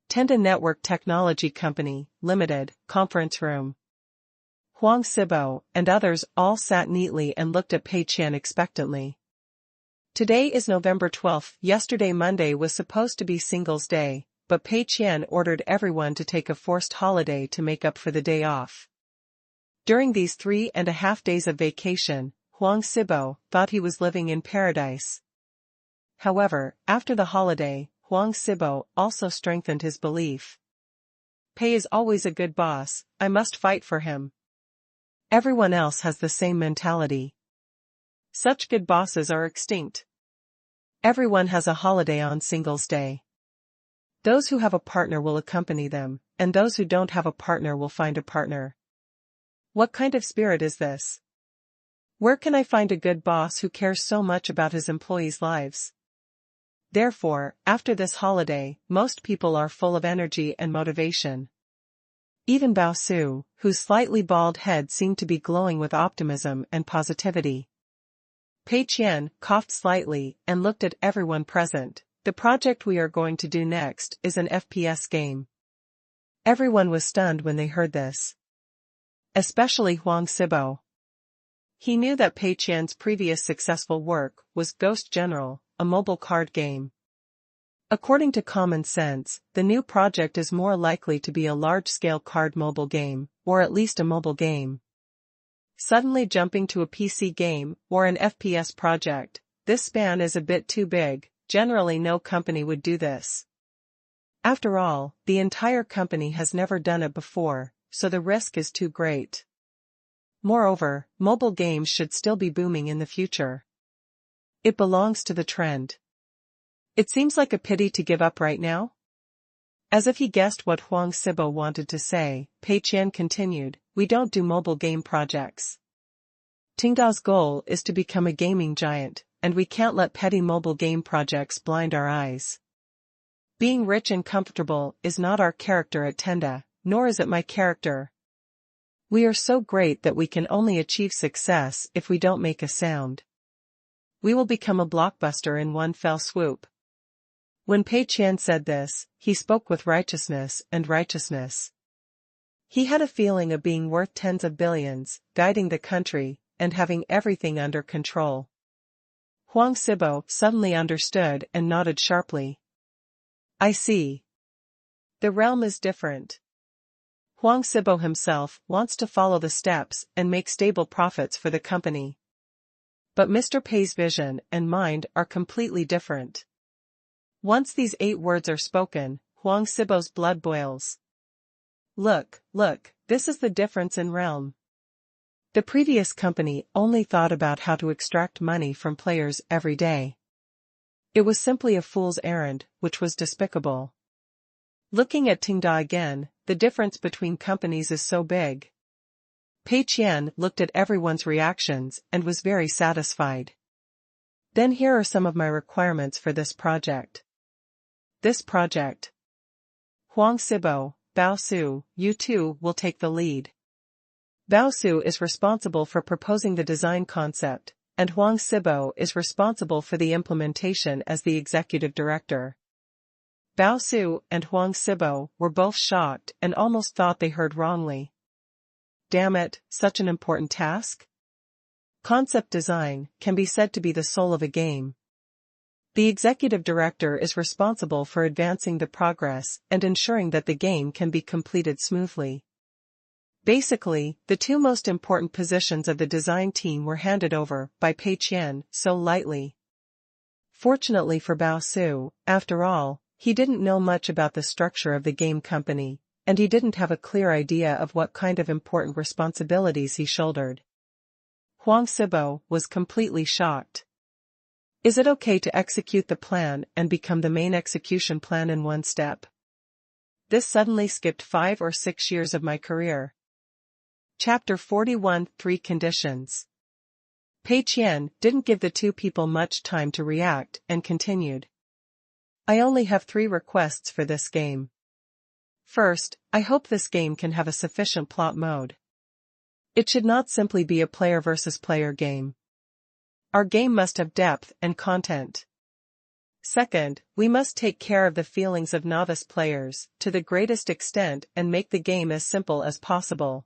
Tenda Network Technology Company, Limited, Conference Room. Huang Sibo and others all sat neatly and looked at Pei Qian expectantly. Today is November 12th. Yesterday Monday was supposed to be Singles' Day, but Pei Qian ordered everyone to take a forced holiday to make up for the day off. During these 3.5 days of vacation, Huang Sibo thought he was living in paradise. However, after the holiday, Huang Sibo also strengthened his belief. Pei is always a good boss, I must fight for him. Everyone else has the same mentality. Such good bosses are extinct. Everyone has a holiday on Singles' Day. Those who have a partner will accompany them, and those who don't have a partner will find a partner. What kind of spirit is this? Where can I find a good boss who cares so much about his employees' lives? Therefore, after this holiday, most people are full of energy and motivation. Even Bao Su, whose slightly bald head seemed to be glowing with optimism and positivity. Pei Qian coughed slightly and looked at everyone present. The project we are going to do next is an FPS game. Everyone was stunned when they heard this. Especially Huang Sibo. He knew that Pei Qian's previous successful work was Ghost General, a mobile card game. According to common sense, the new project is more likely to be a large-scale card mobile game, or at least a mobile game. Suddenly jumping to a PC game, or an FPS project, this span is a bit too big. Generally no company would do this. After all, the entire company has never done it before, so the risk is too great. Moreover, mobile games should still be booming in the future. It belongs to the trend. It seems like a pity to give up right now. As if he guessed what Huang Sibo wanted to say, Pei Qian continued, we don't do mobile game projects. Tingdao's goal is to become a gaming giant, and we can't let petty mobile game projects blind our eyes. Being rich and comfortable is not our character at Tenda, nor is it my character. We are so great that we can only achieve success if we don't make a sound. We will become a blockbuster in one fell swoop. When Pei Qian said this, he spoke with righteousness and righteousness. He had a feeling of being worth tens of billions, guiding the country, and having everything under control. Huang Sibo suddenly understood and nodded sharply. I see. The realm is different. Huang Sibo himself wants to follow the steps and make stable profits for the company. But Mr. Pei's vision and mind are completely different. Once these 8 words are spoken, Huang Sibo's blood boils. Look, this is the difference in realm. The previous company only thought about how to extract money from players every day. It was simply a fool's errand, which was despicable. Looking at Tingda again, the difference between companies is so big. Pei Qian looked at everyone's reactions and was very satisfied. Then here are some of my requirements for this project. This project. Huang Sibo, Bao Su, you two will take the lead. Bao Su is responsible for proposing the design concept, and Huang Sibo is responsible for the implementation as the executive director. Bao Su and Huang Sibo were both shocked and almost thought they heard wrongly. Damn it, such an important task? Concept design can be said to be the soul of a game. The executive director is responsible for advancing the progress and ensuring that the game can be completed smoothly. Basically, the two most important positions of the design team were handed over by Pei Qian so lightly. Fortunately for Bao Su, after all, he didn't know much about the structure of the game company, and he didn't have a clear idea of what kind of important responsibilities he shouldered. Huang Sibo was completely shocked. Is it okay to execute the plan and become the main execution plan in one step? This suddenly skipped 5 or 6 years of my career. Chapter 41 3 Conditions. Pei Qian didn't give the two people much time to react and continued. I only have 3 requests for this game. First, I hope this game can have a sufficient plot mode. It should not simply be a player versus player game. Our game must have depth and content. Second, we must take care of the feelings of novice players to the greatest extent and make the game as simple as possible.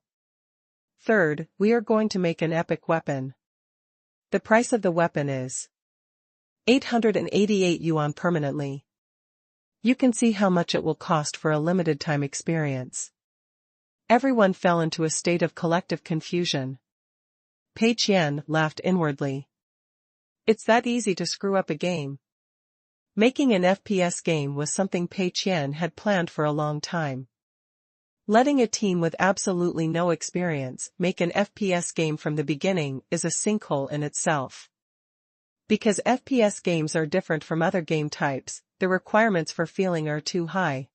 Third, we are going to make an epic weapon. The price of the weapon is 888 yuan permanently. You can see how much it will cost for a limited time experience. Everyone fell into a state of collective confusion. Pei Qian laughed inwardly. It's that easy to screw up a game. Making an FPS game was something Pei Qian had planned for a long time. Letting a team with absolutely no experience make an FPS game from the beginning is a sinkhole in itself. Because FPS games are different from other game types, the requirements for feeling are too high.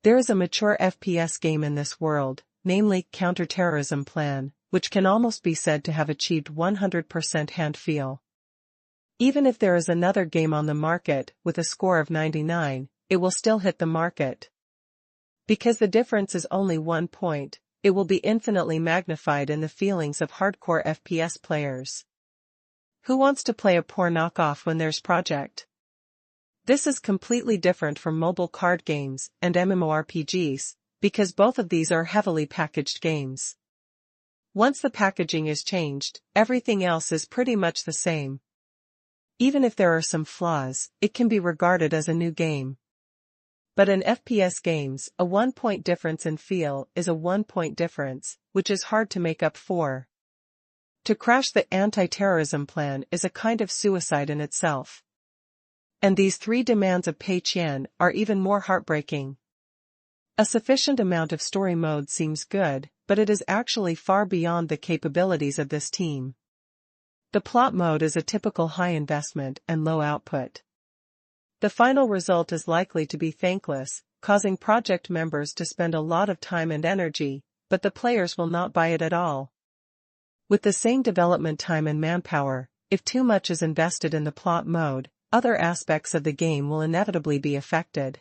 There is a mature FPS game in this world, namely Counterterrorism Plan, which can almost be said to have achieved 100% hand feel. Even if there is another game on the market with a score of 99, it will still hit the market. Because the difference is only 1 point, it will be infinitely magnified in the feelings of hardcore FPS players. Who wants to play a poor knockoff when there's Project? This is completely different from mobile card games and MMORPGs, because both of these are heavily packaged games. Once the packaging is changed, everything else is pretty much the same. Even if there are some flaws, it can be regarded as a new game. But in FPS games, a 1-point difference in feel is a 1-point difference, which is hard to make up for. To crash the anti-terrorism plan is a kind of suicide in itself. And these 3 demands of Pei Qian are even more heartbreaking. A sufficient amount of story mode seems good, but it is actually far beyond the capabilities of this team. The plot mode is a typical high investment and low output. The final result is likely to be thankless, causing project members to spend a lot of time and energy, but the players will not buy it at all. With the same development time and manpower, if too much is invested in the plot mode, other aspects of the game will inevitably be affected.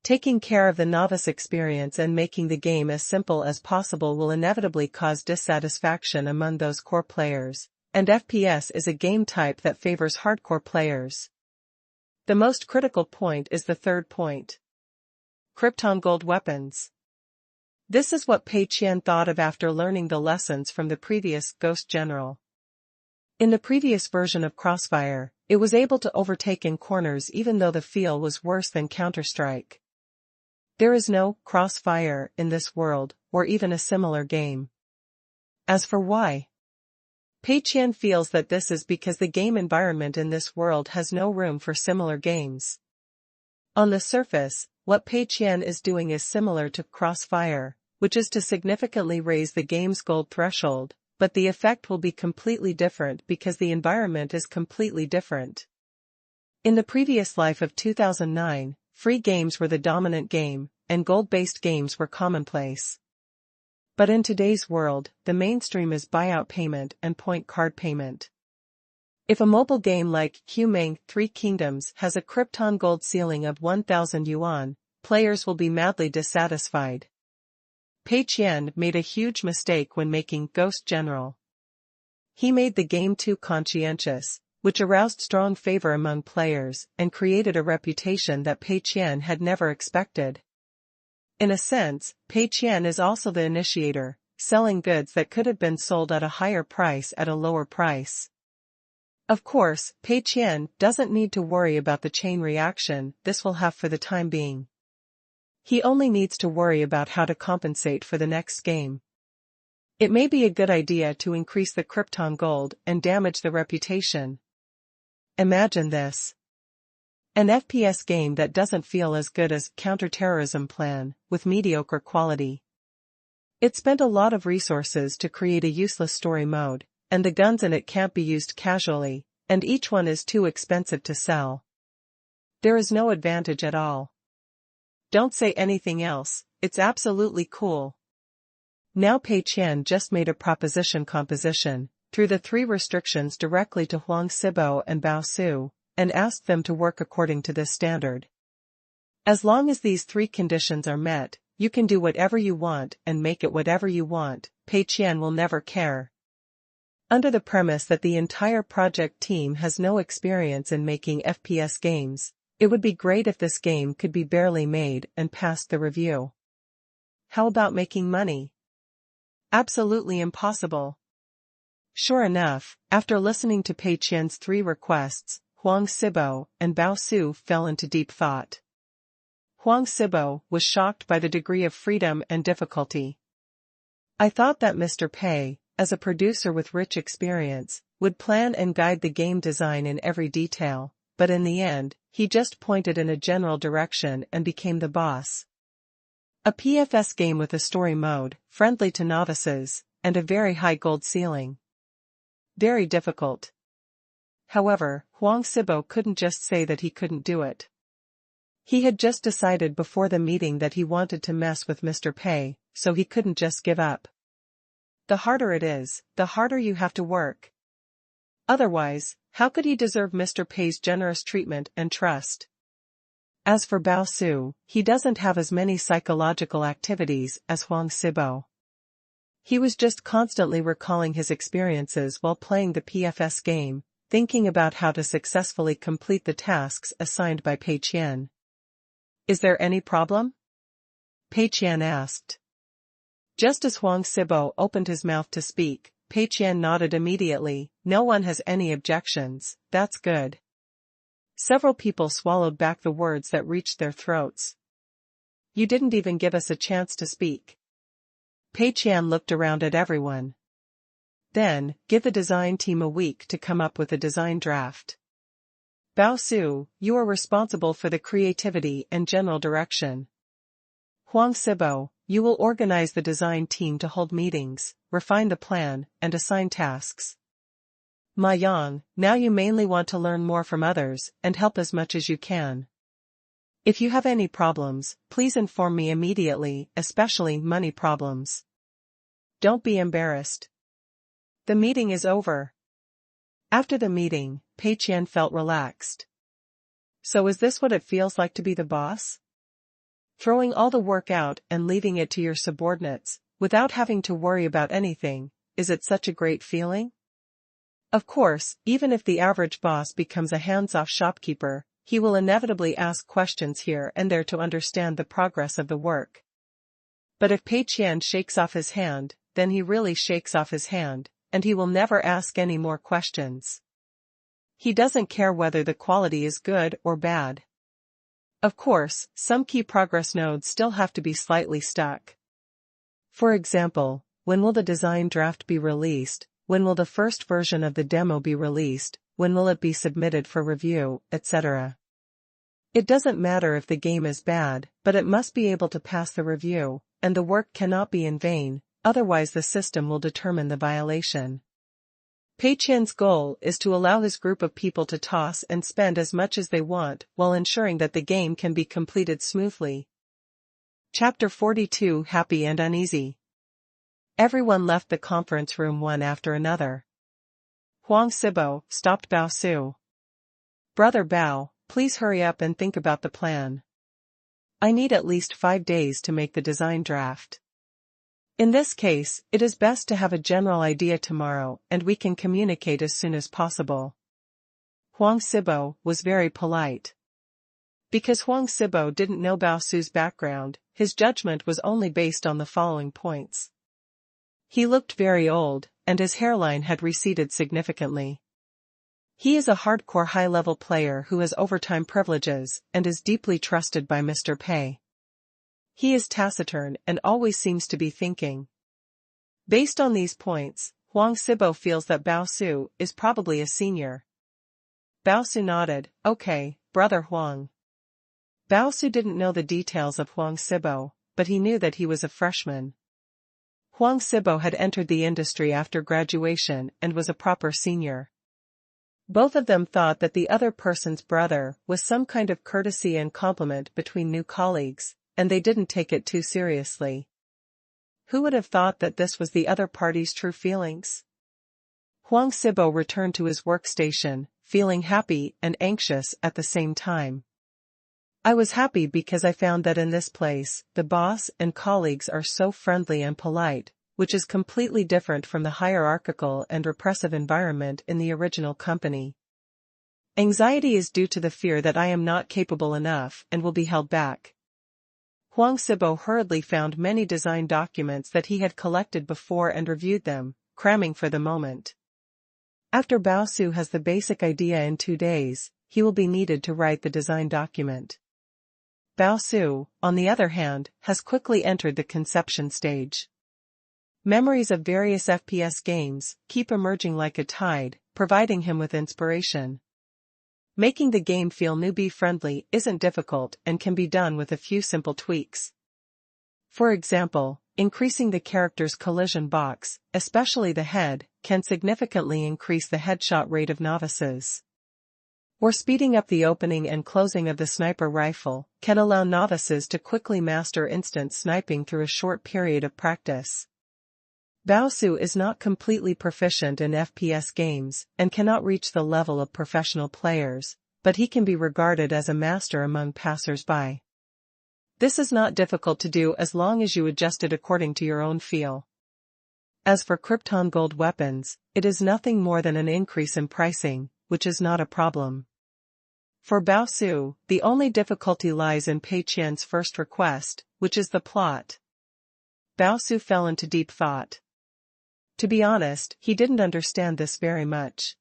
Taking care of the novice experience and making the game as simple as possible will inevitably cause dissatisfaction among those core players, and FPS is a game type that favors hardcore players. The most critical point is the third point. Krypton gold weapons. This is what Pei Qian thought of after learning the lessons from the previous Ghost General. In the previous version of Crossfire, it was able to overtake in corners even though the feel was worse than Counter-Strike. There is no Crossfire in this world, or even a similar game. As for why? Pei Qian feels that this is because the game environment in this world has no room for similar games. On the surface, what Pei Qian is doing is similar to Crossfire, which is to significantly raise the game's gold threshold, but the effect will be completely different because the environment is completely different. In the previous life of 2009, free games were the dominant game, and gold-based games were commonplace. But in today's world, the mainstream is buyout payment and point card payment. If a mobile game like Qingshan 3 Kingdoms has a Krypton gold ceiling of 1,000 yuan, players will be madly dissatisfied. Pei Qian made a huge mistake when making Ghost General. He made the game too conscientious, which aroused strong favor among players and created a reputation that Pei Qian had never expected. In a sense, Pei Qian is also the initiator, selling goods that could have been sold at a higher price at a lower price. Of course, Pei Qian doesn't need to worry about the chain reaction this will have for the time being. He only needs to worry about how to compensate for the next game. It may be a good idea to increase the Krypton gold and damage the reputation. Imagine this. An FPS game that doesn't feel as good as Counterterrorism Plan, with mediocre quality. It spent a lot of resources to create a useless story mode, and the guns in it can't be used casually, and each one is too expensive to sell. There is no advantage at all. Don't say anything else, it's absolutely cool. Now Pei Qian just made a proposition composition, threw the 3 restrictions directly to Huang Sibo and Bao Su, and asked them to work according to this standard. As long as these 3 conditions are met, you can do whatever you want and make it whatever you want, Pei Qian will never care. Under the premise that the entire project team has no experience in making FPS games, it would be great if this game could be barely made and passed the review. How about making money? Absolutely impossible. Sure enough, after listening to Pei Qian's 3 requests, Huang Sibo and Bao Su fell into deep thought. Huang Sibo was shocked by the degree of freedom and difficulty. I thought that Mr. Pei, as a producer with rich experience, would plan and guide the game design in every detail, but in the end, he just pointed in a general direction and became the boss. A PFS game with a story mode, friendly to novices, and a very high gold ceiling. Very difficult. However, Huang Sibo couldn't just say that he couldn't do it. He had just decided before the meeting that he wanted to mess with Mr. Pei, so he couldn't just give up. The harder it is, the harder you have to work. Otherwise, how could he deserve Mr. Pei's generous treatment and trust? As for Bao Su, he doesn't have as many psychological activities as Huang Sibo. He was just constantly recalling his experiences while playing the PFS game, thinking about how to successfully complete the tasks assigned by Pei Qian. Is there any problem? Pei Qian asked. Just as Huang Sibo opened his mouth to speak, Pei Qian nodded immediately. No one has any objections, that's good. Several people swallowed back the words that reached their throats. You didn't even give us a chance to speak. Pei Qian looked around at everyone. Then, give the design team a week to come up with a design draft. Bao Su, you are responsible for the creativity and general direction. Huang Sibo, you will organize the design team to hold meetings, refine the plan, and assign tasks. Ma Yang, now you mainly want to learn more from others and help as much as you can. If you have any problems, please inform me immediately, especially money problems. Don't be embarrassed. The meeting is over. After the meeting, Pei Qian felt relaxed. So is this what it feels like to be the boss? Throwing all the work out and leaving it to your subordinates, without having to worry about anything, is it such a great feeling? Of course, even if the average boss becomes a hands-off shopkeeper, he will inevitably ask questions here and there to understand the progress of the work. But if Pei Qian shakes off his hand, then he really shakes off his hand, and he will never ask any more questions. He doesn't care whether the quality is good or bad. Of course, some key progress nodes still have to be slightly stuck. For example, when will the design draft be released? When will the first version of the demo be released? When will it be submitted for review, etc. It doesn't matter if the game is bad, but it must be able to pass the review, and the work cannot be in vain, otherwise the system will determine the violation. Pei Qian's goal is to allow his group of people to toss and spend as much as they want while ensuring that the game can be completed smoothly. Chapter 42 Happy and Uneasy. Everyone left the conference room one after another. Huang Sibo stopped Bao Su. Brother Bao, please hurry up and think about the plan. I need at least 5 days to make the design draft. In this case, it is best to have a general idea tomorrow and we can communicate as soon as possible. Huang Sibo was very polite. Because Huang Sibo didn't know Bao Su's background, his judgment was only based on the following points. He looked very old, and his hairline had receded significantly. He is a hardcore high-level player who has overtime privileges and is deeply trusted by Mr. Pei. He is taciturn and always seems to be thinking. Based on these points, Huang Sibo feels that Bao Su is probably a senior. Bao Su nodded, okay, brother Huang. Bao Su didn't know the details of Huang Sibo, but he knew that he was a freshman. Huang Sibo had entered the industry after graduation and was a proper senior. Both of them thought that the other person's brother was some kind of courtesy and compliment between new colleagues, and they didn't take it too seriously. Who would have thought that this was the other party's true feelings? Huang Sibo returned to his workstation, feeling happy and anxious at the same time. I was happy because I found that in this place, the boss and colleagues are so friendly and polite, which is completely different from the hierarchical and repressive environment in the original company. Anxiety is due to the fear that I am not capable enough and will be held back. Huang Sibo hurriedly found many design documents that he had collected before and reviewed them, cramming for the moment. After Bao Su has the basic idea in 2 days, he will be needed to write the design document. Bao Su, on the other hand, has quickly entered the conception stage. Memories of various FPS games keep emerging like a tide, providing him with inspiration. Making the game feel newbie-friendly isn't difficult and can be done with a few simple tweaks. For example, increasing the character's collision box, especially the head, can significantly increase the headshot rate of novices. Or speeding up the opening and closing of the sniper rifle can allow novices to quickly master instant sniping through a short period of practice. Bao Su is not completely proficient in FPS games and cannot reach the level of professional players, but he can be regarded as a master among passers-by. This is not difficult to do as long as you adjust it according to your own feel. As for Krypton Gold weapons, it is nothing more than an increase in pricing, which is not a problem. For Bao Su, the only difficulty lies in Pei Qian's first request, which is the plot. Bao Su fell into deep thought. To be honest, he didn't understand this very much.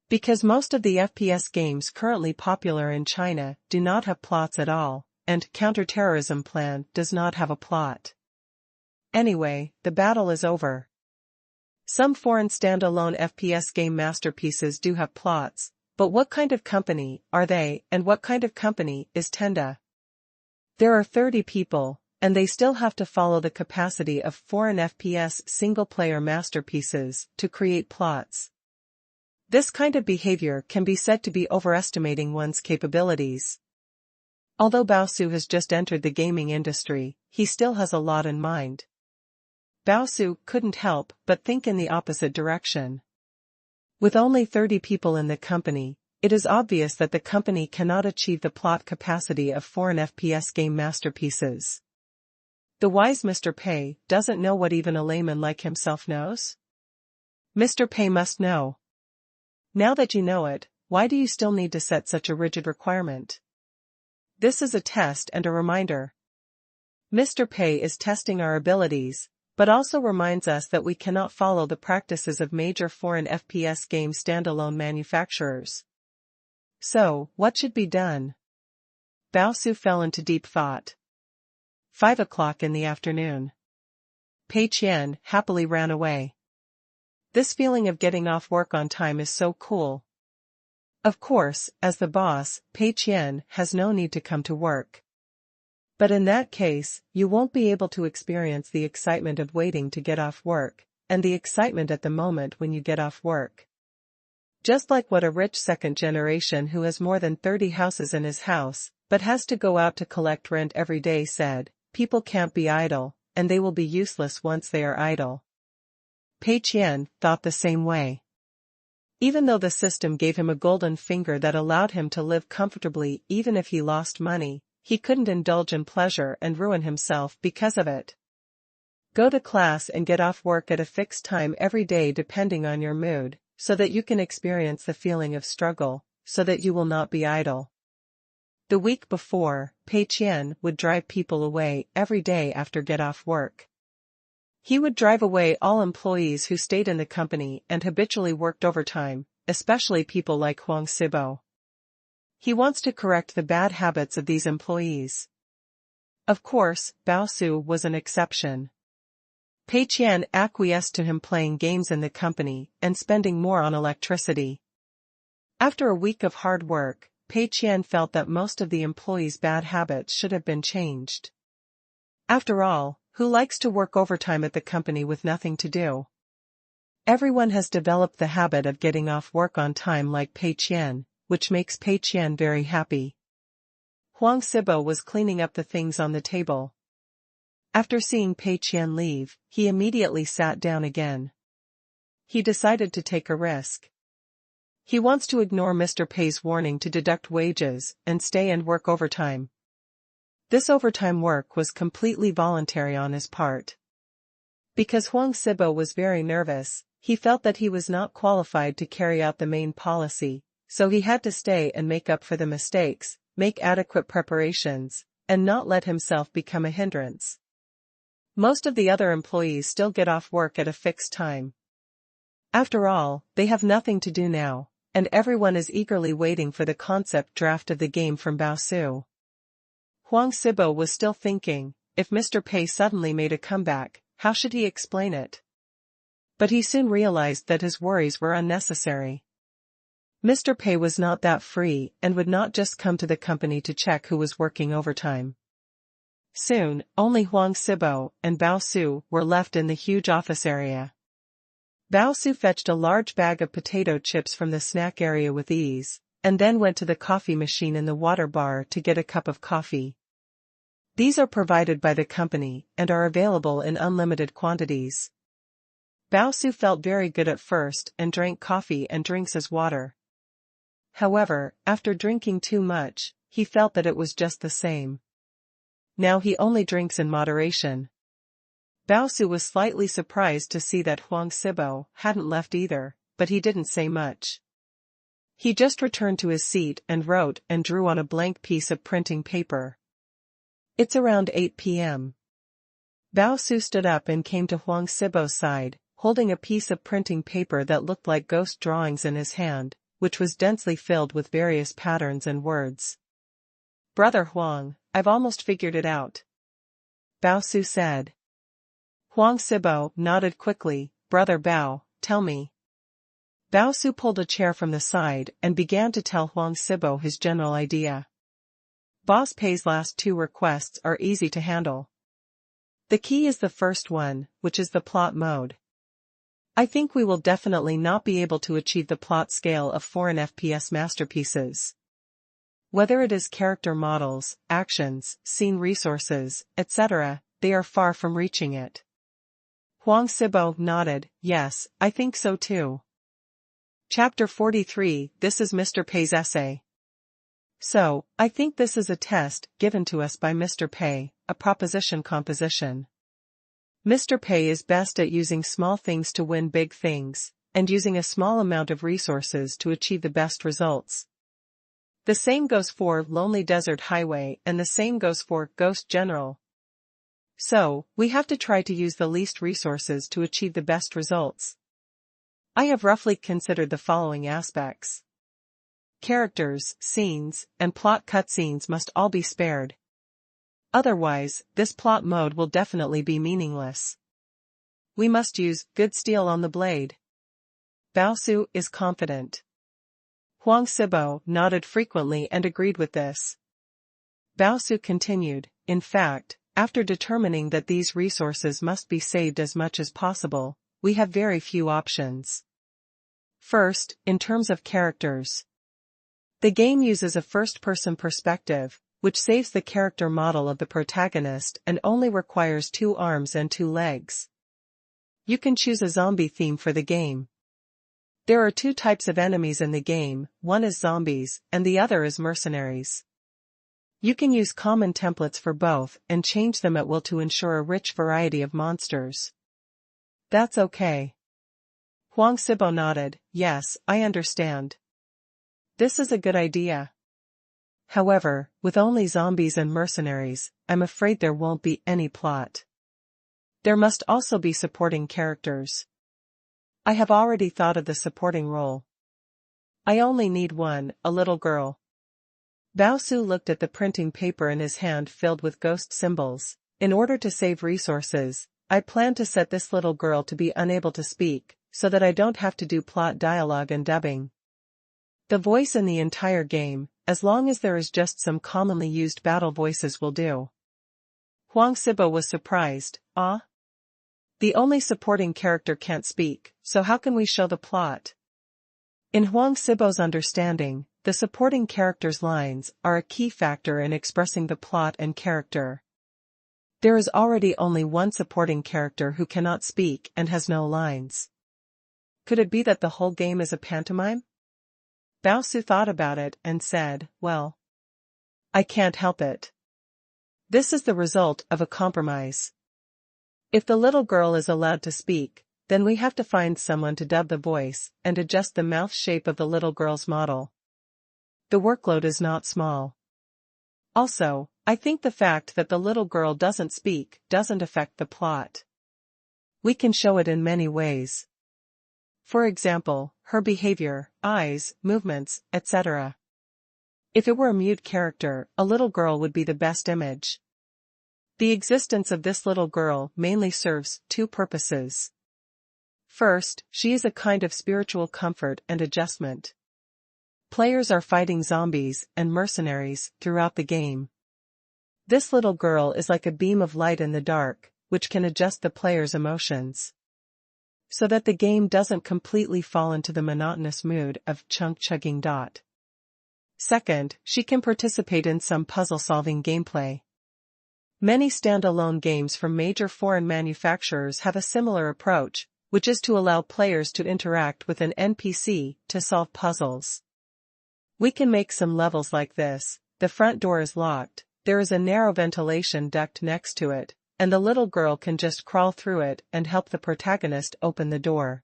Because most of the FPS games currently popular in China do not have plots at all, and Counterterrorism Plan does not have a plot. Anyway, the battle is over. Some foreign standalone FPS game masterpieces do have plots, but what kind of company are they and what kind of company is Tenda? There are 30 people, and they still have to follow the capacity of foreign FPS single-player masterpieces to create plots. This kind of behavior can be said to be overestimating one's capabilities. Although Bao Su has just entered the gaming industry, he still has a lot in mind. Bao Su couldn't help but think in the opposite direction. With only 30 people in the company, it is obvious that the company cannot achieve the plot capacity of foreign FPS game masterpieces. The wise Mr. Pei doesn't know what even a layman like himself knows? Mr. Pei must know. Now that you know it, why do you still need to set such a rigid requirement? This is a test and a reminder. Mr. Pei is testing our abilities, but also reminds us that we cannot follow the practices of major foreign FPS game standalone manufacturers. So, what should be done? Bao Su fell into deep thought. 5 o'clock in the afternoon. Pei Qian happily ran away. This feeling of getting off work on time is so cool. Of course, as the boss, Pei Qian has no need to come to work. But in that case, you won't be able to experience the excitement of waiting to get off work, and the excitement at the moment when you get off work. Just like what a rich second generation who has more than 30 houses in his house, but has to go out to collect rent every day said, people can't be idle, and they will be useless once they are idle. Pei Qian thought the same way. Even though the system gave him a golden finger that allowed him to live comfortably even if he lost money, he couldn't indulge in pleasure and ruin himself because of it. Go to class and get off work at a fixed time every day depending on your mood, so that you can experience the feeling of struggle, so that you will not be idle. The week before, Pei Qian would drive people away every day after get off work. He would drive away all employees who stayed in the company and habitually worked overtime, especially people like Huang Sibo. He wants to correct the bad habits of these employees. Of course, Bao Su was an exception. Pei Qian acquiesced to him playing games in the company and spending more on electricity. After a week of hard work, Pei Qian felt that most of the employees' bad habits should have been changed. After all, who likes to work overtime at the company with nothing to do? Everyone has developed the habit of getting off work on time like Pei Qian, which makes Pei Qian very happy. Huang Sibo was cleaning up the things on the table. After seeing Pei Qian leave, he immediately sat down again. He decided to take a risk. He wants to ignore Mr. Pei's warning to deduct wages and stay and work overtime. This overtime work was completely voluntary on his part. Because Huang Sibo was very nervous, he felt that he was not qualified to carry out the main policy, so he had to stay and make up for the mistakes, make adequate preparations, and not let himself become a hindrance. Most of the other employees still get off work at a fixed time. After all, they have nothing to do now, and everyone is eagerly waiting for the concept draft of the game from Bao Su. Huang Sibo was still thinking, if Mr. Pei suddenly made a comeback, how should he explain it? But he soon realized that his worries were unnecessary. Mr. Pei was not that free and would not just come to the company to check who was working overtime. Soon, only Huang Sibo and Bao Su were left in the huge office area. Bao Su fetched a large bag of potato chips from the snack area with ease, and then went to the coffee machine in the water bar to get a cup of coffee. These are provided by the company and are available in unlimited quantities. Bao Su felt very good at first and drank coffee and drinks as water. However, after drinking too much, he felt that it was just the same. Now he only drinks in moderation. Bao Su was slightly surprised to see that Huang Sibo hadn't left either, but he didn't say much. He just returned to his seat and wrote and drew on a blank piece of printing paper. It's around 8 p.m. Bao Su stood up and came to Huang Sibo's side, holding a piece of printing paper that looked like ghost drawings in his hand, which was densely filled with various patterns and words. "Brother Huang, I've almost figured it out," Bao Su said. Huang Sibo nodded quickly. "Brother Bao, tell me." Bao Su pulled a chair from the side and began to tell Huang Sibo his general idea. Boss Pei's last two requests are easy to handle. The key is the first one, which is the plot mode. I think we will definitely not be able to achieve the plot scale of foreign FPS masterpieces. Whether it is character models, actions, scene resources, etc., they are far from reaching it. Huang Sibo nodded. "Yes, I think so too." Chapter 43. This is Mr. Pei's essay. So, I think this is a test given to us by Mr. Pei, a proposition composition. Mr. Pei is best at using small things to win big things, and using a small amount of resources to achieve the best results. The same goes for Lonely Desert Highway and the same goes for Ghost General. So, we have to try to use the least resources to achieve the best results. I have roughly considered the following aspects. Characters, scenes, and plot cutscenes must all be spared. Otherwise, this plot mode will definitely be meaningless. We must use good steel on the blade. Bao Su is confident. Huang Sibo nodded frequently and agreed with this. Bao Su continued, "In fact, after determining that these resources must be saved as much as possible, we have very few options. First, in terms of characters. The game uses a first-person perspective, which saves the character model of the protagonist and only requires 2 arms and 2 legs. You can choose a zombie theme for the game. There are 2 types of enemies in the game, one is zombies, and the other is mercenaries. You can use common templates for both and change them at will to ensure a rich variety of monsters. That's okay. Huang Sibo nodded. Yes, I understand. This is a good idea. However, with only zombies and mercenaries, I'm afraid there won't be any plot. There must also be supporting characters. I have already thought of the supporting role. I only need one, a little girl. Bao Su looked at the printing paper in his hand filled with ghost symbols. In order to save resources, I plan to set this little girl to be unable to speak, so that I don't have to do plot dialogue and dubbing. The voice in the entire game, as long as there is just some commonly used battle voices, will do. Huang Sibo was surprised. Ah? The only supporting character can't speak, so how can we show the plot? In Huang Sibo's understanding, the supporting character's lines are a key factor in expressing the plot and character. There is already only one supporting character who cannot speak and has no lines. Could it be that the whole game is a pantomime? Bao Su thought about it and said, well, I can't help it. This is the result of a compromise. If the little girl is allowed to speak, then we have to find someone to dub the voice and adjust the mouth shape of the little girl's model. The workload is not small. Also, I think the fact that the little girl doesn't speak doesn't affect the plot. We can show it in many ways. For example, her behavior, eyes, movements, etc. If it were a mute character, a little girl would be the best image. The existence of this little girl mainly serves two purposes. First, she is a kind of spiritual comfort and adjustment. Players are fighting zombies and mercenaries throughout the game. This little girl is like a beam of light in the dark, which can adjust the player's emotions, so that the game doesn't completely fall into the monotonous mood of chunk-chugging. Second, she can participate in some puzzle-solving gameplay. Many standalone games from major foreign manufacturers have a similar approach, which is to allow players to interact with an NPC to solve puzzles. We can make some levels like this. The front door is locked, there is a narrow ventilation duct next to it, and the little girl can just crawl through it and help the protagonist open the door.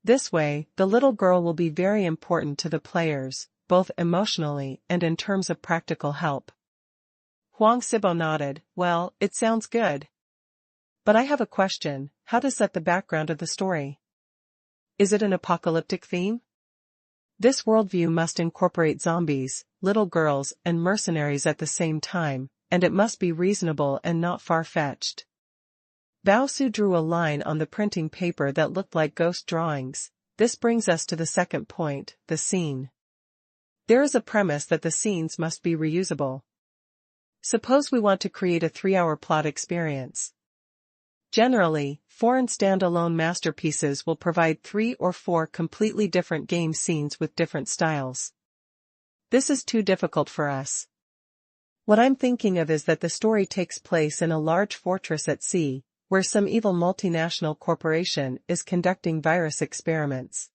This way, the little girl will be very important to the players, both emotionally and in terms of practical help. Huang Sibo nodded. Well, it sounds good. But I have a question: how to set the background of the story? Is it an apocalyptic theme? This worldview must incorporate zombies, little girls, and mercenaries at the same time, and it must be reasonable and not far-fetched. Bao Su drew a line on the printing paper that looked like ghost drawings. This brings us to the second point, the scene. There is a premise that the scenes must be reusable. Suppose we want to create a 3-hour plot experience. Generally, foreign standalone masterpieces will provide 3 or 4 completely different game scenes with different styles. This is too difficult for us. What I'm thinking of is that the story takes place in a large fortress at sea, where some evil multinational corporation is conducting virus experiments.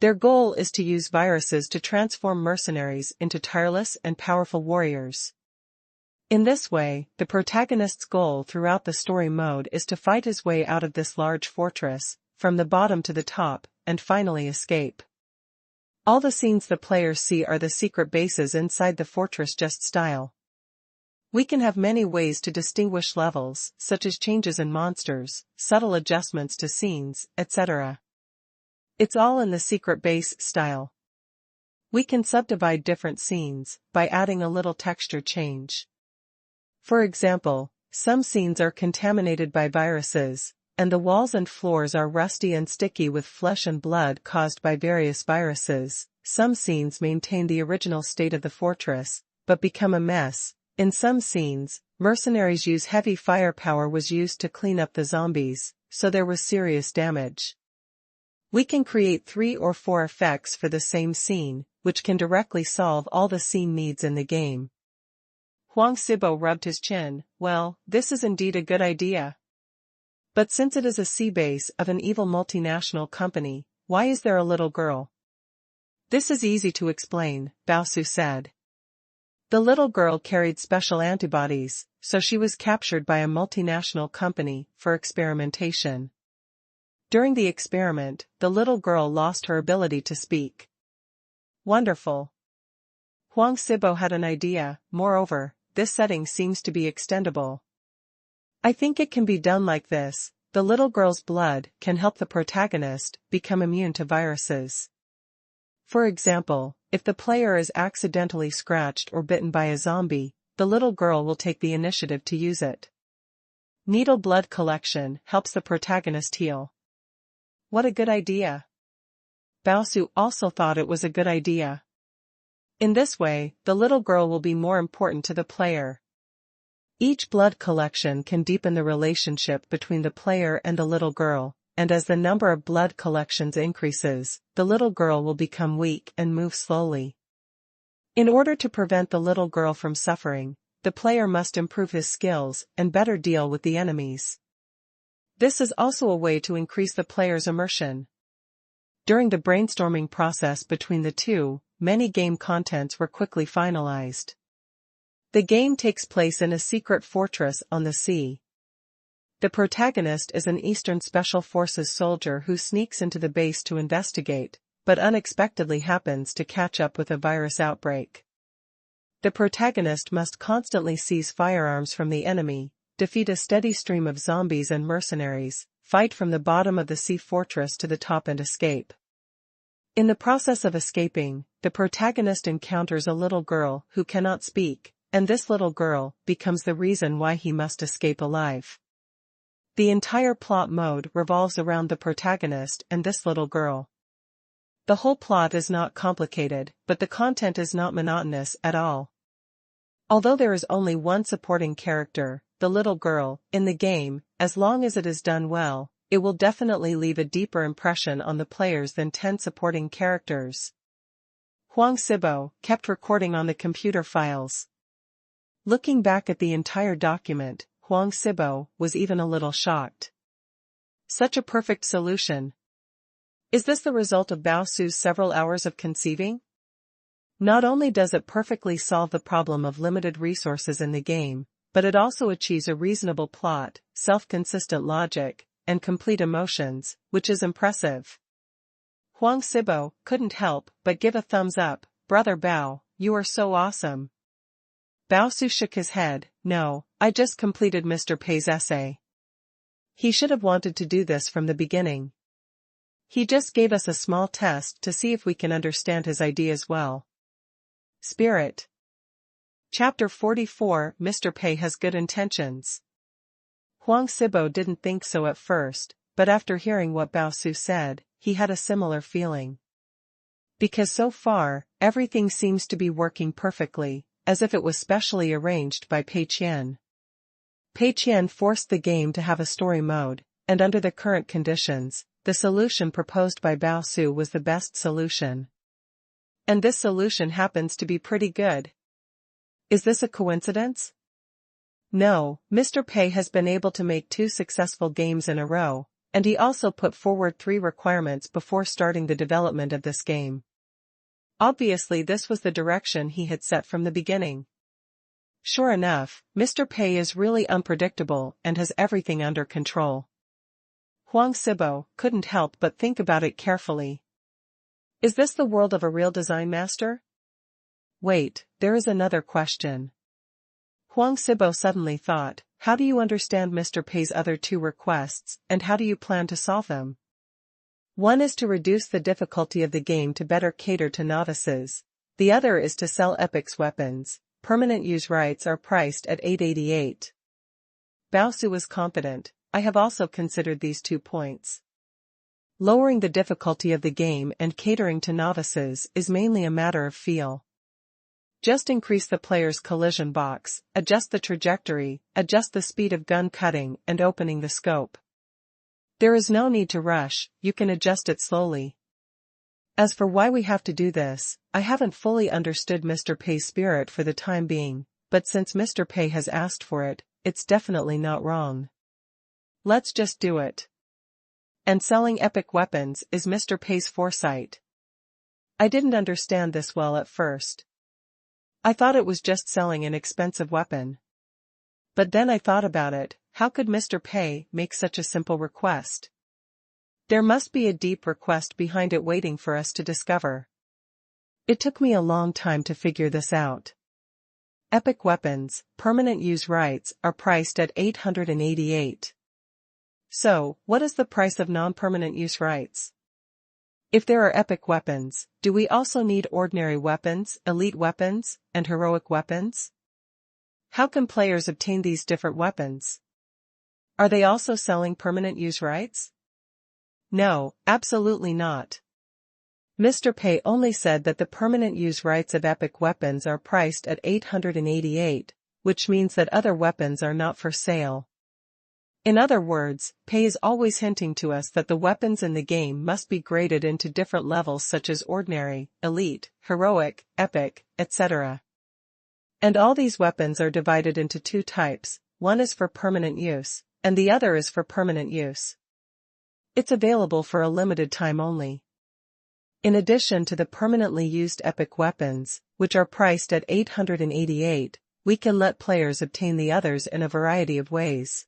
Their goal is to use viruses to transform mercenaries into tireless and powerful warriors. In this way, the protagonist's goal throughout the story mode is to fight his way out of this large fortress, from the bottom to the top, and finally escape. All the scenes the players see are the secret bases inside the fortress just style. We can have many ways to distinguish levels, such as changes in monsters, subtle adjustments to scenes, etc. It's all in the secret base style. We can subdivide different scenes by adding a little texture change. For example, some scenes are contaminated by viruses, and the walls and floors are rusty and sticky with flesh and blood caused by various viruses. Some scenes maintain the original state of the fortress, but become a mess. In some scenes, mercenaries use heavy firepower was used to clean up the zombies, so there was serious damage. We can create 3 or 4 effects for the same scene, which can directly solve all the scene needs in the game. Huang Sibo rubbed his chin. Well, this is indeed a good idea. But since it is a sea base of an evil multinational company, why is there a little girl? This is easy to explain, Bao Su said. The little girl carried special antibodies, so she was captured by a multinational company for experimentation. During the experiment, the little girl lost her ability to speak. Wonderful. Huang Sibo had an idea. Moreover, this setting seems to be extendable. I think it can be done like this: the little girl's blood can help the protagonist become immune to viruses. For example, if the player is accidentally scratched or bitten by a zombie, the little girl will take the initiative to use it. Needle blood collection helps the protagonist heal. What a good idea. Baosu also thought it was a good idea. In this way, the little girl will be more important to the player. Each blood collection can deepen the relationship between the player and the little girl, and as the number of blood collections increases, the little girl will become weak and move slowly. In order to prevent the little girl from suffering, the player must improve his skills and better deal with the enemies. This is also a way to increase the player's immersion. During the brainstorming process between the two, many game contents were quickly finalized. The game takes place in a secret fortress on the sea. The protagonist is an Eastern Special Forces soldier who sneaks into the base to investigate, but unexpectedly happens to catch up with a virus outbreak. The protagonist must constantly seize firearms from the enemy, defeat a steady stream of zombies and mercenaries, fight from the bottom of the sea fortress to the top and escape. In the process of escaping, the protagonist encounters a little girl who cannot speak, and this little girl becomes the reason why he must escape alive. The entire plot mode revolves around the protagonist and this little girl. The whole plot is not complicated, but the content is not monotonous at all. Although there is only one supporting character, the little girl, in the game, as long as it is done well, it will definitely leave a deeper impression on the players than 10 supporting characters. Huang Sibo kept recording on the computer files. Looking back at the entire document, Huang Sibo was even a little shocked. Such a perfect solution. Is this the result of Baosu's several hours of conceiving? Not only does it perfectly solve the problem of limited resources in the game, but it also achieves a reasonable plot, self-consistent logic, and complete emotions, which is impressive. Huang Sibo couldn't help but give a thumbs up. Brother Bao, you are so awesome. Baosu shook his head. No, I just completed Mr. Pei's essay. He should have wanted to do this from the beginning. He just gave us a small test to see if we can understand his ideas well. Spirit. Chapter 44. Mr. Pei has good intentions. Huang Sibo didn't think so at first, but after hearing what Baosu said, he had a similar feeling. Because so far, everything seems to be working perfectly, as if it was specially arranged by Pei Qian. Pei Qian forced the game to have a story mode, and under the current conditions, the solution proposed by Baosu was the best solution. And this solution happens to be pretty good. Is this a coincidence? No, Mr. Pei has been able to make 2 successful games in a row, and he also put forward 3 requirements before starting the development of this game. Obviously this was the direction he had set from the beginning. Sure enough, Mr. Pei is really unpredictable and has everything under control. Huang Sibo couldn't help but think about it carefully. Is this the world of a real design master? Wait, there is another question. Huang Sibo suddenly thought, how do you understand Mr. Pei's other 2 requests, and how do you plan to solve them? One is to reduce the difficulty of the game to better cater to novices. The other is to sell Epic's weapons. Permanent use rights are priced at 888. Baosu was confident. I have also considered these 2 points. Lowering the difficulty of the game and catering to novices is mainly a matter of feel. Just increase the player's collision box, adjust the trajectory, adjust the speed of gun cutting and opening the scope. There is no need to rush, you can adjust it slowly. As for why we have to do this, I haven't fully understood Mr. Pei's spirit for the time being, but since Mr. Pei has asked for it, it's definitely not wrong. Let's just do it. And selling epic weapons is Mr. Pei's foresight. I didn't understand this well at first. I thought it was just selling an expensive weapon. But then I thought about it, how could Mr. Pei make such a simple request? There must be a deep request behind it waiting for us to discover. It took me a long time to figure this out. Epic weapons, permanent use rights, are priced at 888. So, what is the price of non-permanent use rights? If there are epic weapons, do we also need ordinary weapons, elite weapons, and heroic weapons? How can players obtain these different weapons? Are they also selling permanent use rights? No, absolutely not. Mr. Pei only said that the permanent use rights of epic weapons are priced at 888, which means that other weapons are not for sale. In other words, Pei is always hinting to us that the weapons in the game must be graded into different levels such as ordinary, elite, heroic, epic, etc. And all these weapons are divided into two types, one is for permanent use, and the other is for permanent use. It's available for a limited time only. In addition to the permanently used epic weapons, which are priced at 888, we can let players obtain the others in a variety of ways.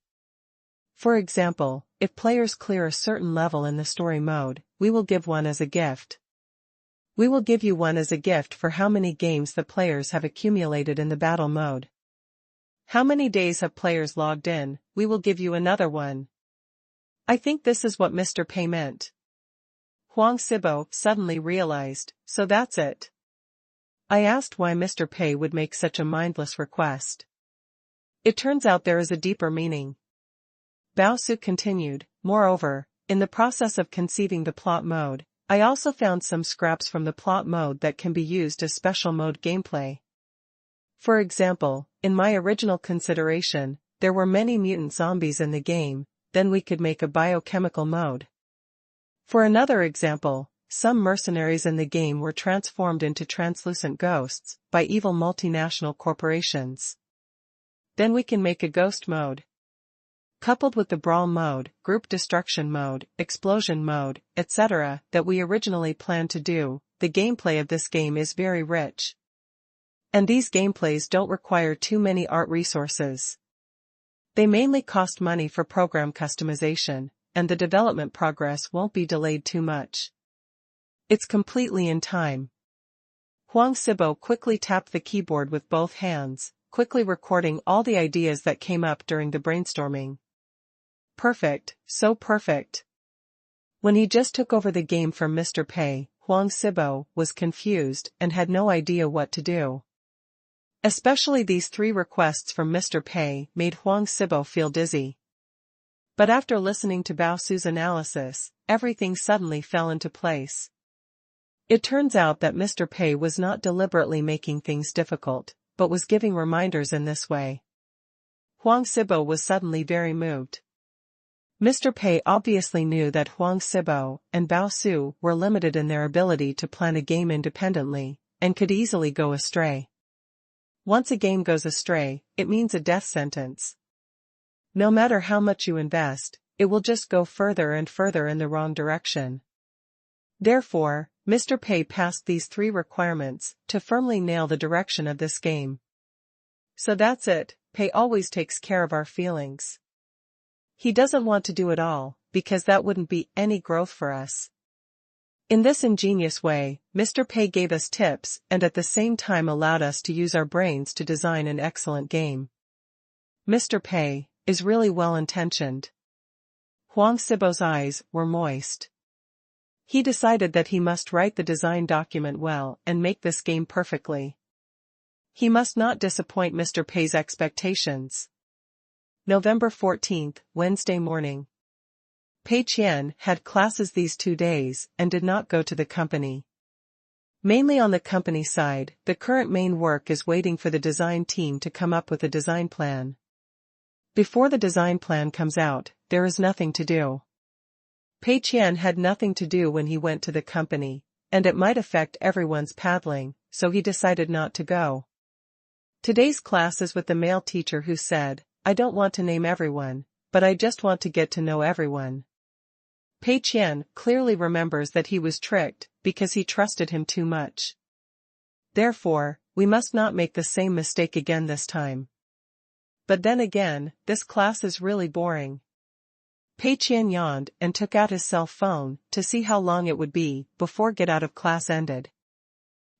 For example, if players clear a certain level in the story mode, we will give one as a gift. We will give you one as a gift for how many games the players have accumulated in the battle mode. How many days have players logged in, we will give you another one. I think this is what Mr. Pei meant. Huang Sibo suddenly realized, so that's it. I asked why Mr. Pei would make such a mindless request. It turns out there is a deeper meaning. Bao Su continued, moreover, in the process of conceiving the plot mode, I also found some scraps from the plot mode that can be used as special mode gameplay. For example, in my original consideration, there were many mutant zombies in the game, then we could make a biochemical mode. For another example, some mercenaries in the game were transformed into translucent ghosts by evil multinational corporations. Then we can make a ghost mode. Coupled with the brawl mode, group destruction mode, explosion mode, etc. that we originally planned to do, the gameplay of this game is very rich. And these gameplays don't require too many art resources. They mainly cost money for program customization, and the development progress won't be delayed too much. It's completely in time. Huang Sibo quickly tapped the keyboard with both hands, quickly recording all the ideas that came up during the brainstorming. Perfect, so perfect. When he just took over the game from Mr. Pei, Huang Sibo was confused and had no idea what to do. Especially these three requests from Mr. Pei made Huang Sibo feel dizzy. But after listening to Bao Su's analysis, everything suddenly fell into place. It turns out that Mr. Pei was not deliberately making things difficult, but was giving reminders in this way. Huang Sibo was suddenly very moved. Mr. Pei obviously knew that Huang Sibo and Bao Su were limited in their ability to plan a game independently, and could easily go astray. Once a game goes astray, it means a death sentence. No matter how much you invest, it will just go further and further in the wrong direction. Therefore, Mr. Pei passed these three requirements to firmly nail the direction of this game. So that's it, Pei always takes care of our feelings. He doesn't want to do it all, because that wouldn't be any growth for us. In this ingenious way, Mr. Pei gave us tips and at the same time allowed us to use our brains to design an excellent game. Mr. Pei is really well-intentioned. Huang Sibo's eyes were moist. He decided that he must write the design document well and make this game perfectly. He must not disappoint Mr. Pei's expectations. November 14th, Wednesday morning. Pei Qian had classes these 2 days and did not go to the company. Mainly on the company side, the current main work is waiting for the design team to come up with a design plan. Before the design plan comes out, there is nothing to do. Pei Qian had nothing to do when he went to the company, and it might affect everyone's paddling, so he decided not to go. Today's class is with the male teacher who said, I don't want to name everyone, but I just want to get to know everyone. Pei Qian clearly remembers that he was tricked because he trusted him too much. Therefore, we must not make the same mistake again this time. But then again, this class is really boring. Pei Qian yawned and took out his cell phone to see how long it would be before get out of class ended.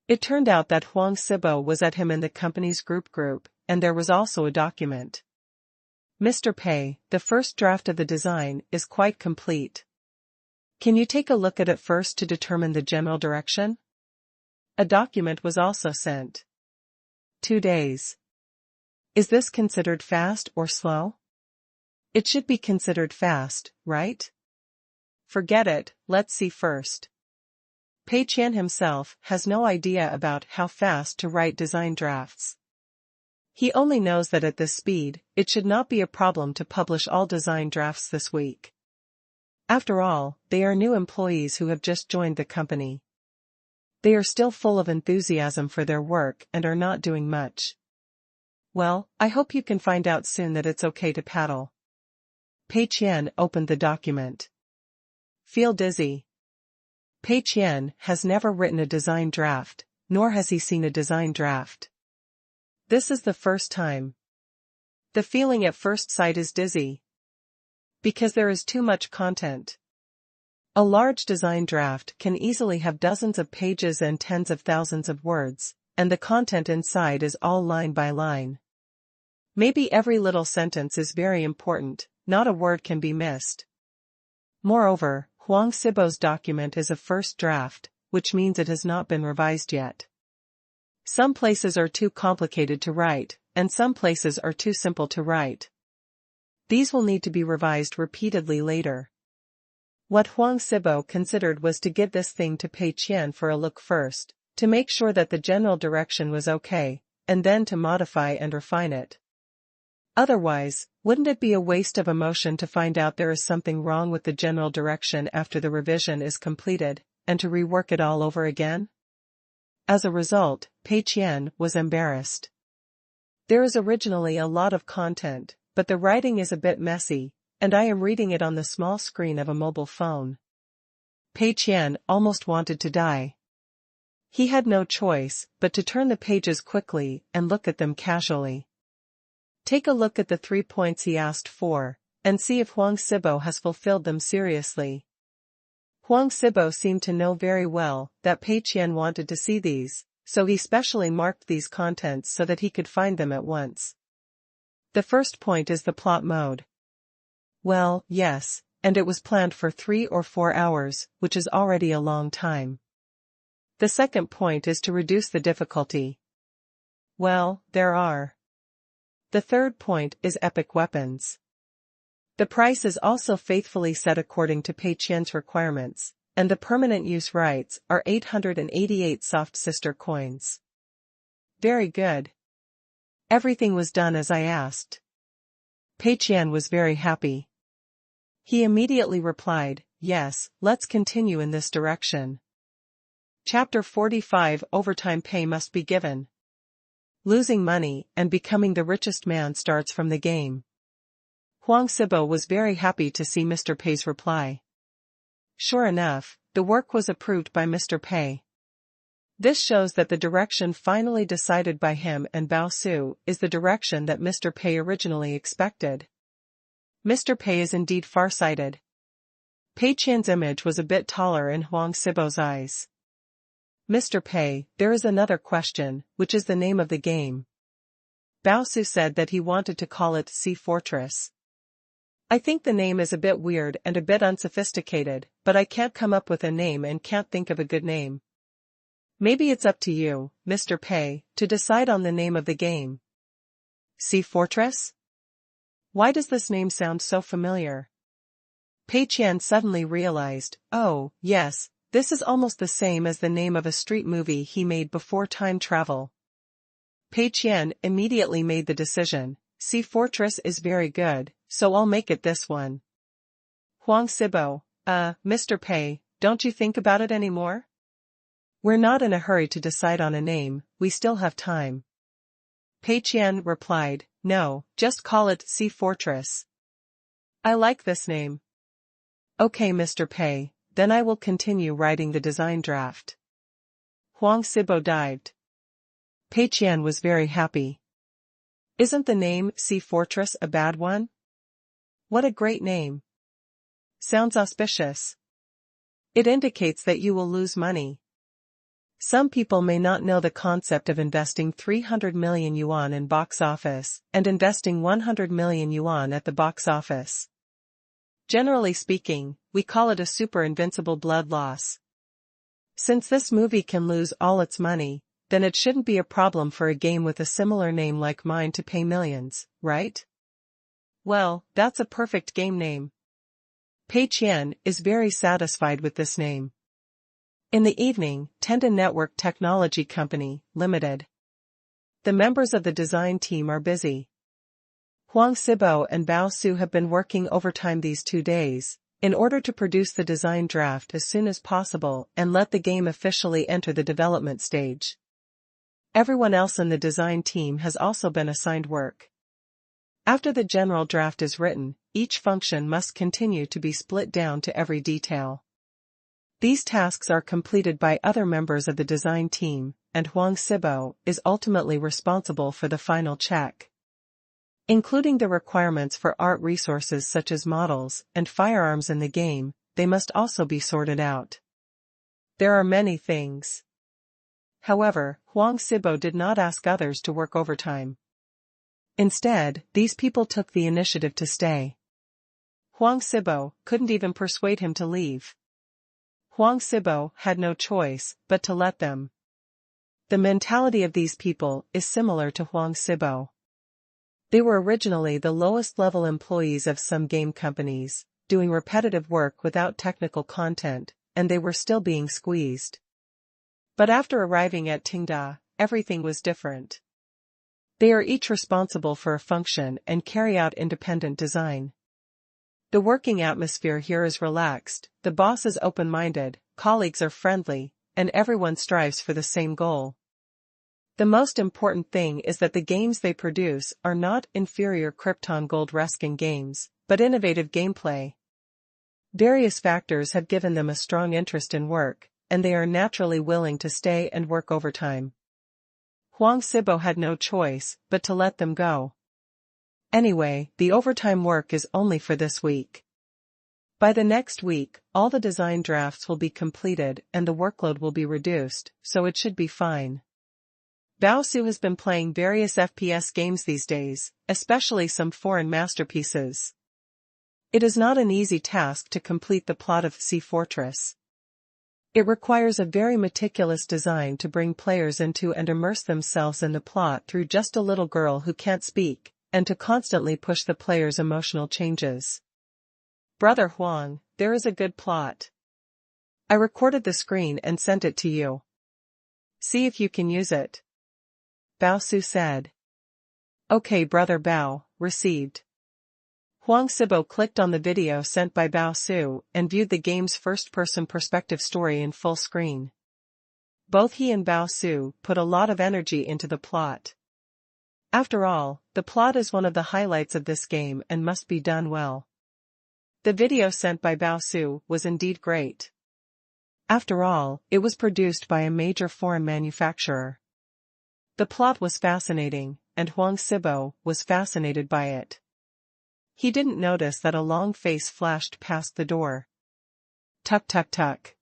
It turned out that Huang Sibo was at him in the company's group, and there was also a document. Mr. Pei, the first draft of the design is quite complete. Can you take a look at it first to determine the general direction? A document was also sent. 2 days. Is this considered fast or slow? It should be considered fast, right? Forget it, let's see first. Pei Qian himself has no idea about how fast to write design drafts. He only knows that at this speed, it should not be a problem to publish all design drafts this week. After all, they are new employees who have just joined the company. They are still full of enthusiasm for their work and are not doing much. Well, I hope you can find out soon that it's okay to paddle. Pei Qian opened the document. Feel dizzy. Pei Qian has never written a design draft, nor has he seen a design draft. This is the first time. The feeling at first sight is dizzy. Because there is too much content. A large design draft can easily have dozens of pages and tens of thousands of words, and the content inside is all line by line. Maybe every little sentence is very important, not a word can be missed. Moreover, Huang Sibo's document is a first draft, which means it has not been revised yet. Some places are too complicated to write, and some places are too simple to write. These will need to be revised repeatedly later. What Huang Sibo considered was to give this thing to Pei Qian for a look first, to make sure that the general direction was okay, and then to modify and refine it. Otherwise, wouldn't it be a waste of emotion to find out there is something wrong with the general direction after the revision is completed, and to rework it all over again? As a result, Pei Qian was embarrassed. There is originally a lot of content, but the writing is a bit messy, and I am reading it on the small screen of a mobile phone. Pei Qian almost wanted to die. He had no choice but to turn the pages quickly and look at them casually. Take a look at the 3 points he asked for, and see if Huang Sibo has fulfilled them seriously. Huang Sibo seemed to know very well that Pei Qian wanted to see these, so he specially marked these contents so that he could find them at once. The first point is the plot mode. Well, yes, and it was planned for 3 or 4 hours, which is already a long time. The second point is to reduce the difficulty. Well, there are. The third point is epic weapons. The price is also faithfully set according to Pei Qian's requirements, and the permanent use rights are 888 soft sister coins. Very good. Everything was done as I asked. Pei Qian was very happy. He immediately replied, yes, let's continue in this direction. Chapter 45 Overtime pay must be given. Losing money and becoming the richest man starts from the game. Huang Sibo was very happy to see Mr. Pei's reply. Sure enough, the work was approved by Mr. Pei. This shows that the direction finally decided by him and Bao Su is the direction that Mr. Pei originally expected. Mr. Pei is indeed far-sighted. Pei Qian's image was a bit taller in Huang Sibo's eyes. Mr. Pei, there is another question, which is the name of the game. Bao Su said that he wanted to call it Sea Fortress. I think the name is a bit weird and a bit unsophisticated, but I can't come up with a name and can't think of a good name. Maybe it's up to you, Mr. Pei, to decide on the name of the game. Sea Fortress? Why does this name sound so familiar? Pei Qian suddenly realized, oh, yes, this is almost the same as the name of a street movie he made before time travel. Pei Qian immediately made the decision, Sea Fortress is very good, so I'll make it this one. Huang Sibo, Mr. Pei, don't you think about it anymore? We're not in a hurry to decide on a name, we still have time. Pei Qian replied, no, just call it Sea Fortress. I like this name. Okay, Mr. Pei, then I will continue writing the design draft. Huang Sibo dived. Pei Qian was very happy. Isn't the name Sea Fortress a bad one? What a great name. Sounds auspicious. It indicates that you will lose money. Some people may not know the concept of investing 300 million yuan in box office and investing 100 million yuan at the box office. Generally speaking, we call it a super invincible blood loss. Since this movie can lose all its money, then it shouldn't be a problem for a game with a similar name like mine to pay millions, right? Well, that's a perfect game name. Pei Qian is very satisfied with this name. In the evening, Tenda Network Technology Company, Limited. The members of the design team are busy. Huang Sibo and Bao Su have been working overtime these 2 days, in order to produce the design draft as soon as possible and let the game officially enter the development stage. Everyone else in the design team has also been assigned work. After the general draft is written, each function must continue to be split down to every detail. These tasks are completed by other members of the design team, and Huang Sibo is ultimately responsible for the final check. Including the requirements for art resources such as models and firearms in the game, they must also be sorted out. There are many things. However, Huang Sibo did not ask others to work overtime. Instead, these people took the initiative to stay. Huang Sibo couldn't even persuade him to leave. Huang Sibo had no choice but to let them. The mentality of these people is similar to Huang Sibo. They were originally the lowest-level employees of some game companies, doing repetitive work without technical content, and they were still being squeezed. But after arriving at Tenda, everything was different. They are each responsible for a function and carry out independent design. The working atmosphere here is relaxed, the boss is open-minded, colleagues are friendly, and everyone strives for the same goal. The most important thing is that the games they produce are not inferior Krypton Gold Reskin games, but innovative gameplay. Various factors have given them a strong interest in work, and they are naturally willing to stay and work overtime. Huang Sibo had no choice but to let them go. Anyway, the overtime work is only for this week. By the next week, all the design drafts will be completed and the workload will be reduced, so it should be fine. Bao Su has been playing various FPS games these days, especially some foreign masterpieces. It is not an easy task to complete the plot of Sea Fortress. It requires a very meticulous design to bring players into and immerse themselves in the plot through just a little girl who can't speak, and to constantly push the player's emotional changes. Brother Huang, there is a good plot. I recorded the screen and sent it to you. See if you can use it. Bao Su said. Okay, Brother Bao, received. Huang Sibo clicked on the video sent by Bao Su and viewed the game's first-person perspective story in full screen. Both he and Bao Su put a lot of energy into the plot. After all, the plot is one of the highlights of this game and must be done well. The video sent by Bao Su was indeed great. After all, it was produced by a major foreign manufacturer. The plot was fascinating, and Huang Sibo was fascinated by it. He didn't notice that a long face flashed past the door. Tuk tuk tuk.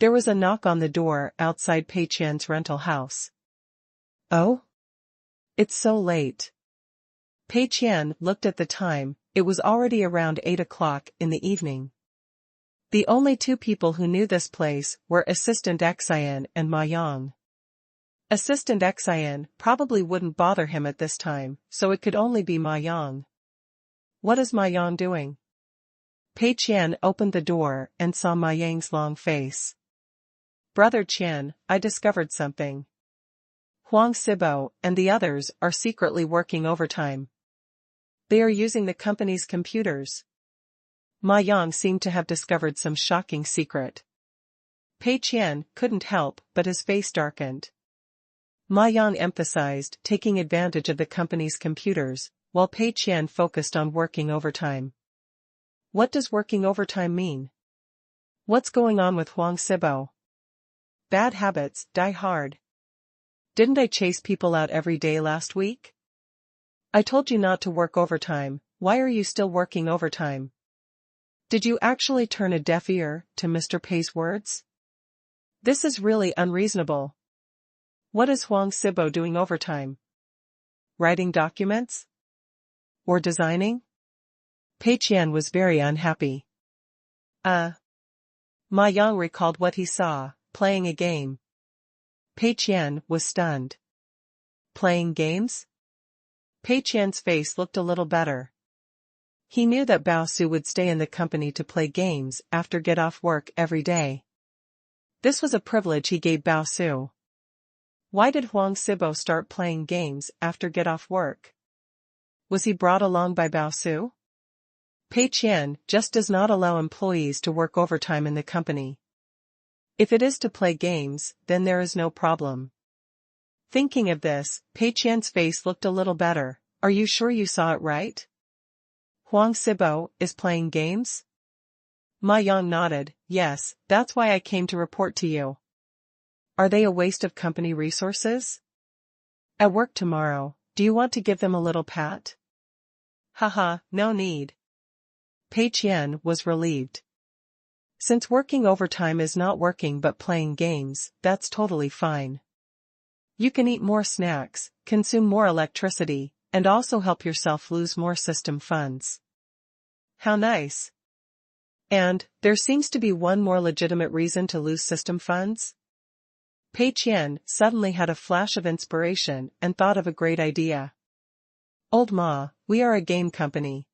There was a knock on the door outside Pei Qian's rental house. Oh? It's so late. Pei Qian looked at the time, it was already around 8 o'clock in the evening. The only two people who knew this place were Assistant Qian and Ma Yang. Assistant Qian probably wouldn't bother him at this time, so it could only be Ma Yang. What is Ma Yang doing? Pei Qian opened the door and saw Ma Yang's long face. Brother Qian, I discovered something. Huang Sibo and the others are secretly working overtime. They are using the company's computers. Ma Yang seemed to have discovered some shocking secret. Pei Qian couldn't help but his face darkened. Ma Yang emphasized taking advantage of the company's computers, while Pei Qian focused on working overtime. What does working overtime mean? What's going on with Huang Sibo? Bad habits die hard. Didn't I chase people out every day last week? I told you not to work overtime, why are you still working overtime? Did you actually turn a deaf ear to Mr. Pei's words? This is really unreasonable. What is Huang Sibo doing overtime? Writing documents? Or designing? Pei Qian was very unhappy. Ma Yang recalled what he saw, playing a game. Pei Qian was stunned. Playing games? Pei Qian's face looked a little better. He knew that Bao Su would stay in the company to play games after get off work every day. This was a privilege he gave Bao Su. Why did Huang Sibo start playing games after get off work? Was he brought along by Bao Su? Pei Qian just does not allow employees to work overtime in the company. If it is to play games, then there is no problem. Thinking of this, Pei Qian's face looked a little better. Are you sure you saw it right? Huang Sibo is playing games? Ma Yang nodded. Yes, that's why I came to report to you. Are they a waste of company resources? At work tomorrow, do you want to give them a little pat? Haha, no need. Pei Qian was relieved. Since working overtime is not working but playing games, that's totally fine. You can eat more snacks, consume more electricity, and also help yourself lose more system funds. How nice. And, there seems to be one more legitimate reason to lose system funds? Pei Qian suddenly had a flash of inspiration and thought of a great idea. Old Ma, we are a game company.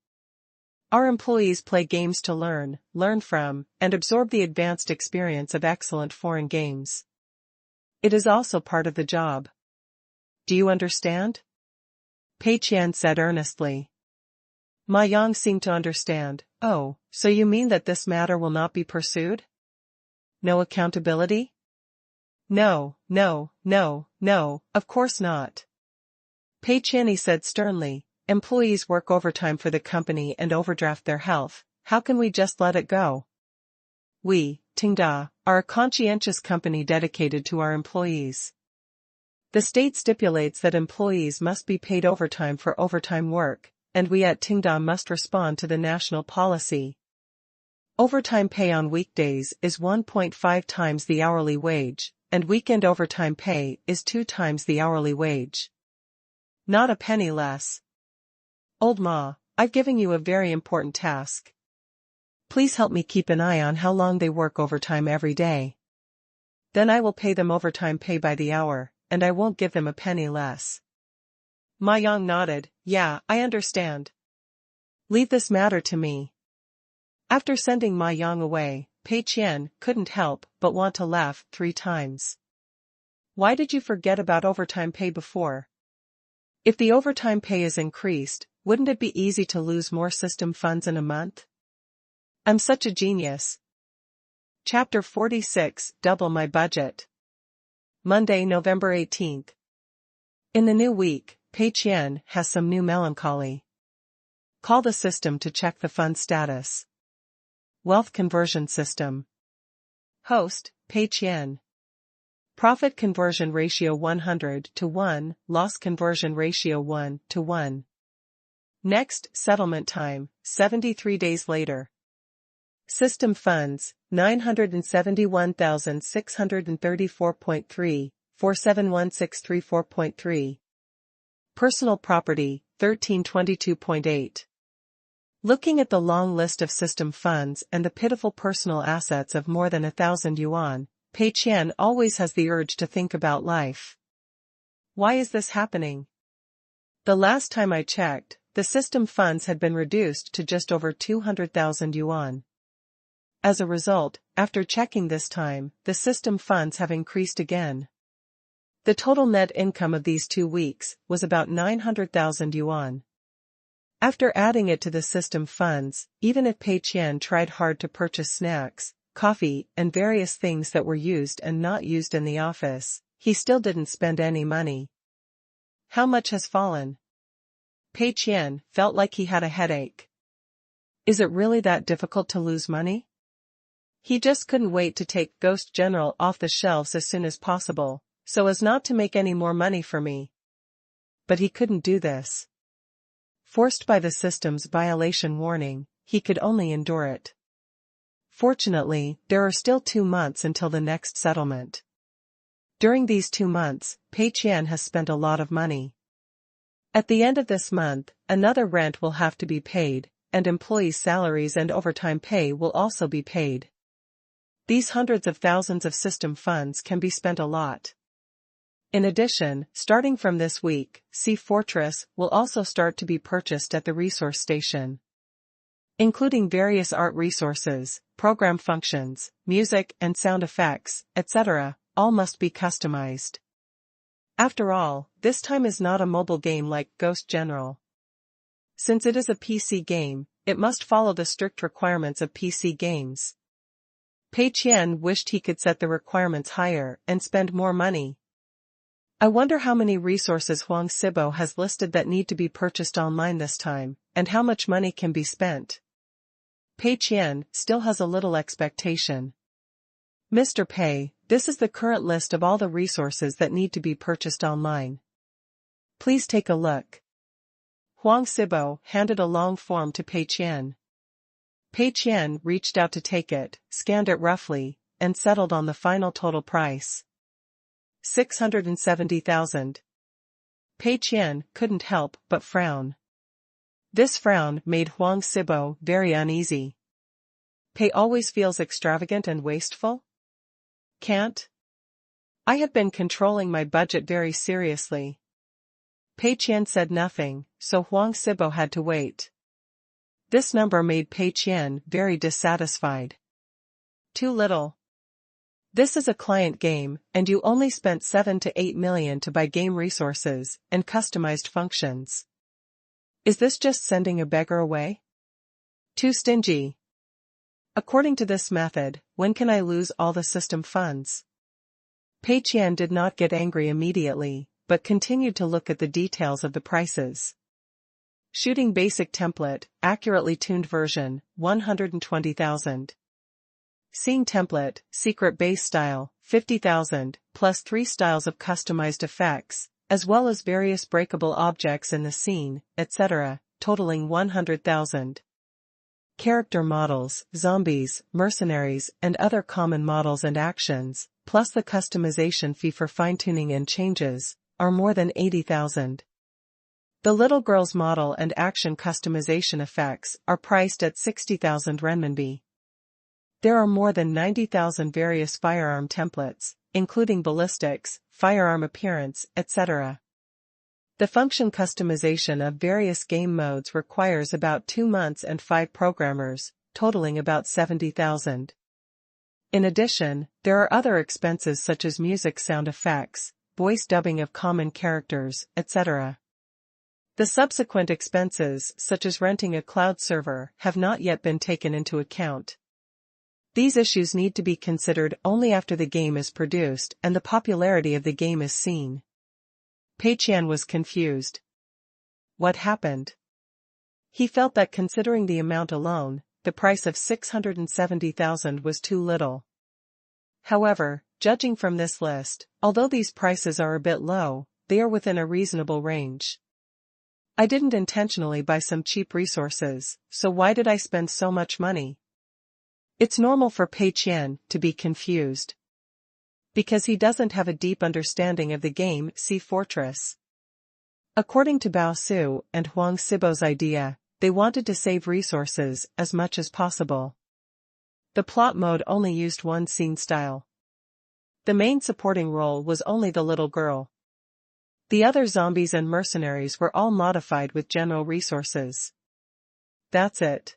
Our employees play games to learn from, and absorb the advanced experience of excellent foreign games. It is also part of the job. Do you understand? Pei Qian said earnestly. Ma Yang seemed to understand. Oh, so you mean that this matter will not be pursued? No accountability? No, of course not. Pei Qian said sternly, employees work overtime for the company and overdraft their health, how can we just let it go? We, Tenda, are a conscientious company dedicated to our employees. The state stipulates that employees must be paid overtime for overtime work, and we at Tenda must respond to the national policy. Overtime pay on weekdays is 1.5 times the hourly wage, and weekend overtime pay is 2 times the hourly wage. Not a penny less. Old Ma, I've given you a very important task. Please help me keep an eye on how long they work overtime every day. Then I will pay them overtime pay by the hour, and I won't give them a penny less. Ma Yang nodded. Yeah, I understand. Leave this matter to me. After sending Ma Yang away, Pei Qian couldn't help but want to laugh 3 times. Why did you forget about overtime pay before? If the overtime pay is increased, wouldn't it be easy to lose more system funds in a month? I'm such a genius. Chapter 46, Double My Budget. Monday, November 18th. In the new week, Pei Qian has some new melancholy. Call the system to check the fund status. Wealth conversion system. Host, Pei Qian. Profit conversion ratio 100 to 1, loss conversion ratio 1 to 1. Next settlement time, 73 days later. System funds, 971,634.3, 471634.3. Personal property, 1322.8. Looking at the long list of system funds and the pitiful personal assets of more than 1,000 yuan, Pei Qian always has the urge to think about life. Why is this happening? The last time I checked, the system funds had been reduced to just over 200,000 yuan. As a result, after checking this time, the system funds have increased again. The total net income of these 2 weeks was about 900,000 yuan. After adding it to the system funds, even if Pei Qian tried hard to purchase snacks, coffee, and various things that were used and not used in the office, he still didn't spend any money. How much has fallen? Pei Qian felt like he had a headache. Is it really that difficult to lose money? He just couldn't wait to take Ghost General off the shelves as soon as possible, so as not to make any more money for me. But he couldn't do this. Forced by the system's violation warning, he could only endure it. Fortunately, there are still 2 months until the next settlement. During these 2 months, Pei Qian has spent a lot of money. At the end of this month, another rent will have to be paid, and employees' salaries and overtime pay will also be paid. These hundreds of thousands of system funds can be spent a lot. In addition, starting from this week, Sea Fortress will also start to be purchased at the resource station, including various art resources, program functions, music and sound effects, etc., all must be customized. After all, this time is not a mobile game like Ghost General. Since it is a PC game, it must follow the strict requirements of PC games. Pei Qian wished he could set the requirements higher and spend more money. I wonder how many resources Huang Sibo has listed that need to be purchased online this time, and how much money can be spent. Pei Qian still has a little expectation. Mr. Pei, this is the current list of all the resources that need to be purchased online. Please take a look. Huang Sibo handed a long form to Pei Qian. Pei Qian reached out to take it, scanned it roughly, and settled on the final total price. 670,000. Pei Qian couldn't help but frown. This frown made Huang Sibo very uneasy. Pei always feels extravagant and wasteful? Can't? I have been controlling my budget very seriously. Pei Qian said nothing, so Huang Sibo had to wait. This number made Pei Qian very dissatisfied. Too little. This is a client game, and you only spent 7 to 8 million to buy game resources and customized functions. Is this just sending a beggar away? Too stingy. According to this method, when can I lose all the system funds? Pei Qian did not get angry immediately, but continued to look at the details of the prices. Shooting basic template, accurately tuned version, 120,000. Scene template, secret base style, 50,000, plus 3 styles of customized effects, as well as various breakable objects in the scene, etc., totaling 100,000. Character models, zombies, mercenaries, and other common models and actions, plus the customization fee for fine-tuning and changes, are more than 80,000. The little girl's model and action customization effects are priced at 60,000 renminbi. There are more than 90,000 various firearm templates, including ballistics, firearm appearance, etc. The function customization of various game modes requires about 2 months and 5 programmers, totaling about 70,000. In addition, there are other expenses such as music sound effects, voice dubbing of common characters, etc. The subsequent expenses, such as renting a cloud server, have not yet been taken into account. These issues need to be considered only after the game is produced and the popularity of the game is seen. Pei Qian was confused. What happened? He felt that considering the amount alone, the price of 670,000 was too little. However, judging from this list, although these prices are a bit low, they are within a reasonable range. I didn't intentionally buy some cheap resources, so why did I spend so much money? It's normal for Pei Qian to be confused, because he doesn't have a deep understanding of the game Sea Fortress. According to Bao Su and Huang Sibo's idea, they wanted to save resources as much as possible. The plot mode only used one scene style. The main supporting role was only the little girl. The other zombies and mercenaries were all modified with general resources. That's it.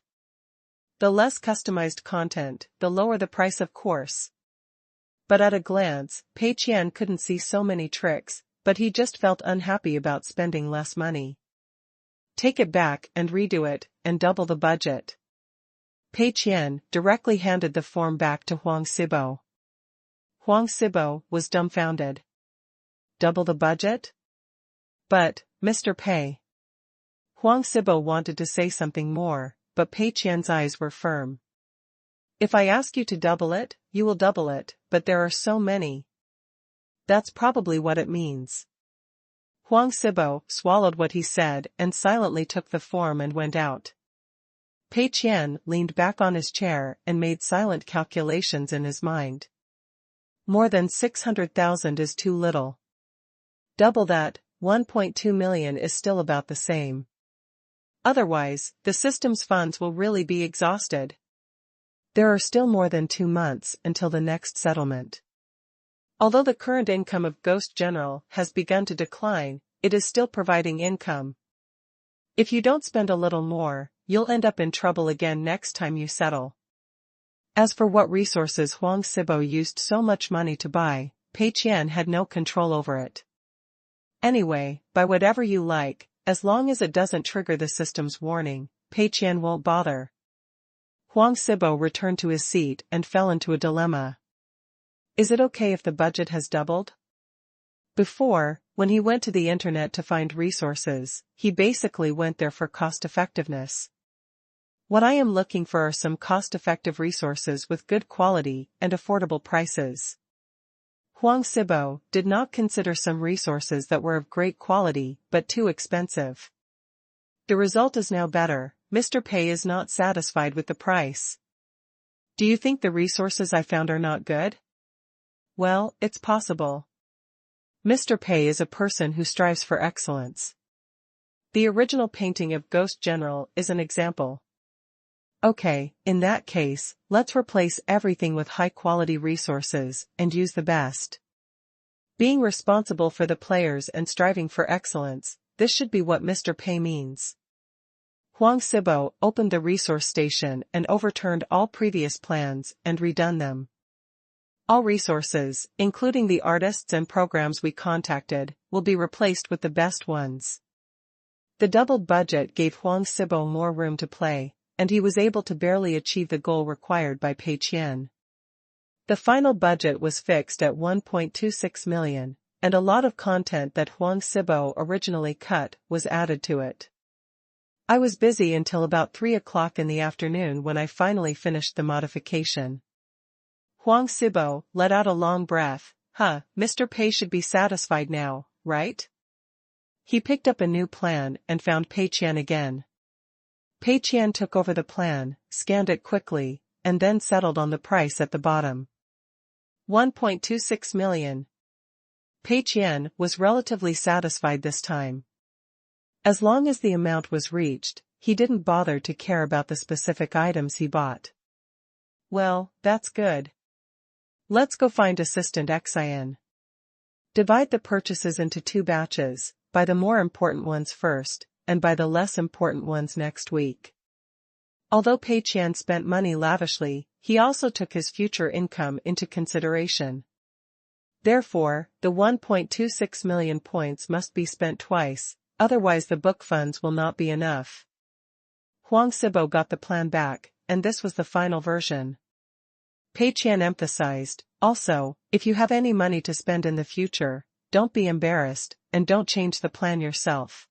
The less customized content, the lower the price, of course. But at a glance, Pei Qian couldn't see so many tricks, but he just felt unhappy about spending less money. Take it back and redo it, and double the budget. Pei Qian directly handed the form back to Huang Sibo. Huang Sibo was dumbfounded. Double the budget? But, Mr. Pei. Huang Sibo wanted to say something more, but Pei Qian's eyes were firm. If I ask you to double it, you will double it, but there are so many. That's probably what it means. Huang Sibo swallowed what he said and silently took the form and went out. Pei Qian leaned back on his chair and made silent calculations in his mind. More than 600,000 is too little. Double that, 1.2 million is still about the same. Otherwise, the system's funds will really be exhausted. There are still more than 2 months until the next settlement. Although the current income of Ghost General has begun to decline, it is still providing income. If you don't spend a little more, you'll end up in trouble again next time you settle. As for what resources Huang Sibo used so much money to buy, Pei Qian had no control over it. Anyway, buy whatever you like, as long as it doesn't trigger the system's warning, Pei Qian won't bother. Huang Sibo returned to his seat and fell into a dilemma. Is it okay if the budget has doubled? Before, when he went to the internet to find resources, he basically went there for cost-effectiveness. What I am looking for are some cost-effective resources with good quality and affordable prices. Huang Sibo did not consider some resources that were of great quality but too expensive. The result is now better. Mr. Pei is not satisfied with the price. Do you think the resources I found are not good? Well, it's possible. Mr. Pei is a person who strives for excellence. The original painting of Ghost General is an example. Okay, in that case, let's replace everything with high-quality resources and use the best. Being responsible for the players and striving for excellence, this should be what Mr. Pei means. Huang Sibo opened the resource station and overturned all previous plans and redone them. All resources, including the artists and programs we contacted, will be replaced with the best ones. The doubled budget gave Huang Sibo more room to play, and he was able to barely achieve the goal required by Pei Qian. The final budget was fixed at 1.26 million, and a lot of content that Huang Sibo originally cut was added to it. I was busy until about 3 o'clock in the afternoon when I finally finished the modification. Huang Sibo let out a long breath. Mr. Pei should be satisfied now, right? He picked up a new plan and found Pei Qian again. Pei Qian took over the plan, scanned it quickly, and then settled on the price at the bottom. 1.26 million. Pei Qian was relatively satisfied this time. As long as the amount was reached, he didn't bother to care about the specific items he bought. Well, that's good. Let's go find Assistant Qian. Divide the purchases into 2 batches, buy the more important ones first, and buy the less important ones next week. Although Pei Qian spent money lavishly, he also took his future income into consideration. Therefore, the 1.26 million points must be spent twice, otherwise the book funds will not be enough. Huang Sibo got the plan back, and this was the final version. Pei Qian emphasized, also, if you have any money to spend in the future, don't be embarrassed, and don't change the plan yourself.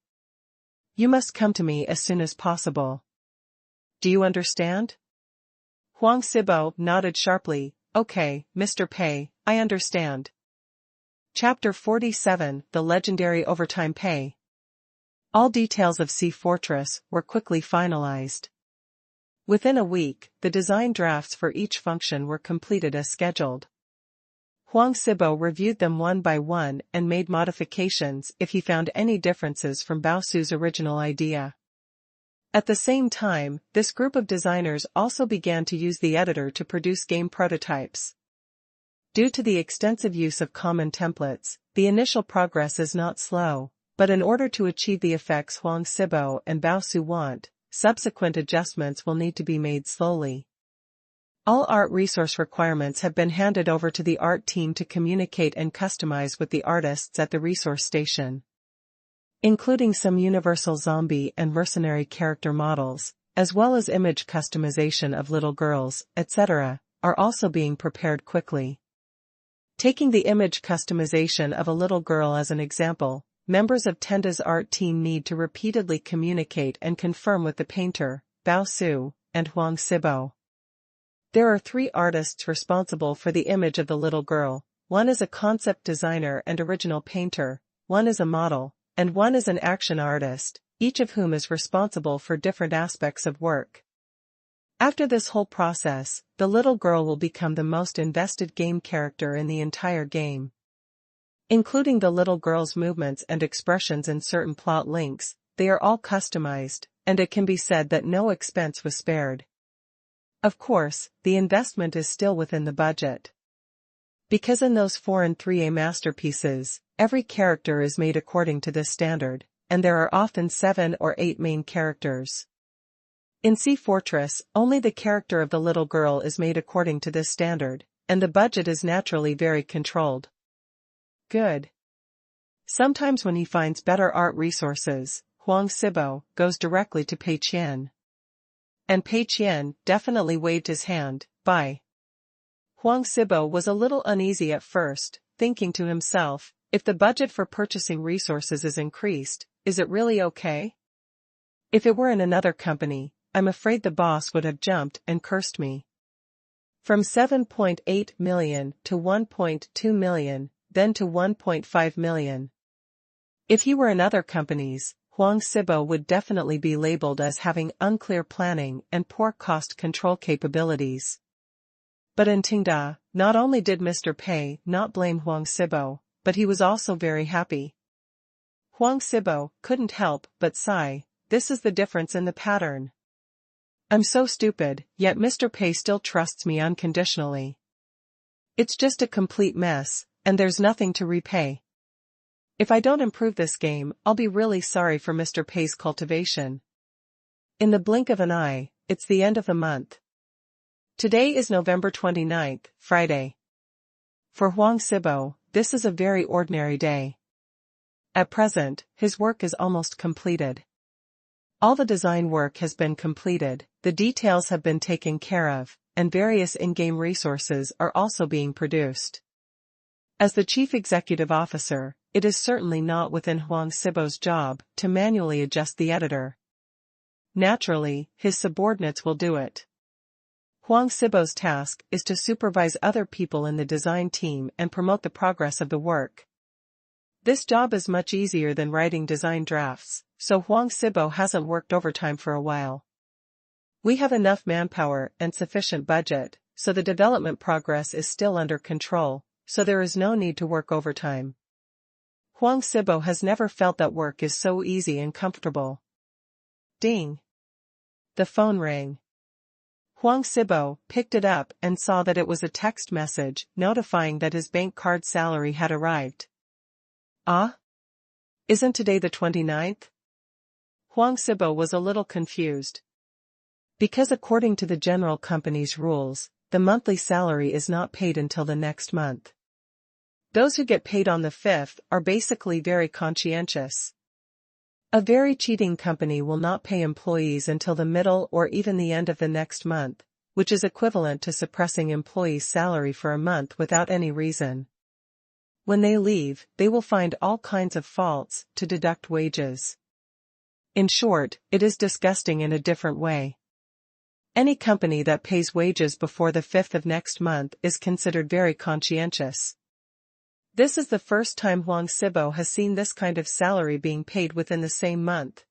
You must come to me as soon as possible. Do you understand? Huang Sibo nodded sharply. Okay, Mr. Pei, I understand. Chapter 47, The Legendary Overtime Pay. All details of Sea Fortress were quickly finalized. Within a week, the design drafts for each function were completed as scheduled. Huang Sibo reviewed them one by one and made modifications if he found any differences from Bao Su's original idea. At the same time, this group of designers also began to use the editor to produce game prototypes. Due to the extensive use of common templates, the initial progress is not slow, but in order to achieve the effects Huang Sibo and Bao Su want, subsequent adjustments will need to be made slowly. All art resource requirements have been handed over to the art team to communicate and customize with the artists at the resource station. Including some universal zombie and mercenary character models, as well as image customization of little girls, etc., are also being prepared quickly. Taking the image customization of a little girl as an example, members of Tenda's art team need to repeatedly communicate and confirm with the painter, Bao Su, and Huang Sibo. There are 3 artists responsible for the image of the little girl. One is a concept designer and original painter, one is a model, and one is an action artist, each of whom is responsible for different aspects of work. After this whole process, the little girl will become the most invested game character in the entire game. Including the little girl's movements and expressions in certain plot links, they are all customized, and it can be said that no expense was spared. Of course, the investment is still within the budget. Because in those 4 and 3A masterpieces, every character is made according to this standard, and there are often 7 or 8 main characters. In Sea Fortress, only the character of the little girl is made according to this standard, and the budget is naturally very controlled. Good. Sometimes when he finds better art resources, Huang Sibo goes directly to Pei Qian. And Pei Qian definitely waved his hand, bye. Huang Sibo was a little uneasy at first, thinking to himself, if the budget for purchasing resources is increased, is it really okay? If it were in another company, I'm afraid the boss would have jumped and cursed me. From 7.8 million to 1.2 million, then to 1.5 million. If he were in other companies, Huang Sibo would definitely be labeled as having unclear planning and poor cost control capabilities. But in Tenda, not only did Mr. Pei not blame Huang Sibo, but he was also very happy. Huang Sibo couldn't help but sigh, this is the difference in the pattern. I'm so stupid, yet Mr. Pei still trusts me unconditionally. It's just a complete mess, and there's nothing to repay. If I don't improve this game, I'll be really sorry for Mr. Pei's cultivation. In the blink of an eye, it's the end of the month. Today is November 29th, Friday. For Huang Sibo, this is a very ordinary day. At present, his work is almost completed. All the design work has been completed, the details have been taken care of, and various in-game resources are also being produced. As the chief executive officer, it is certainly not within Huang Sibo's job to manually adjust the editor. Naturally, his subordinates will do it. Huang Sibo's task is to supervise other people in the design team and promote the progress of the work. This job is much easier than writing design drafts, so Huang Sibo hasn't worked overtime for a while. We have enough manpower and sufficient budget, so the development progress is still under control, so there is no need to work overtime. Huang Sibo has never felt that work is so easy and comfortable. Ding! The phone rang. Huang Sibo picked it up and saw that it was a text message notifying that his bank card salary had arrived. Ah? Isn't today the 29th? Huang Sibo was a little confused. Because according to the general company's rules, the monthly salary is not paid until the next month. Those who get paid on the 5th are basically very conscientious. A very cheating company will not pay employees until the middle or even the end of the next month, which is equivalent to suppressing employees' salary for a month without any reason. When they leave, they will find all kinds of faults to deduct wages. In short, it is disgusting in a different way. Any company that pays wages before the 5th of next month is considered very conscientious. This is the first time Huang Sibo has seen this kind of salary being paid within the same month.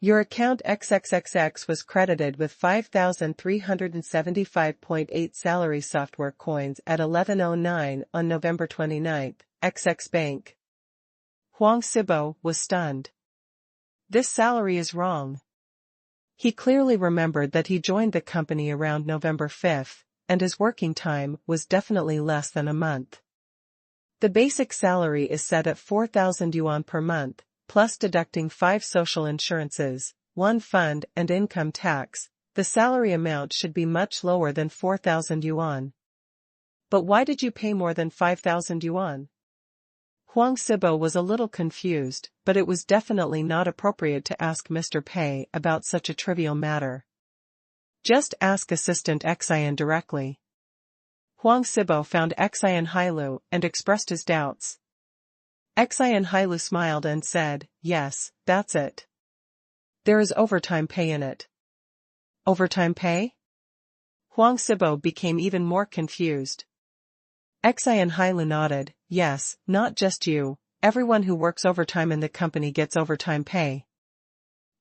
Your account XXXX was credited with 5,375.8 salary software coins at 11:09 on November 29th, XX Bank. Huang Sibo was stunned. This salary is wrong. He clearly remembered that he joined the company around November 5th, and his working time was definitely less than a month. The basic salary is set at 4,000 yuan per month, plus deducting 5 social insurances, 1 fund and income tax. The salary amount should be much lower than 4,000 yuan. But why did you pay more than 5,000 yuan? Huang Sibo was a little confused, but it was definitely not appropriate to ask Mr. Pei about such a trivial matter. Just ask Assistant Qian directly. Huang Sibo found Qian Hailu and expressed his doubts. Qian Hailu smiled and said, yes, that's it. There is overtime pay in it. Overtime pay? Huang Sibo became even more confused. Qian Hailu nodded, yes, not just you, everyone who works overtime in the company gets overtime pay.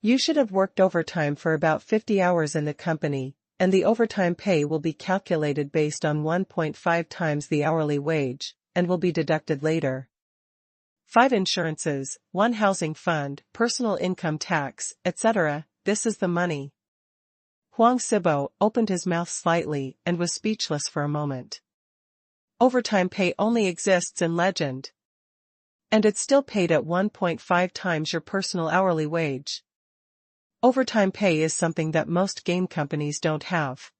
You should have worked overtime for about 50 hours in the company, and the overtime pay will be calculated based on 1.5 times the hourly wage, and will be deducted later. 5 insurances, 1 housing fund, personal income tax, etc., this is the money. Huang Sibo opened his mouth slightly and was speechless for a moment. Overtime pay only exists in legend. And it's still paid at 1.5 times your personal hourly wage. Overtime pay is something that most game companies don't have.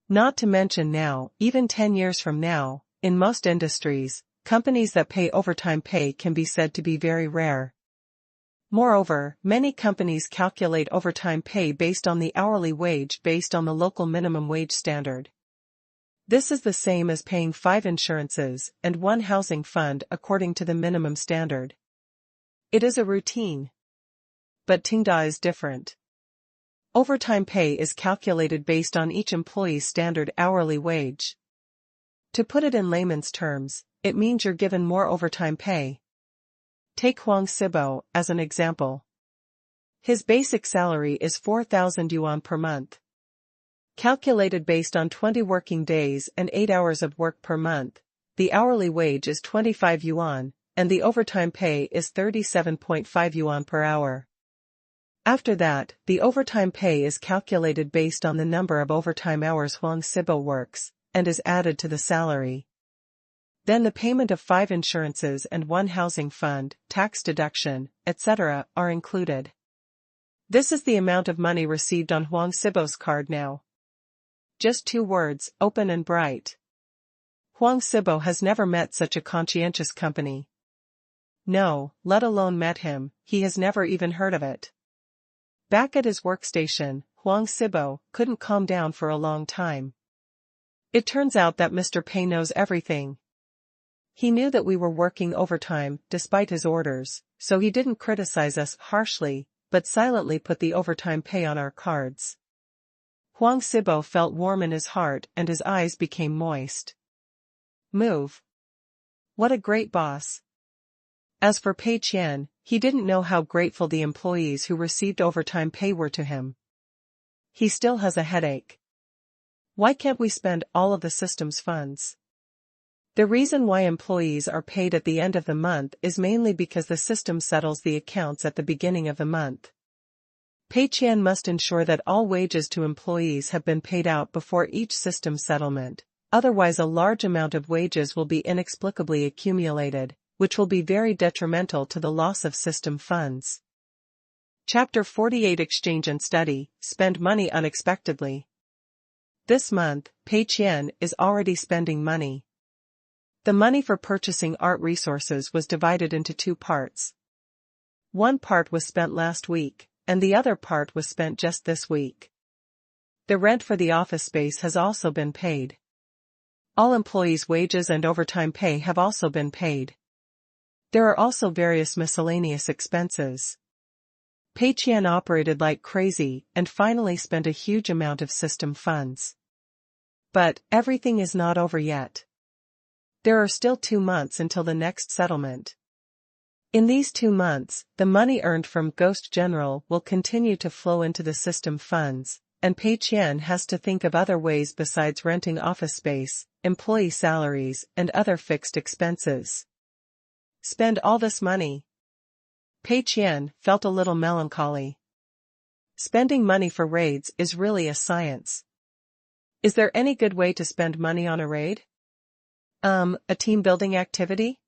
Not to mention now, even 10 years from now, in most industries, companies that pay overtime pay can be said to be very rare. Moreover, many companies calculate overtime pay based on the hourly wage based on the local minimum wage standard. This is the same as paying 5 insurances and 1 housing fund according to the minimum standard. It is a routine. But Tenda is different. Overtime pay is calculated based on each employee's standard hourly wage. To put it in layman's terms, it means you're given more overtime pay. Take Huang Sibo as an example. His basic salary is 4,000 yuan per month. Calculated based on 20 working days and 8 hours of work per month, the hourly wage is 25 yuan, and the overtime pay is 37.5 yuan per hour. After that, the overtime pay is calculated based on the number of overtime hours Huang Sibo works, and is added to the salary. Then the payment of 5 insurances and 1 housing fund, tax deduction, etc. are included. This is the amount of money received on Huang Sibo's card now. Just 2 words, open and bright. Huang Sibo has never met such a conscientious company. No, let alone met him, he has never even heard of it. Back at his workstation, Huang Sibo couldn't calm down for a long time. It turns out that Mr. Pei knows everything. He knew that we were working overtime despite his orders, so he didn't criticize us harshly, but silently put the overtime pay on our cards. Huang Sibo felt warm in his heart and his eyes became moist. Move. What a great boss. As for Pei Qian, he didn't know how grateful the employees who received overtime pay were to him. He still has a headache. Why can't we spend all of the system's funds? The reason why employees are paid at the end of the month is mainly because the system settles the accounts at the beginning of the month. Pei Qian must ensure that all wages to employees have been paid out before each system settlement, otherwise a large amount of wages will be inexplicably accumulated, which will be very detrimental to the loss of system funds. Chapter 48 Exchange and Study, Spend Money Unexpectedly. This month, Pei Qian is already spending money. The money for purchasing art resources was divided into 2 parts. One part was spent last week, and the other part was spent just this week. The rent for the office space has also been paid. All employees' wages and overtime pay have also been paid. There are also various miscellaneous expenses. Pei Qian operated like crazy and finally spent a huge amount of system funds. But everything is not over yet. There are still 2 months until the next settlement. In these 2 months, the money earned from Ghost General will continue to flow into the system funds, and Pei Qian has to think of other ways besides renting office space, employee salaries, and other fixed expenses. Spend all this money. Pei Qian felt a little melancholy. Spending money for raids is really a science. Is there any good way to spend money on a raid? A team building activity?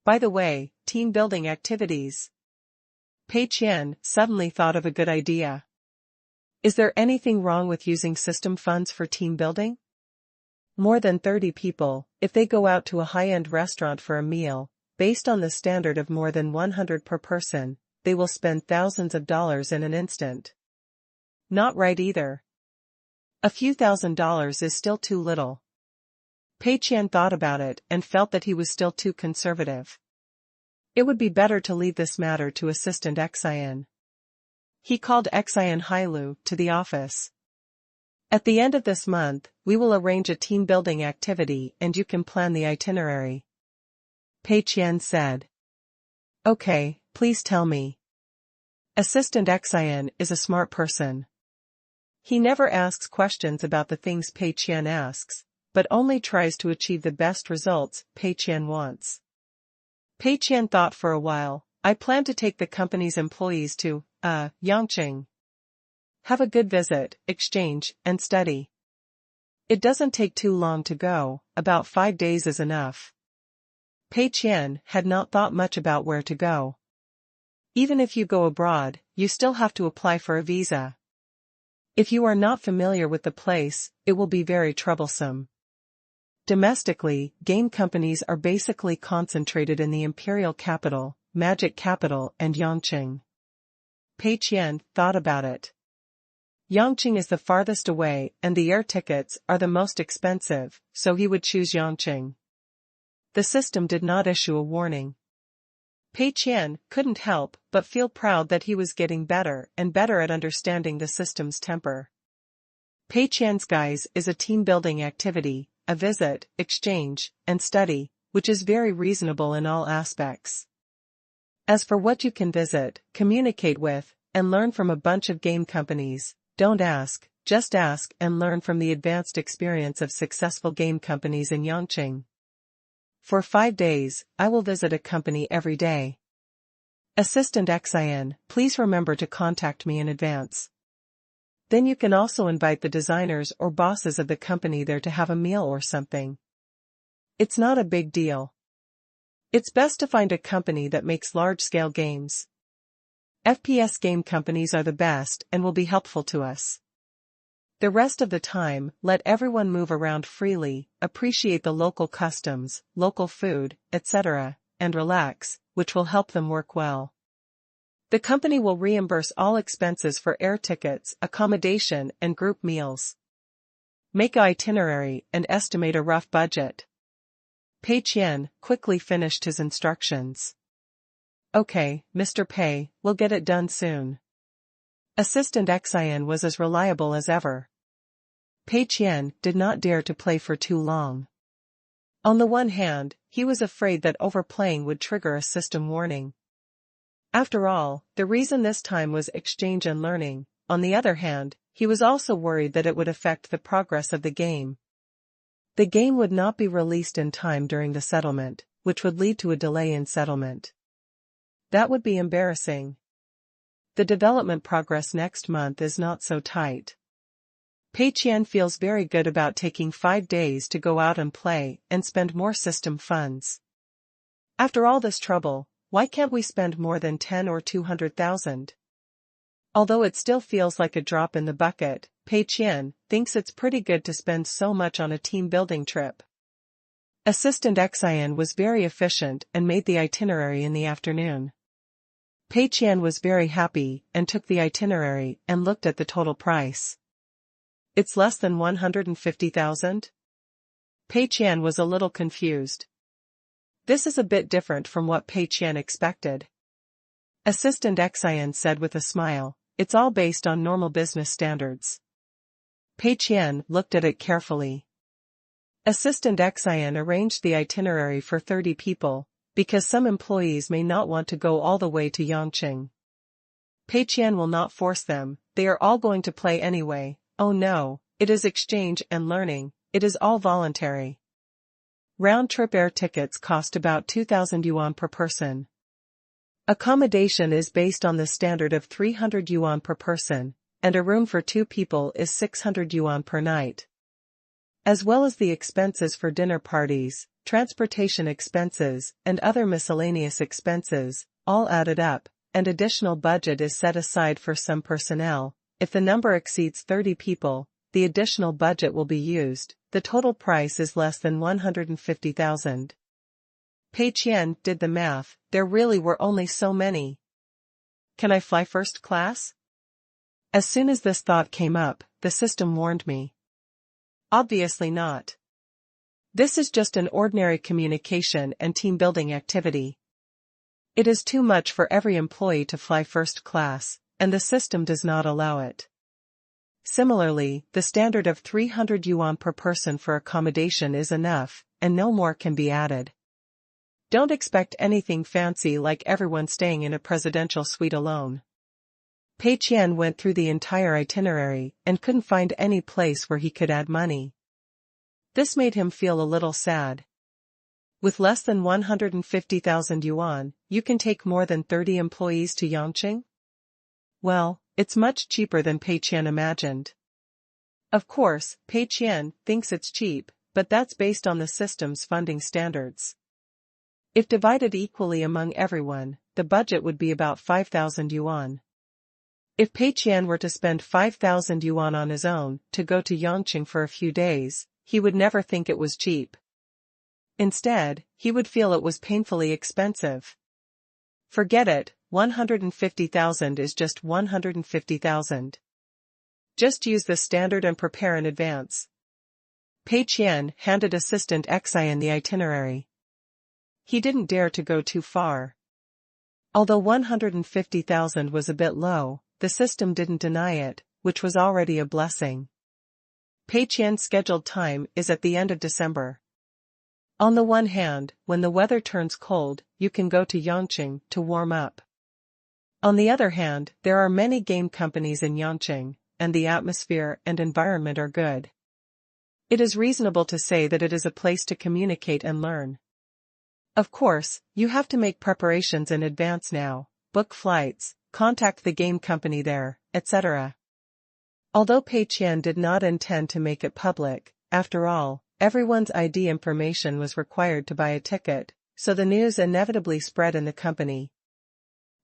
By the way, team building activities. Pei Qian suddenly thought of a good idea. Is there anything wrong with using system funds for team building? More than 30 people, if they go out to a high-end restaurant for a meal, based on the standard of more than 100 per person, they will spend thousands of dollars in an instant. Not right either. A few $1,000s is still too little. Pei Qian thought about it and felt that he was still too conservative. It would be better to leave this matter to Assistant Qian. He called Qian Hailu to the office. At the end of this month, we will arrange a team-building activity and you can plan the itinerary. Pei Qian said. Okay, please tell me. Assistant Qian is a smart person. He never asks questions about the things Pei Qian asks, but only tries to achieve the best results Pei Qian wants. Pei Qian thought for a while. I plan to take the company's employees to, Yangqing. Have a good visit, exchange, and study. It doesn't take too long to go, about 5 days is enough. Pei Qian had not thought much about where to go. Even if you go abroad, you still have to apply for a visa. If you are not familiar with the place, it will be very troublesome. Domestically, game companies are basically concentrated in the imperial capital, magic capital, and Yangqing. Pei Qian thought about it. Yangqing is the farthest away and the air tickets are the most expensive, so he would choose Yangqing. The system did not issue a warning. Pei Qian couldn't help but feel proud that he was getting better and better at understanding the system's temper. Pei Qian's guise is a team-building activity, a visit, exchange, and study, which is very reasonable in all aspects. As for what you can visit, communicate with, and learn from a bunch of game companies, don't ask, just ask and learn from the advanced experience of successful game companies in Yangqing. For 5 days, I will visit a company every day. Assistant Qian, please remember to contact me in advance. Then you can also invite the designers or bosses of the company there to have a meal or something. It's not a big deal. It's best to find a company that makes large-scale games. FPS game companies are the best and will be helpful to us. The rest of the time, let everyone move around freely, appreciate the local customs, local food, etc., and relax, which will help them work well. The company will reimburse all expenses for air tickets, accommodation, and group meals. Make an itinerary and estimate a rough budget. Pei Qian quickly finished his instructions. Okay, Mr. Pei, we'll get it done soon. Assistant Qian was as reliable as ever. Pei Qian did not dare to play for too long. On the one hand, he was afraid that overplaying would trigger a system warning. After all, the reason this time was exchange and learning. On the other hand, he was also worried that it would affect the progress of the game. The game would not be released in time during the settlement, which would lead to a delay in settlement. That would be embarrassing. The development progress next month is not so tight. Pei Qian feels very good about taking 5 days to go out and play and spend more system funds. After all this trouble, why can't we spend more than 10 or 200,000? Although it still feels like a drop in the bucket, Pei Qian thinks it's pretty good to spend so much on a team-building trip. Assistant Qian was very efficient and made the itinerary in the afternoon. Pei Qian was very happy and took the itinerary and looked at the total price. It's less than 150,000? Pei Qian was a little confused. This is a bit different from what Pei Qian expected. Assistant Qian said with a smile, it's all based on normal business standards. Pei Qian looked at it carefully. Assistant Qian arranged the itinerary for 30 people, because some employees may not want to go all the way to Yangqing. Pei Qian will not force them, they are all going to play anyway. Oh no, it is exchange and learning, it is all voluntary. Round-trip air tickets cost about 2,000 yuan per person. Accommodation is based on the standard of 300 yuan per person, and a room for 2 people is 600 yuan per night. As well as the expenses for dinner parties, transportation expenses, and other miscellaneous expenses, all added up, and additional budget is set aside for some personnel. If the number exceeds 30 people, the additional budget will be used. The total price is less than 150,000. Pei Qian did the math, there really were only so many. Can I fly first class? As soon as this thought came up, the system warned me. Obviously not. This is just an ordinary communication and team-building activity. It is too much for every employee to fly first class, and the system does not allow it. Similarly, the standard of 300 yuan per person for accommodation is enough, and no more can be added. Don't expect anything fancy like everyone staying in a presidential suite alone. Pei Qian went through the entire itinerary and couldn't find any place where he could add money. This made him feel a little sad. With less than 150,000 yuan, you can take more than 30 employees to Yangqing? Well, it's much cheaper than Pei Qian imagined. Of course, Pei Qian thinks it's cheap, but that's based on the system's funding standards. If divided equally among everyone, the budget would be about 5,000 yuan. If Pei Qian were to spend 5,000 yuan on his own to go to Yangqing for a few days, he would never think it was cheap. Instead, he would feel it was painfully expensive. Forget it, 150,000 is just 150,000. Just use the standard and prepare in advance. Pei Qian handed Assistant Qian the itinerary. He didn't dare to go too far. Although 150,000 was a bit low, the system didn't deny it, which was already a blessing. Pei Qian's scheduled time is at the end of December. On the one hand, when the weather turns cold, you can go to Yangqing to warm up. On the other hand, there are many game companies in Yangqing, and the atmosphere and environment are good. It is reasonable to say that it is a place to communicate and learn. Of course, you have to make preparations in advance now, book flights, contact the game company there, etc. Although Pei Qian did not intend to make it public, after all, everyone's ID information was required to buy a ticket, so the news inevitably spread in the company.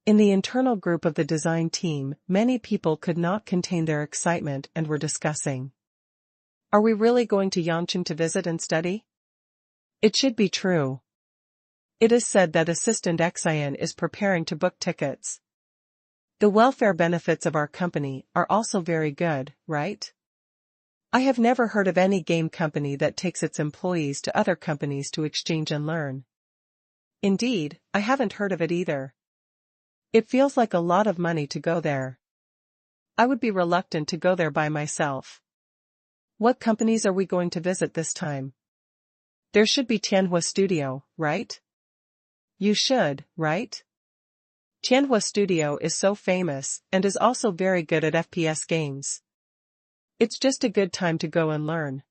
In the internal group of the design team, many people could not contain their excitement and were discussing. Are we really going to Yangqing to visit and study? It should be true. It is said that Assistant Qian is preparing to book tickets. The welfare benefits of our company are also very good, right? I have never heard of any game company that takes its employees to other companies to exchange and learn. Indeed, I haven't heard of it either. It feels like a lot of money to go there. I would be reluctant to go there by myself. What companies are we going to visit this time? There should be Tianhua Studio, right? You should, right? Tianhua Studio is so famous and is also very good at FPS games. It's just a good time to go and learn.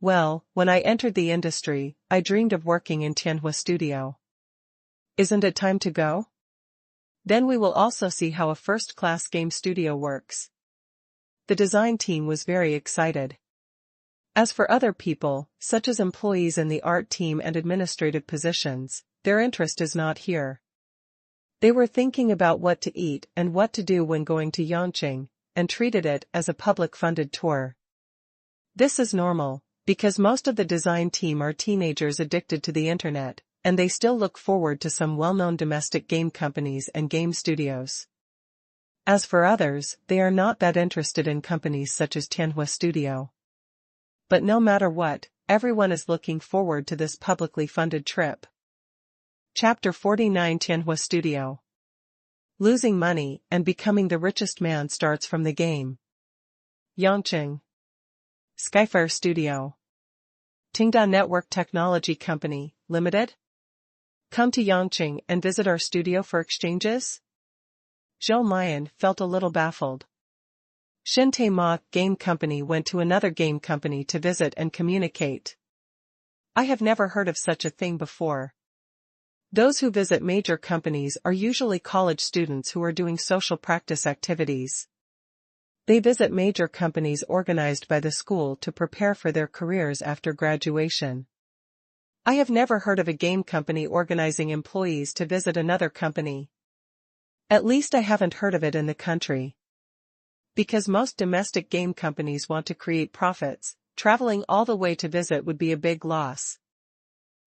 Well, when I entered the industry, I dreamed of working in Tianhua Studio. Isn't it time to go? Then we will also see how a first-class game studio works. The design team was very excited. As for other people, such as employees in the art team and administrative positions, their interest is not here. They were thinking about what to eat and what to do when going to Yangqing, and treated it as a public-funded tour. This is normal, because most of the design team are teenagers addicted to the internet, and they still look forward to some well-known domestic game companies and game studios. As for others, they are not that interested in companies such as Tianhua Studio. But no matter what, everyone is looking forward to this publicly funded trip. Chapter 49 Tianhua Studio. Losing money and becoming the richest man starts from the game. Yangqing. Skyfire Studio. Tingda Network Technology Company, Limited? Come to Yangqing and visit our studio for exchanges? Zhou Mayan felt a little baffled. Xinte Ma Game Company went to another game company to visit and communicate. I have never heard of such a thing before. Those who visit major companies are usually college students who are doing social practice activities. They visit major companies organized by the school to prepare for their careers after graduation. I have never heard of a game company organizing employees to visit another company. At least I haven't heard of it in the country. Because most domestic game companies want to create profits, traveling all the way to visit would be a big loss.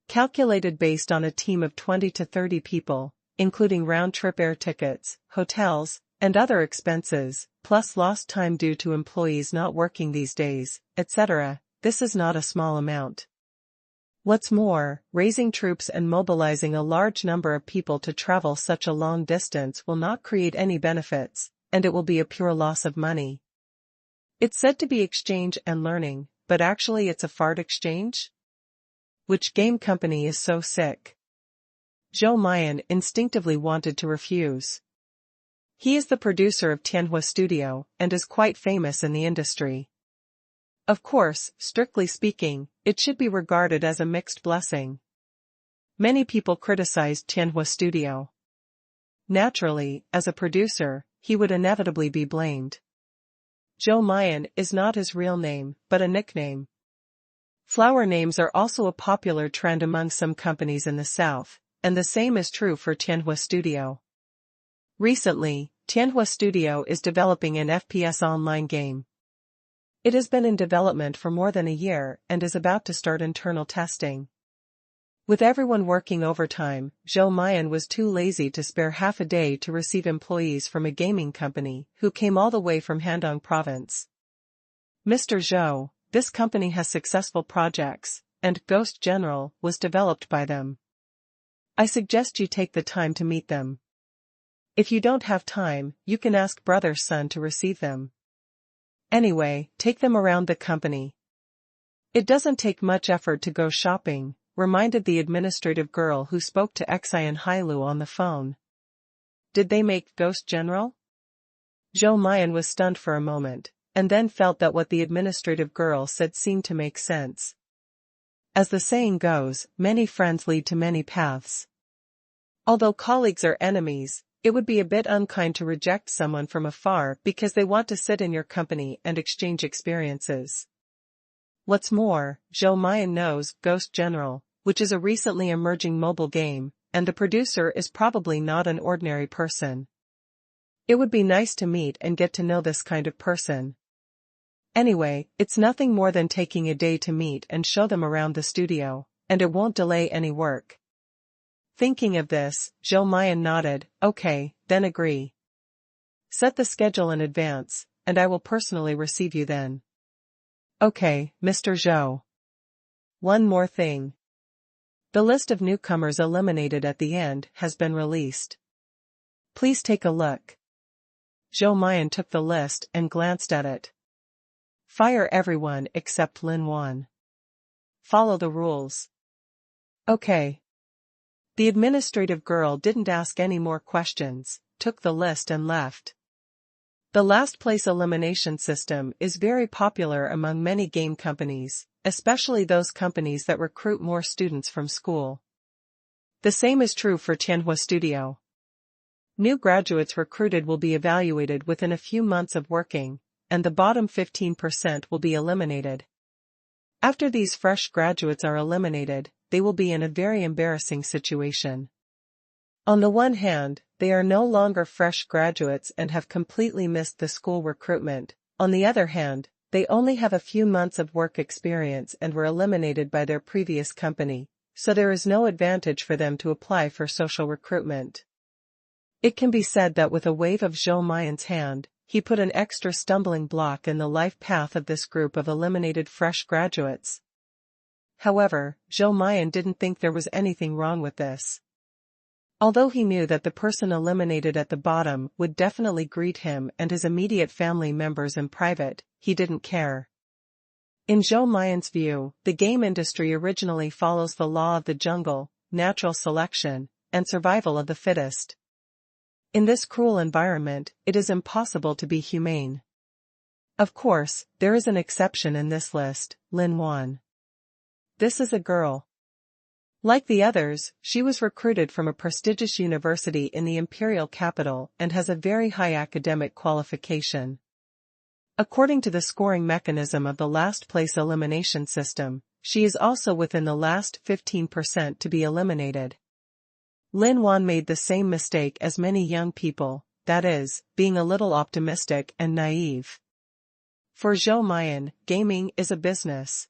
Calculated based on a team of 20 to 30 people, including round-trip air tickets, hotels, and other expenses, plus lost time due to employees not working these days, etc., this is not a small amount. What's more, raising troops and mobilizing a large number of people to travel such a long distance will not create any benefits, and it will be a pure loss of money. It's said to be exchange and learning, but actually it's a fart exchange? Which game company is so sick? Zhou Mayan instinctively wanted to refuse. He is the producer of Tianhua Studio and is quite famous in the industry. Of course, strictly speaking, it should be regarded as a mixed blessing. Many people criticized Tianhua Studio. Naturally, as a producer, he would inevitably be blamed. Zhou Mayan is not his real name, but a nickname. Flower names are also a popular trend among some companies in the South, and the same is true for Tianhua Studio. Recently, Tianhua Studio is developing an FPS online game. It has been in development for more than a year and is about to start internal testing. With everyone working overtime, Zhou Mayan was too lazy to spare half a day to receive employees from a gaming company who came all the way from Handong province. Mr. Zhou, this company has successful projects, and Ghost General was developed by them. I suggest you take the time to meet them. If you don't have time, you can ask brother's son to receive them. Anyway, take them around the company. It doesn't take much effort to go shopping, reminded the administrative girl who spoke to Qian Hailu on the phone. Did they make Ghost General? Zhou Mayan was stunned for a moment, and then felt that what the administrative girl said seemed to make sense. As the saying goes, many friends lead to many paths. Although colleagues are enemies, it would be a bit unkind to reject someone from afar because they want to sit in your company and exchange experiences. What's more, Zhou Mayan knows Ghost General, which is a recently emerging mobile game, and the producer is probably not an ordinary person. It would be nice to meet and get to know this kind of person. Anyway, it's nothing more than taking a day to meet and show them around the studio, and it won't delay any work. Thinking of this, Zhou Mayan nodded, okay, then agree. Set the schedule in advance, and I will personally receive you then. Okay, Mr. Zhou. One more thing. The list of newcomers eliminated at the end has been released. Please take a look. Zhou Mayan took the list and glanced at it. Fire everyone except Lin Wan. Follow the rules. Okay. The administrative girl didn't ask any more questions, took the list and left. The last place elimination system is very popular among many game companies, especially those companies that recruit more students from school. The same is true for Tianhua Studio. New graduates recruited will be evaluated within a few months of working, and the bottom 15% will be eliminated. After these fresh graduates are eliminated, they will be in a very embarrassing situation. On the one hand, they are no longer fresh graduates and have completely missed the school recruitment. On the other hand, they only have a few months of work experience and were eliminated by their previous company, so there is no advantage for them to apply for social recruitment. It can be said that with a wave of Zhou Mayan's hand, he put an extra stumbling block in the life path of this group of eliminated fresh graduates. However, Zhou Mayan didn't think there was anything wrong with this. Although he knew that the person eliminated at the bottom would definitely greet him and his immediate family members in private, he didn't care. In Zhou Mayan's view, the game industry originally follows the law of the jungle, natural selection, and survival of the fittest. In this cruel environment, it is impossible to be humane. Of course, there is an exception in this list, Lin Wan. This is a girl. Like the others, she was recruited from a prestigious university in the imperial capital and has a very high academic qualification. According to the scoring mechanism of the last place elimination system, she is also within the last 15% to be eliminated. Lin Wan made the same mistake as many young people, that is, being a little optimistic and naive. For Zhou Mayan, gaming is a business.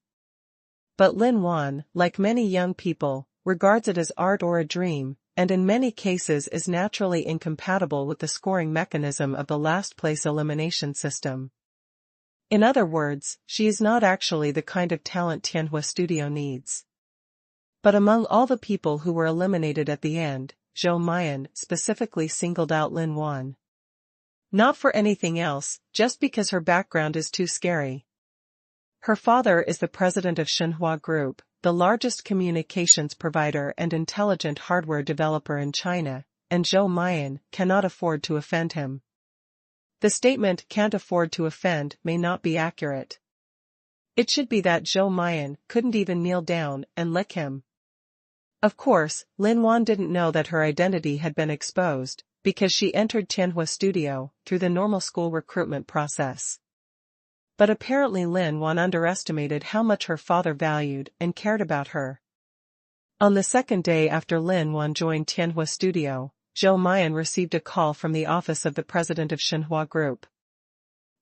But Lin Wan, like many young people, regards it as art or a dream, and in many cases is naturally incompatible with the scoring mechanism of the last place elimination system. In other words, she is not actually the kind of talent Tianhua Studio needs. But among all the people who were eliminated at the end, Zhou Mayan specifically singled out Lin Wan. Not for anything else, just because her background is too scary. Her father is the president of Tenda Group, the largest communications provider and intelligent hardware developer in China, and Zhou Mayan cannot afford to offend him. The statement "can't afford to offend" may not be accurate. It should be that Zhou Mayan couldn't even kneel down and lick him. Of course, Lin Wan didn't know that her identity had been exposed, because she entered Tianhua Studio through the normal school recruitment process. But apparently Lin Wan underestimated how much her father valued and cared about her. On the second day after Lin Wan joined Tianhua Studio, Zhou Mian received a call from the office of the President of Tenda Group.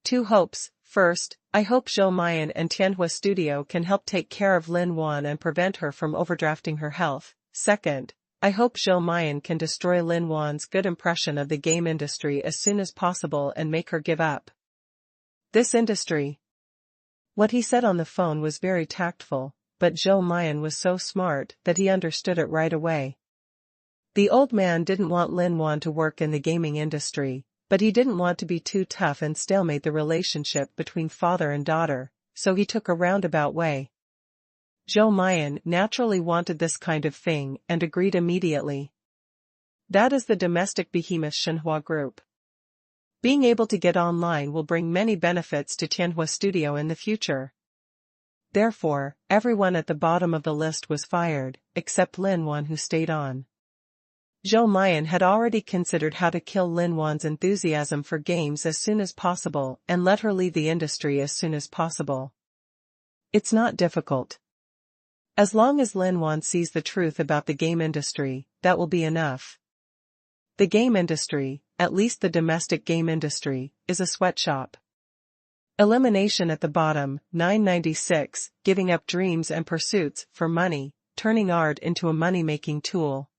Two hopes. First, I hope Zhou Mian and Tianhua Studio can help take care of Lin Wan and prevent her from overdrafting her health. Second, I hope Zhou Mian can destroy Lin Wan's good impression of the game industry as soon as possible and make her give up. This industry. What he said on the phone was very tactful, but Zhou Mian was so smart that he understood it right away. The old man didn't want Lin Wan to work in the gaming industry, but he didn't want to be too tough and stalemate the relationship between father and daughter, so he took a roundabout way. Zhou Mian naturally wanted this kind of thing and agreed immediately. That is the domestic behemoth Tenda Group. Being able to get online will bring many benefits to Tianhua Studio in the future. Therefore, everyone at the bottom of the list was fired, except Lin Wan, who stayed on. Zhou Mian had already considered how to kill Lin Wan's enthusiasm for games as soon as possible and let her leave the industry as soon as possible. It's not difficult. As long as Lin Wan sees the truth about the game industry, that will be enough. The game industry, at least the domestic game industry, is a sweatshop. Elimination at the bottom. 996, giving up dreams and pursuits for money, turning art into a money-making tool.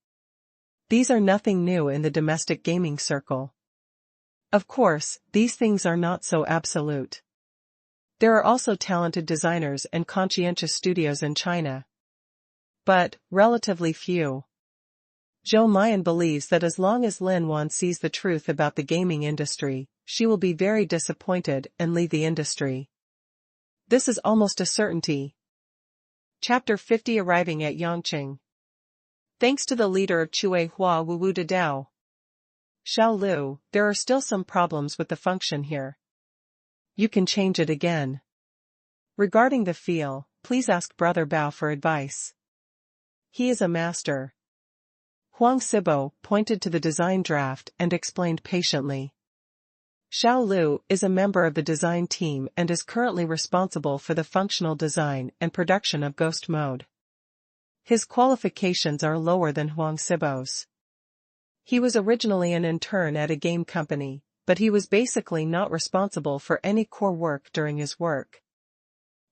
These are nothing new in the domestic gaming circle. Of course, these things are not so absolute. There are also talented designers and conscientious studios in China. But, relatively few. Zhou Mian believes that as long as Lin Wan sees the truth about the gaming industry, she will be very disappointed and leave the industry. This is almost a certainty. Chapter 50. Arriving at Yangqing. Thanks to the leader of Chui Hua Wu de Dao, Xiao Lu, there are still some problems with the function here. You can change it again. Regarding the feel, please ask Brother Bao for advice. He is a master. Huang Sibo pointed to the design draft and explained patiently. Xiao Lu is a member of the design team and is currently responsible for the functional design and production of Ghost Mode. His qualifications are lower than Huang Sibo's. He was originally an intern at a game company, but he was basically not responsible for any core work during his work.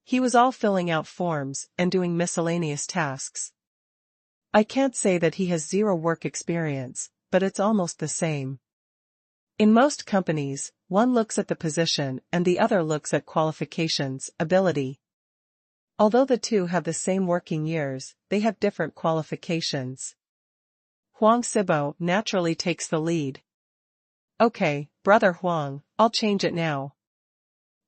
He was all filling out forms and doing miscellaneous tasks. I can't say that he has zero work experience, but it's almost the same. In most companies, one looks at the position and the other looks at qualifications, ability. Although the two have the same working years, they have different qualifications. Huang Sibo naturally takes the lead. Okay, Brother Huang, I'll change it now.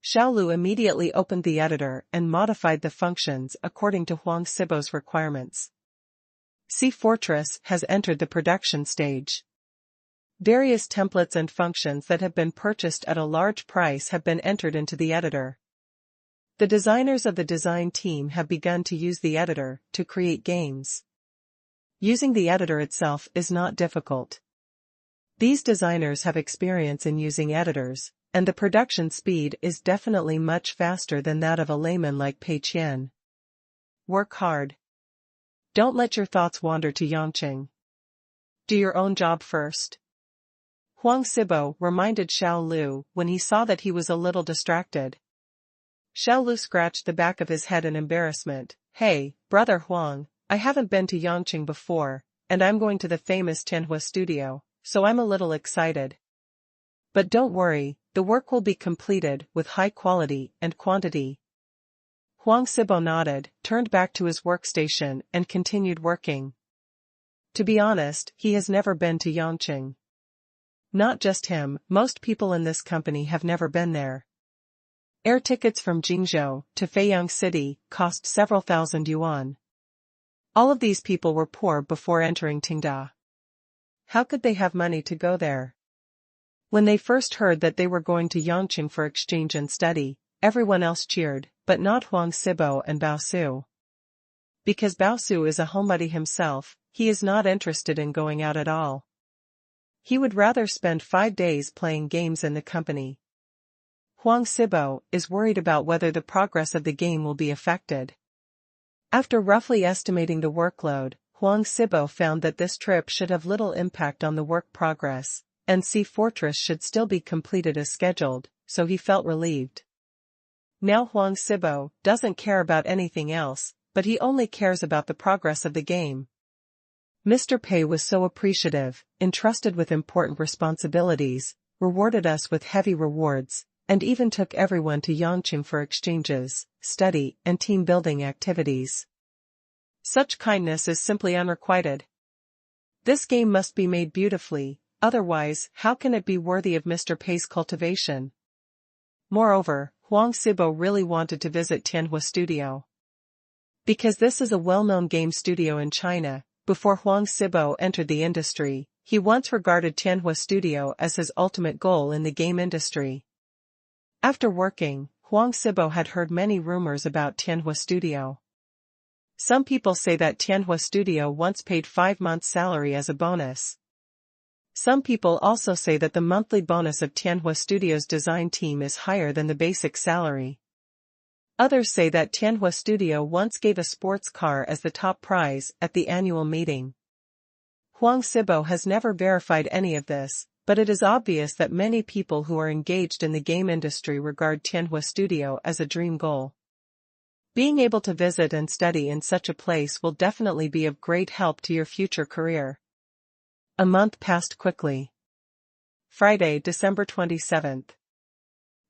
Xiao Lu immediately opened the editor and modified the functions according to Huang Sibo's requirements. Sea Fortress has entered the production stage. Various templates and functions that have been purchased at a large price have been entered into the editor. The designers of the design team have begun to use the editor to create games. Using the editor itself is not difficult. These designers have experience in using editors, and the production speed is definitely much faster than that of a layman like Pei Qian. Work hard. Don't let your thoughts wander to Yangqing. Do your own job first. Huang Sibo reminded Xiao Lu when he saw that he was a little distracted. Xiao Lu scratched the back of his head in embarrassment. Hey, Brother Huang, I haven't been to Yangqing before, and I'm going to the famous Tianhua studio, so I'm a little excited. But don't worry, the work will be completed with high quality and quantity. Huang Sibo nodded, turned back to his workstation and continued working. To be honest, he has never been to Yangqing. Not just him, most people in this company have never been there. Air tickets from Jingzhou to Feiyang City cost several thousand yuan. All of these people were poor before entering Tenda. How could they have money to go there? When they first heard that they were going to Yangqing for exchange and study, everyone else cheered, but not Huang Sibo and Bao Su. Because Bao Su is a homebody himself, he is not interested in going out at all. He would rather spend 5 days playing games in the company. Huang Sibo is worried about whether the progress of the game will be affected. After roughly estimating the workload, Huang Sibo found that this trip should have little impact on the work progress, and Sea Fortress should still be completed as scheduled, so he felt relieved. Now Huang Sibo doesn't care about anything else, but he only cares about the progress of the game. Mr. Pei was so appreciative, entrusted with important responsibilities, rewarded us with heavy rewards, and even took everyone to Yangqing for exchanges, study, and team-building activities. Such kindness is simply unrequited. This game must be made beautifully, otherwise, how can it be worthy of Mr. Pei's cultivation? Moreover, Huang Sibo really wanted to visit Tianhua Studio. Because this is a well-known game studio in China, before Huang Sibo entered the industry, he once regarded Tianhua Studio as his ultimate goal in the game industry. After working, Huang Sibo had heard many rumors about Tianhua Studio. Some people say that Tianhua Studio once paid 5 months' salary as a bonus. Some people also say that the monthly bonus of Tianhua Studio's design team is higher than the basic salary. Others say that Tianhua Studio once gave a sports car as the top prize at the annual meeting. Huang Sibo has never verified any of this, but it is obvious that many people who are engaged in the game industry regard Tianhua Studio as a dream goal. Being able to visit and study in such a place will definitely be of great help to your future career. A month passed quickly. Friday, December 27th.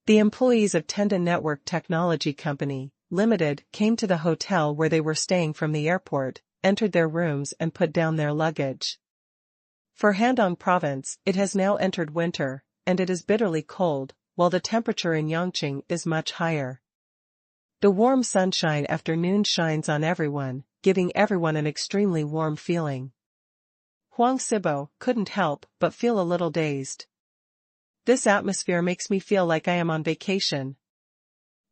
The employees of Tenda Network Technology Company, Limited, came to the hotel where they were staying from the airport, entered their rooms and put down their luggage. For Handong Province, it has now entered winter, and it is bitterly cold, while the temperature in Yangqing is much higher. The warm sunshine afternoon shines on everyone, giving everyone an extremely warm feeling. Huang Sibo couldn't help but feel a little dazed. This atmosphere makes me feel like I am on vacation.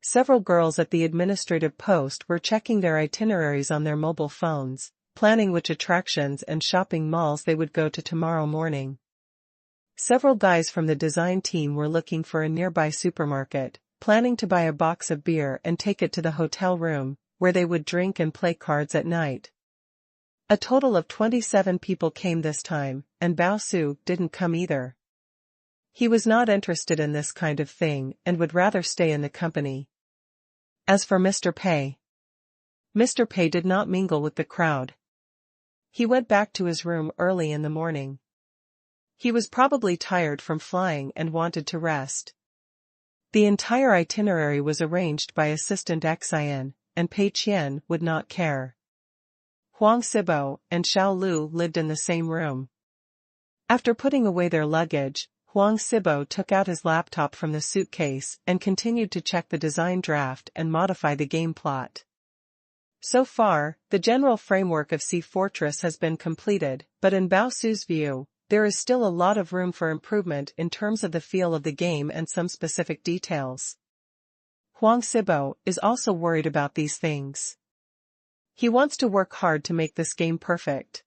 Several girls at the administrative post were checking their itineraries on their mobile phones, planning which attractions and shopping malls they would go to tomorrow morning. Several guys from the design team were looking for a nearby supermarket, planning to buy a box of beer and take it to the hotel room, where they would drink and play cards at night. A total of 27 people came this time, and Bao Su didn't come either. He was not interested in this kind of thing and would rather stay in the company. As for Mr. Pei did not mingle with the crowd. He went back to his room early in the morning. He was probably tired from flying and wanted to rest. The entire itinerary was arranged by Assistant Qian, and Pei Qian would not care. Huang Sibo and Xiao Lu lived in the same room. After putting away their luggage, Huang Sibo took out his laptop from the suitcase and continued to check the design draft and modify the game plot. So far, the general framework of Sea Fortress has been completed, but in Bao Su's view, there is still a lot of room for improvement in terms of the feel of the game and some specific details. Huang Sibo is also worried about these things. He wants to work hard to make this game perfect.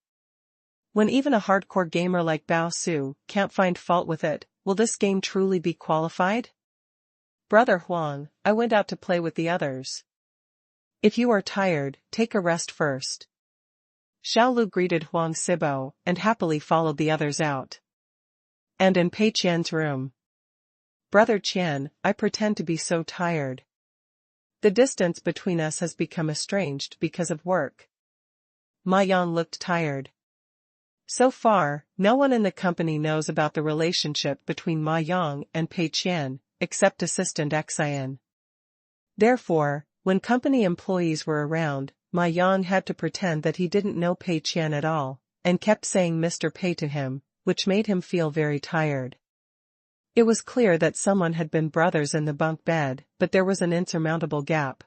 When even a hardcore gamer like Bao Su can't find fault with it, will this game truly be qualified? Brother Huang, I went out to play with the others. If you are tired, take a rest first. Xiao Lu greeted Huang Sibo and happily followed the others out. And in Pei Qian's room. Brother Qian, I pretend to be so tired. The distance between us has become estranged because of work. Ma Yang looked tired. So far, no one in the company knows about the relationship between Ma Yang and Pei Qian, except Assistant Qian. Therefore, when company employees were around, Ma Yang had to pretend that he didn't know Pei Qian at all, and kept saying Mr. Pei to him, which made him feel very tired. It was clear that someone had been brothers in the bunk bed, but there was an insurmountable gap.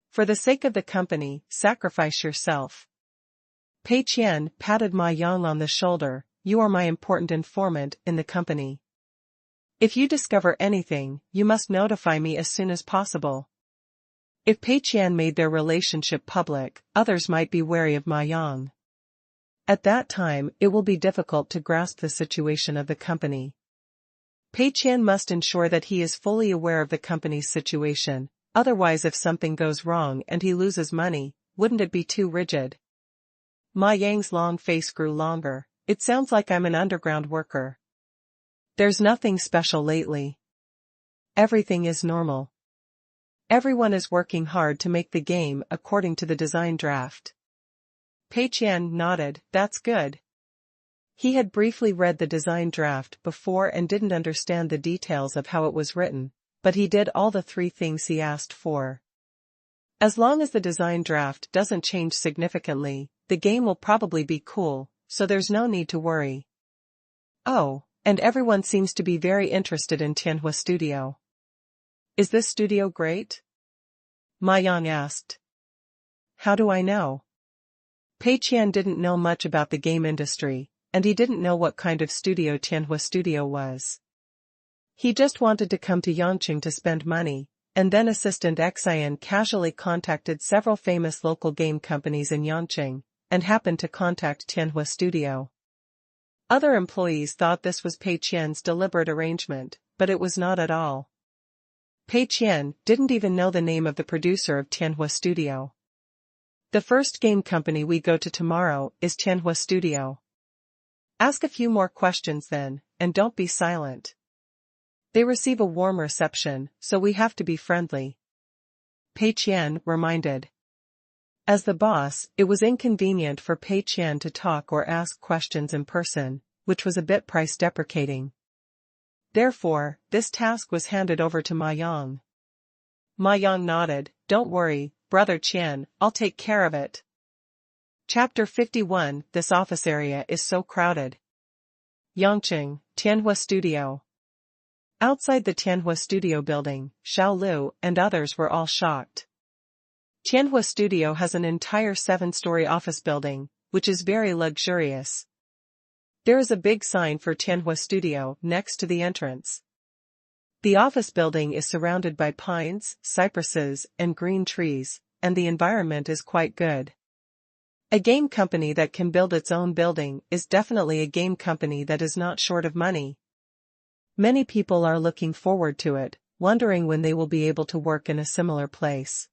For the sake of the company, sacrifice yourself. Pei Qian patted Ma Yang on the shoulder. You are my important informant in the company. If you discover anything, you must notify me as soon as possible. If Pei Qian made their relationship public, others might be wary of Ma Yang. At that time, it will be difficult to grasp the situation of the company. Pei Qian must ensure that he is fully aware of the company's situation, otherwise if something goes wrong and he loses money, wouldn't it be too rigid? Ma Yang's long face grew longer. It sounds like I'm an underground worker. There's nothing special lately. Everything is normal. Everyone is working hard to make the game according to the design draft. Pei Qian nodded, that's good. He had briefly read the design draft before and didn't understand the details of how it was written, but he did all the 3 things he asked for. As long as the design draft doesn't change significantly, the game will probably be cool, so there's no need to worry. Oh, and everyone seems to be very interested in Tianhua Studio. Is this studio great? Ma Yang asked. How do I know? Pei Qian didn't know much about the game industry, and he didn't know what kind of studio Tianhua Studio was. He just wanted to come to Yangqing to spend money, and then Assistant Qian casually contacted several famous local game companies in Yangqing, and happened to contact Tianhua Studio. Other employees thought this was Pei Qian's deliberate arrangement, but it was not at all. Pei Qian didn't even know the name of the producer of Tianhua Studio. The first game company we go to tomorrow is Tianhua Studio. Ask a few more questions then, and don't be silent. They receive a warm reception, so we have to be friendly. Pei Qian reminded. As the boss, it was inconvenient for Pei Qian to talk or ask questions in person, which was a bit price-deprecating. Therefore, this task was handed over to Ma Yang. Ma Yang nodded, don't worry, Brother Qian, I'll take care of it. Chapter 51. This office area is so crowded. Yangqing, Tianhua Studio. Outside the Tianhua Studio building, Xiao Lu and others were all shocked. Tianhua Studio has an entire 7-story office building, which is very luxurious. There is a big sign for Tianhua Studio next to the entrance. The office building is surrounded by pines, cypresses, and green trees, and the environment is quite good. A game company that can build its own building is definitely a game company that is not short of money. Many people are looking forward to it, wondering when they will be able to work in a similar place.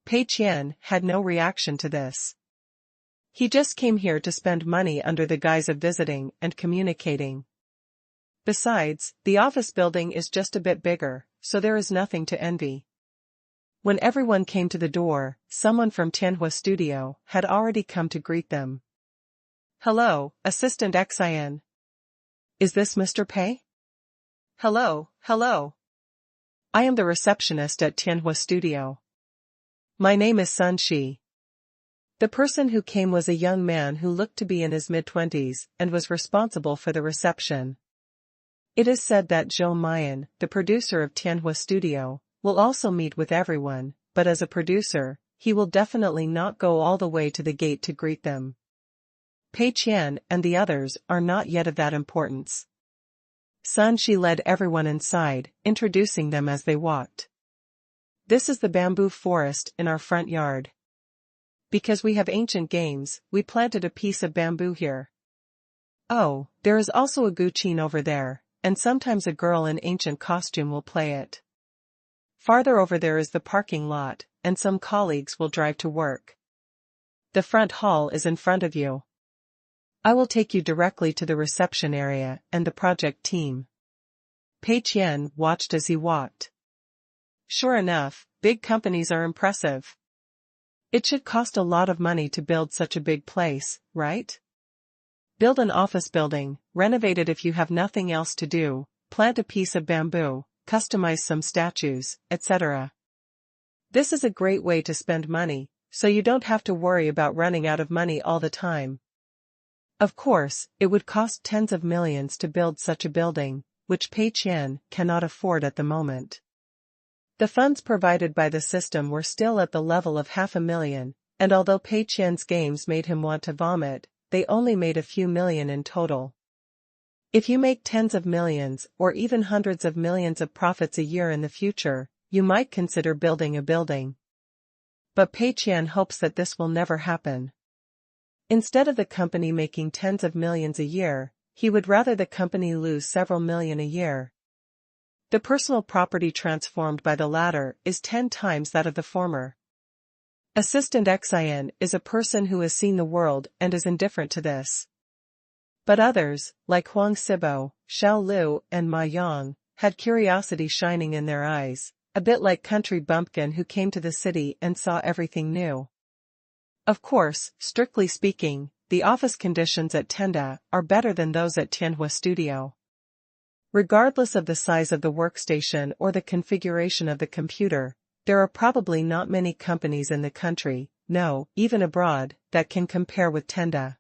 Pei Qian had no reaction to this. He just came here to spend money under the guise of visiting and communicating. Besides, the office building is just a bit bigger, so there is nothing to envy. When everyone came to the door, someone from Tianhua Studio had already come to greet them. Hello, Assistant Qian. Is this Mr. Pei? Hello, hello. I am the receptionist at Tianhua Studio. My name is Sun Shi. The person who came was a young man who looked to be in his mid-20s and was responsible for the reception. It is said that Zhou Mian, the producer of Tianhua Studio, will also meet with everyone, but as a producer, he will definitely not go all the way to the gate to greet them. Pei Qian and the others are not yet of that importance. Sun Shi led everyone inside, introducing them as they walked. This is the bamboo forest in our front yard. Because we have ancient games, we planted a piece of bamboo here. Oh, there is also a guqin over there, and sometimes a girl in ancient costume will play it. Farther over there is the parking lot, and some colleagues will drive to work. The front hall is in front of you. I will take you directly to the reception area and the project team. Pei Qian watched as he walked. Sure enough, big companies are impressive. It should cost a lot of money to build such a big place, right? Build an office building, renovate it if you have nothing else to do, plant a piece of bamboo, customize some statues, etc. This is a great way to spend money, so you don't have to worry about running out of money all the time. Of course, it would cost tens of millions to build such a building, which Pei Qian cannot afford at the moment. The funds provided by the system were still at the level of $500,000, and although Pei Qian's games made him want to vomit, they only made a few million in total. If you make tens of millions or even hundreds of millions of profits a year in the future, you might consider building a building. But Pei Qian hopes that this will never happen. Instead of the company making tens of millions a year, he would rather the company lose several million a year. The personal property transformed by the latter is 10 times that of the former. Assistant Qian is a person who has seen the world and is indifferent to this. But others, like Huang Sibo, Xiao Lu, and Ma Yang, had curiosity shining in their eyes, a bit like country bumpkin who came to the city and saw everything new. Of course, strictly speaking, the office conditions at Tenda are better than those at Tianhua Studio. Regardless of the size of the workstation or the configuration of the computer, there are probably not many companies in the country, no, even abroad, that can compare with Tenda.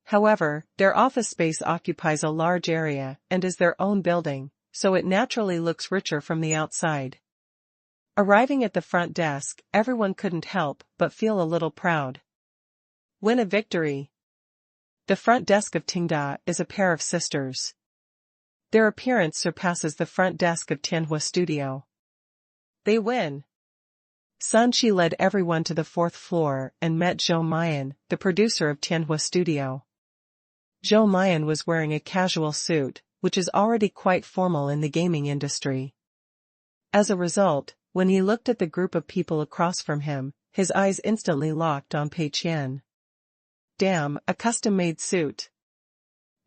However, their office space occupies a large area and is their own building, so it naturally looks richer from the outside. Arriving at the front desk, everyone couldn't help but feel a little proud. Win a victory. The front desk of Tenda is a pair of sisters. Their appearance surpasses the front desk of Tianhua Studio. They win. Sun Shi led everyone to the 4th floor and met Zhou Mayan, the producer of Tianhua Studio. Zhou Mayan was wearing a casual suit, which is already quite formal in the gaming industry. As a result, when he looked at the group of people across from him, his eyes instantly locked on Pei Qian. Damn, a custom-made suit.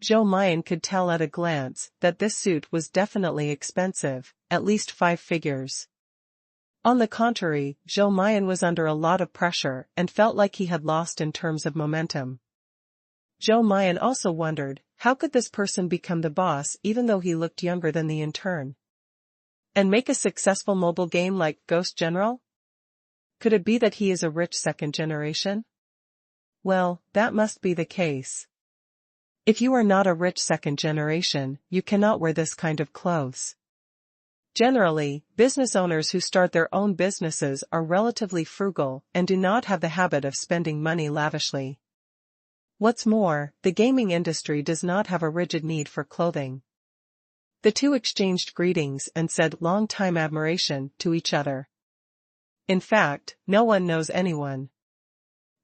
Zhou Mayan could tell at a glance that this suit was definitely expensive, at least 5 figures. On the contrary, Zhou Mayan was under a lot of pressure and felt like he had lost in terms of momentum. Zhou Mayan also wondered, how could this person become the boss even though he looked younger than the intern? And make a successful mobile game like Ghost General? Could it be that he is a rich second generation? Well, that must be the case. If you are not a rich second generation, you cannot wear this kind of clothes. Generally, business owners who start their own businesses are relatively frugal and do not have the habit of spending money lavishly. What's more, the gaming industry does not have a rigid need for clothing. The two exchanged greetings and said long-time admiration to each other. In fact, no one knows anyone.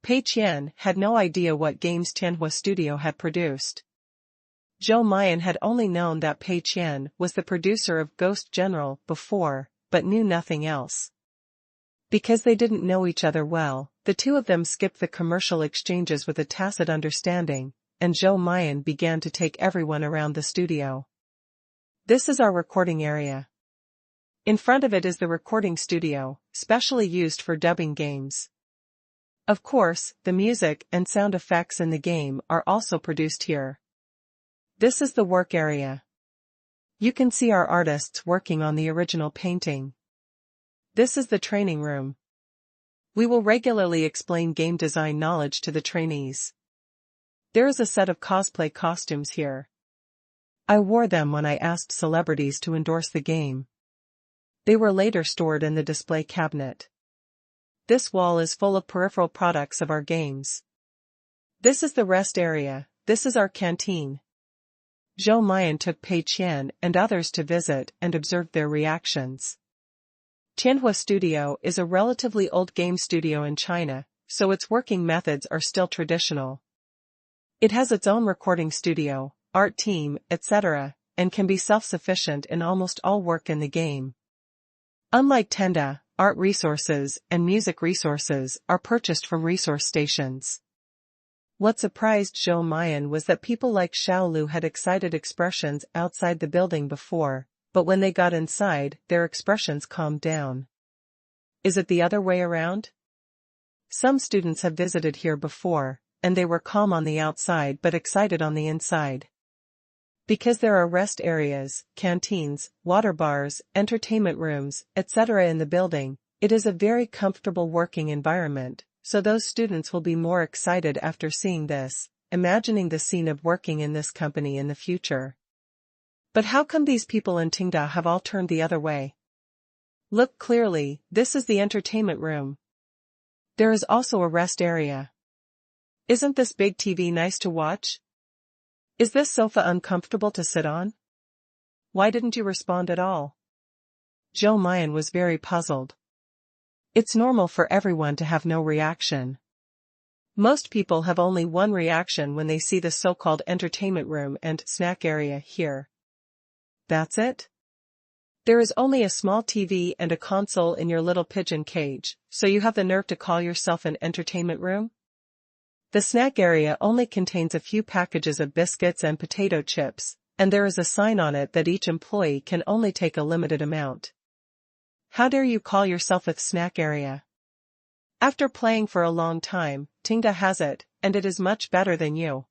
Pei Qian had no idea what games Tianhua Studio had produced. Zhou Mayan had only known that Pei Qian was the producer of Ghost General before, but knew nothing else. Because they didn't know each other well, the two of them skipped the commercial exchanges with a tacit understanding, and Zhou Mayan began to take everyone around the studio. This is our recording area. In front of it is the recording studio, specially used for dubbing games. Of course, the music and sound effects in the game are also produced here. This is the work area. You can see our artists working on the original painting. This is the training room. We will regularly explain game design knowledge to the trainees. There is a set of cosplay costumes here. I wore them when I asked celebrities to endorse the game. They were later stored in the display cabinet. This wall is full of peripheral products of our games. This is the rest area, this is our canteen. Zhou Mayan took Pei Qian and others to visit and observed their reactions. Tianhua Studio is a relatively old game studio in China, so its working methods are still traditional. It has its own recording studio, art team, etc., and can be self-sufficient in almost all work in the game. Unlike Tenda, art resources and music resources are purchased from resource stations. What surprised Zhou Mayan was that people like Xiao Lu had excited expressions outside the building before, but when they got inside, their expressions calmed down. Is it the other way around? Some students have visited here before, and they were calm on the outside but excited on the inside. Because there are rest areas, canteens, water bars, entertainment rooms, etc. in the building, it is a very comfortable working environment, so those students will be more excited after seeing this, imagining the scene of working in this company in the future. But how come these people in Tenda have all turned the other way? Look clearly, this is the entertainment room. There is also a rest area. Isn't this big TV nice to watch? Is this sofa uncomfortable to sit on? Why didn't you respond at all? Zhou Mayan was very puzzled. It's normal for everyone to have no reaction. Most people have only one reaction when they see the so-called entertainment room and snack area here. That's it? There is only a small TV and a console in your little pigeon cage, so you have the nerve to call yourself an entertainment room? The snack area only contains a few packages of biscuits and potato chips, and there is a sign on it that each employee can only take a limited amount. How dare you call yourself a snack area? After playing for a long time, Tenda has it, and it is much better than you.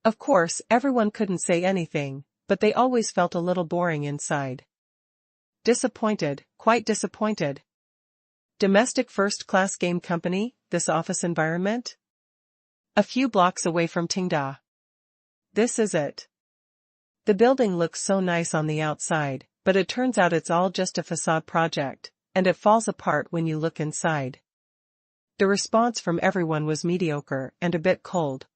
Of course, everyone couldn't say anything, but they always felt a little boring inside. Disappointed, quite disappointed. Domestic first-class game company, this office environment? A few blocks away from Tenda. This is it. The building looks so nice on the outside, but it turns out it's all just a facade project, and it falls apart when you look inside. The response from everyone was mediocre and a bit cold.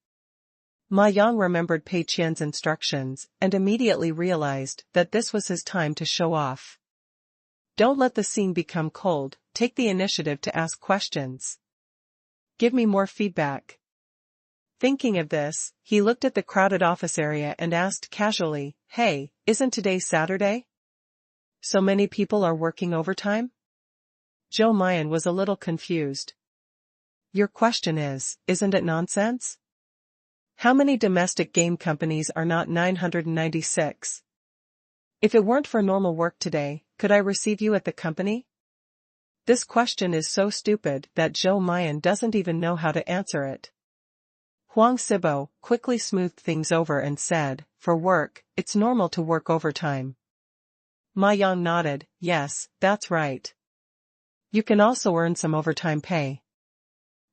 Ma Yang remembered Pei Qian's instructions and immediately realized that this was his time to show off. Don't let the scene become cold, take the initiative to ask questions. Give me more feedback. Thinking of this, he looked at the crowded office area and asked casually, "Hey, isn't today Saturday? So many people are working overtime?" Zhou Mian was a little confused. Your question is, isn't it nonsense? How many domestic game companies are not 996? If it weren't for normal work today, could I receive you at the company? This question is so stupid that Zhou Mian doesn't even know how to answer it. Huang Sibo quickly smoothed things over and said, "For work, it's normal to work overtime." Ma Yang nodded, "Yes, that's right. You can also earn some overtime pay."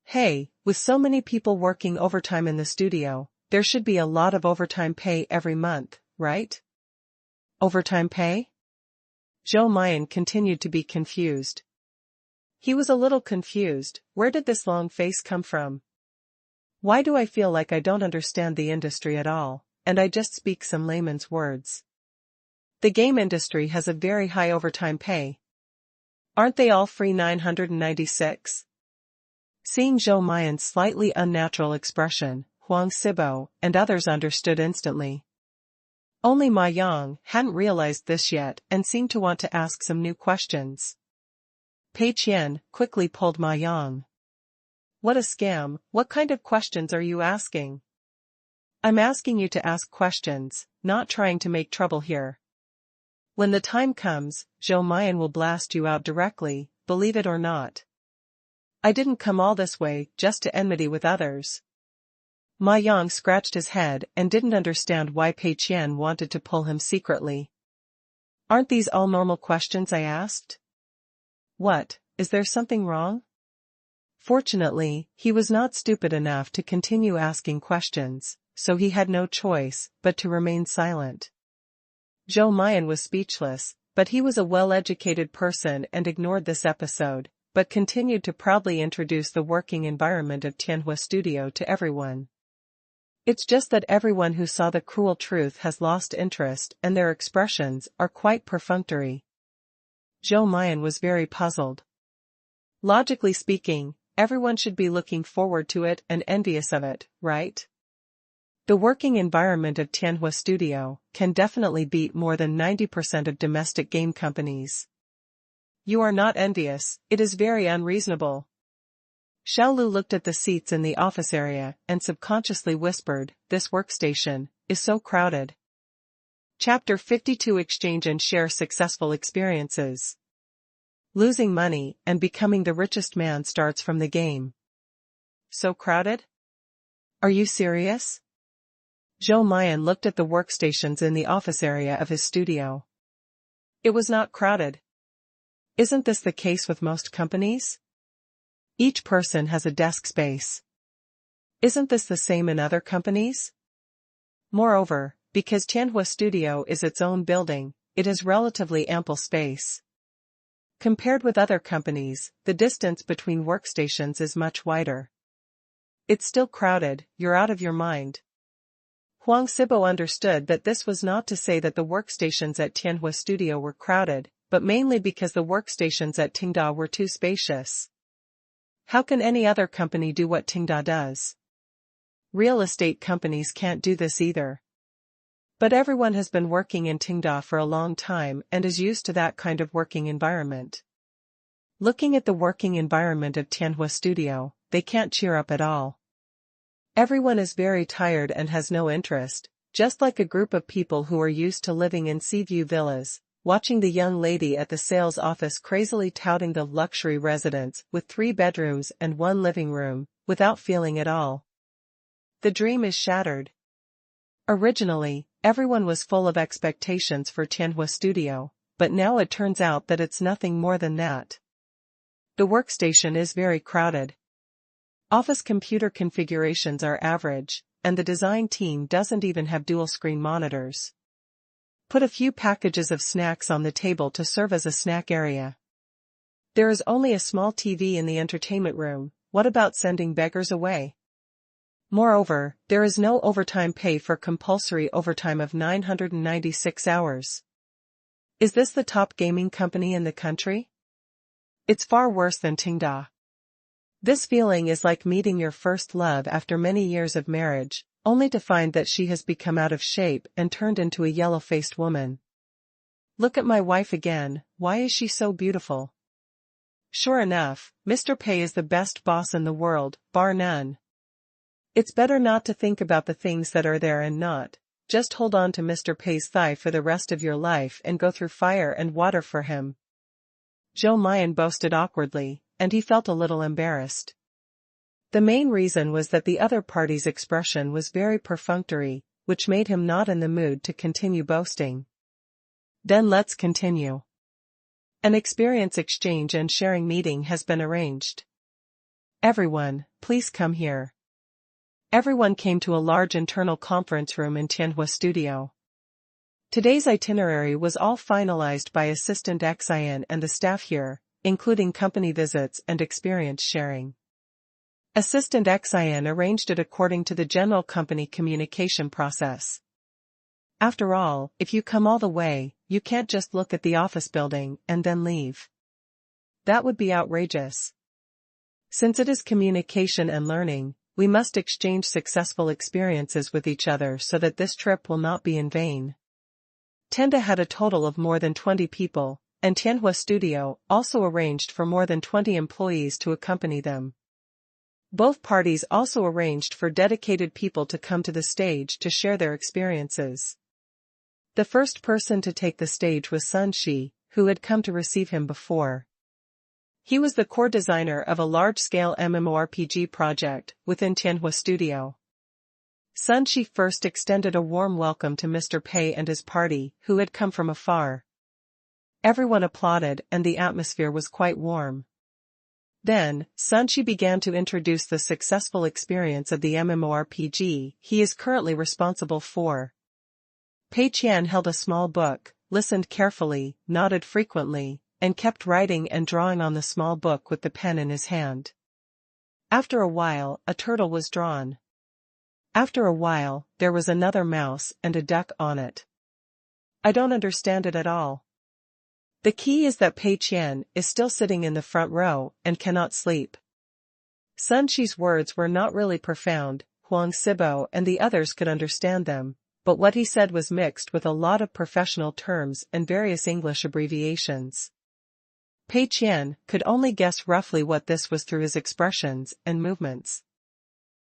Hey, with so many people working overtime in the studio, there should be a lot of overtime pay every month, right? Overtime pay? Zhou Mian continued to be confused. He was a little confused. Where did this long face come from? Why do I feel like I don't understand the industry at all, and I just speak some layman's words? The game industry has a very high overtime pay. Aren't they all free 996? Seeing Zhou Mian's slightly unnatural expression, Huang Sibo and others understood instantly. Only Ma Yang hadn't realized this yet and seemed to want to ask some new questions. Pei Qian quickly pulled Ma Yang. What a scam, what kind of questions are you asking? I'm asking you to ask questions, not trying to make trouble here. When the time comes, Zhou Mian will blast you out directly, believe it or not. I didn't come all this way just to enmity with others. Ma Yang scratched his head and didn't understand why Pei Qian wanted to pull him secretly. Aren't these all normal questions I asked? What, is there something wrong? Fortunately, he was not stupid enough to continue asking questions, so he had no choice but to remain silent. Zhou Mian was speechless, but he was a well-educated person and ignored this episode, but continued to proudly introduce the working environment of Tianhua Studio to everyone. It's just that everyone who saw the cruel truth has lost interest and their expressions are quite perfunctory. Zhou Mian was very puzzled. Logically speaking, everyone should be looking forward to it and envious of it, right? The working environment of Tianhua Studio can definitely beat more than 90% of domestic game companies. You are not envious, it is very unreasonable. Xiaolu looked at the seats in the office area and subconsciously whispered, "This workstation is so crowded." Chapter 52 Exchange and Share Successful Experiences. Losing money and becoming the richest man starts from the game. So crowded? Are you serious? Zhou Mian looked at the workstations in the office area of his studio. It was not crowded. Isn't this the case with most companies? Each person has a desk space. Isn't this the same in other companies? Moreover, because Tianhua Studio is its own building, it has relatively ample space. Compared with other companies, the distance between workstations is much wider. It's still crowded, you're out of your mind. Huang Sibo understood that this was not to say that the workstations at Tianhua Studio were crowded, but mainly because the workstations at Tenda were too spacious. How can any other company do what Tenda does? Real estate companies can't do this either. But everyone has been working in Tenda for a long time and is used to that kind of working environment. Looking at the working environment of Tianhua Studio, they can't cheer up at all. Everyone is very tired and has no interest, just like a group of people who are used to living in sea-view villas, watching the young lady at the sales office crazily touting the luxury residence with 3 bedrooms and 1 living room, without feeling at all. The dream is shattered. Originally, everyone was full of expectations for Tianhua Studio, but now it turns out that it's nothing more than that. The workstation is very crowded. Office computer configurations are average, and the design team doesn't even have dual-screen monitors. Put a few packages of snacks on the table to serve as a snack area. There is only a small TV in the entertainment room. What about sending beggars away? Moreover, there is no overtime pay for compulsory overtime of 996 hours. Is this the top gaming company in the country? It's far worse than Tenda. This feeling is like meeting your first love after many years of marriage, only to find that she has become out of shape and turned into a yellow-faced woman. Look at my wife again, why is she so beautiful? Sure enough, Mr. Pei is the best boss in the world, bar none. It's better not to think about the things that are there and not, just hold on to Mr. Pei's thigh for the rest of your life and go through fire and water for him. Zhou Mian boasted awkwardly, and he felt a little embarrassed. The main reason was that the other party's expression was very perfunctory, which made him not in the mood to continue boasting. Then let's continue. An experience exchange and sharing meeting has been arranged. Everyone, please come here. Everyone came to a large internal conference room in Tianhua Studio. Today's itinerary was all finalized by Assistant Qian and the staff here, including company visits and experience sharing. Assistant Qian arranged it according to the general company communication process. After all, if you come all the way, you can't just look at the office building and then leave. That would be outrageous. Since it is communication and learning, we must exchange successful experiences with each other so that this trip will not be in vain. Tenda had a total of more than 20 people, and Tianhua Studio also arranged for more than 20 employees to accompany them. Both parties also arranged for dedicated people to come to the stage to share their experiences. The first person to take the stage was Sun Shi, who had come to receive him before. He was the core designer of a large-scale MMORPG project within Tianhua Studio. Sun Shi first extended a warm welcome to Mr. Pei and his party, who had come from afar. Everyone applauded and the atmosphere was quite warm. Then, Sun Shi began to introduce the successful experience of the MMORPG he is currently responsible for. Pei Qian held a small book, listened carefully, nodded frequently, and kept writing and drawing on the small book with the pen in his hand. After a while, a turtle was drawn. After a while, there was another mouse and a duck on it. I don't understand it at all. The key is that Pei Qian is still sitting in the front row and cannot sleep. Sun Shi's words were not really profound, Huang Sibo and the others could understand them, but what he said was mixed with a lot of professional terms and various English abbreviations. Pei Qian could only guess roughly what this was through his expressions and movements.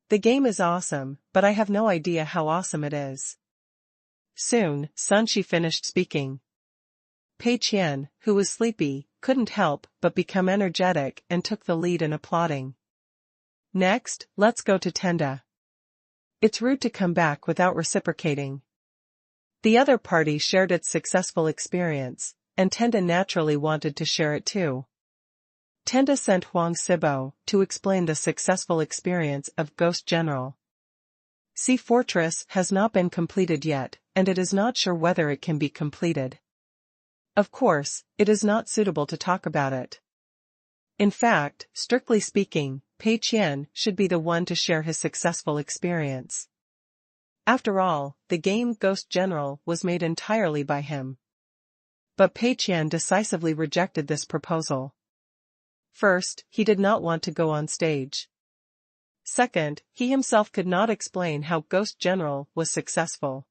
The game is awesome, but I have no idea how awesome it is. Soon, Sun Shi finished speaking. Pei Qian, who was sleepy, couldn't help but become energetic and took the lead in applauding. Next, let's go to Tenda. It's rude to come back without reciprocating. The other party shared its successful experience, and Tenda naturally wanted to share it too. Tenda sent Huang Sibo to explain the successful experience of Ghost General. Sea Fortress has not been completed yet, and it is not sure whether it can be completed. Of course, it is not suitable to talk about it. In fact, strictly speaking, Pei Qian should be the one to share his successful experience. After all, the game Ghost General was made entirely by him. But Pei Qian decisively rejected this proposal. First, he did not want to go on stage. Second, he himself could not explain how Ghost General was successful.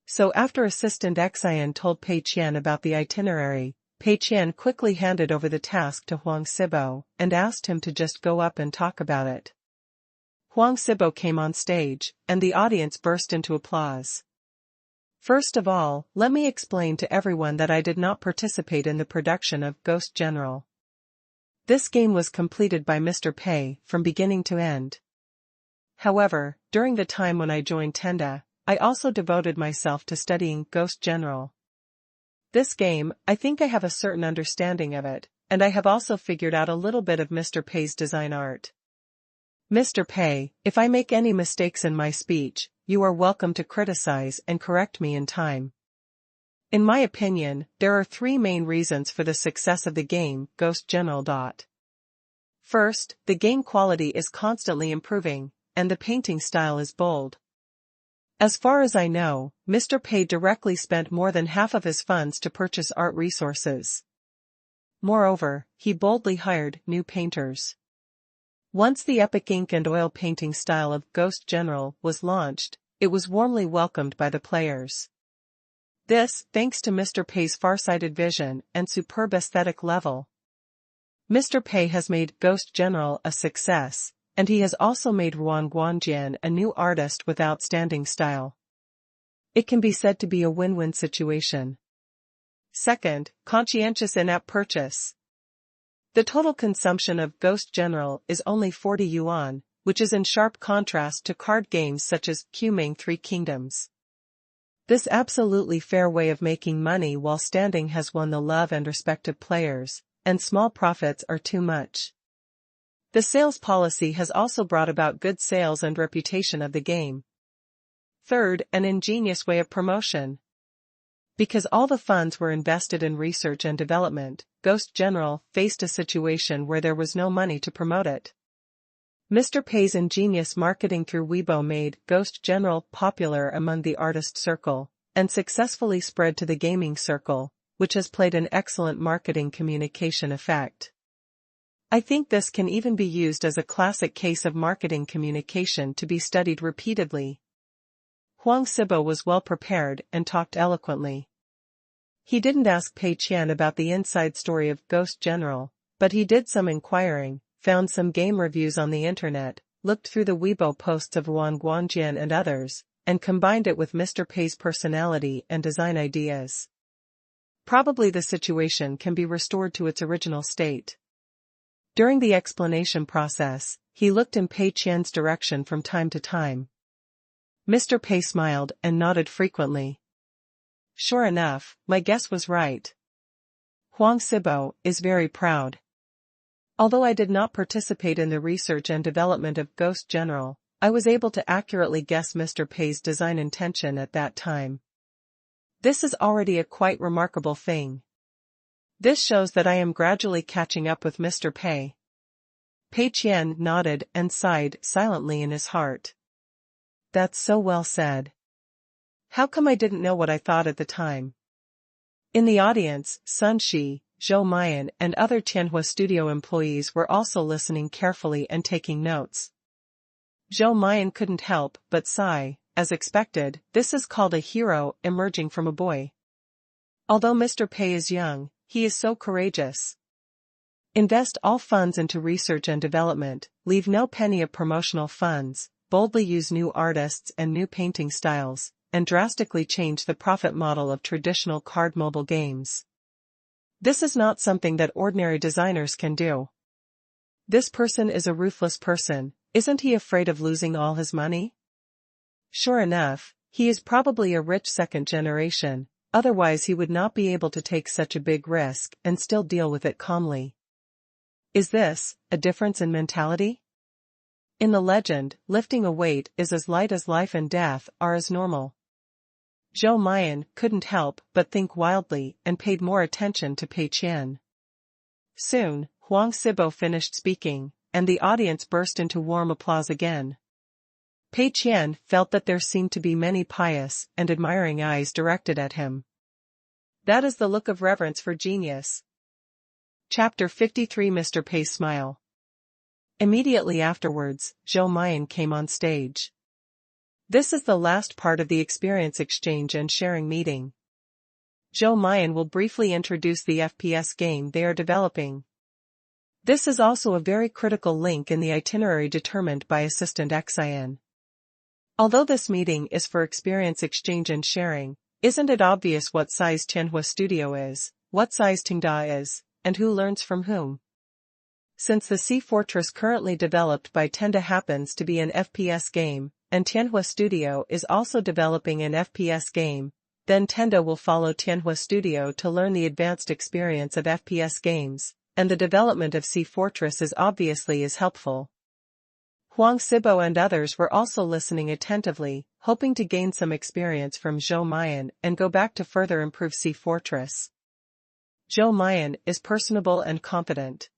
So after Assistant Qingshan told Pei Qian about the itinerary, Pei Qian quickly handed over the task to Huang Sibo and asked him to just go up and talk about it. Huang Sibo came on stage, and the audience burst into applause. First of all, let me explain to everyone that I did not participate in the production of Ghost General. This game was completed by Mr. Pei from beginning to end. However, during the time when I joined Tenda, I also devoted myself to studying Ghost General. This game, I think I have a certain understanding of it, and I have also figured out a little bit of Mr. Pei's design art. Mr. Pei, if I make any mistakes in my speech, you are welcome to criticize and correct me in time. In my opinion, there are three main reasons for the success of the game Ghost General. First, the game quality is constantly improving, and the painting style is bold. As far as I know, Mr. Pei directly spent more than half of his funds to purchase art resources. Moreover, he boldly hired new painters. Once the epic ink and oil painting style of Ghost General was launched, it was warmly welcomed by the players. This, thanks to Mr. Pei's far-sighted vision and superb aesthetic level. Mr. Pei has made Ghost General a success, and he has also made Ruan Guangjian a new artist with outstanding style. It can be said to be a win-win situation. Second, conscientious in-app purchase. The total consumption of Ghost General is only 40 yuan, which is in sharp contrast to card games such as Qingshan Three Kingdoms. This absolutely fair way of making money while standing has won the love and respect of players, and small profits are too much. The sales policy has also brought about good sales and reputation of the game. Third, an ingenious way of promotion. Because all the funds were invested in research and development, Ghost General faced a situation where there was no money to promote it. Mr. Pei's ingenious marketing through Weibo made Ghost General popular among the artist circle, and successfully spread to the gaming circle, which has played an excellent marketing communication effect. I think this can even be used as a classic case of marketing communication to be studied repeatedly. Huang Sibo was well prepared and talked eloquently. He didn't ask Pei Qian about the inside story of Ghost General, but he did some inquiring, found some game reviews on the internet, looked through the Weibo posts of Ruan Guangjian and others, and combined it with Mr. Pei's personality and design ideas. Probably the situation can be restored to its original state. During the explanation process, he looked in Pei Qian's direction from time to time. Mr. Pei smiled and nodded frequently. Sure enough, my guess was right. Huang Sibo is very proud. Although I did not participate in the research and development of Ghost General, I was able to accurately guess Mr. Pei's design intention at that time. This is already a quite remarkable thing. This shows that I am gradually catching up with Mr. Pei. Pei Qian nodded and sighed silently in his heart. That's so well said. How come I didn't know what I thought at the time? In the audience, Sun Shi, Zhou Mayan and other Tianhua studio employees were also listening carefully and taking notes. Zhou Mayan couldn't help but sigh. As expected, this is called a hero emerging from a boy. Although Mr. Pei is young, he is so courageous. Invest all funds into research and development, leave no penny of promotional funds, boldly use new artists and new painting styles, and drastically change the profit model of traditional card mobile games. This is not something that ordinary designers can do. This person is a ruthless person, isn't he afraid of losing all his money? Sure enough, he is probably a rich second generation, otherwise he would not be able to take such a big risk and still deal with it calmly. Is this a difference in mentality? In the legend, lifting a weight is as light as life and death are as normal. Zhou Mayan couldn't help but think wildly and paid more attention to Pei Qian. Soon, Huang Sibo finished speaking, and the audience burst into warm applause again. Pei Qian felt that there seemed to be many pious and admiring eyes directed at him. That is the look of reverence for genius. Chapter 53 Mr. Pei's Smile. Immediately afterwards, Zhou Mian came on stage. This is the last part of the experience exchange and sharing meeting. Zhou Mian will briefly introduce the FPS game they are developing. This is also a very critical link in the itinerary determined by Assistant Qian. Although this meeting is for experience exchange and sharing, isn't it obvious what size Tianhua Studio is, what size Tenda is, and who learns from whom? Since the Sea Fortress currently developed by Tenda happens to be an FPS game, and Tianhua Studio is also developing an FPS game, then Tenda will follow Tianhua Studio to learn the advanced experience of FPS games, and the development of Sea Fortress is obviously helpful. Huang Sibo and others were also listening attentively, hoping to gain some experience from Zhou Mian and go back to further improve Sea Fortress. Zhou Mian is personable and confident.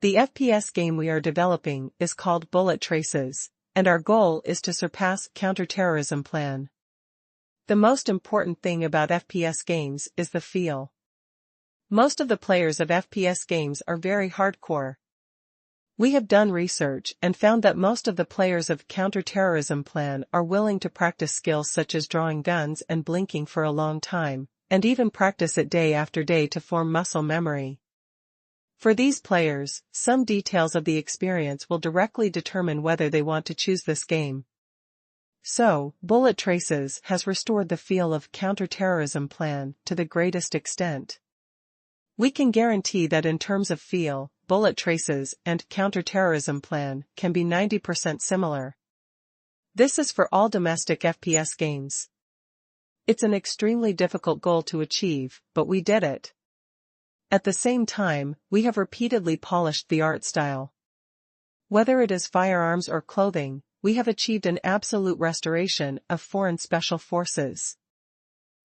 The FPS game we are developing is called Bullet Traces, and our goal is to surpass counterterrorism plan. The most important thing about FPS games is the feel. Most of the players of FPS games are very hardcore. We have done research and found that most of the players of counterterrorism plan are willing to practice skills such as drawing guns and blinking for a long time, and even practice it day after day to form muscle memory. For these players, some details of the experience will directly determine whether they want to choose this game. So, Bullet Traces has restored the feel of counterterrorism plan to the greatest extent. We can guarantee that in terms of feel, Bullet Traces and counterterrorism plan can be 90% similar. This is for all domestic FPS games. It's an extremely difficult goal to achieve, but we did it. At the same time, we have repeatedly polished the art style. Whether it is firearms or clothing, we have achieved an absolute restoration of foreign special forces.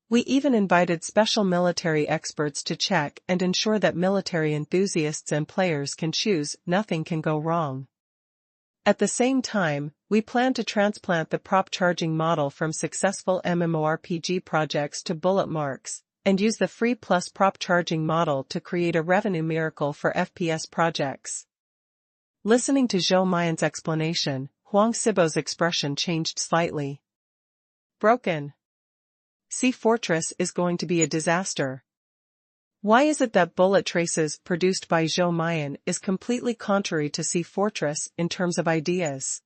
We even invited special military experts to check and ensure that military enthusiasts and players can choose, nothing can go wrong. At the same time, we plan to transplant the prop charging model from successful MMORPG projects to bullet marks, and use the free plus prop charging model to create a revenue miracle for FPS projects. Listening to Zhou Mian's explanation, Huang Sibo's expression changed slightly. Broken. Sea Fortress is going to be a disaster. Why is it that Bullet Traces produced by Zhou Mian is completely contrary to Sea Fortress in terms of ideas?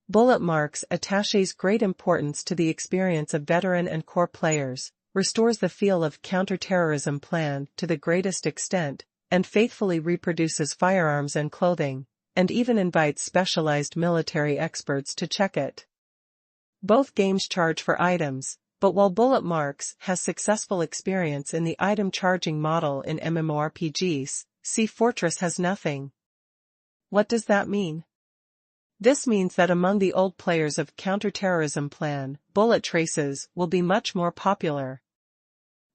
Bullet marks attaches great importance to the experience of veteran and core players, restores the feel of counterterrorism plan to the greatest extent, and faithfully reproduces firearms and clothing, and even invites specialized military experts to check it. Both games charge for items, but while Bullet Marks has successful experience in the item charging model in MMORPGs, Sea Fortress has nothing. What does that mean? This means that among the old players of counterterrorism plan, Bullet Traces will be much more popular.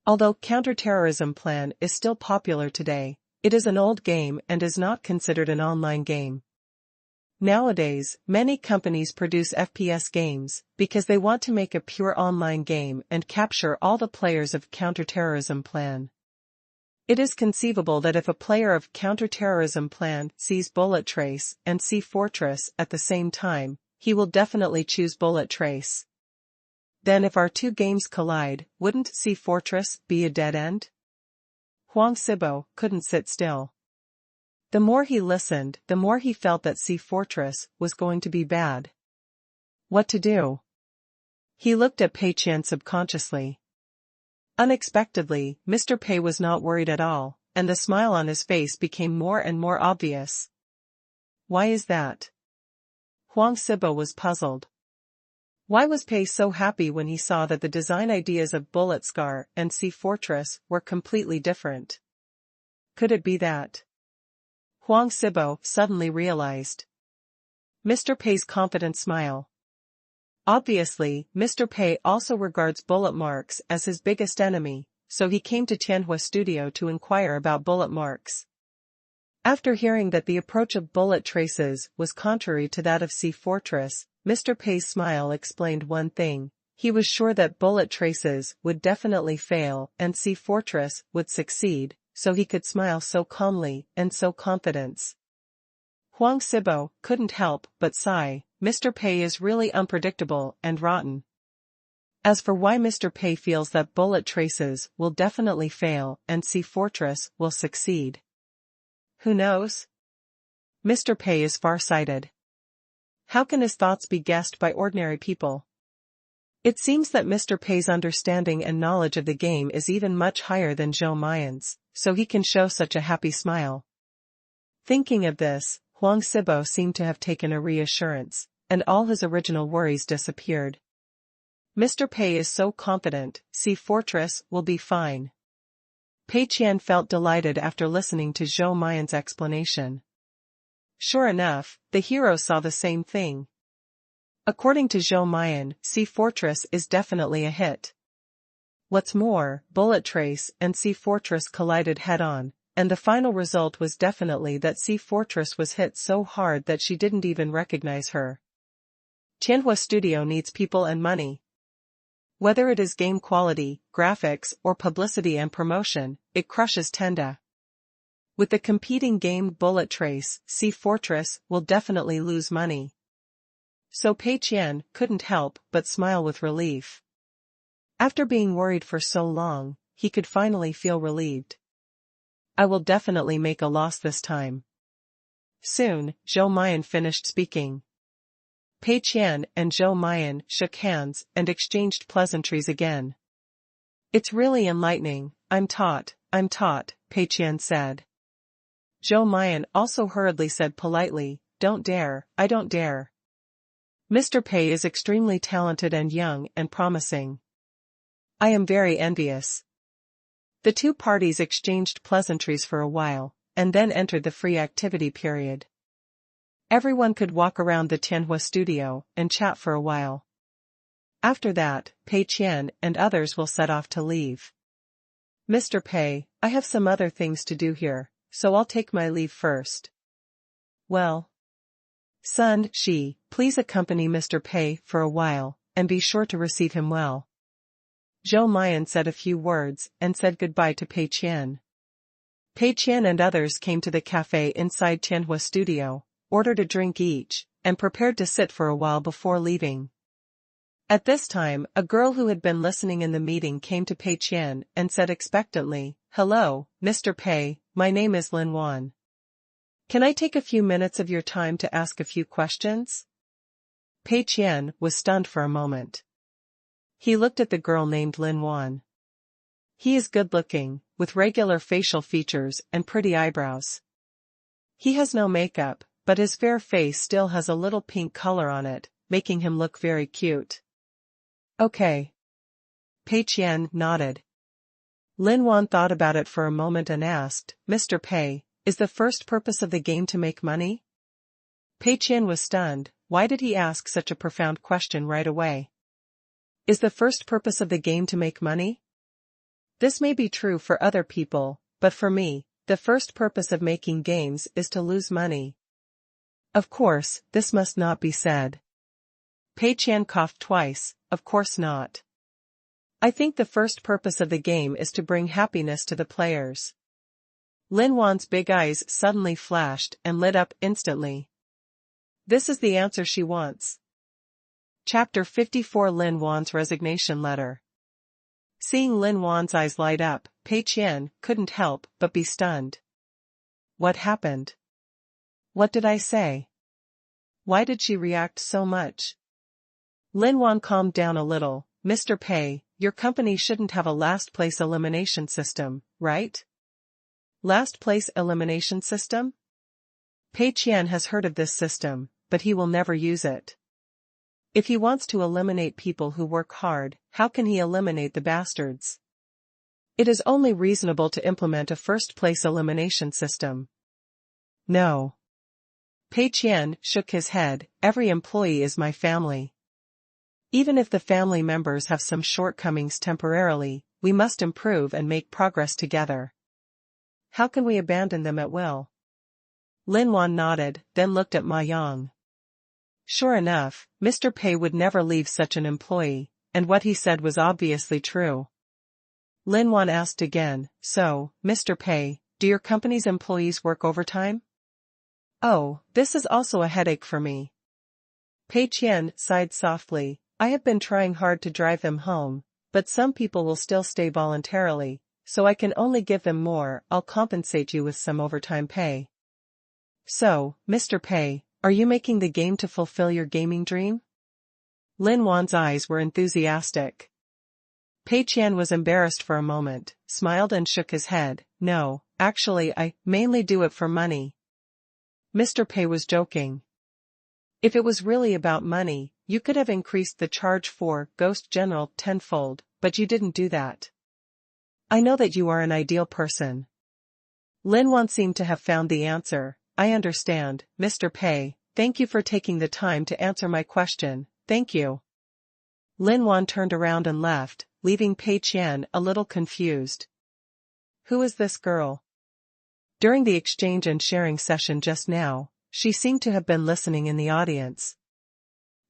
Although counterterrorism plan is still popular today, it is an old game and is not considered an online game. Nowadays, many companies produce FPS games because they want to make a pure online game and capture all the players of counterterrorism plan. It is conceivable that if a player of counterterrorism plan sees Bullet Trace and Sea Fortress at the same time, he will definitely choose Bullet Trace. Then if our two games collide, wouldn't Sea Fortress be a dead end? Huang Sibo couldn't sit still. The more he listened, the more he felt that Sea Fortress was going to be bad. What to do? He looked at Pei Qian subconsciously. Unexpectedly, Mr. Pei was not worried at all, and the smile on his face became more and more obvious. Why is that? Huang Sibo was puzzled. Why was Pei so happy when he saw that the design ideas of Bullet Scar and Sea Fortress were completely different? Could it be that? Huang Sibo suddenly realized. Mr. Pei's confident smile. Obviously, Mr. Pei also regards Bullet Marks as his biggest enemy, so he came to Tianhua Studio to inquire about Bullet Marks. After hearing that the approach of Bullet Traces was contrary to that of Sea Fortress, Mr. Pei's smile explained one thing: he was sure that Bullet Traces would definitely fail and Sea Fortress would succeed, so he could smile so calmly and so confident. Huang Sibo couldn't help but sigh. Mr. Pei is really unpredictable and rotten. As for why Mr. Pei feels that bullet traces will definitely fail and Sea Fortress will succeed, who knows? Mr. Pei is far-sighted. How can his thoughts be guessed by ordinary people? It seems that Mr. Pei's understanding and knowledge of the game is even much higher than Zhou Mayan's, so he can show such a happy smile. Thinking of this, Huang Sibo seemed to have taken a reassurance, and all his original worries disappeared. Mr. Pei is so confident, Sea Fortress will be fine. Pei Qian felt delighted after listening to Zhou Mayan's explanation. Sure enough, the hero saw the same thing. According to Zhou Mayan, Sea Fortress is definitely a hit. What's more, Bullet Trace and Sea Fortress collided head-on, and the final result was definitely that Sea Fortress was hit so hard that she didn't even recognize her. Tianhua Studio needs people and money. Whether it is game quality, graphics, or publicity and promotion, it crushes Tenda. With the competing game Bullet Trace, Sea Fortress will definitely lose money. So Pei Qian couldn't help but smile with relief. After being worried for so long, he could finally feel relieved. I will definitely make a loss this time. Soon, Zhou Mayan finished speaking. Pei Qian and Zhou Mayan shook hands and exchanged pleasantries again. It's really enlightening. I'm taught, Pei Qian said. Zhou Mayan also hurriedly said politely, don't dare, I don't dare. Mr. Pei is extremely talented and young and promising. I am very envious. The two parties exchanged pleasantries for a while, and then entered the free activity period. Everyone could walk around the Tianhua studio and chat for a while. After that, Pei Qian and others will set off to leave. Mr. Pei, I have some other things to do here, so I'll take my leave first. Well. Sun Shi, please accompany Mr. Pei for a while, and be sure to receive him well. Zhou Mayan said a few words and said goodbye to Pei Qian. Pei Qian and others came to the cafe inside Tianhua studio, ordered a drink each, and prepared to sit for a while before leaving. At this time, a girl who had been listening in the meeting came to Pei Qian and said expectantly, Hello, Mr. Pei, my name is Lin Wan. Can I take a few minutes of your time to ask a few questions? Pei Qian was stunned for a moment. He looked at the girl named Lin Wan. He is good-looking, with regular facial features and pretty eyebrows. He has no makeup, but his fair face still has a little pink color on it, making him look very cute. Okay. Pei Qian nodded. Lin Wan thought about it for a moment and asked, Mr. Pei, is the first purpose of the game to make money? Pei Qian was stunned. Why did he ask such a profound question right away? Is the first purpose of the game to make money? This may be true for other people, but for me, the first purpose of making games is to lose money. Of course, this must not be said. Pei Qian coughed twice, of course not. I think the first purpose of the game is to bring happiness to the players. Lin Wan's big eyes suddenly flashed and lit up instantly. This is the answer she wants. Chapter 54 Lin Wan's resignation letter. Seeing Lin Wan's eyes light up, Pei Qian couldn't help but be stunned. What happened? What did I say? Why did she react so much? Lin Wan calmed down a little. Mr. Pei, your company shouldn't have a last-place elimination system, right? Last-place elimination system? Pei Qian has heard of this system, but he will never use it. If he wants to eliminate people who work hard, how can he eliminate the bastards? It is only reasonable to implement a first-place elimination system. No. Pei Qian shook his head. Every employee is my family. Even if the family members have some shortcomings temporarily, we must improve and make progress together. How can we abandon them at will? Lin Wan nodded, then looked at Ma Yang. Sure enough, Mr. Pei would never leave such an employee, and what he said was obviously true. Lin Wan asked again, so, Mr. Pei, do your company's employees work overtime? Oh, this is also a headache for me. Pei Qian sighed softly. I have been trying hard to drive them home, but some people will still stay voluntarily, so I can only give them more. I'll compensate you with some overtime pay. So, Mr. Pei, are you making the game to fulfill your gaming dream? Lin Wan's eyes were enthusiastic. Pei Qian was embarrassed for a moment, smiled and shook his head. No, actually I mainly do it for money. Mr. Pei was joking. If it was really about money, you could have increased the charge for Ghost General tenfold, but you didn't do that. I know that you are an ideal person. Lin Wan seemed to have found the answer. I understand, Mr. Pei, thank you for taking the time to answer my question, thank you. Lin Wan turned around and left, leaving Pei Qian a little confused. Who is this girl? During the exchange and sharing session just now, she seemed to have been listening in the audience.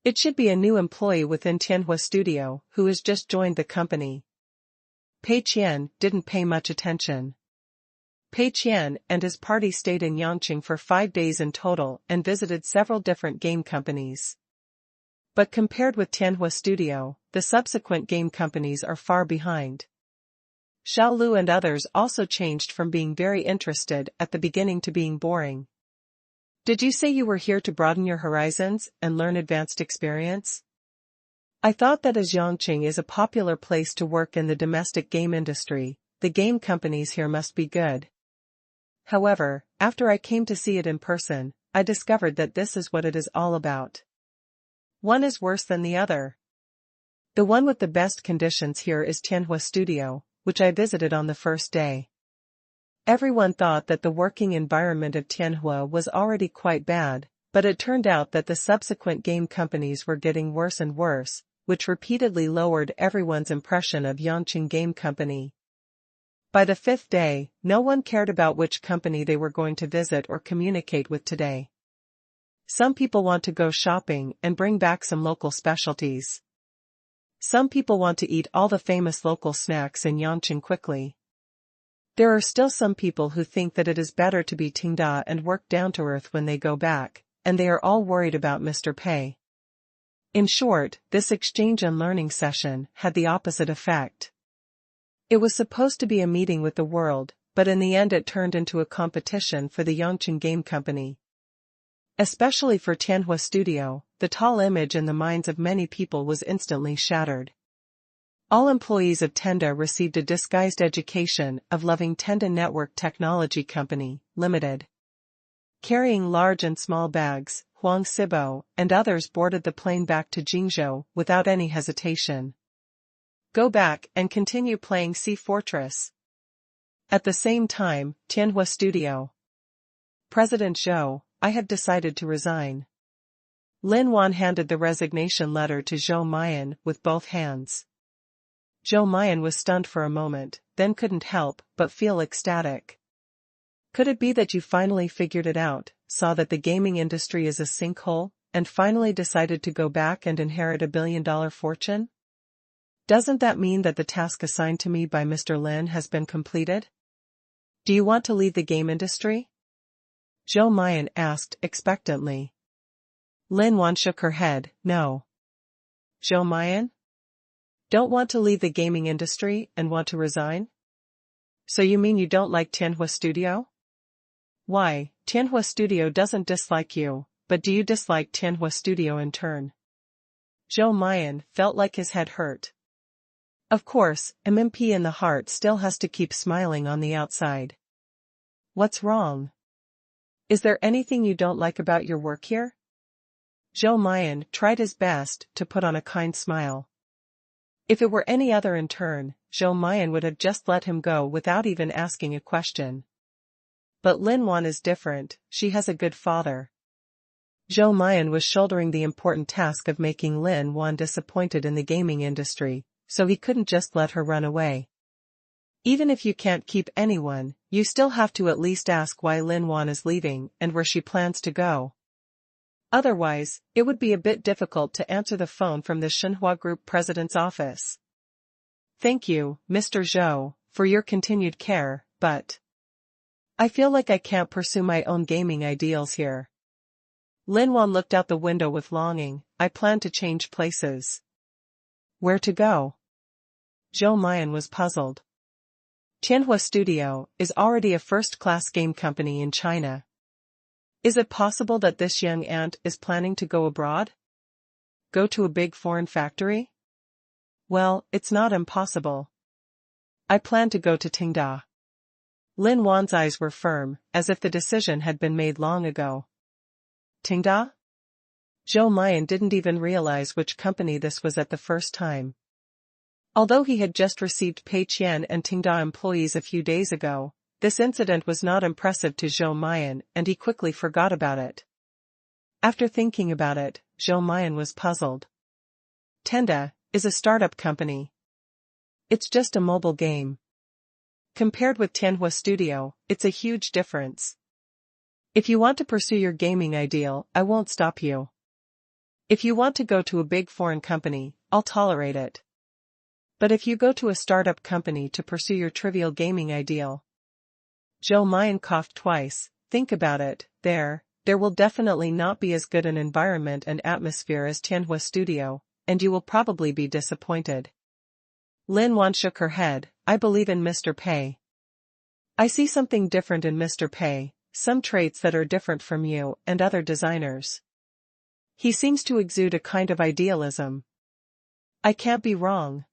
It should be a new employee within Tianhua Studio who has just joined the company. Pei Qian didn't pay much attention. Pei Qian and his party stayed in Yangqing for 5 days in total and visited several different game companies. But compared with Tianhua Studio, the subsequent game companies are far behind. Xiao Lu and others also changed from being very interested at the beginning to being boring. Did you say you were here to broaden your horizons and learn advanced experience? I thought that as Yangqing is a popular place to work in the domestic game industry, the game companies here must be good. However, after I came to see it in person, I discovered that this is what it is all about. One is worse than the other. The one with the best conditions here is Tianhua Studio, which I visited on the first day. Everyone thought that the working environment of Tianhua was already quite bad, but it turned out that the subsequent game companies were getting worse and worse, which repeatedly lowered everyone's impression of Yangqing Game Company. By the 5th day, no one cared about which company they were going to visit or communicate with today. Some people want to go shopping and bring back some local specialties. Some people want to eat all the famous local snacks in Yangqing quickly. There are still some people who think that it is better to be Tingda and work down to earth when they go back, and they are all worried about Mr. Pei. In short, this exchange and learning session had the opposite effect. It was supposed to be a meeting with the world, but in the end it turned into a competition for the Yangqing Game Company. Especially for Tianhua Studio, the tall image in the minds of many people was instantly shattered. All employees of Tenda received a disguised education of loving Tenda Network Technology Company, Limited. Carrying large and small bags, Huang Sibo and others boarded the plane back to Jingzhou without any hesitation. Go back and continue playing Sea Fortress. At the same time, Tianhua Studio. President Zhou, I have decided to resign. Lin Wan handed the resignation letter to Zhou Mian with both hands. Zhou Mian was stunned for a moment, then couldn't help but feel ecstatic. Could it be that you finally figured it out, saw that the gaming industry is a sinkhole, and finally decided to go back and inherit a billion-dollar fortune? Doesn't that mean that the task assigned to me by Mr. Lin has been completed? Do you want to leave the game industry? Zhou Mian asked expectantly. Lin Wan shook her head, no. Zhou Mian? Don't want to leave the gaming industry and want to resign? So you mean you don't like Tianhua Studio? Why, Tianhua Studio doesn't dislike you, but do you dislike Tianhua Studio in turn? Zhou Mian felt like his head hurt. Of course, MMP in the heart still has to keep smiling on the outside. What's wrong? Is there anything you don't like about your work here? Zhou Mian tried his best to put on a kind smile. If it were any other in turn, Zhou Mian would have just let him go without even asking a question. But Lin Wan is different, she has a good father. Zhou Mian was shouldering the important task of making Lin Wan disappointed in the gaming industry, so he couldn't just let her run away. Even if you can't keep anyone, you still have to at least ask why Lin Wan is leaving and where she plans to go. Otherwise, it would be a bit difficult to answer the phone from the Shenhua Group president's office. Thank you, Mr. Zhou, for your continued care, but I feel like I can't pursue my own gaming ideals here. Lin Wan looked out the window with longing. I plan to change places. Where to go? Zhou Mian was puzzled. Tianhua Studio is already a first-class game company in China. Is it possible that this young ant is planning to go abroad? Go to a big foreign factory? Well, it's not impossible. I plan to go to Tenda. Lin Wan's eyes were firm, as if the decision had been made long ago. Tenda? Zhou Mian didn't even realize which company this was at the first time. Although he had just received Pei Qian and Tenda employees a few days ago, this incident was not impressive to Zhou Mian and he quickly forgot about it. After thinking about it, Zhou Mian was puzzled. Tenda is a startup company. It's just a mobile game. Compared with Tianhua Studio, it's a huge difference. If you want to pursue your gaming ideal, I won't stop you. If you want to go to a big foreign company, I'll tolerate it. But if you go to a startup company to pursue your trivial gaming ideal. Zhou Mian coughed twice. Think about it, there will definitely not be as good an environment and atmosphere as Tianhua Studio, and you will probably be disappointed. Lin Wan shook her head. I believe in Mr. Pei. I see something different in Mr. Pei, some traits that are different from you and other designers. He seems to exude a kind of idealism. I can't be wrong.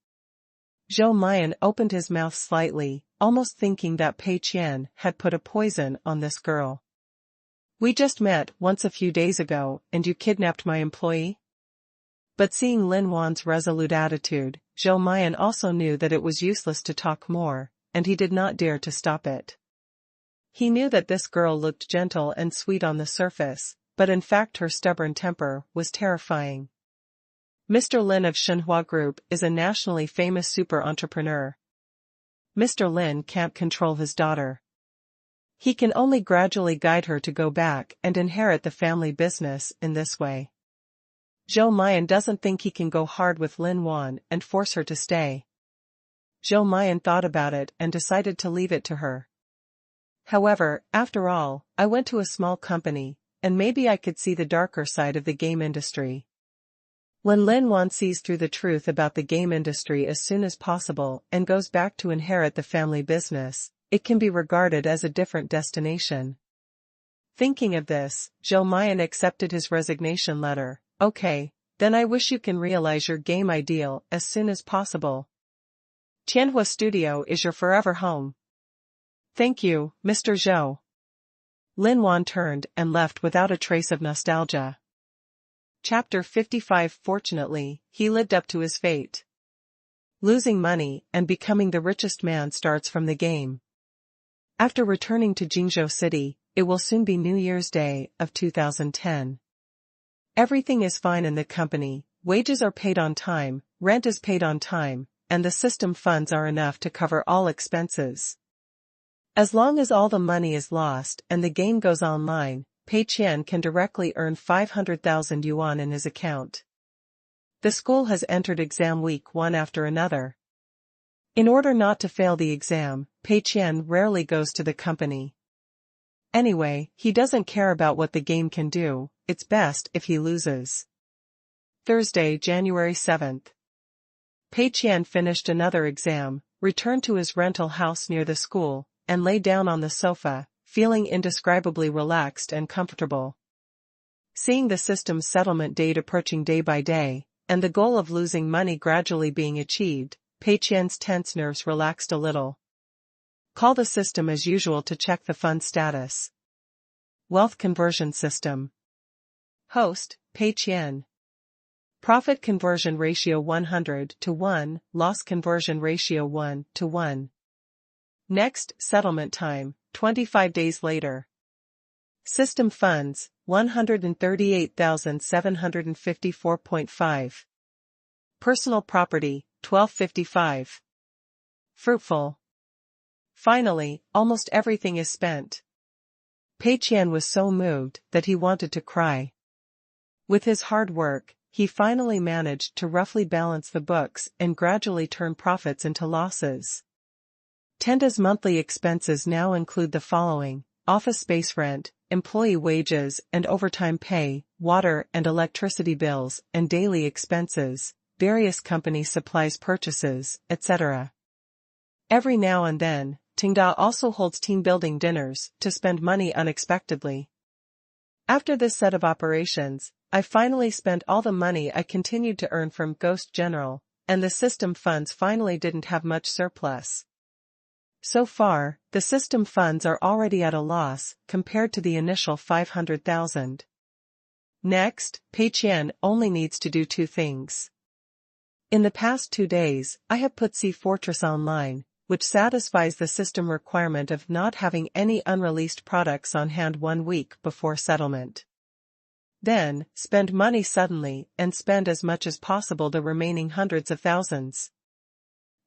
Zhou Mian opened his mouth slightly, almost thinking that Pei Qian had put a poison on this girl. We just met once a few days ago and you kidnapped my employee? But seeing Lin Wan's resolute attitude, Zhou Mian also knew that it was useless to talk more, and he did not dare to stop it. He knew that this girl looked gentle and sweet on the surface, but in fact her stubborn temper was terrifying. Mr. Lin of Shenhua Group is a nationally famous super entrepreneur. Mr. Lin can't control his daughter. He can only gradually guide her to go back and inherit the family business in this way. Zhou Mian doesn't think he can go hard with Lin Wan and force her to stay. Zhou Mian thought about it and decided to leave it to her. However, after all, I went to a small company, and maybe I could see the darker side of the game industry. When Lin Wan sees through the truth about the game industry as soon as possible and goes back to inherit the family business, it can be regarded as a different destination. Thinking of this, Zhou Mian accepted his resignation letter. Okay, then I wish you can realize your game ideal as soon as possible. Tianhua Studio is your forever home. Thank you, Mr. Zhou. Lin Wan turned and left without a trace of nostalgia. Chapter 55. Fortunately, he lived up to his fate. Losing money and becoming the richest man starts from the game. After returning to Jingzhou City, it will soon be New Year's Day of 2010. Everything is fine in the company, wages are paid on time, rent is paid on time, and the system funds are enough to cover all expenses. As long as all the money is lost and the game goes online, Pei Qian can directly earn 500,000 yuan in his account. The school has entered exam week one after another. In order not to fail the exam, Pei Qian rarely goes to the company. Anyway, he doesn't care about what the game can do, it's best if he loses. Thursday, January 7th. Pei Qian finished another exam, returned to his rental house near the school, and lay down on the sofa, feeling indescribably relaxed and comfortable. Seeing the system's settlement date approaching day by day, and the goal of losing money gradually being achieved, Pei Qian's tense nerves relaxed a little. Call the system as usual to check the fund status. Wealth conversion system. Host, Pei Qian. Profit conversion ratio 100 to 1, loss conversion ratio 1 to 1. Next, settlement time, 25 days later. System funds, 138,754.5. Personal property, 1255. Fruitful. Finally, almost everything is spent. Pei Qian was so moved that he wanted to cry. With his hard work, he finally managed to roughly balance the books and gradually turn profits into losses. Tenda's monthly expenses now include the following: office space rent, employee wages and overtime pay, water and electricity bills and daily expenses, various company supplies purchases, etc. Every now and then, Tenda also holds team-building dinners to spend money unexpectedly. After this set of operations, I finally spent all the money I continued to earn from Ghost General, and the system funds finally didn't have much surplus. So far, the system funds are already at a loss compared to the initial 500,000. Next, Pei Qian only needs to do two things. In the past 2 days, I have put Sea Fortress online, which satisfies the system requirement of not having any unreleased products on hand 1 week before settlement. Then, spend money suddenly and spend as much as possible the remaining hundreds of thousands.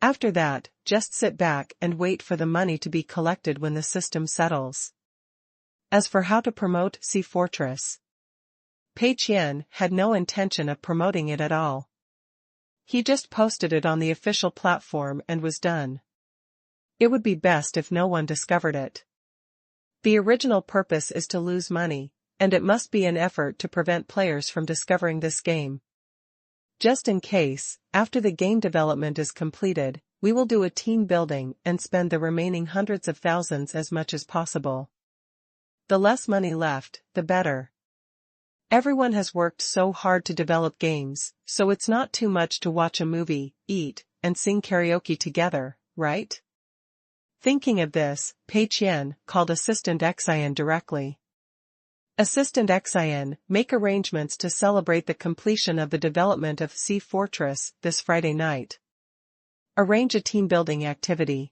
After that, just sit back and wait for the money to be collected when the system settles. As for how to promote Sea Fortress, Pei Qian had no intention of promoting it at all. He just posted it on the official platform and was done. It would be best if no one discovered it. The original purpose is to lose money, and it must be an effort to prevent players from discovering this game. Just in case, after the game development is completed, we will do a team building and spend the remaining hundreds of thousands as much as possible. The less money left, the better. Everyone has worked so hard to develop games, so it's not too much to watch a movie, eat, and sing karaoke together, right? Thinking of this, Pei Qian called Assistant Qian directly. Assistant Qian, make arrangements to celebrate the completion of the development of Sea Fortress this Friday night. Arrange a team-building activity.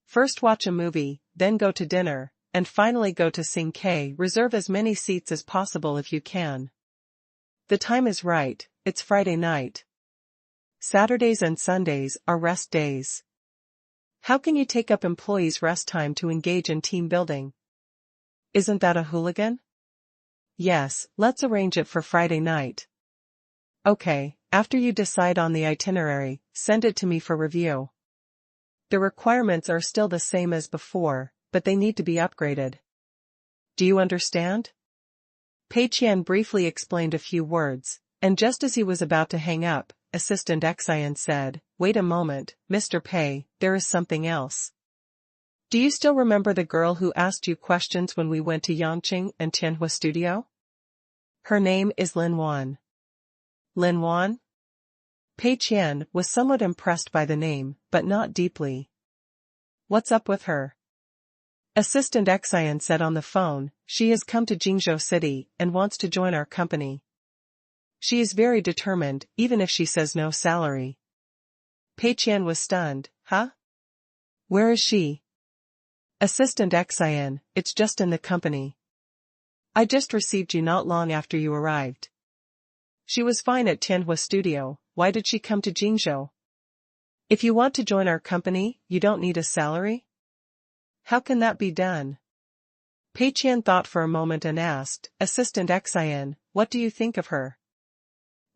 First watch a movie, then go to dinner, and finally go to sing K. Reserve as many seats as possible if you can. The time is right, it's Friday night. Saturdays and Sundays are rest days. How can you take up employees' rest time to engage in team building? Isn't that a hooligan? Yes, let's arrange it for Friday night. Okay, after you decide on the itinerary, send it to me for review. The requirements are still the same as before, but they need to be upgraded. Do you understand? Pei Qian briefly explained a few words, and just as he was about to hang up, Assistant Qian said, "Wait a moment, Mr. Pei, there is something else. Do you still remember the girl who asked you questions when we went to Yangqing and Tianhua Studio? Her name is Lin Wan." Lin Wan? Pei Qian was somewhat impressed by the name, but not deeply. What's up with her? Assistant Qian said on the phone, she has come to Jingzhou City and wants to join our company. She is very determined, even if she says no salary. Pei Qian was stunned. Huh? Where is she? Assistant Qian, it's just in the company. I just received you not long after you arrived. She was fine at Tianhua Studio, why did she come to Jingzhou? If you want to join our company, you don't need a salary? How can that be done? Pei Qian thought for a moment and asked, Assistant Qian, what do you think of her?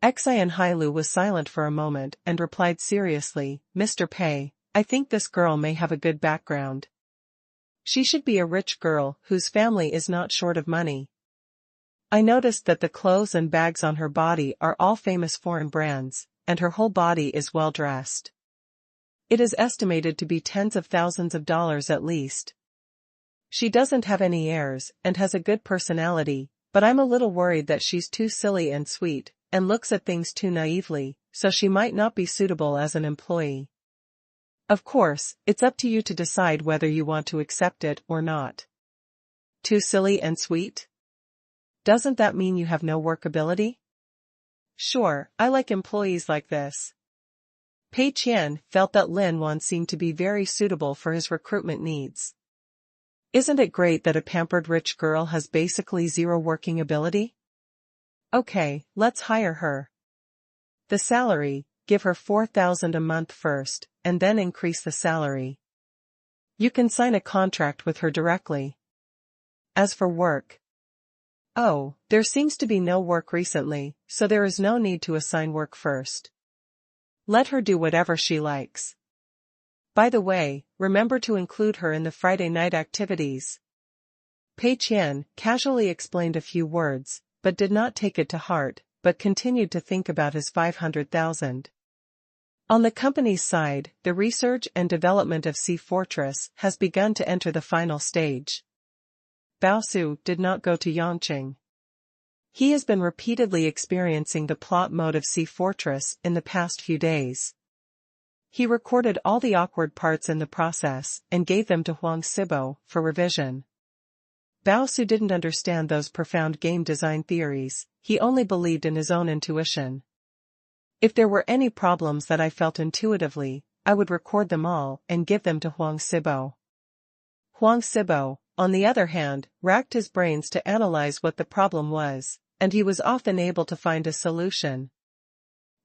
Qian Hailu was silent for a moment and replied seriously, Mr. Pei, I think this girl may have a good background. She should be a rich girl whose family is not short of money. I noticed that the clothes and bags on her body are all famous foreign brands, and her whole body is well dressed. It is estimated to be tens of thousands of dollars at least. She doesn't have any airs and has a good personality, but I'm a little worried that she's too silly and sweet, and looks at things too naively, so she might not be suitable as an employee. Of course, it's up to you to decide whether you want to accept it or not. Too silly and sweet? Doesn't that mean you have no workability? Sure, I like employees like this. Pei Qian felt that Lin Wan seemed to be very suitable for his recruitment needs. Isn't it great that a pampered rich girl has basically zero working ability? Okay, let's hire her. The salary, give her 4,000 a month first, and then increase the salary. You can sign a contract with her directly. As for work, Oh, there seems to be no work recently, so there is no need to assign work first. Let her do whatever she likes. By the way, remember to include her in the Friday night activities. Pei Qian casually explained a few words, but did not take it to heart, but continued to think about his 500,000. On the company's side, the research and development of Sea Fortress has begun to enter the final stage. Bao Su did not go to Yangqing. He has been repeatedly experiencing the plot mode of Sea Fortress in the past few days. He recorded all the awkward parts in the process and gave them to Huang Sibo for revision. Bao Su didn't understand those profound game design theories, he only believed in his own intuition. If there were any problems that I felt intuitively, I would record them all and give them to Huang Sibo. Huang Sibo, on the other hand, racked his brains to analyze what the problem was, and he was often able to find a solution.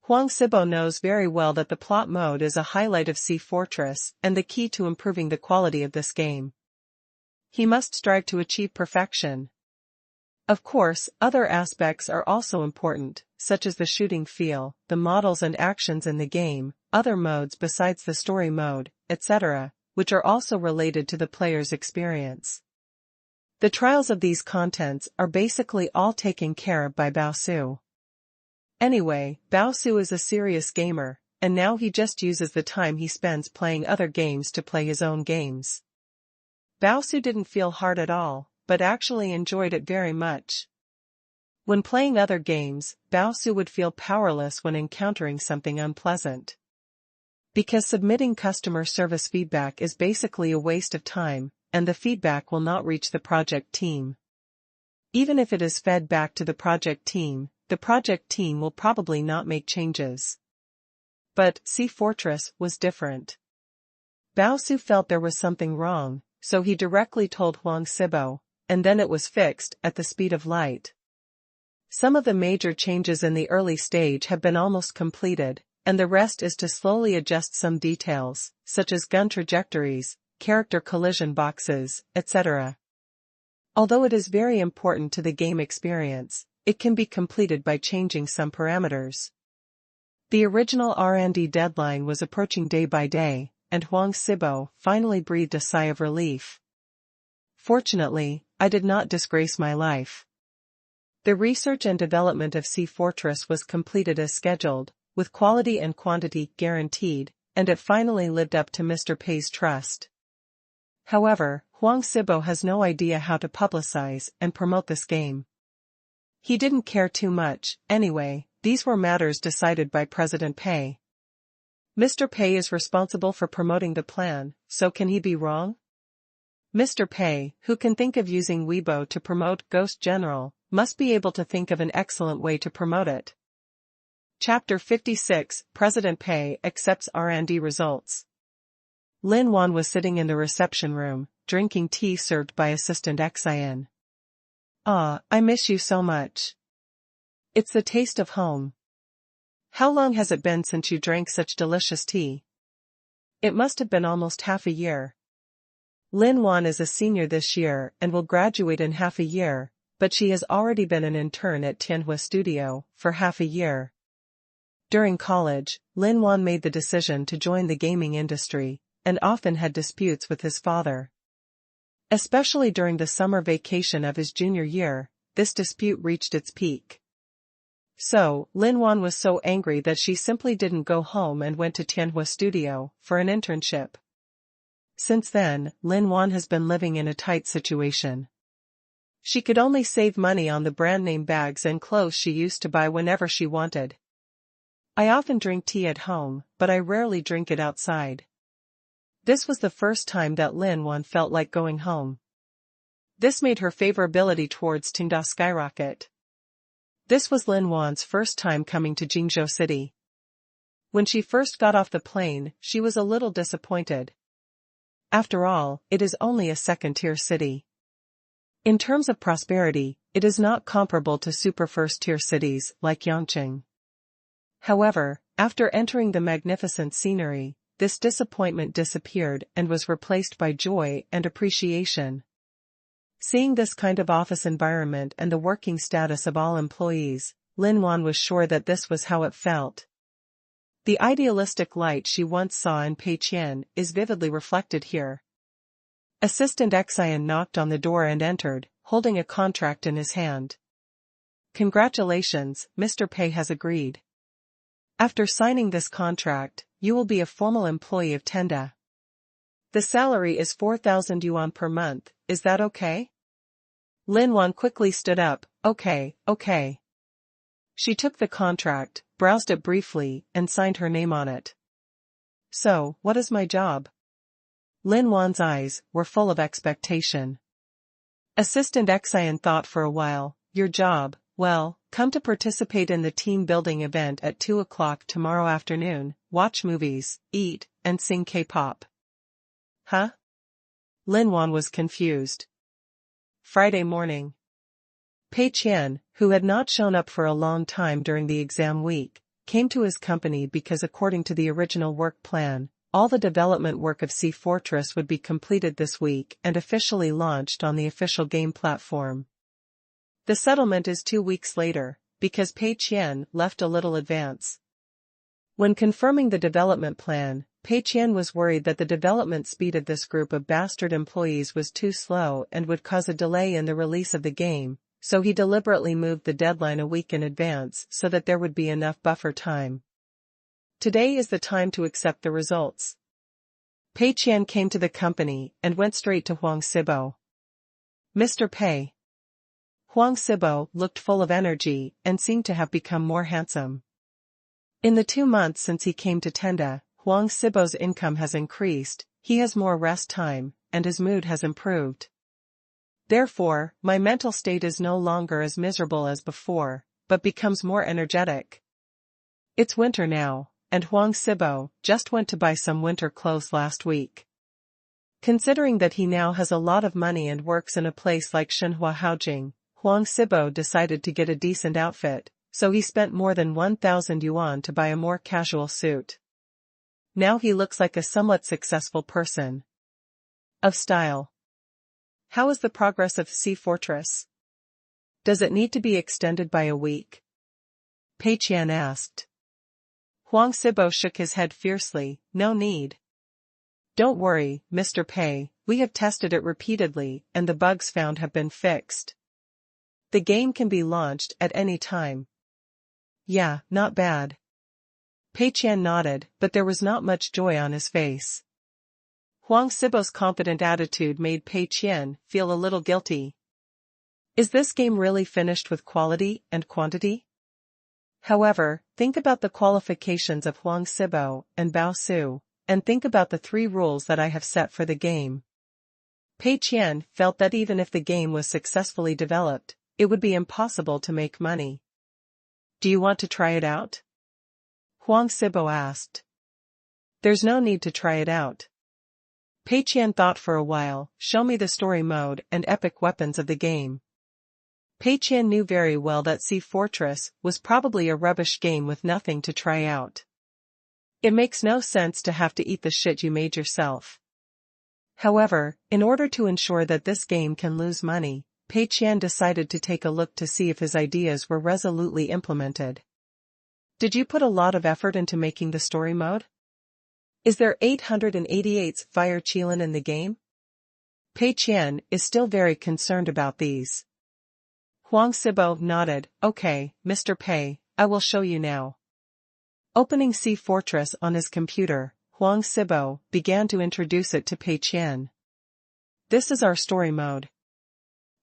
Huang Sibo knows very well that the plot mode is a highlight of Sea Fortress and the key to improving the quality of this game. He must strive to achieve perfection. Of course, other aspects are also important, such as the shooting feel, the models and actions in the game, other modes besides the story mode, etc., which are also related to the player's experience. The trials of these contents are basically all taken care of by Bao Su. Anyway, Bao Su is a serious gamer, and now he just uses the time he spends playing other games to play his own games. Bao Su didn't feel hard at all, but actually enjoyed it very much. When playing other games, Bao Su would feel powerless when encountering something unpleasant. Because submitting customer service feedback is basically a waste of time, and the feedback will not reach the project team. Even if it is fed back to the project team will probably not make changes. But Sea Fortress was different. Bao Su felt there was something wrong, so he directly told Huang Sibo, and then it was fixed at the speed of light. Some of the major changes in the early stage have been almost completed, and the rest is to slowly adjust some details, such as gun trajectories, character collision boxes, etc. Although it is very important to the game experience, it can be completed by changing some parameters. The original R&D deadline was approaching day by day, and Huang Sibo finally breathed a sigh of relief. Fortunately, I did not disgrace my life. The research and development of Sea Fortress was completed as scheduled, with quality and quantity guaranteed, and it finally lived up to Mr. Pei's trust. However, Huang Sibo has no idea how to publicize and promote this game. He didn't care too much, anyway, these were matters decided by President Pei. Mr. Pei is responsible for promoting the plan, so can he be wrong? Mr. Pei, who can think of using Weibo to promote Ghost General, must be able to think of an excellent way to promote it. Chapter 56, President Pei accepts R&D results. Lin Wan was sitting in the reception room, drinking tea served by Assistant Xian. Ah, I miss you so much. It's the taste of home. How long has it been since you drank such delicious tea? It must have been almost half a year. Lin Wan is a senior this year and will graduate in half a year, but she has already been an intern at Tianhua Studio for half a year. During college, Lin Wan made the decision to join the gaming industry, and often had disputes with his father. Especially during the summer vacation of his junior year, this dispute reached its peak. So, Lin Wan was so angry that she simply didn't go home and went to Tianhua Studio for an internship. Since then, Lin Wan has been living in a tight situation. She could only save money on the brand name bags and clothes she used to buy whenever she wanted. I often drink tea at home, but I rarely drink it outside. This was the first time that Lin Wan felt like going home. This made her favorability towards Tenda skyrocket. This was Lin Wan's first time coming to Jingzhou City. When she first got off the plane, she was a little disappointed. After all, it is only a second-tier city. In terms of prosperity, it is not comparable to super first-tier cities like Yangqing. However, after entering the magnificent scenery, this disappointment disappeared and was replaced by joy and appreciation. Seeing this kind of office environment and the working status of all employees, Lin Wan was sure that this was how it felt. The idealistic light she once saw in Pei Qian is vividly reflected here. Assistant Qian knocked on the door and entered, holding a contract in his hand. "Congratulations, Mr. Pei has agreed. After signing this contract, you will be a formal employee of Tenda. The salary is 4,000 yuan per month, is that okay?" Lin Wan quickly stood up. Okay. She took the contract, browsed it briefly, and signed her name on it. "So, what is my job?" Lin Wan's eyes were full of expectation. Assistant Qian thought for a while. "Your job, well, come to participate in the team building event at 2 o'clock tomorrow afternoon, watch movies, eat, and sing K-pop." Huh? Lin Wan was confused. Friday morning. Pei Qian, who had not shown up for a long time during the exam week, came to his company because according to the original work plan, all the development work of Sea Fortress would be completed this week and officially launched on the official game platform. The settlement is 2 weeks later, because Pei Qian left a little advance. When confirming the development plan, Pei Qian was worried that the development speed of this group of bastard employees was too slow and would cause a delay in the release of the game, so he deliberately moved the deadline a week in advance so that there would be enough buffer time. Today is the time to accept the results. Pei Qian came to the company and went straight to Huang Sibo. "Mr. Pei." Huang Sibo looked full of energy and seemed to have become more handsome. In the 2 months since he came to Tenda, Huang Sibo's income has increased, he has more rest time, and his mood has improved. "Therefore, my mental state is no longer as miserable as before, but becomes more energetic. It's winter now, and Huang Sibo just went to buy some winter clothes last week. Considering that he now has a lot of money and works in a place like Shenhua Haojing, Huang Sibo decided to get a decent outfit, so he spent more than 1,000 yuan to buy a more casual suit. Now he looks like a somewhat successful person. Of style. How is the progress of Sea Fortress? Does it need to be extended by a week? Pei Qian asked. Huang Sibo shook his head fiercely. No need. Don't worry, Mr. Pei, we have tested it repeatedly and the bugs found have been fixed. The game can be launched at any time. Yeah, not bad. Pei Qian nodded, but there was not much joy on his face. Huang Sibo's confident attitude made Pei Qian feel a little guilty. Is this game really finished with quality and quantity? However, think about the qualifications of Huang Sibo and Bao Su, and think about the 3 rules that I have set for the game. Pei Qian felt that even if the game was successfully developed, it would be impossible to make money. Do you want to try it out? Huang Sibo asked. There's no need to try it out. Pei Qian thought for a while. Show me the story mode and epic weapons of the game. Pei Qian knew very well that Sea Fortress was probably a rubbish game with nothing to try out. It makes no sense to have to eat the shit you made yourself. However, in order to ensure that this game can lose money, Pei Qian decided to take a look to see if his ideas were resolutely implemented. Did you put a lot of effort into making the story mode? Is there 888 fire Qilin in the game? Pei Qian is still very concerned about these. Huang Sibo nodded. Okay, Mr. Pei, I will show you now. Opening Sea Fortress on his computer, Huang Sibo began to introduce it to Pei Qian. This is our story mode.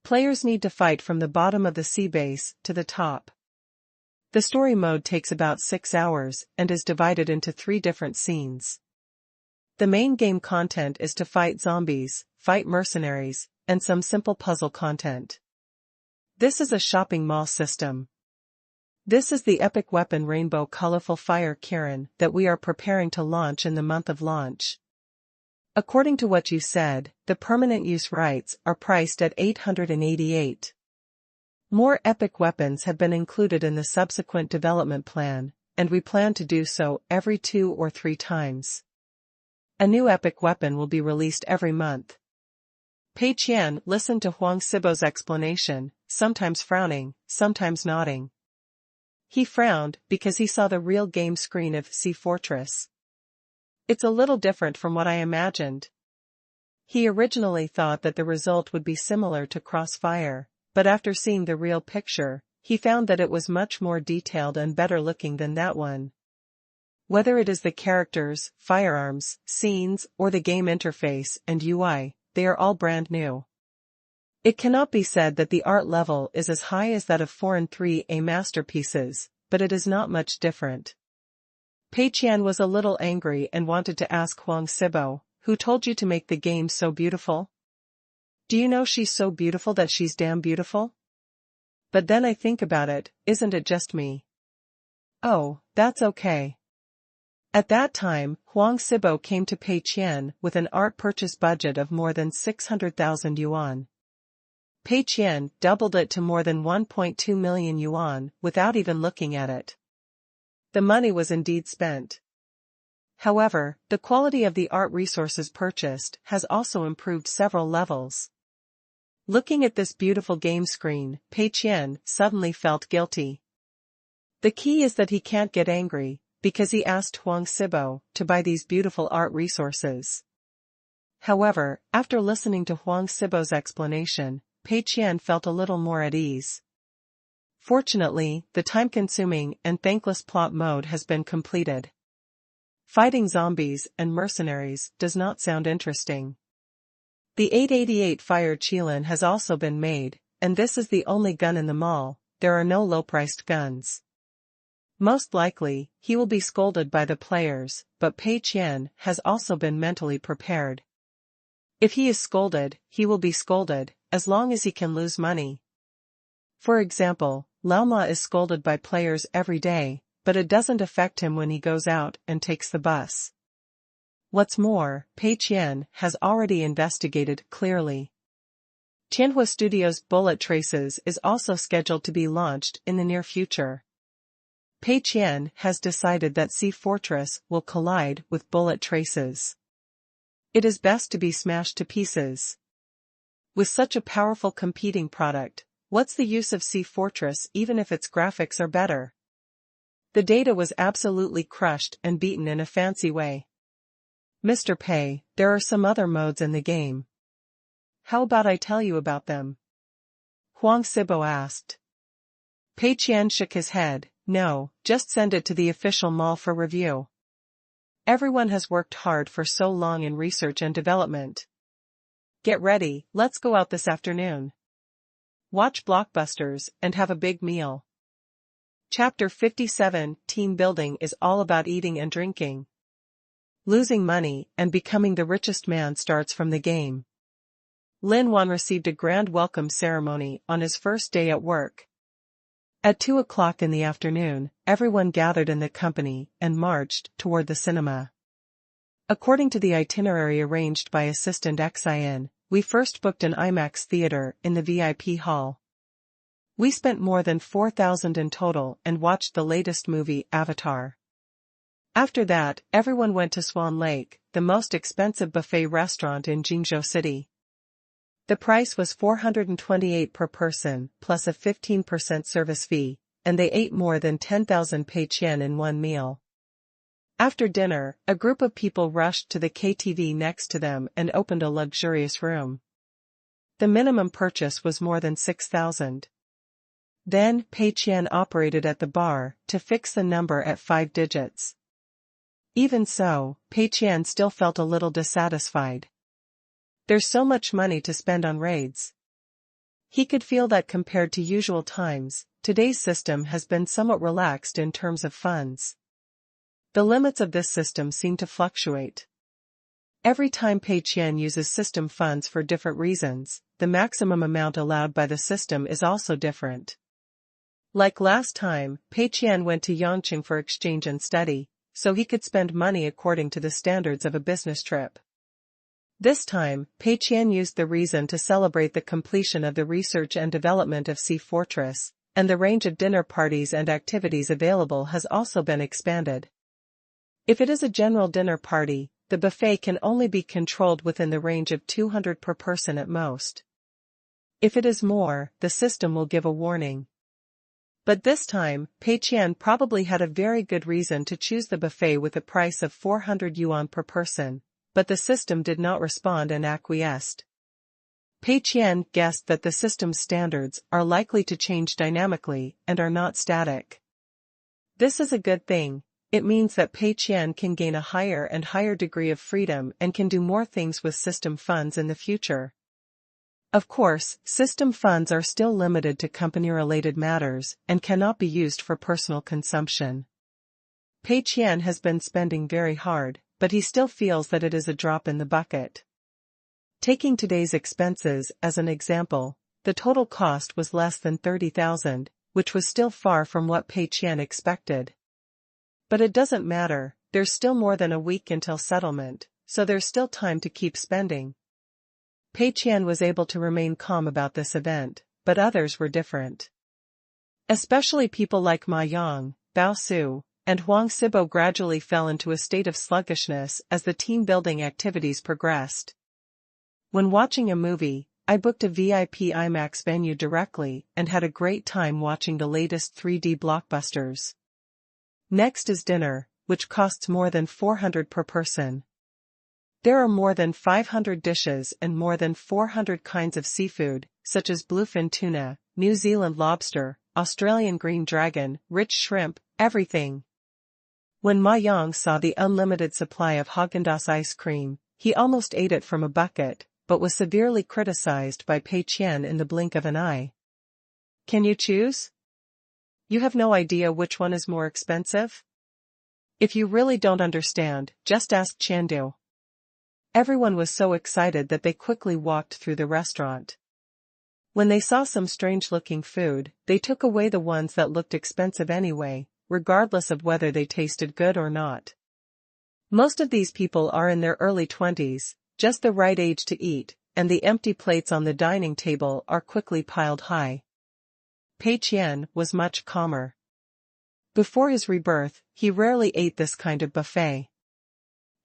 Players need to fight from the bottom of the sea base to the top. The story mode takes about 6 hours and is divided into 3 different scenes. The main game content is to fight zombies, fight mercenaries, and some simple puzzle content. This is a shopping mall system. This is the epic weapon Rainbow Colorful Fire Qian that we are preparing to launch in the month of launch. According to what you said, the permanent use rights are priced at 888. More epic weapons have been included in the subsequent development plan, and we plan to do so every 2 or 3 times. A new epic weapon will be released every month. Pei Qian listened to Huang Sibo's explanation, sometimes frowning, sometimes nodding. He frowned because he saw the real game screen of Sea Fortress. It's a little different from what I imagined. He originally thought that the result would be similar to Crossfire, but after seeing the real picture, he found that it was much more detailed and better looking than that one. Whether it is the characters, firearms, scenes, or the game interface and UI, they are all brand new. It cannot be said that the art level is as high as that of foreign 3A masterpieces, but it is not much different. Pei Qian was a little angry and wanted to ask Huang Sibo, "Who told you to make the game so beautiful? Do you know she's so beautiful that she's damn beautiful? But then I think about it, isn't it just me?" "Oh, that's okay." At that time, Huang Sibo came to Pei Qian with an art purchase budget of more than 600,000 yuan. Pei Qian doubled it to more than 1.2 million yuan without even looking at it. The money was indeed spent. However, the quality of the art resources purchased has also improved several levels. Looking at this beautiful game screen, Pei Qian suddenly felt guilty. The key is that he can't get angry, because he asked Huang Sibo to buy these beautiful art resources. However, after listening to Huang Sibo's explanation, Pei Qian felt a little more at ease. Fortunately, the time-consuming and thankless plot mode has been completed. Fighting zombies and mercenaries does not sound interesting. The 888 Fire Qilan has also been made, and this is the only gun in the mall. There are no low-priced guns. Most likely, he will be scolded by the players, but Pei Qian has also been mentally prepared. If he is scolded, he will be scolded, as long as he can lose money. For example, Laoma is scolded by players every day, but it doesn't affect him when he goes out and takes the bus. What's more, Pei Qian has already investigated clearly. Tianhua Studios' Bullet Traces is also scheduled to be launched in the near future. Pei Qian has decided that Sea Fortress will collide with Bullet Traces. It is best to be smashed to pieces. With such a powerful competing product, what's the use of Sea Fortress even if its graphics are better? The data was absolutely crushed and beaten in a fancy way. "Mr. Pei, there are some other modes in the game. How about I tell you about them?" Huang Sibo asked. Pei Qian shook his head. "No, just send it to the official mall for review. Everyone has worked hard for so long in research and development. Get ready, let's go out this afternoon. Watch blockbusters and have a big meal." Chapter 57, Team Building is all about eating and drinking. Losing money and becoming the richest man starts from the game. Lin Wan received a grand welcome ceremony on his first day at work. At 2 o'clock in the afternoon, everyone gathered in the company and marched toward the cinema. According to the itinerary arranged by Assistant Xian, we first booked an IMAX theater in the VIP hall. We spent more than 4,000 in total and watched the latest movie, Avatar. After that, everyone went to Swan Lake, the most expensive buffet restaurant in Jingzhou City. The price was 428 per person, plus a 15% service fee, and they ate more than 10,000 Pei Qian in one meal. After dinner, a group of people rushed to the KTV next to them and opened a luxurious room. The minimum purchase was more than 6,000. Then, Pei Qian operated at the bar to fix the number at 5 digits. Even so, Pei Qian still felt a little dissatisfied. There's so much money to spend on raids. He could feel that compared to usual times, today's system has been somewhat relaxed in terms of funds. The limits of this system seem to fluctuate. Every time Pei Qian uses system funds for different reasons, the maximum amount allowed by the system is also different. Like last time, Pei Qian went to Yangqing for exchange and study, so he could spend money according to the standards of a business trip. This time, Pei Qian used the reason to celebrate the completion of the research and development of Sea Fortress, and the range of dinner parties and activities available has also been expanded. If it is a general dinner party, the buffet can only be controlled within the range of 200 per person at most. If it is more, the system will give a warning. But this time, Pei Qian probably had a very good reason to choose the buffet with a price of 400 yuan per person, but the system did not respond and acquiesced. Pei Qian guessed that the system's standards are likely to change dynamically and are not static. This is a good thing. It means that Pei Qian can gain a higher and higher degree of freedom and can do more things with system funds in the future. Of course, system funds are still limited to company-related matters and cannot be used for personal consumption. Pei Qian has been spending very hard, but he still feels that it is a drop in the bucket. Taking today's expenses as an example, the total cost was less than 30,000, which was still far from what Pei Qian expected. But it doesn't matter, there's still more than a week until settlement, so there's still time to keep spending. Pei Qian was able to remain calm about this event, but others were different. Especially people like Ma Yang, Bao Su, and Huang Sibo gradually fell into a state of sluggishness as the team-building activities progressed. When watching a movie, I booked a VIP IMAX venue directly and had a great time watching the latest 3D blockbusters. Next is dinner, which costs more than 400 per person. There are more than 500 dishes and more than 400 kinds of seafood, such as bluefin tuna, New Zealand lobster, Australian green dragon, rich shrimp, everything. When Ma Yang saw the unlimited supply of Häagen-Dazs ice cream, he almost ate it from a bucket, but was severely criticized by Pei Qian in the blink of an eye. Can you choose? You have no idea which one is more expensive? If you really don't understand, just ask Chandu. Everyone was so excited that they quickly walked through the restaurant. When they saw some strange-looking food, they took away the ones that looked expensive anyway, regardless of whether they tasted good or not. Most of these people are in their early 20s, just the right age to eat, and the empty plates on the dining table are quickly piled high. Pei Qian was much calmer. Before his rebirth, he rarely ate this kind of buffet.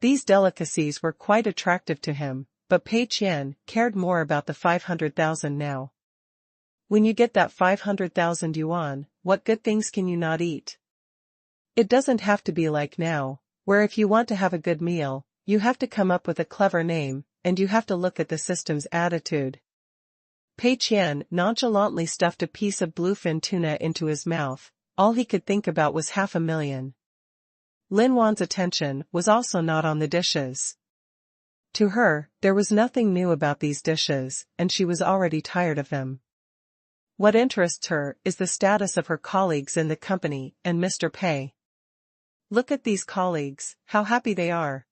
These delicacies were quite attractive to him, but Pei Qian cared more about the 500,000 now. When you get that 500,000 yuan, what good things can you not eat? It doesn't have to be like now, where if you want to have a good meal, you have to come up with a clever name, and you have to look at the system's attitude. Pei Qian nonchalantly stuffed a piece of bluefin tuna into his mouth. All he could think about was 500,000. Lin Wan's attention was also not on the dishes. To her, there was nothing new about these dishes, and she was already tired of them. What interests her is the status of her colleagues in the company and Mr. Pei. Look at these colleagues, how happy they are.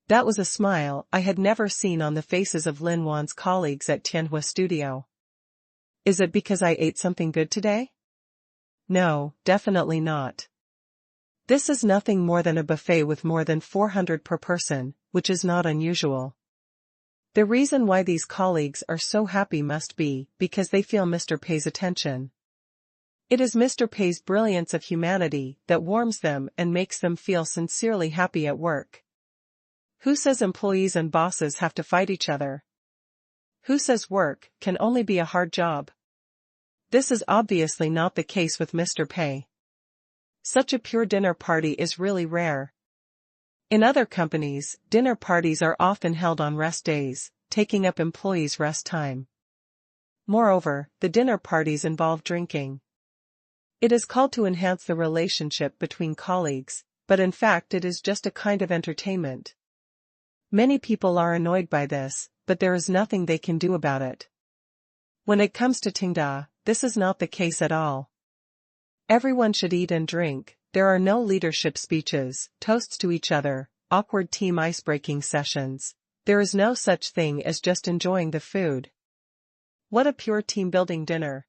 That was a smile I had never seen on the faces of Lin Wan's colleagues at Tianhua Studio. Is it because I ate something good today? No, definitely not. This is nothing more than a buffet with more than 400 per person, which is not unusual. The reason why these colleagues are so happy must be because they feel Mr. Pei's attention. It is Mr. Pei's brilliance of humanity that warms them and makes them feel sincerely happy at work. Who says employees and bosses have to fight each other? Who says work can only be a hard job? This is obviously not the case with Mr. Pei. Such a pure dinner party is really rare. In other companies, dinner parties are often held on rest days, taking up employees' rest time. Moreover, the dinner parties involve drinking. It is called to enhance the relationship between colleagues, but in fact it is just a kind of entertainment. Many people are annoyed by this, but there is nothing they can do about it. When it comes to Tenda, this is not the case at all. Everyone should eat and drink. There are no leadership speeches, toasts to each other, awkward team ice-breaking sessions. There is no such thing as just enjoying the food. What a pure team-building dinner.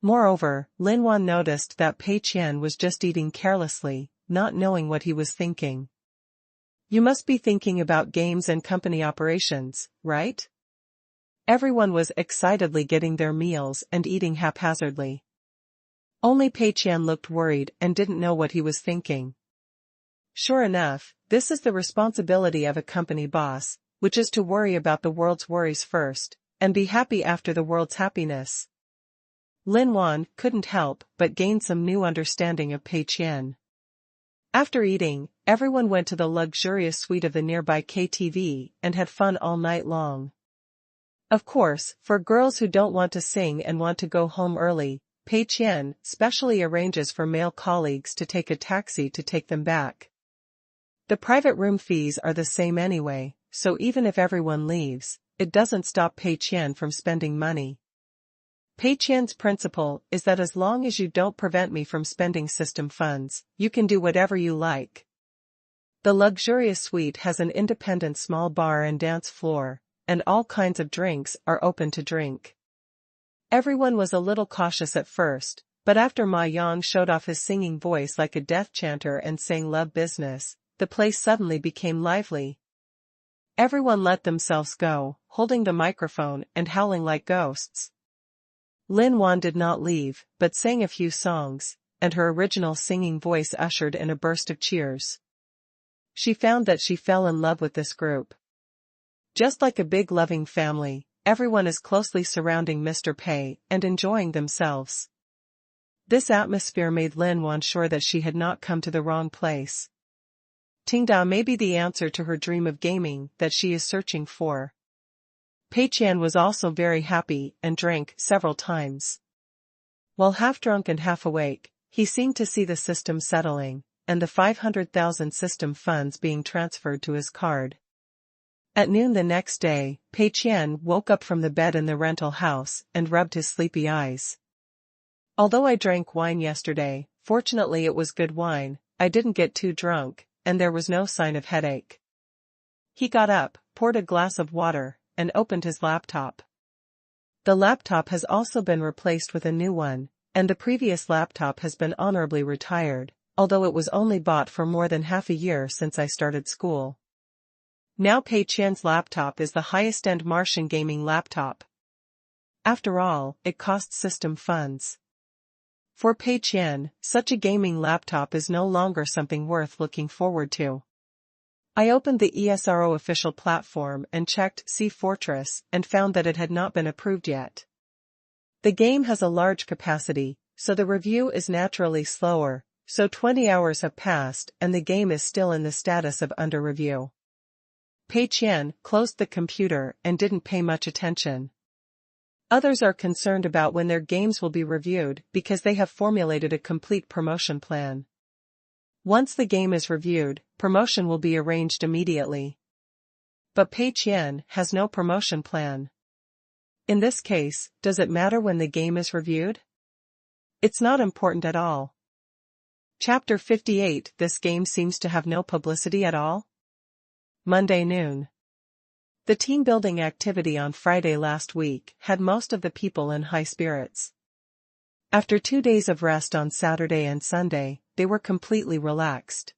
Moreover, Lin Wan noticed that Pei Qian was just eating carelessly, not knowing what he was thinking. You must be thinking about games and company operations, right? Everyone was excitedly getting their meals and eating haphazardly. Only Pei Qian looked worried and didn't know what he was thinking. Sure enough, this is the responsibility of a company boss, which is to worry about the world's worries first, and be happy after the world's happiness. Lin Wan couldn't help but gain some new understanding of Pei Qian. After eating, everyone went to the luxurious suite of the nearby KTV and had fun all night long. Of course, for girls who don't want to sing and want to go home early, Pei Qian specially arranges for male colleagues to take a taxi to take them back. The private room fees are the same anyway, so even if everyone leaves, it doesn't stop Pei Qian from spending money. Pei Qian's principle is that as long as you don't prevent me from spending system funds, you can do whatever you like. The luxurious suite has an independent small bar and dance floor, and all kinds of drinks are open to drink. Everyone was a little cautious at first, but after Ma Yang showed off his singing voice like a death chanter and sang Love Business, the place suddenly became lively. Everyone let themselves go, holding the microphone and howling like ghosts. Lin Wan did not leave, but sang a few songs, and her original singing voice ushered in a burst of cheers. She found that she fell in love with this group. Just like a big loving family, everyone is closely surrounding Mr. Pei and enjoying themselves. This atmosphere made Lin Wan sure that she had not come to the wrong place. Tenda may be the answer to her dream of gaming that she is searching for. Pei Qian was also very happy and drank several times. While half drunk and half awake, he seemed to see the system settling, and the 500,000 system funds being transferred to his card. At noon the next day, Pei Qian woke up from the bed in the rental house and rubbed his sleepy eyes. Although I drank wine yesterday, fortunately it was good wine, I didn't get too drunk, and there was no sign of headache. He got up, poured a glass of water, and opened his laptop. The laptop has also been replaced with a new one, and the previous laptop has been honorably retired, although it was only bought for more than half a year since I started school. Now Pei Qian's laptop is the highest-end Martian gaming laptop. After all, it costs system funds. For Pei Qian, such a gaming laptop is no longer something worth looking forward to. I opened the ESRO official platform and checked Sea Fortress and found that it had not been approved yet. The game has a large capacity, so the review is naturally slower, so 20 hours have passed and the game is still in the status of under review. Pei Qian closed the computer and didn't pay much attention. Others are concerned about when their games will be reviewed because they have formulated a complete promotion plan. Once the game is reviewed, promotion will be arranged immediately. But Pei Qian has no promotion plan. In this case, does it matter when the game is reviewed? It's not important at all. Chapter 58. This game seems to have no publicity at all? Monday noon. The team-building activity on Friday last week had most of the people in high spirits. After 2 days of rest on Saturday and Sunday, they were completely relaxed.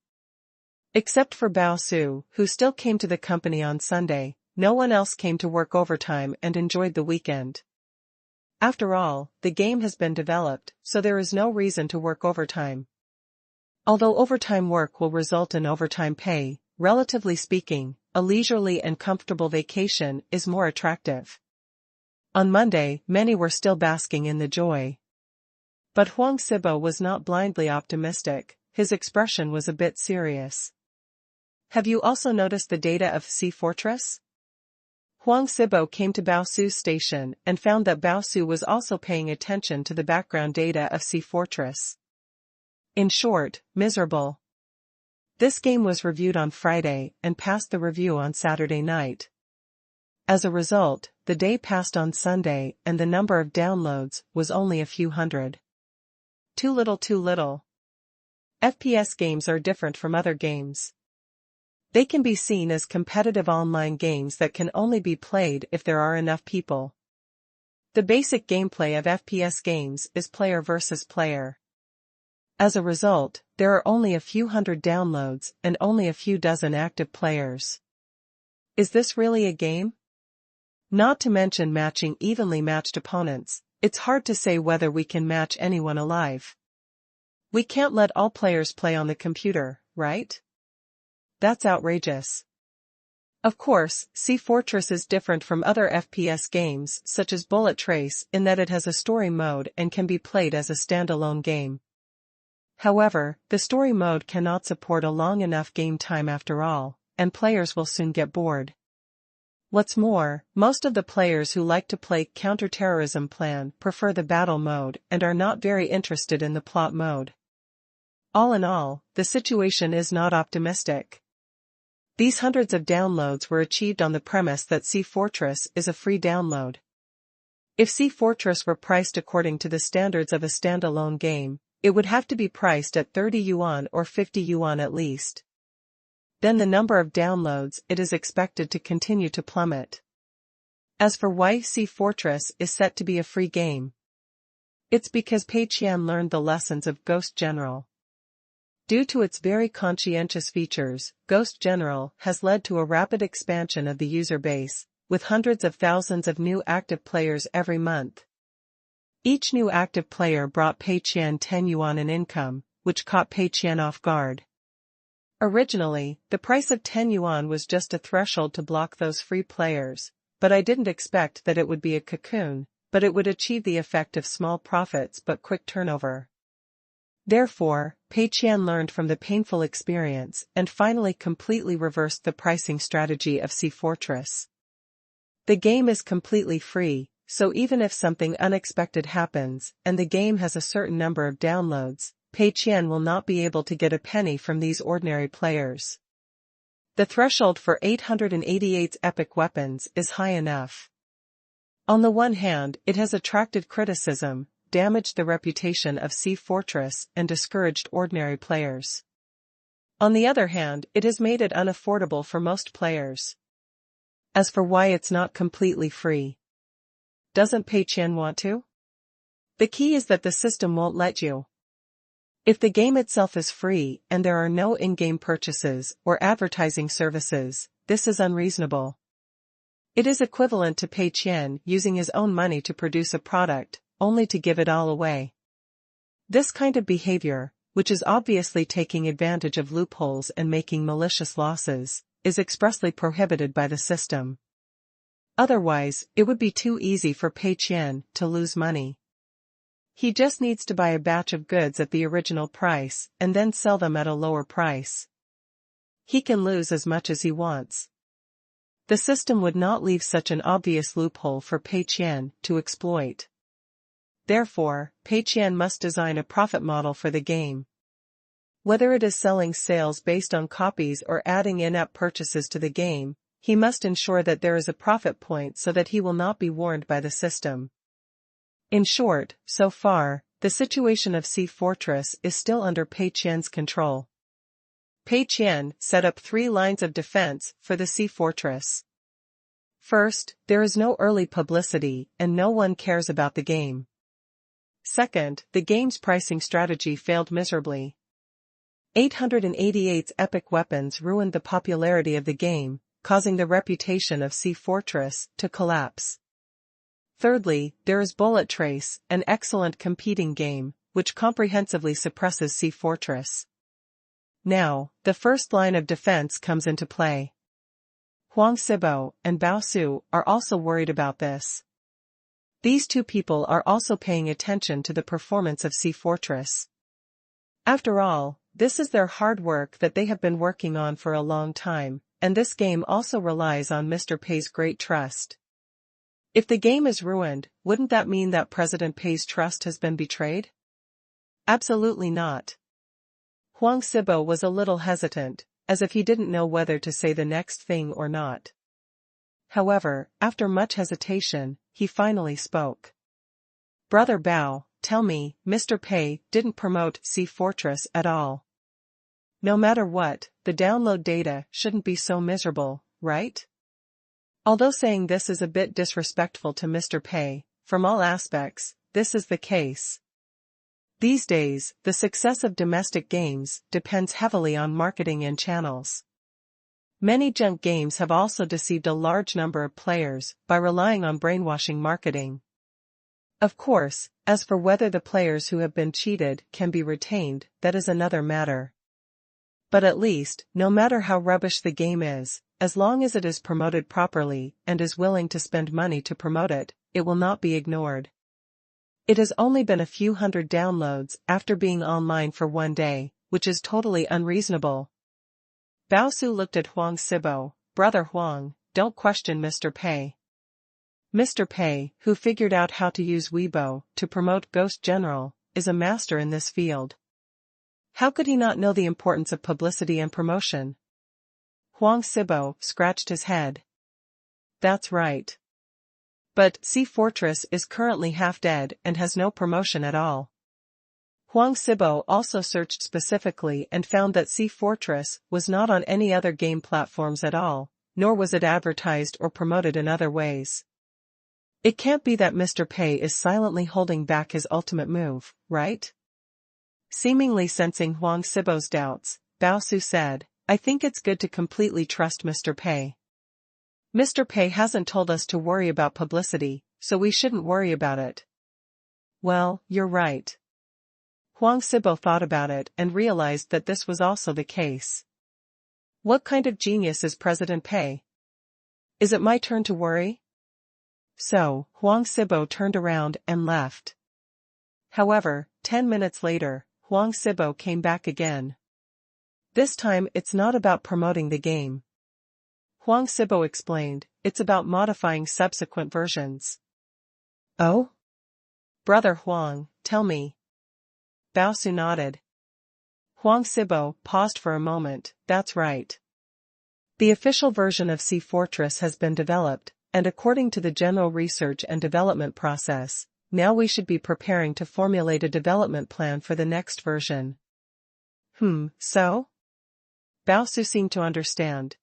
Except for Bao Su, who still came to the company on Sunday, no one else came to work overtime and enjoyed the weekend. After all, the game has been developed, so there is no reason to work overtime. Although overtime work will result in overtime pay, relatively speaking, a leisurely and comfortable vacation is more attractive. On Monday, many were still basking in the joy. But Huang Sibo was not blindly optimistic, his expression was a bit serious. Have you also noticed the data of Sea Fortress? Huang Sibo came to Bao Su's station and found that Bao Su was also paying attention to the background data of Sea Fortress. In short, miserable. This game was reviewed on Friday and passed the review on Saturday night. As a result, the day passed on Sunday and the number of downloads was only a few hundred. Too little too little. FPS games are different from other games. They can be seen as competitive online games that can only be played if there are enough people. The basic gameplay of FPS games is player versus player. As a result, there are only a few hundred downloads and only a few dozen active players. Is this really a game? Not to mention matching evenly matched opponents, it's hard to say whether we can match anyone alive. We can't let all players play on the computer, right? That's outrageous. Of course, Sea Fortress is different from other FPS games such as Bullet Trace in that it has a story mode and can be played as a standalone game. However, the story mode cannot support a long enough game time after all, and players will soon get bored. What's more, most of the players who like to play counterterrorism plan prefer the battle mode and are not very interested in the plot mode. All in all, the situation is not optimistic. These hundreds of downloads were achieved on the premise that Sea Fortress is a free download. If Sea Fortress were priced according to the standards of a standalone game, it would have to be priced at 30 yuan or 50 yuan at least. Then the number of downloads it is expected to continue to plummet. As for why Sea Fortress is set to be a free game, it's because Pei Qian learned the lessons of Ghost General. Due to its very conscientious features, Ghost General has led to a rapid expansion of the user base, with hundreds of thousands of new active players every month. Each new active player brought Pei Qian 10 yuan in income, which caught Pei Qian off guard. Originally, the price of 10 yuan was just a threshold to block those free players, but I didn't expect that it would be a cocoon, but it would achieve the effect of small profits but quick turnover. Therefore, Pei Qian learned from the painful experience and finally completely reversed the pricing strategy of Sea Fortress. The game is completely free, so even if something unexpected happens and the game has a certain number of downloads, Pei Qian will not be able to get a penny from these ordinary players. The threshold for 888's epic weapons is high enough. On the one hand, it has attracted criticism, damaged the reputation of Sea Fortress and discouraged ordinary players. On the other hand, it has made it unaffordable for most players. As for why it's not completely free, doesn't Pei Qian want to? The key is that the system won't let you. If the game itself is free and there are no in-game purchases or advertising services, this is unreasonable. It is equivalent to Pei Qian using his own money to produce a product, only to give it all away. This kind of behavior, which is obviously taking advantage of loopholes and making malicious losses, is expressly prohibited by the system. Otherwise, it would be too easy for Pei Qian to lose money. He just needs to buy a batch of goods at the original price and then sell them at a lower price. He can lose as much as he wants. The system would not leave such an obvious loophole for Pei Qian to exploit. Therefore, Pei Qian must design a profit model for the game. Whether it is selling sales based on copies or adding in-app purchases to the game, he must ensure that there is a profit point so that he will not be warned by the system. In short, so far, the situation of Sea Fortress is still under Pei Qian's control. Pei Qian set up 3 lines of defense for the Sea Fortress. First, there is no early publicity and no one cares about the game. Second, the game's pricing strategy failed miserably. 888's epic weapons ruined the popularity of the game, causing the reputation of Sea Fortress to collapse. Thirdly, there is Bullet Trace, an excellent competing game, which comprehensively suppresses Sea Fortress. Now, the first line of defense comes into play. Huang Sibo and Bao Su are also worried about this. These 2 people are also paying attention to the performance of Sea Fortress. After all, this is their hard work that they have been working on for a long time, and this game also relies on Mr. Pei's great trust. If the game is ruined, wouldn't that mean that President Pei's trust has been betrayed? Absolutely not. Huang Sibo was a little hesitant, as if he didn't know whether to say the next thing or not. However, after much hesitation, he finally spoke. Brother Bao, tell me, Mr. Pei didn't promote Sea Fortress at all. No matter what, the download data shouldn't be so miserable, right? Although saying this is a bit disrespectful to Mr. Pei, from all aspects, this is the case. These days, the success of domestic games depends heavily on marketing and channels. Many junk games have also deceived a large number of players by relying on brainwashing marketing. Of course, as for whether the players who have been cheated can be retained, that is another matter. But at least, no matter how rubbish the game is, as long as it is promoted properly and is willing to spend money to promote it, it will not be ignored. It has only been a few hundred downloads after being online for one day, which is totally unreasonable. Baosu looked at Huang Sibo. Brother Huang, don't question Mr. Pei. Mr. Pei, who figured out how to use Weibo to promote Ghost General, is a master in this field. How could he not know the importance of publicity and promotion? Huang Sibo scratched his head. That's right. But Sea Fortress is currently half dead and has no promotion at all. Huang Sibo also searched specifically and found that Sea Fortress was not on any other game platforms at all, nor was it advertised or promoted in other ways. It can't be that Mr. Pei is silently holding back his ultimate move, right? Seemingly sensing Huang Sibo's doubts, Baosu said, I think it's good to completely trust Mr. Pei. Mr. Pei hasn't told us to worry about publicity, so we shouldn't worry about it. Well, you're right. Huang Sibo thought about it and realized that this was also the case. What kind of genius is President Pei? Is it my turn to worry? So, Huang Sibo turned around and left. However, 10 minutes later, Huang Sibo came back again. This time it's not about promoting the game. Huang Sibo explained, it's about modifying subsequent versions. Oh? Brother Huang, tell me. Baosu nodded. Huang Sibo paused for a moment. That's right. The official version of Sea Fortress has been developed, and according to the general research and development process, now we should be preparing to formulate a development plan for the next version. So? Baosu seemed to understand.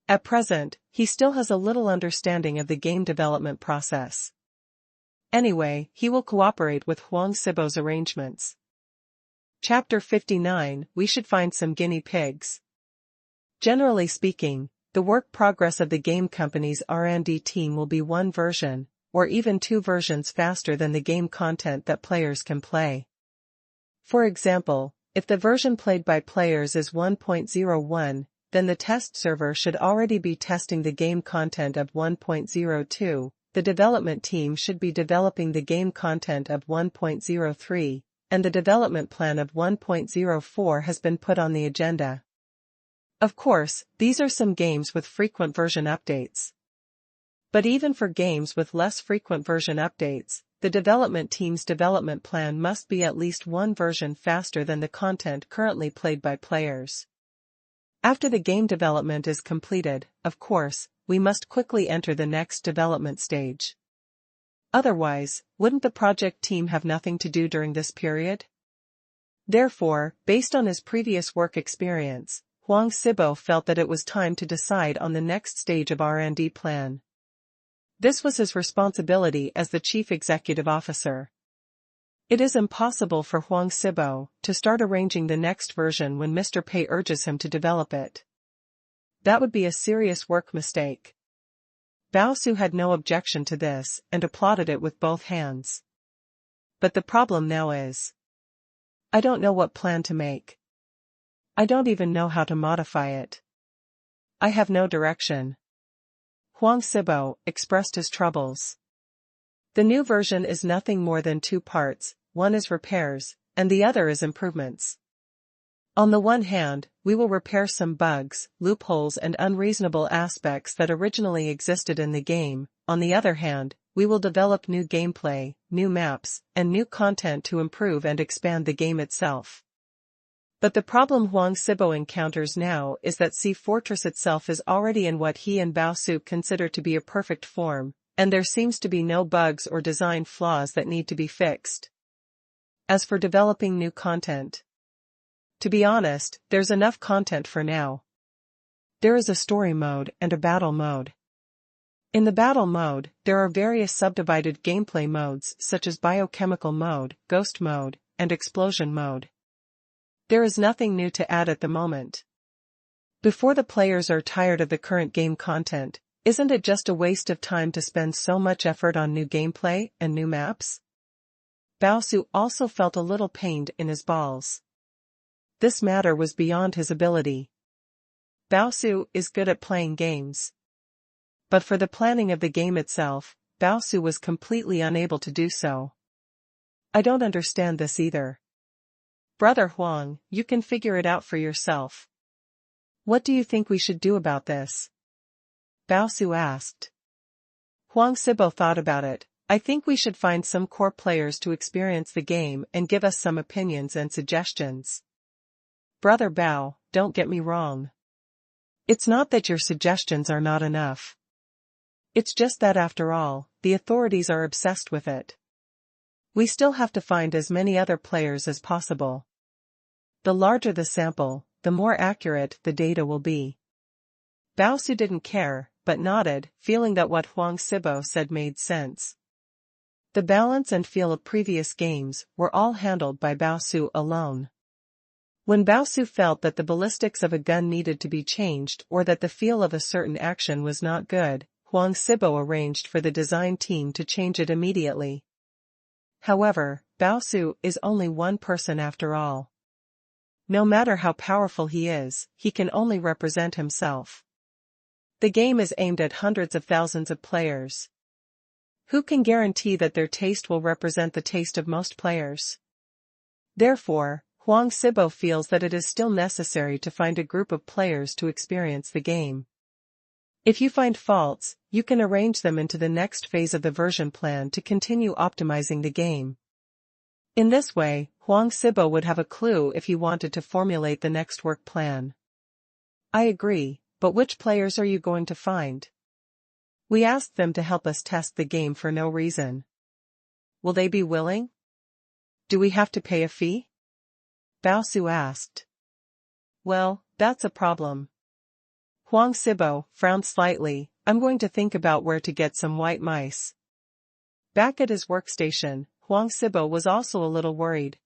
At present, he still has a little understanding of the game development process. Anyway, he will cooperate with Huang Sibo's arrangements. Chapter 59, We should find some guinea pigs. Generally speaking, the work progress of the game company's R&D team will be one version, or even two versions faster than the game content that players can play. For example, if the version played by players is 1.01, then the test server should already be testing the game content of 1.02, the development team should be developing the game content of 1.03, and the development plan of 1.04 has been put on the agenda. Of course, these are some games with frequent version updates. But even for games with less frequent version updates, the development team's development plan must be at least one version faster than the content currently played by players. After the game development is completed, of course, we must quickly enter the next development stage. Otherwise, wouldn't the project team have nothing to do during this period? Therefore, based on his previous work experience, Huang Sibo felt that it was time to decide on the next stage of R&D plan. This was his responsibility as the chief executive officer. It is impossible for Huang Sibo to start arranging the next version when Mr. Pei urges him to develop it. That would be a serious work mistake. Baosu had no objection to this and applauded it with both hands. But the problem now is, I don't know what plan to make. I don't even know how to modify it. I have no direction. Huang Sibo expressed his troubles. The new version is nothing more than two parts, one is repairs, and the other is improvements. On the one hand, we will repair some bugs, loopholes and unreasonable aspects that originally existed in the game. On the other hand, we will develop new gameplay, new maps, and new content to improve and expand the game itself. But the problem Huang Sibo encounters now is that Sea Fortress itself is already in what he and Baosu consider to be a perfect form, and there seems to be no bugs or design flaws that need to be fixed. As for developing new content, to be honest, there's enough content for now. There is a story mode and a battle mode. In the battle mode, there are various subdivided gameplay modes such as biochemical mode, ghost mode, and explosion mode. There is nothing new to add at the moment. Before the players are tired of the current game content, isn't it just a waste of time to spend so much effort on new gameplay and new maps? Baosu also felt a little pained in his balls. This matter was beyond his ability. Baosu is good at playing games. But for the planning of the game itself, Baosu was completely unable to do so. I don't understand this either. Brother Huang, you can figure it out for yourself. What do you think we should do about this? Baosu asked. Huang Sibo thought about it. I think we should find some core players to experience the game and give us some opinions and suggestions. Brother Bao, don't get me wrong. It's not that your suggestions are not enough. It's just that after all, the authorities are obsessed with it. We still have to find as many other players as possible. The larger the sample, the more accurate the data will be. Baosu didn't care, but nodded, feeling that what Huang Sibo said made sense. The balance and feel of previous games were all handled by Baosu alone. When Baosu felt that the ballistics of a gun needed to be changed or that the feel of a certain action was not good, Huang Sibo arranged for the design team to change it immediately. However, Baosu is only one person after all. No matter how powerful he is, he can only represent himself. The game is aimed at hundreds of thousands of players. Who can guarantee that their taste will represent the taste of most players? Therefore, Huang Sibo feels that it is still necessary to find a group of players to experience the game. If you find faults, you can arrange them into the next phase of the version plan to continue optimizing the game. In this way, Huang Sibo would have a clue if he wanted to formulate the next work plan. I agree, but which players are you going to find? We asked them to help us test the game for no reason. Will they be willing? Do we have to pay a fee? Baosu asked. Well, that's a problem. Huang Sibo frowned slightly. I'm going to think about where to get some white mice. Back at his workstation, Huang Sibo was also a little worried.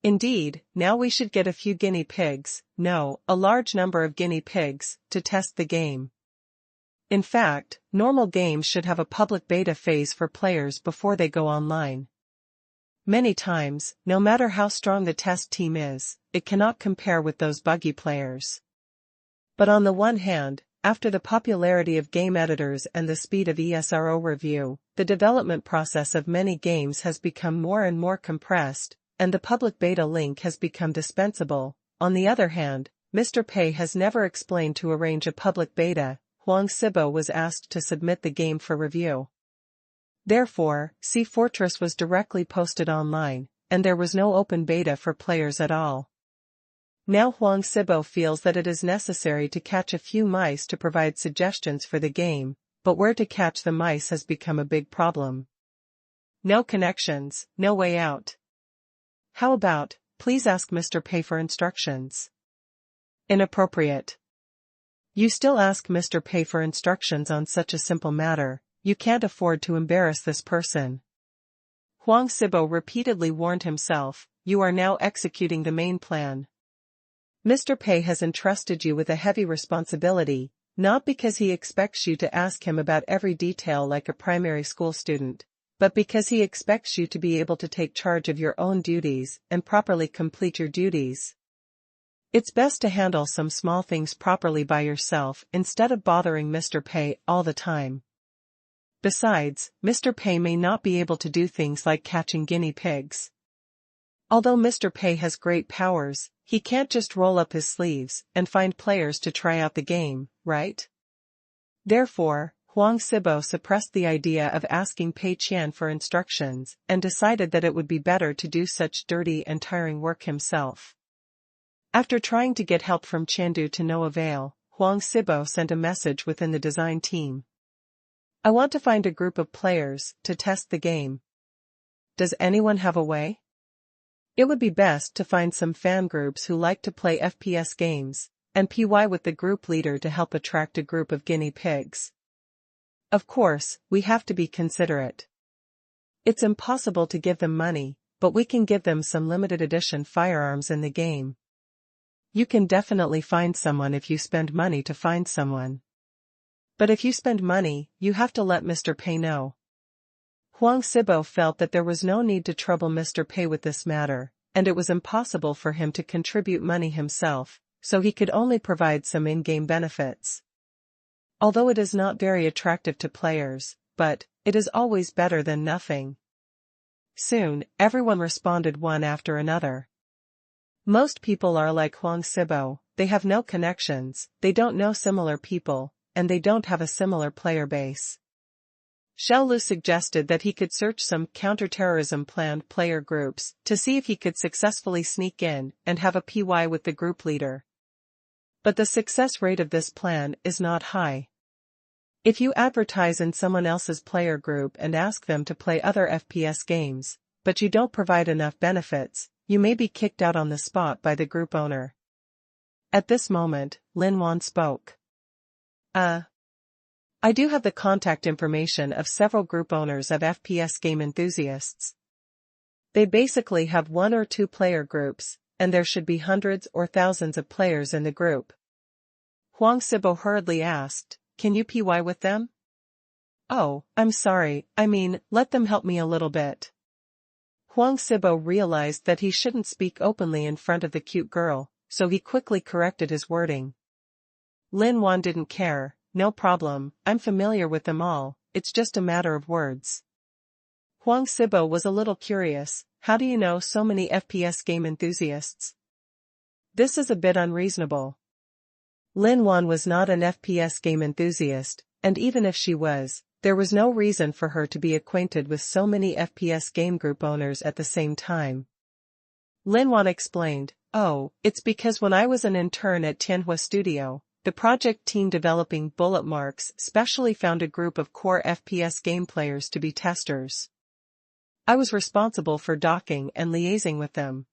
Indeed, now we should get a few guinea pigs, no, a large number of guinea pigs, to test the game. In fact, normal games should have a public beta phase for players before they go online. Many times, no matter how strong the test team is, it cannot compare with those buggy players. But on the one hand, after the popularity of game editors and the speed of ESRO review, the development process of many games has become more and more compressed, and the public beta link has become dispensable. On the other hand, Mr. Pei has never explained to arrange a public beta. Huang Sibo was asked to submit the game for review. Therefore, Sea Fortress was directly posted online, and there was no open beta for players at all. Now Huang Sibo feels that it is necessary to catch a few mice to provide suggestions for the game, but where to catch the mice has become a big problem. No connections, no way out. How about, please ask Mr. Pei for instructions? Inappropriate. You still ask Mr. Pei for instructions on such a simple matter. You can't afford to embarrass this person. Huang Sibo repeatedly warned himself, you are now executing the main plan. Mr. Pei has entrusted you with a heavy responsibility, not because he expects you to ask him about every detail like a primary school student, but because he expects you to be able to take charge of your own duties and properly complete your duties. It's best to handle some small things properly by yourself instead of bothering Mr. Pei all the time. Besides, Mr. Pei may not be able to do things like catching guinea pigs. Although Mr. Pei has great powers, he can't just roll up his sleeves and find players to try out the game, right? Therefore, Huang Sibo suppressed the idea of asking Pei Qian for instructions and decided that it would be better to do such dirty and tiring work himself. After trying to get help from Chandu to no avail, Huang Sibo sent a message within the design team. I want to find a group of players to test the game. Does anyone have a way? It would be best to find some fan groups who like to play FPS games, and PY with the group leader to help attract a group of guinea pigs. Of course, we have to be considerate. It's impossible to give them money, but we can give them some limited edition firearms in the game. You can definitely find someone if you spend money to find someone. But if you spend money, you have to let Mr. Pei know. Huang Sibo felt that there was no need to trouble Mr. Pei with this matter, and it was impossible for him to contribute money himself, so he could only provide some in-game benefits. Although it is not very attractive to players, but it is always better than nothing. Soon, everyone responded one after another. Most people are like Huang Sibo, they have no connections, they don't know similar people, and they don't have a similar player base. Xiao Lu suggested that he could search some counterterrorism planned player groups to see if he could successfully sneak in and have a PY with the group leader. But the success rate of this plan is not high. If you advertise in someone else's player group and ask them to play other FPS games, but you don't provide enough benefits, you may be kicked out on the spot by the group owner. At this moment, Lin Wan spoke. I do have the contact information of several group owners of FPS game enthusiasts. They basically have 1 or 2 player groups, and there should be hundreds or thousands of players in the group. Huang Sibo hurriedly asked, "Can you PY with them?" "Oh, I'm sorry, let them help me a little bit." Huang Sibo realized that he shouldn't speak openly in front of the cute girl, so he quickly corrected his wording. Lin Wan didn't care. "No problem, I'm familiar with them all, it's just a matter of words." Huang Sibo was a little curious, "How do you know so many FPS game enthusiasts?" "This is a bit unreasonable." Lin Wan was not an FPS game enthusiast, and even if she was, there was no reason for her to be acquainted with so many FPS game group owners at the same time. Lin Wan explained, "Oh, it's because when I was an intern at Tianhua Studio, the project team developing bullet marks specially found a group of core FPS game players to be testers. I was responsible for docking and liaising with them."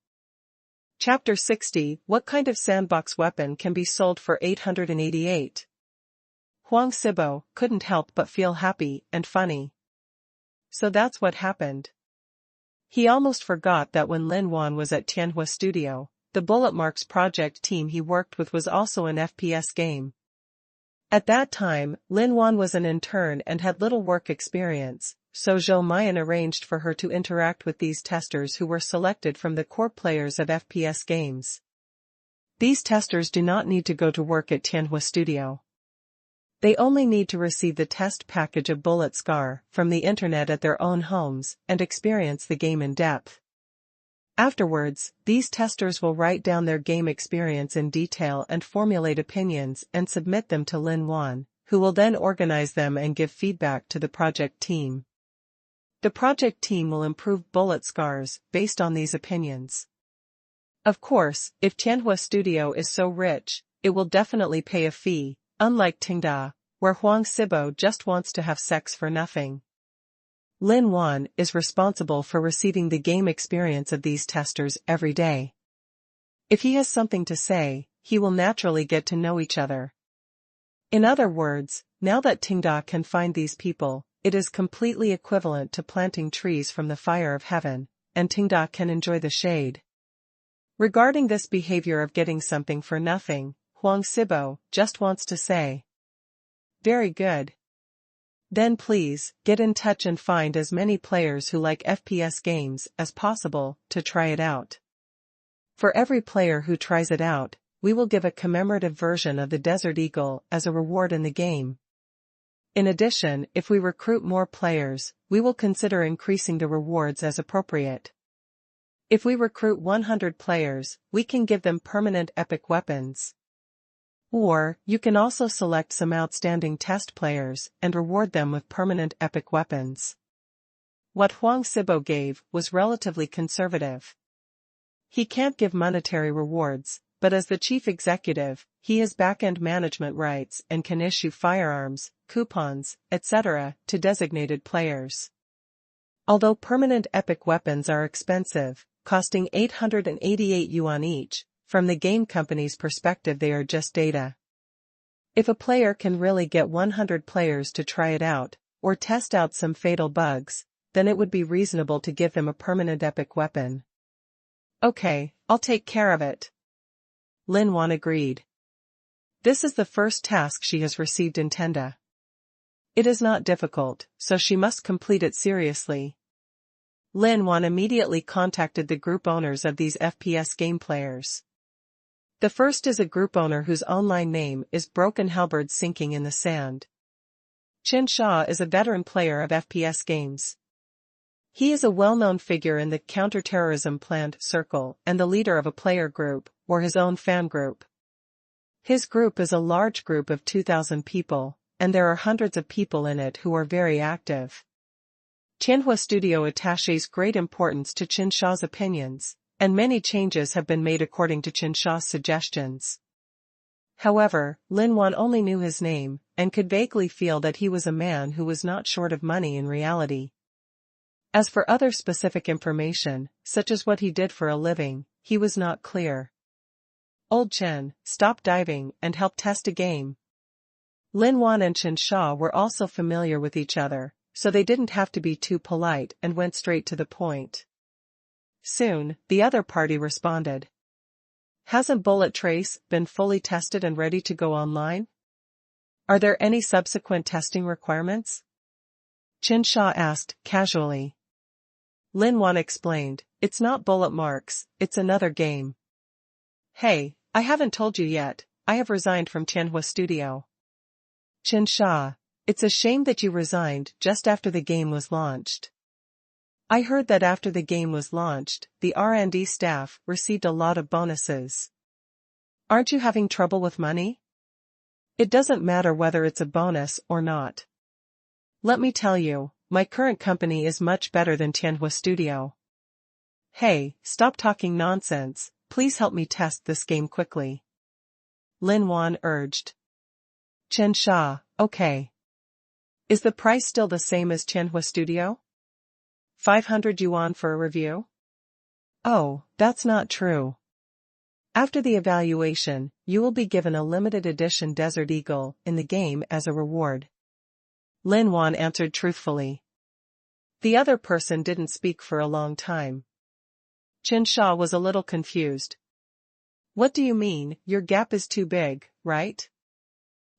Chapter 60, What kind of sandbox weapon can be sold for 888? Huang Sibo couldn't help but feel happy and funny. So that's what happened. He almost forgot that when Lin Wan was at Tianhua Studio, the Bullet Marks project team he worked with was also an FPS game. At that time, Lin Wan was an intern and had little work experience, so Zhou Mian arranged for her to interact with these testers who were selected from the core players of FPS games. These testers do not need to go to work at Tianhua Studio. They only need to receive the test package of Bullet Scar from the internet at their own homes and experience the game in depth. Afterwards, these testers will write down their game experience in detail and formulate opinions and submit them to Lin Wan, who will then organize them and give feedback to the project team. The project team will improve Bullet Scars based on these opinions. Of course, if Tianhua Studio is so rich, it will definitely pay a fee, unlike Tenda, where Huang Sibo just wants to have sex for nothing. Lin Wan is responsible for receiving the game experience of these testers every day. If he has something to say, he will naturally get to know each other. In other words, now that Tenda can find these people, it is completely equivalent to planting trees from the fire of heaven, and Tenda can enjoy the shade. Regarding this behavior of getting something for nothing, Huang Sibo just wants to say, "Very good. Then please, get in touch and find as many players who like FPS games as possible to try it out. For every player who tries it out, we will give a commemorative version of the Desert Eagle as a reward in the game. In addition, if we recruit more players, we will consider increasing the rewards as appropriate. If we recruit 100 players, we can give them permanent epic weapons. Or, you can also select some outstanding test players and reward them with permanent epic weapons." What Huang Sibo gave was relatively conservative. He can't give monetary rewards, but as the chief executive, he has back-end management rights and can issue firearms, coupons, etc. to designated players. Although permanent epic weapons are expensive, costing 888 yuan each, from the game company's perspective they are just data. If a player can really get 100 players to try it out, or test out some fatal bugs, then it would be reasonable to give them a permanent epic weapon. "Okay, I'll take care of it." Lin Wan agreed. This is the first task she has received in Tenda. It is not difficult, so she must complete it seriously. Lin Wan immediately contacted the group owners of these FPS game players. The first is a group owner whose online name is Broken Halberd Sinking in the Sand. Qingshan is a veteran player of FPS games. He is a well-known figure in the counterterrorism planned circle and the leader of a player group, or his own fan group. His group is a large group of 2,000 people, and there are hundreds of people in it who are very active. Tianhua Studio attaches great importance to Qingshan's opinions, and many changes have been made according to Qingshan's suggestions. However, Lin Wan only knew his name, and could vaguely feel that he was a man who was not short of money in reality. As for other specific information, such as what he did for a living, he was not clear. Old Chen, stop diving and help test a game. Lin Wan and Qingshan were also familiar with each other, so they didn't have to be too polite and went straight to the point. Soon, the other party responded. Hasn't Bullet Trace been fully tested and ready to go online? Are there any subsequent testing requirements? Qingshan asked, casually. Lin Wan explained, it's not bullet marks, it's another game. Hey, I haven't told you yet, I have resigned from Tianhua Studio. Qingshan, it's a shame that you resigned just after the game was launched. I heard that after the game was launched, the R&D staff received a lot of bonuses. Aren't you having trouble with money? It doesn't matter whether it's a bonus or not. Let me tell you, my current company is much better than Tianhua Studio. Hey, stop talking nonsense, please help me test this game quickly. Lin Wan urged. Qingshan, okay. Is the price still the same as Tianhua Studio? 500 yuan for a review? Oh, that's not true. After the evaluation, you will be given a limited edition Desert Eagle in the game as a reward. Lin Wan answered truthfully. The other person didn't speak for a long time. Qingshan was a little confused. What do you mean, your gap is too big, right?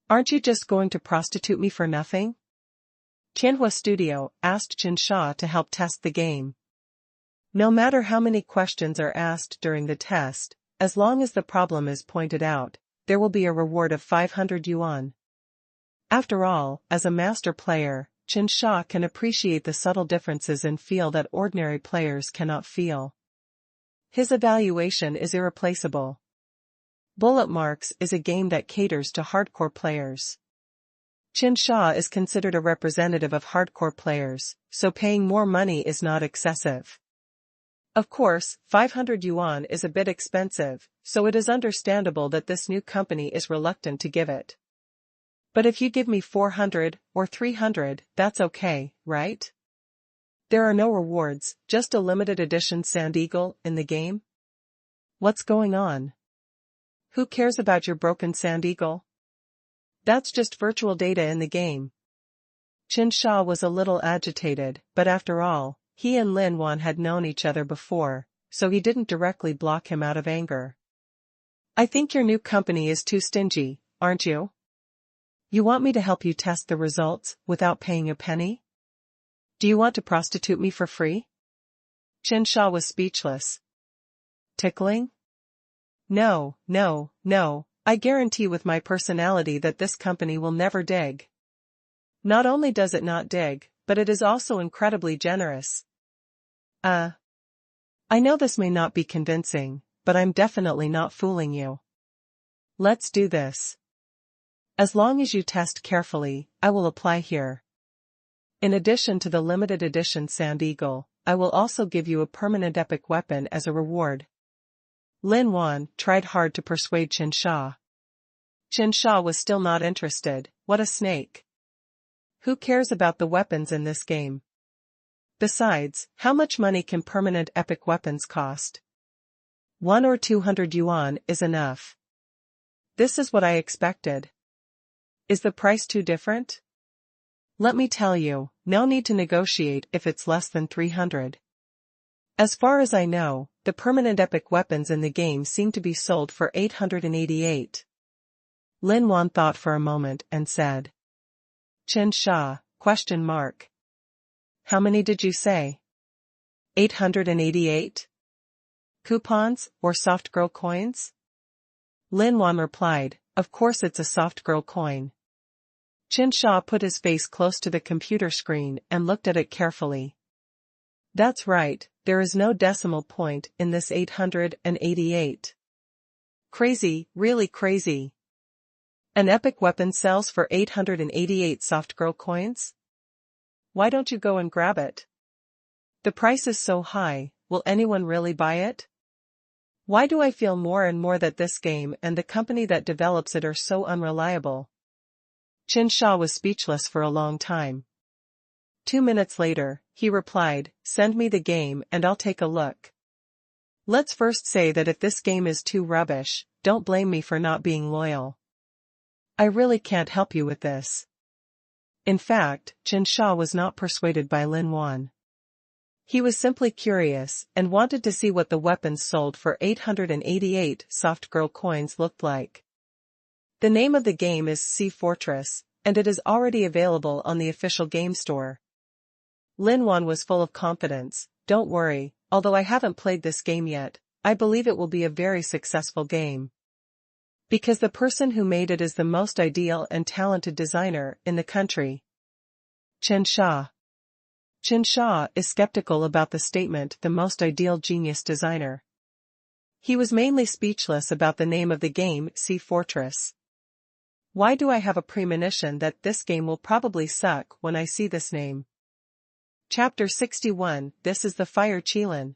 Aren't you just going to prostitute me for nothing? Tianhua Studio asked Qingshan to help test the game. No matter how many questions are asked during the test, as long as the problem is pointed out, there will be a reward of 500 yuan. After all, as a master player, Qingshan can appreciate the subtle differences and feel that ordinary players cannot feel. His evaluation is irreplaceable. Bullet Marks is a game that caters to hardcore players. Qingshan is considered a representative of hardcore players, so paying more money is not excessive. Of course, 500 yuan is a bit expensive, so it is understandable that this new company is reluctant to give it. But if you give me 400 or 300, that's okay, right? There are no rewards, just a limited edition Sand Eagle in the game? What's going on? Who cares about your broken Sand Eagle? That's just virtual data in the game. Qingshan was a little agitated, but after all, he and Lin Wan had known each other before, so he didn't directly block him out of anger. I think your new company is too stingy, aren't you? You want me to help you test the results without paying a penny? Do you want to prostitute me for free? Qingshan was speechless. Tickling? No, no, no, I guarantee with my personality that this company will never dig. Not only does it not dig, but it is also incredibly generous. I know this may not be convincing, but I'm definitely not fooling you. Let's do this. As long as you test carefully, I will apply here. In addition to the limited edition Sand Eagle, I will also give you a permanent epic weapon as a reward. Lin Wan tried hard to persuade Qingshan. Qingshan was still not interested. What a snake. Who cares about the weapons in this game? Besides, how much money can permanent epic weapons cost? 1 or 200 yuan is enough. This is what I expected. Is the price too different? Let me tell you, no need to negotiate if it's less than 300. As far as I know, the permanent epic weapons in the game seem to be sold for 888. Lin Wan thought for a moment and said. Qingshan, ? How many did you say? 888? Coupons, or soft girl coins? Lin Wan replied, of course it's a soft girl coin. Qingshan put his face close to the computer screen and looked at it carefully. That's right, there is no decimal point in this 888. Crazy, really crazy. An epic weapon sells for 888 soft girl coins? Why don't you go and grab it? The price is so high, will anyone really buy it? Why do I feel more and more that this game and the company that develops it are so unreliable? Qingshan was speechless for a long time. 2 minutes later, he replied, send me the game and I'll take a look. Let's first say that if this game is too rubbish, don't blame me for not being loyal. I really can't help you with this. In fact, Qingshan was not persuaded by Lin Wan. He was simply curious and wanted to see what the weapons sold for 888 soft girl coins looked like. The name of the game is Sea Fortress, and it is already available on the official game store. Lin Wan was full of confidence. Don't worry, although I haven't played this game yet, I believe it will be a very successful game. Because the person who made it is the most ideal and talented designer in the country. Qingshan is skeptical about the statement the most ideal genius designer. He was mainly speechless about the name of the game, Sea Fortress. Why do I have a premonition that this game will probably suck when I see this name? Chapter 61, This is the Pei Qian.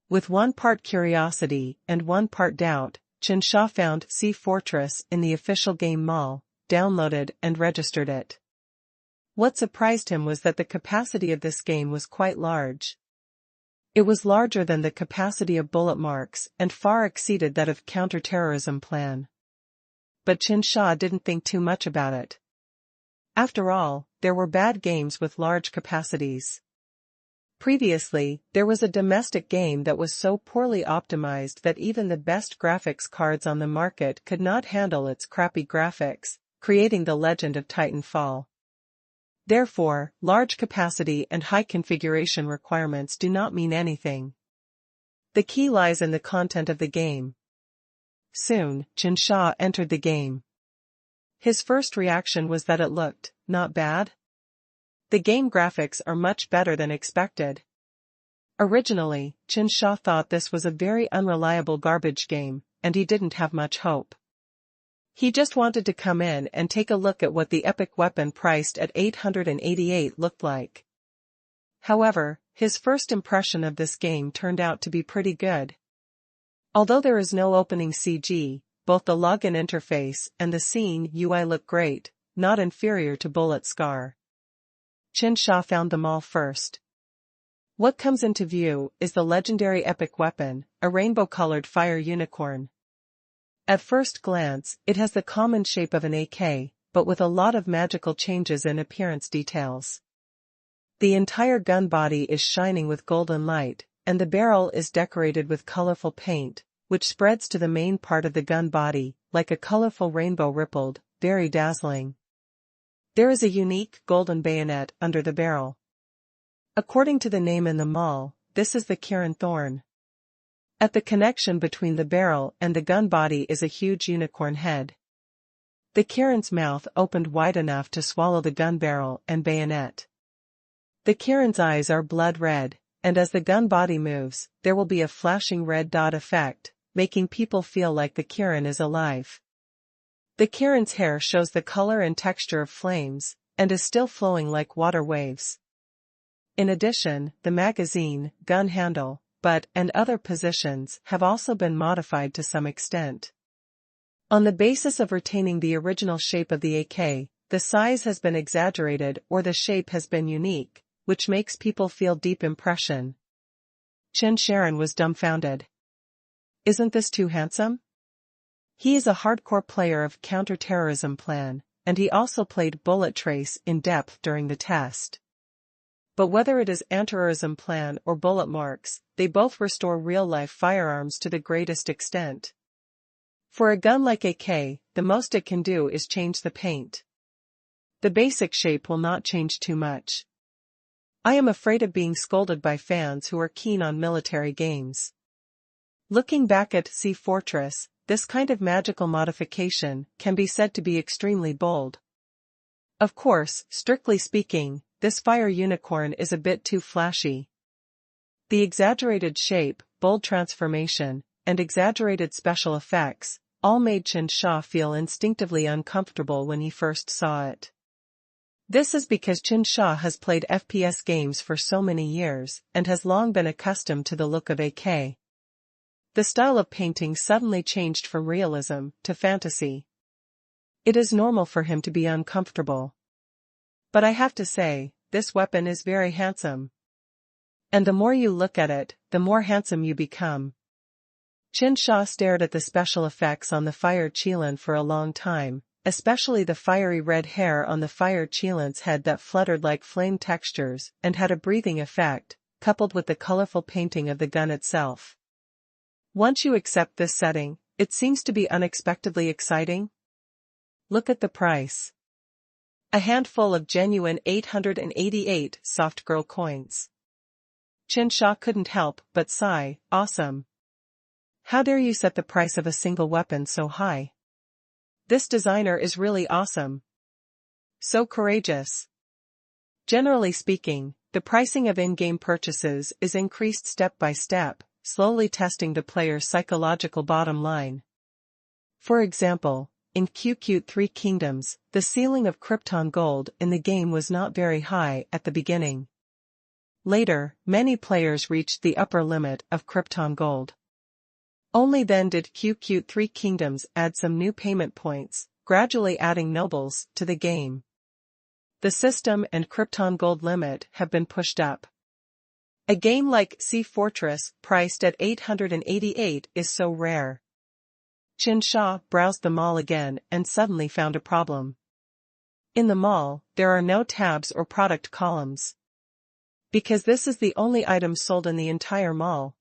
With 1 part curiosity and 1 part doubt, Qingshan found Sea Fortress in the official game mall, downloaded and registered it. What surprised him was that the capacity of this game was quite large. It was larger than the capacity of bullet marks and far exceeded that of counterterrorism plan. But Qingshan didn't think too much about it. After all, there were bad games with large capacities. Previously, there was a domestic game that was so poorly optimized that even the best graphics cards on the market could not handle its crappy graphics, creating the legend of Titanfall. Therefore, large capacity and high configuration requirements do not mean anything. The key lies in the content of the game. Soon, Qingshan entered the game. His first reaction was that it looked not bad. The game graphics are much better than expected. Originally, Qingshan thought this was a very unreliable garbage game, and he didn't have much hope. He just wanted to come in and take a look at what the epic weapon priced at 888 looked like. However, his first impression of this game turned out to be pretty good. Although there is no opening CG, both the login interface and the scene UI look great, not inferior to Bullet Scar. Qingshan found them all first. What comes into view is the legendary epic weapon, a rainbow-colored fire unicorn. At first glance, it has the common shape of an AK, but with a lot of magical changes in appearance details. The entire gun body is shining with golden light, and the barrel is decorated with colorful paint, which spreads to the main part of the gun body, like a colorful rainbow rippled, very dazzling. There is a unique golden bayonet under the barrel. According to the name in the mall, this is the Kirin Thorn. At the connection between the barrel and the gun body is a huge unicorn head. The Kirin's mouth opened wide enough to swallow the gun barrel and bayonet. The Kirin's eyes are blood red, and as the gun body moves, there will be a flashing red dot effect, making people feel like the Qirin is alive. The Kirin's hair shows the color and texture of flames, and is still flowing like water waves. In addition, the magazine, gun handle, butt and other positions have also been modified to some extent. On the basis of retaining the original shape of the AK, the size has been exaggerated or the shape has been unique, which makes people feel deep impression. Qingshan was dumbfounded. Isn't this too handsome? He is a hardcore player of counterterrorism plan, and he also played Bullet Trace in depth during the test. But whether it is anti-terrorism plan or bullet marks, they both restore real-life firearms to the greatest extent. For a gun like AK, the most it can do is change the paint. The basic shape will not change too much. I am afraid of being scolded by fans who are keen on military games. Looking back at Sea Fortress, this kind of magical modification can be said to be extremely bold. Of course, strictly speaking, this fire unicorn is a bit too flashy. The exaggerated shape, bold transformation, and exaggerated special effects all made Qingshan feel instinctively uncomfortable when he first saw it. This is because Qingshan has played FPS games for so many years and has long been accustomed to the look of AK. The style of painting suddenly changed from realism to fantasy. It is normal for him to be uncomfortable. But I have to say, this weapon is very handsome. And the more you look at it, the more handsome you become. Qingshan stared at the special effects on the fire Qilan for a long time, especially the fiery red hair on the fire Qilan's head that fluttered like flame textures and had a breathing effect, coupled with the colorful painting of the gun itself. Once you accept this setting, it seems to be unexpectedly exciting. Look at the price. A handful of genuine 888 soft girl coins. Qingshan couldn't help but sigh, awesome. How dare you set the price of a single weapon so high? This designer is really awesome. So courageous. Generally speaking, the pricing of in-game purchases is increased step by step, slowly testing the player's psychological bottom line. For example, in QQ 3 Kingdoms, the ceiling of Krypton gold in the game was not very high at the beginning. Later, many players reached the upper limit of Krypton gold. Only then did QQ 3 Kingdoms add some new payment points, gradually adding nobles to the game. The system and Krypton gold limit have been pushed up. A game like Sea Fortress, priced at 888, is so rare. Qingshan browsed the mall again and suddenly found a problem. In the mall, there are no tabs or product columns. Because this is the only item sold in the entire mall.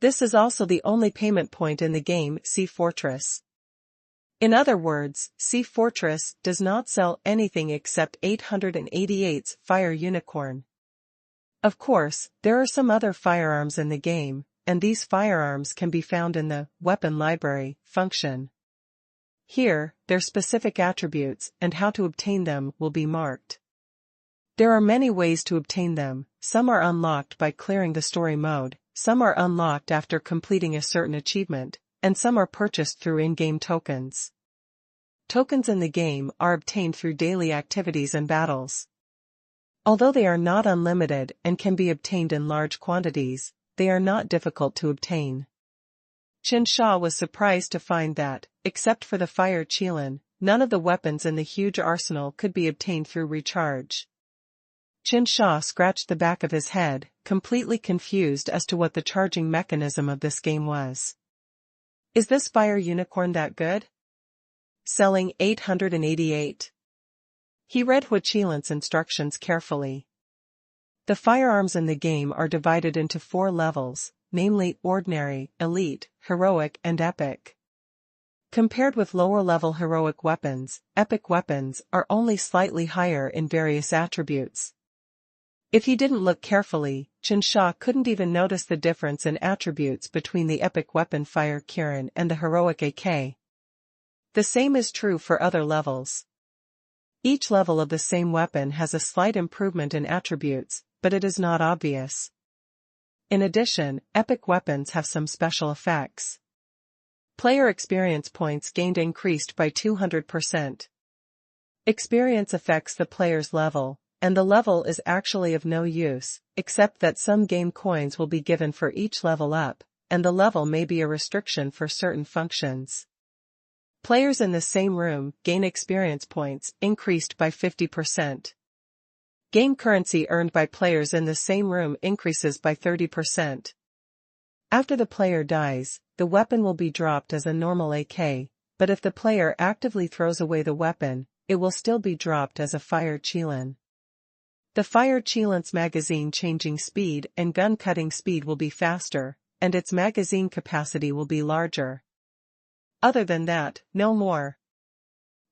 This is also the only payment point in the game Sea Fortress. In other words, Sea Fortress does not sell anything except 888's Fire Unicorn. Of course, there are some other firearms in the game, and these firearms can be found in the Weapon Library function. Here, their specific attributes and how to obtain them will be marked. There are many ways to obtain them, some are unlocked by clearing the story mode, some are unlocked after completing a certain achievement, and some are purchased through in-game tokens. Tokens in the game are obtained through daily activities and battles. Although they are not unlimited and can be obtained in large quantities, they are not difficult to obtain. Qingshan was surprised to find that, except for the fire Qilan, none of the weapons in the huge arsenal could be obtained through recharge. Qingshan scratched the back of his head, completely confused as to what the charging mechanism of this game was. Is this fire unicorn that good? Selling 888. He read Hua Qilan's instructions carefully. The firearms in the game are divided into 4 levels, namely ordinary, elite, heroic and epic. Compared with lower-level heroic weapons, epic weapons are only slightly higher in various attributes. If he didn't look carefully, Qingshan couldn't even notice the difference in attributes between the epic weapon Fire Qiran and the heroic AK. The same is true for other levels. Each level of the same weapon has a slight improvement in attributes, but it is not obvious. In addition, epic weapons have some special effects. Player experience points gained increased by 200%. Experience affects the player's level, and the level is actually of no use, except that some game coins will be given for each level up, and the level may be a restriction for certain functions. Players in the same room gain experience points increased by 50%. Game currency earned by players in the same room increases by 30%. After the player dies, the weapon will be dropped as a normal AK, but if the player actively throws away the weapon, it will still be dropped as a Fire Qilan. The Fire Qilan's magazine changing speed and gun cutting speed will be faster, and its magazine capacity will be larger. Other than that, no more.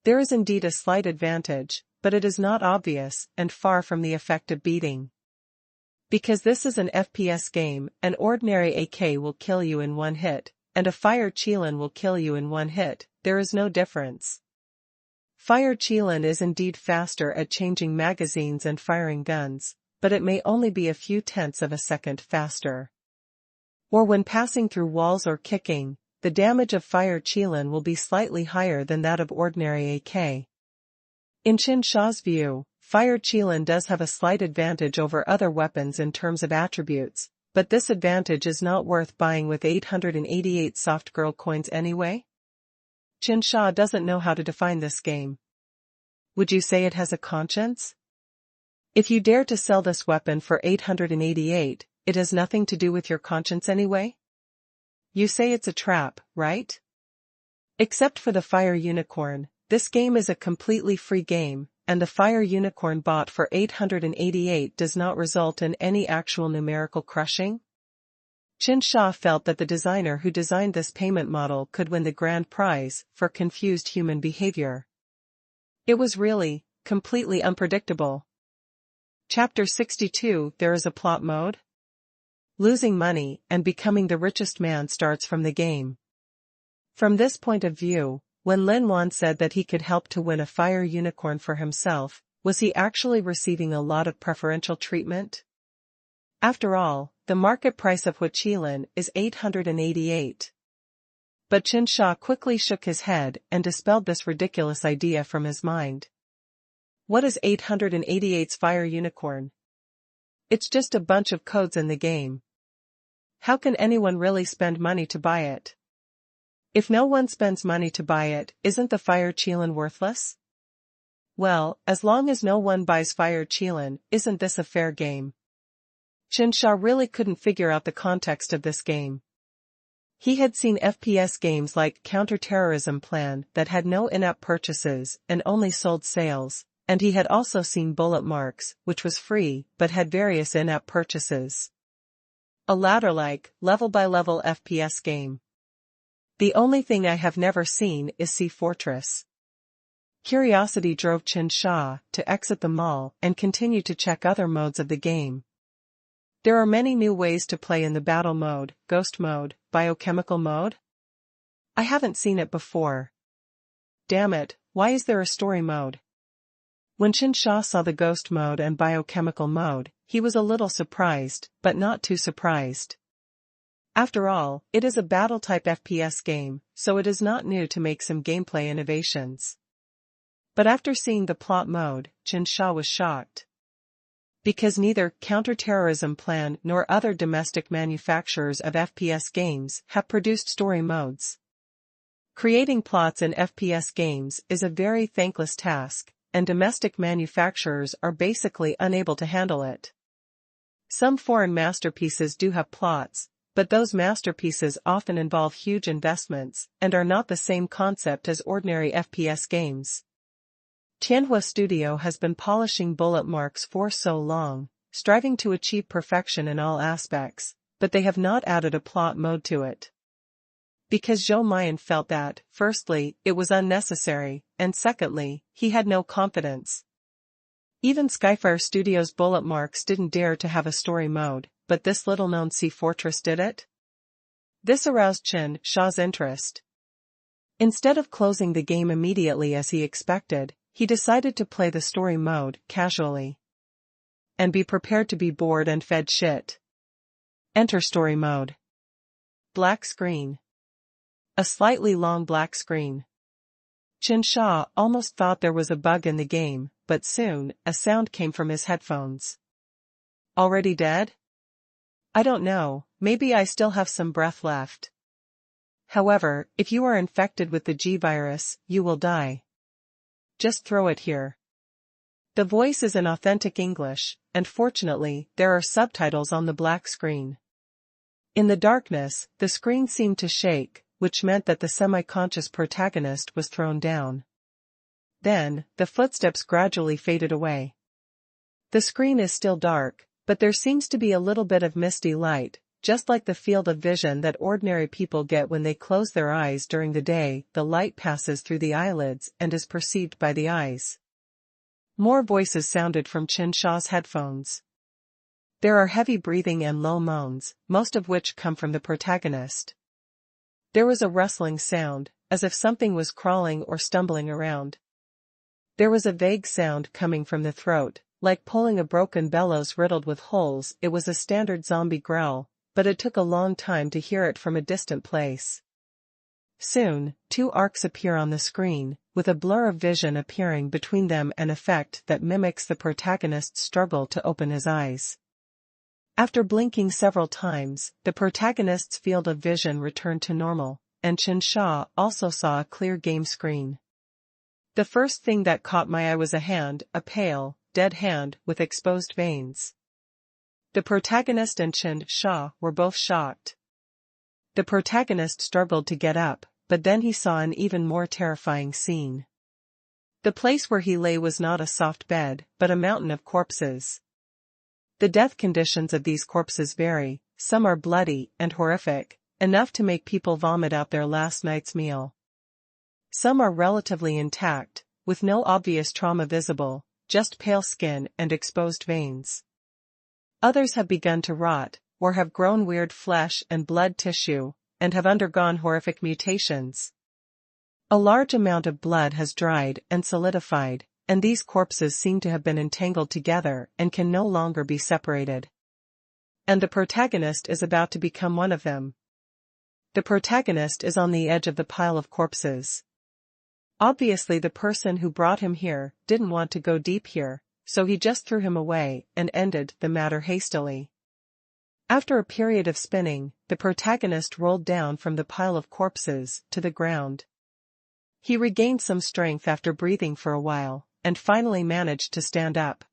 There is indeed a slight advantage, but it is not obvious and far from the effect of beating. Because this is an FPS game, an ordinary AK will kill you in one hit, and a fire Qilan will kill you in one hit, there is no difference. Fire Qilan is indeed faster at changing magazines and firing guns, but it may only be a few tenths of a second faster. Or when passing through walls or kicking, the damage of fire Qilan will be slightly higher than that of ordinary AK. In Qingshan's view, fire Qilan does have a slight advantage over other weapons in terms of attributes, but this advantage is not worth buying with 888 soft girl coins anyway. Qingshan doesn't know how to define this game. Would you say it has a conscience? If you dare to sell this weapon for 888, it has nothing to do with your conscience anyway? You say it's a trap, right? Except for the fire unicorn, this game is a completely free game, and the fire unicorn bought for 888 does not result in any actual numerical crushing. Qingshan felt that the designer who designed this payment model could win the grand prize for confused human behavior. It was really, completely unpredictable. Chapter 62 There is a plot mode? Losing money and becoming the richest man starts from the game. From this point of view, when Lin Wan said that he could help to win a fire unicorn for himself, was he actually receiving a lot of preferential treatment? After all, the market price of Qilan is 888. But Qingshan quickly shook his head and dispelled this ridiculous idea from his mind. What is 888's fire unicorn? It's just a bunch of codes in the game. How can anyone really spend money to buy it? If no one spends money to buy it, isn't the fire Qilan worthless? Well, as long as no one buys fire Qilan, isn't this a fair game? Qingshan really couldn't figure out the context of this game. He had seen FPS games like Counter-Terrorism Plan that had no in-app purchases and only sold sales, and he had also seen Bullet Marks, which was free but had various in-app purchases. A ladder-like, level-by-level FPS game. The only thing I have never seen is Sea Fortress. Curiosity drove Qingshan to exit the mall and continue to check other modes of the game. There are many new ways to play in the battle mode, ghost mode, biochemical mode. I haven't seen it before. Damn it, why is there a story mode? When Qingshan saw the ghost mode and biochemical mode, he was a little surprised, but not too surprised. After all, it is a battle-type FPS game, so it is not new to make some gameplay innovations. But after seeing the plot mode, Qingshan was shocked. Because neither Counter-Terrorism Plan nor other domestic manufacturers of FPS games have produced story modes. Creating plots in FPS games is a very thankless task, and domestic manufacturers are basically unable to handle it. Some foreign masterpieces do have plots, but those masterpieces often involve huge investments and are not the same concept as ordinary FPS games. Tianhua Studio has been polishing Bullet Marks for so long, striving to achieve perfection in all aspects, but they have not added a plot mode to it. Because Zhou Mian felt that, firstly, it was unnecessary, and secondly, he had no confidence. Even Skyfire Studios' Bullet Marks didn't dare to have a story mode, but this little-known Sea Fortress did it? This aroused Qingshan's interest. Instead of closing the game immediately as he expected, he decided to play the story mode casually. And be prepared to be bored and fed shit. Enter story mode. Black screen. A slightly long black screen. Qingshan almost thought there was a bug in the game, but soon, a sound came from his headphones. Already dead? I don't know, maybe I still have some breath left. However, if you are infected with the G virus, you will die. Just throw it here. The voice is in authentic English, and fortunately, there are subtitles on the black screen. In the darkness, the screen seemed to shake, which meant that the semi-conscious protagonist was thrown down. Then, the footsteps gradually faded away. The screen is still dark, but there seems to be a little bit of misty light, just like the field of vision that ordinary people get when they close their eyes during the day. The light passes through the eyelids and is perceived by the eyes. More voices sounded from Qingshan's headphones. There are heavy breathing and low moans, most of which come from the protagonist. There was a rustling sound, as if something was crawling or stumbling around. There was a vague sound coming from the throat, like pulling a broken bellows riddled with holes. It was a standard zombie growl, but it took a long time to hear it from a distant place. Soon, two arcs appear on the screen, with a blur of vision appearing between them, an effect that mimics the protagonist's struggle to open his eyes. After blinking several times, the protagonist's field of vision returned to normal, and Qingshan also saw a clear game screen. The first thing that caught my eye was a hand, a pale, dead hand with exposed veins. The protagonist and Qingshan were both shocked. The protagonist struggled to get up, but then he saw an even more terrifying scene. The place where he lay was not a soft bed, but a mountain of corpses. The death conditions of these corpses vary. Some are bloody and horrific, enough to make people vomit out their last night's meal. Some are relatively intact, with no obvious trauma visible, just pale skin and exposed veins. Others have begun to rot, or have grown weird flesh and blood tissue, and have undergone horrific mutations. A large amount of blood has dried and solidified, and these corpses seem to have been entangled together and can no longer be separated. And the protagonist is about to become one of them. The protagonist is on the edge of the pile of corpses. Obviously the person who brought him here didn't want to go deep here, so he just threw him away and ended the matter hastily. After a period of spinning, the protagonist rolled down from the pile of corpses to the ground. He regained some strength after breathing for a while, and finally managed to stand up.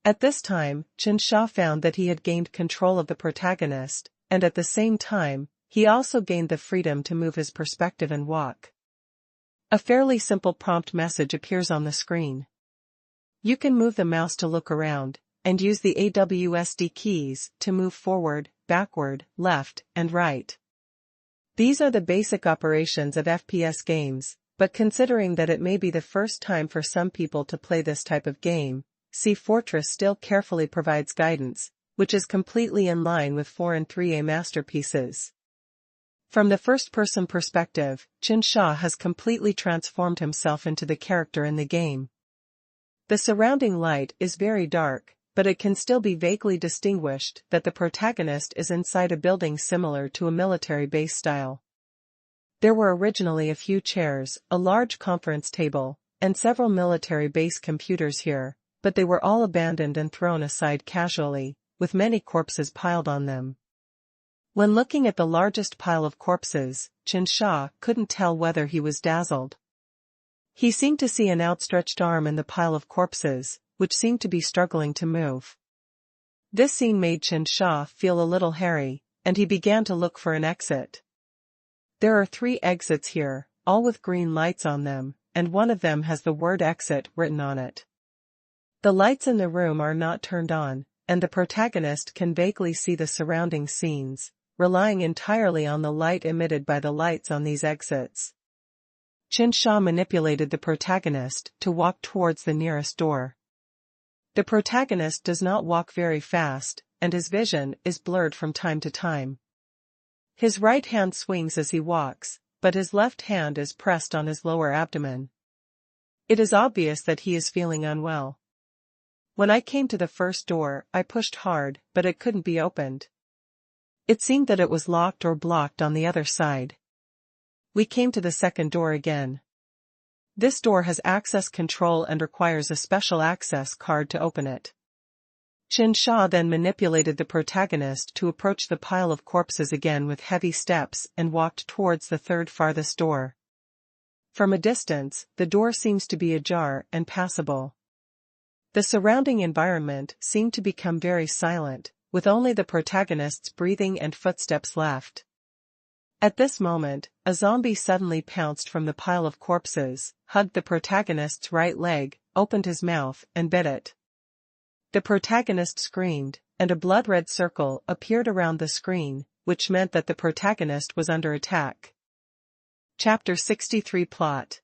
At this time, Qingshan found that he had gained control of the protagonist, and at the same time, he also gained the freedom to move his perspective and walk. A fairly simple prompt message appears on the screen. You can move the mouse to look around, and use the AWSD keys to move forward, backward, left, and right. These are the basic operations of FPS games, but considering that it may be the first time for some people to play this type of game, Sea Fortress still carefully provides guidance, which is completely in line with 4 and 3A masterpieces. From the first-person perspective, Qingshan has completely transformed himself into the character in the game. The surrounding light is very dark, but it can still be vaguely distinguished that the protagonist is inside a building similar to a military base style. There were originally a few chairs, a large conference table, and several military base computers here, but they were all abandoned and thrown aside casually, with many corpses piled on them. When looking at the largest pile of corpses, Qingshan couldn't tell whether he was dazzled. He seemed to see an outstretched arm in the pile of corpses, which seemed to be struggling to move. This scene made Qingshan feel a little hairy, and he began to look for an exit. There are 3 exits here, all with green lights on them, and one of them has the word exit written on it. The lights in the room are not turned on, and the protagonist can vaguely see the surrounding scenes, relying entirely on the light emitted by the lights on these exits. Qingshan manipulated the protagonist to walk towards the nearest door. The protagonist does not walk very fast, and his vision is blurred from time to time. His right hand swings as he walks, but his left hand is pressed on his lower abdomen. It is obvious that he is feeling unwell. When I came to the first door, I pushed hard, but it couldn't be opened. It seemed that it was locked or blocked on the other side. We came to the second door again. This door has access control and requires a special access card to open it. Qingshan then manipulated the protagonist to approach the pile of corpses again with heavy steps and walked towards the third farthest door. From a distance, the door seems to be ajar and passable. The surrounding environment seemed to become very silent, with only the protagonist's breathing and footsteps left. At this moment, a zombie suddenly pounced from the pile of corpses, hugged the protagonist's right leg, opened his mouth, and bit it. The protagonist screamed, and a blood-red circle appeared around the screen, which meant that the protagonist was under attack. Chapter 63 Plot.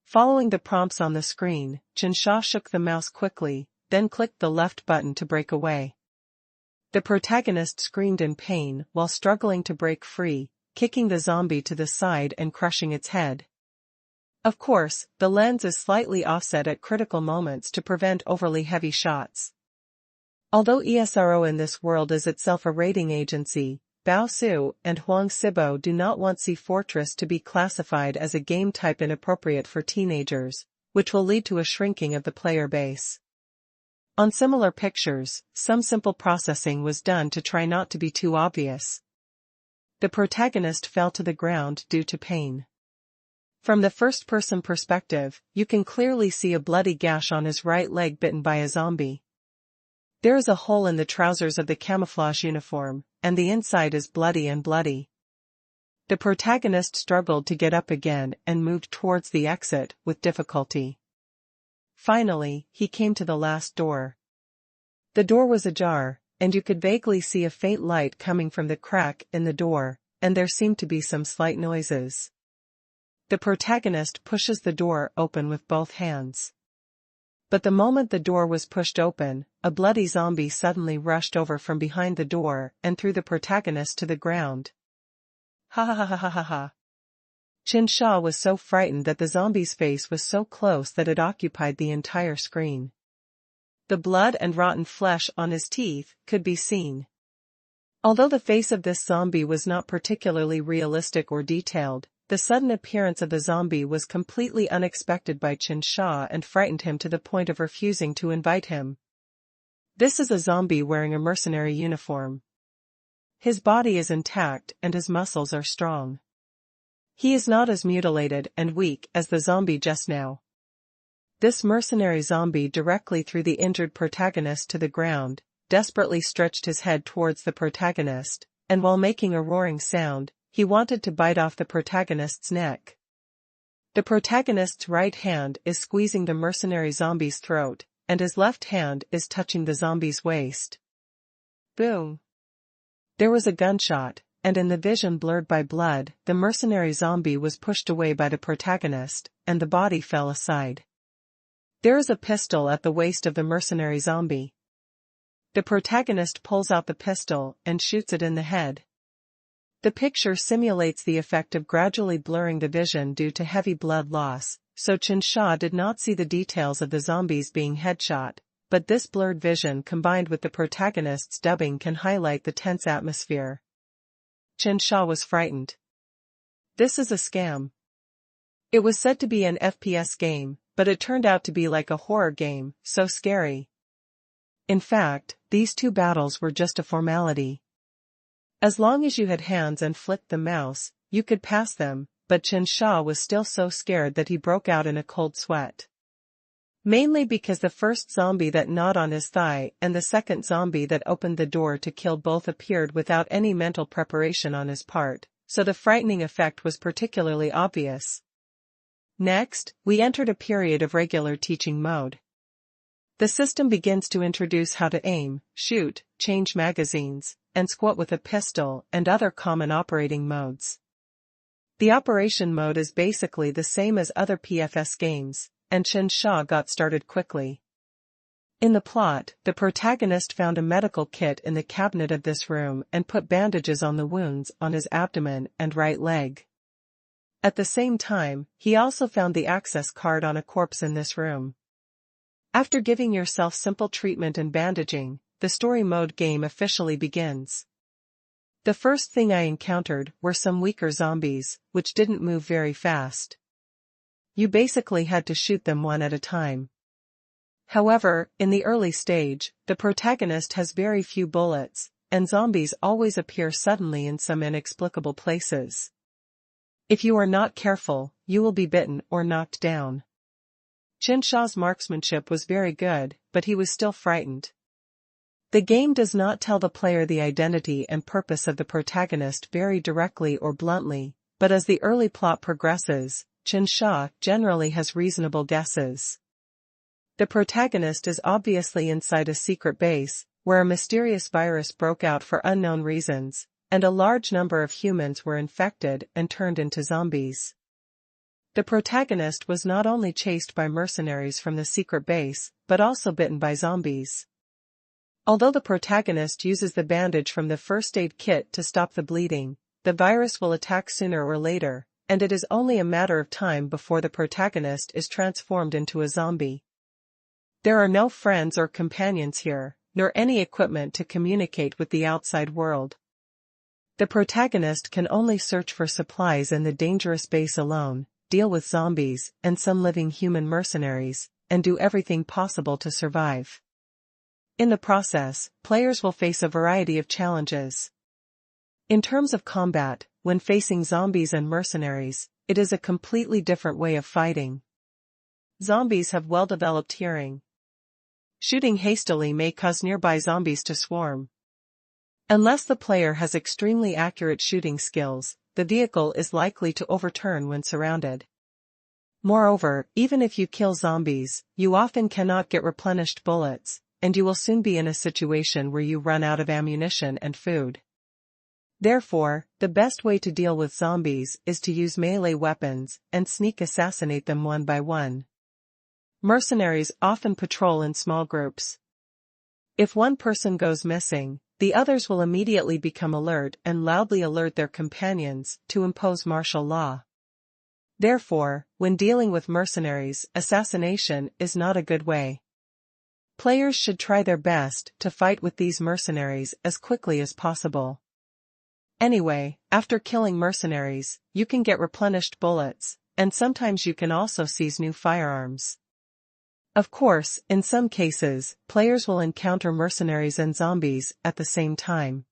Following the prompts on the screen, Qingshan shook the mouse quickly, then clicked the left button to break away. The protagonist screamed in pain while struggling to break free, kicking the zombie to the side and crushing its head. Of course, the lens is slightly offset at critical moments to prevent overly heavy shots. Although ESRO in this world is itself a rating agency, Bao Su and Huang Sibo do not want Sea Fortress to be classified as a game type inappropriate for teenagers, which will lead to a shrinking of the player base. On similar pictures, some simple processing was done to try not to be too obvious. The protagonist fell to the ground due to pain. From the first-person perspective, you can clearly see a bloody gash on his right leg bitten by a zombie. There is a hole in the trousers of the camouflage uniform, and the inside is bloody. The protagonist struggled to get up again and moved towards the exit with difficulty. Finally, he came to the last door. The door was ajar, and you could vaguely see a faint light coming from the crack in the door, and there seemed to be some slight noises. The protagonist pushes the door open with both hands. But the moment the door was pushed open, a bloody zombie suddenly rushed over from behind the door and threw the protagonist to the ground. Ha ha ha ha ha ha ha. Qingshan was so frightened that the zombie's face was so close that it occupied the entire screen. The blood and rotten flesh on his teeth could be seen. Although the face of this zombie was not particularly realistic or detailed, the sudden appearance of the zombie was completely unexpected by Qingshan and frightened him to the point of refusing to invite him. This is a zombie wearing a mercenary uniform. His body is intact and his muscles are strong. He is not as mutilated and weak as the zombie just now. This mercenary zombie directly threw the injured protagonist to the ground, desperately stretched his head towards the protagonist, and while making a roaring sound, he wanted to bite off the protagonist's neck. The protagonist's right hand is squeezing the mercenary zombie's throat, and his left hand is touching the zombie's waist. Boom! There was a gunshot, and in the vision blurred by blood, the mercenary zombie was pushed away by the protagonist, and the body fell aside. There is a pistol at the waist of the mercenary zombie. The protagonist pulls out the pistol and shoots it in the head. The picture simulates the effect of gradually blurring the vision due to heavy blood loss, so Qingshan did not see the details of the zombies being headshot, but this blurred vision combined with the protagonist's dubbing can highlight the tense atmosphere. Qingshan was frightened. This is a scam. It was said to be an FPS game, but it turned out to be like a horror game, so scary. In fact, these two battles were just a formality. As long as you had hands and flicked the mouse, you could pass them, but Qingshan was still so scared that he broke out in a cold sweat. Mainly because the first zombie that gnawed on his thigh and the second zombie that opened the door to kill both appeared without any mental preparation on his part, so the frightening effect was particularly obvious. Next, we entered a period of regular teaching mode. The system begins to introduce how to aim, shoot, change magazines, and squat with a pistol and other common operating modes. The operation mode is basically the same as other PFS games, and Qingshan got started quickly. In the plot, the protagonist found a medical kit in the cabinet of this room and put bandages on the wounds on his abdomen and right leg. At the same time, he also found the access card on a corpse in this room. After giving yourself simple treatment and bandaging, the story mode game officially begins. The first thing I encountered were some weaker zombies, which didn't move very fast. You basically had to shoot them one at a time. However, in the early stage, the protagonist has very few bullets, and zombies always appear suddenly in some inexplicable places. If you are not careful, you will be bitten or knocked down. Qingshan's marksmanship was very good, but he was still frightened. The game does not tell the player the identity and purpose of the protagonist very directly or bluntly, but as the early plot progresses, Qingshan generally has reasonable guesses. The protagonist is obviously inside a secret base, where a mysterious virus broke out for unknown reasons, and a large number of humans were infected and turned into zombies. The protagonist was not only chased by mercenaries from the secret base, but also bitten by zombies. Although the protagonist uses the bandage from the first aid kit to stop the bleeding, the virus will attack sooner or later, and it is only a matter of time before the protagonist is transformed into a zombie. There are no friends or companions here, nor any equipment to communicate with the outside world. The protagonist can only search for supplies in the dangerous base alone, deal with zombies and some living human mercenaries, and do everything possible to survive. In the process, players will face a variety of challenges. In terms of combat, when facing zombies and mercenaries, it is a completely different way of fighting. Zombies have well-developed hearing. Shooting hastily may cause nearby zombies to swarm. Unless the player has extremely accurate shooting skills, the vehicle is likely to overturn when surrounded. Moreover, even if you kill zombies, you often cannot get replenished bullets, and you will soon be in a situation where you run out of ammunition and food. Therefore, the best way to deal with zombies is to use melee weapons and sneak assassinate them one by one. Mercenaries often patrol in small groups. If one person goes missing, the others will immediately become alert and loudly alert their companions to impose martial law. Therefore, when dealing with mercenaries, assassination is not a good way. Players should try their best to fight with these mercenaries as quickly as possible. Anyway, after killing mercenaries, you can get replenished bullets, and sometimes you can also seize new firearms. Of course, in some cases, players will encounter mercenaries and zombies at the same time.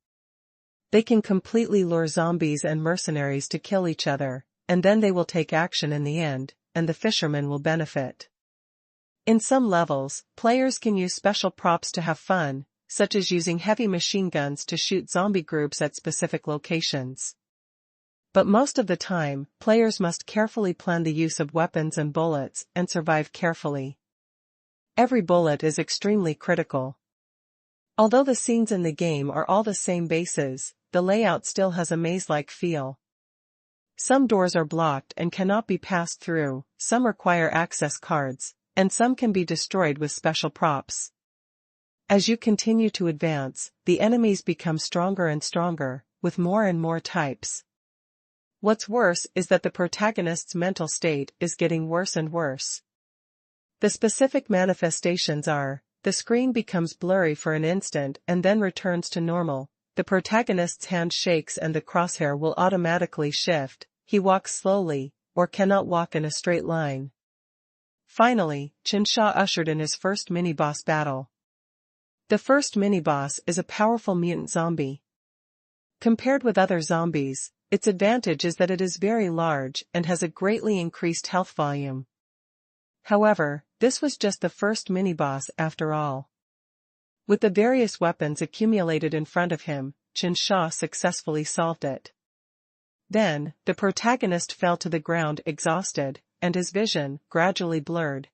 They can completely lure zombies and mercenaries to kill each other, and then they will take action in the end, and the fisherman will benefit. In some levels, players can use special props to have fun, such as using heavy machine guns to shoot zombie groups at specific locations. But most of the time, players must carefully plan the use of weapons and bullets and survive carefully. Every bullet is extremely critical. Although the scenes in the game are all the same bases, the layout still has a maze-like feel. Some doors are blocked and cannot be passed through, some require access cards, and some can be destroyed with special props. As you continue to advance, the enemies become stronger and stronger, with more and more types. What's worse is that the protagonist's mental state is getting worse and worse. The specific manifestations are, the screen becomes blurry for an instant and then returns to normal, the protagonist's hand shakes and the crosshair will automatically shift, he walks slowly, or cannot walk in a straight line. Finally, Qingshan ushered in his first mini-boss battle. The first mini-boss is a powerful mutant zombie. Compared with other zombies, its advantage is that it is very large and has a greatly increased health volume. However, this was just the first mini-boss after all. With the various weapons accumulated in front of him, Qingshan successfully solved it. Then, the protagonist fell to the ground exhausted, and his vision gradually blurred.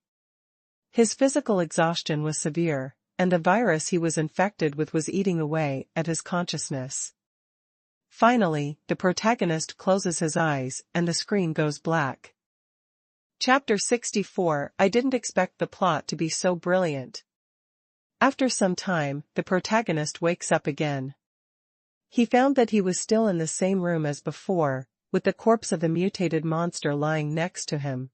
His physical exhaustion was severe, and the virus he was infected with was eating away at his consciousness. Finally, the protagonist closes his eyes and the screen goes black. Chapter 64. I didn't expect the plot to be so brilliant. After some time, the protagonist wakes up again. He found that he was still in the same room as before, with the corpse of the mutated monster lying next to him.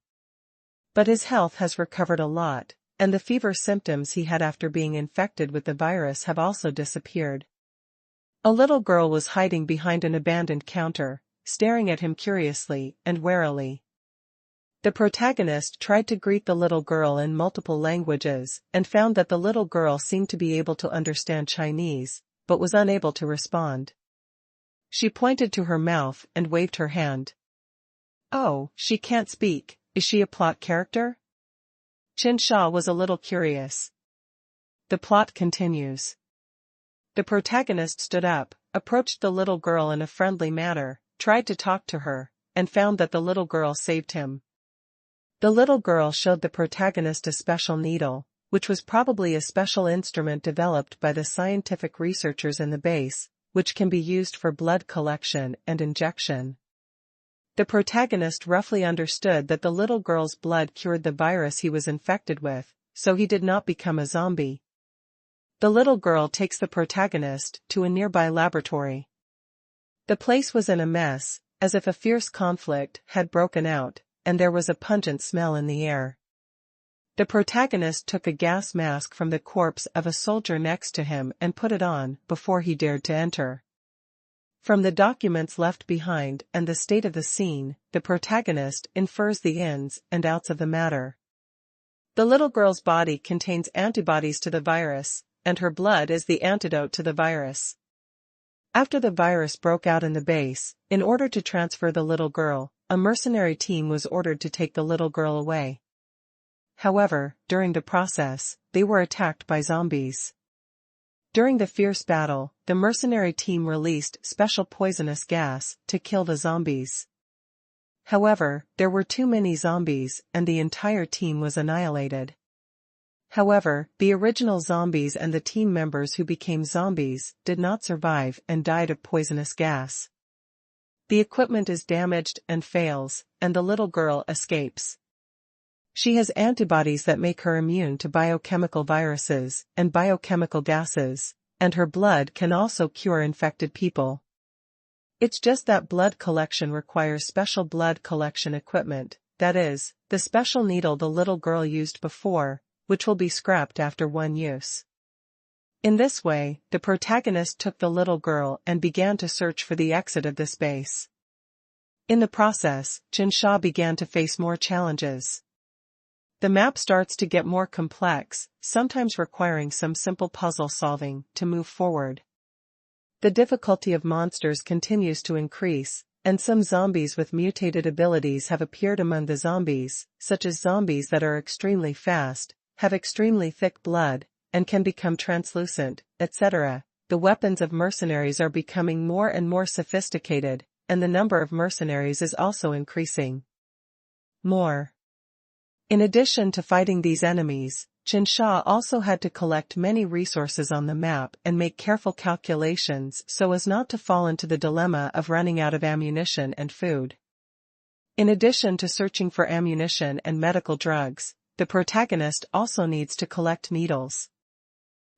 But his health has recovered a lot, and the fever symptoms he had after being infected with the virus have also disappeared. A little girl was hiding behind an abandoned counter, staring at him curiously and warily. The protagonist tried to greet the little girl in multiple languages, and found that the little girl seemed to be able to understand Chinese, but was unable to respond. She pointed to her mouth and waved her hand. Oh, she can't speak, is she a plot character? Qingshan was a little curious. The plot continues. The protagonist stood up, approached the little girl in a friendly manner, tried to talk to her, and found that the little girl saved him. The little girl showed the protagonist a special needle, which was probably a special instrument developed by the scientific researchers in the base, which can be used for blood collection and injection. The protagonist roughly understood that the little girl's blood cured the virus he was infected with, so he did not become a zombie. The little girl takes the protagonist to a nearby laboratory. The place was in a mess, as if a fierce conflict had broken out, and there was a pungent smell in the air. The protagonist took a gas mask from the corpse of a soldier next to him and put it on before he dared to enter. From the documents left behind and the state of the scene, the protagonist infers the ins and outs of the matter. The little girl's body contains antibodies to the virus, and her blood is the antidote to the virus. After the virus broke out in the base, in order to transfer the little girl, a mercenary team was ordered to take the little girl away. However, during the process, they were attacked by zombies. During the fierce battle, the mercenary team released special poisonous gas to kill the zombies. However, there were too many zombies and the entire team was annihilated. However, the original zombies and the team members who became zombies did not survive and died of poisonous gas. The equipment is damaged and fails, and the little girl escapes. She has antibodies that make her immune to biochemical viruses and biochemical gases, and her blood can also cure infected people. It's just that blood collection requires special blood collection equipment, that is, the special needle the little girl used before, which will be scrapped after one use. In this way, the protagonist took the little girl and began to search for the exit of this base. In the process, Qingshan began to face more challenges. The map starts to get more complex, sometimes requiring some simple puzzle solving to move forward. The difficulty of monsters continues to increase, and some zombies with mutated abilities have appeared among the zombies, such as zombies that are extremely fast, have extremely thick blood, and can become translucent, etc. The weapons of mercenaries are becoming more and more sophisticated, and the number of mercenaries is also increasing. In addition to fighting these enemies, Qingshan also had to collect many resources on the map and make careful calculations so as not to fall into the dilemma of running out of ammunition and food. In addition to searching for ammunition and medical drugs, the protagonist also needs to collect needles.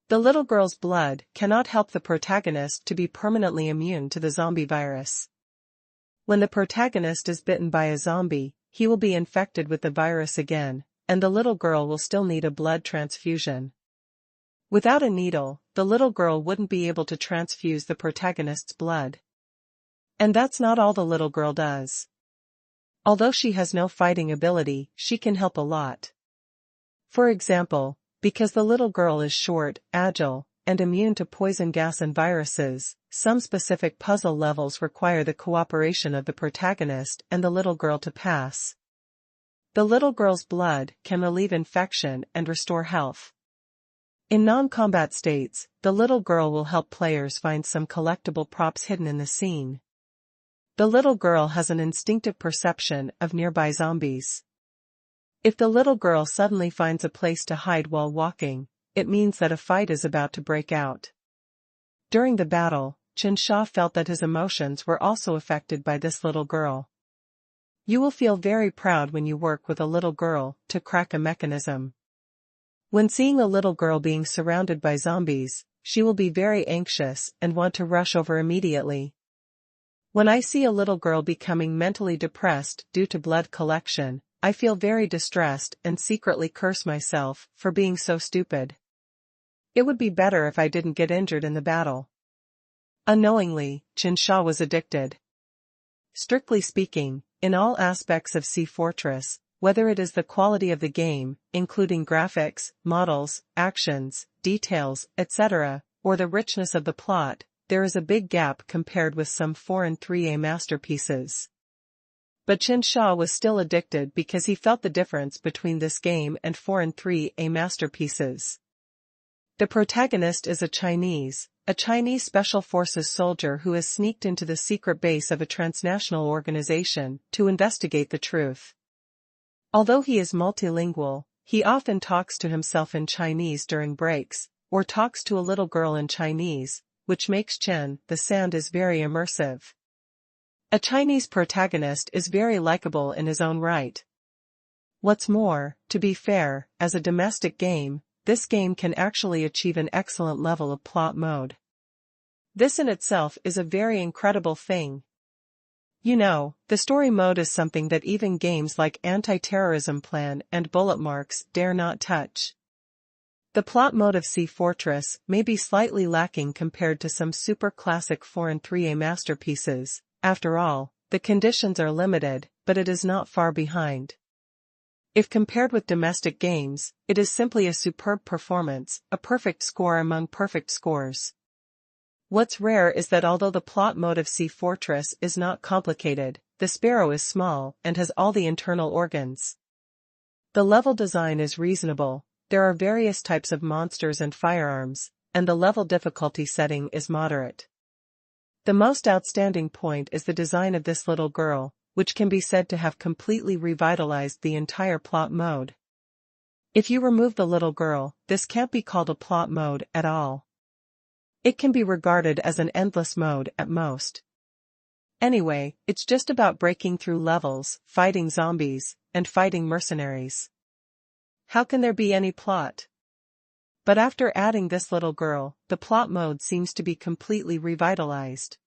The little girl's blood cannot help the protagonist to be permanently immune to the zombie virus. When the protagonist is bitten by a zombie, he will be infected with the virus again, and the little girl will still need a blood transfusion. Without a needle, the little girl wouldn't be able to transfuse the protagonist's blood. And that's not all the little girl does. Although she has no fighting ability, she can help a lot. For example, because the little girl is short, agile, and immune to poison gas and viruses, some specific puzzle levels require the cooperation of the protagonist and the little girl to pass. The little girl's blood can relieve infection and restore health. In non-combat states, the little girl will help players find some collectible props hidden in the scene. The little girl has an instinctive perception of nearby zombies. If the little girl suddenly finds a place to hide while walking, it means that a fight is about to break out. During the battle, Qingshan felt that his emotions were also affected by this little girl. You will feel very proud when you work with a little girl to crack a mechanism. When seeing a little girl being surrounded by zombies, she will be very anxious and want to rush over immediately. When I see a little girl becoming mentally depressed due to blood collection, I feel very distressed and secretly curse myself for being so stupid. It would be better if I didn't get injured in the battle. Unknowingly, Qingshan was addicted. Strictly speaking, in all aspects of Sea Fortress, whether it is the quality of the game, including graphics, models, actions, details, etc., or the richness of the plot, there is a big gap compared with some 4 and 3A masterpieces. But Qingshan was still addicted because he felt the difference between this game and 4 and 3A masterpieces. The protagonist is a Chinese Special Forces soldier who has sneaked into the secret base of a transnational organization to investigate the truth. Although he is multilingual, he often talks to himself in Chinese during breaks, or talks to a little girl in Chinese, which makes the sound is very immersive. A Chinese protagonist is very likable in his own right. What's more, to be fair, as a domestic game, this game can actually achieve an excellent level of plot mode. This in itself is a very incredible thing. You know, the story mode is something that even games like Anti-Terrorism Plan and Bullet Marks dare not touch. The plot mode of Sea Fortress may be slightly lacking compared to some super classic 4 and 3A masterpieces. After all, the conditions are limited, but it is not far behind. If compared with domestic games, it is simply a superb performance, a perfect score among perfect scores. What's rare is that although the plot mode of Sea Fortress is not complicated, the sparrow is small and has all the internal organs. The level design is reasonable, there are various types of monsters and firearms, and the level difficulty setting is moderate. The most outstanding point is the design of this little girl, which can be said to have completely revitalized the entire plot mode. If you remove the little girl, this can't be called a plot mode at all. It can be regarded as an endless mode at most. Anyway, it's just about breaking through levels, fighting zombies, and fighting mercenaries. How can there be any plot? But after adding this little girl, the plot mode seems to be completely revitalized.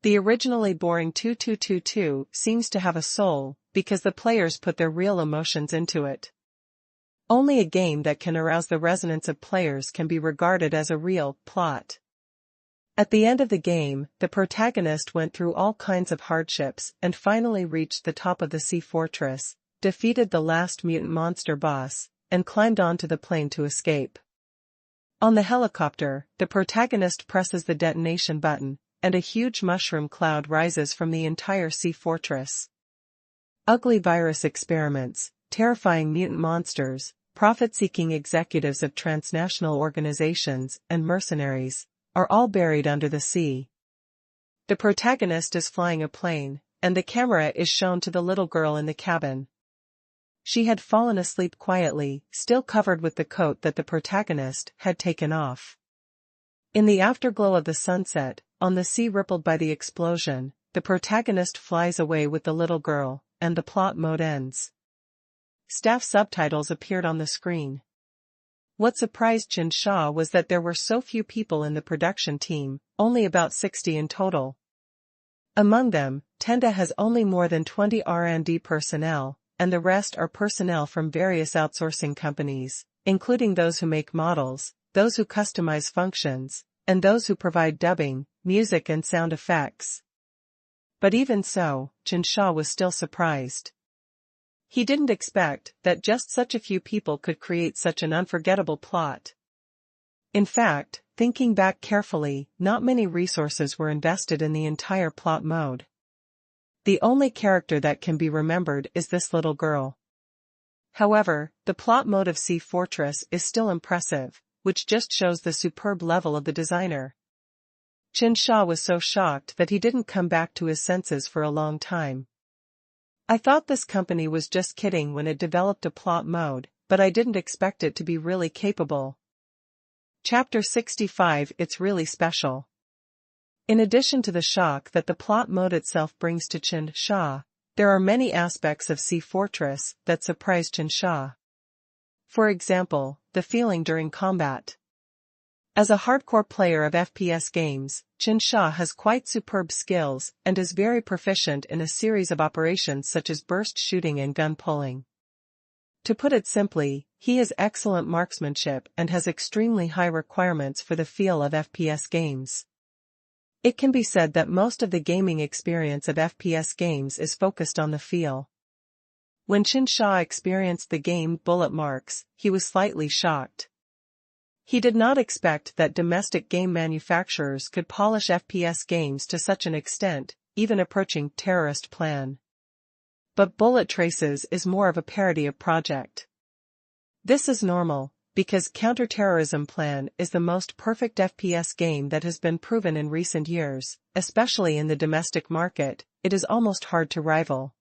The originally boring 2222 seems to have a soul, because the players put their real emotions into it. Only a game that can arouse the resonance of players can be regarded as a real plot. At the end of the game, the protagonist went through all kinds of hardships and finally reached the top of the Sea Fortress, defeated the last mutant monster boss, and climbed onto the plane to escape. On the helicopter, the protagonist presses the detonation button, and a huge mushroom cloud rises from the entire Sea Fortress. Ugly virus experiments, terrifying mutant monsters, profit-seeking executives of transnational organizations, and mercenaries, are all buried under the sea. The protagonist is flying a plane, and the camera is shown to the little girl in the cabin. She had fallen asleep quietly, still covered with the coat that the protagonist had taken off. In the afterglow of the sunset, on the sea rippled by the explosion, the protagonist flies away with the little girl, and the plot mode ends. Staff subtitles appeared on the screen. What surprised Qingshan was that there were so few people in the production team, only about 60 in total. Among them, Tenda has only more than 20 R&D personnel, and the rest are personnel from various outsourcing companies, including those who make models, those who customize functions, and those who provide dubbing, music and sound effects. But even so, Qingshan was still surprised. He didn't expect that just such a few people could create such an unforgettable plot. In fact, thinking back carefully, not many resources were invested in the entire plot mode. The only character that can be remembered is this little girl. However, the plot mode of Sea Fortress is still impressive, which just shows the superb level of the designer. Qingshan was so shocked that he didn't come back to his senses for a long time. I thought this company was just kidding when it developed a plot mode, but I didn't expect it to be really capable. Chapter 65. It's really special. In addition to the shock that the plot mode itself brings to Qingshan, there are many aspects of Sea Fortress that surprise Qingshan. For example, the feeling during combat. As a hardcore player of FPS games, Qingshan has quite superb skills and is very proficient in a series of operations such as burst shooting and gun pulling. To put it simply, he has excellent marksmanship and has extremely high requirements for the feel of FPS games. It can be said that most of the gaming experience of FPS games is focused on the feel. When Qingshan experienced the game Bullet Marks, he was slightly shocked. He did not expect that domestic game manufacturers could polish FPS games to such an extent, even approaching Terrorist Plan. But Bullet Traces is more of a parody of Project. This is normal, because Counterterrorism Plan is the most perfect FPS game that has been proven in recent years, especially in the domestic market. It is almost hard to rival.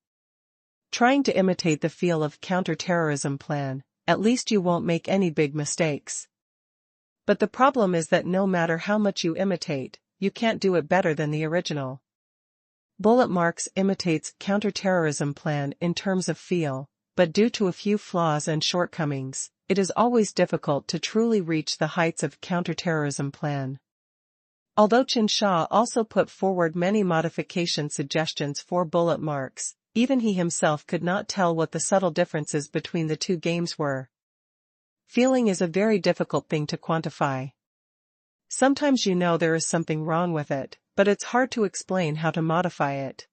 Trying to imitate the feel of Counterterrorism Plan, at least you won't make any big mistakes. But the problem is that no matter how much you imitate, you can't do it better than the original. Bullet Marks imitates Counterterrorism Plan in terms of feel, but due to a few flaws and shortcomings, it is always difficult to truly reach the heights of counterterrorism plan. Although Qingshan also put forward many modification suggestions for bullet marks, even he himself could not tell what the subtle differences between the two games were. Feeling is a very difficult thing to quantify. Sometimes you know there is something wrong with it, but it's hard to explain how to modify it.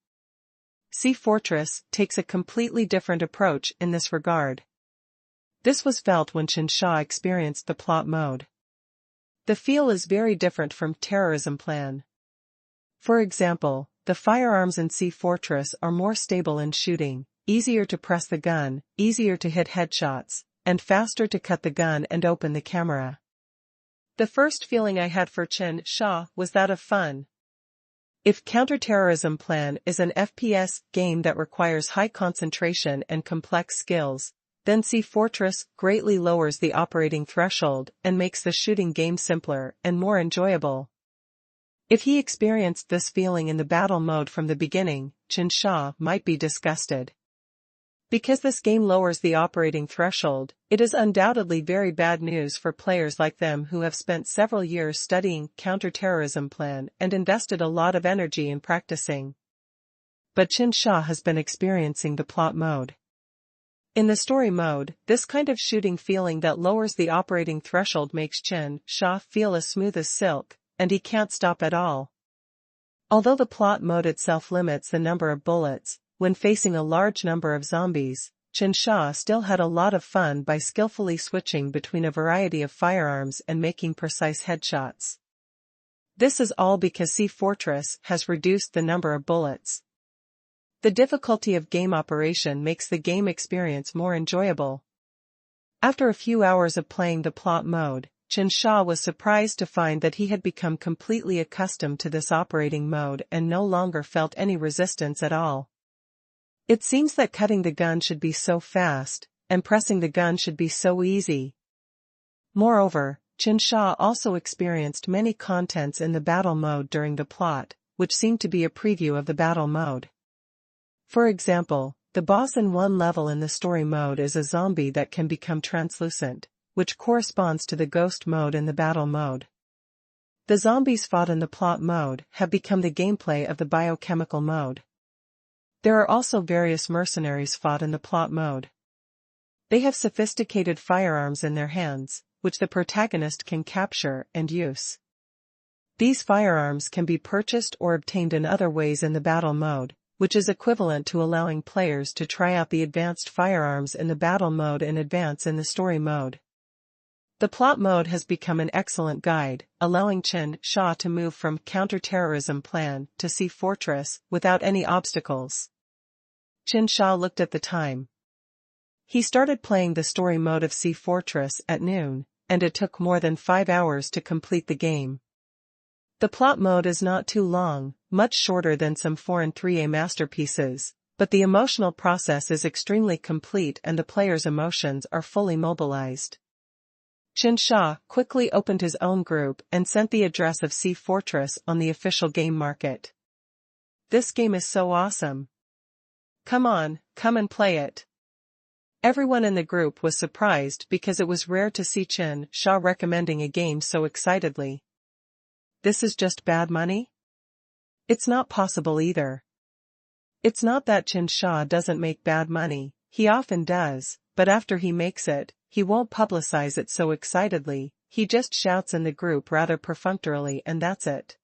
Sea Fortress takes a completely different approach in this regard. This was felt when Qingshan experienced the plot mode. The feel is very different from terrorism plan. For example, the firearms in Sea Fortress are more stable in shooting, easier to press the gun, easier to hit headshots, and faster to cut the gun and open the camera. The first feeling I had for Qingshan was that of fun. If counterterrorism plan is an FPS game that requires high concentration and complex skills, then Sea Fortress greatly lowers the operating threshold and makes the shooting game simpler and more enjoyable. If he experienced this feeling in the battle mode from the beginning, Qingshan might be disgusted. Because this game lowers the operating threshold, it is undoubtedly very bad news for players like them who have spent several years studying counterterrorism plan and invested a lot of energy in practicing. But Qingshan has been experiencing the plot mode. In the story mode, this kind of shooting feeling that lowers the operating threshold makes Qingshan feel as smooth as silk, and he can't stop at all. Although the plot mode itself limits the number of bullets, when facing a large number of zombies, Qingshan still had a lot of fun by skillfully switching between a variety of firearms and making precise headshots. This is all because Sea Fortress has reduced the number of bullets. The difficulty of game operation makes the game experience more enjoyable. After a few hours of playing the plot mode, Qingshan was surprised to find that he had become completely accustomed to this operating mode and no longer felt any resistance at all. It seems that cutting the gun should be so fast, and pressing the gun should be so easy. Moreover, Qingshan also experienced many contents in the battle mode during the plot, which seemed to be a preview of the battle mode. For example, the boss in one level in the story mode is a zombie that can become translucent, which corresponds to the ghost mode in the battle mode. The zombies fought in the plot mode have become the gameplay of the biochemical mode. There are also various mercenaries fought in the plot mode. They have sophisticated firearms in their hands, which the protagonist can capture and use. These firearms can be purchased or obtained in other ways in the battle mode, which is equivalent to allowing players to try out the advanced firearms in the battle mode in advance in the story mode. The plot mode has become an excellent guide, allowing Qingshan to move from counterterrorism plan to Sea Fortress without any obstacles. Qingshan looked at the time. He started playing the story mode of Sea Fortress at noon, and it took more than 5 hours to complete the game. The plot mode is not too long, much shorter than some foreign 3A masterpieces, but the emotional process is extremely complete and the player's emotions are fully mobilized. Qingshan quickly opened his own group and sent the address of Sea Fortress on the official game market. This game is so awesome. Come on, come and play it. Everyone in the group was surprised because it was rare to see Qingshan recommending a game so excitedly. This is just bad money? It's not possible either. It's not that Qingshan doesn't make bad money, he often does, but after he makes it, he won't publicize it so excitedly, he just shouts in the group rather perfunctorily and that's it.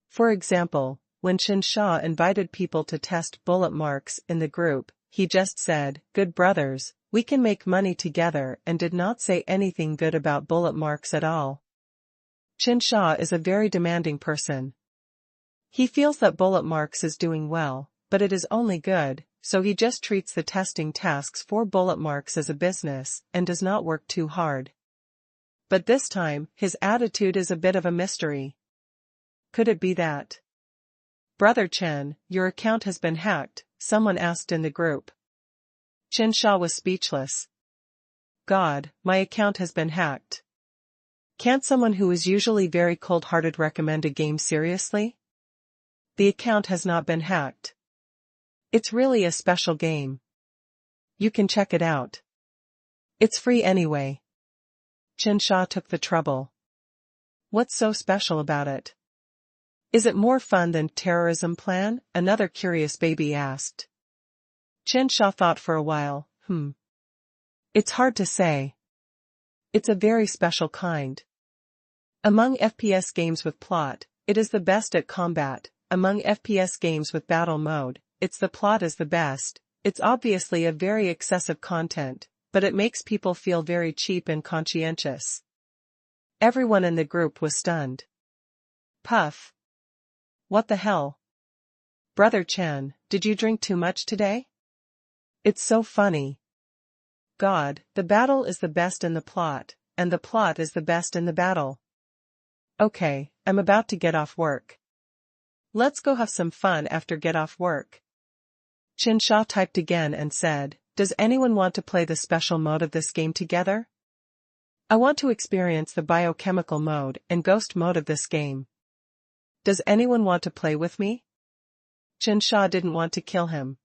For example, when Qingshan invited people to test bullet marks in the group, he just said, "Good brothers, we can make money together," and did not say anything good about bullet marks at all. Qingshan is a very demanding person. He feels that bullet marks is doing well, but it is only good, so he just treats the testing tasks for bullet marks as a business and does not work too hard. But this time, his attitude is a bit of a mystery. Could it be that? "Brother Chen, your account has been hacked," someone asked in the group. Qingshan was speechless. "God, my account has been hacked. Can't someone who is usually very cold-hearted recommend a game seriously? The account has not been hacked. It's really a special game. You can check it out." It's free anyway. Qingshan took the trouble. What's so special about it? Is it more fun than terrorism plan? Another curious baby asked. Qingshan thought for a while. It's hard to say. It's a very special kind. Among FPS games with plot, it is the best at combat. Among FPS games with battle mode, it's the plot is the best. It's obviously a very excessive content, but it makes people feel very cheap and conscientious. Everyone in the group was stunned. Puff. What the hell? Brother Qian, did you drink too much today? It's so funny. God, the battle is the best in the plot, and the plot is the best in the battle. Okay, I'm about to get off work. Let's go have some fun after get off work. Qingshan typed again and said, does anyone want to play the special mode of this game together? I want to experience the biochemical mode and ghost mode of this game. Does anyone want to play with me? Qingshan didn't want to kill him.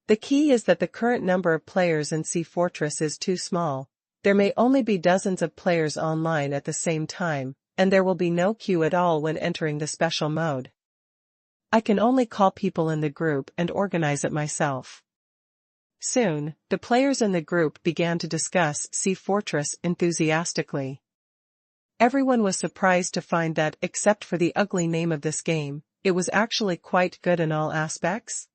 The key is that the current number of players in Sea Fortress is too small. There may only be dozens of players online at the same time, and there will be no queue at all when entering the special mode. I can only call people in the group and organize it myself. Soon, the players in the group began to discuss Sea Fortress enthusiastically. Everyone was surprised to find that, except for the ugly name of this game, it was actually quite good in all aspects.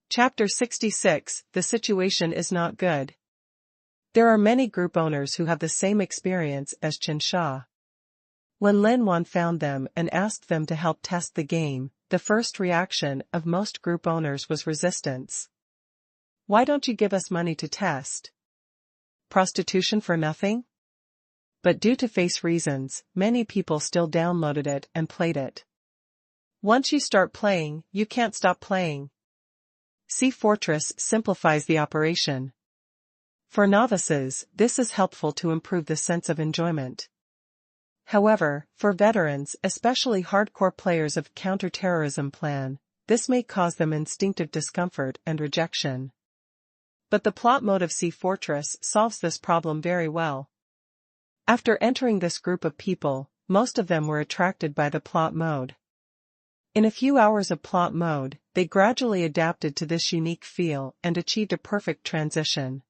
Chapter 66, The situation is not good. There are many group owners who have the same experience as Qingshan. When Lin Wan found them and asked them to help test the game, the first reaction of most group owners was resistance. Why don't you give us money to test? Prostitution for nothing? But due to face reasons, many people still downloaded it and played it. Once you start playing, you can't stop playing. Sea Fortress simplifies the operation. For novices, this is helpful to improve the sense of enjoyment. However, for veterans, especially hardcore players of counterterrorism plan, this may cause them instinctive discomfort and rejection. But the plot mode of Sea Fortress solves this problem very well. After entering this group of people, most of them were attracted by the plot mode. In a few hours of plot mode, they gradually adapted to this unique feel and achieved a perfect transition.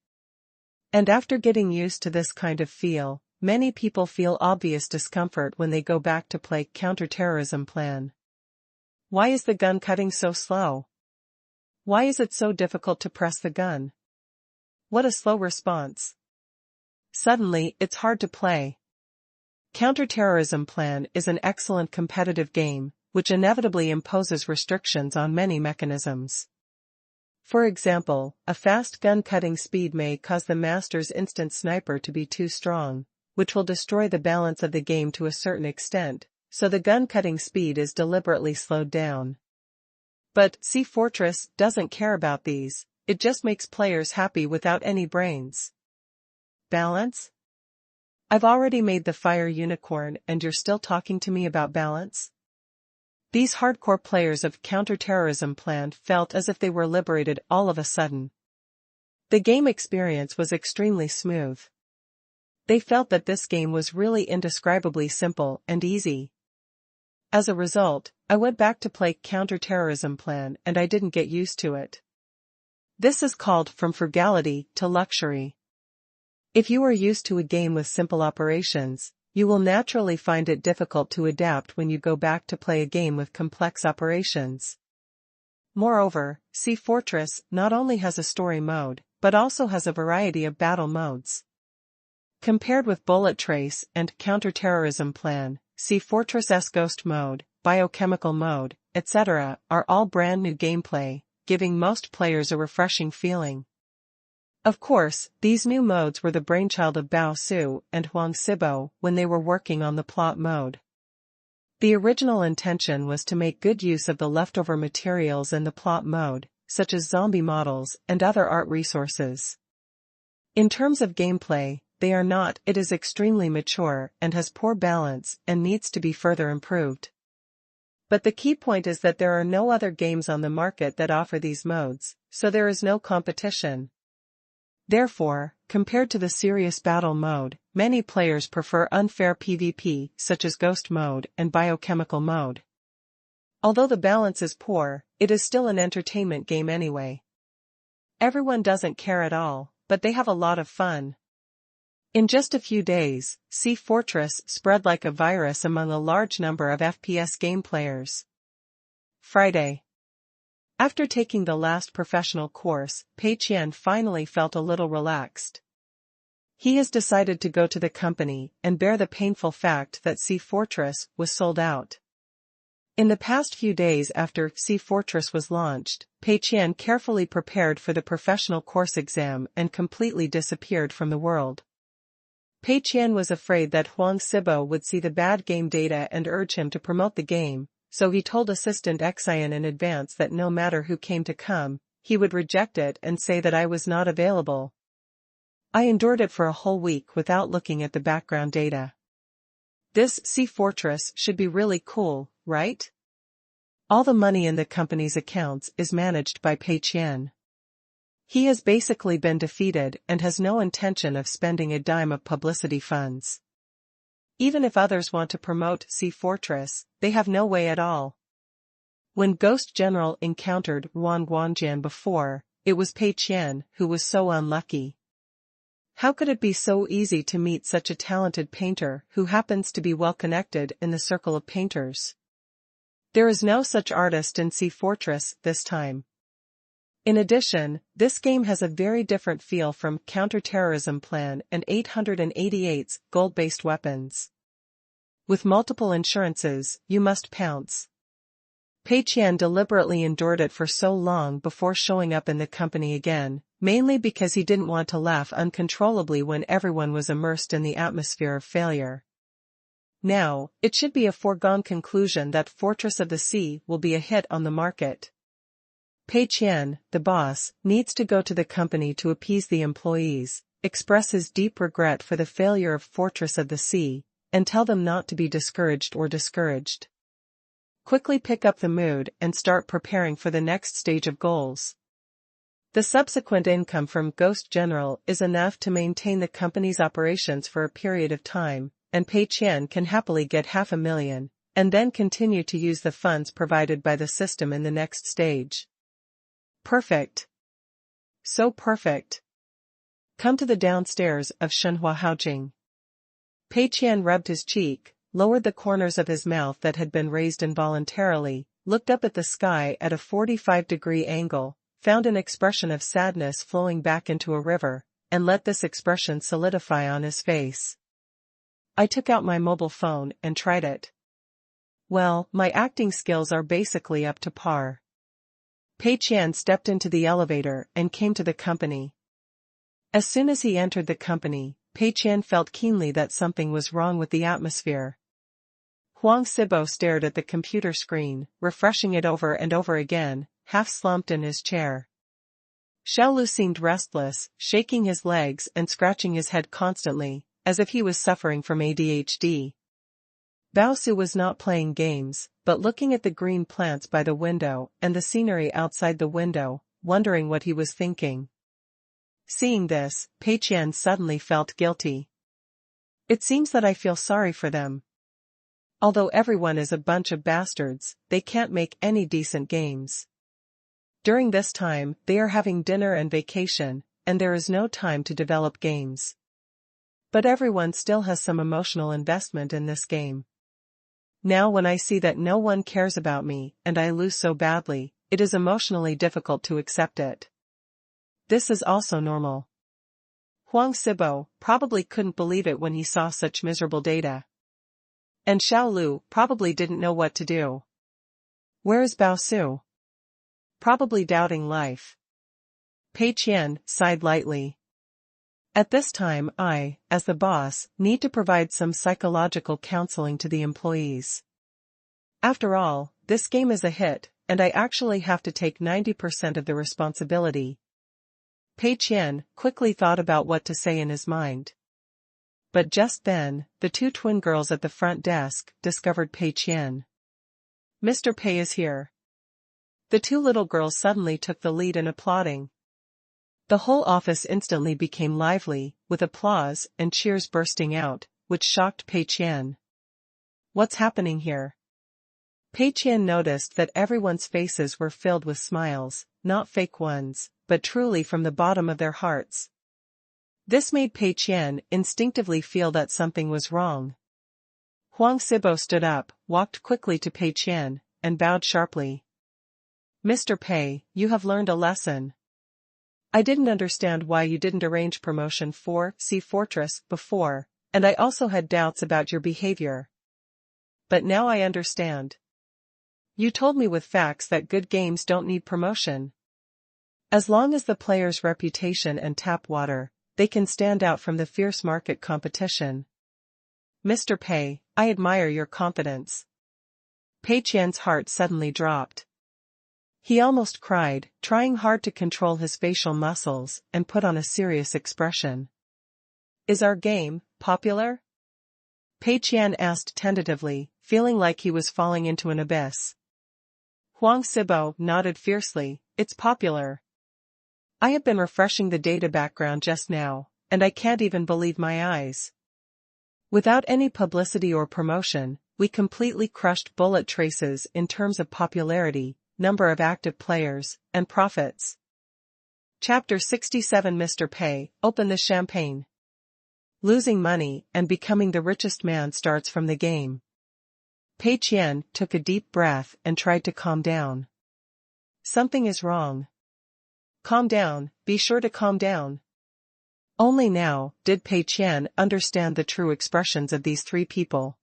And after getting used to this kind of feel, many people feel obvious discomfort when they go back to play counterterrorism plan. Why is the gun cutting so slow? Why is it so difficult to press the gun? What a slow response. Suddenly, it's hard to play. Counterterrorism plan is an excellent competitive game, which inevitably imposes restrictions on many mechanisms. For example, a fast gun cutting speed may cause the master's instant sniper to be too strong, which will destroy the balance of the game to a certain extent, so the gun cutting speed is deliberately slowed down. But Sea Fortress doesn't care about these, it just makes players happy without any brains. Balance? I've already made the fire unicorn and you're still talking to me about balance? These hardcore players of counterterrorism plan felt as if they were liberated all of a sudden. The game experience was extremely smooth. They felt that this game was really indescribably simple and easy. As a result, I went back to play counterterrorism plan and I didn't get used to it. This is called from frugality to luxury. If you are used to a game with simple operations, you will naturally find it difficult to adapt when you go back to play a game with complex operations. Moreover, Sea Fortress not only has a story mode, but also has a variety of battle modes. Compared with Bullet Trace and Counterterrorism Plan, Sea Fortress's Ghost Mode, Biochemical Mode, etc. are all brand new gameplay, giving most players a refreshing feeling. Of course, these new modes were the brainchild of Bao Su and Huang Sibo when they were working on the plot mode. The original intention was to make good use of the leftover materials in the plot mode, such as zombie models and other art resources. In terms of gameplay, they are not. It is extremely mature and has poor balance and needs to be further improved. But the key point is that there are no other games on the market that offer these modes, so there is no competition. Therefore, compared to the serious battle mode, many players prefer unfair PvP such as ghost mode and biochemical mode. Although the balance is poor, it is still an entertainment game anyway. Everyone doesn't care at all, but they have a lot of fun. In just a few days, Sea Fortress spread like a virus among a large number of FPS game players. Friday. After taking the last professional course, Pei Qian finally felt a little relaxed. He has decided to go to the company and bear the painful fact that Sea Fortress was sold out. In the past few days after Sea Fortress was launched, Pei Qian carefully prepared for the professional course exam and completely disappeared from the world. Pei Qian was afraid that Huang Sibo would see the bad game data and urge him to promote the game, so he told assistant Qian in advance that no matter who came to come, he would reject it and say that I was not available. I endured it for a whole week without looking at the background data. This Sea Fortress should be really cool, right? All the money in the company's accounts is managed by Pei Qian. He has basically been defeated and has no intention of spending a dime of publicity funds. Even if others want to promote Sea Fortress, they have no way at all. When Ghost General encountered Yuan Guangjian before, it was Pei Qian who was so unlucky. How could it be so easy to meet such a talented painter who happens to be well connected in the circle of painters? There is no such artist in Sea Fortress this time. In addition, this game has a very different feel from Counter-Terrorism Plan and 888's gold-based weapons. With multiple insurances, you must pounce. Pei Qian deliberately endured it for so long before showing up in the company again, mainly because he didn't want to laugh uncontrollably when everyone was immersed in the atmosphere of failure. Now, it should be a foregone conclusion that Fortress of the Sea will be a hit on the market. Pei Qian, the boss, needs to go to the company to appease the employees, express his deep regret for the failure of Fortress of the Sea, and tell them not to be discouraged. Quickly pick up the mood and start preparing for the next stage of goals. The subsequent income from Ghost General is enough to maintain the company's operations for a period of time, and Pei Qian can happily get $500,000, and then continue to use the funds provided by the system in the next stage. Perfect. So perfect. Come to the downstairs of Shenhua Haojing. Pei Qian rubbed his cheek, lowered the corners of his mouth that had been raised involuntarily, looked up at the sky at a 45-degree angle, found an expression of sadness flowing back into a river, and let this expression solidify on his face. I took out my mobile phone and tried it. Well, my acting skills are basically up to par. Pei Qian stepped into the elevator and came to the company. As soon as he entered the company, Pei Qian felt keenly that something was wrong with the atmosphere. Huang Sibo stared at the computer screen, refreshing it over and over again, half slumped in his chair. Xiaolu seemed restless, shaking his legs and scratching his head constantly, as if he was suffering from ADHD. Baosu was not playing games, but looking at the green plants by the window and the scenery outside the window, wondering what he was thinking. Seeing this, Pei Qian suddenly felt guilty. It seems that I feel sorry for them. Although everyone is a bunch of bastards, they can't make any decent games. During this time, they are having dinner and vacation, and there is no time to develop games. But everyone still has some emotional investment in this game. Now when I see that no one cares about me and I lose so badly, it is emotionally difficult to accept it. This is also normal. Huang Sibo probably couldn't believe it when he saw such miserable data. And Xiaolu probably didn't know what to do. Where is Baosu? Probably doubting life. Pei Qian sighed lightly. At this time I, as the boss, need to provide some psychological counseling to the employees. After all, this game is a hit, and I actually have to take 90% of the responsibility. Pei Qian quickly thought about what to say in his mind. But just then, the two twin girls at the front desk discovered Pei Qian. Mr. Pei is here. The two little girls suddenly took the lead in applauding. The whole office instantly became lively, with applause and cheers bursting out, which shocked Pei Qian. What's happening here? Pei Qian noticed that everyone's faces were filled with smiles, not fake ones, but truly from the bottom of their hearts. This made Pei Qian instinctively feel that something was wrong. Huang Sibo stood up, walked quickly to Pei Qian, and bowed sharply. Mr. Pei, you have learned a lesson. I didn't understand why you didn't arrange promotion for Sea Fortress before, and I also had doubts about your behavior. But now I understand. You told me with facts that good games don't need promotion. As long as the player's reputation and tap water, they can stand out from the fierce market competition. Mr. Pei, I admire your confidence. Pei Qian's heart suddenly dropped. He almost cried, trying hard to control his facial muscles and put on a serious expression. Is our game popular? Pei Qian asked tentatively, feeling like he was falling into an abyss. Huang Sibo nodded fiercely, it's popular. I have been refreshing the data background just now, and I can't even believe my eyes. Without any publicity or promotion, we completely crushed Bullet Traces in terms of popularity, number of active players, and profits. Chapter 67 Mr. Pei, open the champagne. Losing money and becoming the richest man starts from the game. Pei Qian took a deep breath and tried to calm down. Something is wrong. Calm down, be sure to calm down. Only now did Pei Qian understand the true expressions of these three people.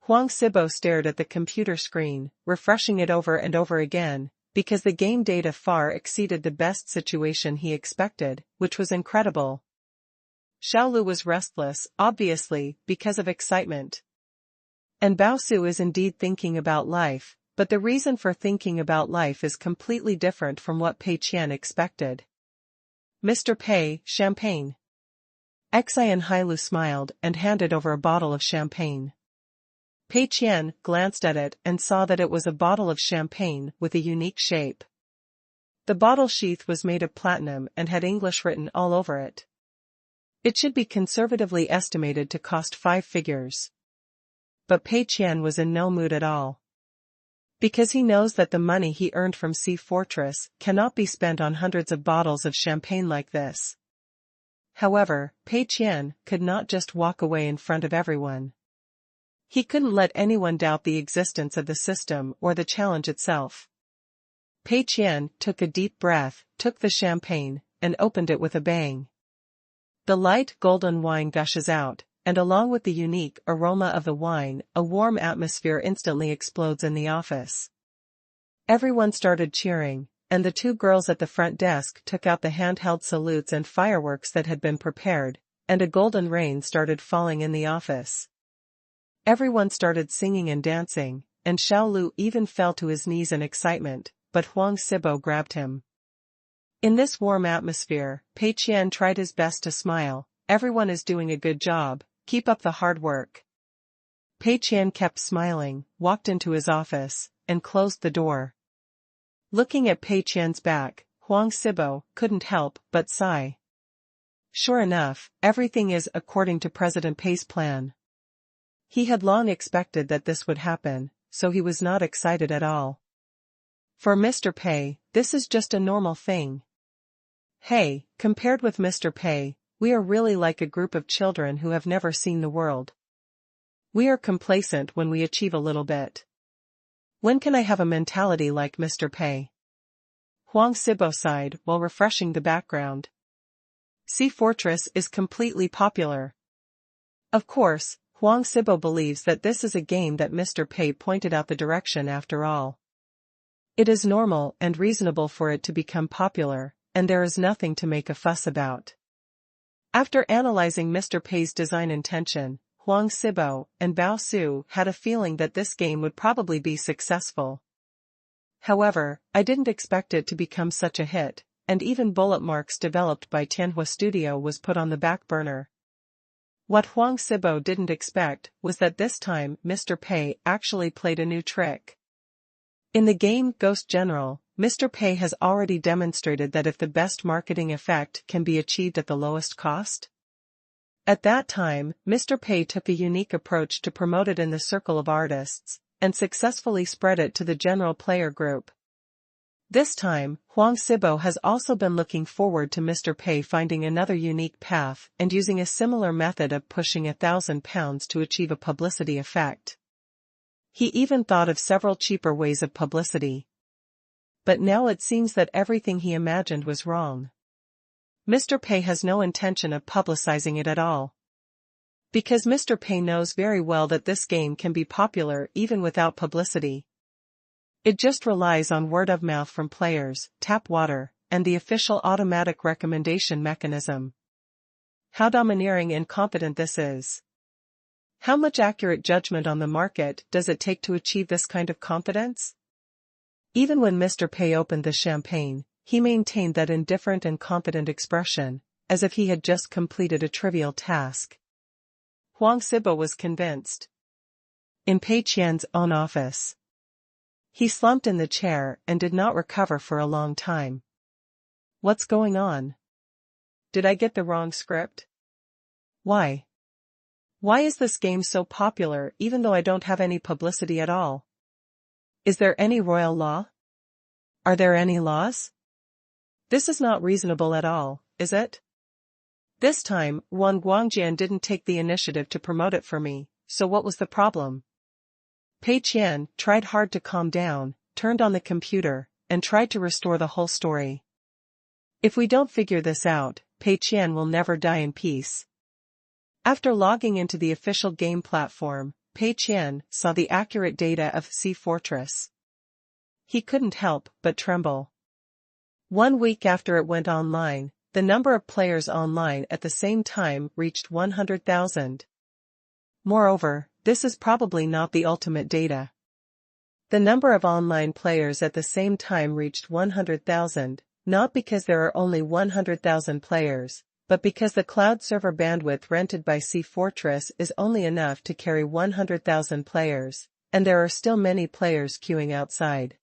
Huang Sibo stared at the computer screen, refreshing it over and over again, because the game data far exceeded the best situation he expected, which was incredible. Xiaolu was restless, obviously, because of excitement. And Baosu is indeed thinking about life, but the reason for thinking about life is completely different from what Pei Qian expected. Mr. Pei, champagne. Xian Hailu smiled and handed over a bottle of champagne. Pei Qian glanced at it and saw that it was a bottle of champagne with a unique shape. The bottle sheath was made of platinum and had English written all over it. It should be conservatively estimated to cost 5 figures. But Pei Qian was in no mood at all. Because he knows that the money he earned from Sea Fortress cannot be spent on hundreds of bottles of champagne like this. However, Pei Qian could not just walk away in front of everyone. He couldn't let anyone doubt the existence of the system or the challenge itself. Pei Qian took a deep breath, took the champagne, and opened it with a bang. The light golden wine gushes out, and along with the unique aroma of the wine, a warm atmosphere instantly explodes in the office. Everyone started cheering, and the 2 girls at the front desk took out the handheld salutes and fireworks that had been prepared, and a golden rain started falling in the office. Everyone started singing and dancing, and Xiaolu even fell to his knees in excitement, but Huang Sibo grabbed him. In this warm atmosphere, Pei Qian tried his best to smile. Everyone is doing a good job, keep up the hard work. Pei Qian kept smiling, walked into his office, and closed the door. Looking at Pei Qian's back, Huang Sibo couldn't help but sigh. Sure enough, everything is according to President Pei's plan. He had long expected that this would happen, so he was not excited at all. For Mr. Pei, this is just a normal thing. Hey, compared with Mr. Pei, we are really like a group of children who have never seen the world. We are complacent when we achieve a little bit. When can I have a mentality like Mr. Pei? Huang Sibo sighed while refreshing the background. Sea Fortress is completely popular. Of course, Huang Sibo believes that this is a game that Mr. Pei pointed out the direction after all. It is normal and reasonable for it to become popular, and there is nothing to make a fuss about. After analyzing Mr. Pei's design intention, Huang Sibo and Bao Su had a feeling that this game would probably be successful. However, I didn't expect it to become such a hit, and even bullet marks developed by Tianhua Studio was put on the back burner. What Huang Sibo didn't expect was that this time Mr. Pei actually played a new trick. In the game Ghost General, Mr. Pei has already demonstrated that if the best marketing effect can be achieved at the lowest cost. At that time, Mr. Pei took a unique approach to promote it in the circle of artists, and successfully spread it to the general player group. This time, Huang Sibo has also been looking forward to Mr. Pei finding another unique path and using a similar method of pushing £1,000 to achieve a publicity effect. He even thought of several cheaper ways of publicity. But now it seems that everything he imagined was wrong. Mr. Pei has no intention of publicizing it at all. Because Mr. Pei knows very well that this game can be popular even without publicity. It just relies on word of mouth from players, tap water, and the official automatic recommendation mechanism. How domineering and confident this is. How much accurate judgment on the market does it take to achieve this kind of confidence? Even when Mr. Pei opened the champagne, he maintained that indifferent and confident expression, as if he had just completed a trivial task. Huang Sibo was convinced. In Pei Qian's own office, he slumped in the chair and did not recover for a long time. What's going on? Did I get the wrong script? Why? Why is this game so popular even though I don't have any publicity at all? Is there any royal law? Are there any laws? This is not reasonable at all, is it? This time, Wang Guangjian didn't take the initiative to promote it for me, so what was the problem? Pei Qian tried hard to calm down, turned on the computer, and tried to restore the whole story. If we don't figure this out, Pei Qian will never die in peace. After logging into the official game platform, Pei Qian saw the accurate data of Sea Fortress. He couldn't help but tremble. 1 week after it went online, the number of players online at the same time reached 100,000. Moreover, this is probably not the ultimate data. The number of online players at the same time reached 100,000, not because there are only 100,000 players, but because the cloud server bandwidth rented by Sea Fortress is only enough to carry 100,000 players, and there are still many players queuing outside.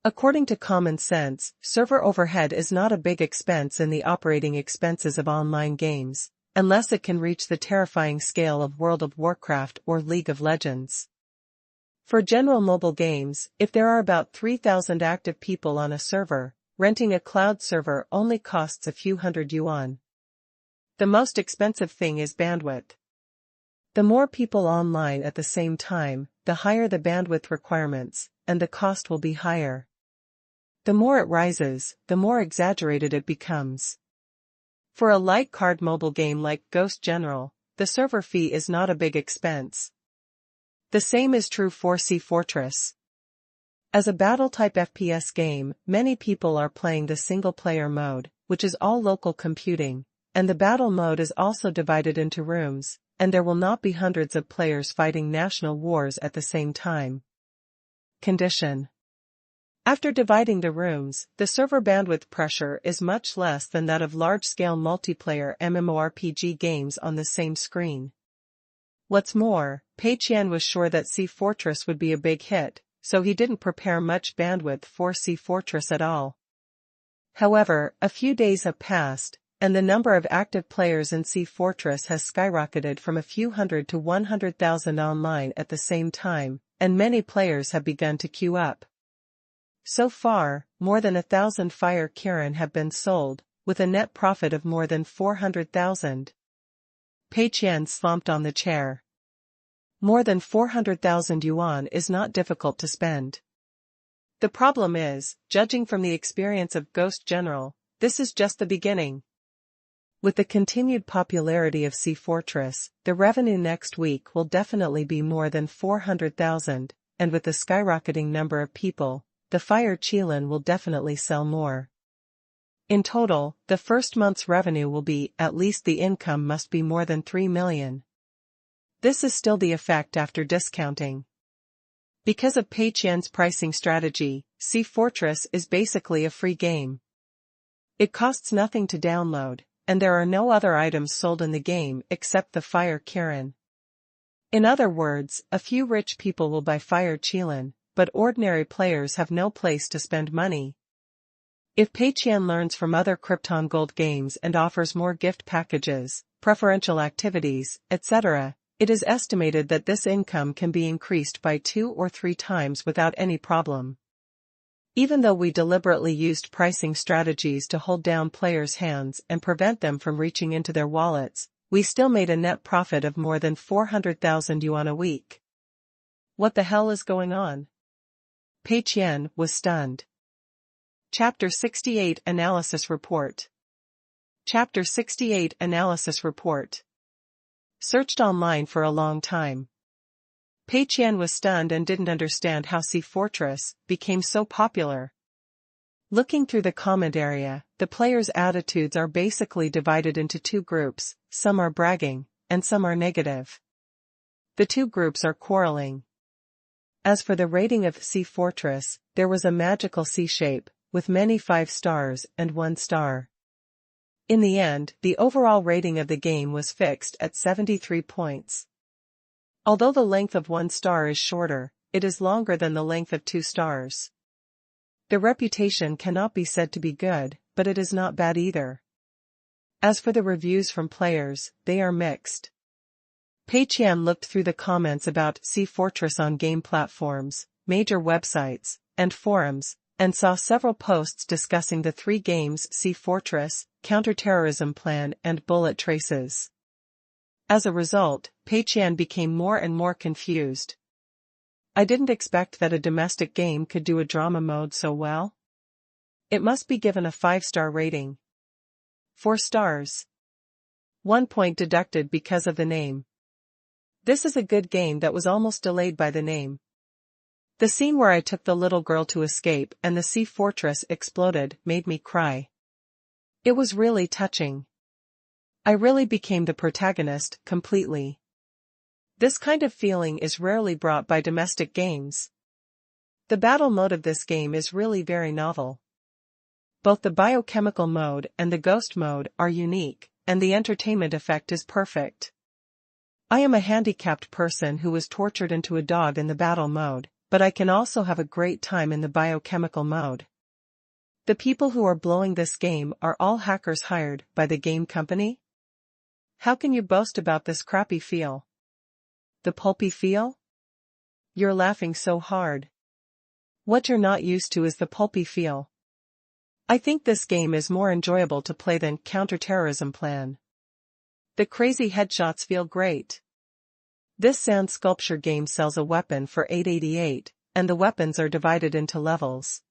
According to common sense, server overhead is not a big expense in the operating expenses of online games, unless it can reach the terrifying scale of World of Warcraft or League of Legends. For general mobile games, if there are about 3,000 active people on a server, renting a cloud server only costs a few hundred yuan. The most expensive thing is bandwidth. The more people online at the same time, the higher the bandwidth requirements, and the cost will be higher. The more it rises, the more exaggerated it becomes. For a light card mobile game like Ghost General, the server fee is not a big expense. The same is true for Sea Fortress. As a battle-type FPS game, many people are playing the single-player mode, which is all local computing, and the battle mode is also divided into rooms, and there will not be hundreds of players fighting national wars at the same time. Condition. After dividing the rooms, the server bandwidth pressure is much less than that of large-scale multiplayer MMORPG games on the same screen. What's more, Pei Qian was sure that Sea Fortress would be a big hit, so he didn't prepare much bandwidth for Sea Fortress at all. However, a few days have passed, and the number of active players in Sea Fortress has skyrocketed from a few hundred to 100,000 online at the same time, and many players have begun to queue up. So far, more than 1,000 fire Kirin have been sold, with a net profit of more than 400,000. Pei Qian slumped on the chair. More than 400,000 yuan is not difficult to spend. The problem is, judging from the experience of Ghost General, this is just the beginning. With the continued popularity of Sea Fortress, the revenue next week will definitely be more than 400,000, and with the skyrocketing number of people, the Fire Qilan will definitely sell more. In total, the first month's revenue will be, at least the income must be more than 3 million. This is still the effect after discounting. Because of Pei Qian's pricing strategy, Sea Fortress is basically a free game. It costs nothing to download, and there are no other items sold in the game except the Fire Kirin. In other words, a few rich people will buy Fire Qilan, but ordinary players have no place to spend money. If Pei Qian learns from other Krypton Gold games and offers more gift packages, preferential activities, etc., it is estimated that this income can be increased by 2 or 3 times without any problem. Even though we deliberately used pricing strategies to hold down players' hands and prevent them from reaching into their wallets, we still made a net profit of more than 400,000 yuan a week. What the hell is going on? Pei Qian was stunned. Chapter 68 Analysis Report. Chapter 68 Analysis Report. Searched online for a long time. Pei Qian was stunned and didn't understand how Sea Fortress became so popular. Looking through the comment area, the players' attitudes are basically divided into 2 groups, some are bragging, and some are negative. The 2 groups are quarreling. As for the rating of Sea Fortress, there was a magical C shape, with many 5 stars and 1 star. In the end, the overall rating of the game was fixed at 73 points. Although the length of 1 star is shorter, it is longer than the length of 2 stars. The reputation cannot be said to be good, but it is not bad either. As for the reviews from players, they are mixed. Pei Qian looked through the comments about Sea Fortress on game platforms, major websites, and forums, and saw several posts discussing the 3 games Sea Fortress, Counterterrorism Plan and Bullet Traces. As a result, Pei Qian became more and more confused. I didn't expect that a domestic game could do a drama mode so well. It must be given a 5-star rating. 4 stars. 1 point deducted because of the name. This is a good game that was almost delayed by the name. The scene where I took the little girl to escape and the Sea Fortress exploded made me cry. It was really touching. I really became the protagonist, completely. This kind of feeling is rarely brought by domestic games. The battle mode of this game is really very novel. Both the biochemical mode and the ghost mode are unique, and the entertainment effect is perfect. I am a handicapped person who was tortured into a dog in the battle mode, but I can also have a great time in the biochemical mode. The people who are blowing this game are all hackers hired by the game company? How can you boast about this crappy feel? The pulpy feel? You're laughing so hard. What you're not used to is the pulpy feel. I think this game is more enjoyable to play than Counterterrorism Plan. The crazy headshots feel great. This sand sculpture game sells a weapon for 888, and the weapons are divided into levels.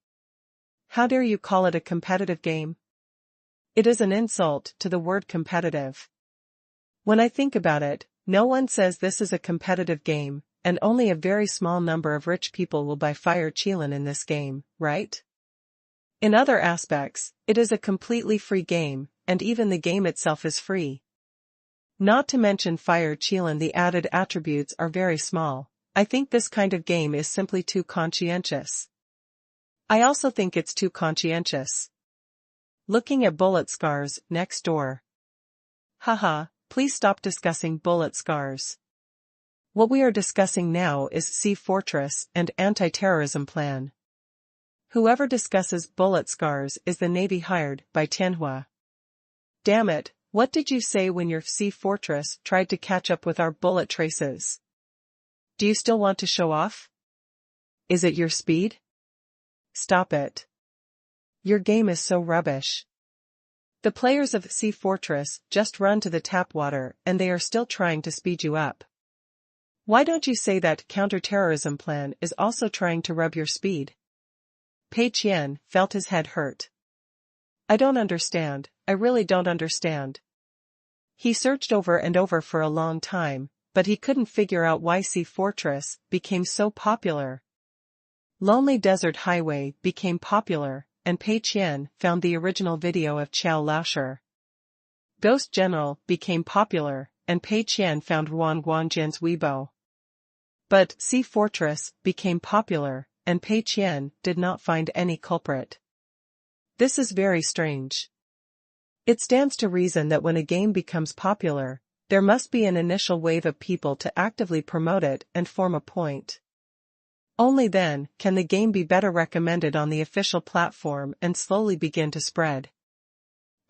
How dare you call it a competitive game? It is an insult to the word competitive. When I think about it, no one says this is a competitive game, and only a very small number of rich people will buy Pei Qian in this game, right? In other aspects, it is a completely free game, and even the game itself is free. Not to mention Pei Qian, the added attributes are very small. I think this kind of game is simply too conscientious. I also think it's too conscientious. Looking at bullet scars next door. Haha, please stop discussing bullet scars. What we are discussing now is Sea Fortress and Anti-Terrorism Plan. Whoever discusses bullet scars is the Navy hired by Tianhua. Damn it, what did you say when your Sea Fortress tried to catch up with our bullet traces? Do you still want to show off? Is it your speed? Stop it. Your game is so rubbish. The players of Sea Fortress just run to the tap water and they are still trying to speed you up. Why don't you say that Counterterrorism Plan is also trying to rub your speed? Pei Qian felt his head hurt. I don't understand, I really don't understand. He searched over and over for a long time, but he couldn't figure out why Sea Fortress became so popular. Lonely Desert Highway became popular, and Pei Qian found the original video of Qiao Laoshi. Ghost General became popular, and Pei Qian found Ruan Guangjian's Weibo. But Sea Fortress became popular, and Pei Qian did not find any culprit. This is very strange. It stands to reason that when a game becomes popular, there must be an initial wave of people to actively promote it and form a point. Only then can the game be better recommended on the official platform and slowly begin to spread.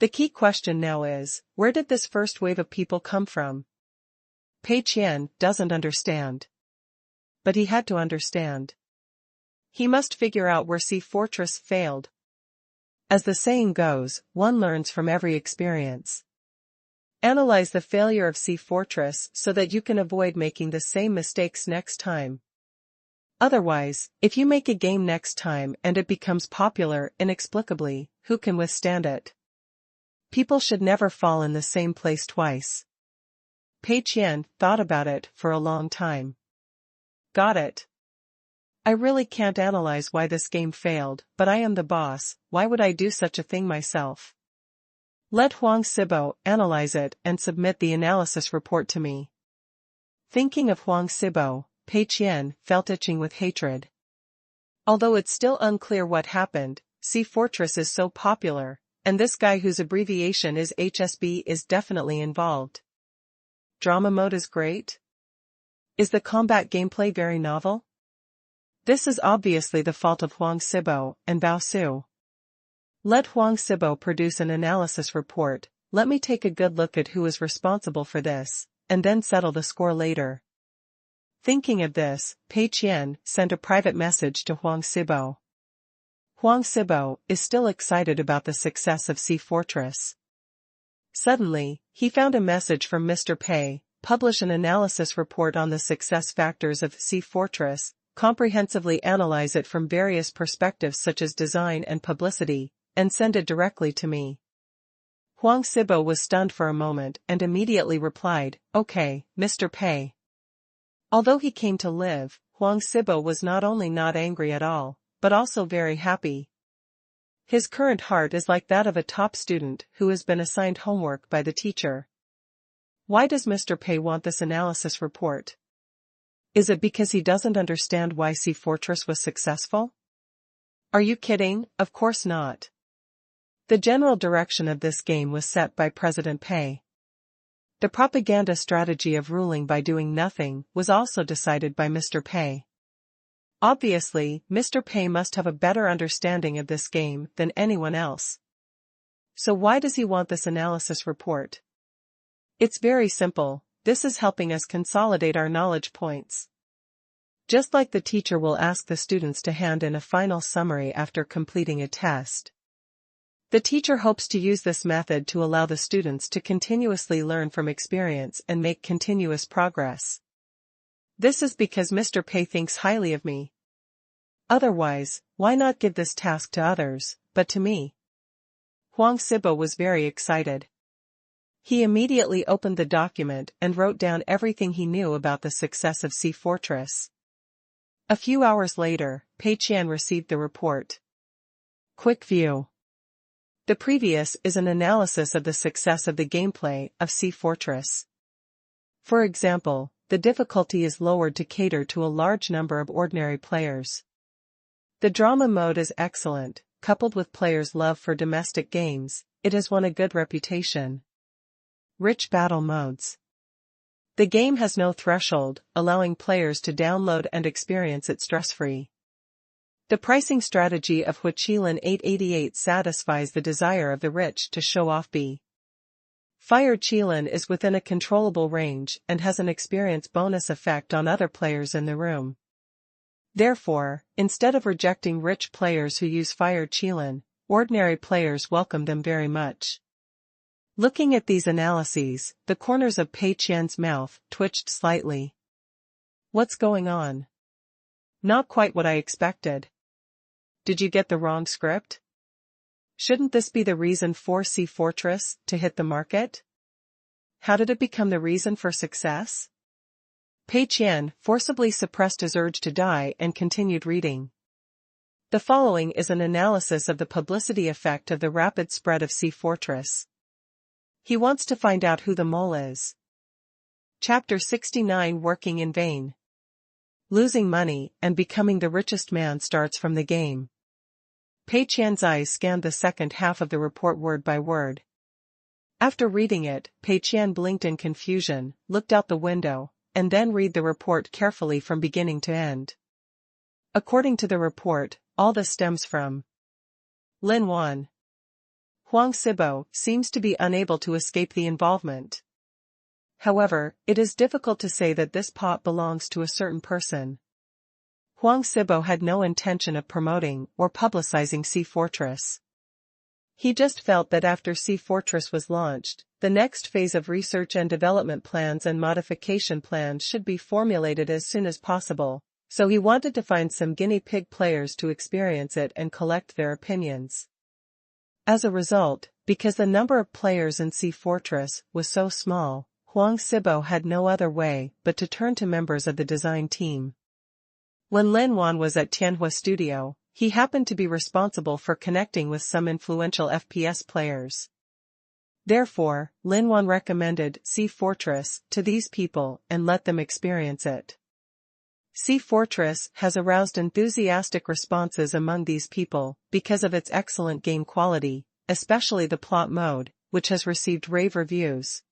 The key question now is, where did this first wave of people come from? Pei Qian doesn't understand. But he had to understand. He must figure out where Sea Fortress failed. As the saying goes, one learns from every experience. Analyze the failure of Sea Fortress so that you can avoid making the same mistakes next time. Otherwise, if you make a game next time and it becomes popular inexplicably, who can withstand it? People should never fall in the same place twice. Pei Qian thought about it for a long time. Got it. I really can't analyze why this game failed, but I am the boss, why would I do such a thing myself? Let Huang Sibo analyze it and submit the analysis report to me. Thinking of Huang Sibo, Pei Qian felt itching with hatred. Although it's still unclear what happened, Sea Fortress is so popular, and this guy whose abbreviation is HSB is definitely involved. Drama mode is great? Is the combat gameplay very novel? This is obviously the fault of Huang Sibo and Bao Su. Let Huang Sibo produce an analysis report, let me take a good look at who is responsible for this, and then settle the score later. Thinking of this, Pei Qian sent a private message to Huang Sibo. Huang Sibo is still excited about the success of Sea Fortress. Suddenly, he found a message from Mr. Pei, publish an analysis report on the success factors of Sea Fortress, comprehensively analyze it from various perspectives such as design and publicity, and send it directly to me. Huang Sibo was stunned for a moment and immediately replied, okay, Mr. Pei. Although he came to live, Huang Sibo was not only not angry at all, but also very happy. His current heart is like that of a top student who has been assigned homework by the teacher. Why does Mr. Pei want this analysis report? Is it because he doesn't understand why Sea Fortress was successful? Are you kidding? Of course not. The general direction of this game was set by President Pei. The propaganda strategy of ruling by doing nothing was also decided by Mr. Pei. Obviously, Mr. Pei must have a better understanding of this game than anyone else. So why does he want this analysis report? It's very simple, this is helping us consolidate our knowledge points. Just like the teacher will ask the students to hand in a final summary after completing a test. The teacher hopes to use this method to allow the students to continuously learn from experience and make continuous progress. This is because Mr. Pei thinks highly of me. Otherwise, why not give this task to others, but to me? Huang Sibo was very excited. He immediately opened the document and wrote down everything he knew about the success of Sea Fortress. A few hours later, Pei Qian received the report. Quick view. The previous is an analysis of the success of the gameplay of Sea Fortress. For example, the difficulty is lowered to cater to a large number of ordinary players. The drama mode is excellent, coupled with players' love for domestic games, it has won a good reputation. Rich battle modes. The game has no threshold, allowing players to download and experience it stress-free. The pricing strategy of Huiqilan 888 satisfies the desire of the rich to show off B. Fire Qilan is within a controllable range and has an experience bonus effect on other players in the room. Therefore, instead of rejecting rich players who use Fire Qilan, ordinary players welcome them very much. Looking at these analyses, the corners of Pei Qian's mouth twitched slightly. What's going on? Not quite what I expected. Did you get the wrong script? Shouldn't this be the reason for Sea Fortress to hit the market? How did it become the reason for success? Pei Qian forcibly suppressed his urge to die and continued reading. The following is an analysis of the publicity effect of the rapid spread of Sea Fortress. He wants to find out who the mole is. Chapter 69 Working in Vain. Losing money and becoming the richest man starts from the game. Pei Qian's eyes scanned the second half of the report word by word. After reading it, Pei Qian blinked in confusion, looked out the window, and then read the report carefully from beginning to end. According to the report, all this stems from Lin Wan. Huang Sibo seems to be unable to escape the involvement. However, it is difficult to say that this pot belongs to a certain person. Huang Sibo had no intention of promoting or publicizing Sea Fortress. He just felt that after Sea Fortress was launched, the next phase of research and development plans and modification plans should be formulated as soon as possible, so he wanted to find some guinea pig players to experience it and collect their opinions. As a result, because the number of players in Sea Fortress was so small, Huang Sibo had no other way but to turn to members of the design team. When Lin Wan was at Tianhua Studio, he happened to be responsible for connecting with some influential FPS players. Therefore, Lin Wan recommended Sea Fortress to these people and let them experience it. Sea Fortress has aroused enthusiastic responses among these people because of its excellent game quality, especially the plot mode, which has received rave reviews.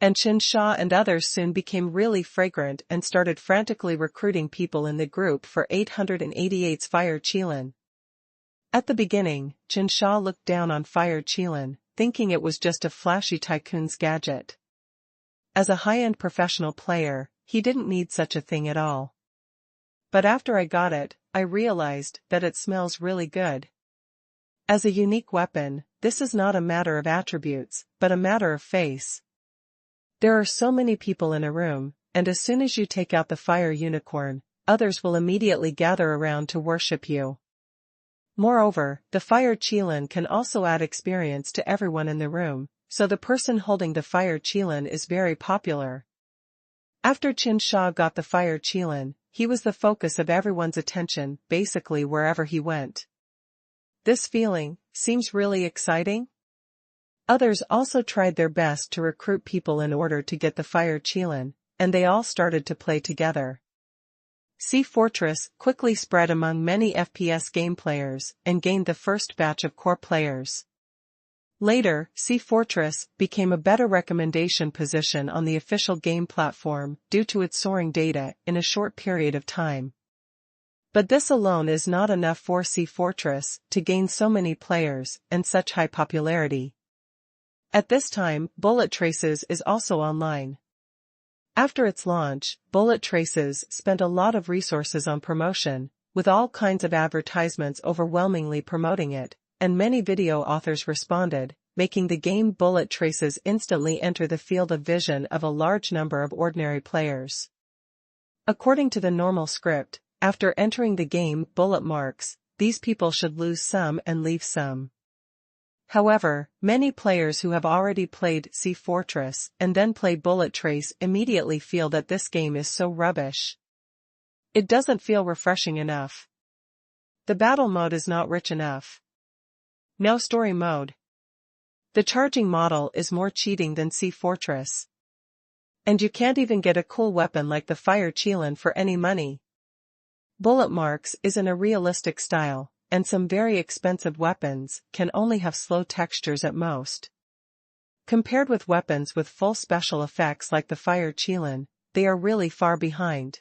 And Qingshan and others soon became really fragrant and started frantically recruiting people in the group for 888's Fire Qilan. At the beginning, Qingshan looked down on Fire Qilan, thinking it was just a flashy tycoon's gadget. As a high-end professional player, he didn't need such a thing at all. But after I got it, I realized that it smells really good. As a unique weapon, this is not a matter of attributes, but a matter of face. There are so many people in a room, and as soon as you take out the fire unicorn, others will immediately gather around to worship you. Moreover, the Fire Qilan can also add experience to everyone in the room, so the person holding the Fire Qilan is very popular. After Qingshan got the Fire Qilan, he was the focus of everyone's attention, basically wherever he went. This feeling seems really exciting. Others also tried their best to recruit people in order to get the Fire Qilan, and they all started to play together. Sea Fortress quickly spread among many FPS game players and gained the first batch of core players. Later, Sea Fortress became a better recommendation position on the official game platform due to its soaring data in a short period of time. But this alone is not enough for Sea Fortress to gain so many players and such high popularity. At this time, Bullet Traces is also online. After its launch, Bullet Traces spent a lot of resources on promotion, with all kinds of advertisements overwhelmingly promoting it, and many video authors responded, making the game Bullet Traces instantly enter the field of vision of a large number of ordinary players. According to the normal script, after entering the game Bullet Marks, these people should lose some and leave some. However, many players who have already played Sea Fortress and then play Bullet Trace immediately feel that this game is so rubbish. It doesn't feel refreshing enough. The battle mode is not rich enough. No story mode. The charging model is more cheating than Sea Fortress. And you can't even get a cool weapon like the Fire Qilan for any money. Bullet Marks is in a realistic style, and some very expensive weapons can only have slow textures at most. Compared with weapons with full special effects like the Fire Qilan, they are really far behind.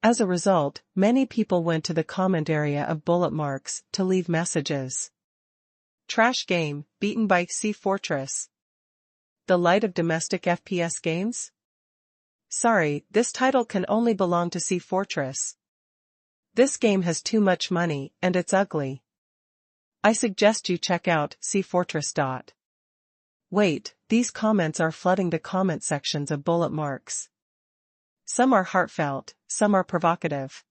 As a result, many people went to the comment area of Bullet Marks to leave messages. Trash game, beaten by Sea Fortress. The light of domestic FPS games? Sorry, this title can only belong to Sea Fortress. This game has too much money, and it's ugly. I suggest you check out Sea Fortress. Wait, these comments are flooding the comment sections of Bullet Marks. Some are heartfelt, some are provocative.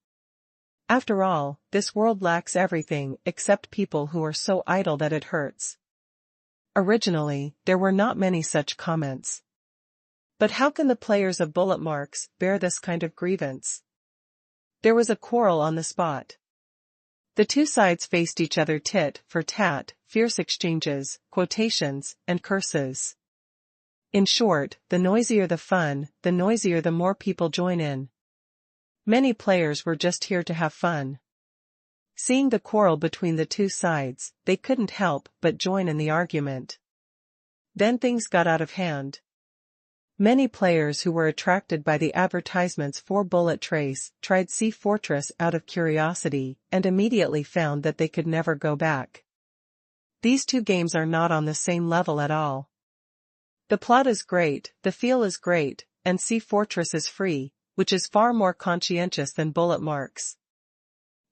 After all, this world lacks everything except people who are so idle that it hurts. Originally, there were not many such comments. But how can the players of Bullet Marks bear this kind of grievance? There was a quarrel on the spot. The two sides faced each other tit for tat, fierce exchanges, quotations, and curses. In short, the noisier the fun, the noisier the more people join in. Many players were just here to have fun. Seeing the quarrel between the two sides, they couldn't help but join in the argument. Then things got out of hand. Many players who were attracted by the advertisements for Bullet Trace tried Sea Fortress out of curiosity and immediately found that they could never go back. These two games are not on the same level at all. The plot is great, the feel is great, and Sea Fortress is free, which is far more conscientious than Bullet Marks.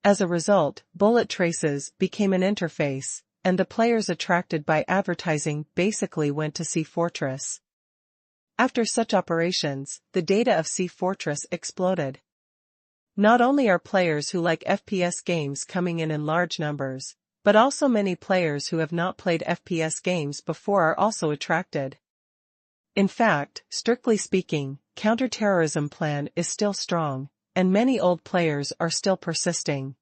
As a result, Bullet Traces became an interface, and the players attracted by advertising basically went to Sea Fortress. After such operations, the data of Sea Fortress exploded. Not only are players who like FPS games coming in large numbers, but also many players who have not played FPS games before are also attracted. In fact, strictly speaking, counterterrorism plan is still strong, and many old players are still persisting.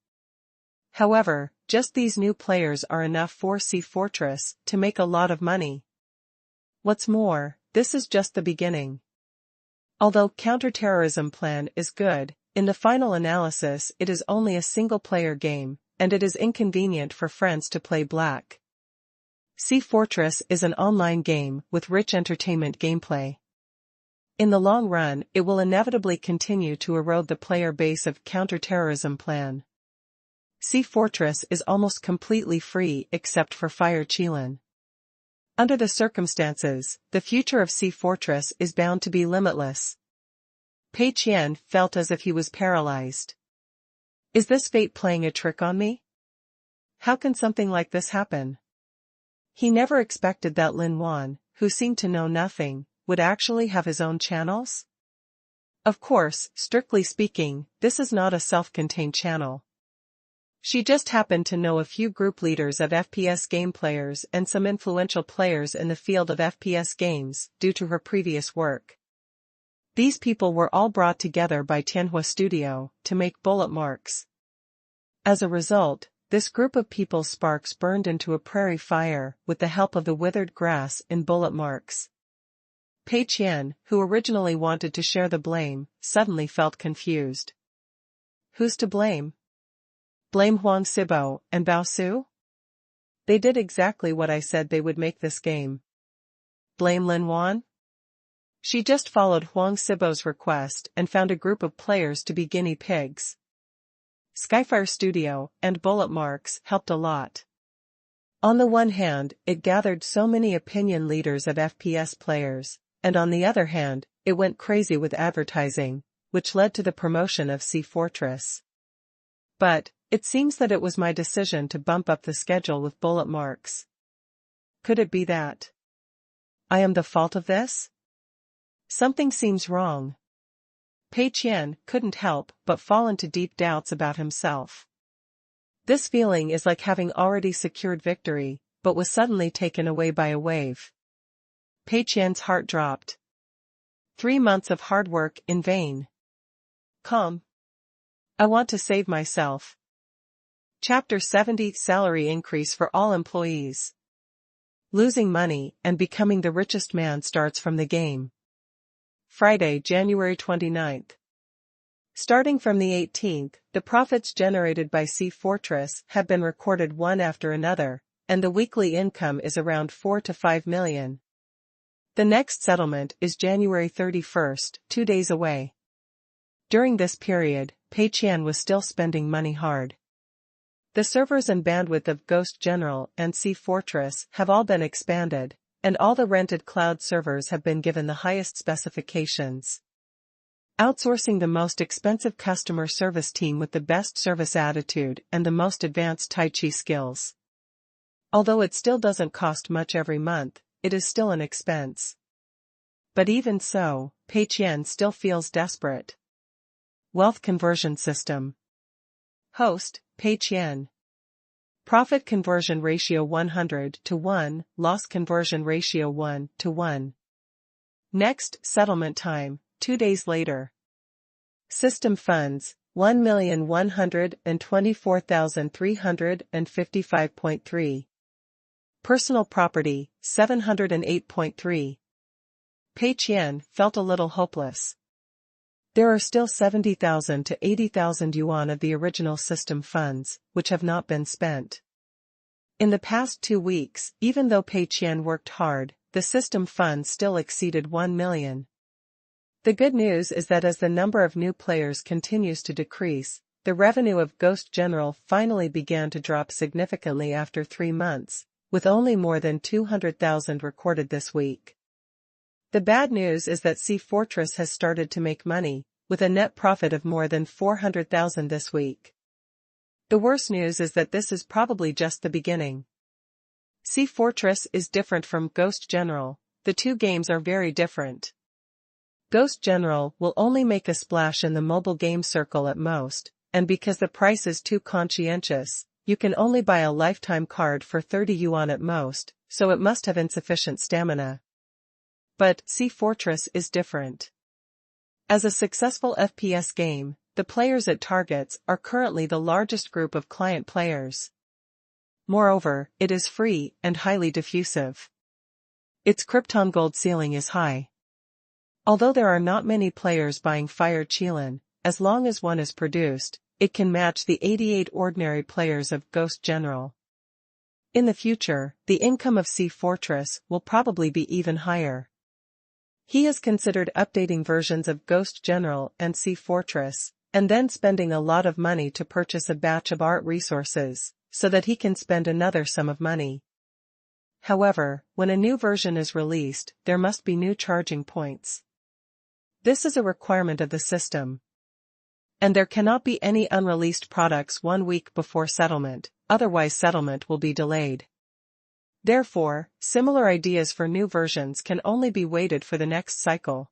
However, just these new players are enough for Sea Fortress to make a lot of money. What's more, this is just the beginning. Although counterterrorism plan is good, in the final analysis it is only a single-player game, and it is inconvenient for friends to play black. Sea Fortress is an online game with rich entertainment gameplay. In the long run, it will inevitably continue to erode the player base of counterterrorism plan. Sea Fortress is almost completely free except for Pei Qian. Under the circumstances, the future of Sea Fortress is bound to be limitless. Pei Qian felt as if he was paralyzed. Is this fate playing a trick on me? How can something like this happen? He never expected that Lin Wan, who seemed to know nothing, would actually have his own channels? Of course, strictly speaking, this is not a self-contained channel. She just happened to know a few group leaders of FPS game players and some influential players in the field of FPS games due to her previous work. These people were all brought together by Tianhua Studio to make Bullet Marks. As a result, this group of people's sparks burned into a prairie fire with the help of the withered grass in Bullet Marks. Pei Qian, who originally wanted to share the blame, suddenly felt confused. Who's to blame? Blame Huang Sibo and Bao Su? They did exactly what I said they would make this game. Blame Lin Wan? She just followed Huang Sibo's request and found a group of players to be guinea pigs. Skyfire Studio and Bullet Marks helped a lot. On the one hand, it gathered so many opinion leaders of FPS players, and on the other hand, it went crazy with advertising, which led to the promotion of Sea Fortress. But, it seems that it was my decision to bump up the schedule with Bullet Marks. Could it be that I am the fault of this? Something seems wrong. Pei Qian couldn't help but fall into deep doubts about himself. This feeling is like having already secured victory, but was suddenly taken away by a wave. Pei Qian's heart dropped. 3 months of hard work in vain. Come. I want to save myself. Chapter 70 Salary Increase for All Employees. Losing money and becoming the richest man starts from the game. Friday, January 29th. Starting from the 18th, the profits generated by Sea Fortress have been recorded one after another, and the weekly income is around 4 to 5 million. The next settlement is January 31st, 2 days away. During this period, Pei Qian was still spending money hard. The servers and bandwidth of Ghost General and Sea Fortress have all been expanded, and all the rented cloud servers have been given the highest specifications. Outsourcing the most expensive customer service team with the best service attitude and the most advanced Tai Chi skills. Although it still doesn't cost much every month, it is still an expense. But even so, Pei Qian still feels desperate. Wealth conversion system. Host, Pei Qian. Profit conversion ratio 100 to 1, loss conversion ratio 1 to 1. Next settlement time, 2 days later. System funds, 1,124,355.3. Personal property, 708.3. Pei Qian felt a little hopeless. There are still 70,000 to 80,000 yuan of the original system funds, which have not been spent. In the past 2 weeks, even though Pei Qian worked hard, the system funds still exceeded 1 million. The good news is that as the number of new players continues to decrease, the revenue of Ghost General finally began to drop significantly after 3 months, with only more than 200,000 recorded this week. The bad news is that Sea Fortress has started to make money, with a net profit of more than 400,000 this week. The worst news is that this is probably just the beginning. Sea Fortress is different from Ghost General. The two games are very different. Ghost General will only make a splash in the mobile game circle at most, and because the price is too conscientious, you can only buy a lifetime card for 30 yuan at most, so it must have insufficient stamina. But Sea Fortress is different. As a successful FPS game, the players it targets are currently the largest group of client players. Moreover, it is free and highly diffusive. Its Krypton gold ceiling is high. Although there are not many players buying Pei Qian, as long as one is produced, it can match the 88 ordinary players of Ghost General. In the future, the income of Sea Fortress will probably be even higher. He has considered updating versions of Ghost General and Sea Fortress, and then spending a lot of money to purchase a batch of art resources, so that he can spend another sum of money. However, when a new version is released, there must be new charging points. This is a requirement of the system. And there cannot be any unreleased products 1 week before settlement, otherwise settlement will be delayed. Therefore, similar ideas for new versions can only be waited for the next cycle.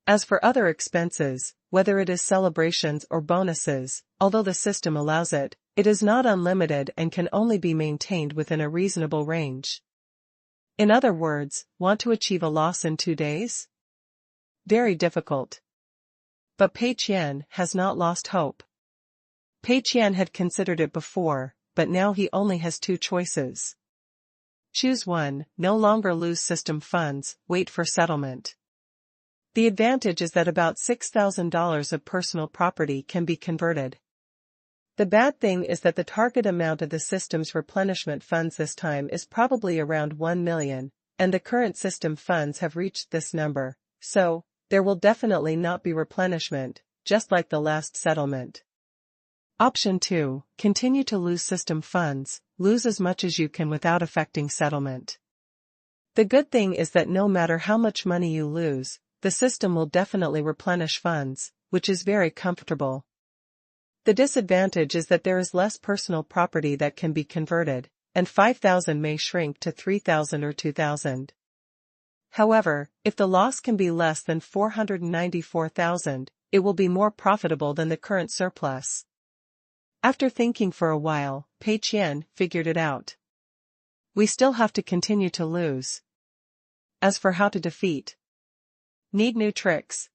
As for other expenses, whether it is celebrations or bonuses, although the system allows it, it is not unlimited and can only be maintained within a reasonable range. In other words, want to achieve a loss in 2 days? Very difficult. But Pei Qian has not lost hope. Pei Qian had considered it before, but now he only has 2 choices. Choose one: no longer lose system funds, wait for settlement. The advantage is that about $6,000 of personal property can be converted. The bad thing is that the target amount of the system's replenishment funds this time is probably around 1 million, and the current system funds have reached this number, so there will definitely not be replenishment, just like the last settlement. Option 2, continue to lose system funds, lose as much as you can without affecting settlement. The good thing is that no matter how much money you lose, the system will definitely replenish funds, which is very comfortable. The disadvantage is that there is less personal property that can be converted, and 5,000 may shrink to 3,000 or 2,000. However, if the loss can be less than 494,000, it will be more profitable than the current surplus. After thinking for a while, Pei Qian figured it out. We still have to continue to lose. As for how to defeat, need new tricks.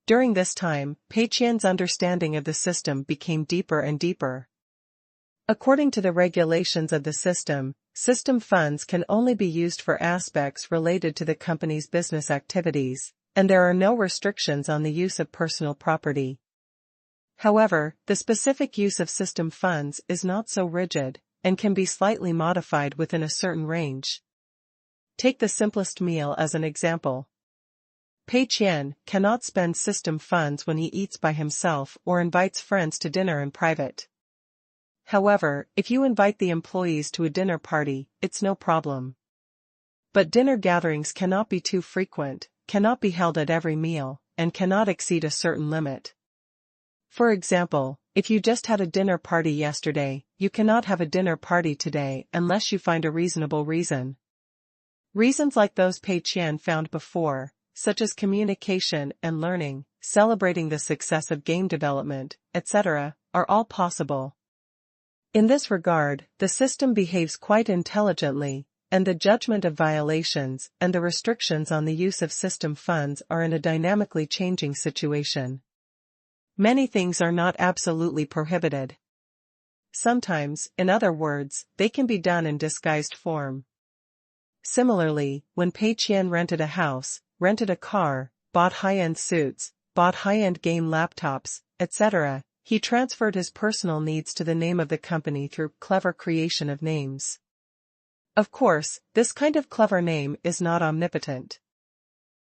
During this time, Pei Qian's understanding of the system became deeper and deeper. According to the regulations of the system, system funds can only be used for aspects related to the company's business activities, and there are no restrictions on the use of personal property. However, the specific use of system funds is not so rigid, and can be slightly modified within a certain range. Take the simplest meal as an example. Pei Qian cannot spend system funds when he eats by himself or invites friends to dinner in private. However, if you invite the employees to a dinner party, it's no problem. But dinner gatherings cannot be too frequent, cannot be held at every meal, and cannot exceed a certain limit. For example, if you just had a dinner party yesterday, you cannot have a dinner party today unless you find a reasonable reason. Reasons like those Pei Qian found before, such as communication and learning, celebrating the success of game development, etc., are all possible. In this regard, the system behaves quite intelligently, and the judgment of violations and the restrictions on the use of system funds are in a dynamically changing situation. Many things are not absolutely prohibited. Sometimes, in other words, they can be done in disguised form. Similarly, when Pei Qian rented a house, rented a car, bought high-end suits, bought high-end game laptops, etc., he transferred his personal needs to the name of the company through clever creation of names. Of course, this kind of clever name is not omnipotent.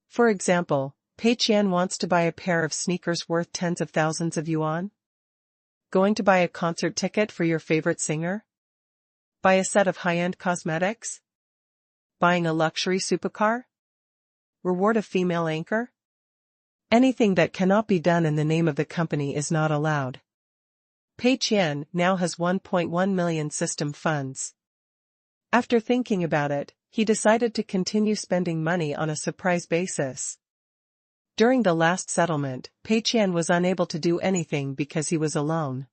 For example, Pei Qian wants to buy a pair of sneakers worth tens of thousands of yuan? Going to buy a concert ticket for your favorite singer? Buy a set of high-end cosmetics? Buying a luxury supercar? Reward a female anchor? Anything that cannot be done in the name of the company is not allowed. Pei Qian now has 1.1 million system funds. After thinking about it, he decided to continue spending money on a surprise basis. During the last settlement, Pei Qian was unable to do anything because he was alone.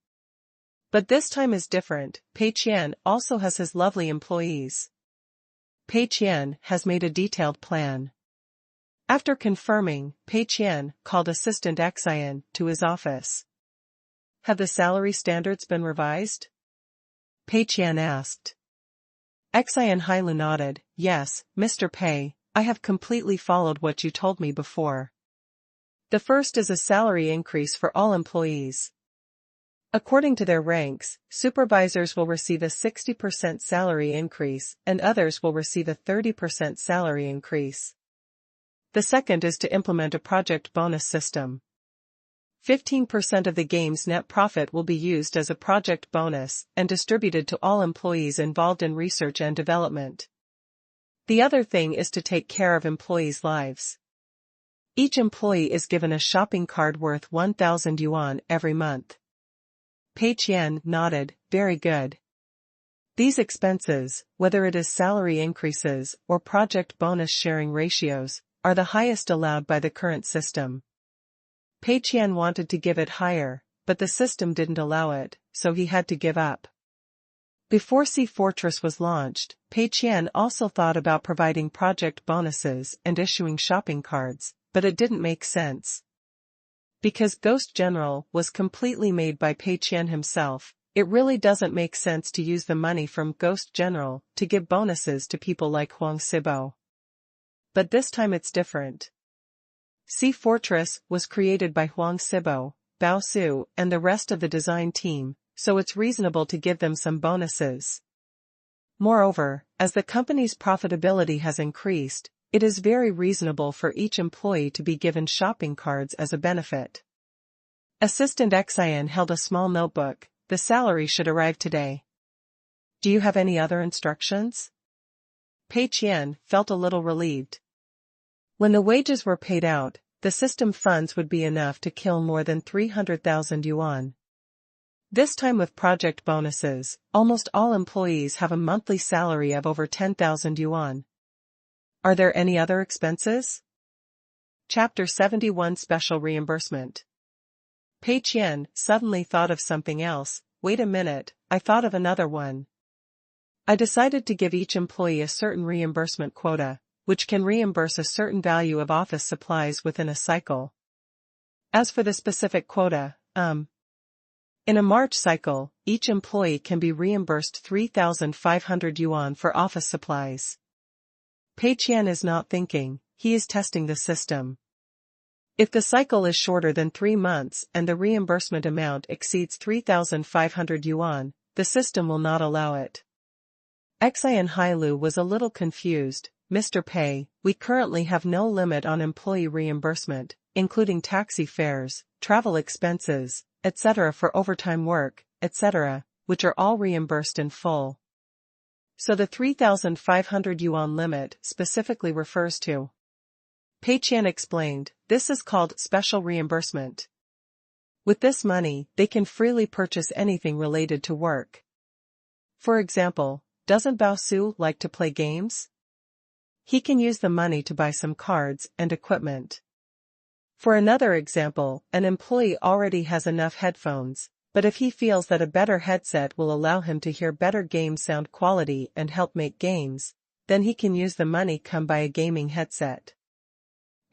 But this time is different. Pei Qian also has his lovely employees. Pei Qian has made a detailed plan. After confirming, Pei Qian called Assistant Qian to his office. Have the salary standards been revised? Pei Qian asked. Qian Hailu nodded. Yes, Mr. Pei, I have completely followed what you told me before. The first is a salary increase for all employees. According to their ranks, supervisors will receive a 60% salary increase and others will receive a 30% salary increase. The second is to implement a project bonus system. 15% of the game's net profit will be used as a project bonus and distributed to all employees involved in research and development. The other thing is to take care of employees' lives. Each employee is given a shopping card worth 1,000 yuan every month. Pei Qian nodded. Very good. These expenses, whether it is salary increases or project bonus sharing ratios, are the highest allowed by the current system. Pei Qian wanted to give it higher, but the system didn't allow it, so he had to give up. Before Sea Fortress was launched, Pei Qian also thought about providing project bonuses and issuing shopping cards, but it didn't make sense. Because Ghost General was completely made by Pei Qian himself, it really doesn't make sense to use the money from Ghost General to give bonuses to people like Huang Sibo. But this time it's different. Sea Fortress was created by Huang Sibo, Bao Su, and the rest of the design team, so it's reasonable to give them some bonuses. Moreover, as the company's profitability has increased, it is very reasonable for each employee to be given shopping cards as a benefit. Assistant Qian held a small notebook. The salary should arrive today. Do you have any other instructions? Pei Qian felt a little relieved. When the wages were paid out, the system funds would be enough to kill more than 300,000 yuan. This time with project bonuses, almost all employees have a monthly salary of over 10,000 yuan. Are there any other expenses? Chapter 71 Special Reimbursement. Pei Qian suddenly thought of something else. Wait a minute, I thought of another one. I decided to give each employee a certain reimbursement quota, which can reimburse a certain value of office supplies within a cycle. As for the specific quota, in a March cycle, each employee can be reimbursed 3,500 yuan for office supplies. Pei Qian is not thinking, he is testing the system. If the cycle is shorter than 3 months and the reimbursement amount exceeds 3,500 yuan, the system will not allow it. Qian Hailu was a little confused. Mr. Pei, we currently have no limit on employee reimbursement, including taxi fares, travel expenses, etc. for overtime work, etc., which are all reimbursed in full. So the 3,500 yuan limit specifically refers to. Pei Qian explained, this is called special reimbursement. With this money, they can freely purchase anything related to work. For example, doesn't Bao Su like to play games? He can use the money to buy some cards and equipment. For another example, an employee already has enough headphones, but if he feels that a better headset will allow him to hear better game sound quality and help make games, then he can use the money come buy a gaming headset.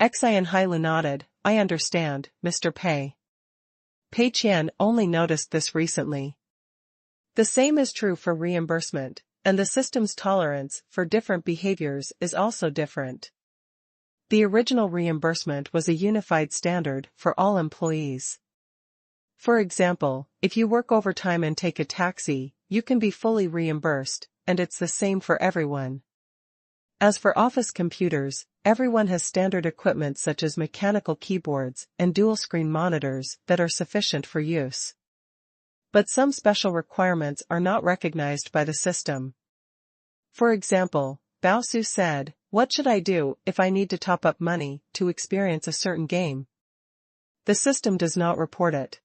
Qian Hailu nodded, I understand, Mr. Pei. Pei Qian only noticed this recently. The same is true for reimbursement, and the system's tolerance for different behaviors is also different. The original reimbursement was a unified standard for all employees. For example, if you work overtime and take a taxi, you can be fully reimbursed, and it's the same for everyone. As for office computers, everyone has standard equipment such as mechanical keyboards and dual-screen monitors that are sufficient for use. But some special requirements are not recognized by the system. For example, Bao Su said, "What should I do if I need to top up money to experience a certain game?" The system does not report it.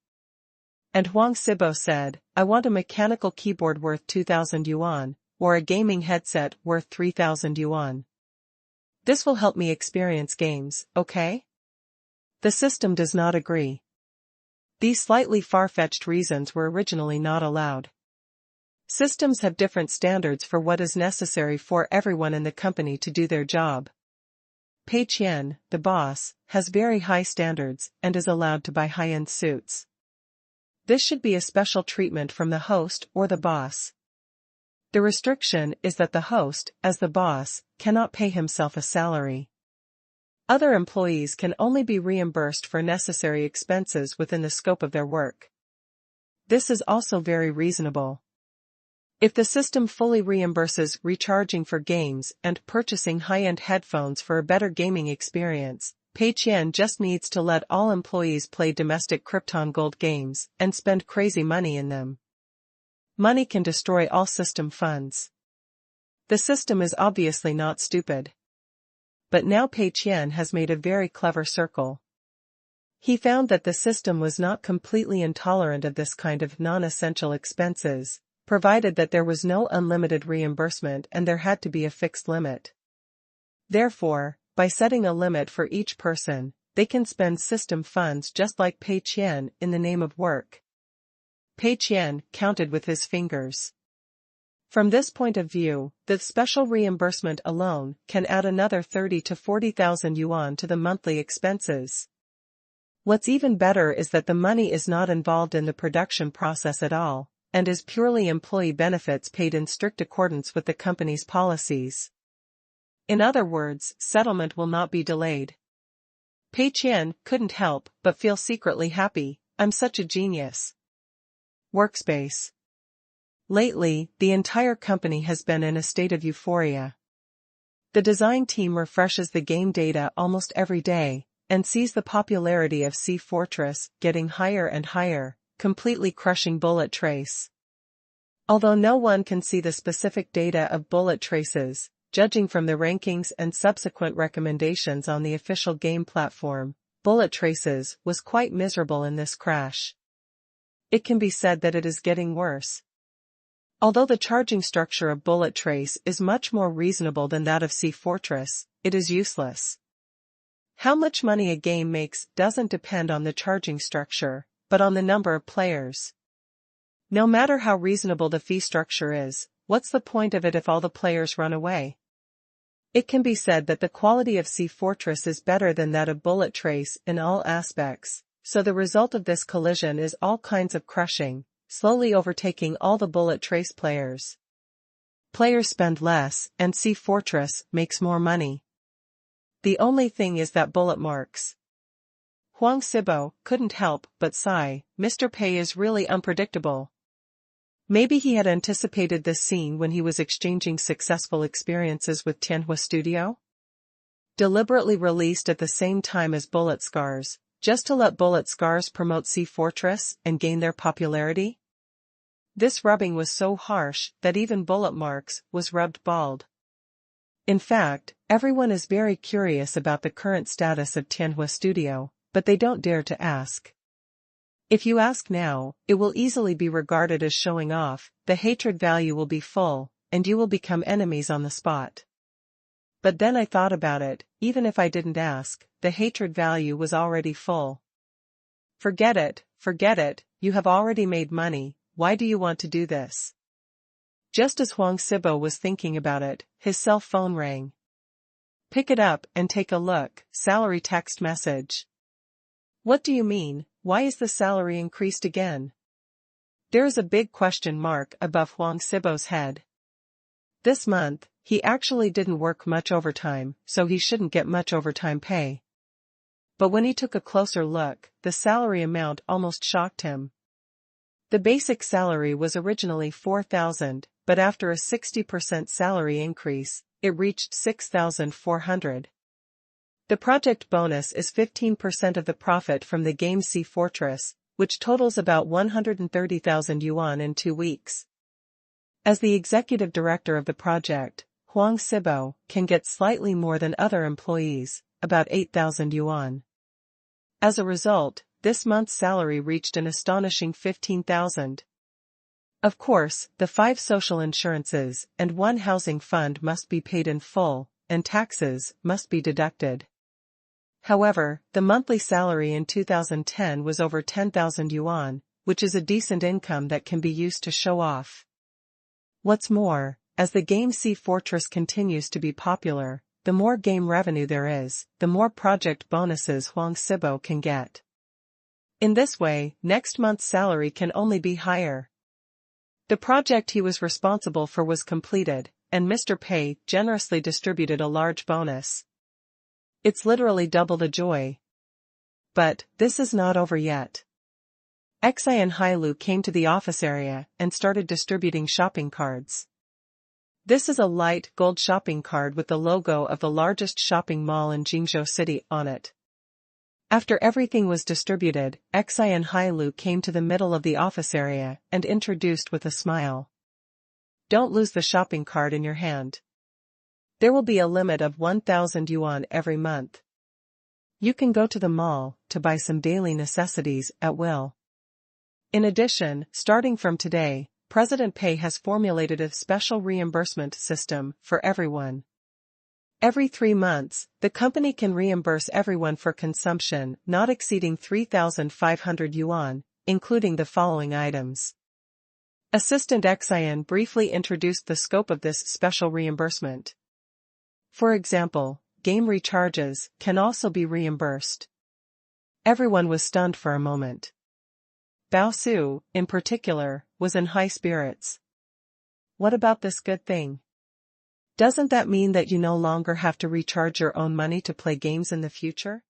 And Huang Sibo said, "I want a mechanical keyboard worth 2,000 yuan, or a gaming headset worth 3,000 yuan. This will help me experience games, okay?" The system does not agree. These slightly far-fetched reasons were originally not allowed. Systems have different standards for what is necessary for everyone in the company to do their job. Pei Qian, the boss, has very high standards and is allowed to buy high-end suits. This should be a special treatment from the host or the boss. The restriction is that the host, as the boss, cannot pay himself a salary. Other employees can only be reimbursed for necessary expenses within the scope of their work. This is also very reasonable. If the system fully reimburses recharging for games and purchasing high-end headphones for a better gaming experience, Pei Qian just needs to let all employees play domestic Krypton Gold games and spend crazy money in them. Money can destroy all system funds. The system is obviously not stupid. But now Pei Qian has made a very clever circle. He found that the system was not completely intolerant of this kind of non-essential expenses, provided that there was no unlimited reimbursement and there had to be a fixed limit. Therefore, by setting a limit for each person, they can spend system funds just like Pei Qian in the name of work. Pei Qian counted with his fingers. From this point of view, the special reimbursement alone can add another 30 to 40,000 yuan to the monthly expenses. What's even better is that the money is not involved in the production process at all, and is purely employee benefits paid in strict accordance with the company's policies. In other words, settlement will not be delayed. Pei Qian couldn't help but feel secretly happy. "I'm such a genius." Workspace. Lately, the entire company has been in a state of euphoria. The design team refreshes the game data almost every day, and sees the popularity of Sea Fortress getting higher and higher, completely crushing Bullet Trace. Although no one can see the specific data of Bullet Traces, judging from the rankings and subsequent recommendations on the official game platform, Bullet Traces was quite miserable in this crash. It can be said that it is getting worse. Although the charging structure of Bullet Trace is much more reasonable than that of Sea Fortress, it is useless. How much money a game makes doesn't depend on the charging structure, but on the number of players. No matter how reasonable the fee structure is, what's the point of it if all the players run away? It can be said that the quality of Sea Fortress is better than that of Bullet Trace in all aspects, so the result of this collision is all kinds of crushing, slowly overtaking all the Bullet Trace players. Players spend less, and Sea Fortress makes more money. The only thing is that bullet marks. Huang Sibo couldn't help but sigh. Mr. Pei is really unpredictable. Maybe he had anticipated this scene when he was exchanging successful experiences with Tianhua Studio? Deliberately released at the same time as Bullet Scars, just to let Bullet Scars promote Sea Fortress and gain their popularity? This rubbing was so harsh that even Bullet Marks was rubbed bald. In fact, everyone is very curious about the current status of Tianhua Studio, but they don't dare to ask. If you ask now, it will easily be regarded as showing off, the hatred value will be full, and you will become enemies on the spot. But then I thought about it, even if I didn't ask, the hatred value was already full. Forget it, you have already made money, why do you want to do this? Just as Huang Sibo was thinking about it, his cell phone rang. Pick it up and take a look, salary text message. What do you mean, why is the salary increased again? There is a big question mark above Huang Sibo's head. This month, he actually didn't work much overtime, so he shouldn't get much overtime pay. But when he took a closer look, the salary amount almost shocked him. The basic salary was originally 4,000, but after a 60% salary increase, it reached 6,400. The project bonus is 15% of the profit from the game Sea Fortress, which totals about 130,000 yuan in 2 weeks. As the executive director of the project, Huang Sibo can get slightly more than other employees, about 8,000 yuan. As a result, this month's salary reached an astonishing 15,000. Of course, the 5 social insurances and 1 housing fund must be paid in full, and taxes must be deducted. However, the monthly salary in 2010 was over 10,000 yuan, which is a decent income that can be used to show off. What's more, as the game Sea Fortress continues to be popular, the more game revenue there is, the more project bonuses Huang Sibo can get. In this way, next month's salary can only be higher. The project he was responsible for was completed, and Mr. Pei generously distributed a large bonus. It's literally double the joy. But this is not over yet. Qingshan Hailu came to the office area and started distributing shopping cards. This is a light gold shopping card with the logo of the largest shopping mall in Jingzhou City on it. After everything was distributed, Qingshan Hailu came to the middle of the office area and introduced with a smile. Don't lose the shopping card in your hand. There will be a limit of 1,000 yuan every month. You can go to the mall to buy some daily necessities at will. In addition, starting from today, President Pei has formulated a special reimbursement system for everyone. Every 3 months, the company can reimburse everyone for consumption not exceeding 3,500 yuan, including the following items. Assistant Qingshan briefly introduced the scope of this special reimbursement. For example, game recharges can also be reimbursed. Everyone was stunned for a moment. Bao Su, in particular, was in high spirits. What about this good thing? Doesn't that mean that you no longer have to recharge your own money to play games in the future?